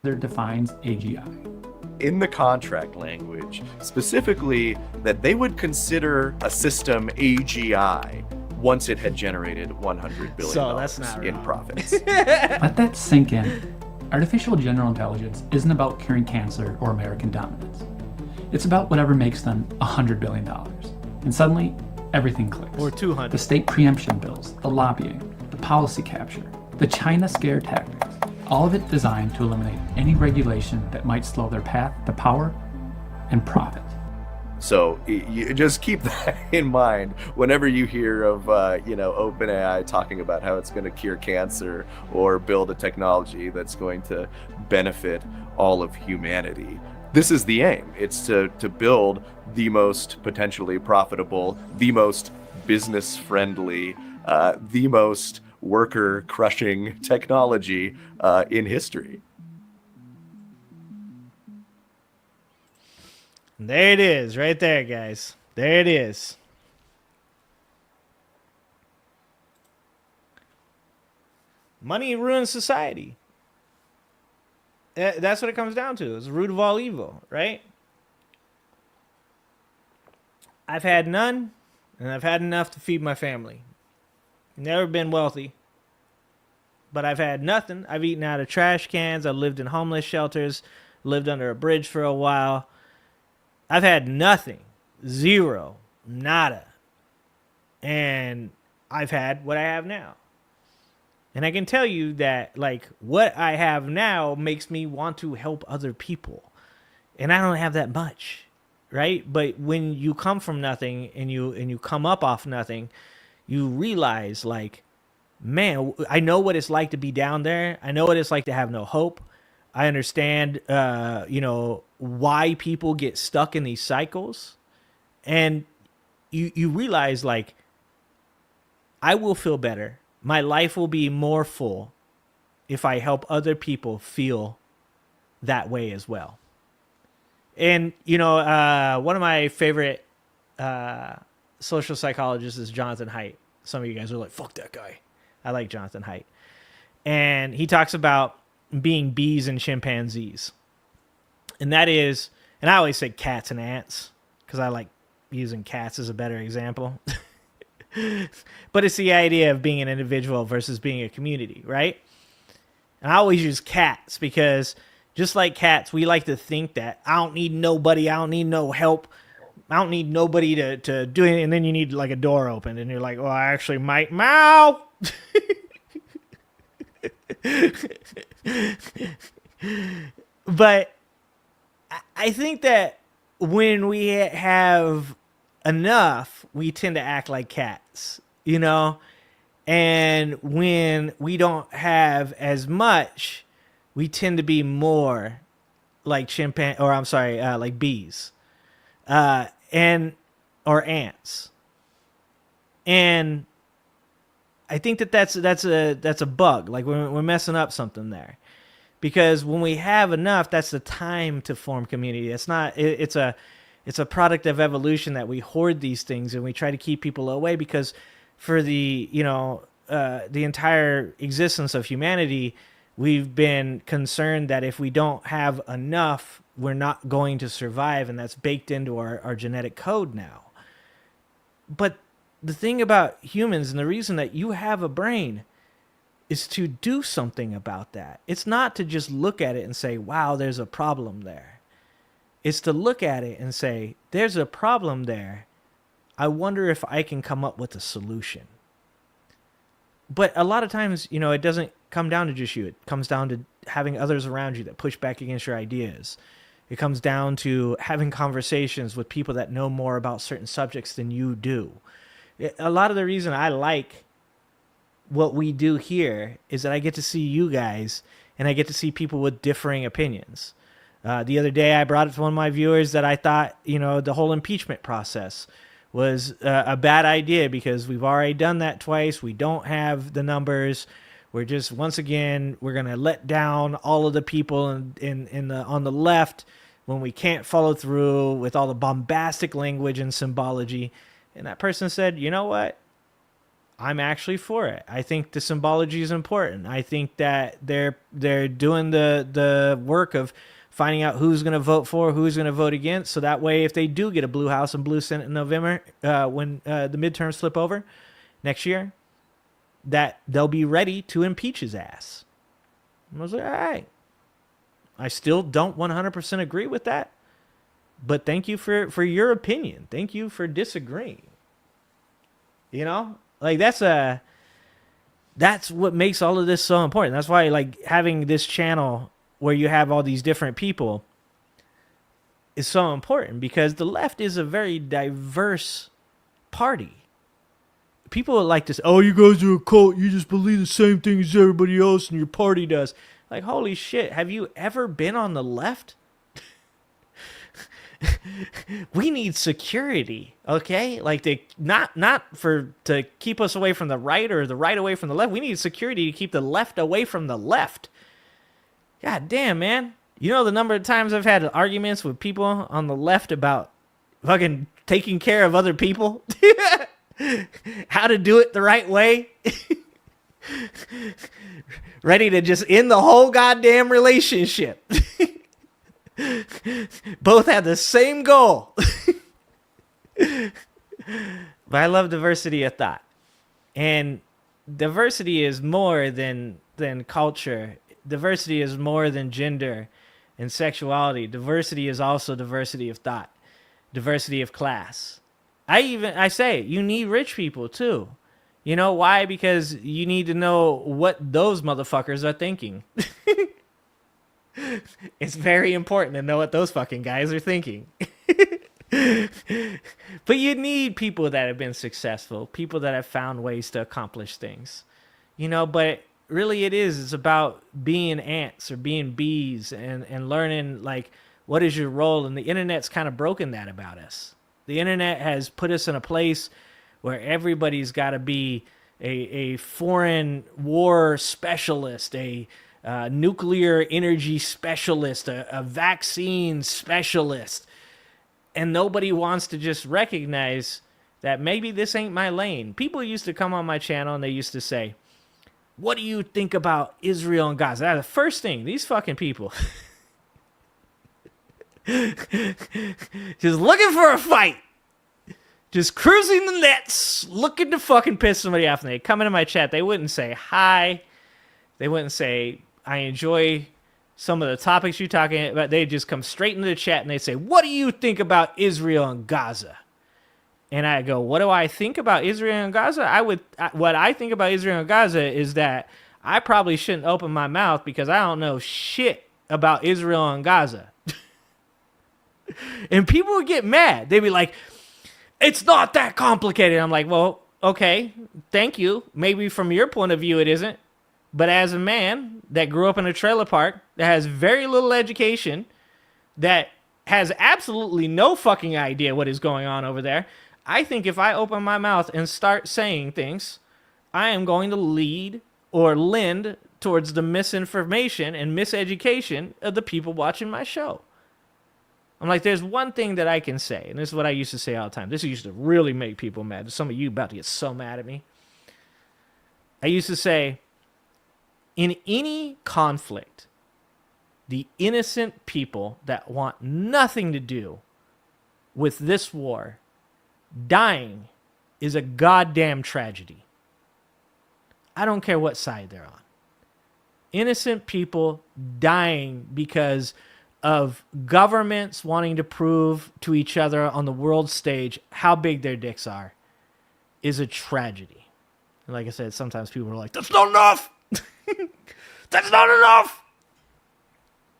There defines AGI. In the contract language, specifically that they would consider a system AGI once it had generated $100 billion in profits. Let that sink in. Artificial general intelligence isn't about curing cancer or American dominance. It's about whatever makes them $100 billion. And suddenly, everything clicks. Or 200. The state preemption bills, the lobbying, the policy capture, the China scare tactics, all of it designed to eliminate any regulation that might slow their path to power and profit. So you just keep that in mind whenever you hear of, OpenAI talking about how it's going to cure cancer or build a technology that's going to benefit all of humanity. This is the aim. It's to build the most potentially profitable, the most business-friendly, the most worker-crushing technology in history. There it is, right there, guys. There it is. Money ruins society. That's what it comes down to. It's the root of all evil, right? I've had none, and I've had enough to feed my family. Never been wealthy, but I've had nothing. I've eaten out of trash cans. I've lived in homeless shelters, lived under a bridge for a while. I've had nothing, zero, nada. And I've had what I have now. And I can tell you that, like, what I have now makes me want to help other people. And I don't have that much, right? But when you come from nothing and you come up off nothing, you realize, like, man, I know what it's like to be down there. I know what it's like to have no hope. I understand, why people get stuck in these cycles. And you realize, like, I will feel better. My life will be more full if I help other people feel that way as well. And, one of my favorite social psychologists is Jonathan Haidt. Some of you guys are like, fuck that guy. I like Jonathan Haidt. And he talks about being bees and chimpanzees. And that is, and I always say cats and ants, because I like using cats as a better example. But it's the idea of being an individual versus being a community, right? And I always use cats because just like cats, we like to think that I don't need nobody, I don't need no help, I don't need nobody to do it. And then you need like a door open and you're like, well, I actually might meow. But I think that when we have enough, we tend to act like cats, and when we don't have as much, we tend to be more like like bees, or ants. And I think that's a bug. Like we're messing up something there, because when we have enough, that's the time to form community. It's not. It's a product of evolution that we hoard these things and we try to keep people away, because for the entire existence of humanity, we've been concerned that if we don't have enough, we're not going to survive, and that's baked into our genetic code now. But the thing about humans, and the reason that you have a brain, is to do something about that. It's not to just look at it and say, wow, there's a problem there. It's to look at it and say, there's a problem there. I wonder if I can come up with a solution. But a lot of times, it doesn't come down to just you. It comes down to having others around you that push back against your ideas. It comes down to having conversations with people that know more about certain subjects than you do. A lot of the reason I like what we do here is that I get to see you guys and I get to see people with differing opinions. The other day, I brought it to one of my viewers that I thought, the whole impeachment process was a bad idea because we've already done that twice. We don't have the numbers. We're just, once again, we're going to let down all of the people on the left when we can't follow through with all the bombastic language and symbology. And that person said, you know what? I'm actually for it. I think the symbology is important. I think that they're doing the work of finding out who's going to vote for, who's going to vote against. So that way, if they do get a blue House and blue Senate in November, when the midterms flip over next year, that they'll be ready to impeach his ass. And I was like, all right. I still don't 100% agree with that. But thank you for your opinion. Thank you for disagreeing. Like that's what makes all of this so important. That's why, like, having this channel where you have all these different people is so important, because the left is a very diverse party. People like to say, oh, you guys are a cult. You just believe the same thing as everybody else and your party does. Like, holy shit. Have you ever been on the left? We need security, okay? Like, to keep us away from the right or the right away from the left. We need security to keep the left away from the left. God damn, man. You know the number of times I've had arguments with people on the left about fucking taking care of other people? How to do it the right way? Ready to just end the whole goddamn relationship. Both have the same goal. But I love diversity of thought. And diversity is more than culture. Diversity is more than gender and sexuality. Diversity is also diversity of thought, diversity of class. I say you need rich people too. You know why? Because you need to know what those motherfuckers are thinking. It's very important to know what those fucking guys are thinking. But you need people that have been successful, people that have found ways to accomplish things. You know, but really it's about being ants or being bees and learning, like, what is your role? And the internet's kind of broken that about us. The internet has put us in a place where everybody's got to be a foreign war specialist, a nuclear energy specialist, a vaccine specialist. And nobody wants to just recognize that maybe this ain't my lane. People used to come on my channel and they used to say, what do you think about Israel and Gaza? That's the first thing. These fucking people. Just looking for a fight. Just cruising the nets, looking to fucking piss somebody off. And they come into my chat. They wouldn't say hi. They wouldn't say, I enjoy some of the topics you're talking about. They just come straight into the chat and they say, what do you think about Israel and Gaza? And I go, what do I think about Israel and Gaza? What I think about Israel and Gaza is that I probably shouldn't open my mouth because I don't know shit about Israel and Gaza. And people would get mad. They'd be like, it's not that complicated. I'm like, well, okay, thank you. Maybe from your point of view it isn't. But as a man that grew up in a trailer park, that has very little education, that has absolutely no fucking idea what is going on over there, I think if I open my mouth and start saying things, I am going to lead or lend towards the misinformation and miseducation of the people watching my show. I'm like, there's one thing that I can say, and this is what I used to say all the time. This used to really make people mad. Some of you about to get so mad at me. I used to say, in any conflict, the innocent people that want nothing to do with this war dying is a goddamn tragedy. I don't care what side they're on. Innocent people dying because of governments wanting to prove to each other on the world stage how big their dicks are is a tragedy. And like I said, sometimes people are like, that's not enough! That's not enough!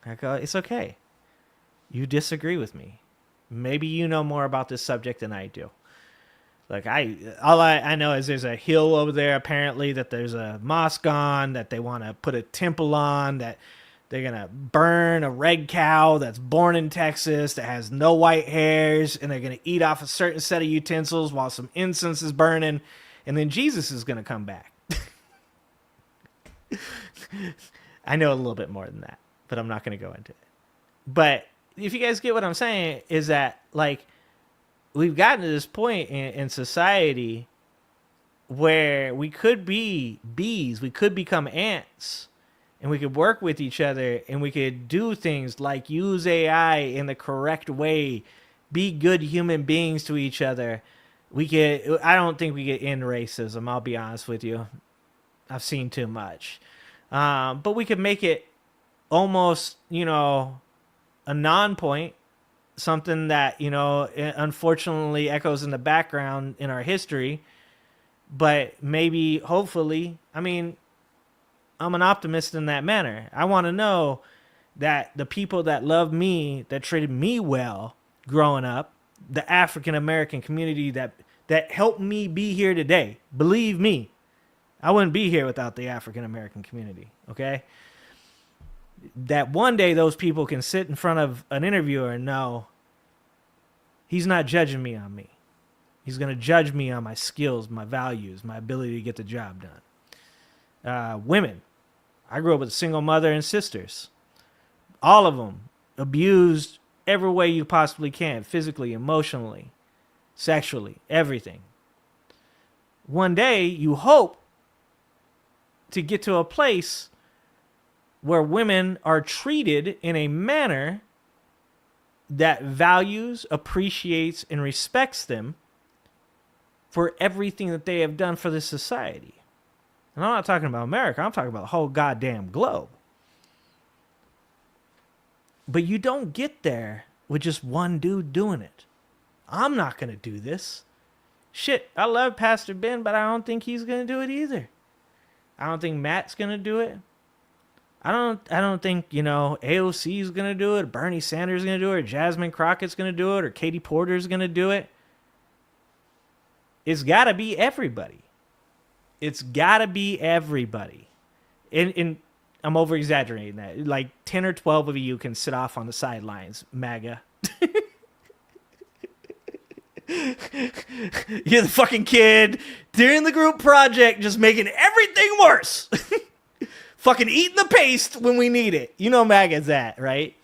I go, it's okay. You disagree with me. Maybe you know more about this subject than I do. Like, all I know is there's a hill over there, apparently, that there's a mosque on, that they want to put a temple on, that they're going to burn a red cow that's born in Texas that has no white hairs, and they're going to eat off a certain set of utensils while some incense is burning, and then Jesus is going to come back. I know a little bit more than that, but I'm not going to go into it. But if you guys get what I'm saying, is that, like, we've gotten to this point in society where we could be bees, we could become ants, and we could work with each other, and we could do things like use AI in the correct way, be good human beings to each other. I don't think we could end racism, I'll be honest with you. I've seen too much. But we could make it almost, a non-point, something that, unfortunately echoes in the background in our history, but maybe, hopefully, I'm an optimist in that manner. I want to know that the people that love me, that treated me well growing up, the African American community that helped me be here today, believe me, I wouldn't be here without the African American community, okay? That one day those people can sit in front of an interviewer and know he's not judging me on me. He's going to judge me on my skills, my values, my ability to get the job done. Women. I grew up with a single mother and sisters. All of them abused every way you possibly can, physically, emotionally, sexually, everything. One day, you hope to get to a place where women are treated in a manner that values, appreciates, and respects them for everything that they have done for this society. And I'm not talking about America. I'm talking about the whole goddamn globe. But you don't get there with just one dude doing it. I'm not going to do this. Shit, I love Pastor Ben, but I don't think he's going to do it either. I don't think Matt's going to do it. I don't think, AOC is going to do it, or Bernie Sanders is going to do it, or Jasmine Crockett's going to do it, or Katie Porter's going to do it. It's got to be everybody. It's got to be everybody. And I'm over-exaggerating that. Like 10 or 12 of you can sit off on the sidelines, MAGA. You're the fucking kid during the group project just making everything worse. Fucking eating the paste when we need it. You know MAGA's that, right?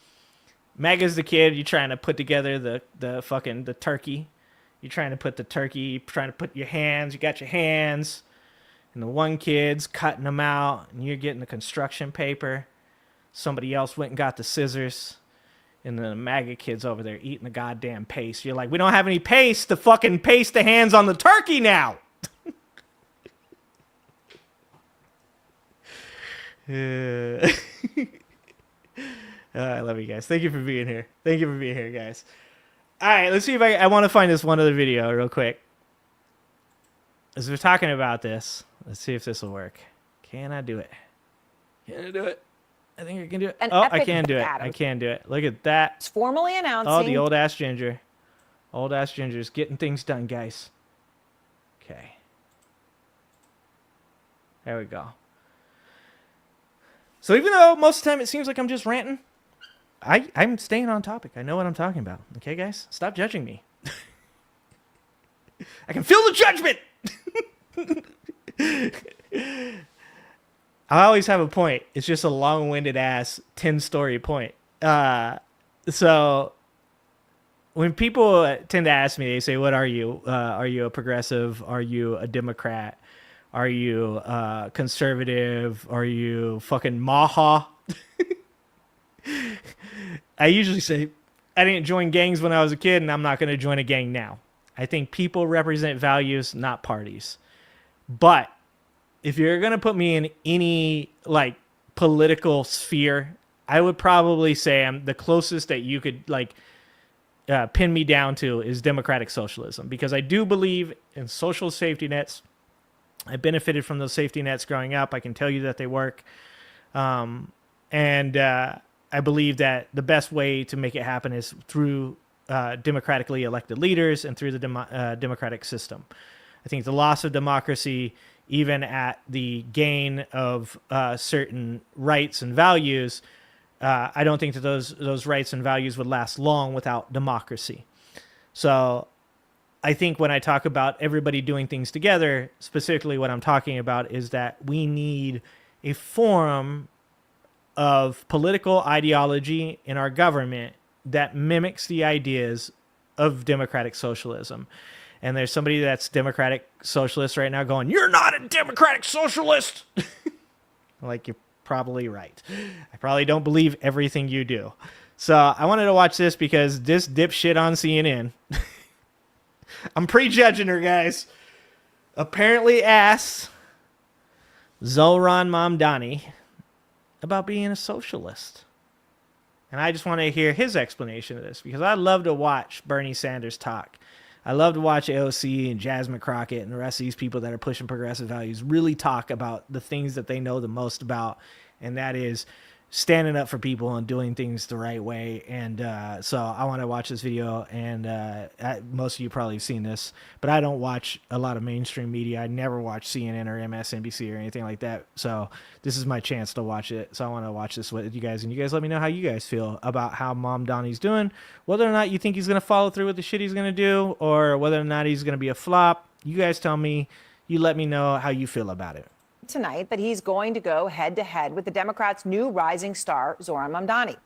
MAGA's the kid you're trying to put together the turkey. You're trying to put the turkey, trying to put your hands. You got your hands. And the one kid's cutting them out. And you're getting the construction paper. Somebody else went and got the scissors. And the MAGA kid's over there eating the goddamn paste. You're like, we don't have any paste to fucking paste the hands on the turkey now. I love you guys. Thank you for being here. Thank you for being here, guys. All right, let's see if I want to find this one other video real quick. As we're talking about this, let's see if this will work. Can I do it? Can I do it? I think I can do it. I can do it. I can do it. Look at that. It's formally announcing. Oh, the old ass ginger. Old ass ginger's getting things done, guys. Okay. There we go. So even though most of the time it seems like I'm just ranting, I'm staying on topic. I know what I'm talking about. Okay, guys? Stop judging me. I can feel the judgment! I always have a point. It's just a long-winded ass 10-story point. So when people tend to ask me, they say, what are you? Are you a progressive? Are you a Democrat? Are you conservative? Are you fucking Maha? I usually say, I didn't join gangs when I was a kid, and I'm not going to join a gang now. I think people represent values, not parties. But if you're going to put me in any political sphere, I would probably say I'm the closest that you could pin me down to is democratic socialism, because I do believe in social safety nets. I benefited from those safety nets growing up. I can tell you that they work. And I believe that the best way to make it happen is through democratically elected leaders and through the democratic system. I think the loss of democracy, even at the gain of certain rights and values, I don't think that those rights and values would last long without democracy. So I think when I talk about everybody doing things together, specifically what I'm talking about is that we need a forum of political ideology in our government that mimics the ideas of democratic socialism. And there's somebody that's democratic socialist right now going, you're not a democratic socialist. Like, you're probably right. I probably don't believe everything you do. So I wanted to watch this because this dipshit on CNN, I'm prejudging her, guys, apparently asked Zohran Mamdani about being a socialist. And I just want to hear his explanation of this, because I love to watch Bernie Sanders talk. I love to watch AOC and Jasmine Crockett and the rest of these people that are pushing progressive values really talk about the things that they know the most about, and that is standing up for people and doing things the right way. And so I want to watch this video, and most of you probably have seen this, but I don't watch a lot of mainstream media. I never watch CNN or MSNBC or anything like that. So this is my chance to watch it. So I want to watch this with you guys, and you guys let me know how you guys feel about how Mom Donnie's doing, whether or not you think he's going to follow through with the shit he's going to do, or whether or not he's going to be a flop. You guys tell me. You let me know how you feel about it. Tonight that he's going to go head-to-head with the Democrats' new rising star, Zohran Mamdani,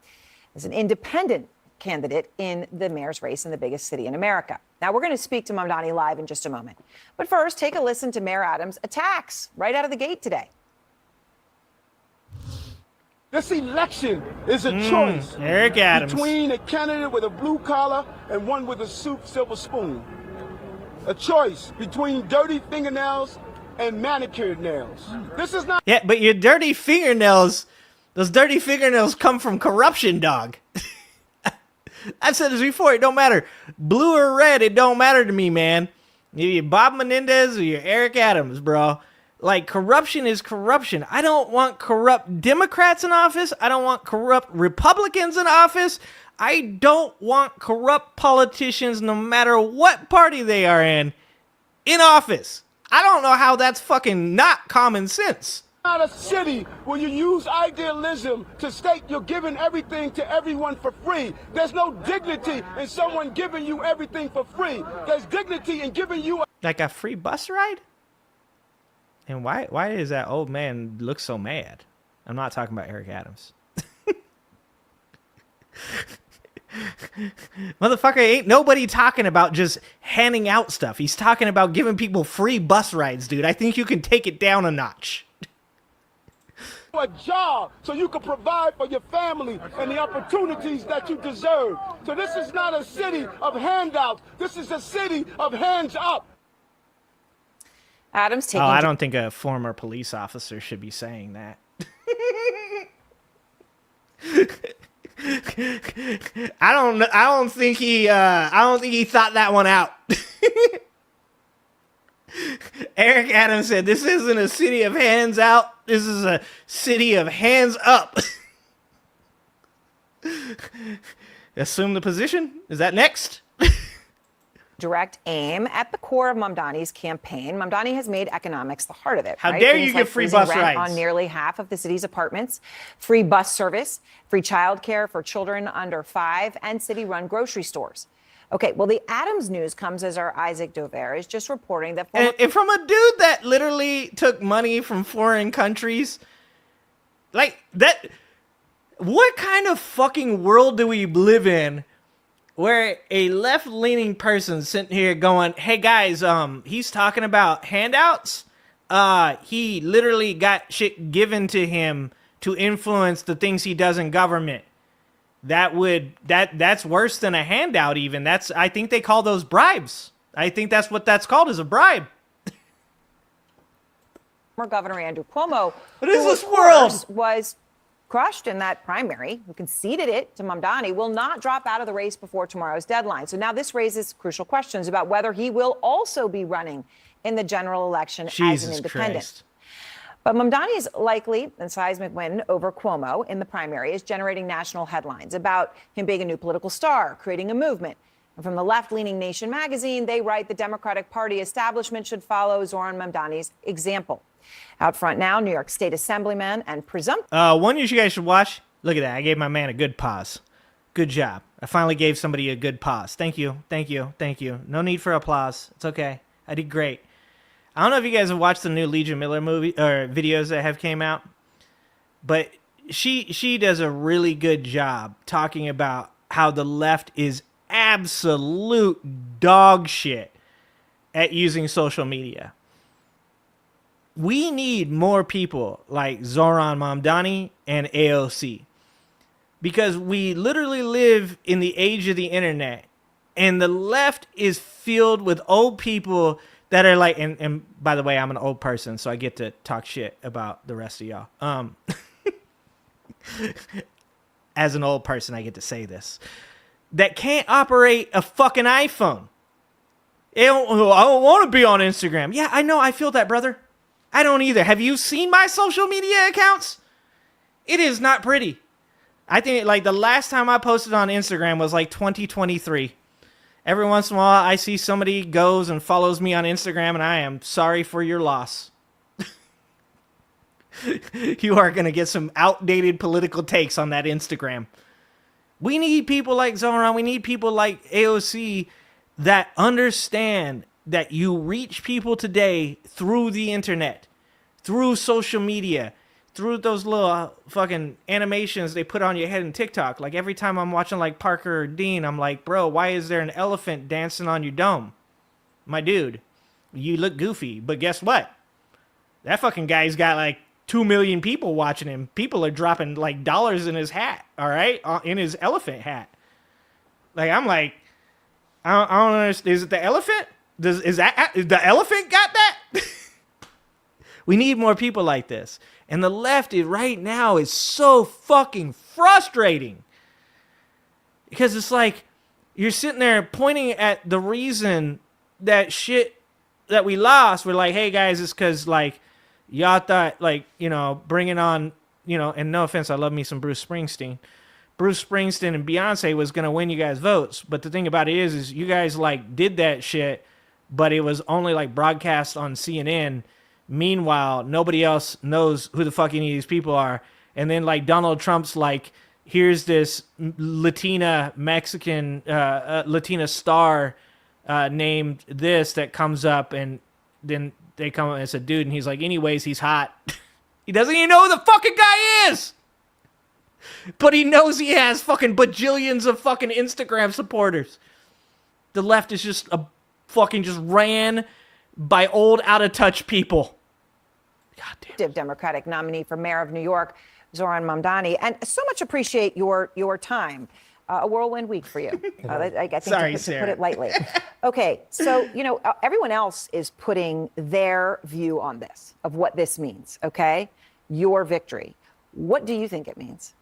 as an independent candidate in the mayor's race in the biggest city in America. Now, we're going to speak to Mamdani live in just a moment. But first, take a listen to Mayor Adams' attacks right out of the gate today. This election is a choice Eric Adams. between a candidate with a blue collar and one with a silver spoon. A choice between dirty fingernails and manicured nails. This is not. Yeah, but your dirty fingernails, those dirty fingernails come from corruption, dog. I've said this before, it don't matter. Blue or red, it don't matter to me, man. You're Bob Menendez or you're Eric Adams, bro. Like, corruption is corruption. I don't want corrupt Democrats in office. I don't want corrupt Republicans in office. I don't want corrupt politicians, no matter what party they are in office. I don't know how that's fucking not common sense. Not a city where you use idealism to state you're giving everything to everyone for free. There's no dignity in someone giving you everything for free. There's dignity in giving you like a free bus ride? And why does that old man look so mad? I'm not talking about Eric Adams. Motherfucker, ain't nobody talking about just handing out stuff. He's talking about giving people free bus rides, dude. I think you can take it down a notch. a job so you can provide for your family and the opportunities that you deserve. So this is not a city of handouts. This is a city of hands up. Adams taking. Oh, I don't think a former police officer should be saying that. I don't think he thought that one out. Eric Adams said, "This isn't a city of hands out. This is a city of hands up." Assume the position. Is that next? Direct aim at the core of Mamdani's campaign. Mamdani has made economics the heart of it. How right? dare Things you like give free freezing bus rent rides on nearly half of the city's apartments, free bus service, free childcare for children under 5, and city-run grocery stores. Okay, well, the Adams news comes as our Isaac Dover is just reporting that and from a dude that literally took money from foreign countries, like that. What kind of fucking world do we live in where a left-leaning person sitting here going, "Hey guys, he's talking about handouts. He literally got shit given to him to influence the things he does in government. That's worse than a handout even. I think they call those bribes. I think that's what that's called, is a bribe." Former Governor Andrew Cuomo, what is who, this of world? course, was crushed in that primary, who conceded it to Mamdani, will not drop out of the race before tomorrow's deadline. So now this raises crucial questions about whether he will also be running in the general election as an independent. Christ. But Mamdani's likely and seismic win over Cuomo in the primary is generating national headlines about him being a new political star, creating a movement. And from the left-leaning Nation magazine, they write the Democratic Party establishment should follow Zoran Mamdani's example. Out front now, New York State Assemblyman and presumptive. One you guys should watch. Look at that. I gave my man a good pause. Good job. I finally gave somebody a good pause. Thank you. Thank you. Thank you. No need for applause. It's okay. I did great. I don't know if you guys have watched the new Legion Miller movie or videos that have came out, but she does a really good job talking about how the left is absolute dog shit at using social media. We need more people like Zoran Mamdani and AOC, because we literally live in the age of the internet, and the left is filled with old people that are like, and by the way, I'm an old person, so I get to talk shit about the rest of y'all. As an old person, I get to say this. That can't operate a fucking iPhone. I don't want to be on Instagram. Yeah, I know. I feel that, brother. I don't either. Have you seen my social media accounts? It is not pretty. I think like the last time I posted on Instagram was like 2023. Every once in a while, I see somebody goes and follows me on Instagram, and I am sorry for your loss. You are going to get some outdated political takes on that Instagram. We need people like Zoran. We need people like AOC that understand that you reach people today through the internet, through social media, through those little fucking animations they put on your head in TikTok. Like every time I'm watching like Parker or Dean, I'm like, bro, why is there an elephant dancing on your dome? My dude, you look goofy, but guess what? That fucking guy's got like 2 million people watching him. People are dropping like dollars in his hat, all right? In his elephant hat. Like, I'm like, I don't understand. Is it the elephant? Is the elephant got that? We need more people like this. And the left right now is so fucking frustrating. Because it's like, you're sitting there pointing at the reason that shit that we lost. We're like, hey guys, it's because like, y'all thought like, you know, bringing on, you know, and no offense, I love me some Bruce Springsteen. Bruce Springsteen and Beyonce was going to win you guys votes. But the thing about it is you guys like did that shit, but it was only like broadcast on CNN. Meanwhile, nobody else knows who the fuck any of these people are. And then like Donald Trump's like, here's this Latina Mexican, Latina star named this that comes up, and then they come up and it's a dude, and he's like, anyways, he's hot. He doesn't even know who the fucking guy is. But he knows he has fucking bajillions of fucking Instagram supporters. The left is just just ran by old, out-of-touch people. Democratic nominee for mayor of New York, Zoran Mamdani, and so much appreciate your time. A whirlwind week for you. I think Sorry, to put it lightly. Okay, so you know everyone else is putting their view on this of what this means. Okay, your victory. What do you think it means?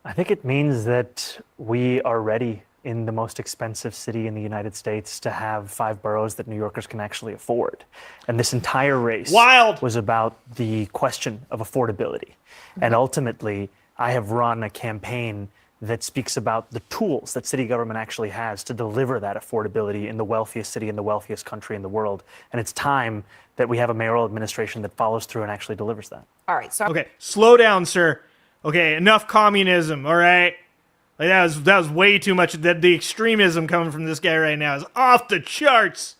I think it means that we are ready in the most expensive city in the United States to have 5 boroughs that New Yorkers can actually afford. And this entire race was about the question of affordability. And ultimately, I have run a campaign that speaks about the tools that city government actually has to deliver that affordability in the wealthiest city in the wealthiest country in the world. And it's time that we have a mayoral administration that follows through and actually delivers that. All right. So okay, slow down, sir. Okay, enough communism, all right? Like that was way too much. The extremism coming from this guy right now is off the charts.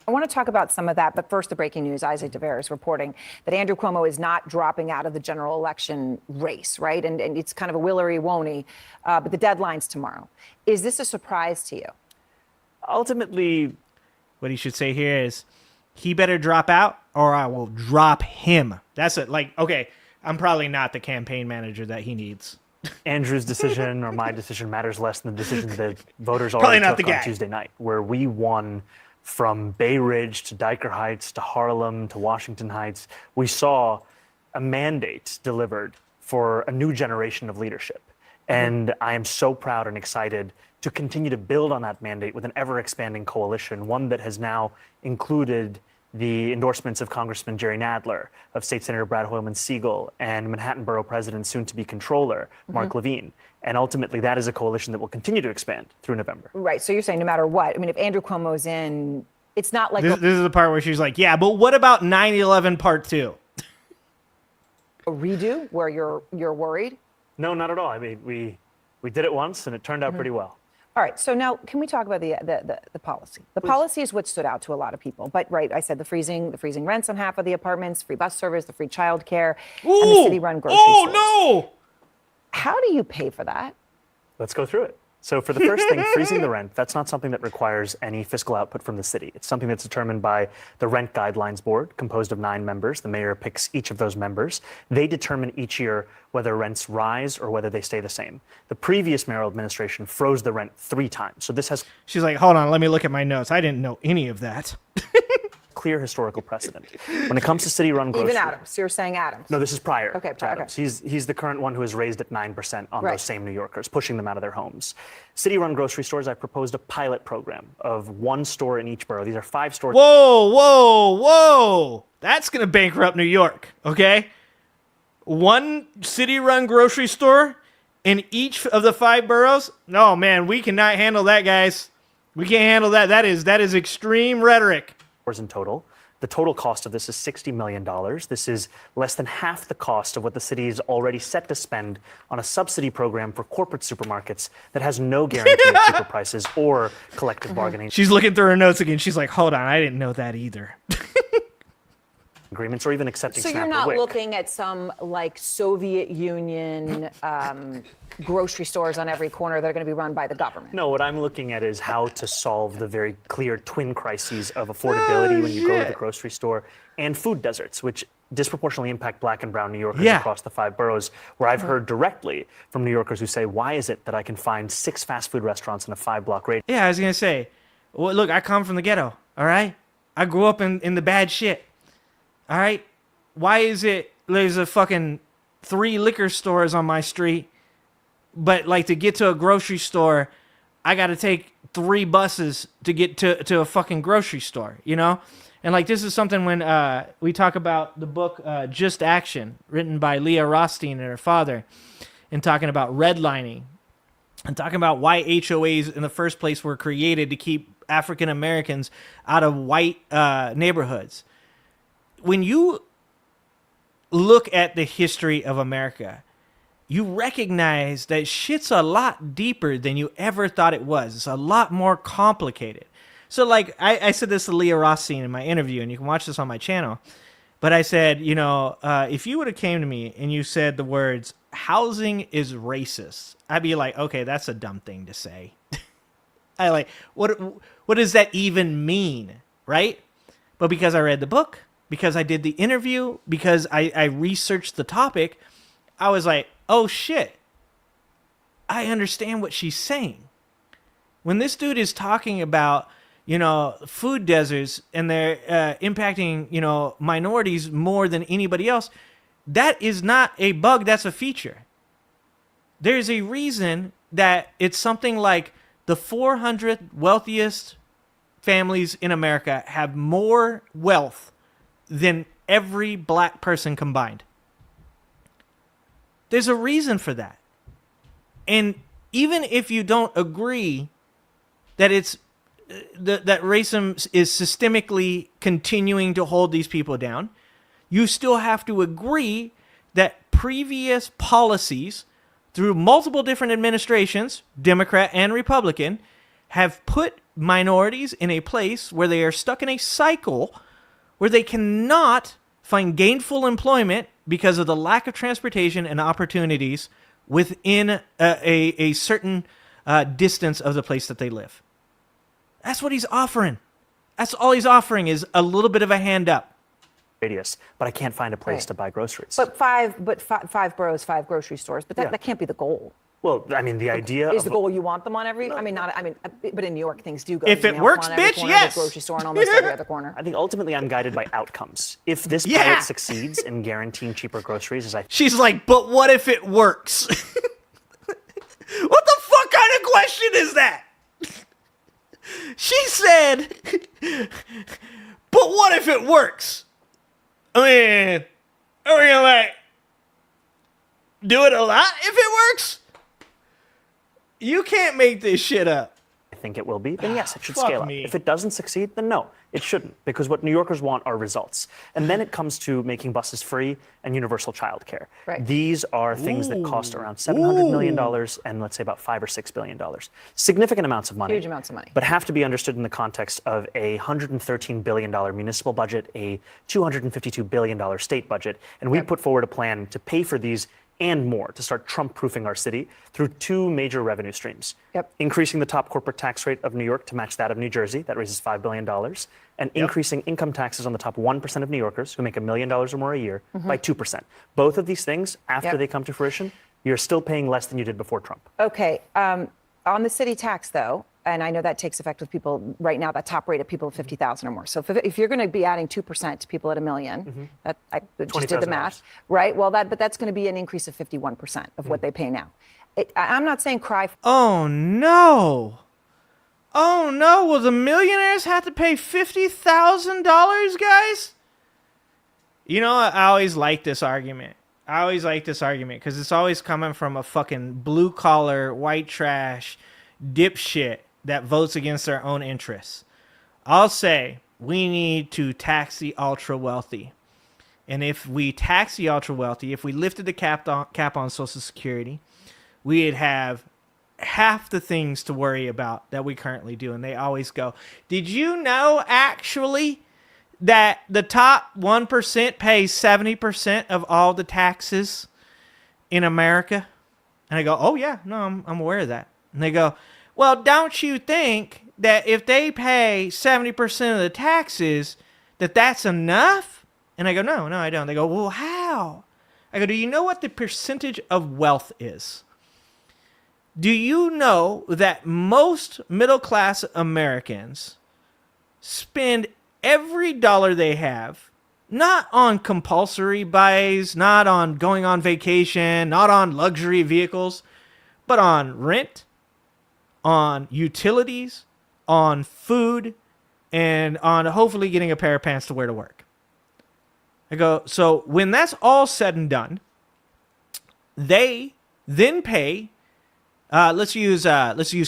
I want to talk about some of that, but first the breaking news. Isaac DeVere is reporting that Andrew Cuomo is not dropping out of the general election race, right? And it's kind of a willy-wonny, but the deadline's tomorrow. Is this a surprise to you? Ultimately, what he should say here is, he better drop out or I will drop him. That's it. Like, okay, I'm probably not the campaign manager that he needs. Andrew's decision or my decision matters less than the decision that voters already took on Tuesday night, where we won from Bay Ridge to Dyker Heights to Harlem to Washington Heights. We saw a mandate delivered for a new generation of leadership. And I am so proud and excited to continue to build on that mandate with an ever-expanding coalition, one that has now included the endorsements of Congressman Jerry Nadler, of State Senator Brad Hoylman-Siegel, and Manhattan Borough President, soon-to-be Controller, Mark Levine. And ultimately, that is a coalition that will continue to expand through November. Right, so you're saying no matter what, I mean, if Andrew Cuomo's in, it's not like... This is the part where she's like, yeah, but what about 9/11 Part 2? A redo where you're worried? No, not at all. I mean, we did it once, and it turned out pretty well. All right, so now can we talk about the policy? The policy is what stood out to a lot of people. But right, I said the freezing rents on half of the apartments, free bus service, the free childcare, and the city-run grocery stores. No! How do you pay for that? Let's go through it. So for the first thing, freezing the rent, that's not something that requires any fiscal output from the city. It's something that's determined by the Rent Guidelines Board, composed of 9 members. The mayor picks each of those members. They determine each year whether rents rise or whether they stay the same. The previous mayoral administration froze the rent 3 times. So this has... She's like, hold on, let me look at my notes. I didn't know any of that. Clear historical precedent. When it comes to city-run grocery... Even Adams, you're saying Adams. No, this is prior. Okay, to Adams. He's the current one who has raised it 9% on those same New Yorkers, pushing them out of their homes. City-run grocery stores, I proposed a pilot program of 1 store in each borough. These are 5 stores. Whoa! That's gonna bankrupt New York, okay? 1 city-run grocery store in each of the 5 boroughs? No, man, we cannot handle that, guys. We can't handle that. That is extreme rhetoric. In total. The total cost of this is $60 million. This is less than half the cost of what the city is already set to spend on a subsidy program for corporate supermarkets that has no guarantee of cheaper prices or collective bargaining. She's looking through her notes again. She's like, hold on, I didn't know that either. Agreements or even accepting So SNAP you're not or WIC. looking at some like Soviet Union grocery stores on every corner that are going to be run by the government. No, what I'm looking at is how to solve the very clear twin crises of affordability when you go to the grocery store and food deserts, which disproportionately impact black and brown New Yorkers across the 5 boroughs, where I've heard directly from New Yorkers who say, why is it that I can find 6 fast food restaurants in a 5-block radius? Yeah, I was going to say, well, look, I come from the ghetto, all right? I grew up in the bad shit, all right? Why is it there's a fucking 3 liquor stores on my street, but like to get to a grocery store, I got to take 3 buses to get to a fucking grocery store, you know? And like this is something when we talk about the book Just Action, written by Leah Rothstein and her father, and talking about redlining, and talking about why HOAs in the first place were created to keep African Americans out of white neighborhoods. When you look at the history of America, you recognize that shit's a lot deeper than you ever thought it was. It's a lot more complicated. So, like, I said this to Leah Rothstein in my interview, and you can watch this on my channel. But I said, you know, if you would have came to me and you said the words, housing is racist, I'd be like, okay, that's a dumb thing to say. I like, what does that even mean, right? But because I read the book, because I did the interview, because I researched the topic, I was like, oh shit, I understand what she's saying. When this dude is talking about, you know, food deserts and they're impacting, you know, minorities more than anybody else, that is not a bug, that's a feature. There's a reason that it's something like the 400 wealthiest families in America have more wealth than every black person combined. There's a reason for that. And even if you don't agree that it's that racism is systemically continuing to hold these people down, you still have to agree that previous policies through multiple different administrations, Democrat and Republican, have put minorities in a place where they are stuck in a cycle where they cannot find gainful employment because of the lack of transportation and opportunities within a certain distance of the place that they live. That's what he's offering. That's all he's offering is a little bit of a hand up. Radius, but I can't find a place to buy groceries. But five boroughs, 5 grocery stores. But that can't be the goal. Well, I mean, the idea is the goal you want them on every. I mean, but in New York things do go. If it works, bitch, yes. Grocery store on almost every other corner. I think ultimately I'm guided by outcomes. If this pilot succeeds in guaranteeing cheaper groceries, as I she's like, but what if it works? What the fuck kind of question is that? She said, but what if it works? I mean, are we gonna like do it a lot if it works? You can't make this shit up. I think it will be, then yes, it should scale up. If it doesn't succeed, then no, it shouldn't, because what New Yorkers want are results. And then it comes to making buses free and universal childcare. Right. These are things that cost around $700 million and let's say about $5 or $6 billion. Significant amounts of money. Huge amounts of money. But have to be understood in the context of a $113 billion municipal budget, a $252 billion state budget, and we put forward a plan to pay for these and more to start Trump-proofing our city through 2 major revenue streams. Increasing the top corporate tax rate of New York to match that of New Jersey, that raises $5 billion, and increasing income taxes on the top 1% of New Yorkers who make $1 million or more a year by 2%. Both of these things, after they come to fruition, you're still paying less than you did before Trump. Okay, on the city tax though, and I know that takes effect with people right now, that top rate of people of 50,000 or more. So if you're going to be adding 2% to people at $1 million, that I just did the math, right? Well, but that's going to be an increase of 51% of what they pay now. I'm not saying cry. Oh no! Oh no! Will the millionaires have to pay $50,000, guys? You know, I always like this argument. Because it's always coming from a fucking blue collar, white trash, dipshit that votes against their own interests. I'll say we need to tax the ultra wealthy. And if we tax the ultra wealthy, if we lifted the cap on Social Security, we'd have half the things to worry about that we currently do. And they always go, did you know actually that the top 1% pays 70% of all the taxes in America? And I go, oh yeah, no, I'm aware of that. And they go, well, don't you think that if they pay 70% of the taxes, that's enough? And I go, no, I don't. They go, well, how? I go, do you know what the percentage of wealth is? Do you know that most middle-class Americans spend every dollar they have not on compulsory buys, not on going on vacation, not on luxury vehicles, but on rent, on utilities, on food, and on hopefully getting a pair of pants to wear to work. I go, so when that's all said and done, they then pay, let's use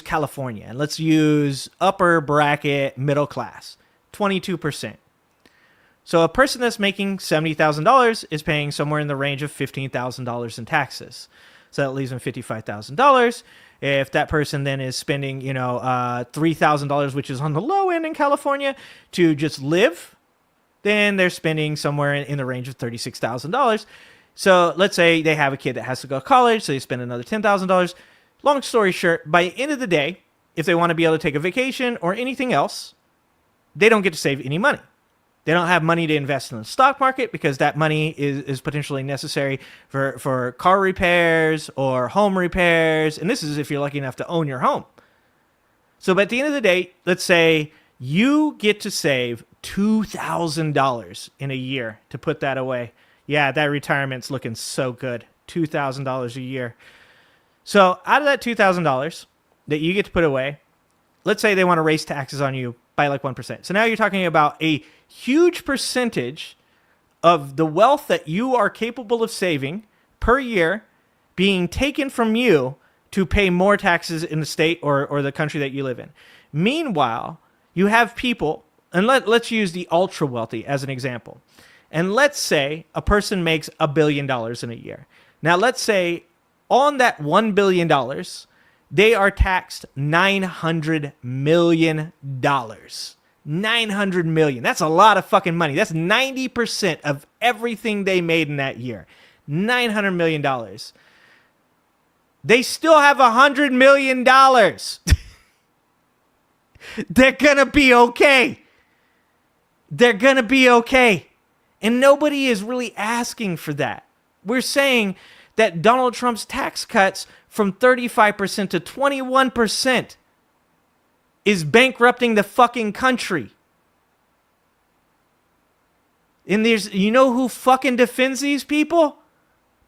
California, and let's use upper bracket middle class, 22%. So a person that's making $70,000 is paying somewhere in the range of $15,000 in taxes. So that leaves them $55,000. If that person then is spending, $3,000, which is on the low end in California, to just live, then they're spending somewhere in the range of $36,000. So let's say they have a kid that has to go to college, so they spend another $10,000. Long story short, by the end of the day, if they want to be able to take a vacation or anything else, they don't get to save any money. They don't have money to invest in the stock market because that money is potentially necessary for car repairs or home repairs. And this is if you're lucky enough to own your home. So but at the end of the day, let's say you get to save $2,000 in a year to put that away. Yeah, that retirement's looking so good. $2,000 a year. So out of that $2,000 that you get to put away, let's say they want to raise taxes on you by like 1%. So now you're talking about a huge percentage of the wealth that you are capable of saving per year being taken from you to pay more taxes in the state or the country that you live in. Meanwhile, you have people, and let's use the ultra wealthy as an example. And let's say a person makes $1 billion in a year. Now let's say on that $1 billion, they are taxed $900 million. $900 million. That's a lot of fucking money. That's 90% of everything they made in that year. $900 million. They still have $100 million. They're gonna be okay. They're gonna be okay. And nobody is really asking for that. We're saying that Donald Trump's tax cuts from 35% to 21% is bankrupting the fucking country. And you know who fucking defends these people?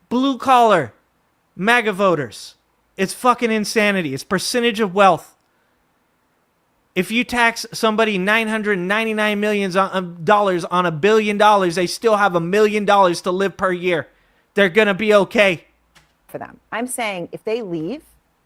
Blue collar, MAGA voters. It's fucking insanity. It's percentage of wealth. If you tax somebody $999 million on $1 billion, they still have $1 million to live per year. They're going to be okay. For them. I'm saying if they leave,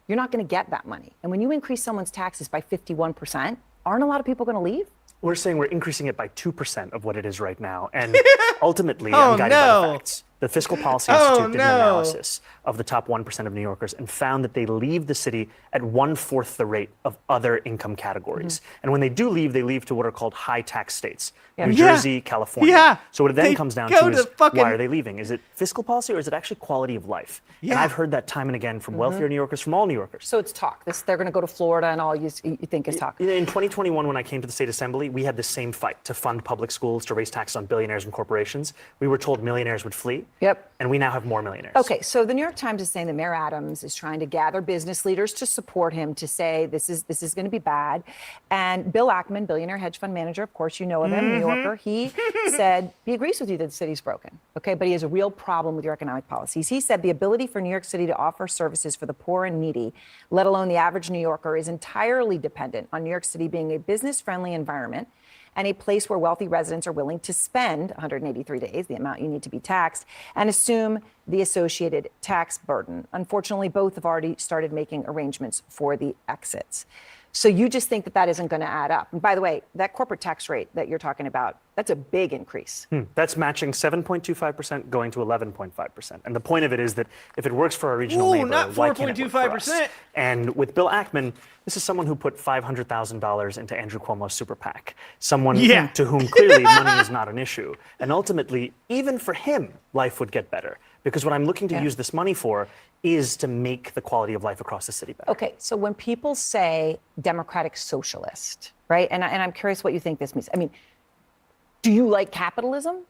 you're not going to get that money. And when you increase someone's taxes by 51%, aren't a lot of people going to leave? We're saying we're increasing it by 2% of what it is right now. And ultimately, I'm guided by the facts. The Fiscal Policy Institute did an analysis of the top 1% of New Yorkers and found that they leave the city at 1/4 the rate of other income categories. And when they do leave, they leave to what are called high tax states. New Jersey, California. So what it then comes down to is why are they leaving? Is it fiscal policy or is it actually quality of life? And I've heard that time and again from wealthier New Yorkers, from all New Yorkers. So it's talk. They're going to go to Florida and all you think is talk. In 2021, when I came to the state assembly, we had the same fight to fund public schools, to raise taxes on billionaires and corporations. We were told millionaires would flee. Yep. And we now have more millionaires. Okay, so the New York Times is saying that Mayor Adams is trying to gather business leaders to support him to say this is going to be bad. And Bill Ackman, billionaire hedge fund manager, of course you know of him, New Yorker, he said he agrees with you that the city's broken, okay, but he has a real problem with your economic policies. He said the ability for New York City to offer services for the poor and needy, let alone the average New Yorker, is entirely dependent on New York City being a business-friendly environment and a place where wealthy residents are willing to spend 183 days, the amount you need to be taxed, and assume the associated tax burden. Unfortunately, both have already started making arrangements for the exits. So you just think that isn't going to add up. And by the way, that corporate tax rate that you're talking about, that's a big increase. That's matching 7.25% going to 11.5%. And the point of it is that if it works for our regional neighbor, not why can't it work for us? 4.25%. And with Bill Ackman, this is someone who put $500,000 into Andrew Cuomo's super PAC. Someone to whom clearly money is not an issue. And ultimately, even for him, life would get better. Because what I'm looking to use this money for is to make the quality of life across the city better. Okay, so when people say democratic socialist, right? And I'm curious what you think this means. I mean, do you like capitalism?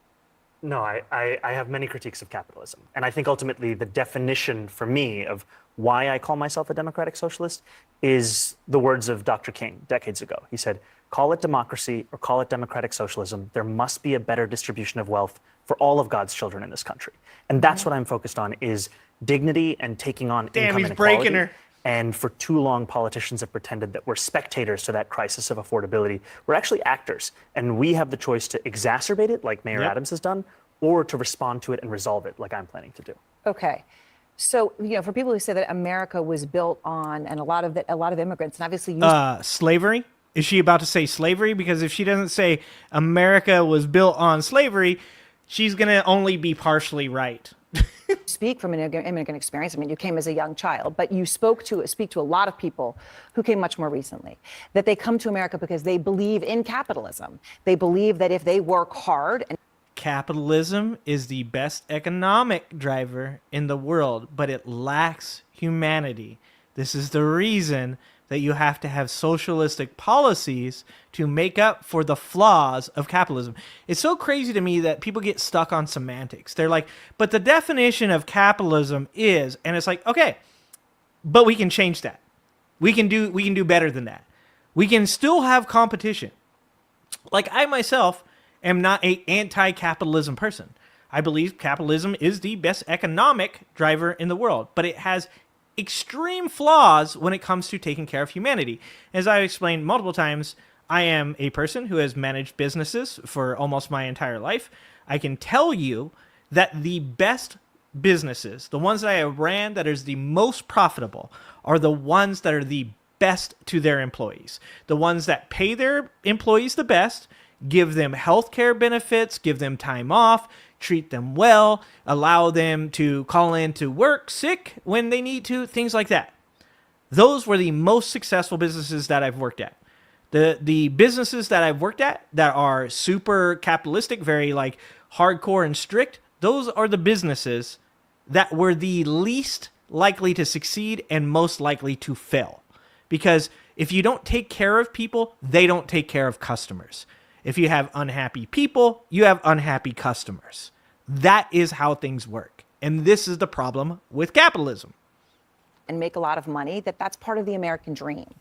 No, I have many critiques of capitalism. And I think ultimately the definition for me of why I call myself a democratic socialist is the words of Dr. King decades ago. He said, call it democracy or call it democratic socialism. There must be a better distribution of wealth for all of God's children in this country. And that's what I'm focused on is dignity and taking on income he's inequality. breaking her. And for too long, politicians have pretended that we're spectators to that crisis of affordability. We're actually actors, and we have the choice to exacerbate it, like Mayor Adams has done, or to respond to it and resolve it, like I'm planning to do. Okay. So, for people who say that America was built on, and a lot of immigrants, and obviously slavery? Is she about to say slavery? Because if she doesn't say America was built on slavery, she's going to only be partially right. speak from an immigrant experience. I mean, you came as a young child, but you speak to a lot of people who came much more recently, that they come to America because they believe in capitalism. They believe that if they work hard and capitalism is the best economic driver in the world, but it lacks humanity. This is the reason that you have to have socialistic policies to make up for the flaws of capitalism. It's so crazy to me that people get stuck on semantics. They're like, but the definition of capitalism is, and it's like, okay, but we can change that. We can do better than that. We can still have competition. Like I myself am not an anti-capitalism person. I believe capitalism is the best economic driver in the world, but it has extreme flaws when it comes to taking care of humanity. As I've explained multiple times, I am a person who has managed businesses for almost my entire life. I can tell you that the best businesses, the ones that I have ran that is the most profitable, are the ones that are the best to their employees. The ones that pay their employees the best, give them healthcare benefits, give them time off, treat them well, allow them to call in to work sick when they need to, things like that. Those were the most successful businesses that I've worked at. The businesses that I've worked at that are super capitalistic, very like hardcore and strict, those are the businesses that were the least likely to succeed and most likely to fail. Because if you don't take care of people, they don't take care of customers. If you have unhappy people, you have unhappy customers. That is how things work. And this is the problem with capitalism. And make a lot of money, that's part of the American dream.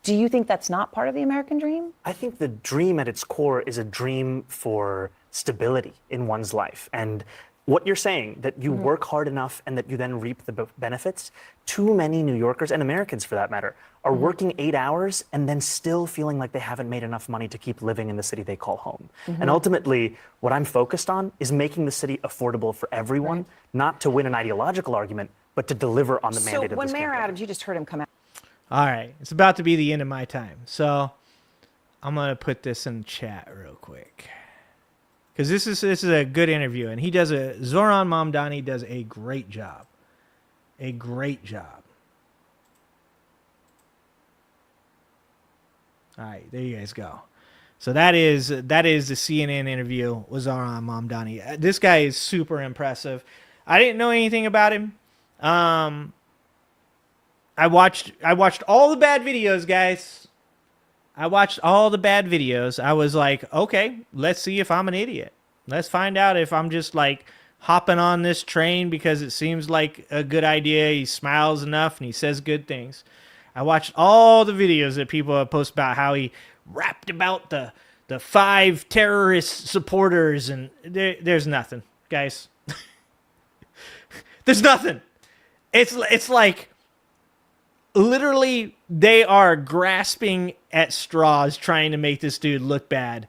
Do you think that's not part of the American dream? I think the dream at its core is a dream for stability in one's life. And what you're saying, that you work hard enough and that you then reap the benefits, too many New Yorkers, and Americans for that matter, are working 8 hours and then still feeling like they haven't made enough money to keep living in the city they call home. And ultimately, what I'm focused on is making the city affordable for everyone, not to win an ideological argument, but to deliver on the mandate of this So when Mayor campaign. Adams, you just heard him come out. All right, it's about to be the end of my time. So I'm going to put this in chat real quick. Because this is a good interview, and Zoran Mamdani does a great job. A great job. All right, there you guys go. So that is the CNN interview with Zoran Mamdani. This guy is super impressive. I didn't know anything about him. I watched all the bad videos, guys. I watched all the bad videos. I was like, okay, let's see if I'm an idiot. Let's find out if I'm just like hopping on this train because it seems like a good idea. He smiles enough and he says good things. I watched all the videos that people have posted about how he rapped about the 5 terrorist supporters, and there's nothing, guys. There's nothing. It's like literally they are grasping at straws trying to make this dude look bad.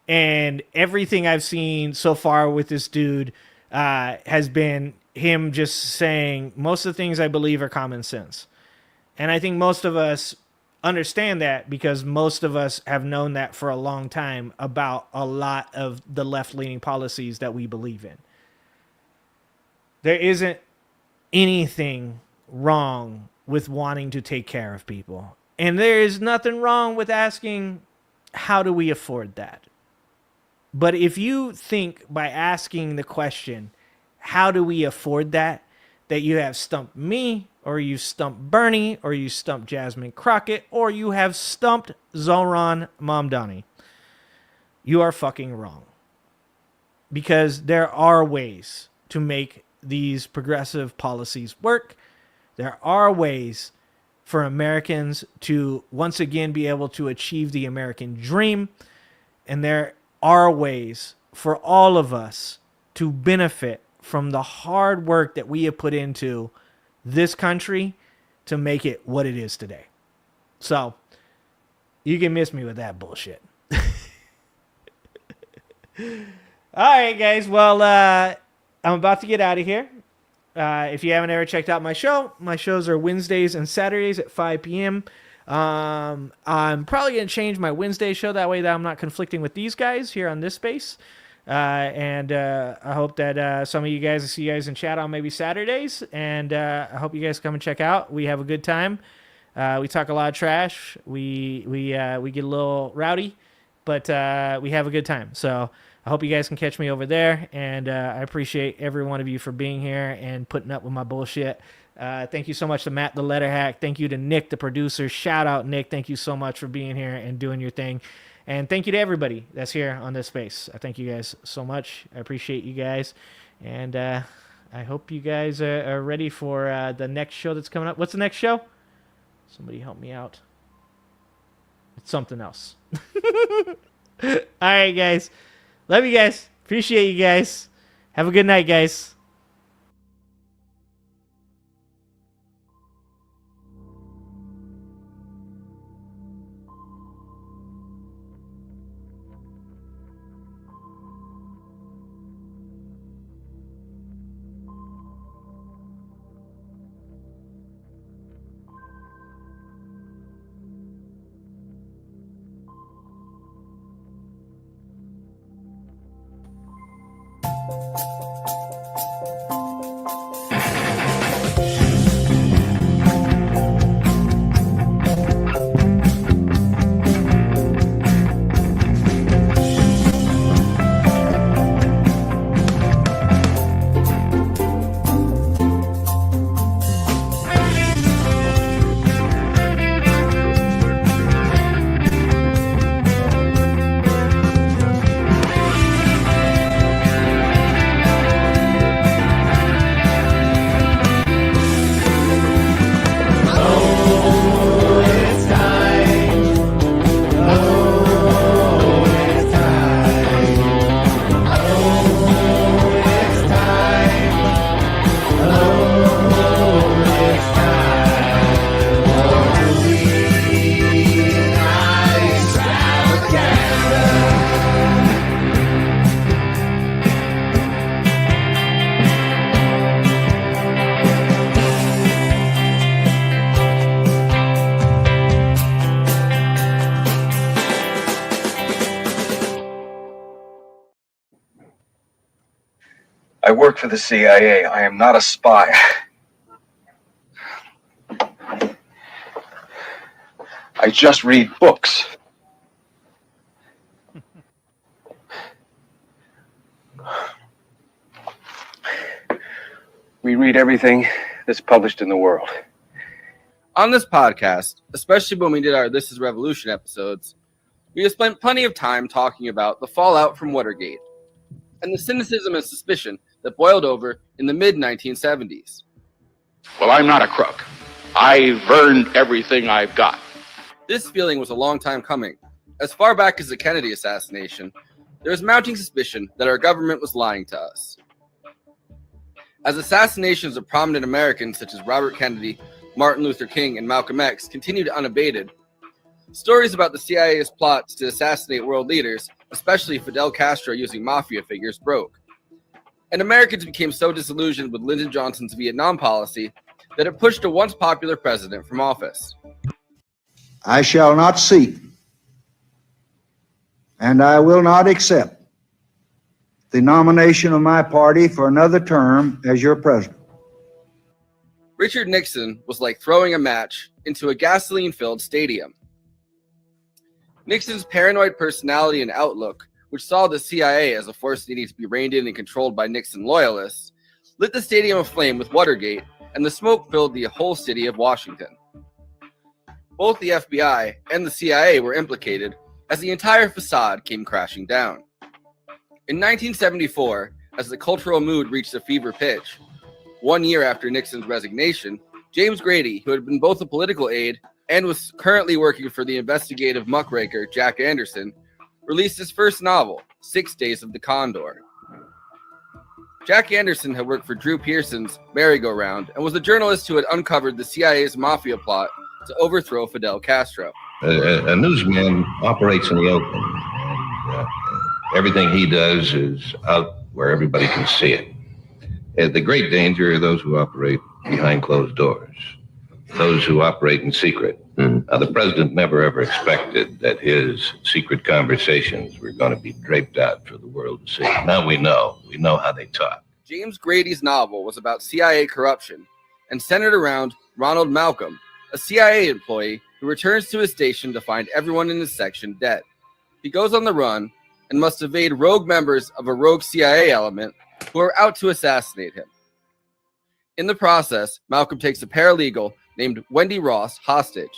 And everything I've seen so far with this dude has been him just saying most of the things I believe are common sense. And I think most of us understand that because most of us have known that for a long time about a lot of the left-leaning policies that we believe in. There isn't anything wrong with wanting to take care of people. And there is nothing wrong with asking, how do we afford that? But if you think by asking the question, how do we afford that, that you have stumped me, or you stumped Bernie, or you stumped Jasmine Crockett, or you have stumped Zoran Mamdani, you are fucking wrong. because there are ways to make these progressive policies work. There are ways for Americans to once again be able to achieve the American dream. And there are ways for all of us to benefit from the hard work that we have put into this country to make it what it is today. So you can miss me with that bullshit. All right, guys. Well, I'm about to get out of here. If you haven't ever checked out my shows are Wednesdays and Saturdays at 5 p.m. I'm probably going to change my Wednesday show. That way that I'm not conflicting with these guys here on this space. And I hope that some of you guys, I see you guys in chat on maybe Saturdays. And I hope you guys come and check out. We have a good time. We talk a lot of trash. We get a little rowdy, but we have a good time. So I hope you guys can catch me over there. And I appreciate every one of you for being here and putting up with my bullshit. Thank you so much to Matt, the letter hack. Thank you to Nick, the producer. Shout out, Nick. Thank you so much for being here and doing your thing. And thank you to everybody that's here on this space. I thank you guys so much. I appreciate you guys. And I hope you guys are ready for the next show that's coming up. What's the next show? Somebody help me out. It's something else. All right, guys. Love you guys. Appreciate you guys. Have a good night, guys. I work for the CIA. I am not a spy. I just read books. We read everything that's published in the world. On this podcast, especially when we did our This Is Revolution episodes, we have spent plenty of time talking about the fallout from Watergate and the cynicism and suspicion that boiled over in the mid-1970s. Well, I'm not a crook. I've earned everything I've got. This feeling was a long time coming. As far back as the Kennedy assassination, there was mounting suspicion that our government was lying to us. As assassinations of prominent Americans such as Robert Kennedy, Martin Luther King, and Malcolm X continued unabated, stories about the CIA's plots to assassinate world leaders, especially Fidel Castro using mafia figures, broke. And Americans became so disillusioned with Lyndon Johnson's Vietnam policy that it pushed a once popular president from office. I shall not seek, and I will not accept the nomination of my party for another term as your president. Richard Nixon was like throwing a match into a gasoline-filled stadium. Nixon's paranoid personality and outlook, which saw the CIA as a force needing to be reined in and controlled by Nixon loyalists, lit the stadium aflame with Watergate, and the smoke filled the whole city of Washington. Both the FBI and the CIA were implicated as the entire facade came crashing down. In 1974, as the cultural mood reached a fever pitch, 1 year after Nixon's resignation, James Grady, who had been both a political aide and was currently working for the investigative muckraker Jack Anderson, released his first novel, 6 Days of the Condor. Jack Anderson had worked for Drew Pearson's Merry-Go-Round and was the journalist who had uncovered the CIA's mafia plot to overthrow Fidel Castro. A newsman operates in the open. And, everything he does is out where everybody can see it. The great danger are those who operate behind closed doors, those who operate in secret. The president never ever expected that his secret conversations were going to be draped out for the world to see. Now we know how they talk. James Grady's novel was about CIA corruption and centered around Ronald Malcolm, a CIA employee who returns to his station to find everyone in his section dead. He goes on the run and must evade rogue members of a rogue CIA element who are out to assassinate him. In the process, Malcolm takes a paralegal named Wendy Ross hostage.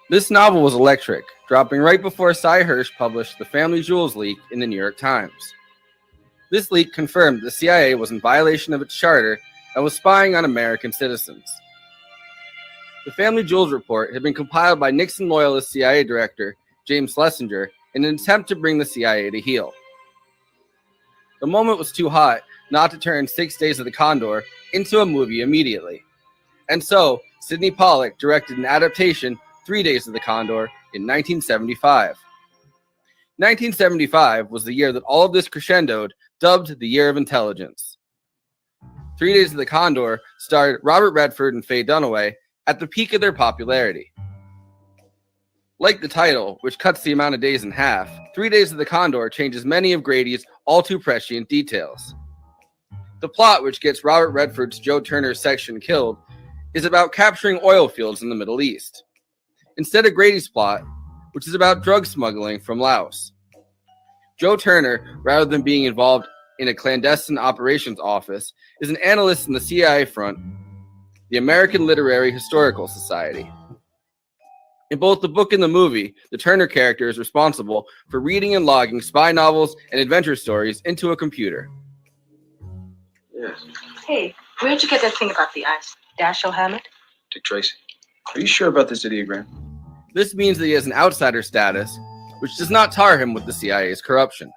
This novel was electric, dropping right before Cy Hirsch published the Family Jewels leak in the New York Times. This leak confirmed the CIA was in violation of its charter and was spying on American citizens. The Family Jewels report had been compiled by Nixon loyalist CIA director James Schlesinger in an attempt to bring the CIA to heel. The moment was too hot not to turn 6 Days of the Condor into a movie immediately. And so, Sidney Pollack directed an adaptation, 3 Days of the Condor, in 1975. 1975 was the year that all of this crescendoed, dubbed the Year of Intelligence. 3 Days of the Condor starred Robert Redford and Faye Dunaway at the peak of their popularity. Like the title, which cuts the amount of days in half, 3 Days of the Condor changes many of Grady's all too prescient details. The plot, which gets Robert Redford's Joe Turner's section killed, is about capturing oil fields in the Middle East, instead of Grady's plot, which is about drug smuggling from Laos. Joe Turner, rather than being involved in a clandestine operations office, is an analyst in the CIA front, the American Literary Historical Society. In both the book and the movie, the Turner character is responsible for reading and logging spy novels and adventure stories into a computer. Yes. Hey, where'd you get that thing about the ice? Dashiell Hammett? Dick Tracy. Are you sure about this ideogram? This means that he has an outsider status, which does not tar him with the CIA's corruption.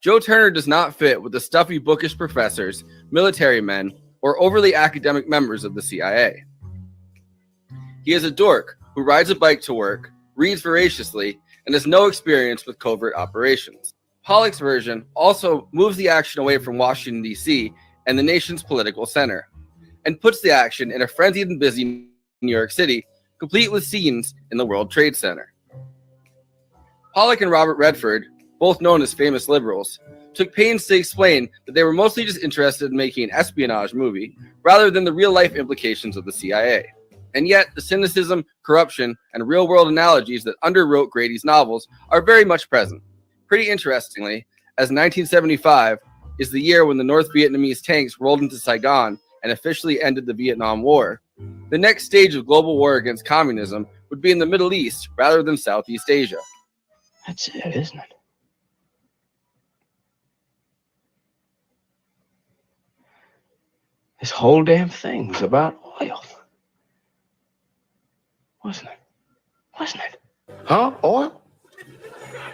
Joe Turner does not fit with the stuffy bookish professors, military men, or overly academic members of the CIA. He is a dork who rides a bike to work, reads voraciously, and has no experience with covert operations. Pollack's version also moves the action away from Washington, D.C. and the nation's political center, and puts the action in a frenzied and busy New York City, complete with scenes in the World Trade Center. Pollack and Robert Redford, both known as famous liberals, took pains to explain that they were mostly just interested in making an espionage movie rather than the real-life implications of the CIA. And yet, the cynicism, corruption, and real-world analogies that underwrote Grady's novels are very much present. Pretty interestingly, as 1975 is the year when the North Vietnamese tanks rolled into Saigon and officially ended the Vietnam War, the next stage of global war against communism would be in the Middle East rather than Southeast Asia. That's it, isn't it? This whole damn thing was about oil. Wasn't it? Wasn't it? Huh? Oil?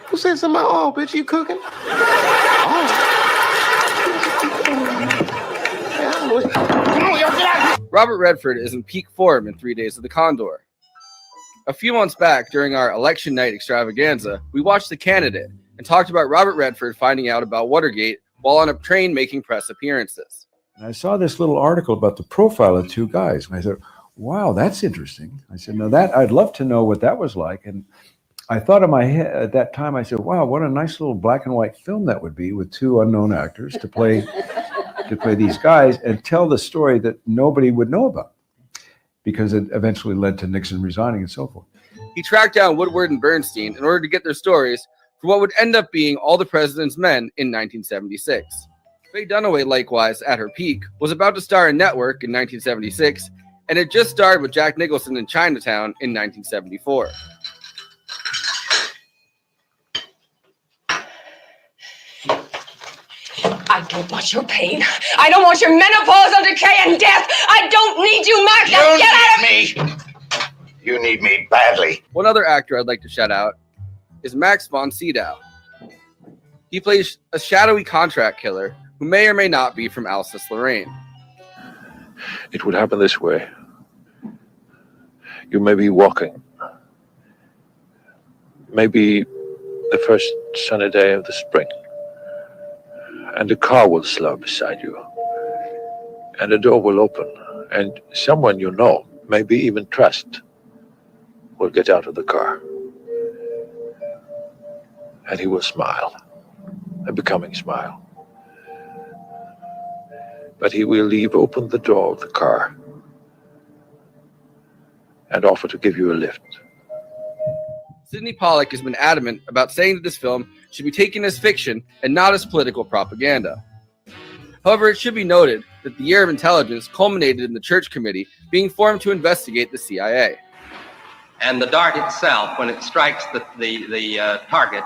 Who said something about oil, bitch? You cooking? Robert Redford is in peak form in 3 Days of the Condor. A few months back, during our election night extravaganza, we watched The Candidate and talked about Robert Redford finding out about Watergate while on a train making press appearances. And I saw this little article about the profile of two guys, and I thought, wow, that's interesting. I said, no, that I'd love to know what that was like. And I thought in my head at that time, I said, wow, what a nice little black and white film that would be with two unknown actors to play these guys and tell the story that nobody would know about, because it eventually led to Nixon resigning and so forth. He tracked down Woodward and Bernstein in order to get their stories for what would end up being All the President's Men in 1976. Faye Dunaway, likewise, at her peak, was about to star in Network in 1976 and had just starred with Jack Nicholson in Chinatown in 1974. I don't want your pain. I don't want your menopausal decay and death. I don't need you, Max. Now get out of me. You need me badly. One other actor I'd like to shout out is Max von Sydow. He plays a shadowy contract killer who may or may not be from Alsace-Lorraine. It would happen this way. You may be walking. Maybe the first sunny day of the spring. And a car will slow beside you. And the door will open. And someone you know, maybe even trust, will get out of the car. And he will smile. A becoming smile. But he will leave open the door of the car and offer to give you a lift. Sidney Pollack has been adamant about saying that this film should be taken as fiction and not as political propaganda. However, it should be noted that the Year of Intelligence culminated in the Church Committee being formed to investigate the CIA. And the dart itself, when it strikes the target,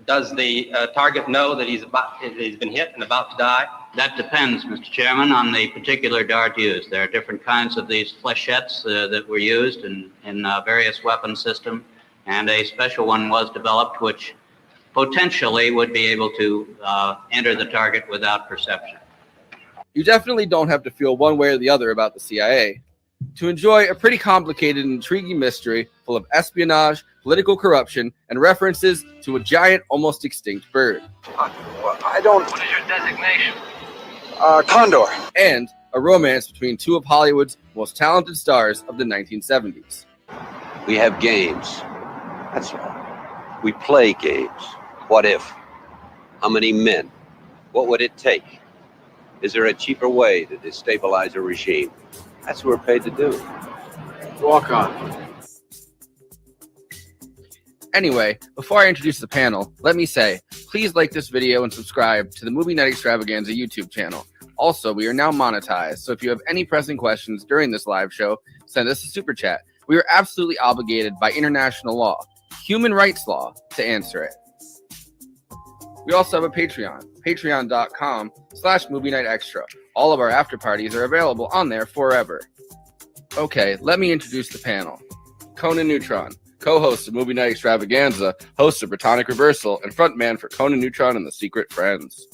does the target know that he's been hit and about to die? That depends, Mr. Chairman, on the particular dart used. There are different kinds of these flechettes that were used in various weapon systems, and a special one was developed which potentially would be able to enter the target without perception. You definitely don't have to feel one way or the other about the CIA to enjoy a pretty complicated and intriguing mystery full of espionage, political corruption, and references to a giant, almost extinct bird. I don't... What is your designation? Condor. And a romance between two of Hollywood's most talented stars of the 1970s. We have games. That's all. We play games. What if? How many men? What would it take? Is there a cheaper way to destabilize a regime? That's what we're paid to do. Walk on. Anyway, before I introduce the panel, let me say, please like this video and subscribe to the Movie Night Extravaganza YouTube channel. Also, we are now monetized, so if you have any pressing questions during this live show, send us a super chat. We are absolutely obligated by international law, human rights law, to answer it. We also have a Patreon, patreon.com/Movie Night Extra. All of our after parties are available on there forever. Okay, let me introduce the panel. Conan Neutron, co-host of Movie Night Extravaganza, host of PROTONIC Reversal, and frontman for Conan Neutron and the Secret Friends.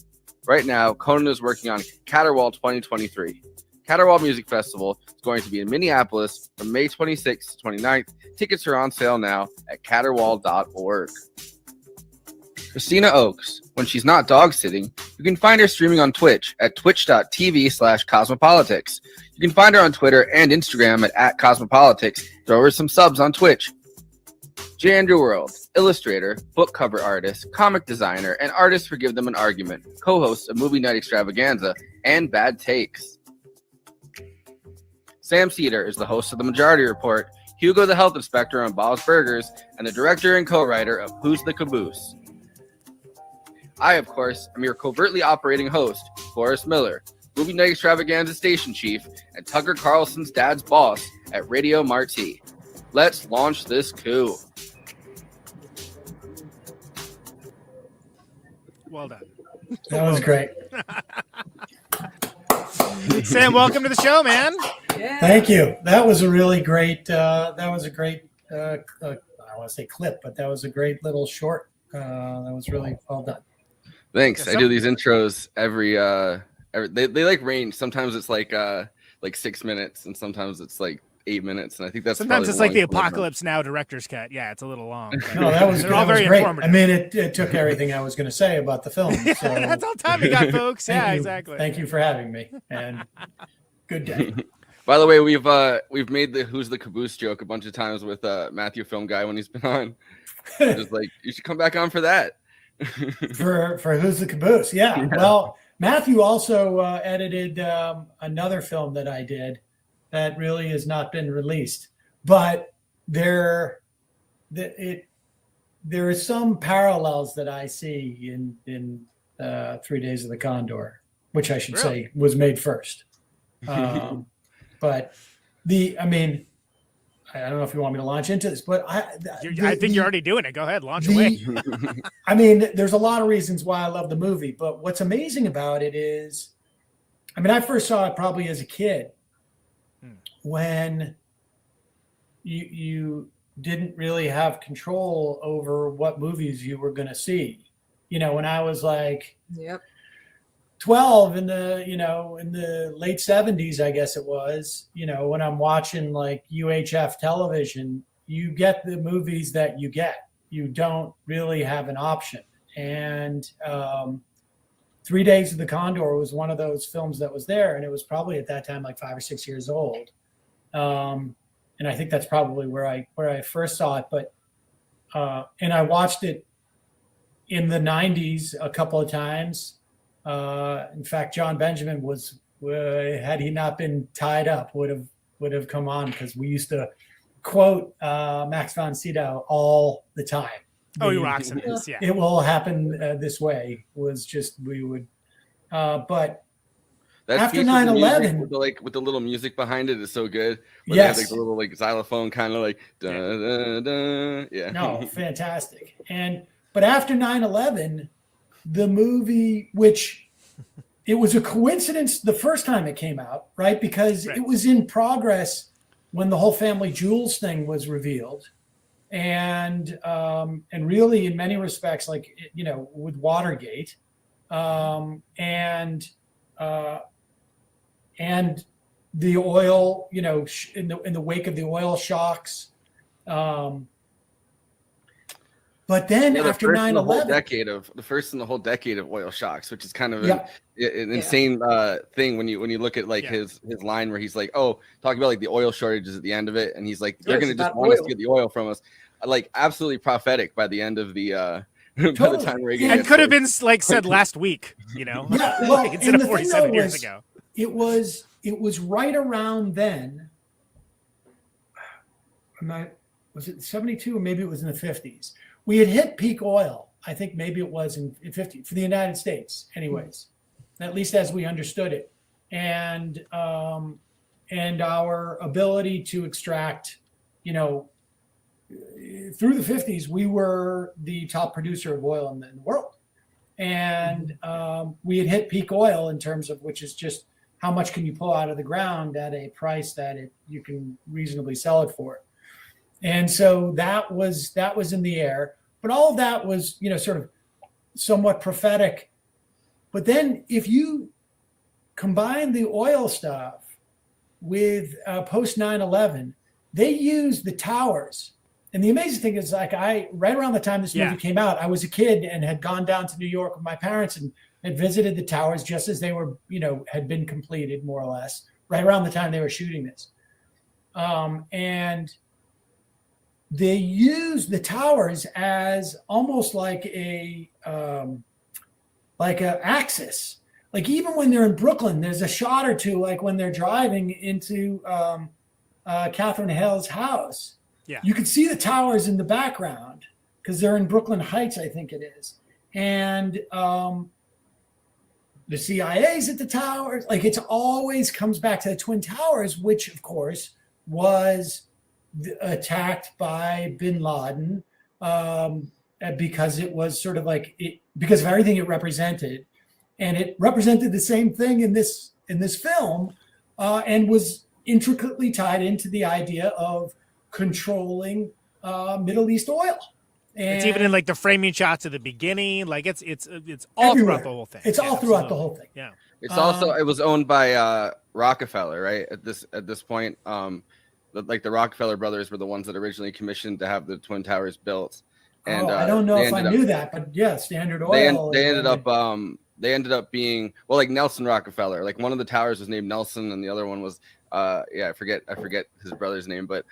Right now, Conan is working on Caterwaul 2023. Caterwaul Music Festival is going to be in Minneapolis from May 26th to 29th. Tickets are on sale now at caterwaul.org. KRISTINA Oakes, when she's not dog sitting, you can find her streaming on Twitch at twitch.tv/cosmopolitics. You can find her on Twitter and Instagram at @cosmopolitics. Throw her some subs on Twitch. J. Andrew World, illustrator, book cover artist, comic designer, and artist for Give Them an Argument, co-host of Movie Night Extravaganza and Bad Takes. Sam Cedar is the host of The Majority Report, Hugo the Health Inspector on Bob's Burgers, and the director and co-writer of Who's the Caboose. I, of course, am your covertly operating host, Forrest Miller, Movie Night Extravaganza station chief, and Tucker Carlson's dad's boss at Radio Marti. Let's launch this coup. Well done. That was great. Sam, welcome to the show, man. Thank you. That was a really great. I want to say clip, but that was a great little short. That was really well done. Thanks. I do these intros every they like range. Sometimes it's like 6 minutes, and sometimes it's like 8 minutes, and I think that's sometimes it's like the Apocalypse Now director's cut. Yeah, it's a little long. No, that was very great. informative. I mean, it took everything I was going to say about the film. So that's all time we got, folks. Yeah, exactly. Thank you for having me, and good day. By the way, we've made the Who's the Caboose joke a bunch of times with Matthew Film Guy when he's been on. Just like, you should come back on for that. for Who's the Caboose? Yeah. Well, Matthew also edited another film that I did that really has not been released, but there are some parallels that I see in 3 Days of the Condor, which I should say was made first. But I don't know if you want me to launch into this, but I think you're already doing it. Go ahead, launch away. I mean, there's a lot of reasons why I love the movie, but what's amazing about it is, I mean, I first saw it probably as a kid when you didn't really have control over what movies you were going to see. You know, when I was like 12 in the late 70s, I guess it was, you know, when I'm watching like UHF television, you get the movies that you get. You don't really have an option. And 3 Days of the Condor was one of those films that was there. And it was probably at that time like 5 or 6 years old. And I think that's probably where I first saw it. But and I watched it in the 90s a couple of times. In fact, John Benjamin was, had he not been tied up, would have come on, because we used to quote Max von Sydow all the time. Oh, he rocks in this, yeah. It will happen this way. Was just, we would, but that after 9/11, with the little music behind it is so good. Yes. They have like the little like xylophone kind of like da, da, da. Yeah. No, fantastic. But after 9/11, the movie, which it was a coincidence the first time it came out, right? Because it was in progress when the whole family jewels thing was revealed. And really in many respects, like, you know, with Watergate, and the oil, you know, in the wake of the oil shocks. But then after 9/11, the first in the whole decade of oil shocks, which is kind of an insane thing when you look at like his line where he's like, oh, talking about like the oil shortages at the end of it, and he's like, they're going to just want us to get the oil from us, like absolutely prophetic by the end of the by the time Reagan. And could have been like said last week, you know, instead of 47 years ago. It was right around then. Was it 72 or maybe it was in the 50s? We had hit peak oil. I think maybe it was in 50 for the United States, anyways, at least as we understood it. And our ability to extract, you know, through the 50s, we were the top producer of oil in the world. And we had hit peak oil in terms of, which is just how much can you pull out of the ground at a price that you can reasonably sell it for. And so that was in the air, but all of that was, you know, sort of somewhat prophetic. But then if you combine the oil stuff with post 9/11, they used the towers. And the amazing thing is, like, right around the time this movie came out, I was a kid and had gone down to New York with my parents and had visited the towers just as they were, you know, had been completed more or less, right around the time they were shooting this. And they use the towers as almost like a axis. Like even when they're in Brooklyn, there's a shot or two, like when they're driving into Catherine Hale's house. Yeah, you can see the towers in the background because they're in Brooklyn Heights, I think it is. And the CIA's at the towers. Like it's always comes back to the Twin Towers, which of course was attacked by bin Laden because it was sort of like because of everything it represented, and it represented the same thing in this film, and was intricately tied into the idea of controlling Middle East oil. And it's even in like the framing shots at the beginning, like it's all everywhere. throughout the whole thing. It's all throughout the whole thing. Yeah, it's also it was owned by Rockefeller, right? At this point, like the Rockefeller brothers were the ones that originally commissioned to have the Twin Towers built. And I don't know if I knew that, but yeah, Standard Oil. They ended up being, well, like Nelson Rockefeller. Like one of the towers was named Nelson, and the other one was I forget his brother's name, but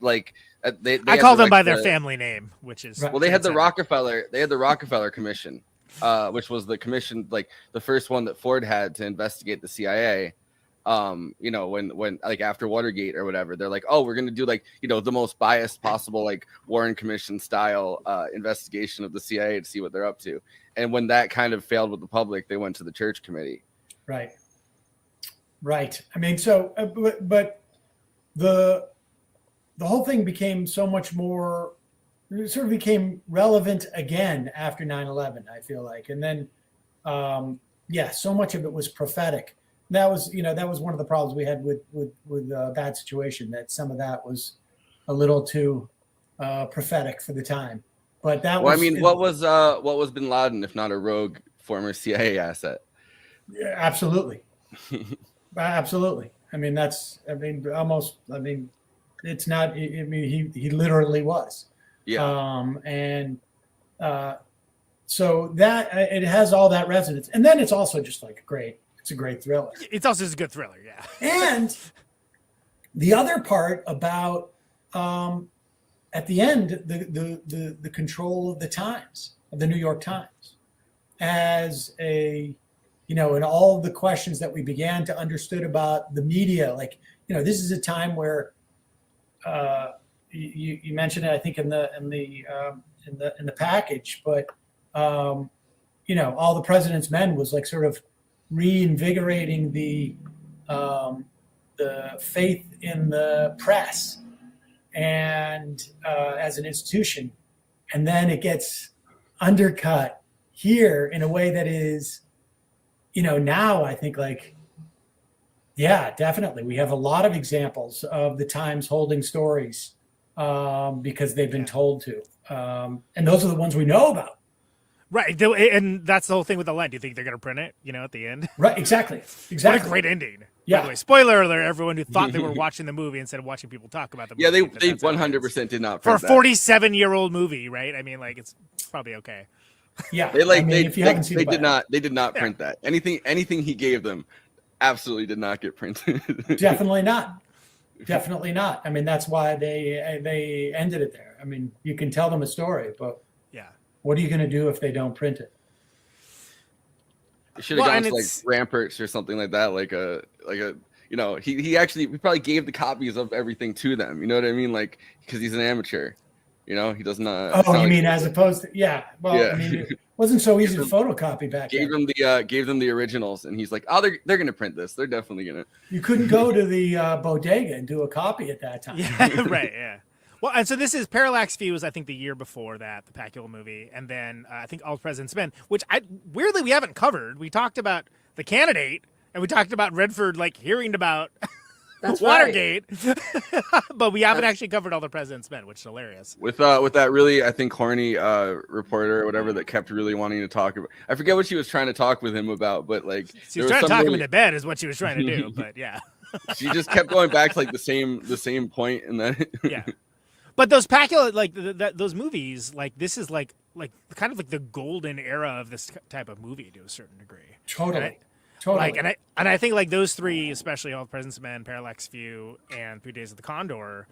like they I call them by their family name, which is well, they had the Rockefeller Commission, which was the commission, like the first one that Ford had to investigate the CIA. You know, when like after Watergate or whatever, they're like, oh, we're gonna do like, you know, the most biased possible, like Warren Commission style investigation of the CIA to see what they're up to. And when that kind of failed with the public, they went to the Church Committee. Right. I mean, so but the the whole thing became so much more, it sort of became relevant again after 9/11, I feel like. And then, so much of it was prophetic. That was one of the problems we had with Bad Situation, that some of that was a little too prophetic for the time. But that was, what was Bin Laden if not a rogue former CIA asset? Yeah, absolutely. Absolutely. It's not, he literally was. Yeah. So that it has all that resonance. And then it's also just like it's a great thriller. It's also just a good thriller. Yeah. And the other part about, at the end, the control of the Times, of the New York Times, as a, and all of the questions that we began to understood about the media, this is a time where you mentioned it, I think in the package, but all the President's Men was like sort of reinvigorating the faith in the press and as an institution, and then it gets undercut here in a way that is, now I think definitely we have a lot of examples of the Times holding stories because they've been told to, and those are the ones we know about. Right, and that's the whole thing with the Lent. Do you think they're going to print it? At the end. Right, exactly. What a great ending. Yeah. By the way, spoiler alert! Everyone who thought they were watching the movie instead of watching people talk about the movie. Yeah, they 100% did not for print a 47-year-old movie, right? It's probably okay. Yeah, they did not print that. Anything he gave them absolutely did not get printed. Definitely not. That's why they ended it there. You can tell them a story, but what are you going to do if they don't print it? It should have gone to Ramparts or something like that, he probably gave the copies of everything to them. You know what I mean? Because he's an amateur. He does not. Oh, you mean as opposed to it wasn't so easy to photocopy back then. Gave them the originals, and he's like, oh, they're gonna print this. They're definitely gonna. You couldn't go to the bodega and do a copy at that time. Yeah, right. Yeah. Well, and so this is Parallax View was I think the year before that, the Pacula movie, and then I think All the President's Men, which weirdly we haven't covered. We talked about The Candidate, and we talked about Redford hearing about Watergate, but we haven't actually covered All the President's Men, which is hilarious. With that really, I think, corny reporter or whatever that kept really wanting to talk about. I forget what she was trying to talk with him about, but she was trying to talk him into bed, is what she was trying to do. But yeah, she just kept going back to the same point, and then yeah. But those Pacula, those movies, this is kind of the golden era of this type of movie to a certain degree. Totally. And I think those three, especially All the President's Men, Parallax View, and 3 Days of the Condor,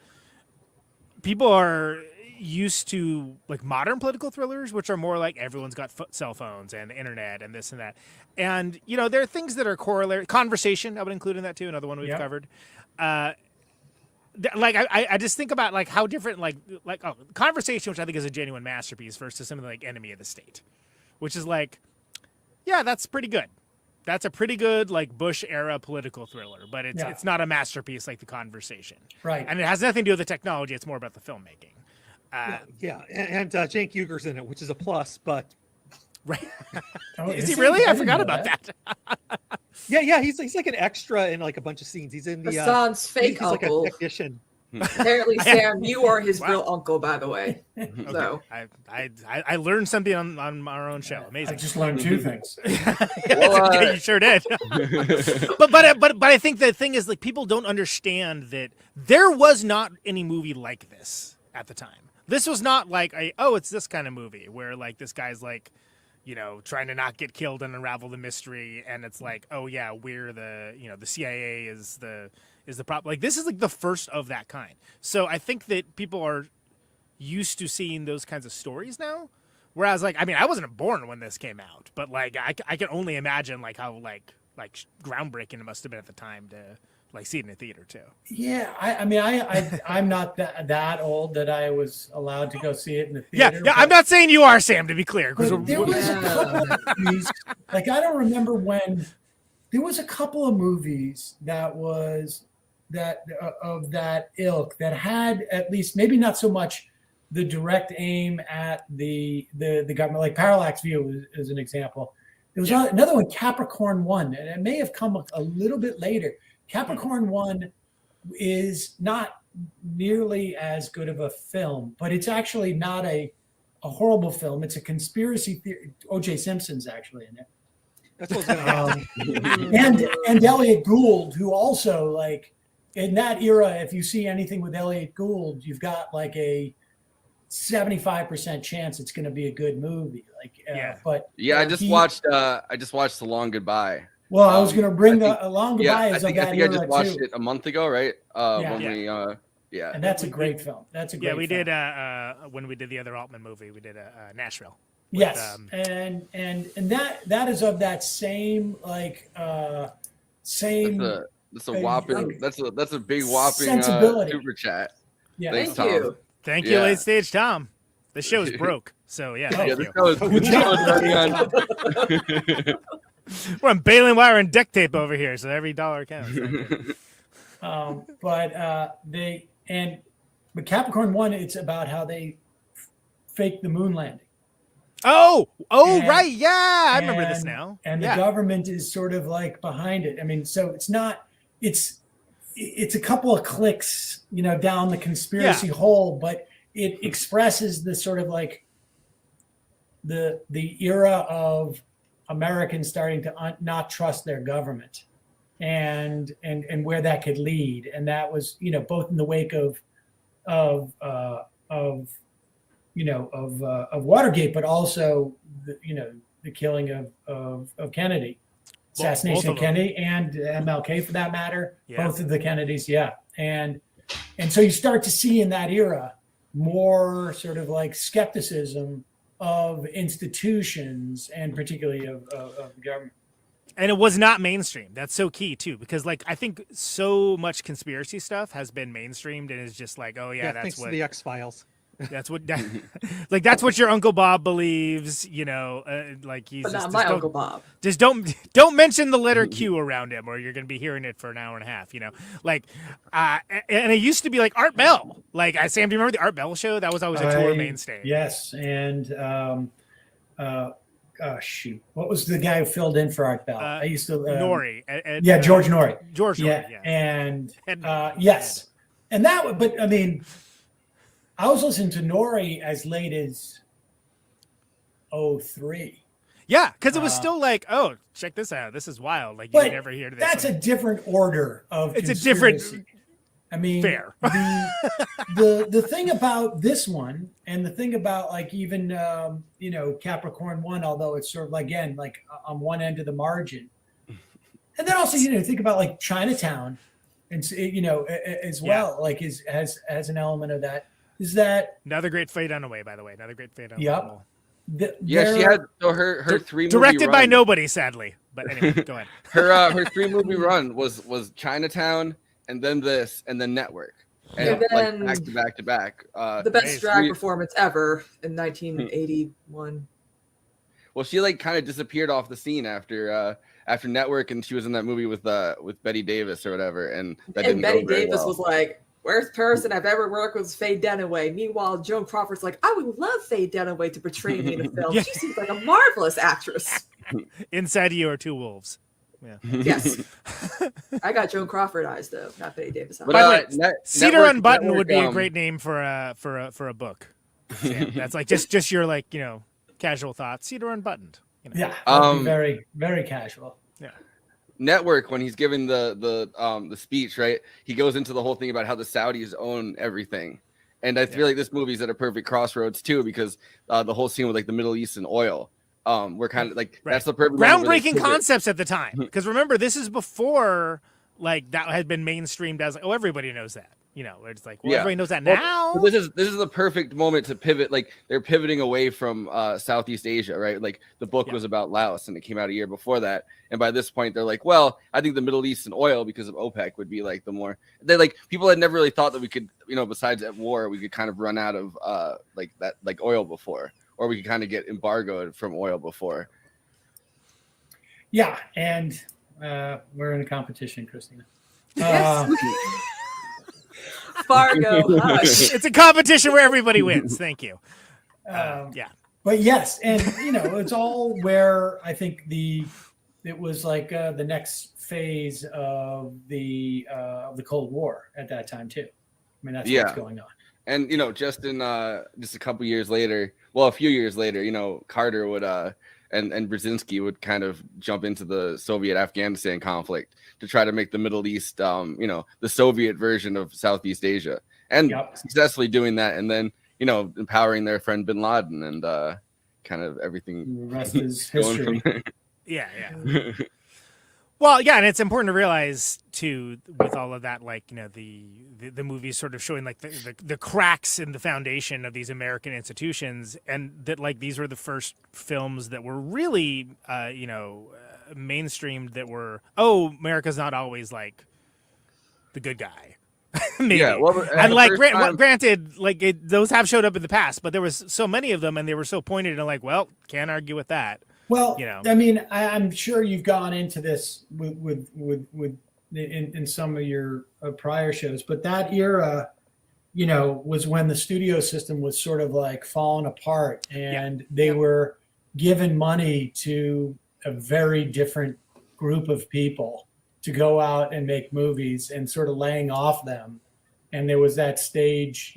people are used to modern political thrillers, which are more everyone's got cell phones and the internet and this and that. And there are things that are corollary. Conversation, I would include in that too. Another one we've covered. I just think about how different Conversation, which I think is a genuine masterpiece, versus something like Enemy of the State, which is that's pretty good. That's a pretty good Bush era political thriller, but it's not a masterpiece like The Conversation. Right. And it has nothing to do with the technology. It's more about the filmmaking. And Cenk Uger's in it, which is a plus, but right. Is he really? I forgot about that. Yeah, he's like an extra in a bunch of scenes. He's in the Hassan's fake he's uncle. Like a technician. Apparently, Sam, you are his real uncle, by the way. Okay. So I learned something on our own show. Amazing. I just learned 2 things. You sure did. but I think the thing is people don't understand that there was not any movie like this at the time. This was not it's this kind of movie where this guy's trying to not get killed and unravel the mystery, and it's we're the CIA is the problem. This is the first of that kind. So I think that people are used to seeing those kinds of stories now. Whereas I wasn't born when this came out, but I can only imagine how groundbreaking it must have been at the time to see it in a theater too. Yeah, I'm not that old that I was allowed to go see it in the theater. Yeah. I'm not saying you are, Sam. To be clear, there was a couple of movies. I don't remember when there was a couple of movies that was of that ilk that had at least maybe not so much the direct aim at the government, like Parallax View is an example. There was another one, Capricorn 1, and it may have come a little bit later. Capricorn 1 is not nearly as good of a film, but it's actually not a horrible film. It's a conspiracy theory. O.J. Simpson's actually in it. That's what I was going to ask. And Elliot Gould, who also, like, in that era, if you see anything with Elliot Gould, you've got like a 75% chance it's going to be a good movie. Like, but I just watched The Long Goodbye. Well, I was going to bring The Long Goodbye. I think I just watched it a month ago, right? And that's a great film. That's a great. Yeah, we film. did when we did the other Altman movie, we did Nashville. With, yes, and that is of that same same. That's a whopping. That's a big whopping sensibility. Super chat. Yeah, thanks, thank you. Tom. Thank you, Late Stage Tom. The show's broke, so yeah. Thank you. We're on baling wire and duct tape over here, so every dollar counts. But Capricorn 1, it's about how they faked the moon landing. Right, yeah, I remember this now. And the government is sort of like behind it. I mean, so it's not. It's a couple of clicks, down the conspiracy hole, but it expresses the sort of like the era of Americans starting to not trust their government, and where that could lead. And that was, both in the wake of Watergate, but also the killing of Kennedy, assassination of Kennedy, and MLK for that matter. Both of the Kennedys, and so you start to see in that era more sort of like skepticism of institutions, and particularly of the government. And it was not mainstream. That's so key too, because like I think so much conspiracy stuff has been mainstreamed and is just like, that's thanks what to the X-Files. That's what, like that's what your Uncle Bob believes, like he's but just, not my Uncle Bob. Just don't mention the letter Q around him, or you're gonna be hearing it for an hour and a half. Like, and it used to be like Art Bell. Like, Sam, do you remember the Art Bell show? That was always a tour mainstay. Yes, and shoot, what was the guy who filled in for Art Bell? I used to Norrie. George Norrie. George Norrie. Yeah. And yes, and that. But I mean, I was listening to Norrie as late as 2003. Yeah, because it was still like, oh, check this out. This is wild. Like, you never hear this. That's a different order of It's conspiracy. a different... I mean, fair. the thing about this one, and the thing about like even, Capricorn 1, although it's sort of again, like on one end of the margin. And then also, think about like Chinatown, and, as well, like has an element of that. Is that another great Faye Dunaway, by the way? Another great Faye Dunaway. Yep. She had her 3 movie directed by run. nobody, sadly. But anyway, go ahead. Her 3 movie run was Chinatown, and then this, and then Network, and then back to back. The best drag performance ever in 1981. Well, she like kind of disappeared off the scene after Network, and she was in that movie with Betty Davis or whatever, and didn't Betty go very Davis well. was like, worst person I've ever worked with was Faye Dunaway. Meanwhile, Joan Crawford's like, I would love Faye Dunaway to portray me in a film. She seems like a marvelous actress. Inside you are 2 wolves. Yeah. Yes. I got Joan Crawford eyes though, not Betty Davis eyes. By the way, Cedar Unbuttoned would be a great name for a book. Yeah, that's like just your like casual thoughts. Cedar Unbuttoned. Yeah, that'd be very, very casual. Yeah. Network, when he's giving the speech, right? He goes into the whole thing about how the Saudis own everything, and I feel like this movie's at a perfect crossroads too, because the whole scene with like the Middle East and oil. We're kind of like that's the perfect groundbreaking concepts at the time, because remember this is before like that had been mainstreamed as like, oh, everybody knows that, it's like, well, everybody knows that now. Well, this is the perfect moment to pivot. Like they're pivoting away from Southeast Asia, right? Like the book was about Laos and it came out a year before that, and by this point they're like, well, I think the Middle East and oil, because of OPEC, would be like the more they like people had never really thought that we could, besides at war, we could kind of run out of like oil before. Or we could kind of get embargoed from oil before. Yeah, and we're in a competition, Christina. Fargo, hush. It's a competition where everybody wins. Thank you. Yeah. But yes, and it's all where I think it was like the next phase of the Cold War at that time too. I mean, that's what's going on. And just in just a couple years later, well, a few years later, Carter would and Brzezinski would kind of jump into the Soviet-Afghanistan conflict to try to make the Middle East, the Soviet version of Southeast Asia, and successfully doing that, and then empowering their friend Bin Laden, and kind of everything. The rest is history. Yeah. Well, yeah, and it's important to realize too, with all of that, like the movies sort of showing like the cracks in the foundation of these American institutions, and that like these were the first films that were really, mainstreamed. That were America's not always like the good guy. Maybe. Yeah, well, and like granted, like those have showed up in the past, but there was so many of them, and they were so pointed, and like, well, can't argue with that. Well, I mean, I'm sure you've gone into this with in some of your prior shows, but that era, was when the studio system was sort of like falling apart, and they were given money to a very different group of people to go out and make movies, and sort of laying off them. And there was that stage,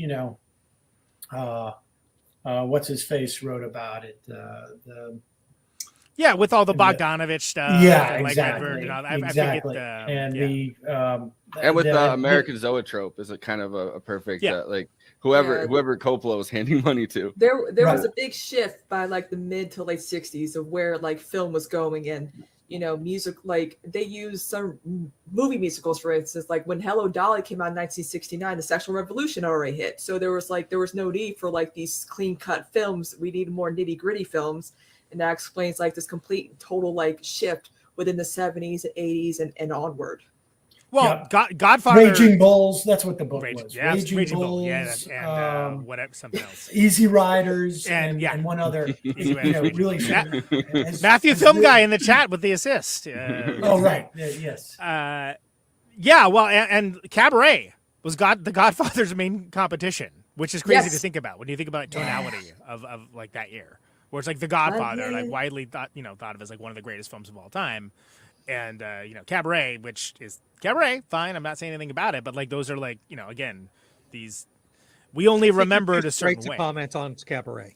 what's his face wrote about it, with all the Bogdanovich stuff. Yeah, and exactly. Like Redford and all. Exactly. And with American Zoetrope is a kind of a perfect like whoever Coppola was handing money to. There was a big shift by like the mid to late 60s of where like film was going, and music, like they used some movie musicals, for instance, like when Hello Dolly came out in 1969, the sexual revolution already hit. So there was no need for like these clean cut films. We needed more nitty gritty films. And that explains like this complete total like shift within the 70s and 80s and onward. Well, Godfather, Raging Bulls, that's what the book was. Yeah, Raging Bulls, and whatever, something else. Easy Riders, and one other. Really, Matthew Film Guy in the chat with the assist. Oh right, yes. Well, and Cabaret was the Godfather's main competition, which is crazy to think about when you think about tonality of like that year. Where it's like The Godfather, like widely thought of as like one of the greatest films of all time, and Cabaret, which is Cabaret, fine. I'm not saying anything about it, but like those are like again, these we only remember it a certain way. To comment on Cabaret.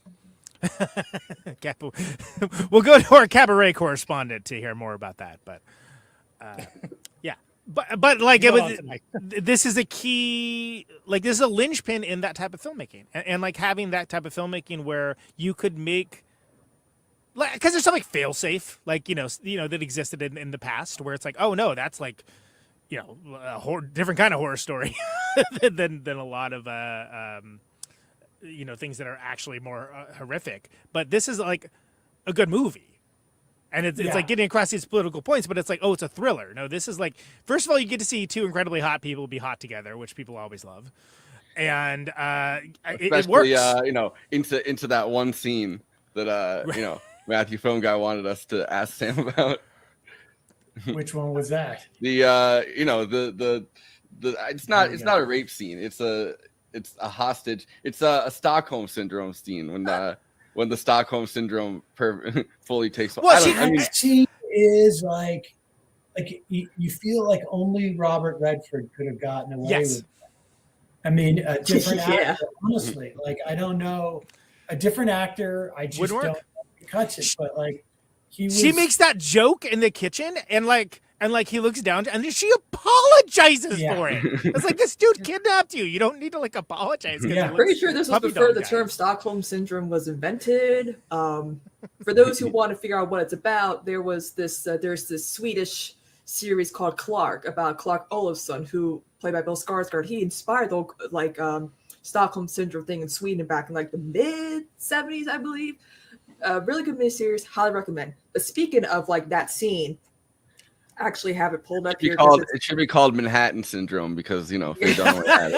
We'll go to our Cabaret correspondent to hear more about that, but but like it was. This is a key, like this is a linchpin in that type of filmmaking, and like having that type of filmmaking where you could make. Because there's something fail-safe, like that existed in the past, where it's like, oh no, that's like, a different kind of horror story than a lot of things that are actually more horrific. But this is like a good movie, and it's like getting across these political points. But it's like, oh, it's a thriller. No, this is like, first of all, you get to see two incredibly hot people be hot together, which people always love, and it works. Into that one scene that Matthew Film Guy wanted us to ask Sam about. Which one was that? The it's not a rape scene. It's a hostage. It's a Stockholm syndrome scene when the Stockholm syndrome fully takes. Well, she is like you feel like only Robert Redford could have gotten away with it. I mean, a different actor, honestly. Like I don't know, a different actor. I just don't. Cuts it, but like she makes that joke in the kitchen, and he looks down and she apologizes for it. It's like, this dude kidnapped you. You don't need to like apologize. I'm pretty sure this was before the term Stockholm syndrome was invented. For those who want to figure out what it's about, there's this Swedish series called Clark about Clark Olofsson, who played by Bill Skarsgård. He inspired the Stockholm syndrome thing in Sweden back in like the mid 70s, I believe. Really good miniseries, highly recommend. But speaking of like that scene, I actually have it pulled up here. It should be called Manhattan Syndrome because Faye Dunaway had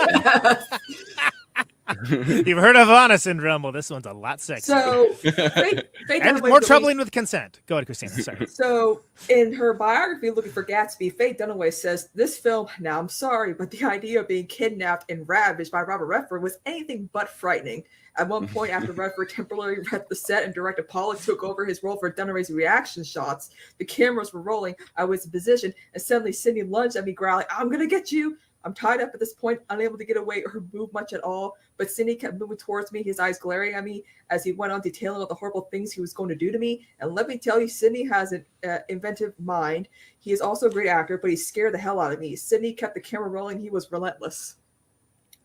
it. You've heard of Anna syndrome. Well, this one's a lot sexier. So, Faye and Dunaway more troubling with consent. Go ahead, Christina. Sorry. So, in her biography, Looking for Gatsby, Faye Dunaway says, this film, now I'm sorry, but the idea of being kidnapped and ravaged by Robert Redford was anything but frightening. At one point, after Redford temporarily left the set and director Pollock took over his role for Dunaway's reaction shots, the cameras were rolling, I was in position, and suddenly Sidney lunged at me, growling, I'm going to get you. I'm tied up at this point, unable to get away or move much at all, but Sidney kept moving towards me, his eyes glaring at me as he went on detailing all the horrible things he was going to do to me. And let me tell you, Sidney has an inventive mind. He is also a great actor, but he scared the hell out of me. Sidney kept the camera rolling. He was relentless.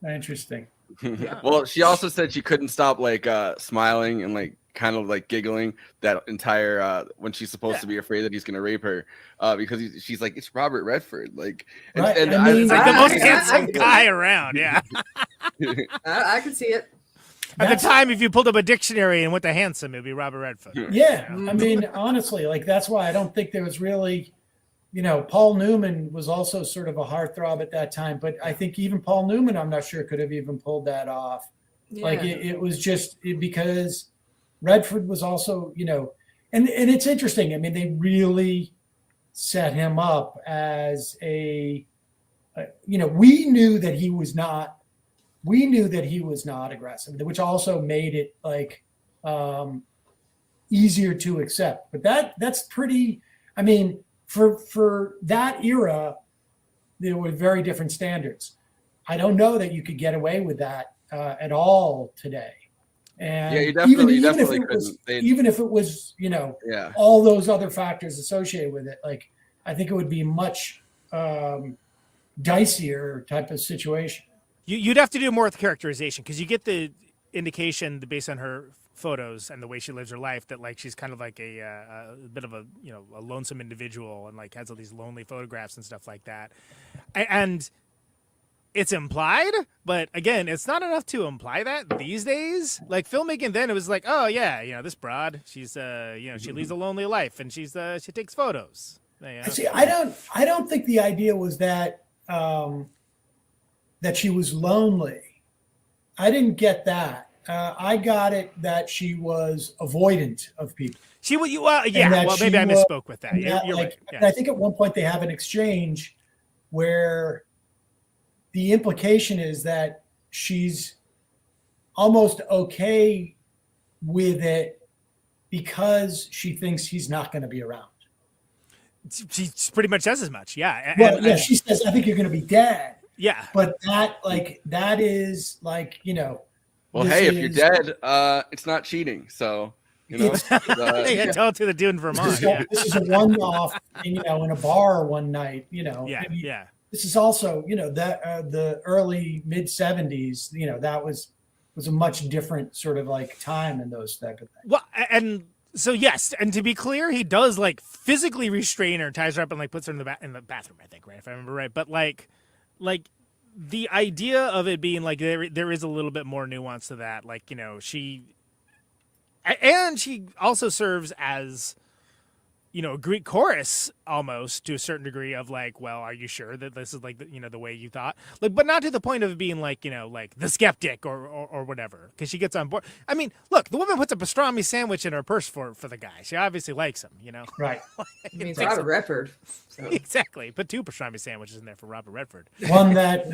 Interesting. Well, she also said she couldn't stop like smiling and like kind of like giggling that entire when she's supposed to be afraid that he's gonna rape her because she's like, it's Robert Redford, like, right. and it's like the most handsome guy around. Yeah, I can see it. At the time, if you pulled up a dictionary and went to handsome, it'd be Robert Redford. Yeah, I mean, honestly, like that's why I don't think there was really, Paul Newman was also sort of a heartthrob at that time, but I think even Paul Newman, I'm not sure could have even pulled that off. Yeah. Like it was just because Redford was also, and it's interesting. I mean, they really set him up as we knew that he was not aggressive, which also made it like easier to accept. But that's pretty, I mean, for that era, there were very different standards. I don't know that you could get away with that at all today. And yeah, you definitely even if it was, all those other factors associated with it, like I think it would be much dicier type of situation. You'd have to do more with the characterization because you get the indication based on her photos and the way she lives her life that like she's kind of like a bit of a a lonesome individual and like has all these lonely photographs and stuff like that, and it's implied, but again, it's not enough to imply that these days. Like filmmaking then, it was like, oh yeah, this broad, she's she leads a lonely life and she takes photos. See, I don't think the idea was that that she was lonely. I didn't get that. I got it that she was avoidant of people. She would, maybe I misspoke with that. You're right. Yeah. I think at one point they have an exchange where the implication is that she's almost okay with it because she thinks he's not going to be around. She pretty much says as much. Yeah. Well, she says, I think you're going to be dead. Yeah. But that is like, well, hey, if you're dead, it's not cheating. So, tell it to the dude in Vermont. This is a one-off, in a bar one night, Yeah. This is also, that the early mid 70s, that was a much different sort of like time in those type of things. Well, and so yes, and to be clear, he does like physically restrain her, ties her up, and like puts her in the bathroom. I think, right, if I remember right. But like the idea of it being like there is a little bit more nuance to that. Like she also serves as a Greek chorus almost to a certain degree of like, well, are you sure that this is like the way you thought? Like, but not to the point of being like like the skeptic or whatever, because she gets on board. I mean, look, the woman puts a pastrami sandwich in her purse for the guy. She obviously likes him, Right. I mean, it's Robert Redford. So. Exactly. Put 2 pastrami sandwiches in there for Robert Redford. One that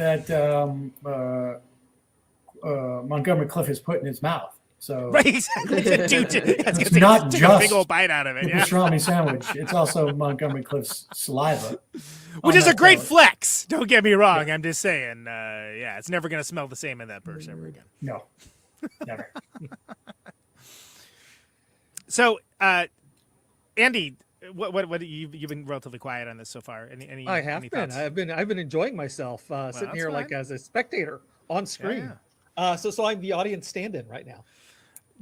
Montgomery Clift has put in his mouth. So right, exactly. It's not just a big old bite out of it. The pastrami sandwich. It's also Montgomery Clift's saliva, which is a great flex. Don't get me wrong. I'm just saying, it's never going to smell the same in that purse ever again. No, never. So, Andy, what you've been relatively quiet on this so far. Any I have any been. thoughts? I've been enjoying myself sitting here like as a spectator on screen. Yeah. So I'm the audience stand-in right now.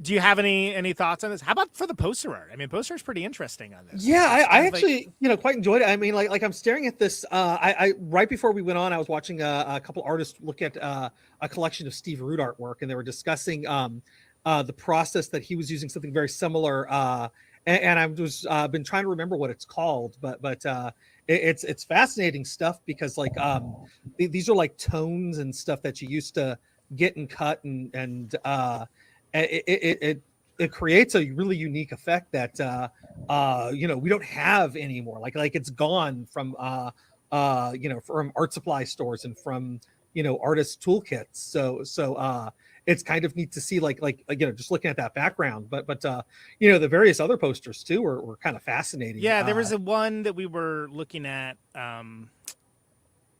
Do you have any thoughts on this? How about for the poster art? I mean, poster is pretty interesting on this. Yeah, I actually quite enjoyed it. I mean, like I'm staring at this. I right before we went on, I was watching a couple artists look at a collection of Steve Root artwork, and they were discussing the process that he was using, something very similar. And I was been trying to remember what it's called, but it's fascinating stuff because like these are like tones and stuff that you used to getting cut, and it creates a really unique effect that we don't have anymore. Like it's gone from from art supply stores and from artist toolkits. So it's kind of neat to see like just looking at that background, but the various other posters too were kind of fascinating. Yeah, there was a one that we were looking at.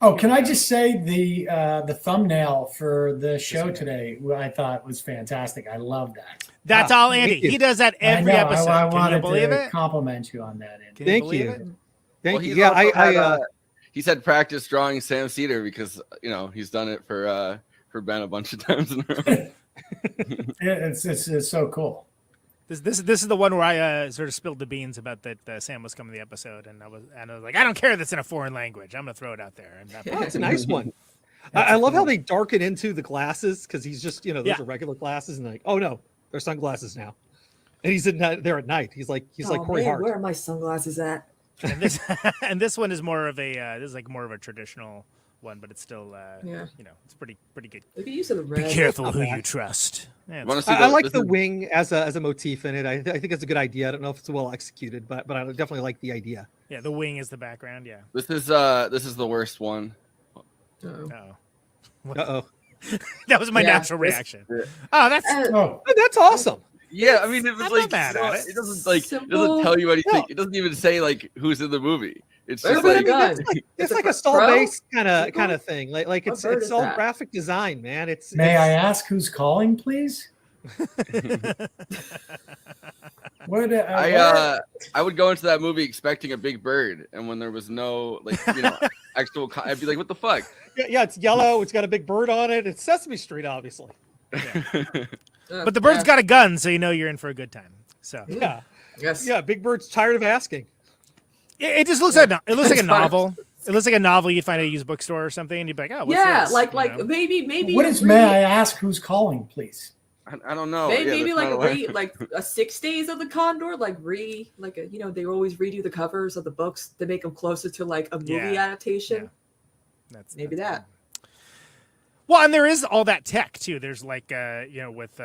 Oh, can I just say the thumbnail for the show today I thought was fantastic. I love that. That's all Andy. He does that every episode. I Can wanted you believe to it? compliment you on that, Andy. Thank you. Thank you. He's Yeah, also he said practice drawing Sam Cedar because he's done it for Ben a bunch of times in a row. It's so cool. This is the one where I sort of spilled the beans about that Sam was coming to the episode, and I was like, I don't care that's in a foreign language. I'm gonna throw it out there. And that's a nice one. I love how they darken into the glasses because he's just those are regular glasses, and they're like, oh no, they're sunglasses now, and he's in there at night. He's like Corey Hart. Where are my sunglasses at? And this one is more of a this is like more of a traditional one, but it's still it's pretty good. Maybe use the red. Be careful who you trust. Yeah, I like the wing as a motif in it. I think it's a good idea. I don't know if it's well executed, but I definitely like the idea. Yeah, the wing is the background. Yeah. This is the worst one. Uh-oh. That was my natural reaction. Oh, that's awesome. Yeah, I mean, it was I'm like not mad at it doesn't tell you anything. It doesn't even say like who's in the movie. It's just it's like a stall-based kind of thing. Like it's all graphic design, man. May I ask who's calling, please? I would go into that movie expecting a big bird, and when there was no actual, I'd be like, what the fuck? Yeah, it's yellow. It's got a big bird on it. It's Sesame Street, obviously. Yeah. But the bird's got a gun, so you know you're in for a good time. So yeah, Big Bird's tired of asking. It just looks like a novel. It looks like a novel you'd find at a used bookstore or something, and you'd be like, "Oh, what's this?" Maybe. What is? May I ask who's calling, please? I don't know. Maybe like a 6 days of the Condor, they always redo the covers of the books to make them closer to like a movie adaptation. Yeah. Maybe that. Well, and there is all that tech too. There's like with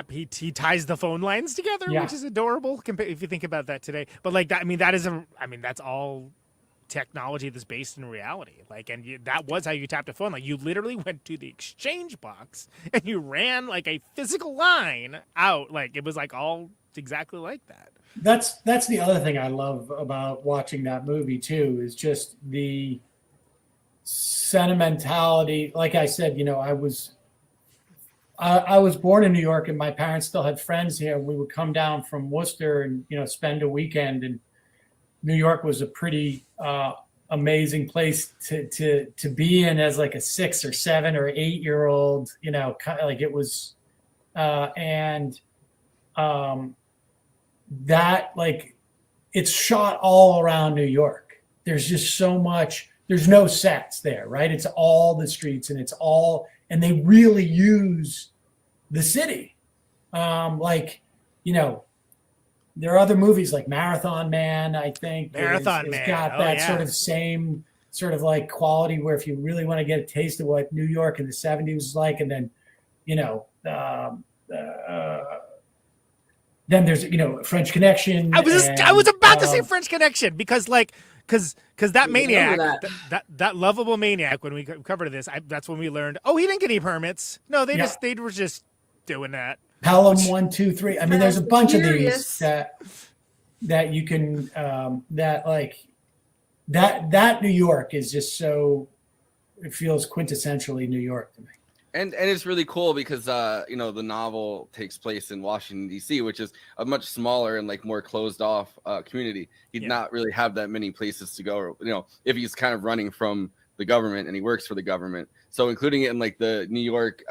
he ties the phone lines together, which is adorable if you think about that today. But like that, that's all technology that's based in reality. Like, and that was how you tapped a phone. Like, you literally went to the exchange box and you ran like a physical line out. Like, it was like all exactly like that. That's the other thing I love about watching that movie too, is just the sentimentality. Like I said, I was born in New York, and my parents still had friends here. We would come down from Worcester and spend a weekend, and New York was a pretty amazing place to be in as like a 6 or 7 or 8 year old. Like it was, that like it's shot all around New York. There's just so much. There's no sets there, right? It's all the streets, and they really use the city. There are other movies like Marathon Man, I think. Marathon Man. Got that sort of same sort of like quality where if you really want to get a taste of what New York in the 70s was like, and then, then there's, French Connection. I was about to say French Connection because that maniac, that lovable maniac, when we covered this, that's when we learned, he didn't get any permits. No, they were just doing that. Pelham 1, 2, 3. I mean, there's a bunch of these that you can that New York is just so, it feels quintessentially New York to me. And it's really cool because the novel takes place in Washington D.C., which is a much smaller and like more closed off community. He'd not really have that many places to go. If he's kind of running from the government and he works for the government. So including it in like the New York,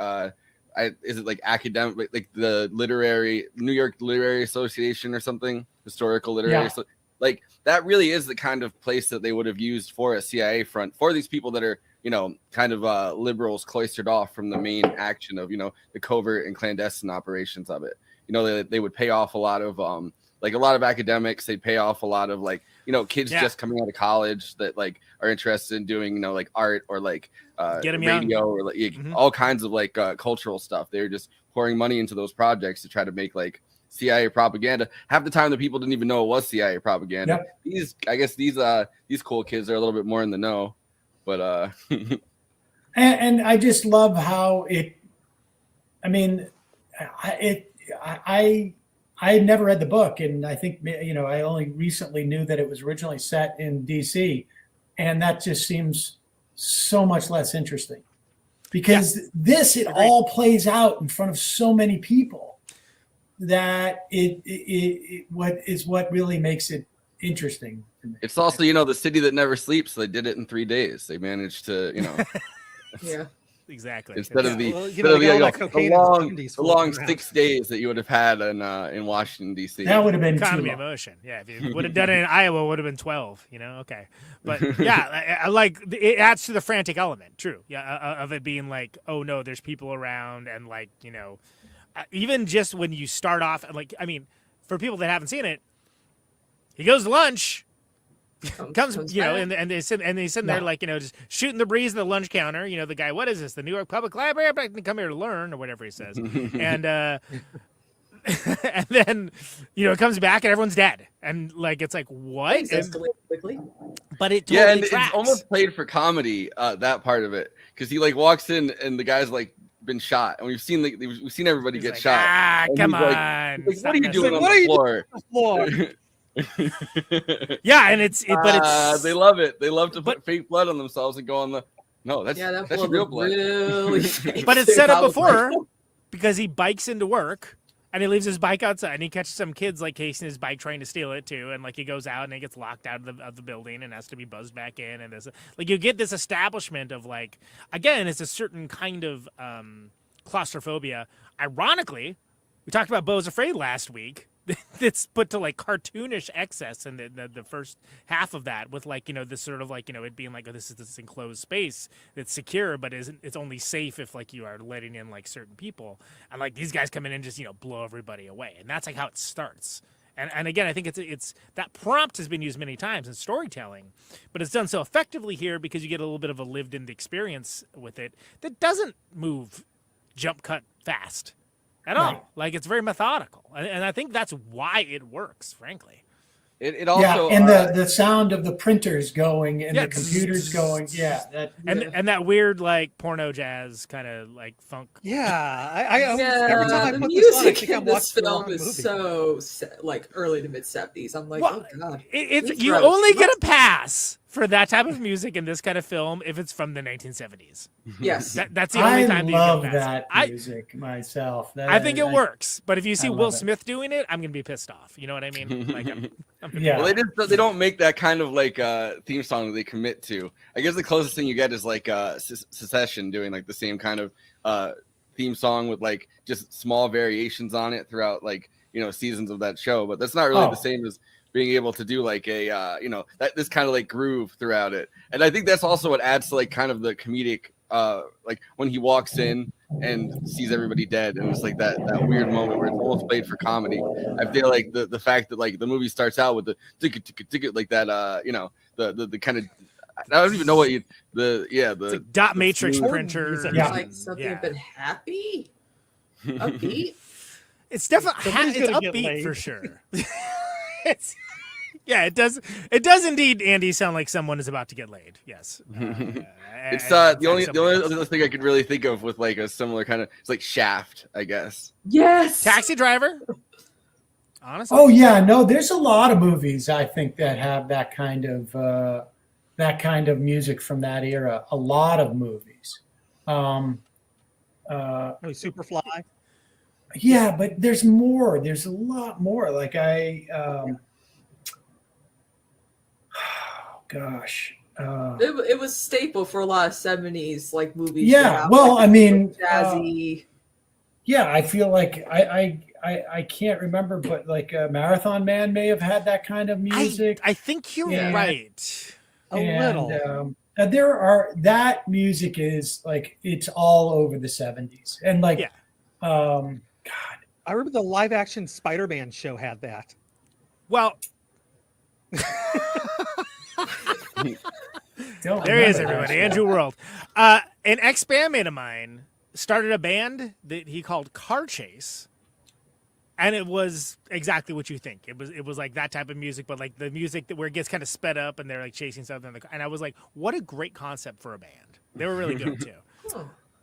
is it like academic, like the New York Literary Association or something, historical literary. So, like that really is the kind of place that they would have used for a CIA front for these people that are, kind of liberals cloistered off from the main action of, the covert and clandestine operations of it. They would pay off a lot of like a lot of academics, they pay off a lot of like, you know, kids Yeah. just coming out of college that like are interested in doing, you know, like art or like Get 'em young. radio or like all kinds of like cultural stuff. They're just pouring money into those projects to try to make like CIA propaganda. Half the time the people didn't even know it was CIA propaganda. Yep. I guess these cool kids are a little bit more in the know, but And I just love how it. I mean, I had never read the book, and I think, you know, I only recently knew that it was originally set in DC, and that just seems so much less interesting because it all plays out in front of so many people that what really makes it interesting. it's also, you know, the city that never sleeps. They did it in 3 days. They managed to, you know. Yeah. Exactly. Instead of the, Well, instead of the long around. 6 days that you would have had in Washington D.C. That would have been economy too of long. motion. Yeah, if you would have done it in Iowa, it would have been 12. You know, okay, but yeah, I like it adds to the frantic element. True, yeah, of it being like, oh no, there's people around, and like, you know, even just when you start off, like, I mean, for people that haven't seen it, he goes to lunch. Comes, you know, and he's sitting there like, you know, just shooting the breeze at the lunch counter. You know, the guy, what is this? The New York Public Library? I come here to learn, or whatever he says. And and then, you know, it comes back and everyone's dead, and like it's like what? Quickly. But it totally and tracks. it's almost played for comedy. That part of it, because he like walks in and the guy's like been shot, and we've seen everybody get shot. Ah, And come he's like, on! he's like, what are you doing on What are the you floor? doing on the floor? Yeah, and it's they love it. They love to put fake blood on themselves and go on the. No, that's that that's blood real looked blood. really fake. but it's set up I was like, before because he bikes into work and he leaves his bike outside and he catches some kids like casing his bike trying to steal it too, and like he goes out and he gets locked out of the building and has to be buzzed back in, and there's like you get this establishment of like, again, it's a certain kind of claustrophobia. Ironically, we talked about Beau's Afraid last week. That's put to like cartoonish excess in the first half of that, with like, you know, this sort of like, you know, it being like, oh, this is this enclosed space that's secure, but it's only safe if like you are letting in like certain people, and like these guys come in and just, you know, blow everybody away, and that's like how it starts. And again, I think it's that prompt has been used many times in storytelling, but it's done so effectively here because you get a little bit of a lived-in experience with it that doesn't move jump cut fast at all. Like, it's very methodical, and I think that's why it works, frankly. It also and the sound of the printers going and the computers going, and that weird like porno jazz kind of like funk. Yeah, every time I the put this on, I music think I'm in this watching the film wrong is movie. so like early to mid 70s. I'm like, Well, oh god, It's you only get a pass for that type of music in this kind of film if it's from the 1970s. Yes, that's the only time you get a love pass. that music myself. I think it works, but if you see I love Will it. Smith doing it, I'm gonna be pissed off. You know what I mean? Like, Yeah. Well, they don't make that kind of like theme song that they commit to. I guess the closest thing you get is like Secession doing like the same kind of theme song with like just small variations on it throughout like, you know, seasons of that show. But that's not really the same as being able to do like a you know, this kind of like groove throughout it. And I think that's also what adds to like kind of the comedic like when he walks in and sees everybody dead, and it's like that weird moment where it's almost played for comedy. I feel like the fact that like the movie starts out with the ticket like that, you know, the kind of, I don't even know what the like dot matrix printer. like something a bit happy, upbeat. It's definitely Somebody's it's gonna get upbeat laid. for sure. It does indeed, Andy, sound like someone is about to get laid. Yes. It's the only other thing I could really think of with like a similar kind of, it's like Shaft, I guess. Yes. Taxi Driver. Honestly. Oh yeah, no, there's a lot of movies I think that have that kind of music from that era. A lot of movies. Superfly. Yeah, but there's more. There's a lot more. Like gosh. It was staple for a lot of 70s like movies. Yeah, that have, well, like, I mean, jazzy. Yeah, I feel like I can't remember, but like Marathon Man may have had that kind of music. I think you're right. A little. That music is like, it's all over the 70s, and like, I remember the live action Spider-Man show had that. Well, there he is, everybody. Andrew World. An ex-bandmate of mine started a band that he called Car Chase. And it was exactly what you think. It was like that type of music, but like the music where it gets kind of sped up and they're like chasing something. And I was like, what a great concept for a band. They were really good too.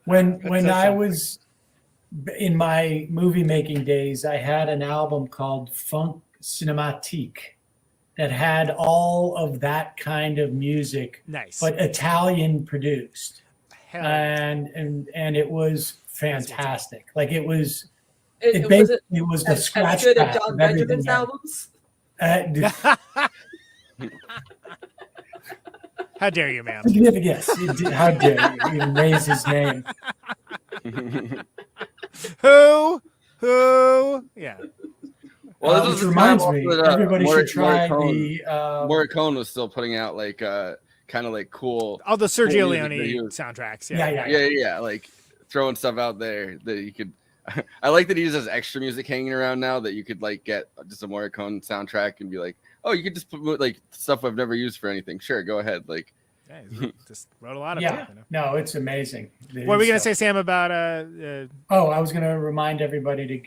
When I was in my movie making days, I had an album called Funk Cinematique that had all of that kind of music, nice, but Italian produced, Hell. and it was fantastic. Like it was. It basically was the scratch as good as pad John of everything Benjamin's else. albums. How dare you, ma'am? Yes, how dare you even raise his name? Who? Yeah. Well, this which is reminds the me, time that, everybody should try Morricone was still putting out like kind of like cool. All the Sergio cool Leone soundtracks. Yeah, like throwing stuff out there that you could. I like that he just has extra music hanging around now that you could like get just a Morricone soundtrack and be like, oh, you could just put like stuff I've never used for anything. Sure, go ahead. Like, yeah, he just wrote a lot of yeah. it. You know? No, it's amazing. What were we gonna say, Sam, about Oh, I was gonna remind everybody to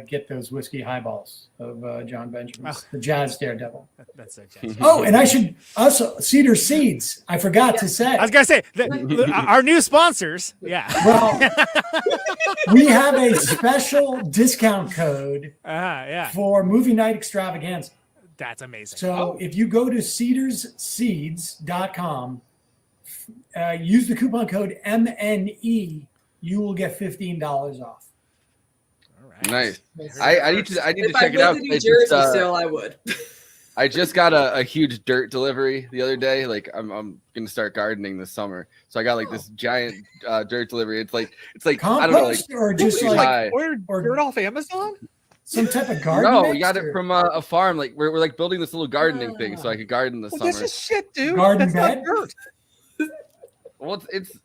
get those whiskey highballs of John Benjamin's, the Jazz Daredevil. That's it. Jazz. Oh, and I should also Cedar Seeds. I forgot to say. I was gonna say our new sponsors. Yeah. Well, we have a special discount code for Movie Night Extravaganza. That's amazing. So if you go to cedarsseeds.com, use the coupon code MNE, you will get $15 off. All right. Nice. I need to check it out. New Jersey still, I would. I just got a huge dirt delivery the other day. Like I'm gonna start gardening this summer, so I got like this giant dirt delivery. It's like compost, I don't know, like, or just like dirt off Amazon. Some type of garden. No, we got it from a farm. Like we're like building this little gardening thing, so I could garden this summer. This is shit, dude. Garden That's bed. not dirt. Well, it's.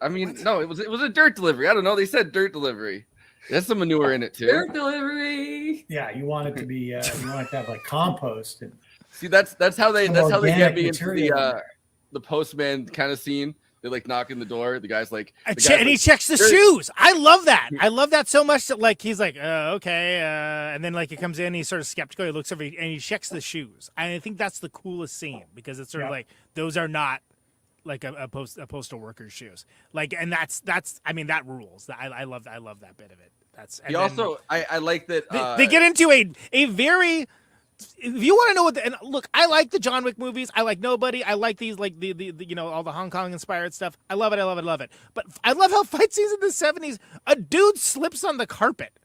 I mean, no, it was a dirt delivery. I don't know. They said dirt delivery. There's some manure in it too. Dirt delivery. Yeah, you want it to be. You want it to have like compost. And see, that's how they get me into material. the postman kind of scene. They like knock in the door. The guy's like, and he checks the shoes. I love that. I love that so much that like he's like, okay, and then like he comes in, he's sort of skeptical. He looks over and he checks the shoes. I think that's the coolest scene because it's sort of like those are not like a postal worker's shoes. Like, and that's I mean that rules. I love that bit of it. That's he also I like that they get into a very. If you want to know what and look, I like the John Wick movies. I like Nobody. I like these, like the you know, all the Hong Kong inspired stuff. I love it. But I love how fight scenes in the 70s, a dude slips on the carpet.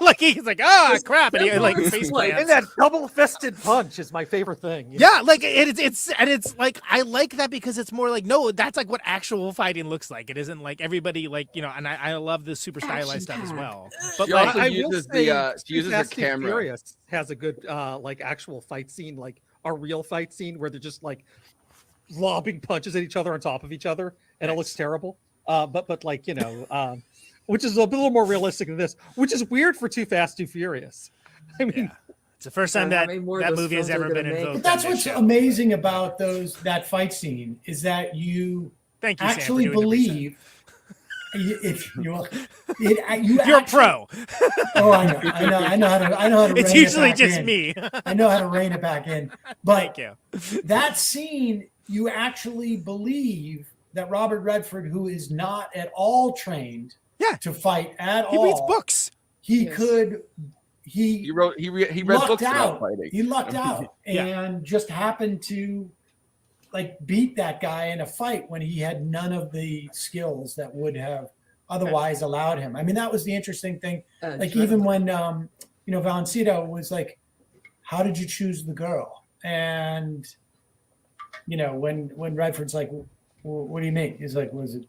Like he's like, crap, and he like face plants. And that double-fisted punch is my favorite thing. Yeah, like it's like I like that because it's more like no, that's like what actual fighting looks like. It isn't like everybody like you know, and I love the super stylized stuff as well. But she like, also uses the camera. Furious has a good like actual fight scene, like a real fight scene where they're just like lobbing punches at each other on top of each other, and it looks terrible. But like you know. Which is a little more realistic than this, which is weird for Too Fast, Too Furious. I mean, it's the first time that movie has ever been invoked. But that's what's amazing about that fight scene is that you actually believe. You're a pro. Oh, I know how to. It's usually just me. I know how to rein it back in. But thank you. That scene, you actually believe that Robert Redford, who is not at all trained to fight at all, he reads books. He could. He read books about fighting. He lucked out and just happened to like beat that guy in a fight when he had none of the skills that would have otherwise allowed him. I mean, that was the interesting thing. Like even when Valencito was like, "How did you choose the girl?" And when Redford's like, "What do you mean?" He's like, "Was it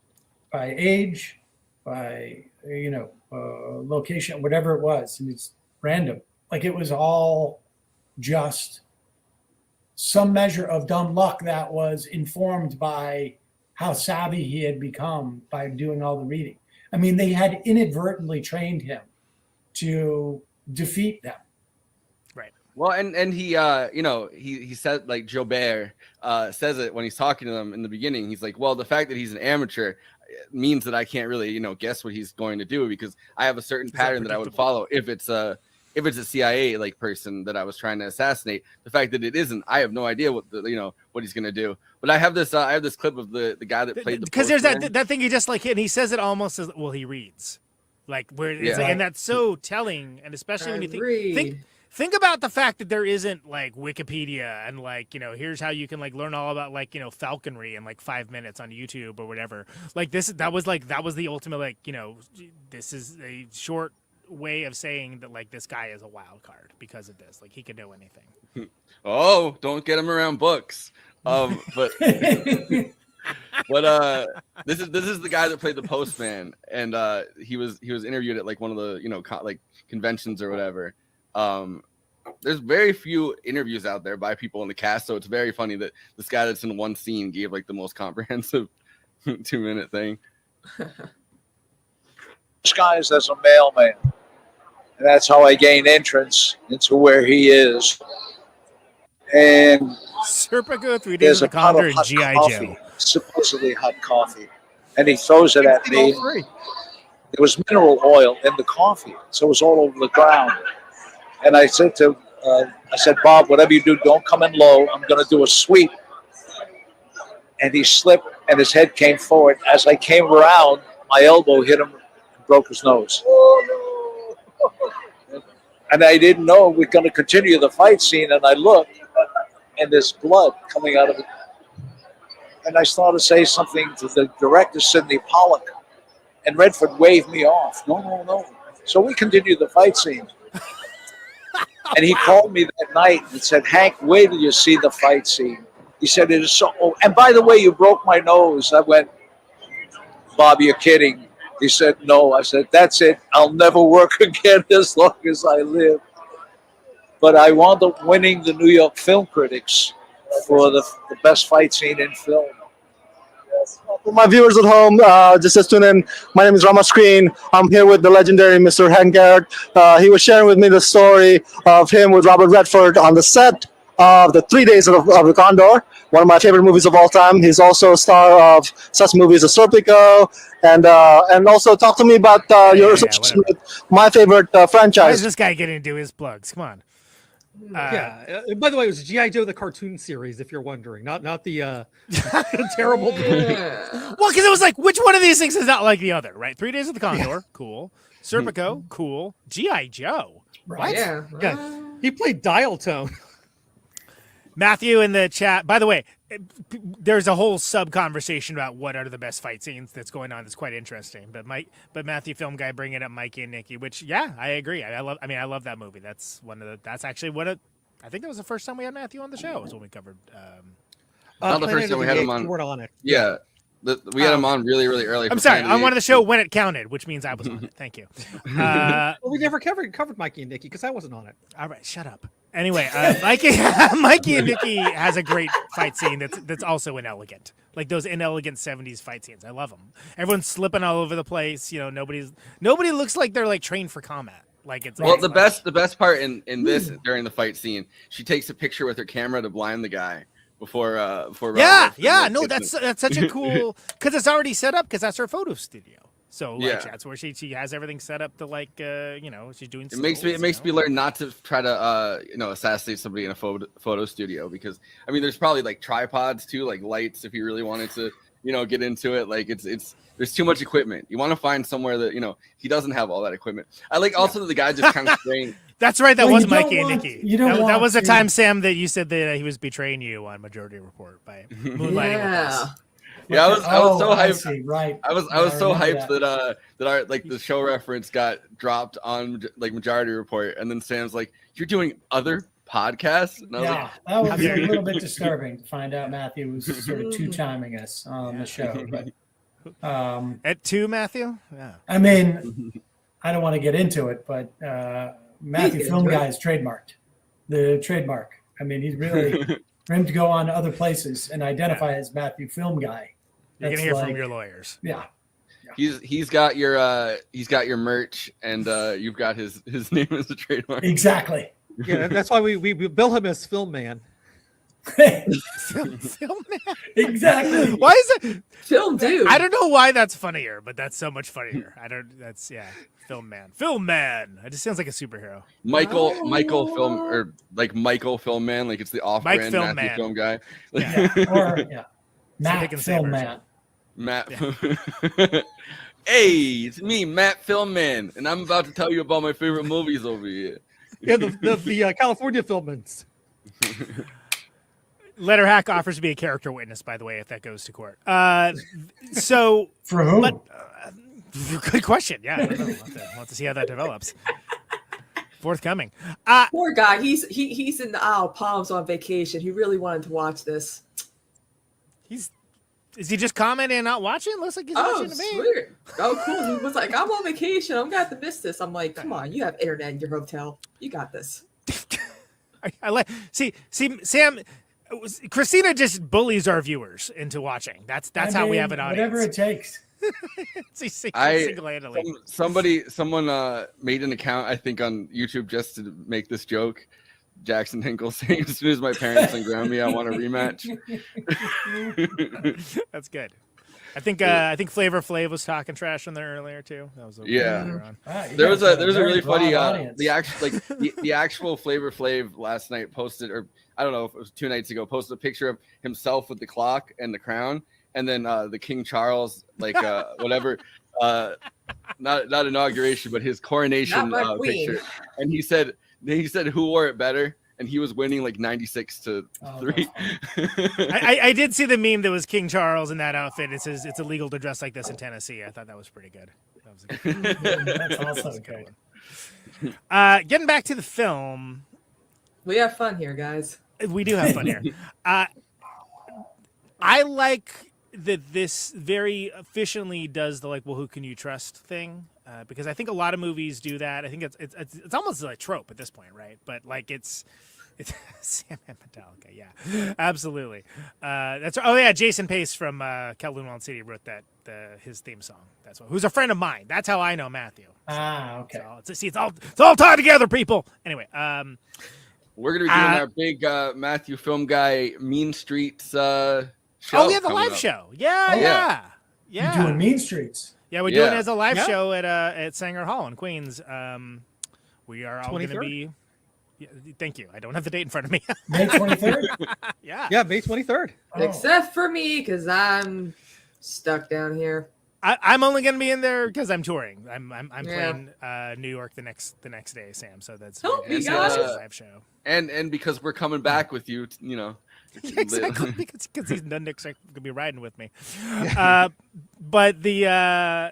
by age, by location, whatever it was?" And it's random. Like it was all just some measure of dumb luck that was informed by how savvy he had become by doing all the reading. I mean, they had inadvertently trained him to defeat them. Right. Well, and he he said, like, Jobert says it when he's talking to them in the beginning. He's like, well, the fact that he's an amateur means that I can't really guess what he's going to do, because I have a certain pattern that I would follow if it's a CIA like person that I was trying to assassinate. The fact that it isn't, I have no idea what what he's gonna do. But I have this clip of the guy that played the because there's that thing he just like hit, and he says it almost as well. He reads like where it's like, and that's so telling, and especially when you think about the fact that there isn't like Wikipedia and like here's how you can like learn all about like falconry in like 5 minutes on YouTube or whatever. Like that was the ultimate like this is a short way of saying that like this guy is a wild card because of this. Like he could know anything. Oh, don't get him around books. But this is the guy that played the postman, and he was interviewed at like one of the like conventions or whatever. There's very few interviews out there by people in the cast, so it's very funny that this guy that's in one scene gave like the most comprehensive 2-minute thing. Disguised as a mailman, and that's how I gain entrance into where he is. And Serpico 3 days of the Condor and G.I. Joe, supposedly hot coffee, and he throws it at me. There was mineral oil in the coffee, so it was all over the ground. And I said to Bob, whatever you do, don't come in low. I'm going to do a sweep. And he slipped, and his head came forward. As I came around, my elbow hit him and broke his nose. And I didn't know we're going to continue the fight scene. And I looked, and there's blood coming out of it. And I started to say something to the director, Sidney Pollack. And Redford waved me off. No. So we continued the fight scene. And he called me that night and said, Hank, wait till you see the fight scene. He said, it is so. Oh, and by the way, you broke my nose. I went, Bob, you're kidding. He said, no. I said, that's it. I'll never work again as long as I live. But I wound up winning the New York Film Critics for the best fight scene in film. For my viewers at home, just tune in. My name is Rama Screen. I'm here with the legendary Mr. Hank Garrett. He was sharing with me the story of him with Robert Redford on the set of the 3 days of the Condor, one of my favorite movies of all time. He's also a star of such movies as Serpico, and also talk to me about your association with my favorite franchise. Why is this guy getting into his plugs? Come on. By the way, it was G.I. Joe the cartoon series, if you're wondering, not the terrible movie. Well, because it was like, which one of these things is not like the other, right? 3 Days of the Condor, cool. Serpico, cool. G.I. Joe, right? Yeah. He played dial tone. Matthew in the chat. By the way, there's a whole sub conversation about what are the best fight scenes that's going on. That's quite interesting. But Matthew, film guy, bringing up Mikey and Nikki, which I agree. I love that movie. That's actually I think that was the first time we had Matthew on the show. Was when we covered. Not the first time we had him on. You weren't on it. Yeah. We had him on really, really early. I'm sorry. I wanted the show when it counted, which means I was on it. Thank you. Well, we never covered Mikey and Nikki because I wasn't on it. All right, shut up. Anyway, Mikey and Nikki has a great fight scene that's also inelegant. Like those inelegant 70s fight scenes. I love them. Everyone's slipping all over the place. Nobody looks like they're like trained for combat. Like it's the best part in this during the fight scene, she takes a picture with her camera to blind the guy before no, that's such a cool, because it's already set up because that's her photo studio. So that's where she has everything set up to she's doing. It makes me learn not to try to assassinate somebody in a photo studio, because I mean there's probably like tripods too, like lights if you really wanted to get into it. Like it's there's too much equipment. You want to find somewhere that he doesn't have all that equipment. I like also that the guy just kind of spraying. That's right. That was Mikey and Nikki. That was the time, Sam, that you said that he was betraying you on Majority Report by moonlighting with us. Yeah, I was so hyped. I right. I was so hyped that our the show reference got dropped on like Majority Report, and then Sam's like, "You're doing other podcasts?" And I was like, that was a little bit disturbing to find out Matthew was sort of two-timing us on the show. But at 2, Matthew. Yeah. I mean, I don't want to get into it, but Matthew Film Guy is trademarked. The trademark. I mean, he's really for him to go on to other places and identify as Matthew Film Guy. You're gonna hear from your lawyers. Yeah. He's got your merch, and you've got his name as a trademark. Exactly. Yeah, that's why we bill him as Film Man. Film man. Exactly. Why is it Film dude? I don't know why that's funnier, but that's so much funnier. Film man. Film man. It just sounds like a superhero. Michael Film, or like Michael Film Man, like it's the off-brand Film Matthew Man. Film guy. Matt and Film Sabers. Man. Matt. Hey, it's me, Matt Film Man, and I'm about to tell you about my favorite movies over here. Yeah, the California Filmans. Letter Hack offers to be a character witness, by the way, if that goes to court. So for whom? But, good question. Yeah, I don't know. We'll have to see how that develops. Forthcoming. Poor guy. He's in the Isle of Palms on vacation. He really wanted to watch this. Is he just commenting and not watching? Looks like he's watching to me. Sweet. Oh, cool. He was like, I'm on vacation. I'm gonna have to miss this. I'm like, come on, you have internet in your hotel. You got this. I like see Sam. KRISTINA just bullies our viewers into watching. That's how we have an audience. Whatever it takes. Single-handedly. Someone made an account, I think, on YouTube just to make this joke. Jackson Hinkle saying, as soon as my parents unground me, I want a rematch. That's good. I think Flavor Flav was talking trash on there earlier too. That was there was a really funny the actual Flavor Flav last night posted, or I don't know if it was 2 nights ago, posted a picture of himself with the clock and the crown, and then the King Charles whatever not inauguration but his coronation picture, and he said who wore it better, and he was winning like 96-3. I did see the meme that was King Charles in that outfit. It says it's illegal to dress like this in Tennessee. I thought that was pretty good. That was a good That's also a good one. Getting back to the film. We have fun here, guys. We do have fun here. I like that this very efficiently does the who can you trust thing, because I think a lot of movies do that. I think it's almost a trope at this point, right? But it's Sam and Metallica, yeah, absolutely. That's Jason Pace from Kowloon Wild City wrote his theme song. That's who's a friend of mine. That's how I know Matthew. Okay. So it's all tied together, people. Anyway, we're gonna be doing our big Matthew film guy Mean Streets show. Oh, yeah, the live show. Yeah. You're doing Mean Streets. Yeah, we're doing it as a live show at Sanger Hall in Queens. We are all going to be. Yeah, thank you. I don't have the date in front of me. May 23rd. Yeah, May 23rd. Except for me, because I'm stuck down here. I'm only going to be in there because I'm touring. I'm playing New York the next day, Sam. So that's help me, a guys. live show. And because we're coming back with you, Exactly, because these nunnicks are going to be riding with me. But the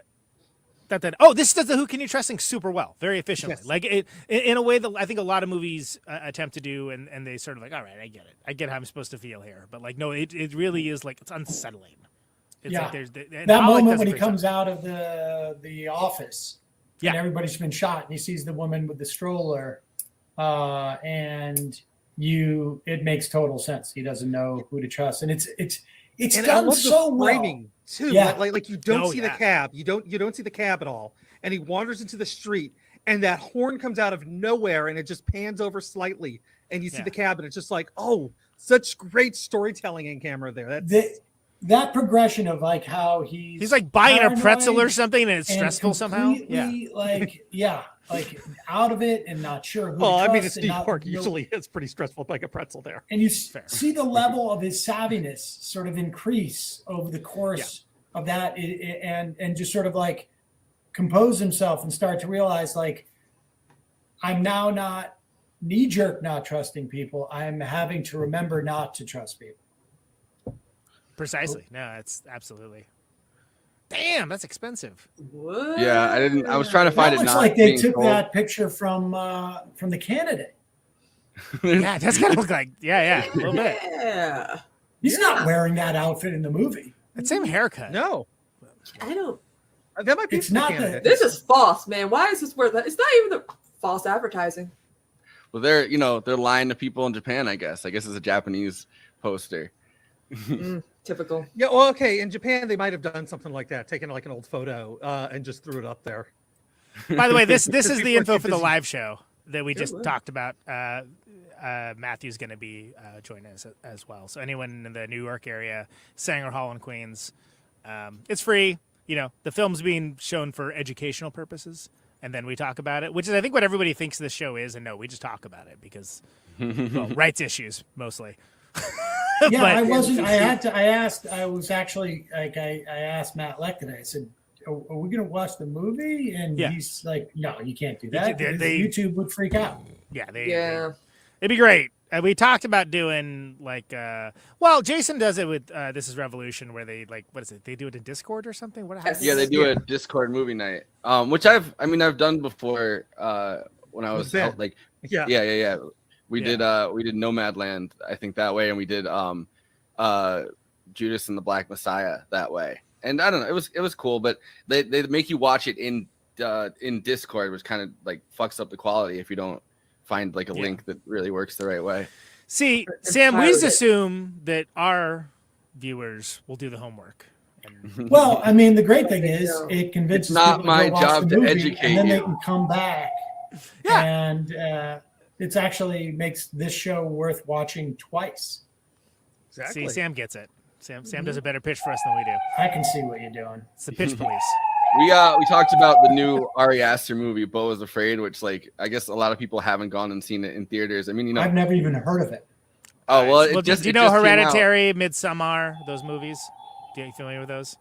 this does the who can you trust thing super well, very efficiently. Yes. Like it in a way that I think a lot of movies attempt to do, and they sort of like, all right, I get it, I get how I'm supposed to feel here, but no, it really is it's unsettling. It's like there's that moment when he comes out of the office, and everybody's been shot, and he sees the woman with the stroller, and it makes total sense. He doesn't know who to trust, and it's done so well too. Yeah, like you don't see the cab, you don't see the cab at all, and he wanders into the street, and that horn comes out of nowhere, and it just pans over slightly, and you see the cab, and it's just like, oh, such great storytelling in camera there. That progression of how he's like buying a pretzel or something, and it's stressful somehow. Yeah, like out of it and not sure who. Well, to I mean, trust it's New York. Usually, it's pretty stressful, like a pretzel there. And you see the level of his savviness sort of increase over the course of that, and just sort of compose himself and start to realize I'm now not knee-jerk not trusting people. I'm having to remember not to trust people. Precisely. No, it's absolutely. Damn, that's expensive. What? Yeah, I was trying to find it. Looks like they took that picture from the candidate. Yeah, that's gonna look like a little bit. Yeah, he's not wearing that outfit in the movie. That same haircut. No, I don't. That might be. It's not that. This is false, man. Why is this worth? It's not even the false advertising. Well, they're lying to people in Japan. I guess it's a Japanese poster. Typical. Yeah, well, okay. In Japan, they might have done something like that, taken an old photo and just threw it up there. By the way, this is the info for the live show. that we There just was. talked about. Matthew's going to be joining us as well. So anyone in the New York area, Sanger Hall in Queens, it's free. You know, the film's being shown for educational purposes, and then we talk about it, which is I think what everybody thinks this show is. And no, we just talk about it because well, rights issues mostly. Yeah, But- I wasn't. I asked. I was actually like, I asked Matt Leck today. I said, "Are we going to watch the movie?" And Yeah. he's like, "No, you can't do You that. can- because they- YouTube would freak out." Yeah, Yeah. it'd be great. We talked about doing like, well, Jason does it with This Is Revolution, where they like, what is it? They do it in Discord or something. What? Happens? Yeah, they do a Discord movie night, which I've done before when I was Ben. like, Yeah. yeah. We Yeah. did Nomadland, I think that way, and we did Judas and the Black Messiah that way. And I don't know, it was cool, but they make you watch it in Discord, which kind of like fucks up the quality if you don't find like a link that really works the right way. See, And Sam, we pirate just it. assume that our viewers will do the homework. Well, I mean, the great thing is it convinces It's not people my to go watch job the to movie, educate and then they you. can come back. And it's actually makes this show worth watching twice. See, Sam gets it. Sam does a better pitch for us than we do. I can see what you're doing. It's the pitch police. We talked about the new Ari Aster movie, Beau is Afraid, which like I guess a lot of people haven't gone and seen it in theaters. I mean, you know, I've never even heard of it. oh well, Well, it just do you it know just came out. Hereditary, Midsommar, those movies? Are you familiar with those?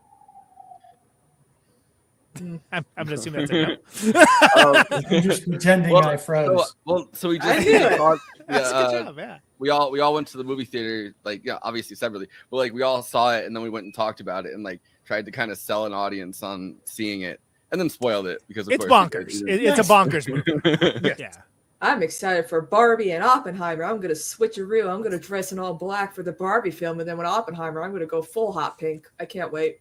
I'm gonna assume that's a no. I'm just pretending I froze. So we I just knew it. thought, That's a good job, yeah. We all went to the movie theater, like obviously separately, but like we all saw it and then we went and talked about it and like tried to kind of sell an audience on seeing it and then spoiled it because of It's course bonkers. It's a bonkers movie. Yeah. I'm excited for Barbie and Oppenheimer. I'm gonna switcheroo. I'm gonna dress in all black for the Barbie film, and then when Oppenheimer, I'm gonna go full hot pink. I can't wait.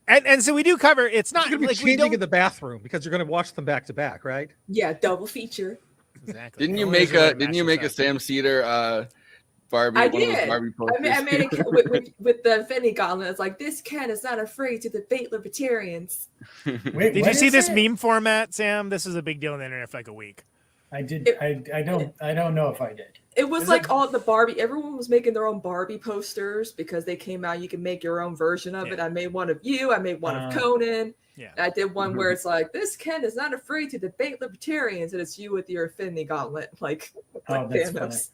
And so we do cover. It's not You're gonna be like we changing don't. in the bathroom because you're going to watch them back to back, right? Yeah, double feature. Exactly. Didn't you make a Sam Cedar Barbie? I one of those did. Barbie I made posters? it with the Infinity Gauntlet. It's like, this Ken is not afraid to debate libertarians. Wait, Did you what see is this it? meme format, Sam? This is a big deal on the internet for like a week. I did. I don't know if I did. It was Is like it- all the Barbie. Everyone was making their own Barbie posters because they came out. You can make your own version of it. I made one of you. I made one of Conan. Yeah. And I did one where it's like, this Ken is not afraid to debate libertarians, and it's you with your Infinity Gauntlet, like that's Thanos.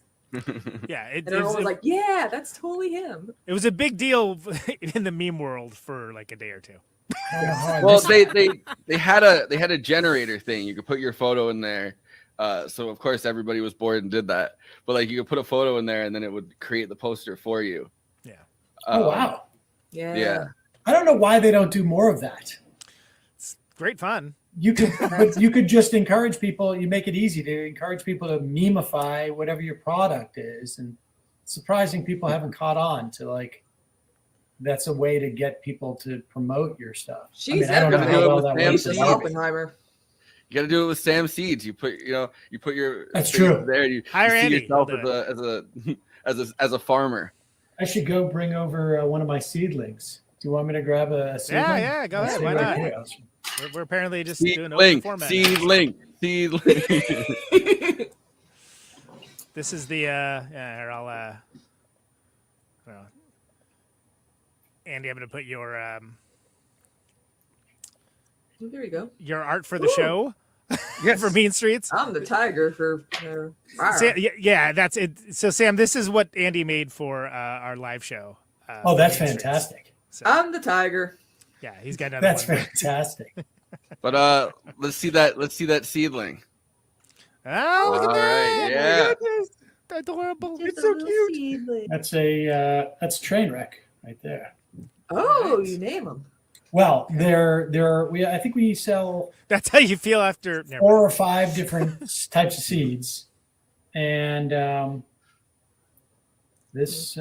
Yeah, And everyone was like, yeah, that's totally him. it was a big deal in the meme world for like a day or two. Well, they had a generator thing. You could put your photo in there. So of course everybody was bored and did that. But like you could put a photo in there and then it would create the poster for you. Yeah. Oh wow. Yeah. I don't know why they don't do more of that. Great fun. You could, but you could just encourage people. You make it easy to encourage people to memify whatever your product is, and it's surprising people haven't caught on to like. That's a way to get people to promote your stuff. She's I don't know everything. how well that Sam works. Seeds. in movie. Oppenheimer. You got to do it with Sam Seeds. You put your That's face true. there. You Hire see Andy. yourself He'll as a farmer. I should go bring over one of my seedlings. Do you want me to grab a seedling? Yeah, go I'll here. see Why what not? it is. We're apparently just doing open Seedling, format. seedling. This is the yeah. Here, I'll Andy, I'm gonna put your There we go. your art for the show. For Mean Streets. I'm the tiger for. Yeah, that's it. So Sam, this is what Andy made for our live show. Oh, that's Mean Streets. fantastic. I'm the tiger. Yeah, he's got another That's one. fantastic. But let's see that seedling. Oh, look at All that! right, yeah. Oh my goodness. Adorable. It's so cute. That's that's Trainwreck right there. Oh, you name them. Well, I think we sell. That's how you feel after 4 or 5 different types of seeds, and this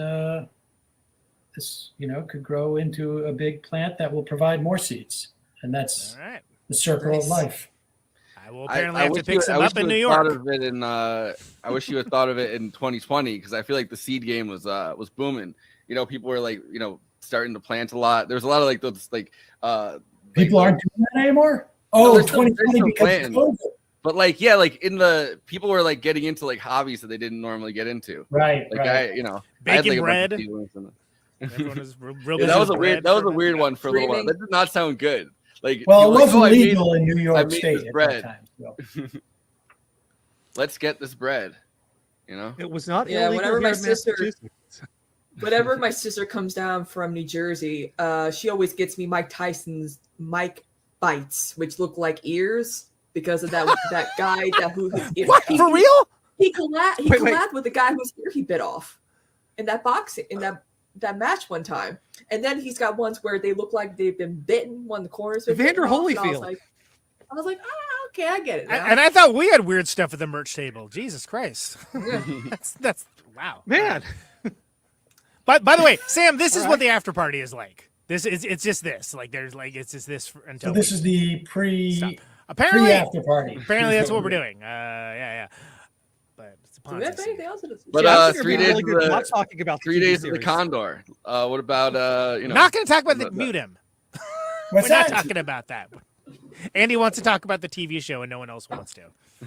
could grow into a big plant that will provide more seeds, and that's All right. the circle of Nice. life. I will apparently have to wish pick you- some I wish up in you New had thought York. of it in, I wish you had thought of it in 2020 because I feel like the seed game was booming. You know, people were like, starting to plant a lot. There's a lot of like those like People aren't doing that anymore. Oh, there's still- 2020 there's still because plans. of COVID. But like, yeah, like in the people were like getting into like hobbies that they didn't normally get into. Right, Like right. I had, Baking like, a bunch of bread. feelings in it. Everyone was real Yeah, busy that was with a weird. bread That was for a weird one for a little while. Streaming. That did not sound good. Like, Well, people it were like, wasn't "Oh, I made- legal in New I York made State this at bread. that time. So. Let's get this bread. You know, It was not Yeah, illegal whenever here my in sister, Massachusetts. whenever my sister comes down from New Jersey, she always gets me Mike Tyson's Mike Bites, which look like ears because of that guy who What, for real? He collabed Wait. with the guy whose ear he bit off in that boxing that match one time, and then he's got ones where they look like they've been bitten. One of the corners. been Evander bitten off, and Holyfield. I was like, okay, I get it now. And I thought we had weird stuff at the merch table. Jesus Christ. that's wow. Man. But by the way, Sam, this is All what right. the after party is like. It's just this. Like there's like it's just this until So this we is the stop. Apparently pre-after party. Apparently that's what we're doing. Yeah. But it's a Do we have Ponzi anything else? but Yeah, I think 3 you're days. really good of not the, talking about the 3 TV days of the series. Condor. What about Not going to talk about what mute him. What's We're not that? talking about that. Andy wants to talk about the TV show and no one else wants to.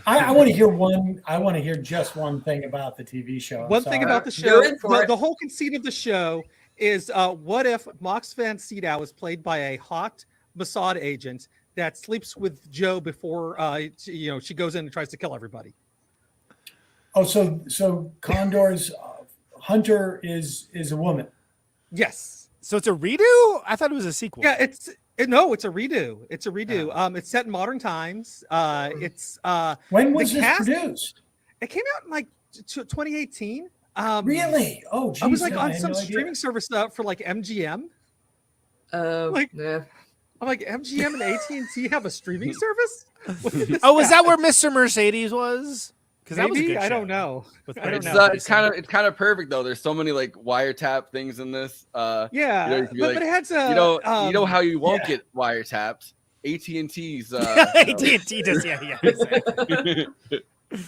I want to hear one. I want to hear just one thing about the TV show. I'm One thing sorry. about the You're show, in for it. the whole conceit of the show is what if Mox Van Sydow is played by a hot Mossad agent that sleeps with Joe before she goes in and tries to kill everybody. Oh, so Condor's Hunter is a woman. Yes. So it's a redo? I thought it was a sequel. Yeah, it's a redo. It's a redo. It's set in modern times. It's When was the this cast- produced? It came out in like 2018. Really? Oh, geez, I was like no, on had some no idea. streaming service for like MGM. Yeah. I'm like, MGM and AT&T have a streaming service? What is Oh, is that where Mr. Mercedes was? Because that was a Maybe? good I show. don't know. With I don't Brad know. Pitt. it's kind of perfect though. There's so many like wiretap things in this. Yeah, you can be but it has a you know how you won't get wiretapped. AT&T's. AT&T does, yeah. Exactly.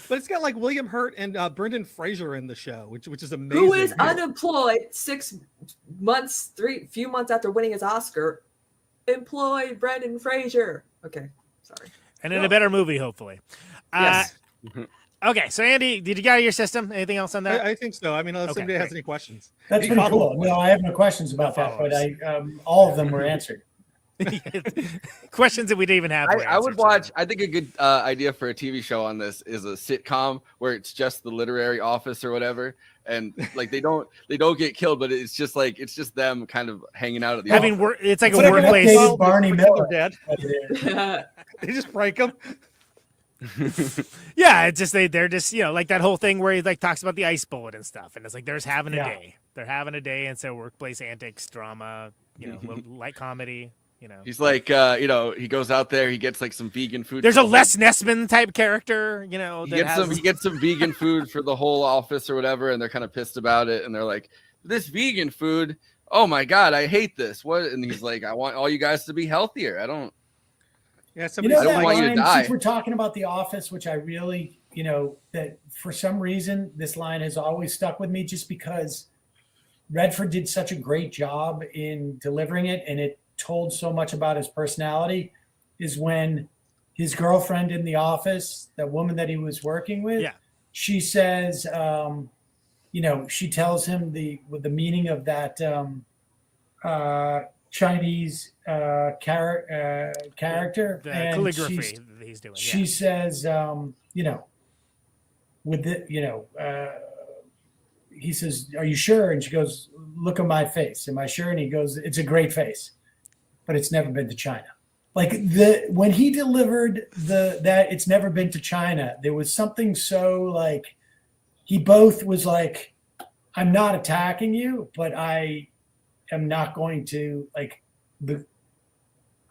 But it's got like William Hurt and Brendan Fraser in the show, which is amazing. Who is unemployed 6 months, few months after winning his Oscar? Employed Brendan Fraser. Okay, sorry. And in a better movie, hopefully. Yes. Okay, so Andy, did you get out of your system? Anything else on that? I think so. I mean, unless Okay, somebody has great. any questions. That's pretty cool. No, I have no questions about that, but all of them were answered. Questions that we didn't even have. were I would answered, watch. I think a good idea for a TV show on this is a sitcom where it's just the literary office or whatever, and like they don't get killed, but it's just them kind of hanging out at the Having office. it's like a It's like an workplace. updated Barney Miller. Dead. They just break them. Yeah, it's just they're just like that whole thing where he like talks about the ice bullet and stuff, and it's like there's having a Yeah. day. They're having a day, and so workplace antics, drama, little light comedy. He's like, he goes out there, he gets like some vegan food. There's for a the Les Nessman type character, He that gets has some. He gets some vegan food for the whole office or whatever, and they're kind of pissed about it. And they're like, "This vegan food, oh my god, I hate this." What? And he's like, "I want all you guys to be healthier. I don't." Yeah, You know I don't that want you to line, die. since we're talking about The Office, which I really, that for some reason this line has always stuck with me, just because Redford did such a great job in delivering it, and it told so much about his personality, is when his girlfriend in the office, that woman that he was working with, she says, she tells him the meaning of that Chinese character, the and calligraphy that he's doing. she says, he says, "Are you sure?" And she goes, "Look at my face. Am I sure?" And he goes, "It's a great face, but it's never been to China." Like when he delivered that it's never been to China, there was something so like he both was like, "I'm not attacking you, but I am not going to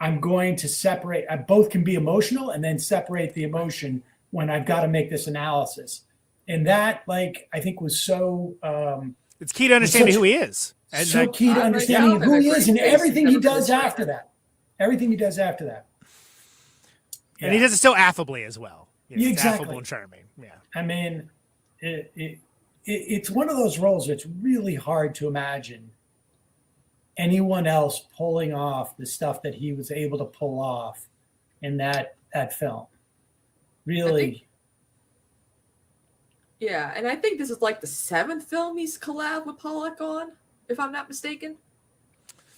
I'm going to separate. I both can be emotional and then separate the emotion when I've got to make this analysis." And that, I think was so. It's key to understanding who he is. And so key to understanding who he is and everything he does after that. Everything he does after that. And he does it so affably as well. It's Exactly. affable and charming. Yeah. I mean, it's one of those roles that's really hard to imagine anyone else pulling off the stuff that he was able to pull off in that film. Really. Yeah, and I think this is like the 7th film he's collabed with Pollock on, if I'm not mistaken.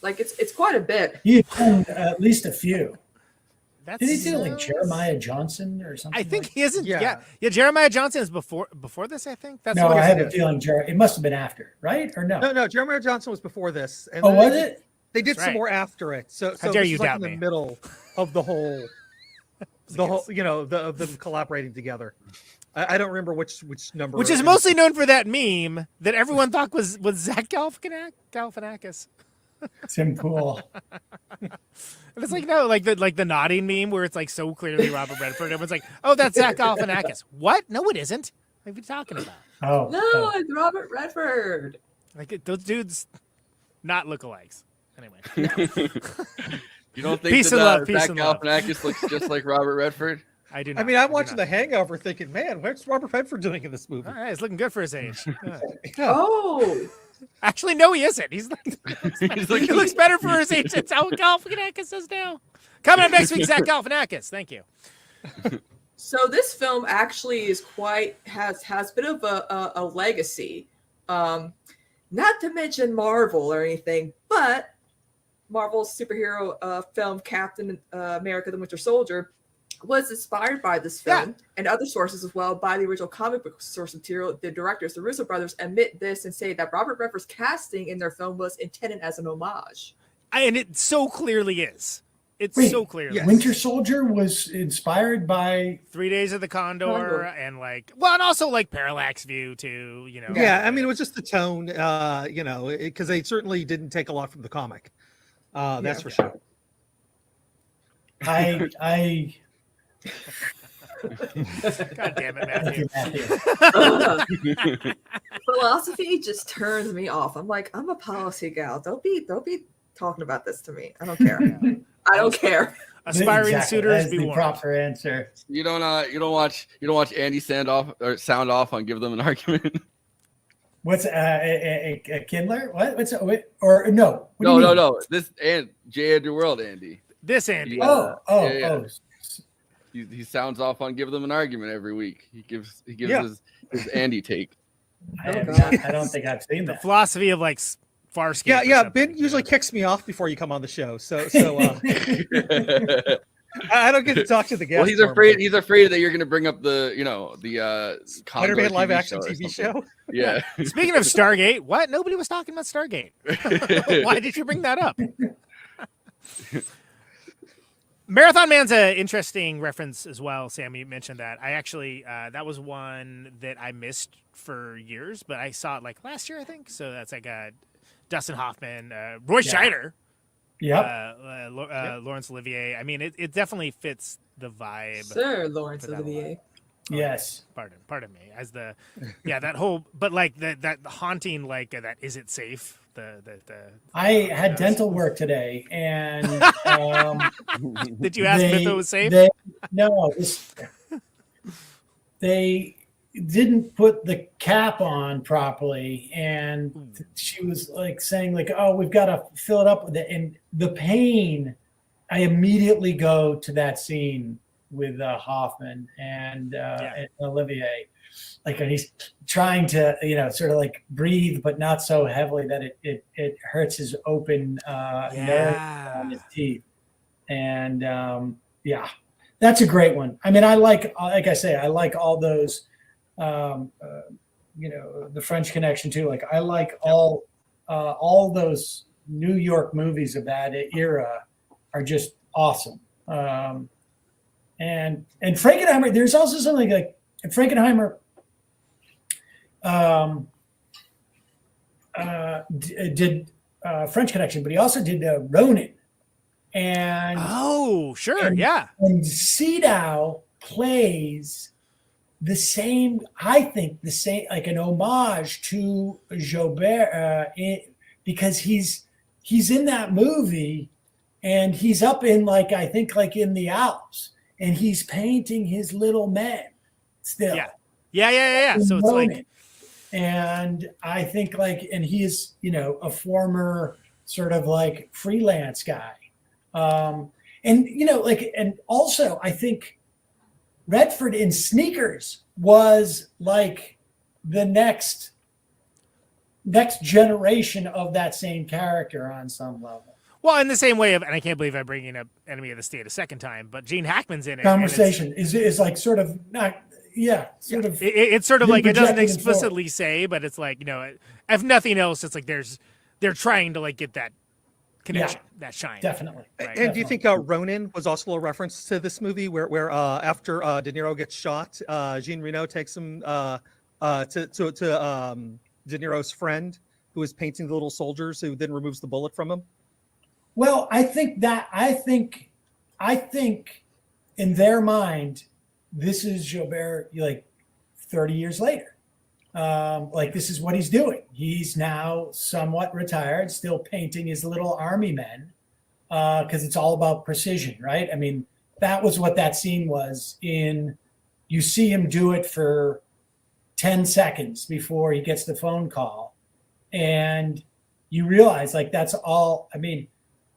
Like it's quite a bit. He's done at least a few. That's Did he do like Jeremiah Johnson or something? I think like he isn't. Yeah. Jeremiah Johnson is before this. I think that's no. what I have a feeling it must have been after, right? Or no? No. Jeremiah Johnson was before this. And Oh, then was it? They did That's some right. more after it. So How dare this you is like doubt in the me. middle of the whole, of them collaborating together. I don't remember which number. Which is mostly known for that meme that everyone thought was Zach Galifianakis. Tim Pool. And it's like no, like the nodding meme where it's like so clearly Robert Redford. Everyone's like, "Oh, that's Zach Galifianakis." What? No, it isn't. What are you talking about? Oh No, it's Robert Redford. Like those dudes, not lookalikes. Anyway, You don't think Peace that and love, peace Zach and love. Galifianakis looks just like Robert Redford? I do. I Not. mean, I'm do watching not. The Hangover, thinking, man, what's Robert Redford doing in this movie? All right, he's looking good for his age. Yeah. Oh, Actually, no, he isn't. He looks better for his age. That's how Galifianakis is now. Coming up next week, Zach Galifianakis. Thank you. so this film actually is has a bit of a legacy. Not to mention Marvel or anything, but Marvel's superhero film Captain America: The Winter Soldier was inspired by this film and other sources as well by the original comic book source material. The directors, the Russo brothers, admit this and say that Robert Redford's casting in their film was intended as an homage. And it so clearly is. It's Wait, so clearly. Winter Soldier was inspired by 3 Days of the Condor and and also like Parallax View too. Yeah, I mean, it was just the tone, because they certainly didn't take a lot from the comic. That's for sure. I God damn it, Matthew. Philosophy just turns me off. I'm like, I'm a policy gal. Don't be talking about this to me. I don't care. I don't care. Aspiring Exactly. suitors That's be the warned. proper answer. You don't watch Andy sound off on Give Them an Argument. What's a Kindler? What's or no? What do you mean? No. This and J. Andrew World, Andy. This Andy. Oh. He sounds off on Give Them an Argument every week. He gives Yeah. his Andy take. I don't think I've seen The that. philosophy of like Farscape. Yeah. or Ben something. usually kicks me off before you come on the show, so I don't get to talk to the guests. Well, he's afraid. He's afraid that you're going to bring up the Condor Spider-Man live TV action show or TV something. show. Yeah. Speaking of Stargate, what? Nobody was talking about Stargate. Why did you bring that up? Marathon Man's an interesting reference as well. Sam, you mentioned that. I actually, that was one that I missed for years, but I saw it like last year, I think. So that's like Dustin Hoffman, Roy Scheider. Yep. Laurence Olivier. I mean, it definitely fits the vibe. Sir Laurence Olivier. Yes. Pardon me. As that whole, but like that haunting, like that. Is it safe? I had dental work today, and did you ask if it was safe? They didn't put the cap on properly, and she was like saying like, "Oh, we've got to fill it up with it," and the pain. I immediately go to that scene with Hoffman and Olivier, like when he's trying to sort of like breathe but not so heavily that it hurts his open nerve on his teeth. And that's a great one. I mean, I like I say, I like all those the French Connection too. Like I like all those New York movies of that era are just awesome. And Frankenheimer, there's also something like Frankenheimer did French Connection, but he also did Ronin. And and Sydow plays the same, I think, like an homage to Joubert because he's in that movie and he's up in I think in the Alps and he's painting his little men still. Yeah. So it's like, and I think and he's, a former sort of freelance guy. And, and also I think Redford in Sneakers was like the next generation of that same character on some level. Well, in the same way and I can't believe I'm bringing up Enemy of the State a second time, but Gene Hackman's in it. Conversation is like sort of not, of. It's sort of like, it doesn't explicitly say, but it's like, if nothing else, it's like they're trying to like get that connection, that shine. Definitely. Right? And do you think Ronin was also a reference to this movie where after De Niro gets shot, Jean Reno takes him to De Niro's friend who is painting the little soldiers, who then removes the bullet from him? Well, I think in their mind, this is Gilbert like 30 years later. Like this is what he's doing. He's now somewhat retired, still painting his little army men, because it's all about precision, right? I mean, that was what that scene was in. You see him do it for 10 seconds before he gets the phone call, and you realize like that's all. I mean,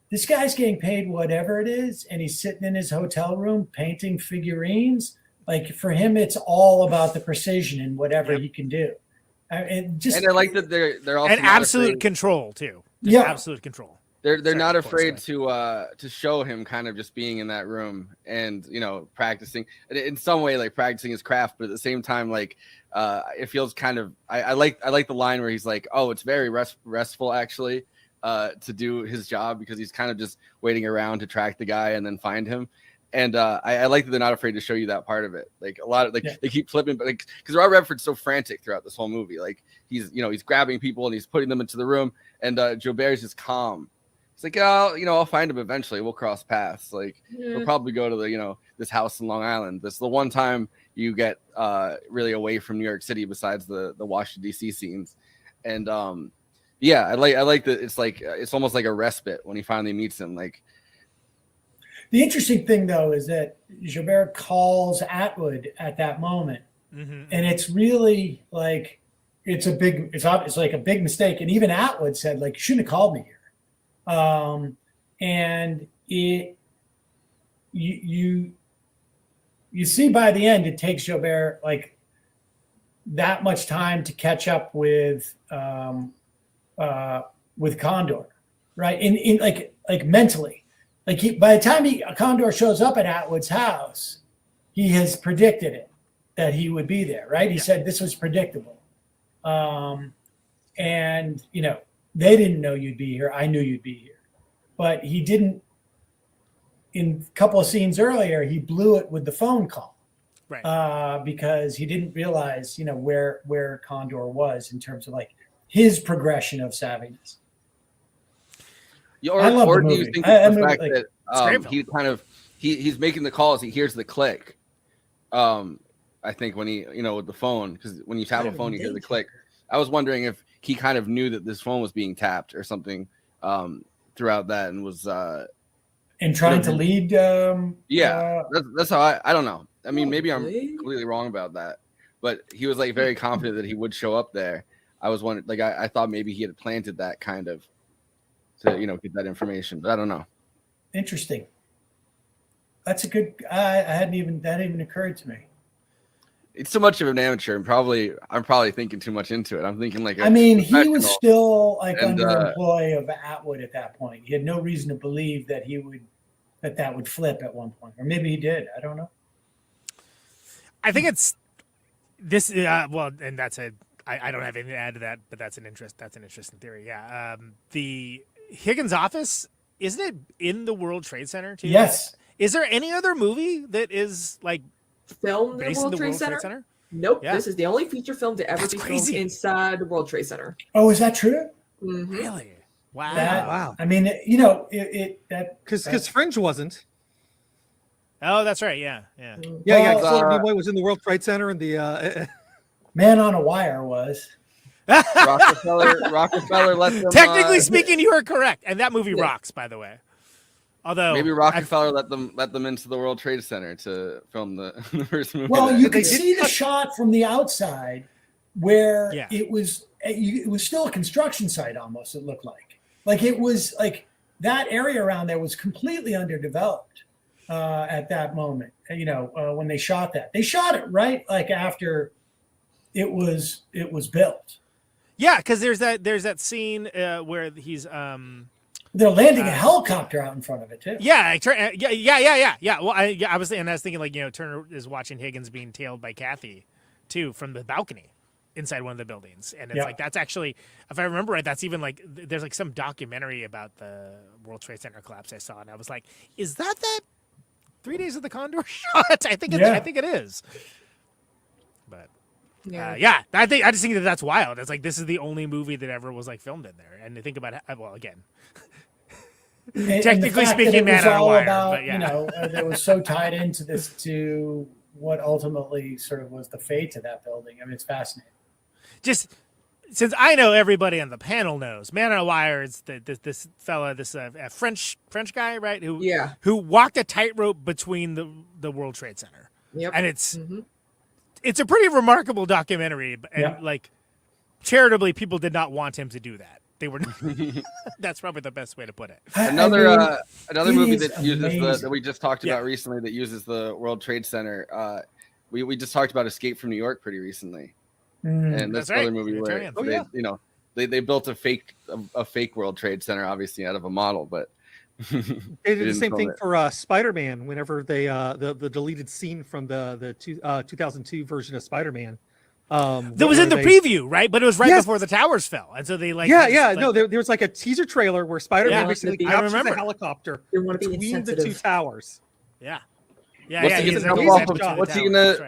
this guy's getting paid whatever it is, and he's sitting in his hotel room painting figurines. Like for him, it's all about the precision and whatever he can do. And I like that they're also and absolute control too. Absolute control. They're not afraid to show him kind of just being in that room and practicing in some way, like practicing his craft, but at the same time, like it feels kind of. I like the line where he's like, "Oh, it's very restful actually." To do his job, because he's kind of just waiting around to track the guy and then find him. And I like that they're not afraid to show you that part of it. Like a lot of they keep flipping, but because Robert Redford's so frantic throughout this whole movie, like he's grabbing people and he's putting them into the room, and Jobert's just calm. It's like, I'll find him eventually. We'll cross paths. Like we'll probably go to the this house in Long Island. This is the one time you get really away from New York City besides the Washington D.C. scenes, and I like that. It's like it's almost like a respite when he finally meets him. Like the interesting thing though is that Joubert calls Atwood at that moment, and it's really like it's like a big mistake. And even Atwood said like, you shouldn't have called me here. And you see by the end it takes Joubert like that much time to catch up with Condor, right? In like mentally, like by the time Condor shows up at Atwood's house, he has predicted it that he would be there, right? He said this was predictable, and they didn't know you'd be here. I knew you'd be here, but he didn't. In a couple of scenes earlier, he blew it with the phone call, right? Because he didn't realize, where Condor was in terms of like his progression of savviness. I love the movie. Do you think the fact that he's making the calls, he hears the click? I think when he, with the phone, because when you tap a phone, you hear the click. I was wondering if he kind of knew that this phone was being tapped or something throughout that, and was and trying to lead. That's how I don't know. I mean, maybe I'm completely wrong about that, but he was like very confident that he would show up there. I was wondering, like, I thought maybe he had planted that kind of to, get that information, but I don't know. Interesting. That's a good. That even occurred to me. It's too much of an amateur, and I'm probably thinking too much into it. I'm thinking like, he was still like underemployed of Atwood at that point. He had no reason to believe that that would flip at one point, or maybe he did. I don't know. I think it's this. Well, and that's I don't have anything to add to that, but that's an interesting theory. Yeah. The Higgins office, isn't it in the World Trade Center too? Yes. Is there any other movie that is like filmed in the World Trade Center? Nope. Yeah. This is the only feature film to ever be filmed inside the World Trade Center. Oh, is that true? Mm-hmm. Really? Wow. Wow. I mean, that because Fringe wasn't. Oh, that's right. Yeah. Nimoy was in the World Trade Center, and the Man on a Wire was. Rockefeller let them. Technically speaking, you are correct, and that movie rocks, by the way. Although maybe Rockefeller let them into the World Trade Center to film the first movie. Well, you could see the shot from the outside where it was still a construction site almost. It looked like it was like that area around there was completely underdeveloped at that moment. When they shot that, they shot it right like after it was built. Yeah, because there's that scene where he's they're landing a helicopter out in front of it too. Yeah. Well, I was thinking like, Turner is watching Higgins being tailed by Kathy, too, from the balcony inside one of the buildings, and it's like that's actually, if I remember right, that's even like there's like some documentary about the World Trade Center collapse I saw, and I was like, is that 3 Days of the Condor shot? I think it is. But I just think that's wild. It's like this is the only movie that ever was like filmed in there, and to think about again. Technically speaking, Man on a Wire, but it was so tied into this to what ultimately sort of was the fate of that building. I mean, it's fascinating. Just since I know everybody on the panel knows, Man on a Wire is this fella, this French guy, right? Who walked a tightrope between the World Trade Center. Yep. And it's a pretty remarkable documentary, and like charitably, people did not want him to do that. They were. That's probably the best way to put it. Another movie that uses that we just talked about recently that uses the World Trade Center. We just talked about Escape from New York pretty recently, and that's another movie where they built a fake World Trade Center, obviously out of a model, but they did the same thing for Spider-Man. Whenever they the deleted scene from the 2002 version of Spider-Man. That was in the preview, right? But it was right before the towers fell, and so they like no, there was like a teaser trailer where Spider-Man basically captures a helicopter between the two towers.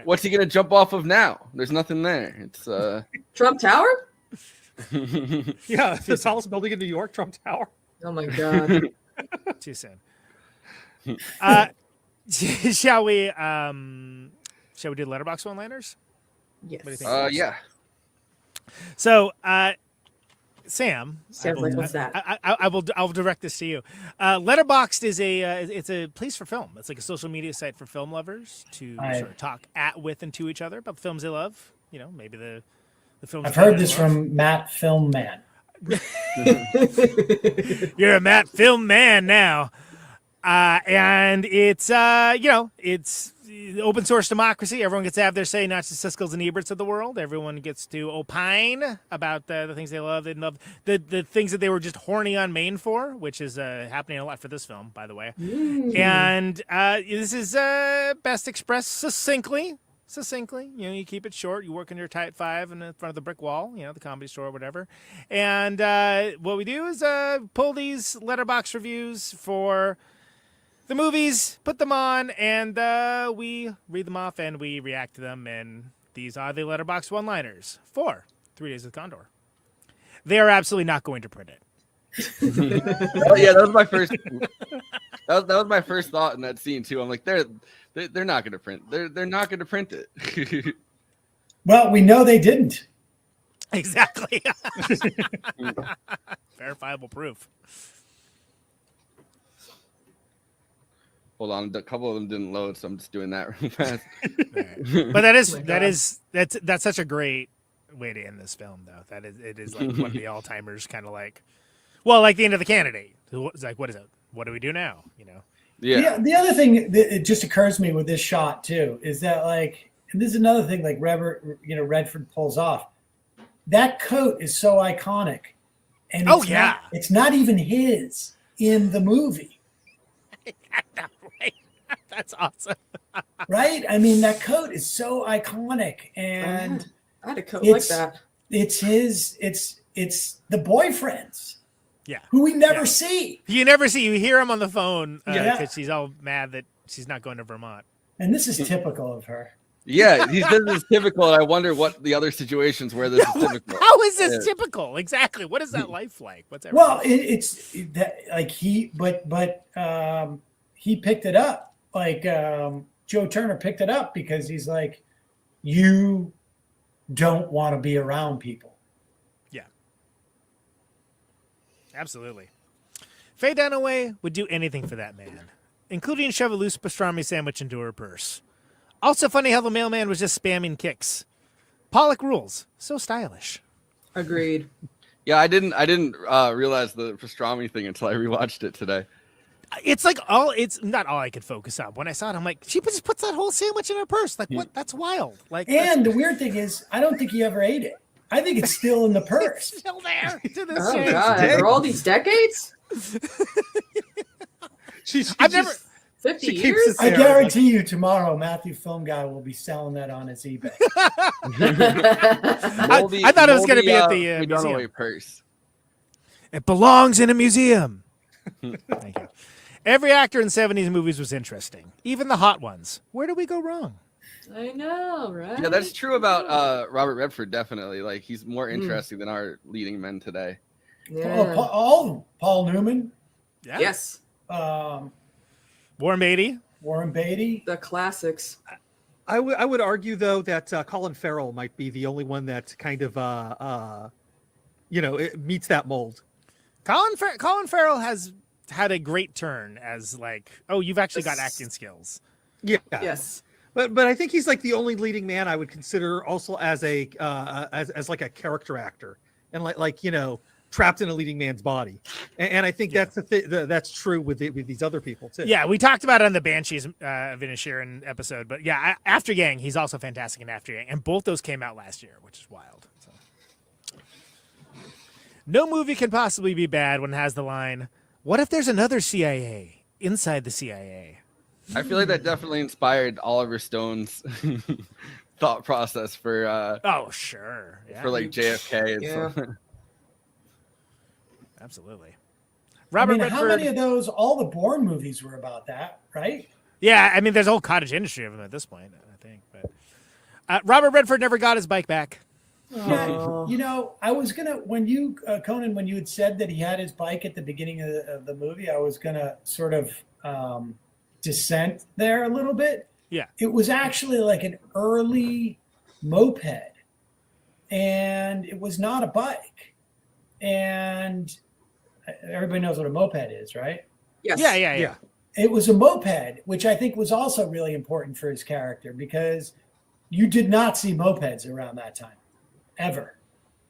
What's he gonna jump off of now? There's nothing there. It's Trump Tower. The tallest building in New York, Trump Tower. Oh my God. Too soon. Shall we do letterbox one-liners? Yes. What do you think? Yeah. So, Sam, like, what's that? I'll direct this to you. Letterboxd is it's a place for film. It's like a social media site for film lovers to sort of talk with and to each other about the films they love. Maybe the films. I've heard this from Matt Film Man. You're a Matt Film Man now, and it's it's open source democracy. Everyone gets to have their say, not just Siskel's and Eberts of the world. Everyone gets to opine about the things they love. They love the things that they were just horny on Maine for, which is happening a lot for this film, by the way. And this is best expressed succinctly. You keep it short. You work on your Type 5 in front of the brick wall, the Comedy Store or whatever. And what we do is pull these letterbox reviews for the movies, put them on, and we read them off and we react to them. And these are the letterbox one-liners for 3 Days of the Condor. They are absolutely not going to print it. That was my first. That was my first thought in that scene too. I'm like, they're not going to print. They're not going to print it. Well, we know they didn't. Exactly. Verifiable proof. Hold on, a couple of them didn't load, so I'm just doing that real fast. But that's such a great way to end this film, though. It is like one of the all-timers, kind of like the end of The Candidate. It's like, what is it? What do we do now? Yeah. The other thing that it just occurs to me with this shot too is that and this is another thing Redford pulls off. That coat is so iconic, and it's not even his in the movie. That's awesome. Right? I mean, that coat is so iconic, and I had a coat like that. It's his. It's the boyfriend's. Yeah. Who we never see. You never see. You hear him on the phone because she's all mad that she's not going to Vermont. And this is typical of her. Yeah, this is typical, and I wonder what the other situations where this is typical. How is this typical? Exactly. What is that life like? What's that? Well, it's that he picked it up. Joe Turner picked it up because he's like, you don't want to be around people. Yeah. Absolutely. Faye Dunaway would do anything for that man, including shove a loose pastrami sandwich into her purse. Also funny how the mailman was just spamming kicks. Pollock rules. So stylish. Agreed. Yeah, I didn't realize the pastrami thing until I rewatched it today. It's not all I could focus on. When I saw it, I'm like, she just puts that whole sandwich in her purse. Like, what? That's wild. Like, and the weird thing is, I don't think he ever ate it. I think it's still in the purse. It's still there. To this Oh day. God! After all these decades, I've never. 50 years. I guarantee you, tomorrow Matthew Film Guy will be selling that on his eBay. I thought it was going to be at the museum. Purse. It belongs in a museum. Thank you. Every actor in 70s movies was interesting, even the hot ones. Where do we go wrong? I know, right? Yeah, that's true about Robert Redford. Definitely, like he's more interesting than our leading men today. Yeah. Paul Newman. Yeah. Yes. Warren Beatty. The classics. I would argue though that Colin Farrell might be the only one that kind of it meets that mold. Colin Farrell has had a great turn as like, oh, you've actually got acting skills. Yeah. Yes. But I think he's like the only leading man I would consider also as a as like a character actor and like trapped in a leading man's body, and I think that's that's true with these other people too. Yeah, we talked about it on the Banshees of Inisherin episode, but yeah, After Yang, he's also fantastic in After Yang, and both those came out last year, which is wild. So. No movie can possibly be bad when it has the line, "What if there's another CIA inside the CIA?" I feel like that definitely inspired Oliver Stone's thought process for oh sure, yeah. for like JFK and Yeah. stuff. Absolutely. Robert Redford. How many of those? All the Bourne movies were about that, right? Yeah, I mean, there's a whole cottage industry of them at this point, I think. But Robert Redford never got his bike back. Yeah, I was gonna when you Conan, when you had said that he had his bike at the beginning of the movie, I was gonna sort of dissent there a little bit. Yeah, it was actually like an early moped, and it was not a bike, and everybody knows what a moped is, right? Yes. Yeah. It was a moped, which I think was also really important for his character because you did not see mopeds around that time, ever.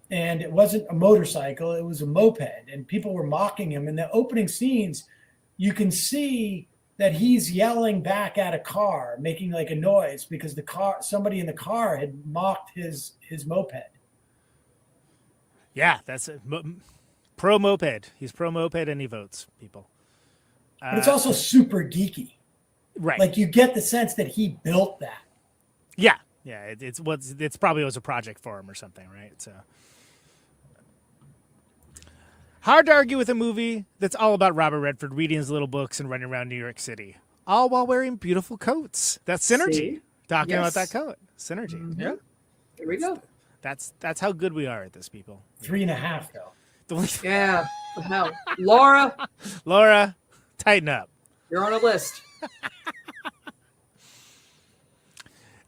And it wasn't a motorcycle, it was a moped. And people were mocking him. In the opening scenes, you can see that he's yelling back at a car, making like a noise because somebody in the car had mocked his moped. Yeah, that's it. Pro moped. He's pro moped and he votes people. But it's also super geeky. Right. Like you get the sense that he built that. Yeah. Yeah. It's probably was a project for him or something, right? So hard to argue with a movie that's all about Robert Redford reading his little books and running around New York City, all while wearing beautiful coats. That's synergy. See? Talking Yes. about that coat. Synergy. Mm-hmm. Yeah. There we go. That's how good we are at this, people. 3.5 though. Yeah. Hell, Laura, tighten up. You're on a list.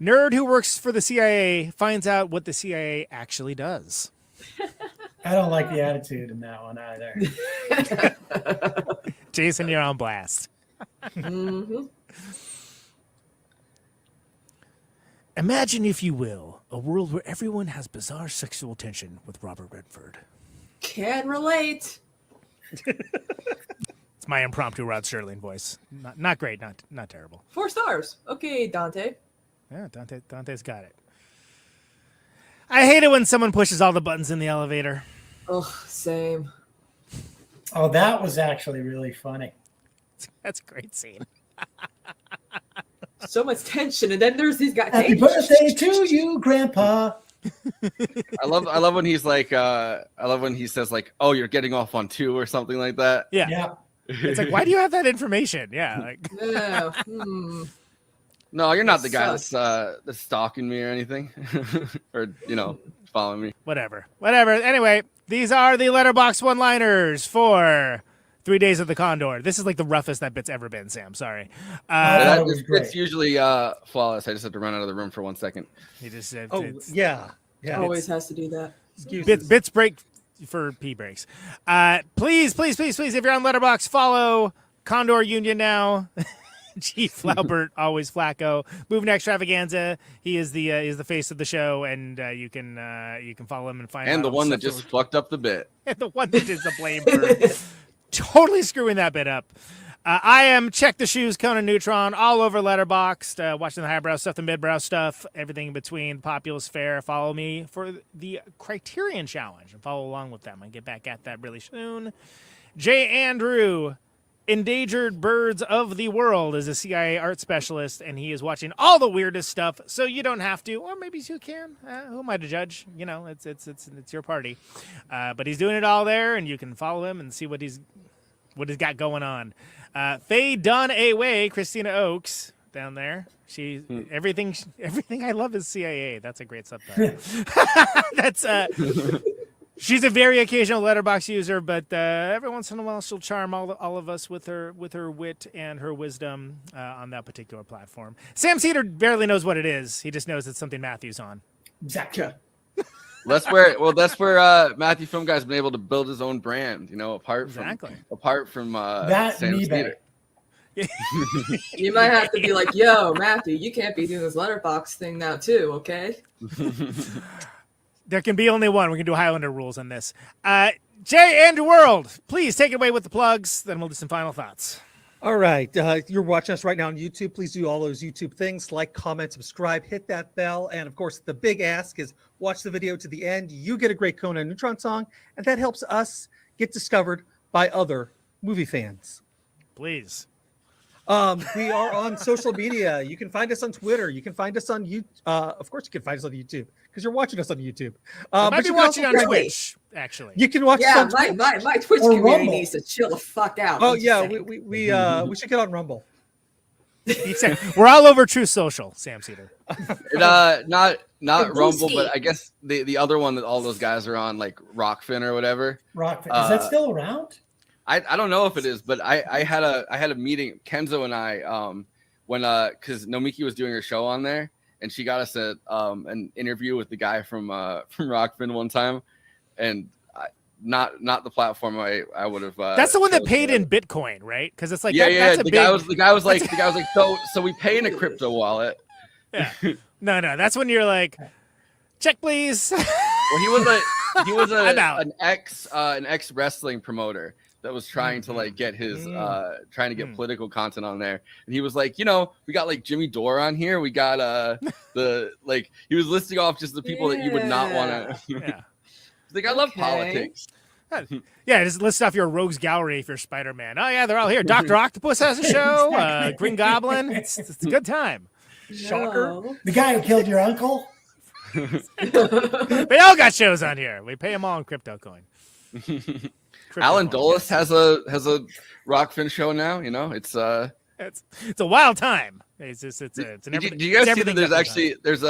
Nerd who works for the CIA finds out what the CIA actually does. I don't like the attitude in that one either. Jason, you're on blast. Mm-hmm. Imagine, if you will, a world where everyone has bizarre sexual tension with Robert Redford. Can relate. It's my impromptu Rod Serling voice. Not great, not terrible. 4 stars. Okay, Dante. Yeah, Dante's got it. I hate it when someone pushes all the buttons in the elevator. Oh, same. Oh, that was actually really funny. That's a great scene. So much tension, and then there's these guys. Happy birthday to you, Grandpa. I love when he's like, I love when he says like, "Oh, you're getting off on 2" or something like that. Yeah. It's like, why do you have that information? Yeah. Like, Yeah. No, you're not the guy that's stalking me or anything, or following me. Whatever. Anyway, these are the Letterboxd one-liners for 3 Days of the Condor. This is like the roughest that bit's ever been, Sam. Sorry. It's usually flawless. I just have to run out of the room for 1 second. He just said, yeah. Always has to do that. Bits break for pee breaks. Please, if you're on Letterboxd, follow Condor Union now. Chief Flaubert, always Flacco. Moving Extravaganza. He is the face of the show, and you can follow him and find out. And the all one that stuff just fucked up the bit. and the one that is the blame for totally screwing that bit up. I am Check the Shoes, Conan Neutron, all over Letterboxd, watching the highbrow stuff, the midbrow stuff, everything in between, Populous Fare. Follow me for the Criterion Challenge and follow along with them. I get back at that really soon. J. Andrew, Endangered Birds of the World, is a CIA art specialist, and he is watching all the weirdest stuff, so you don't have to, or maybe you can. Who am I to judge? You know, it's your party. But he's doing it all there, and you can follow him and see what he's got going on. Faye Dunaway, Christina Oakes down there. She everything I love is CIA. That's a great subtitle. That's she's a very occasional Letterboxd user, but every once in a while she'll charm all of us with her wit and her wisdom on that particular platform. Sam Cedar barely knows what it is. He just knows it's something Matthew's on. Exactly. That's where Matthew Film Guy's been able to build his own brand, you know, apart from that Sam and Cedar. You might have to be like, yo, Matthew, you can't be doing this letterbox thing now too, okay? There can be only one. We can do Highlander rules on this. Jay and World, please take it away with the plugs. Then we'll do some final thoughts. All right. You're watching us right now on YouTube. Please do all those YouTube things. Like, comment, subscribe, hit that bell. And, of course, the big ask is watch the video to the end. You get a great Conan Neutron song, and that helps us get discovered by other movie fans. Please. We are on social media. You can find us on Twitter. You can find us on YouTube. Of course, you can find us on YouTube because you're watching us on YouTube. Might be watching on Twitch, actually. You can watch us on Twitch. My Twitch community needs to chill the fuck out. Oh, yeah. We should get on Rumble. We're all over True Social, Sam Cedar. Not Rumble, but I guess the other one that all those guys are on, like Rockfin or whatever. Rockfin. Is that still around? I don't know if it is, but I had a meeting, Kenzo and I, when because Nomiki was doing her show on there, and she got us an interview with the guy from Rockfin one time, and not the platform I would have. That's the one that paid in Bitcoin, right? Because it's like yeah. That's the guy was like so we pay in a crypto wallet. Yeah. No, that's when you're like, check please. Well, he was I'm out. an ex wrestling promoter that was trying to like get his trying to get political content on there, and he was like, you know, we got like Jimmy Dore on here, we got the like he was listing off just the people that you would not want to. Yeah. He's like, I love politics. Yeah, just list off your rogues gallery if you're Spider-Man. Oh yeah, they're all here. Dr. Octopus has a show. Green Goblin. It's a good time. Shocker. The guy who killed your uncle. They all got shows on here. We pay them all in crypto coin. Alan Dulles has a Rockfin show now. You know, it's a wild time. It's an everything. Do you guys see that there's actually there's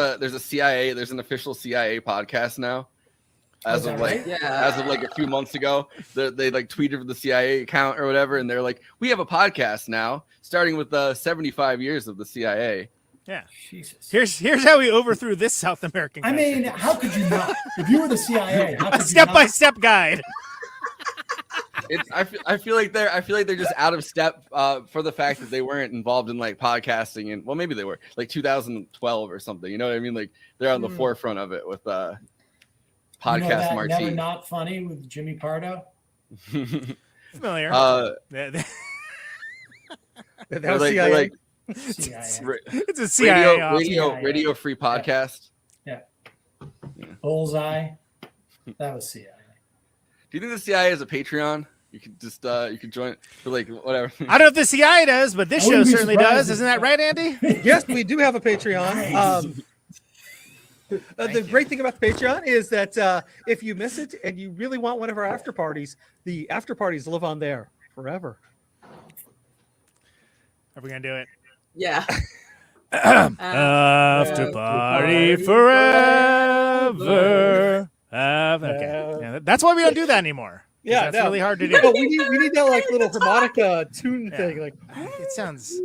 an official CIA podcast now? As of like a few months ago, they like tweeted the CIA account or whatever, and they're like, we have a podcast now, starting with 75 years of the CIA. Yeah. Jesus. Here's how we overthrew this South American country. I mean, how could you not? If you were the CIA, how could a step-by-step guide. I feel like they're just out of step for the fact that they weren't involved in like podcasting, and well, maybe they were like 2012 or something. You know what I mean? Like they're on the forefront of it with podcast Martine. Never Not Funny with Jimmy Pardo. Familiar. That was CIA. Like, CIA. It's a CIA radio free podcast. Yeah. Bullseye. That was CIA. Do you think the CIA has a Patreon? You could just you could join for like whatever. I don't know if the CIA does, but this show certainly does. Isn't that right, Andy? Yes, we do have a Patreon. The great thing about the Patreon is that if you miss it and you really want one of our after parties, the after parties live on there forever. Are we gonna do it? Yeah. After party forever. Okay. Yeah, that's why we don't do that anymore. Yeah, that's really hard to do. No, we need that like little harmonica tune thing. Like it sounds.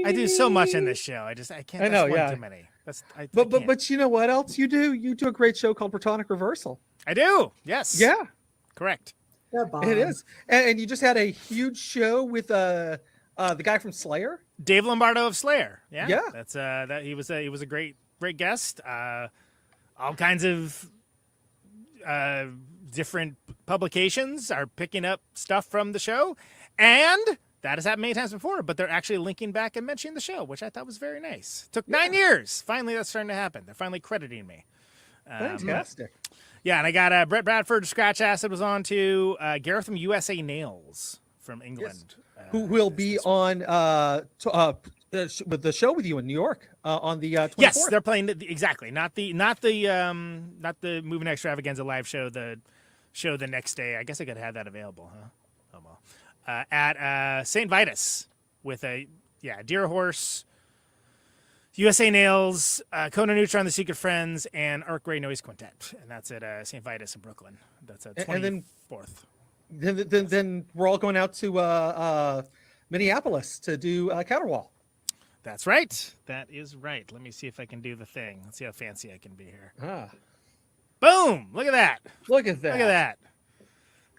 I do so much in this show. I can't. I know. Too many. But you know what else you do? You do a great show called Protonic Reversal. I do. Yes. Yeah. Correct. It is, and you just had a huge show with The guy from Slayer, Dave Lombardo of Slayer. Yeah, Yeah. That's that he was a great guest. All kinds of different publications are picking up stuff from the show, and that has happened many times before. But they're actually linking back and mentioning the show, which I thought was very nice. Took 9 years. Finally, that's starting to happen. They're finally crediting me. fantastic. Yeah, and I got Brett Bradford, Scratch Acid was on too. Gareth from USA Nails from England. Who will be on with the show with you in New York on the 24th. Yes, they're playing exactly. Not the Moving Extravaganza live show. The show the next day. I guess I could have that available, huh? Oh well. At St. Vitus with Deer Horse, USA Nails, Conan Neutron, The Secret Friends, and Arc Ray Noise Quintet, and that's at St. Vitus in Brooklyn. That's at 24th. Then we're all going out to Minneapolis to do Counterwall. That's right. That is right. Let me see if I can do the thing. Let's see how fancy I can be here. Boom! Look at that. Look at that. Look at that.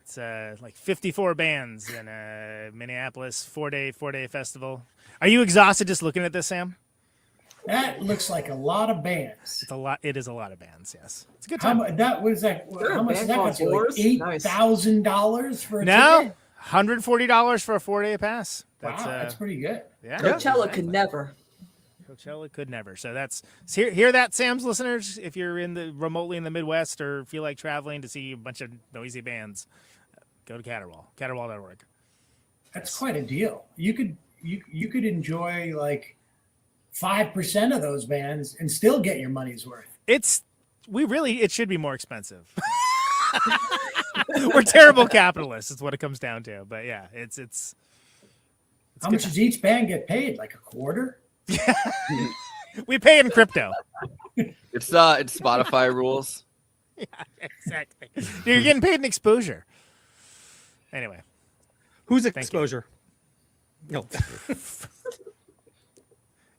It's like 54 bands in Minneapolis, four-day festival. Are you exhausted just looking at this, Sam? That looks like a lot of bands. It's a lot. It is a lot of bands. Yes, it's a good time. How much is that cost? Like $8,000 for a ticket? $140 for a 4-day pass. That's pretty good. Yeah, Coachella could never. Coachella could never. So that's hear that, Sam's listeners. If you're remotely in the Midwest or feel like traveling to see a bunch of noisy bands, go to Caterwall. Caterwall.org. That's quite a deal. You could enjoy like 5% of those bands and still get your money's worth. It should be more expensive. We're terrible capitalists. Is what it comes down to. But yeah, it's how much does each band get paid? Like a quarter? We pay in crypto. It's Spotify rules. Yeah, exactly. You're getting paid in exposure. Anyway, who's exposure? No.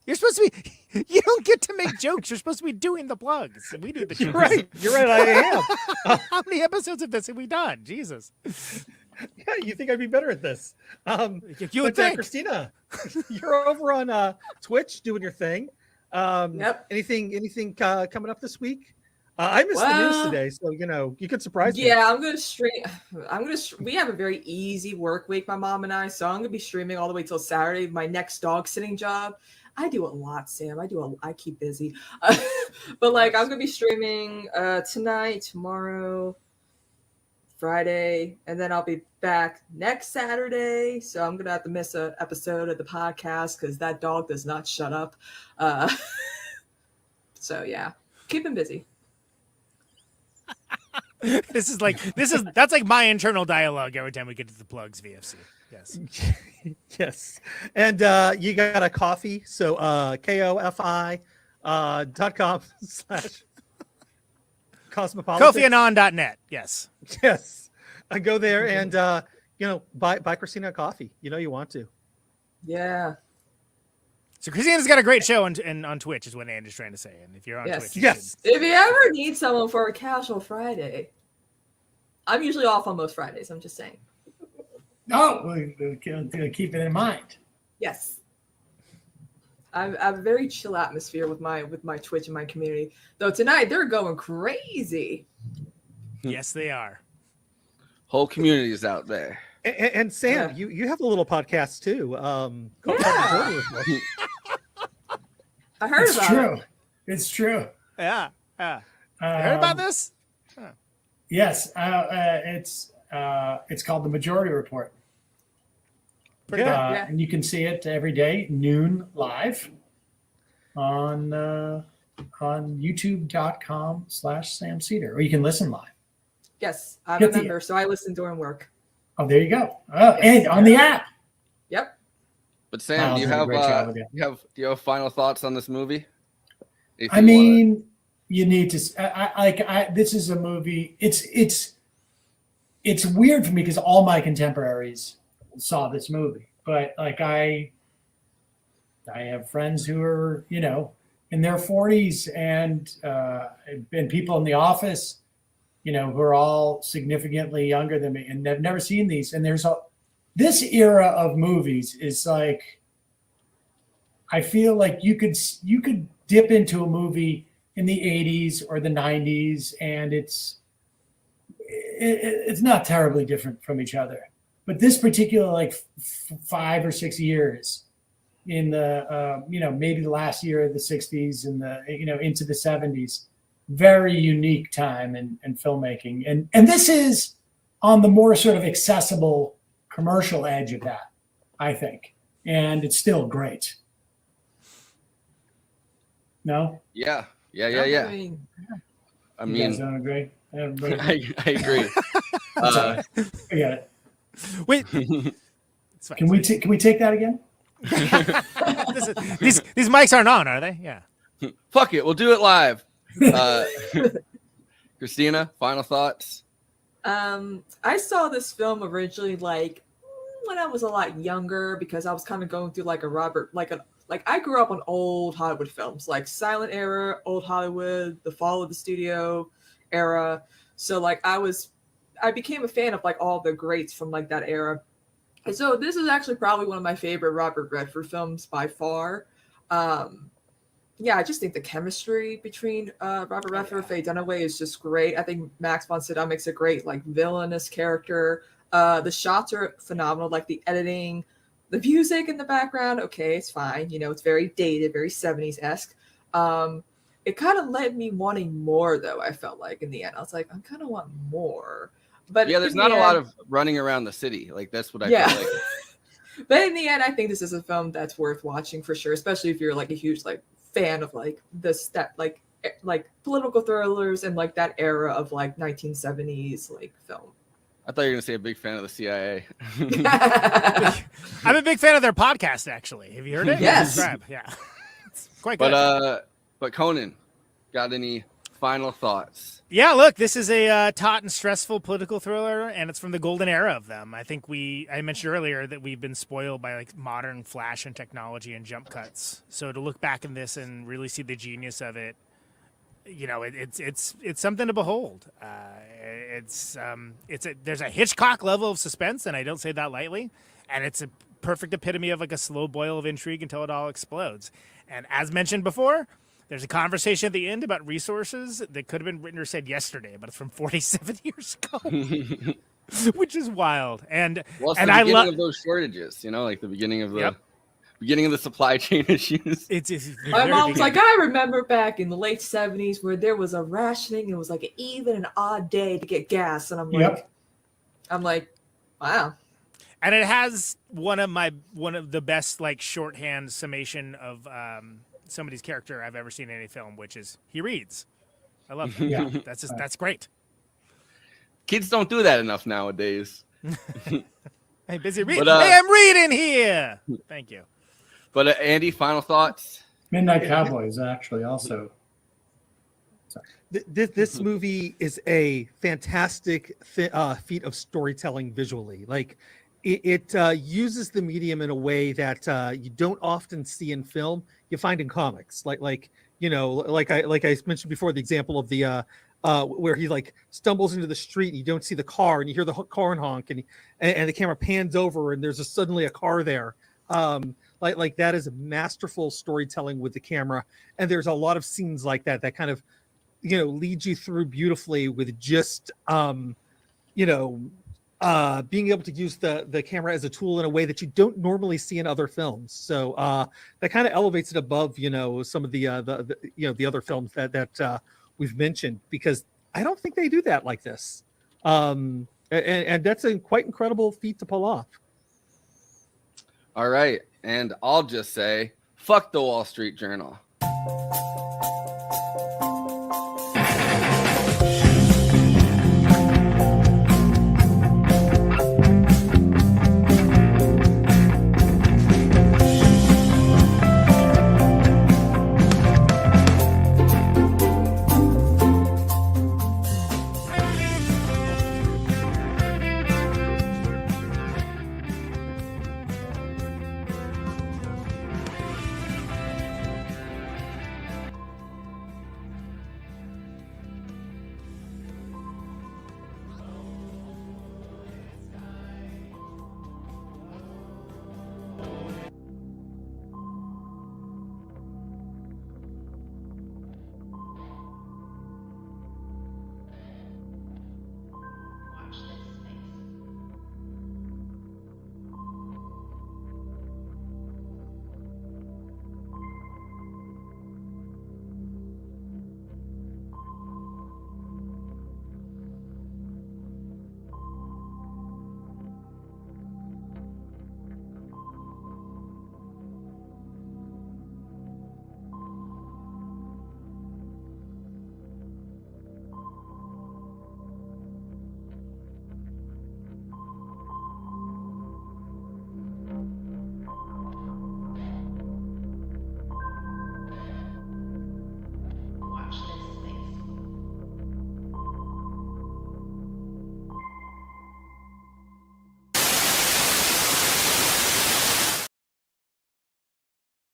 You're supposed to be. You don't get to make jokes. You're supposed to be doing the plugs. We do the jokes. You're right. You're right. I am. How many episodes of this have we done? Jesus. Yeah, you think I'd be better at this? You would think. Kristina, you're over on Twitch doing your thing. Yep. Anything coming up this week? I missed the news today, so you could surprise me. Yeah, I'm gonna stream. We have a very easy work week, my mom and I. So I'm gonna be streaming all the way till Saturday. My next dog sitting job. I do a lot, Sam. I keep busy, but like I'm gonna be streaming tonight, tomorrow, Friday, and then I'll be back next Saturday. So I'm gonna have to miss an episode of the podcast because that dog does not shut up. So yeah, keep him busy. That's like my internal dialogue every time we get to the plugs, VFC. Yes. Yes. And you got a coffee. So kofi.com/cosmepolitics. Kofianon.net. Yes. Yes. I go there and buy Kristina a coffee. You want to. Yeah. So Kristina's got a great show on Twitch, is what Andy's trying to say. And if you're on Twitch, if you ever need someone for a casual Friday, I'm usually off on most Fridays. I'm just saying. No, we'll keep it in mind. Yes. I have a very chill atmosphere with my Twitch and my community. Though tonight they're going crazy. Yes, they are. Whole community is out there. And Sam, you have a little podcast too. I heard it's about true. it. It's true. Yeah. You heard about this? Huh. Yes. It's called The Majority Report. Pretty good. And you can see it every day, noon live on youtube.com/Sam Cedar, or you can listen live. Yes, I'm a member, so I listen during work. Oh, there you go. And on the app. Yep. But Sam, do you have final thoughts on this movie? I mean, you need to. This is a movie. It's weird for me because all my contemporaries saw this movie, but like I have friends who are in their 40s and people in the office, who are all significantly younger than me, and they've never seen these. And there's this era of movies is like, I feel like you could dip into a movie in the 80s or the 90s, and it's not terribly different from each other. But this particular, like 5 or 6 years in the, maybe the last year of the 60s and the, into the 70s, very unique time in filmmaking. And this is on the more sort of accessible commercial edge of that, I think. And it's still great. No? Yeah. I mean, you guys don't agree? I agree. I get it. Wait. Can we take that again? These mics aren't on, are they? Yeah. Fuck it. We'll do it live. Christina, final thoughts? I saw this film originally like when I was a lot younger because I was kind of going through like I grew up on old Hollywood films, like silent era, old Hollywood, the fall of the studio era. So like I became a fan of like all the greats from like that era. And so this is actually probably one of my favorite Robert Redford films by far. I just think the chemistry between Robert Redford and Faye Dunaway is just great. I think Max von Sydow makes a great like villainous character. The shots are phenomenal, like the editing, the music in the background. Okay, it's fine. It's very dated, very 70s-esque. It kind of led me wanting more, though. I felt like in the end, I was like, I kind of want more. But yeah, there's not a lot of running around the city. Like that's what I feel like. But in the end, I think this is a film that's worth watching for sure, especially if you're like a huge like fan of like like political thrillers and like that era of like 1970s like film. I thought you were gonna say a big fan of the CIA. I'm a big fan of their podcast. Actually, have you heard it? Yes. Subscribe. Yeah, it's quite good. But Conan, got any final thoughts? Yeah, look, this is a taut and stressful political thriller, and it's from the golden era of them. I think I mentioned earlier that we've been spoiled by like modern flash and technology and jump cuts. So to look back in this and really see the genius of it, it's something to behold. There's a Hitchcock level of suspense, and I don't say that lightly. And it's a perfect epitome of like a slow boil of intrigue until it all explodes. And as mentioned before, there's a conversation at the end about resources that could have been written or said yesterday, but it's from 47 years ago, which is wild. And it's and the I beginning of those shortages, like the beginning of the supply chain issues. My mom's like, I remember back in the late 70s where there was a rationing. It was like an even and odd day to get gas, and I'm like, wow. And it has one of the best like shorthand summation of somebody's character I've ever seen in any film, which is he reads. I love that. Yeah. That's great. Kids don't do that enough nowadays. Hey, busy reading. Hey, I'm reading here. Thank you. But Andy, final thoughts? Midnight Cowboy is actually also. This movie is a fantastic feat of storytelling visually. Like it uses the medium in a way that you don't often see in film. You find in comics, like I mentioned before, the example of the where he like stumbles into the street and you don't see the car and you hear the horn honk and the camera pans over and there's suddenly a car there. Like that is masterful storytelling with the camera, and there's a lot of scenes like that kind of lead you through beautifully with just being able to use the camera as a tool in a way that you don't normally see in other films. So that kind of elevates it above some of the other films that we've mentioned, because I don't think they do that like this. And that's a quite incredible feat to pull off. All right. And I'll just say, fuck the Wall Street Journal.